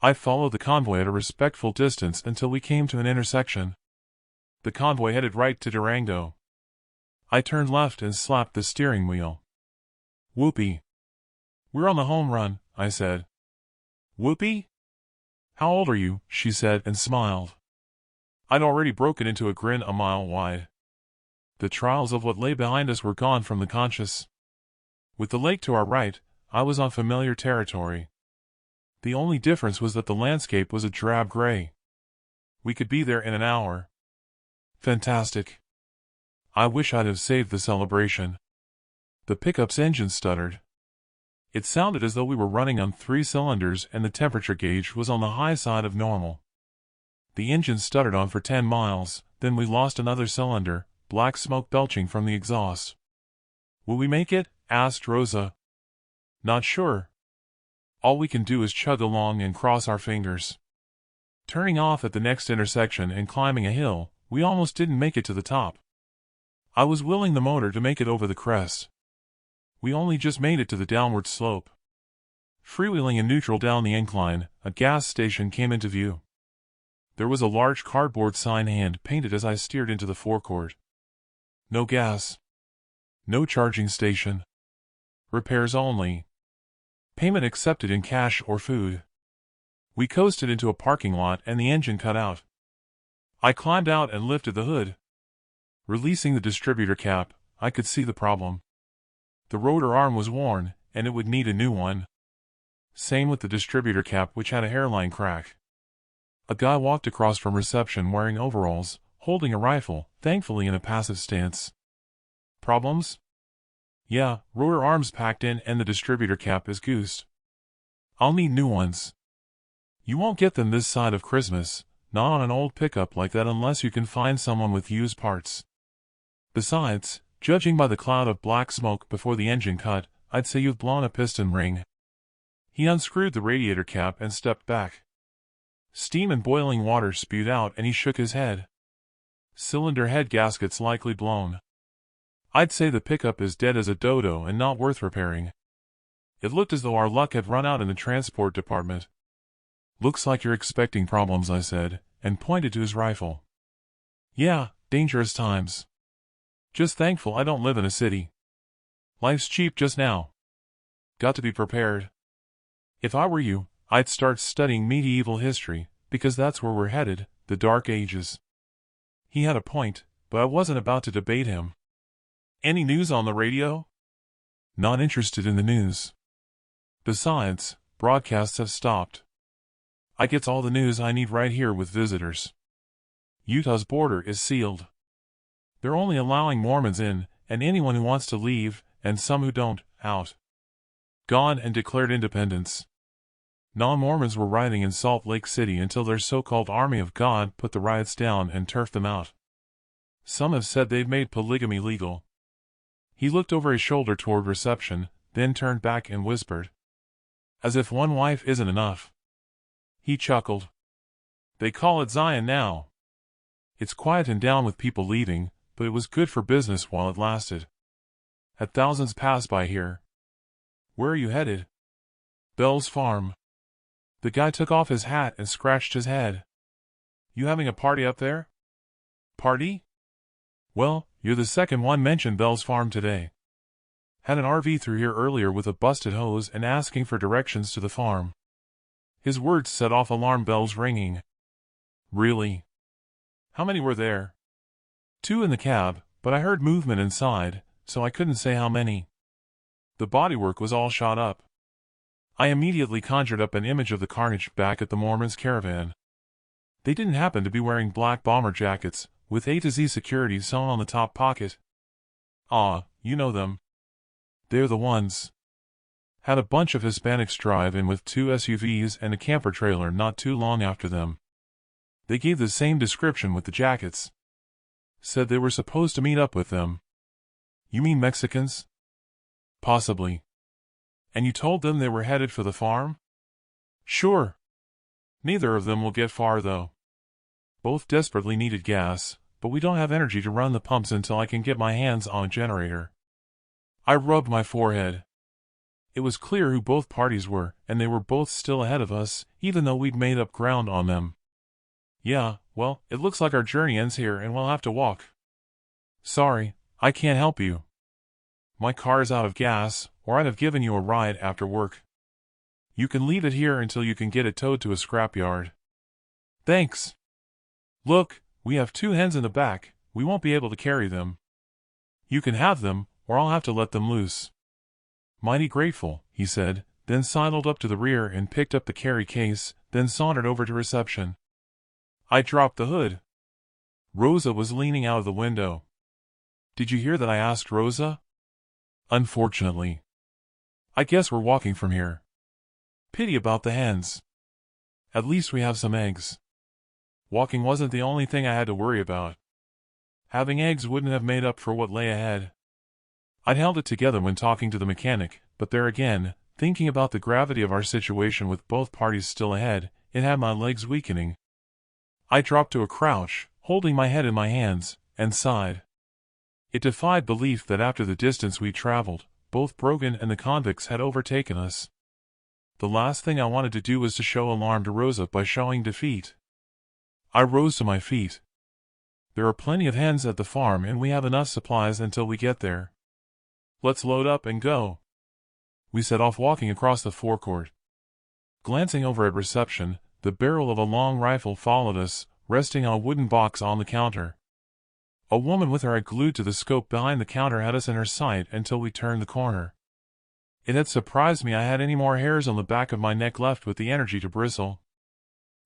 I followed the convoy at a respectful distance until we came to an intersection. The convoy headed right to Durango. I turned left and slapped the steering wheel. Whoopee. We're on the home run, I said. Whoopee? "How old are you?" she said and smiled. I'd already broken into a grin a mile wide. The trials of what lay behind us were gone from the conscious. With the lake to our right, I was on familiar territory. The only difference was that the landscape was a drab gray. We could be there in an hour. Fantastic. I wish I'd have saved the celebration. The pickup's engine stuttered. It sounded as though we were running on 3 cylinders and the temperature gauge was on the high side of normal. The engine stuttered on for 10 miles, then we lost another cylinder, black smoke belching from the exhaust. "Will we make it?" asked Rosa. "Not sure. All we can do is chug along and cross our fingers." Turning off at the next intersection and climbing a hill, we almost didn't make it to the top. I was willing the motor to make it over the crest. We only just made it to the downward slope. Freewheeling in neutral down the incline, a gas station came into view. There was a large cardboard sign hand-painted as I steered into the forecourt. No gas. No charging station. Repairs only. Payment accepted in cash or food. We coasted into a parking lot and the engine cut out. I climbed out and lifted the hood. Releasing the distributor cap, I could see the problem. The rotor arm was worn, and it would need a new one. Same with the distributor cap, which had a hairline crack. A guy walked across from reception wearing overalls, holding a rifle, thankfully in a passive stance. Problems? Yeah, rotor arms packed in and the distributor cap is goosed. I'll need new ones. You won't get them this side of Christmas, not on an old pickup like that unless you can find someone with used parts. Besides, judging by the cloud of black smoke before the engine cut, I'd say you've blown a piston ring. He unscrewed the radiator cap and stepped back. Steam and boiling water spewed out and he shook his head. Cylinder head gaskets likely blown. I'd say the pickup is dead as a dodo and not worth repairing. It looked as though our luck had run out in the transport department. Looks like you're expecting problems, I said, and pointed to his rifle. Yeah, dangerous times. Just thankful I don't live in a city. Life's cheap just now. Got to be prepared. If I were you, I'd start studying medieval history, because that's where we're headed, the Dark Ages. He had a point, but I wasn't about to debate him. Any news on the radio? Not interested in the news. Besides, broadcasts have stopped. I get all the news I need right here with visitors. Utah's border is sealed. They're only allowing Mormons in, and anyone who wants to leave, and some who don't, out. Gone and declared independence. Non-Mormons were rioting in Salt Lake City until their so-called Army of God put the riots down and turfed them out. Some have said they've made polygamy legal. He looked over his shoulder toward reception, then turned back and whispered. As if one wife isn't enough. He chuckled. They call it Zion now. It's quieting down with people leaving, but it was good for business while it lasted. Had thousands pass by here. Where are you headed? Bell's farm. The guy took off his hat and scratched his head. You having a party up there? Party? Well, you're the second one mentioned Bell's farm today. Had an RV through here earlier with a busted hose and asking for directions to the farm. His words set off alarm bells ringing. Really? How many were there? 2 in the cab, but I heard movement inside, so I couldn't say how many. The bodywork was all shot up. I immediately conjured up an image of the carnage back at the Mormons' caravan. They didn't happen to be wearing black bomber jackets, with A to Z security sewn on the top pocket. Ah, you know them. They're the ones. Had a bunch of Hispanics drive in with 2 SUVs and a camper trailer not too long after them. They gave the same description with the jackets. Said they were supposed to meet up with them. You mean Mexicans? Possibly. And you told them they were headed for the farm? Sure. Neither of them will get far though. Both desperately needed gas, but we don't have energy to run the pumps until I can get my hands on a generator. I rubbed my forehead. It was clear who both parties were, and they were both still ahead of us, even though we'd made up ground on them. Yeah, well, it looks like our journey ends here and we'll have to walk. Sorry, I can't help you. My car is out of gas, or I'd have given you a ride after work. You can leave it here until you can get it towed to a scrapyard. Thanks. Look, we have 2 hens in the back, we won't be able to carry them. You can have them, or I'll have to let them loose. Mighty grateful, he said, then sidled up to the rear and picked up the carry case, then sauntered over to reception. I dropped the hood. Rosa was leaning out of the window. Did you hear that? I asked Rosa. Unfortunately. I guess we're walking from here. Pity about the hens. At least we have some eggs. Walking wasn't the only thing I had to worry about. Having eggs wouldn't have made up for what lay ahead. I'd held it together when talking to the mechanic, but there again, thinking about the gravity of our situation with both parties still ahead, it had my legs weakening. I dropped to a crouch, holding my head in my hands, and sighed. It defied belief that after the distance we traveled, both Brogan and the convicts had overtaken us. The last thing I wanted to do was to show alarm to Rosa by showing defeat. I rose to my feet. There are plenty of hens at the farm and we have enough supplies until we get there. Let's load up and go. We set off walking across the forecourt. Glancing over at reception, the barrel of a long rifle followed us, resting on a wooden box on the counter. A woman with her eye glued to the scope behind the counter had us in her sight until we turned the corner. It had surprised me I had any more hairs on the back of my neck left with the energy to bristle.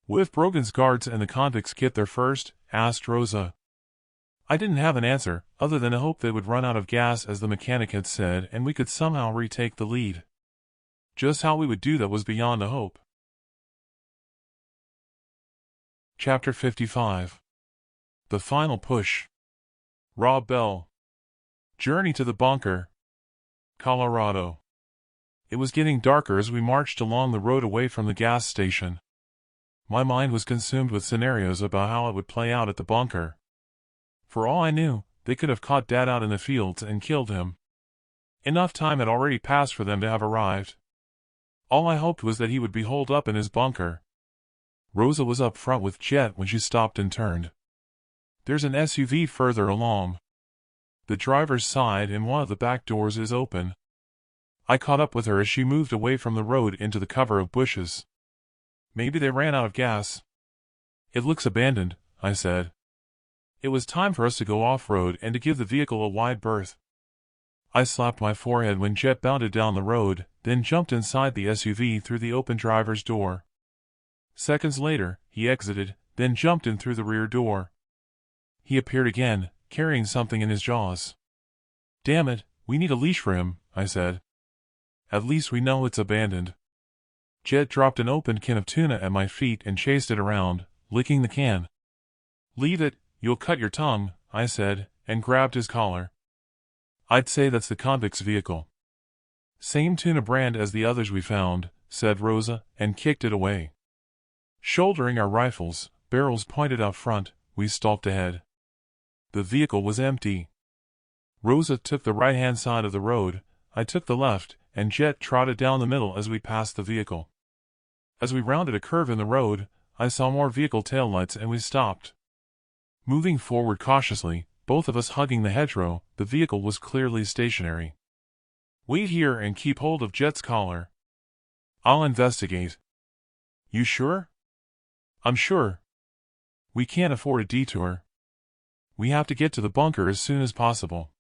What if Brogan's guards and the convicts get there first? Asked Rosa. I didn't have an answer, other than a hope they would run out of gas as the mechanic had said and we could somehow retake the lead. Just how we would do that was beyond a hope. Chapter 55. The Final Push. Rob Bell. Journey to the Bunker. Colorado. It was getting darker as we marched along the road away from the gas station. My mind was consumed with scenarios about how it would play out at the bunker. For all I knew, they could have caught Dad out in the fields and killed him. Enough time had already passed for them to have arrived. All I hoped was that he would be holed up in his bunker. Rosa was up front with Jet when she stopped and turned. There's an SUV further along. The driver's side and one of the back doors is open. I caught up with her as she moved away from the road into the cover of bushes. Maybe they ran out of gas. It looks abandoned, I said. It was time for us to go off-road and to give the vehicle a wide berth. I slapped my forehead when Jet bounded down the road, then jumped inside the SUV through the open driver's door. Seconds later, he exited, then jumped in through the rear door. He appeared again, carrying something in his jaws. Damn it, we need a leash for him, I said. At least we know it's abandoned. Jet dropped an open can of tuna at my feet and chased it around, licking the can. Leave it, you'll cut your tongue, I said, and grabbed his collar. I'd say that's the convict's vehicle. Same tuna brand as the others we found, said Rosa, and kicked it away. Shouldering our rifles, barrels pointed out front, we stalked ahead. The vehicle was empty. Rosa took the right-hand side of the road, I took the left, and Jet trotted down the middle as we passed the vehicle. As we rounded a curve in the road, I saw more vehicle taillights and we stopped. Moving forward cautiously, both of us hugging the hedgerow, the vehicle was clearly stationary. Wait here and keep hold of Jet's collar. I'll investigate. You sure? I'm sure. We can't afford a detour. We have to get to the bunker as soon as possible.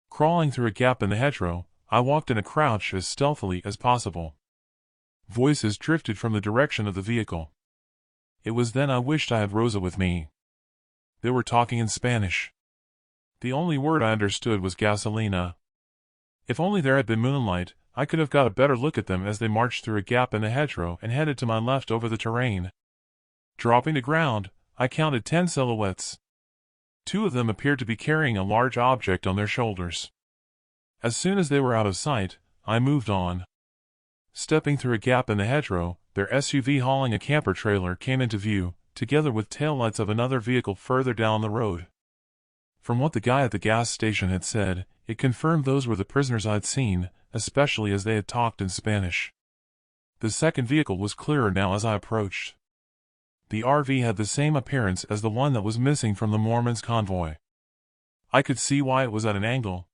Crawling through a gap in the hedgerow, I walked in a crouch as stealthily as possible. Voices drifted from the direction of the vehicle. It was then I wished I had Rosa with me. They were talking in Spanish. The only word I understood was gasolina. If only there had been moonlight, I could have got a better look at them as they marched through a gap in the hedgerow and headed to my left over the terrain. Dropping to ground, I counted 10 silhouettes. 2 of them appeared to be carrying a large object on their shoulders. As soon as they were out of sight, I moved on. Stepping through a gap in the hedgerow, their SUV hauling a camper trailer came into view, together with taillights of another vehicle further down the road. From what the guy at the gas station had said, it confirmed those were the prisoners I'd seen, especially as they had talked in Spanish. The second vehicle was clearer now as I approached. The RV had the same appearance as the one that was missing from the Mormons' convoy. I could see why it was at an angle.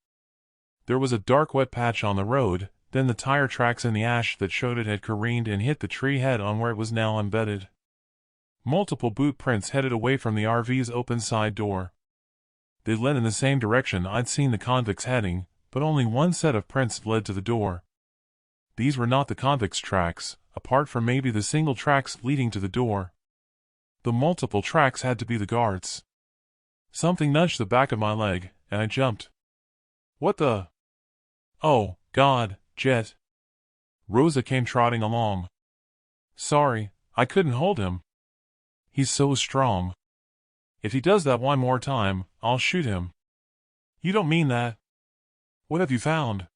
There was a dark wet patch on the road, then the tire tracks in the ash that showed it had careened and hit the tree head on where it was now embedded. Multiple boot prints headed away from the RV's open side door. They led in the same direction I'd seen the convicts heading, but only one set of prints led to the door. These were not the convicts' tracks, apart from maybe the single tracks leading to the door. The multiple tracks had to be the guards. Something nudged the back of my leg, and I jumped. What the? Oh, God, Jet. Rosa came trotting along. Sorry, I couldn't hold him. He's so strong. If he does that one more time, I'll shoot him. You don't mean that? What have you found?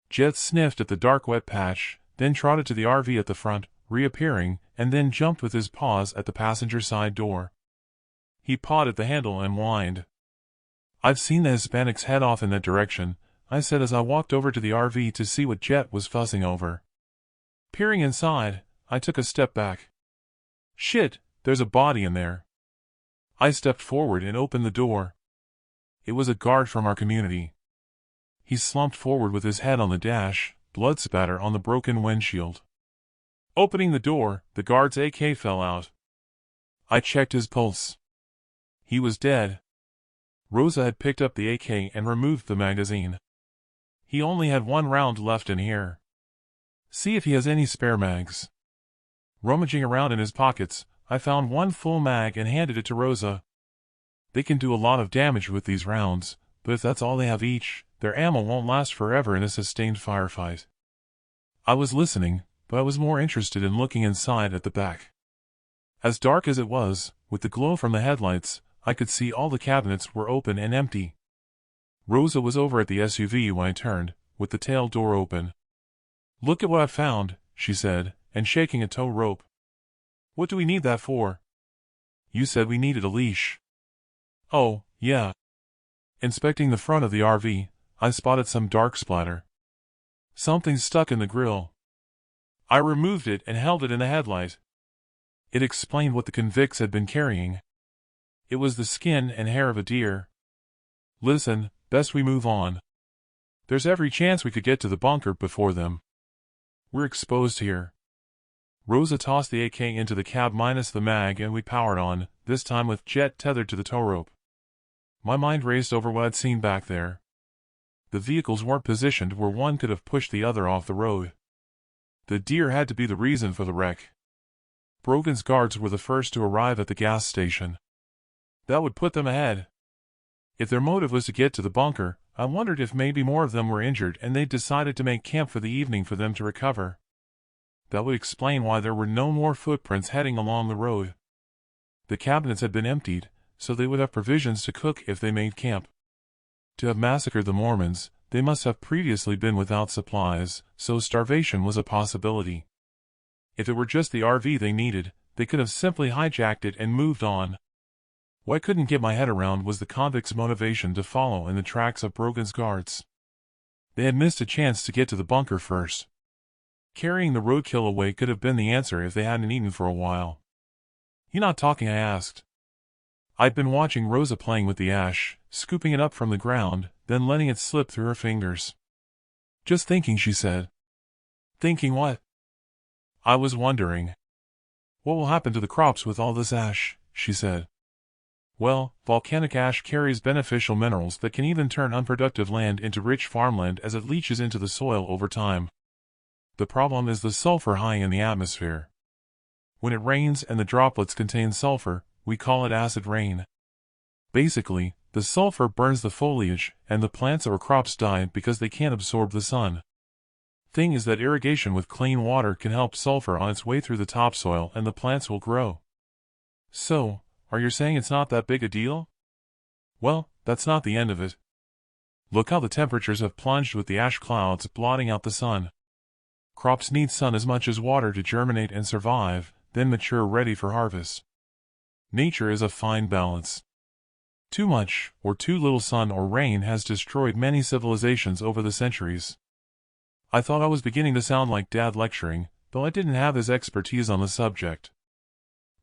Jet sniffed at the dark wet patch, then trotted to the RV at the front, reappearing, and then jumped with his paws at the passenger side door. He pawed at the handle and whined. I've seen the Hispanics head off in that direction, I said as I walked over to the RV to see what Jet was fussing over. Peering inside, I took a step back. Shit, there's a body in there. I stepped forward and opened the door. It was a guard from our community. He slumped forward with his head on the dash, blood spatter on the broken windshield. Opening the door, the guard's AK fell out. I checked his pulse. He was dead. Rosa had picked up the AK and removed the magazine. He only had one round left in here. See if he has any spare mags. Rummaging around in his pockets, I found one full mag and handed it to Rosa. They can do a lot of damage with these rounds, but if that's all they have each, their ammo won't last forever in a sustained firefight. I was listening, but I was more interested in looking inside at the back. As dark as it was, with the glow from the headlights, I could see all the cabinets were open and empty. Rosa was over at the SUV when I turned, with the tail door open. Look at what I found, she said, and shaking a tow rope. What do we need that for? You said we needed a leash. Oh, yeah. Inspecting the front of the RV, I spotted some dark splatter. Something stuck in the grill. I removed it and held it in the headlight. It explained what the convicts had been carrying. It was the skin and hair of a deer. Listen, best we move on. There's every chance we could get to the bunker before them. We're exposed here. Rosa tossed the AK into the cab minus the mag and we powered on, this time with Jet tethered to the tow rope. My mind raced over what I'd seen back there. The vehicles weren't positioned where one could have pushed the other off the road. The deer had to be the reason for the wreck. Brogan's guards were the first to arrive at the gas station. That would put them ahead. If their motive was to get to the bunker, I wondered if maybe more of them were injured and they'd decided to make camp for the evening for them to recover. That would explain why there were no more footprints heading along the road. The cabinets had been emptied, so they would have provisions to cook if they made camp. To have massacred the Mormons, they must have previously been without supplies, so starvation was a possibility. If it were just the RV they needed, they could have simply hijacked it and moved on. What I couldn't get my head around was the convicts' motivation to follow in the tracks of Brogan's guards. They had missed a chance to get to the bunker first. Carrying the roadkill away could have been the answer if they hadn't eaten for a while. You not talking? I asked. I'd been watching Rosa playing with the ash, scooping it up from the ground, then letting it slip through her fingers. Just thinking, she said. Thinking what? I was wondering. What will happen to the crops with all this ash, she said. Well, volcanic ash carries beneficial minerals that can even turn unproductive land into rich farmland as it leaches into the soil over time. The problem is the sulfur high in the atmosphere. When it rains and the droplets contain sulfur, we call it acid rain. Basically, the sulfur burns the foliage, and the plants or crops die because they can't absorb the sun. Thing is that irrigation with clean water can help sulfur on its way through the topsoil and the plants will grow. So, are you saying it's not that big a deal? Well, that's not the end of it. Look how the temperatures have plunged with the ash clouds blotting out the sun. Crops need sun as much as water to germinate and survive, then mature ready for harvest. Nature is a fine balance. Too much, or too little sun or rain has destroyed many civilizations over the centuries. I thought I was beginning to sound like Dad lecturing, though I didn't have his expertise on the subject.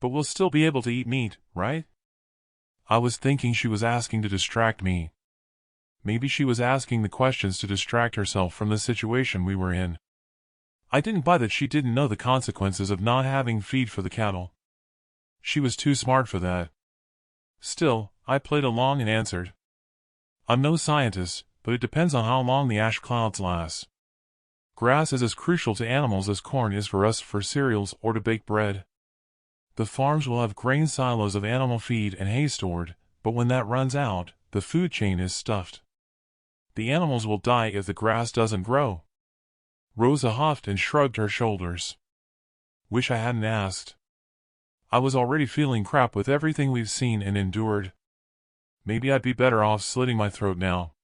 But we'll still be able to eat meat, right? I was thinking she was asking to distract me. Maybe she was asking the questions to distract herself from the situation we were in. I didn't buy that she didn't know the consequences of not having feed for the cattle. She was too smart for that. Still, I played along and answered. I'm no scientist, but it depends on how long the ash clouds last. Grass is as crucial to animals as corn is for us for cereals or to bake bread. The farms will have grain silos of animal feed and hay stored, but when that runs out, the food chain is stuffed. The animals will die if the grass doesn't grow. Rosa huffed and shrugged her shoulders. Wish I hadn't asked. I was already feeling crap with everything we've seen and endured. Maybe I'd be better off slitting my throat now.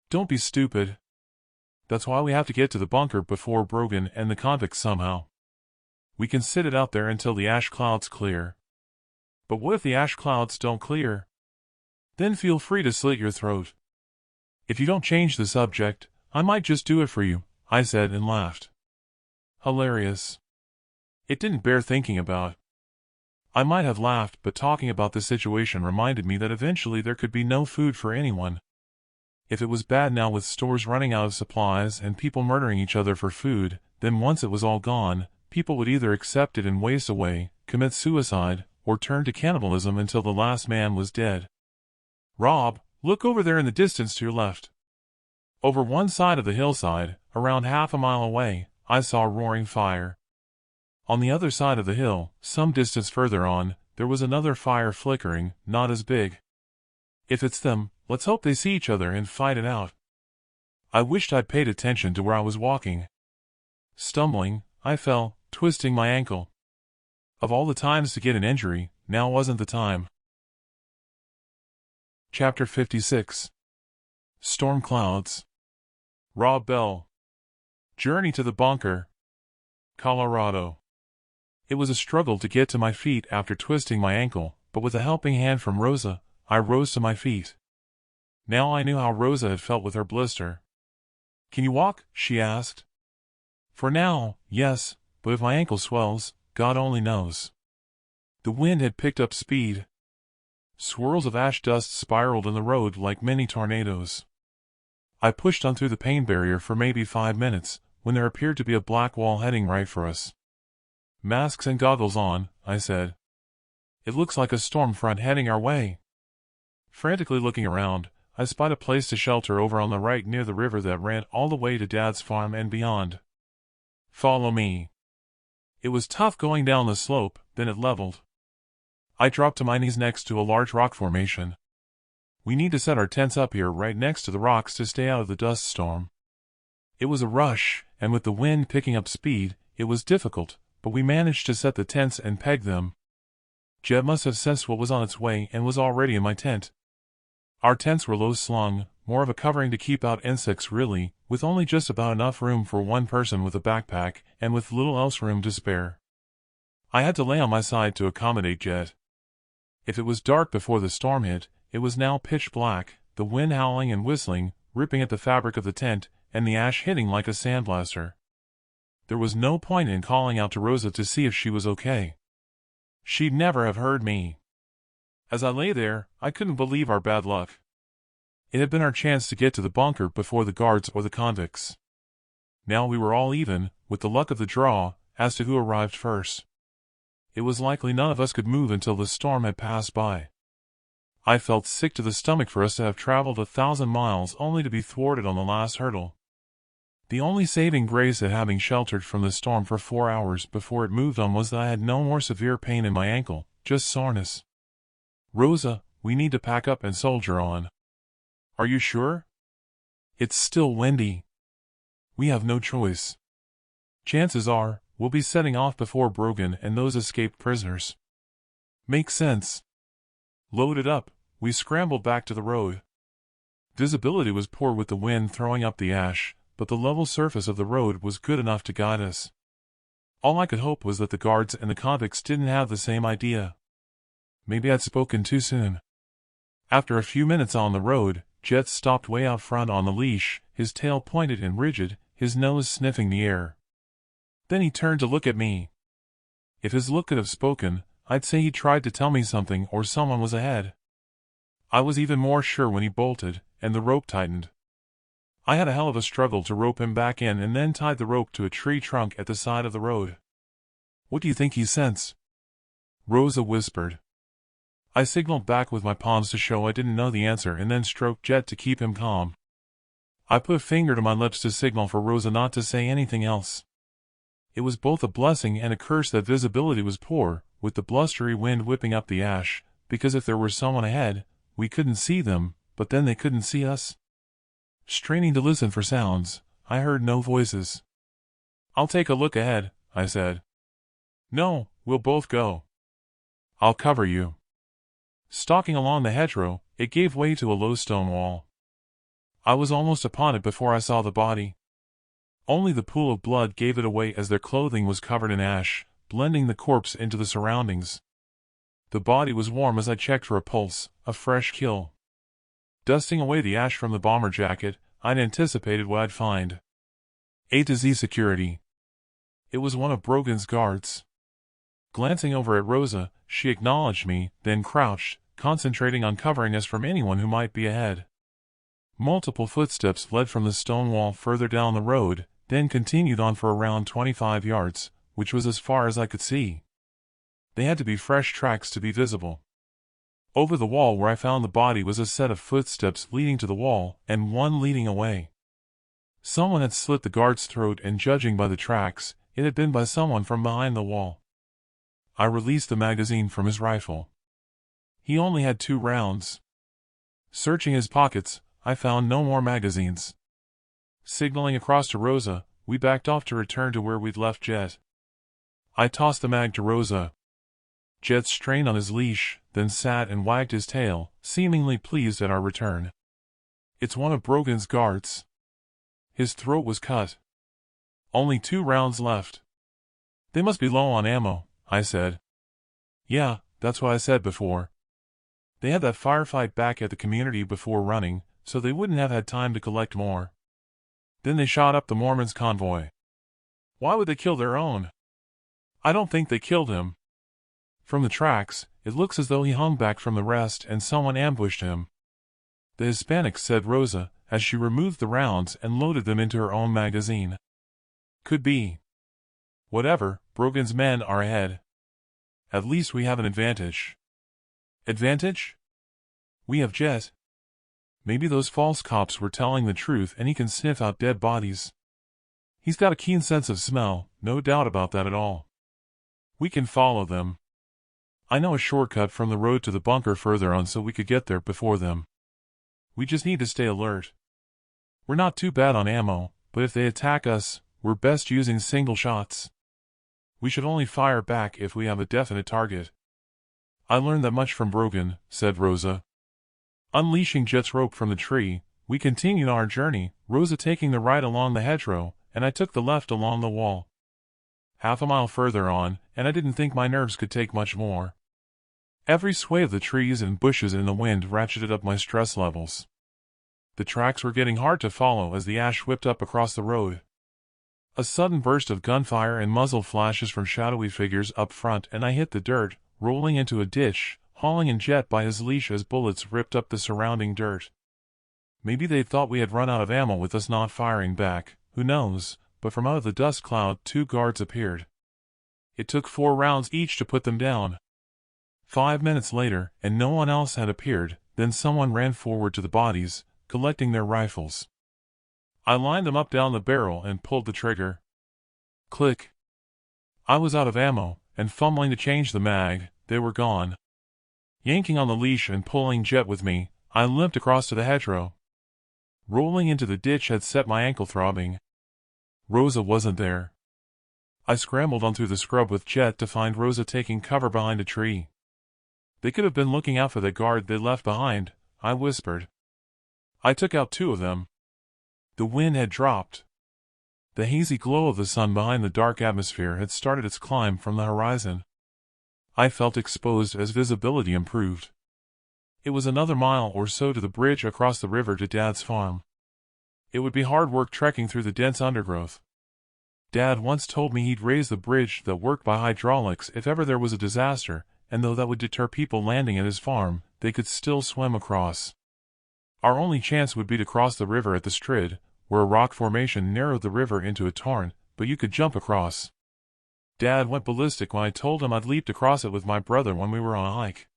Don't be stupid. That's why we have to get to the bunker before Brogan and the convicts somehow. We can sit it out there until the ash clouds clear. But what if the ash clouds don't clear? Then feel free to slit your throat. If you don't change the subject, I might just do it for you, I said and laughed. Hilarious. It didn't bear thinking about. I might have laughed, but talking about the situation reminded me that eventually there could be no food for anyone. If it was bad now with stores running out of supplies and people murdering each other for food, then once it was all gone, people would either accept it and waste away, commit suicide, or turn to cannibalism until the last man was dead. Rob, look over there in the distance to your left. Over one side of the hillside, around half a mile away, I saw roaring fire. On the other side of the hill, some distance further on, there was another fire flickering, not as big. If it's them, let's hope they see each other and fight it out. I wished I'd paid attention to where I was walking. Stumbling, I fell, twisting my ankle. Of all the times to get an injury, now wasn't the time. Chapter 56. Storm Clouds. Rob Bell. Journey to the bunker. Colorado. It was a struggle to get to my feet after twisting my ankle, but with a helping hand from Rosa, I rose to my feet. Now I knew how Rosa had felt with her blister. Can you walk? She asked. For now, yes, but if my ankle swells, God only knows. The wind had picked up speed. Swirls of ash dust spiraled in the road like mini tornadoes. I pushed on through the pain barrier for maybe 5 minutes, when there appeared to be a black wall heading right for us. Masks and goggles on, I said. It looks like a storm front heading our way. Frantically looking around, I spied a place to shelter over on the right near the river that ran all the way to Dad's farm and beyond. Follow me. It was tough going down the slope, then it leveled. I dropped to my knees next to a large rock formation. We need to set our tents up here right next to the rocks to stay out of the dust storm. It was a rush, and with the wind picking up speed, it was difficult, but we managed to set the tents and peg them. Jeb must have sensed what was on its way and was already in my tent. Our tents were low-slung, more of a covering to keep out insects really, with only just about enough room for one person with a backpack, and with little else room to spare. I had to lay on my side to accommodate Jet. If it was dark before the storm hit, it was now pitch black, the wind howling and whistling, ripping at the fabric of the tent, and the ash hitting like a sandblaster. There was no point in calling out to Rosa to see if she was okay. She'd never have heard me. As I lay there, I couldn't believe our bad luck. It had been our chance to get to the bunker before the guards or the convicts. Now we were all even, with the luck of the draw, as to who arrived first. It was likely none of us could move until the storm had passed by. I felt sick to the stomach for us to have traveled 1,000 miles only to be thwarted on the last hurdle. The only saving grace at having sheltered from the storm for 4 hours before it moved on was that I had no more severe pain in my ankle, just soreness. Rosa, we need to pack up and soldier on. Are you sure? It's still windy. We have no choice. Chances are, we'll be setting off before Brogan and those escaped prisoners. Makes sense. Loaded up, we scrambled back to the road. Visibility was poor with the wind throwing up the ash, but the level surface of the road was good enough to guide us. All I could hope was that the guards and the convicts didn't have the same idea. Maybe I'd spoken too soon. After a few minutes on the road, Jet stopped way out front on the leash, his tail pointed and rigid, his nose sniffing the air. Then he turned to look at me. If his look could have spoken, I'd say he tried to tell me something or someone was ahead. I was even more sure when he bolted, and the rope tightened. I had a hell of a struggle to rope him back in and then tied the rope to a tree trunk at the side of the road. "What do you think he sensed?" Rosa whispered. I signaled back with my palms to show I didn't know the answer and then stroked Jet to keep him calm. I put a finger to my lips to signal for Rosa not to say anything else. It was both a blessing and a curse that visibility was poor, with the blustery wind whipping up the ash, because if there were someone ahead, we couldn't see them, but then they couldn't see us. Straining to listen for sounds, I heard no voices. "I'll take a look ahead," I said. "No, we'll both go." "I'll cover you." Stalking along the hedgerow, it gave way to a low stone wall. I was almost upon it before I saw the body. Only the pool of blood gave it away as their clothing was covered in ash, blending the corpse into the surroundings. The body was warm as I checked for a pulse, a fresh kill. Dusting away the ash from the bomber jacket, I'd anticipated what I'd find. A to Z security. It was one of Brogan's guards. Glancing over at Rosa, she acknowledged me, then crouched, concentrating on covering us from anyone who might be ahead. Multiple footsteps led from the stone wall further down the road, then continued on for around 25 yards, which was as far as I could see. They had to be fresh tracks to be visible. Over the wall where I found the body was a set of footsteps leading to the wall, and one leading away. Someone had slit the guard's throat, and judging by the tracks, it had been by someone from behind the wall. I released the magazine from his rifle. He only had 2 rounds. Searching his pockets, I found no more magazines. Signaling across to Rosa, we backed off to return to where we'd left Jet. I tossed the mag to Rosa. Jet strained on his leash, then sat and wagged his tail, seemingly pleased at our return. "It's one of Brogan's guards. His throat was cut. Only 2 rounds left." "They must be low on ammo," I said. "Yeah, that's what I said before. They had that firefight back at the community before running, so they wouldn't have had time to collect more. Then they shot up the Mormons' convoy." "Why would they kill their own?" "I don't think they killed him. From the tracks, it looks as though he hung back from the rest and someone ambushed him." "The Hispanic," said Rosa, as she removed the rounds and loaded them into her own magazine. "Could be. Whatever, Brogan's men are ahead. At least we have an advantage." "Advantage?" "We have Jet. Maybe those false cops were telling the truth and he can sniff out dead bodies. He's got a keen sense of smell, no doubt about that at all. We can follow them. I know a shortcut from the road to the bunker further on so we could get there before them. We just need to stay alert. We're not too bad on ammo, but if they attack us, we're best using single shots. We should only fire back if we have a definite target." "I learned that much from Brogan," said Rosa. Unleashing Jet's rope from the tree, we continued our journey, Rosa taking the right along the hedgerow, and I took the left along the wall. Half a mile further on, and I didn't think my nerves could take much more. Every sway of the trees and bushes in the wind ratcheted up my stress levels. The tracks were getting hard to follow as the ash whipped up across the road. A sudden burst of gunfire and muzzle flashes from shadowy figures up front, and I hit the dirt, rolling into a ditch, hauling in Jet by his leash as bullets ripped up the surrounding dirt. Maybe they thought we had run out of ammo with us not firing back, who knows, but from out of the dust cloud 2 guards appeared. It took 4 rounds each to put them down. 5 minutes later, and no one else had appeared, then someone ran forward to the bodies, collecting their rifles. I lined them up down the barrel and pulled the trigger. Click. I was out of ammo, and fumbling to change the mag, they were gone. Yanking on the leash and pulling Jet with me, I limped across to the hedgerow. Rolling into the ditch had set my ankle throbbing. Rosa wasn't there. I scrambled on through the scrub with Jet to find Rosa taking cover behind a tree. "They could have been looking out for the guard they left behind," I whispered. I took out 2 of them. The wind had dropped. The hazy glow of the sun behind the dark atmosphere had started its climb from the horizon. I felt exposed as visibility improved. It was another mile or so to the bridge across the river to Dad's farm. It would be hard work trekking through the dense undergrowth. Dad once told me he'd raise the bridge that worked by hydraulics if ever there was a disaster, and though that would deter people landing at his farm, they could still swim across. Our only chance would be to cross the river at the Strid, where a rock formation narrowed the river into a torrent, but you could jump across. Dad went ballistic when I told him I'd leaped across it with my brother when we were on a hike.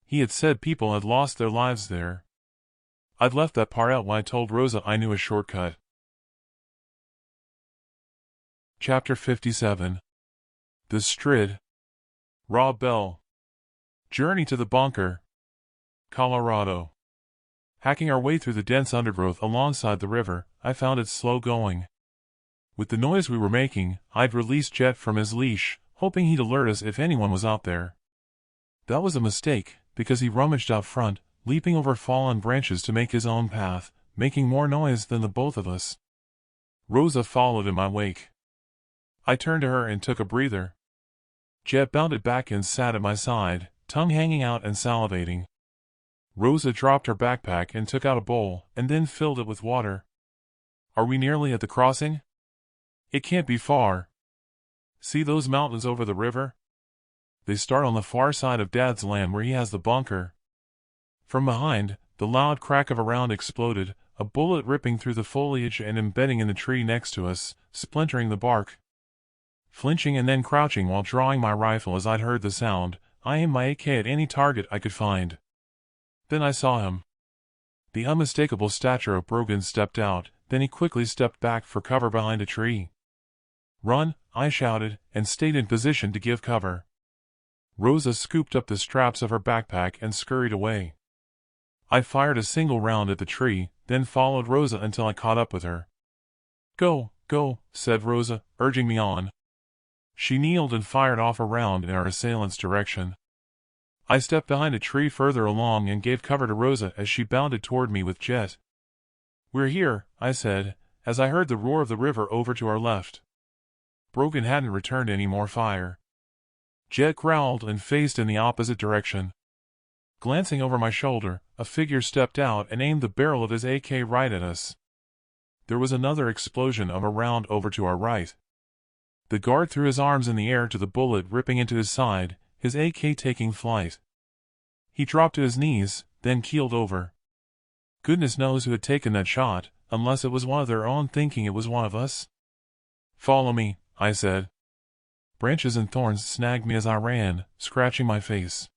He had said people had lost their lives there. I'd left that part out when I told Rosa I knew a shortcut. Chapter 57. The Strid. Raw Bell. Journey to the Bunker. Colorado. Hacking our way through the dense undergrowth alongside the river, I found it slow going. With the noise we were making, I'd released Jet from his leash, hoping he'd alert us if anyone was out there. That was a mistake, because he rummaged out front, leaping over fallen branches to make his own path, making more noise than the both of us. Rosa followed in my wake. I turned to her and took a breather. Jet bounded back and sat at my side, tongue hanging out and salivating. Rosa dropped her backpack and took out a bowl, and then filled it with water. Are we nearly at the crossing? It can't be far. See those mountains over the river? They start on the far side of Dad's land where he has the bunker. From behind, the loud crack of a round exploded, a bullet ripping through the foliage and embedding in the tree next to us, splintering the bark. Flinching and then crouching while drawing my rifle as I'd heard the sound, I aimed my AK at any target I could find. Then I saw him. The unmistakable stature of Brogan stepped out, then he quickly stepped back for cover behind a tree. "Run!" I shouted, and stayed in position to give cover. Rosa scooped up the straps of her backpack and scurried away. I fired a single round at the tree, then followed Rosa until I caught up with her. "Go, go," said Rosa, urging me on. She kneeled and fired off a round in our assailant's direction. I stepped behind a tree further along and gave cover to Rosa as she bounded toward me with Jet. "We're here," I said, as I heard the roar of the river over to our left. Brogan hadn't returned any more fire. Jet growled and faced in the opposite direction. Glancing over my shoulder, a figure stepped out and aimed the barrel of his AK right at us. There was another explosion of a round over to our right. The guard threw his arms in the air to the bullet ripping into his side, his AK taking flight. He dropped to his knees, then keeled over. Goodness knows who had taken that shot, unless it was one of their own thinking it was one of us. "Follow me," I said. Branches and thorns snagged me as I ran, scratching my face.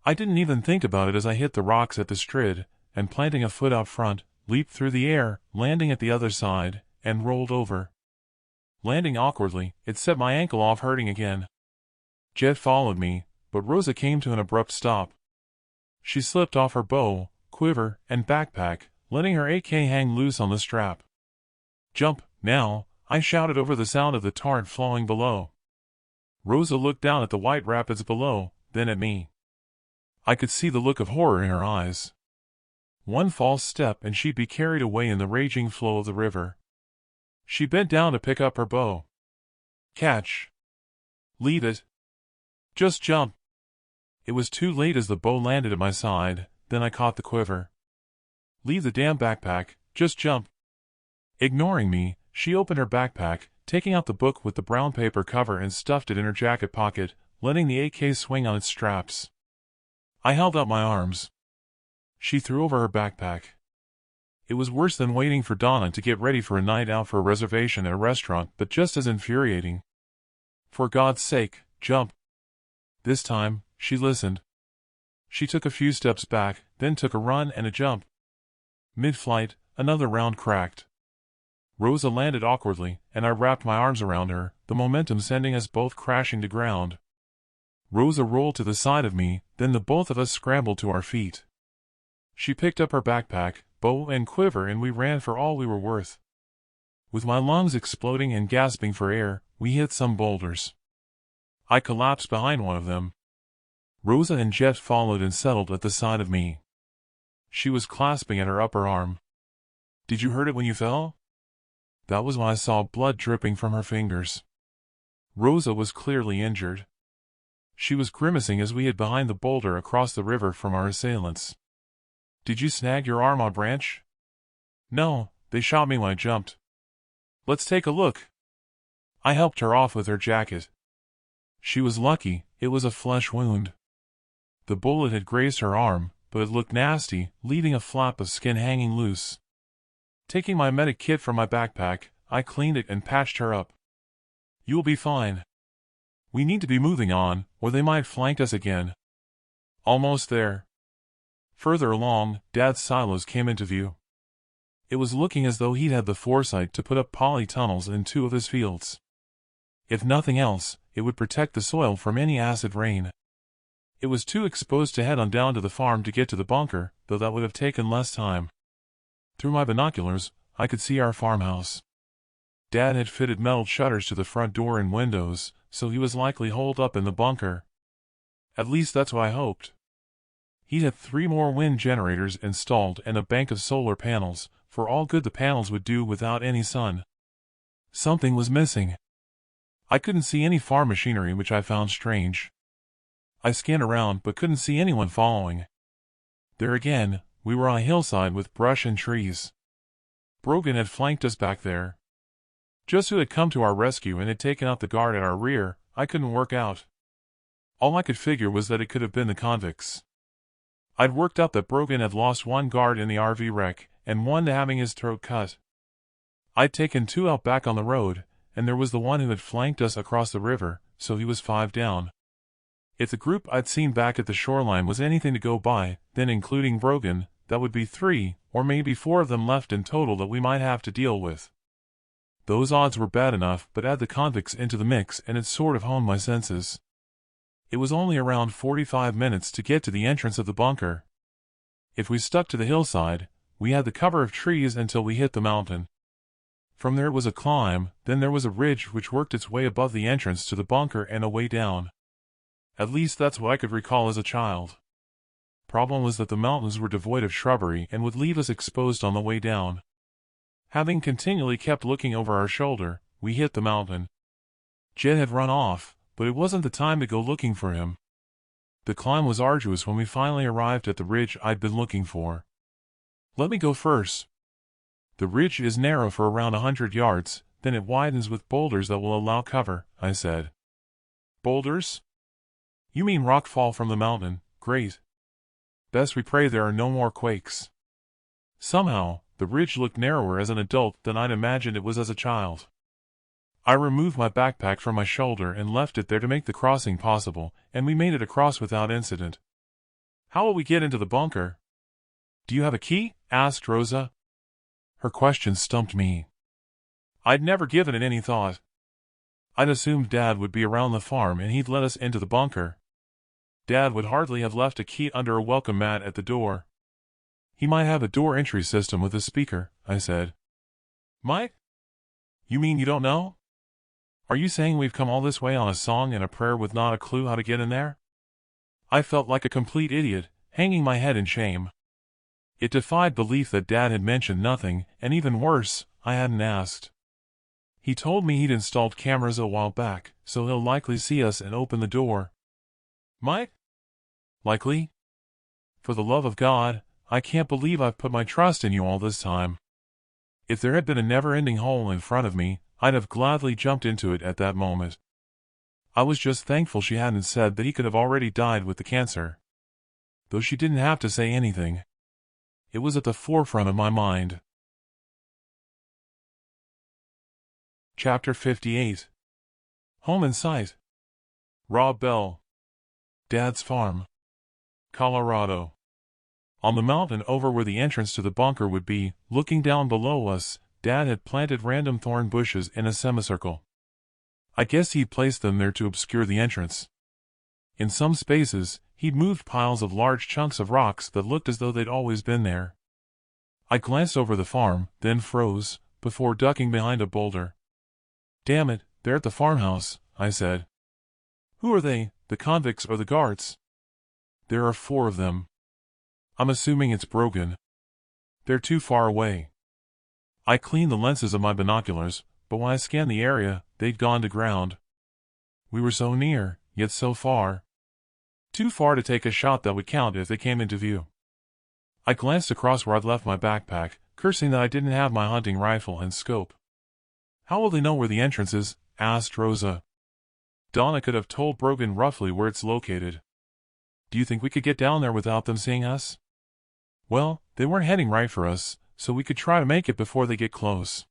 I didn't even think about it as I hit the rocks at the Strid, and planting a foot out front, leaped through the air, landing at the other side, and rolled over. Landing awkwardly, it set my ankle off hurting again. Jet followed me, but Rosa came to an abrupt stop. She slipped off her bow, quiver, and backpack, letting her AK hang loose on the strap. "Jump, now," I shouted over the sound of the torrent flowing below. Rosa looked down at the white rapids below, then at me. I could see the look of horror in her eyes. One false step and she'd be carried away in the raging flow of the river. She bent down to pick up her bow. "Catch. Leave it. Just jump." It was too late as the bow landed at my side, then I caught the quiver. "Leave the damn backpack, just jump." Ignoring me, she opened her backpack, taking out the book with the brown paper cover and stuffed it in her jacket pocket, letting the AK swing on its straps. I held out my arms. She threw over her backpack. It was worse than waiting for Donna to get ready for a night out for a reservation at a restaurant, but just as infuriating. "For God's sake, jump." This time, she listened. She took a few steps back, then took a run and a jump. Mid-flight, another round cracked. Rosa landed awkwardly, and I wrapped my arms around her, the momentum sending us both crashing to ground. Rosa rolled to the side of me, then the both of us scrambled to our feet. She picked up her backpack, bow and quiver, and we ran for all we were worth. With my lungs exploding and gasping for air, we hit some boulders. I collapsed behind one of them. Rosa and Jet followed and settled at the side of me. She was clasping at her upper arm. "Did you hurt it when you fell?" That was when I saw blood dripping from her fingers. Rosa was clearly injured. She was grimacing as we hid behind the boulder across the river from our assailants. "Did you snag your arm on branch?" "No, they shot me when I jumped." "Let's take a look." I helped her off with her jacket. She was lucky, It was a flesh wound. The bullet had grazed her arm, but it looked nasty, leaving a flap of skin hanging loose. Taking my medic kit from my backpack, I cleaned it and patched her up. "You'll be fine. We need to be moving on, or they might flank us again." "Almost there." Further along, Dad's silos came into view. It was looking as though he'd had the foresight to put up polytunnels in 2 of his fields. If nothing else, it would protect the soil from any acid rain. It was too exposed to head on down to the farm to get to the bunker, though that would have taken less time. Through my binoculars, I could see our farmhouse. Dad had fitted metal shutters to the front door and windows, so he was likely holed up in the bunker. At least that's what I hoped. He had 3 more wind generators installed and a bank of solar panels. For all good the panels would do without any sun. Something was missing. I couldn't see any farm machinery, which I found strange. I scanned around but couldn't see anyone following. There again, we were on a hillside with brush and trees. Brogan had flanked us back there. Just who had come to our rescue and had taken out the guard at our rear, I couldn't work out. All I could figure was that it could have been the convicts. I'd worked out that Brogan had lost 1 guard in the RV wreck, and 1 to having his throat cut. I'd taken 2 out back on the road, and there was the one who had flanked us across the river, so he was 5 down. If the group I'd seen back at the shoreline was anything to go by, then including Brogan, that would be 3, or maybe 4 of them left in total that we might have to deal with. Those odds were bad enough, but add the convicts into the mix and it sort of honed my senses. It was only around 45 minutes to get to the entrance of the bunker. If we stuck to the hillside, we had the cover of trees until we hit the mountain. From there it was a climb, then there was a ridge which worked its way above the entrance to the bunker and a way down. At least that's what I could recall as a child. Problem was that the mountains were devoid of shrubbery and would leave us exposed on the way down. Having continually kept looking over our shoulder, we hit the mountain. Jed had run off, but it wasn't the time to go looking for him. The climb was arduous when we finally arrived at the ridge I'd been looking for. "Let me go first." "The ridge is narrow for around 100 yards, then it widens with boulders that will allow cover," I said. "Boulders? You mean rock fall from the mountain? Great. Best we pray there are no more quakes." Somehow, the ridge looked narrower as an adult than I'd imagined it was as a child. I removed my backpack from my shoulder and left it there to make the crossing possible, and we made it across without incident. "How will we get into the bunker?" "Do you have a key?" asked Rosa. Her question stumped me. I'd never given it any thought. I'd assumed Dad would be around the farm and he'd let us into the bunker. Dad would hardly have left a key under a welcome mat at the door. "He might have a door entry system with a speaker," I said. "Mike? You mean you don't know? Are you saying we've come all this way on a song and a prayer with not a clue how to get in there?" I felt like a complete idiot, hanging my head in shame. It defied belief that Dad had mentioned nothing, and even worse, I hadn't asked. He told me he'd installed cameras a while back, so he'll likely see us and open the door. "Mike? Likely? For the love of God, I can't believe I've put my trust in you all this time. If there had been a never-ending hole in front of me, I'd have gladly jumped into it at that moment. I was just thankful she hadn't said that he could have already died with the cancer. Though she didn't have to say anything. It was at the forefront of my mind. Chapter 58. Home in Sight. Rob Bell. Dad's Farm. Colorado. On the mountain over where the entrance to the bunker would be, looking down below us, Dad had planted random thorn bushes in a semicircle. I guess he'd placed them there to obscure the entrance. In some spaces, he'd moved piles of large chunks of rocks that looked as though they'd always been there. I glanced over the farm, then froze, before ducking behind a boulder. "Damn it, they're at the farmhouse," I said. "Who are they, the convicts or the guards?" "There are 4 of them. I'm assuming it's Brogan. They're too far away." I cleaned the lenses of my binoculars, but when I scanned the area, they'd gone to ground. We were so near, yet so far. Too far to take a shot that would count if they came into view. I glanced across where I'd left my backpack, cursing that I didn't have my hunting rifle and scope. "How will they know where the entrance is?" asked Rosa. Donna could have told Brogan roughly where it's located. Do you think we could get down there without them seeing us? Well, they weren't heading right for us, so we could try to make it before they get close.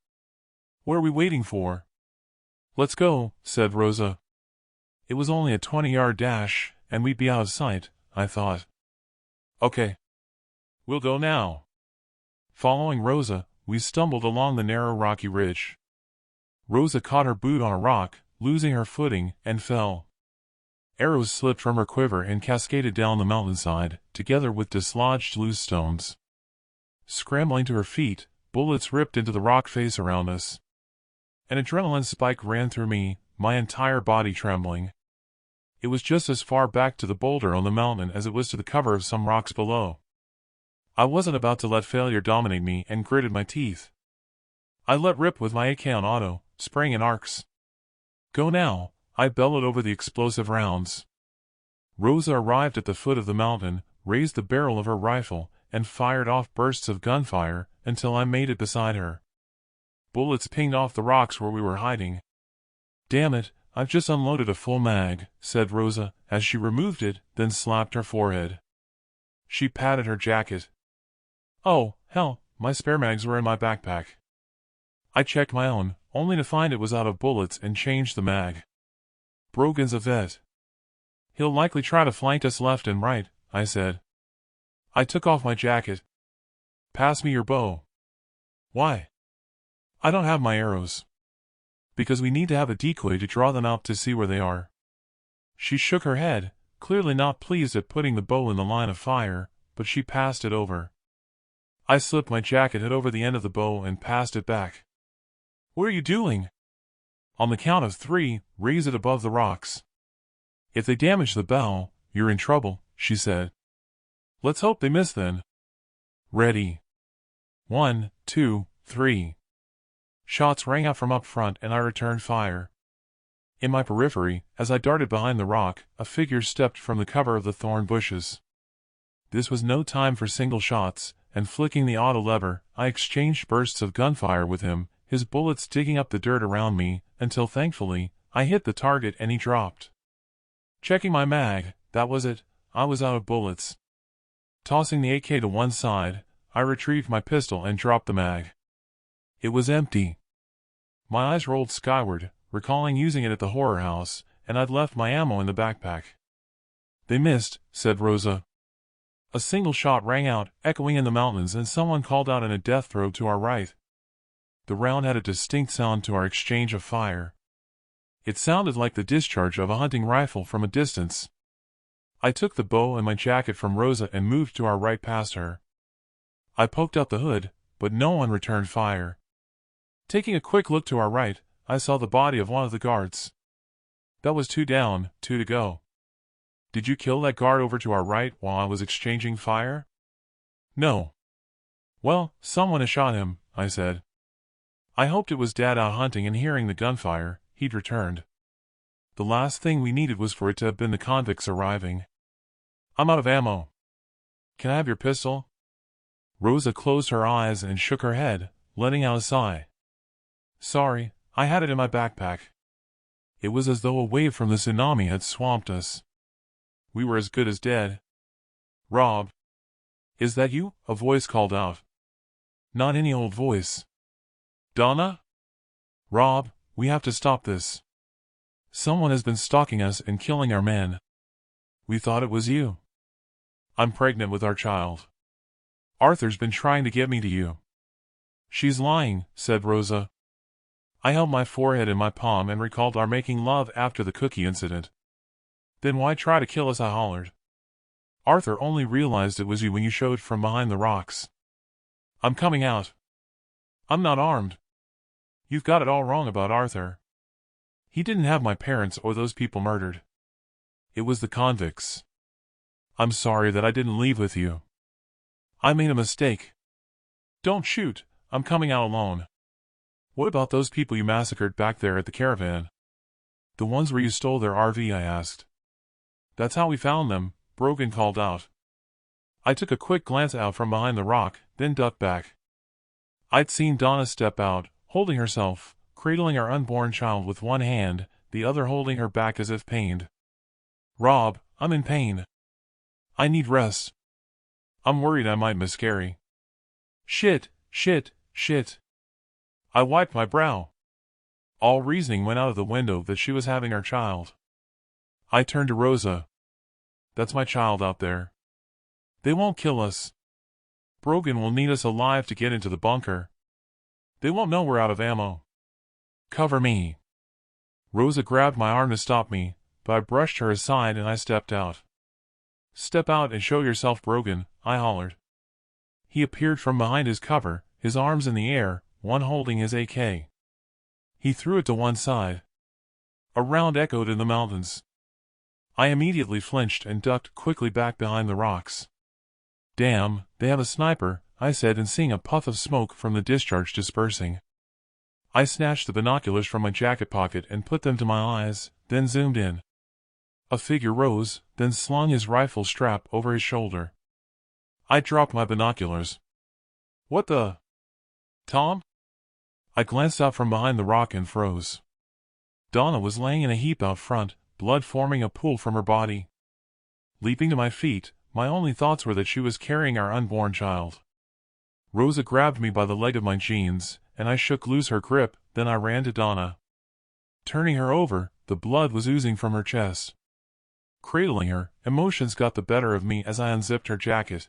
What are we waiting for? Let's go, said Rosa. It was only a 20-yard dash, and we'd be out of sight, I thought. Okay. We'll go now. Following Rosa, we stumbled along the narrow rocky ridge. Rosa caught her boot on a rock, losing her footing, and fell. Arrows slipped from her quiver and cascaded down the mountainside, together with dislodged loose stones. Scrambling to her feet, bullets ripped into the rock face around us. An adrenaline spike ran through me, my entire body trembling. It was just as far back to the boulder on the mountain as it was to the cover of some rocks below. I wasn't about to let failure dominate me and gritted my teeth. I let rip with my AK on auto, spraying in arcs. Go now, I bellowed over the explosive rounds. Rosa arrived at the foot of the mountain, raised the barrel of her rifle, and fired off bursts of gunfire until I made it beside her. Bullets pinged off the rocks where we were hiding. Damn it, I've just unloaded a full mag, said Rosa, as she removed it, then slapped her forehead. She patted her jacket. Oh, hell, my spare mags were in my backpack. I checked my own, only to find it was out of bullets and changed the mag. Brogan's a vet. He'll likely try to flank us left and right, I said. I took off my jacket. Pass me your bow. Why? I don't have my arrows. Because we need to have a decoy to draw them out to see where they are. She shook her head, clearly not pleased at putting the bow in the line of fire, but she passed it over. I slipped my jacket hood over the end of the bow and passed it back. What are you doing? On the count of 3, raise it above the rocks. If they damage the bow, you're in trouble, she said. Let's hope they miss then. Ready. 1, 2, 3. Shots rang out from up front and I returned fire. In my periphery, as I darted behind the rock, a figure stepped from the cover of the thorn bushes. This was no time for single shots, and flicking the auto lever, I exchanged bursts of gunfire with him, his bullets digging up the dirt around me, until thankfully, I hit the target and he dropped. Checking my mag, that was it, I was out of bullets. Tossing the AK to one side, I retrieved my pistol and dropped the mag. It was empty. My eyes rolled skyward, recalling using it at the horror house, and I'd left my ammo in the backpack. They missed, said Rosa. A single shot rang out, echoing in the mountains, and someone called out in a death throat to our right. The round had a distinct sound to our exchange of fire. It sounded like the discharge of a hunting rifle from a distance. I took the bow and my jacket from Rosa and moved to our right past her. I poked out the hood, but no one returned fire. Taking a quick look to our right, I saw the body of one of the guards. That was 2 down, 2 to go. Did you kill that guard over to our right while I was exchanging fire? No. Well, someone has shot him, I said. I hoped it was Dad out hunting and hearing the gunfire, he'd returned. The last thing we needed was for it to have been the convicts arriving. I'm out of ammo. Can I have your pistol? Rosa closed her eyes and shook her head, letting out a sigh. Sorry, I had it in my backpack. It was as though a wave from the tsunami had swamped us. We were as good as dead. Rob. Is that you? A voice called out. Not any old voice. Donna? Rob, we have to stop this. Someone has been stalking us and killing our men. We thought it was you. I'm pregnant with our child. Arthur's been trying to get me to you. She's lying, said Rosa. I held my forehead in my palm and recalled our making love after the cookie incident. Then why try to kill us? I hollered. Arthur only realized it was you when you showed from behind the rocks. I'm coming out. I'm not armed. You've got it all wrong about Arthur. He didn't have my parents or those people murdered. It was the convicts. I'm sorry that I didn't leave with you. I made a mistake. Don't shoot, I'm coming out alone. What about those people you massacred back there at the caravan? The ones where you stole their RV, I asked. That's how we found them, Brogan called out. I took a quick glance out from behind the rock, then ducked back. I'd seen Donna step out, holding herself, cradling our unborn child with one hand, the other holding her back as if pained. "Rob, I'm in pain. I need rest. I'm worried I might miscarry." Shit, shit, shit. I wiped my brow. All reasoning went out of the window that she was having our child. I turned to Rosa. "That's my child out there. They won't kill us. Brogan will need us alive to get into the bunker. They won't know we're out of ammo. Cover me." Rosa grabbed my arm to stop me, but I brushed her aside and I stepped out. "Step out and show yourself, Brogan," I hollered. He appeared from behind his cover, his arms in the air, one holding his AK. He threw it to one side. A round echoed in the mountains. I immediately flinched and ducked quickly back behind the rocks. "Damn, they have a sniper," I said, and seeing a puff of smoke from the discharge dispersing. I snatched the binoculars from my jacket pocket and put them to my eyes, then zoomed in. A figure rose, then slung his rifle strap over his shoulder. I dropped my binoculars. "What the? Tom?" I glanced out from behind the rock and froze. Donna was laying in a heap out front, blood forming a pool from her body. Leaping to my feet, my only thoughts were that she was carrying our unborn child. Rosa grabbed me by the leg of my jeans, and I shook loose her grip, then I ran to Donna. Turning her over, the blood was oozing from her chest. Cradling her, emotions got the better of me as I unzipped her jacket.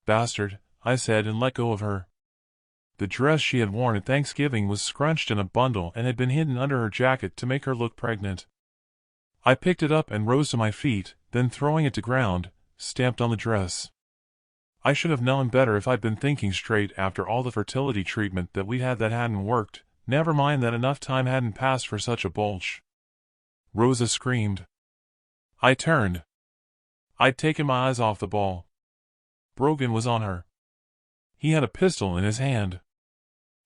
"Bastard," I said, and let go of her. The dress she had worn at Thanksgiving was scrunched in a bundle and had been hidden under her jacket to make her look pregnant. I picked it up and rose to my feet, then throwing it to ground, stamped on the dress. I should have known better if I'd been thinking straight after all the fertility treatment that we'd had that hadn't worked, never mind that enough time hadn't passed for such a bulge. Rosa screamed. I turned. I'd taken my eyes off the ball. Brogan was on her. He had a pistol in his hand.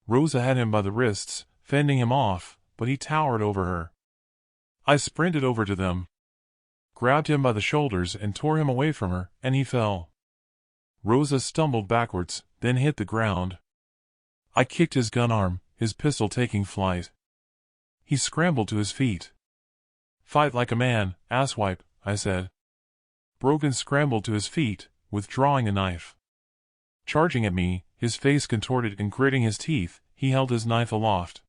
Rosa had him by the wrists, fending him off, but he towered over her. I sprinted over to them, grabbed him by the shoulders and tore him away from her, and he fell. Rosa stumbled backwards, then hit the ground. I kicked his gun arm, his pistol taking flight. He scrambled to his feet. "Fight like a man, asswipe," I said. Brogan scrambled to his feet, withdrawing a knife. Charging at me, his face contorted and gritting his teeth, he held his knife aloft.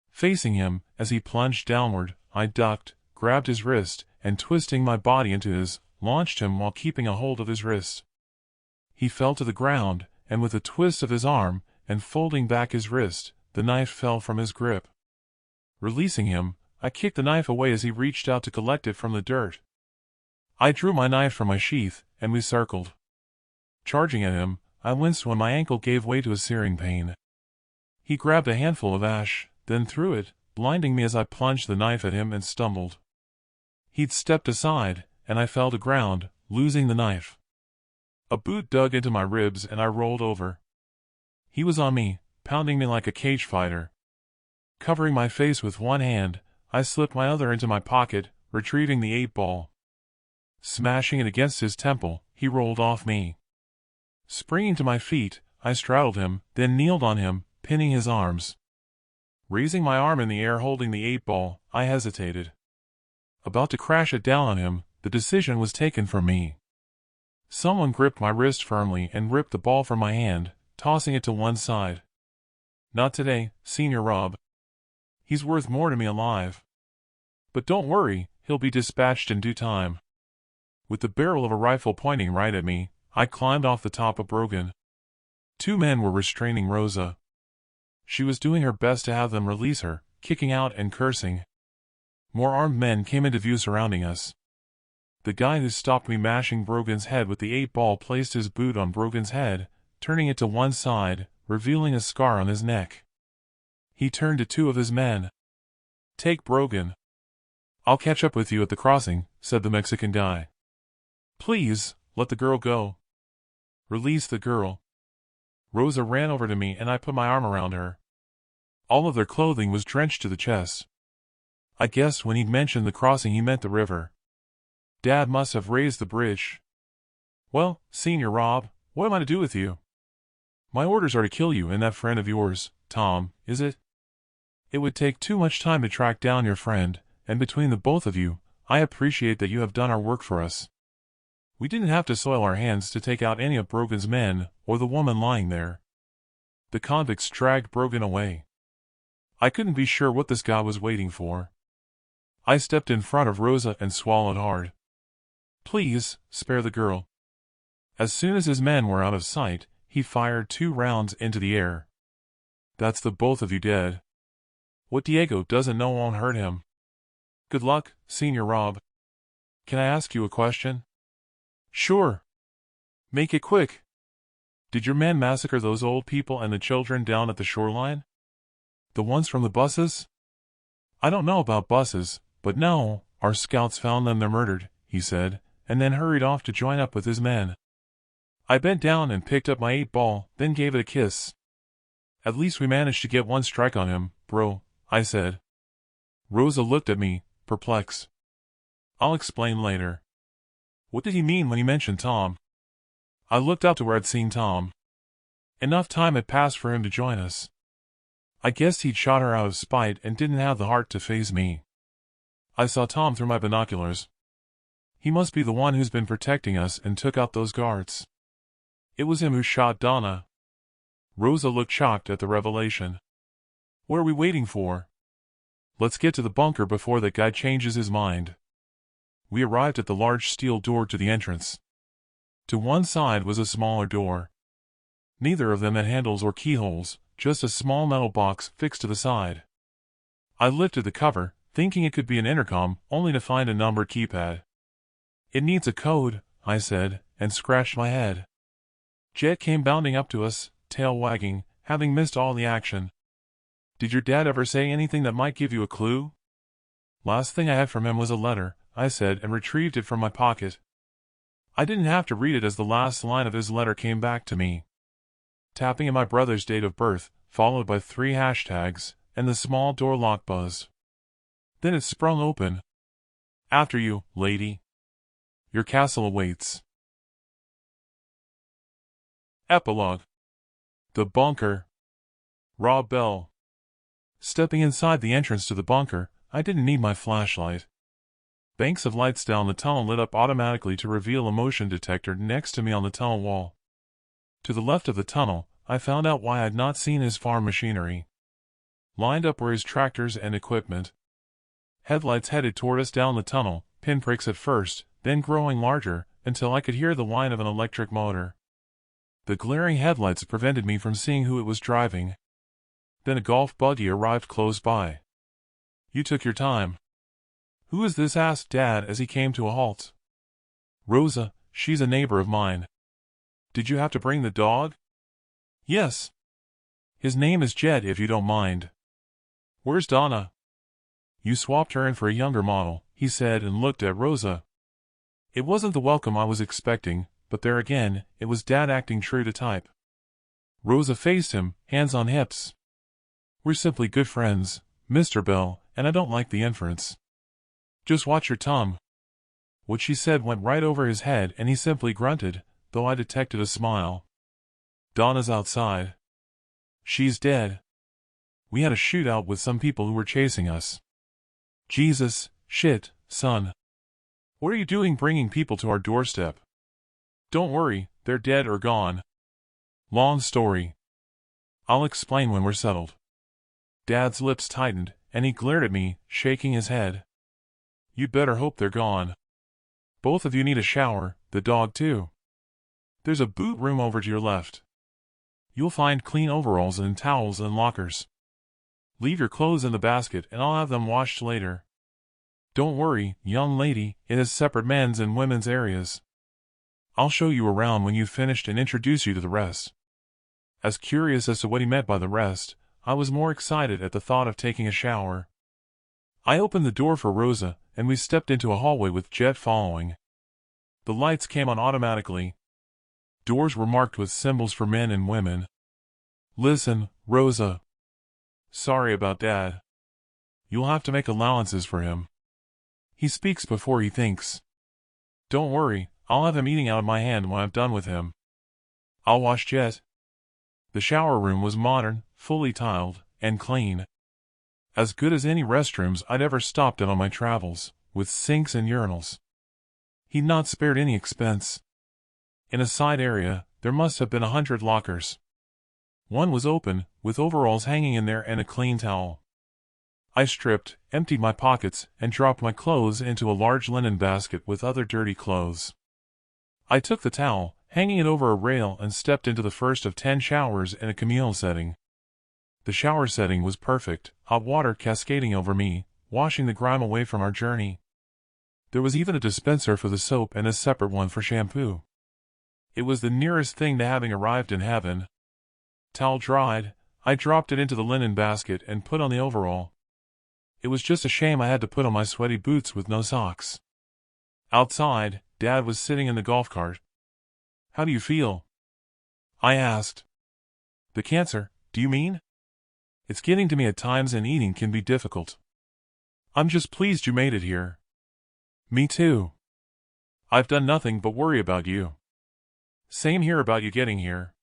Facing him, as he plunged downward, I ducked, grabbed his wrist, and twisting my body into his, launched him while keeping a hold of his wrist. He fell to the ground, and with a twist of his arm, and folding back his wrist, the knife fell from his grip. Releasing him, I kicked the knife away as he reached out to collect it from the dirt. I drew my knife from my sheath, and we circled. Charging at him, I winced when my ankle gave way to a searing pain. He grabbed a handful of ash, then threw it, blinding me as I plunged the knife at him and stumbled. He'd stepped aside, and I fell to ground, losing the knife. A boot dug into my ribs and I rolled over. He was on me, pounding me like a cage fighter. Covering my face with one hand, I slipped my other into my pocket, retrieving the 8-ball. Smashing it against his temple, he rolled off me. Springing to my feet, I straddled him, then kneeled on him, pinning his arms. Raising my arm in the air holding the 8-ball, I hesitated. About to crash it down on him, the decision was taken from me. Someone gripped my wrist firmly and ripped the ball from my hand, tossing it to one side. "Not today, Senior Rob. He's worth more to me alive. But don't worry, he'll be dispatched in due time." With the barrel of a rifle pointing right at me, I climbed off the top of Brogan. 2 men were restraining Rosa. She was doing her best to have them release her, kicking out and cursing. More armed men came into view surrounding us. The guy who stopped me mashing Brogan's head with the 8-ball placed his boot on Brogan's head, turning it to one side, revealing a scar on his neck. He turned to 2 of his men. "Take Brogan. I'll catch up with you at the crossing," said the Mexican guy. "Please, let the girl go." "Release the girl." Rosa ran over to me and I put my arm around her. All of their clothing was drenched to the chest. I guessed when he'd mentioned the crossing he meant the river. Dad must have raised the bridge. "Well, Senior Rob, what am I to do with you?" "My orders are to kill you and that friend of yours, Tom, is it?" It would take too much time to track down your friend, and between the both of you, I appreciate that you have done our work for us. We didn't have to soil our hands to take out any of Brogan's men, or the woman lying there. The convicts dragged Brogan away. I couldn't be sure what this guy was waiting for. I stepped in front of Rosa and swallowed hard. Please, spare the girl. As soon as his men were out of sight, he fired 2 rounds into the air. That's the both of you dead. What Diego doesn't know won't hurt him. Good luck, Senior Rob. Can I ask you a question? Sure. Make it quick. Did your men massacre those old people and the children down at the shoreline? The ones from the buses? I don't know about buses, but no, our scouts found them they're murdered, he said, and then hurried off to join up with his men. I bent down and picked up my 8-ball, then gave it a kiss. At least we managed to get 1 strike on him, bro, I said. Rosa looked at me, perplexed. I'll explain later. What did he mean when he mentioned Tom? I looked up to where I'd seen Tom. Enough time had passed for him to join us. I guessed he'd shot her out of spite and didn't have the heart to face me. I saw Tom through my binoculars. He must be the one who's been protecting us and took out those guards. It was him who shot Donna. Rosa looked shocked at the revelation. What are we waiting for? Let's get to the bunker before that guy changes his mind. We arrived at the large steel door to the entrance. To one side was a smaller door. Neither of them had handles or keyholes, just a small metal box fixed to the side. I lifted the cover, thinking it could be an intercom, only to find a numbered keypad. It needs a code, I said, and scratched my head. Jet came bounding up to us, tail wagging, having missed all the action. Did your dad ever say anything that might give you a clue? Last thing I had from him was a letter, I said, and retrieved it from my pocket. I didn't have to read it as the last line of his letter came back to me. Tapping in my brother's date of birth, followed by 3 hashtags, and the small door lock buzzed. Then it sprung open. After you, lady. Your castle awaits. Epilogue. The bunker. Rob Bell. Stepping inside the entrance to the bunker, I didn't need my flashlight. Banks of lights down the tunnel lit up automatically to reveal a motion detector next to me on the tunnel wall. To the left of the tunnel, I found out why I'd not seen his farm machinery. Lined up were his tractors and equipment. Headlights headed toward us down the tunnel, pinpricks at first, then growing larger, until I could hear the whine of an electric motor. The glaring headlights prevented me from seeing who it was driving. Then a golf buggy arrived close by. You took your time. Who is this? Asked Dad as he came to a halt. Rosa, she's a neighbor of mine. Did you have to bring the dog? Yes. His name is Jed, if you don't mind. Where's Donna? You swapped her in for a younger model, he said, and looked at Rosa. It wasn't the welcome I was expecting, but there again, it was Dad acting true to type. Rosa faced him, hands on hips. We're simply good friends, Mr. Bell, and I don't like the inference. Just watch your tongue. What she said went right over his head and he simply grunted, though I detected a smile. Donna's outside. She's dead. We had a shootout with some people who were chasing us. Jesus, shit, son. What are you doing bringing people to our doorstep? Don't worry, they're dead or gone. Long story. I'll explain when we're settled. Dad's lips tightened, and he glared at me, shaking his head. You'd better hope they're gone. Both of you need a shower, the dog too. There's a boot room over to your left. You'll find clean overalls and towels and lockers. Leave your clothes in the basket and I'll have them washed later. Don't worry, young lady, it has separate men's and women's areas. I'll show you around when you've finished and introduce you to the rest. As curious as to what he meant by the rest, I was more excited at the thought of taking a shower. I opened the door for Rosa, and we stepped into a hallway with Jet following. The lights came on automatically. Doors were marked with symbols for men and women. Listen, Rosa. Sorry about Dad. You'll have to make allowances for him. He speaks before he thinks. Don't worry, I'll have him eating out of my hand when I'm done with him. I'll wash Jet. The shower room was modern, fully tiled, and clean. As good as any restrooms I'd ever stopped at on my travels, with sinks and urinals. He'd not spared any expense. In a side area, there must have been 100 lockers. One was open, with overalls hanging in there and a clean towel. I stripped, emptied my pockets, and dropped my clothes into a large linen basket with other dirty clothes. I took the towel, hanging it over a rail, and stepped into the first of 10 showers in a communal setting. The shower setting was perfect, hot water cascading over me, washing the grime away from our journey. There was even a dispenser for the soap and a separate one for shampoo. It was the nearest thing to having arrived in heaven. Towel dried, I dropped it into the linen basket and put on the overall. It was just a shame I had to put on my sweaty boots with no socks. Outside, Dad was sitting in the golf cart. "How do you feel?" I asked. "The cancer, do you mean? It's getting to me at times and eating can be difficult. I'm just pleased you made it here." "Me too. I've done nothing but worry about you." "Same here about you getting here.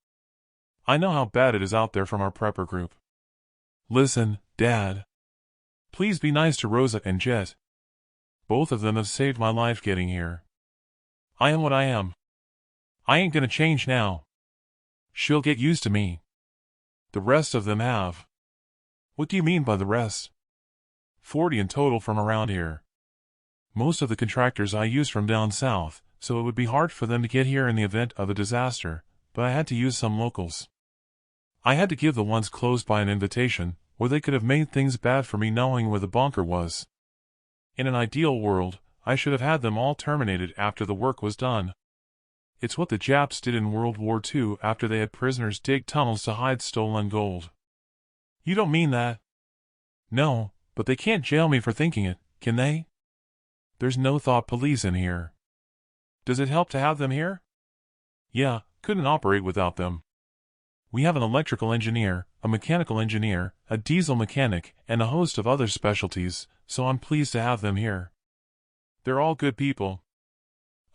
I know how bad it is out there from our prepper group." "Listen, Dad. Please be nice to Rosa and Jet. Both of them have saved my life getting here. I am what I am. I ain't gonna change now. She'll get used to me. The rest of them have." "What do you mean by the rest?" 40 in total from around here. Most of the contractors I use from down south, so it would be hard for them to get here in the event of a disaster, but I had to use some locals. I had to give the ones close by an invitation, or they could have made things bad for me knowing where the bunker was. In an ideal world, I should have had them all terminated after the work was done. It's what the Japs did in World War II after they had prisoners dig tunnels to hide stolen gold. "You don't mean that?" "No, but they can't jail me for thinking it, can they? There's no thought police in here." "Does it help to have them here?" "Yeah, couldn't operate without them. We have an electrical engineer, a mechanical engineer, a diesel mechanic, and a host of other specialties, so I'm pleased to have them here. They're all good people."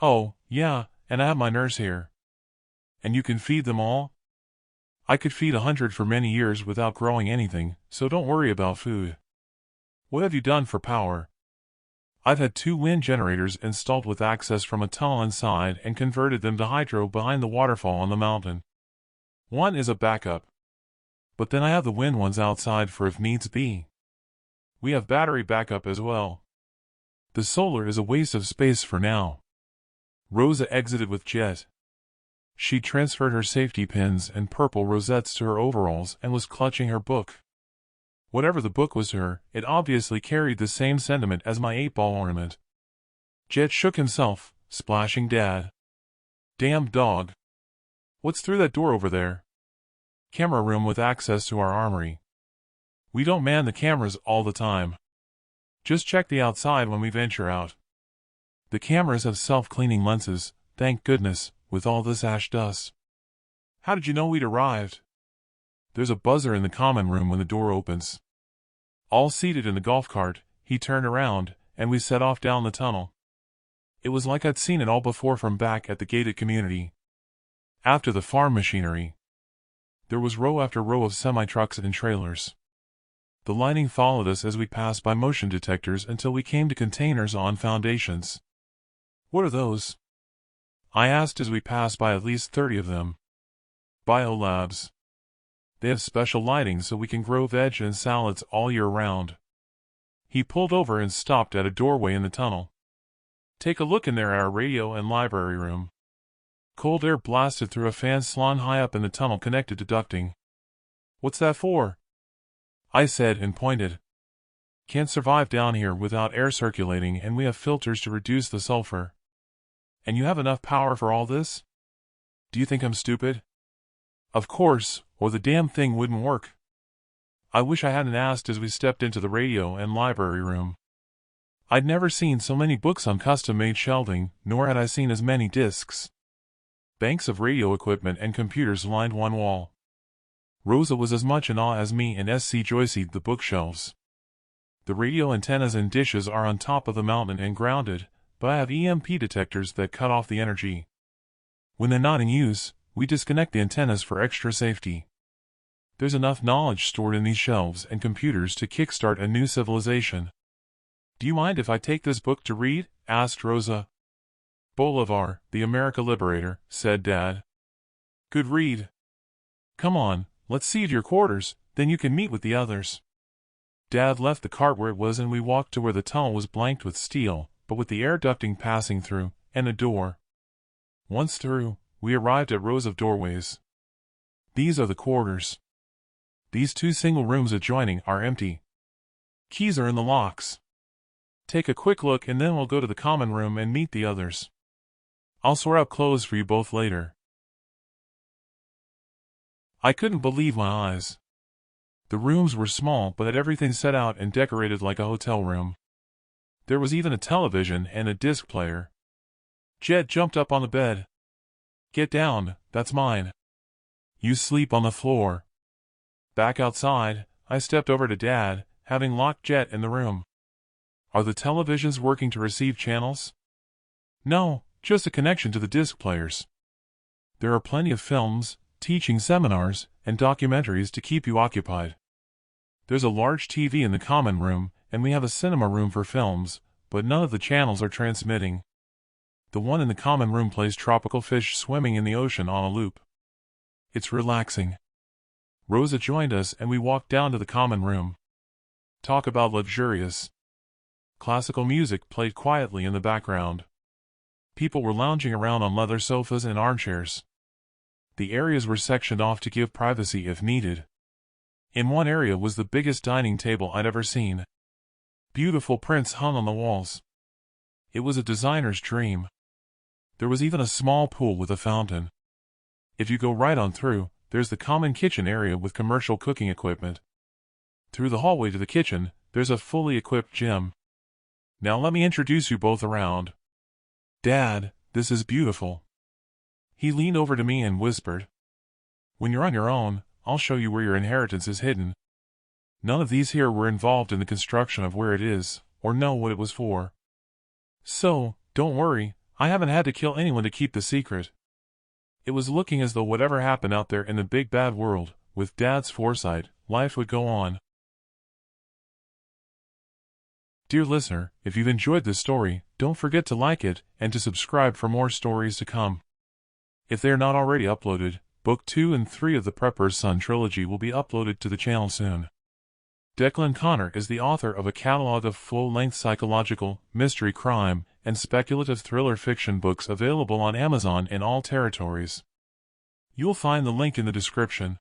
"Oh, yeah, and I have my nurse here." "And you can feed them all?" "I could feed 100 for many years without growing anything, so don't worry about food." "What have you done for power?" "I've had 2 wind generators installed with access from a tunnel inside and converted them to hydro behind the waterfall on the mountain. One is a backup. But then I have the wind ones outside for if needs be. We have battery backup as well. The solar is a waste of space for now." Rosa exited with Jet. She transferred her safety pins and purple rosettes to her overalls and was clutching her book. Whatever the book was to her, it obviously carried the same sentiment as my 8-ball ornament. Jet shook himself, splashing Dad. "Damn dog. What's through that door over there?" "Camera room with access to our armory. We don't man the cameras all the time. Just check the outside when we venture out. The cameras have self-cleaning lenses, thank goodness, with all this ash dust." "How did you know we'd arrived?" "There's a buzzer in the common room when the door opens." All seated in the golf cart, he turned around, and we set off down the tunnel. It was like I'd seen it all before from back at the gated community. After the farm machinery, there was row after row of semi-trucks and trailers. The lighting followed us as we passed by motion detectors until we came to containers on foundations. "What are those?" I asked as we passed by at least 30 of them. "Biolabs. They have special lighting so we can grow veg and salads all year round." He pulled over and stopped at a doorway in the tunnel. "Take a look in there at our radio and library room." Cold air blasted through a fan slung high up in the tunnel connected to ducting. "What's that for?" I said and pointed. "Can't survive down here without air circulating, and we have filters to reduce the sulfur." "And you have enough power for all this?" "Do you think I'm stupid?" "Of course, or the damn thing wouldn't work." I wish I hadn't asked as we stepped into the radio and library room. I'd never seen so many books on custom-made shelving, nor had I seen as many discs. Banks of radio equipment and computers lined one wall. Rosa was as much in awe as me and S.C. Joycey'd the bookshelves. The radio antennas and dishes are on top of the mountain and grounded, but I have EMP detectors that cut off the energy. When they're not in use, we disconnect the antennas for extra safety. There's enough knowledge stored in these shelves and computers to kickstart a new civilization. Do you mind if I take this book to read? Asked Rosa. Bolivar, the America Liberator, said Dad. Good read. Come on, let's see to your quarters, then you can meet with the others. Dad left the cart where it was and we walked to where the tunnel was blanked with steel, but with the air ducting passing through, and a door. Once through, we arrived at rows of doorways. These are the quarters. These 2 single rooms adjoining are empty. Keys are in the locks. Take a quick look and then we'll go to the common room and meet the others. I'll sort out clothes for you both later. I couldn't believe my eyes. The rooms were small but had everything set out and decorated like a hotel room. There was even a television and a disc player. Jet jumped up on the bed. Get down, that's mine. You sleep on the floor. Back outside, I stepped over to Dad, having locked Jet in the room. Are the televisions working to receive channels? No, just a connection to the disc players. There are plenty of films, teaching seminars, and documentaries to keep you occupied. There's a large TV in the common room, and we have a cinema room for films, but none of the channels are transmitting. The one in the common room plays tropical fish swimming in the ocean on a loop. It's relaxing. Rosa joined us and we walked down to the common room. Talk about luxurious. Classical music played quietly in the background. People were lounging around on leather sofas and armchairs. The areas were sectioned off to give privacy if needed. In one area was the biggest dining table I'd ever seen. Beautiful prints hung on the walls. It was a designer's dream. There was even a small pool with a fountain. If you go right on through, there's the common kitchen area with commercial cooking equipment. Through the hallway to the kitchen, there's a fully equipped gym. Now let me introduce you both around. Dad, this is beautiful. He leaned over to me and whispered. When you're on your own, I'll show you where your inheritance is hidden. None of these here were involved in the construction of where it is, or know what it was for. So, don't worry, I haven't had to kill anyone to keep the secret. It was looking as though whatever happened out there in the big bad world, with Dad's foresight, life would go on. Dear listener, if you've enjoyed this story, don't forget to like it, and to subscribe for more stories to come. If they are not already uploaded, Book 2 and 3 of the Prepper's Son trilogy will be uploaded to the channel soon. Declan Connor is the author of a catalog of full-length psychological, mystery crime, and speculative thriller fiction books available on Amazon in all territories. You'll find the link in the description.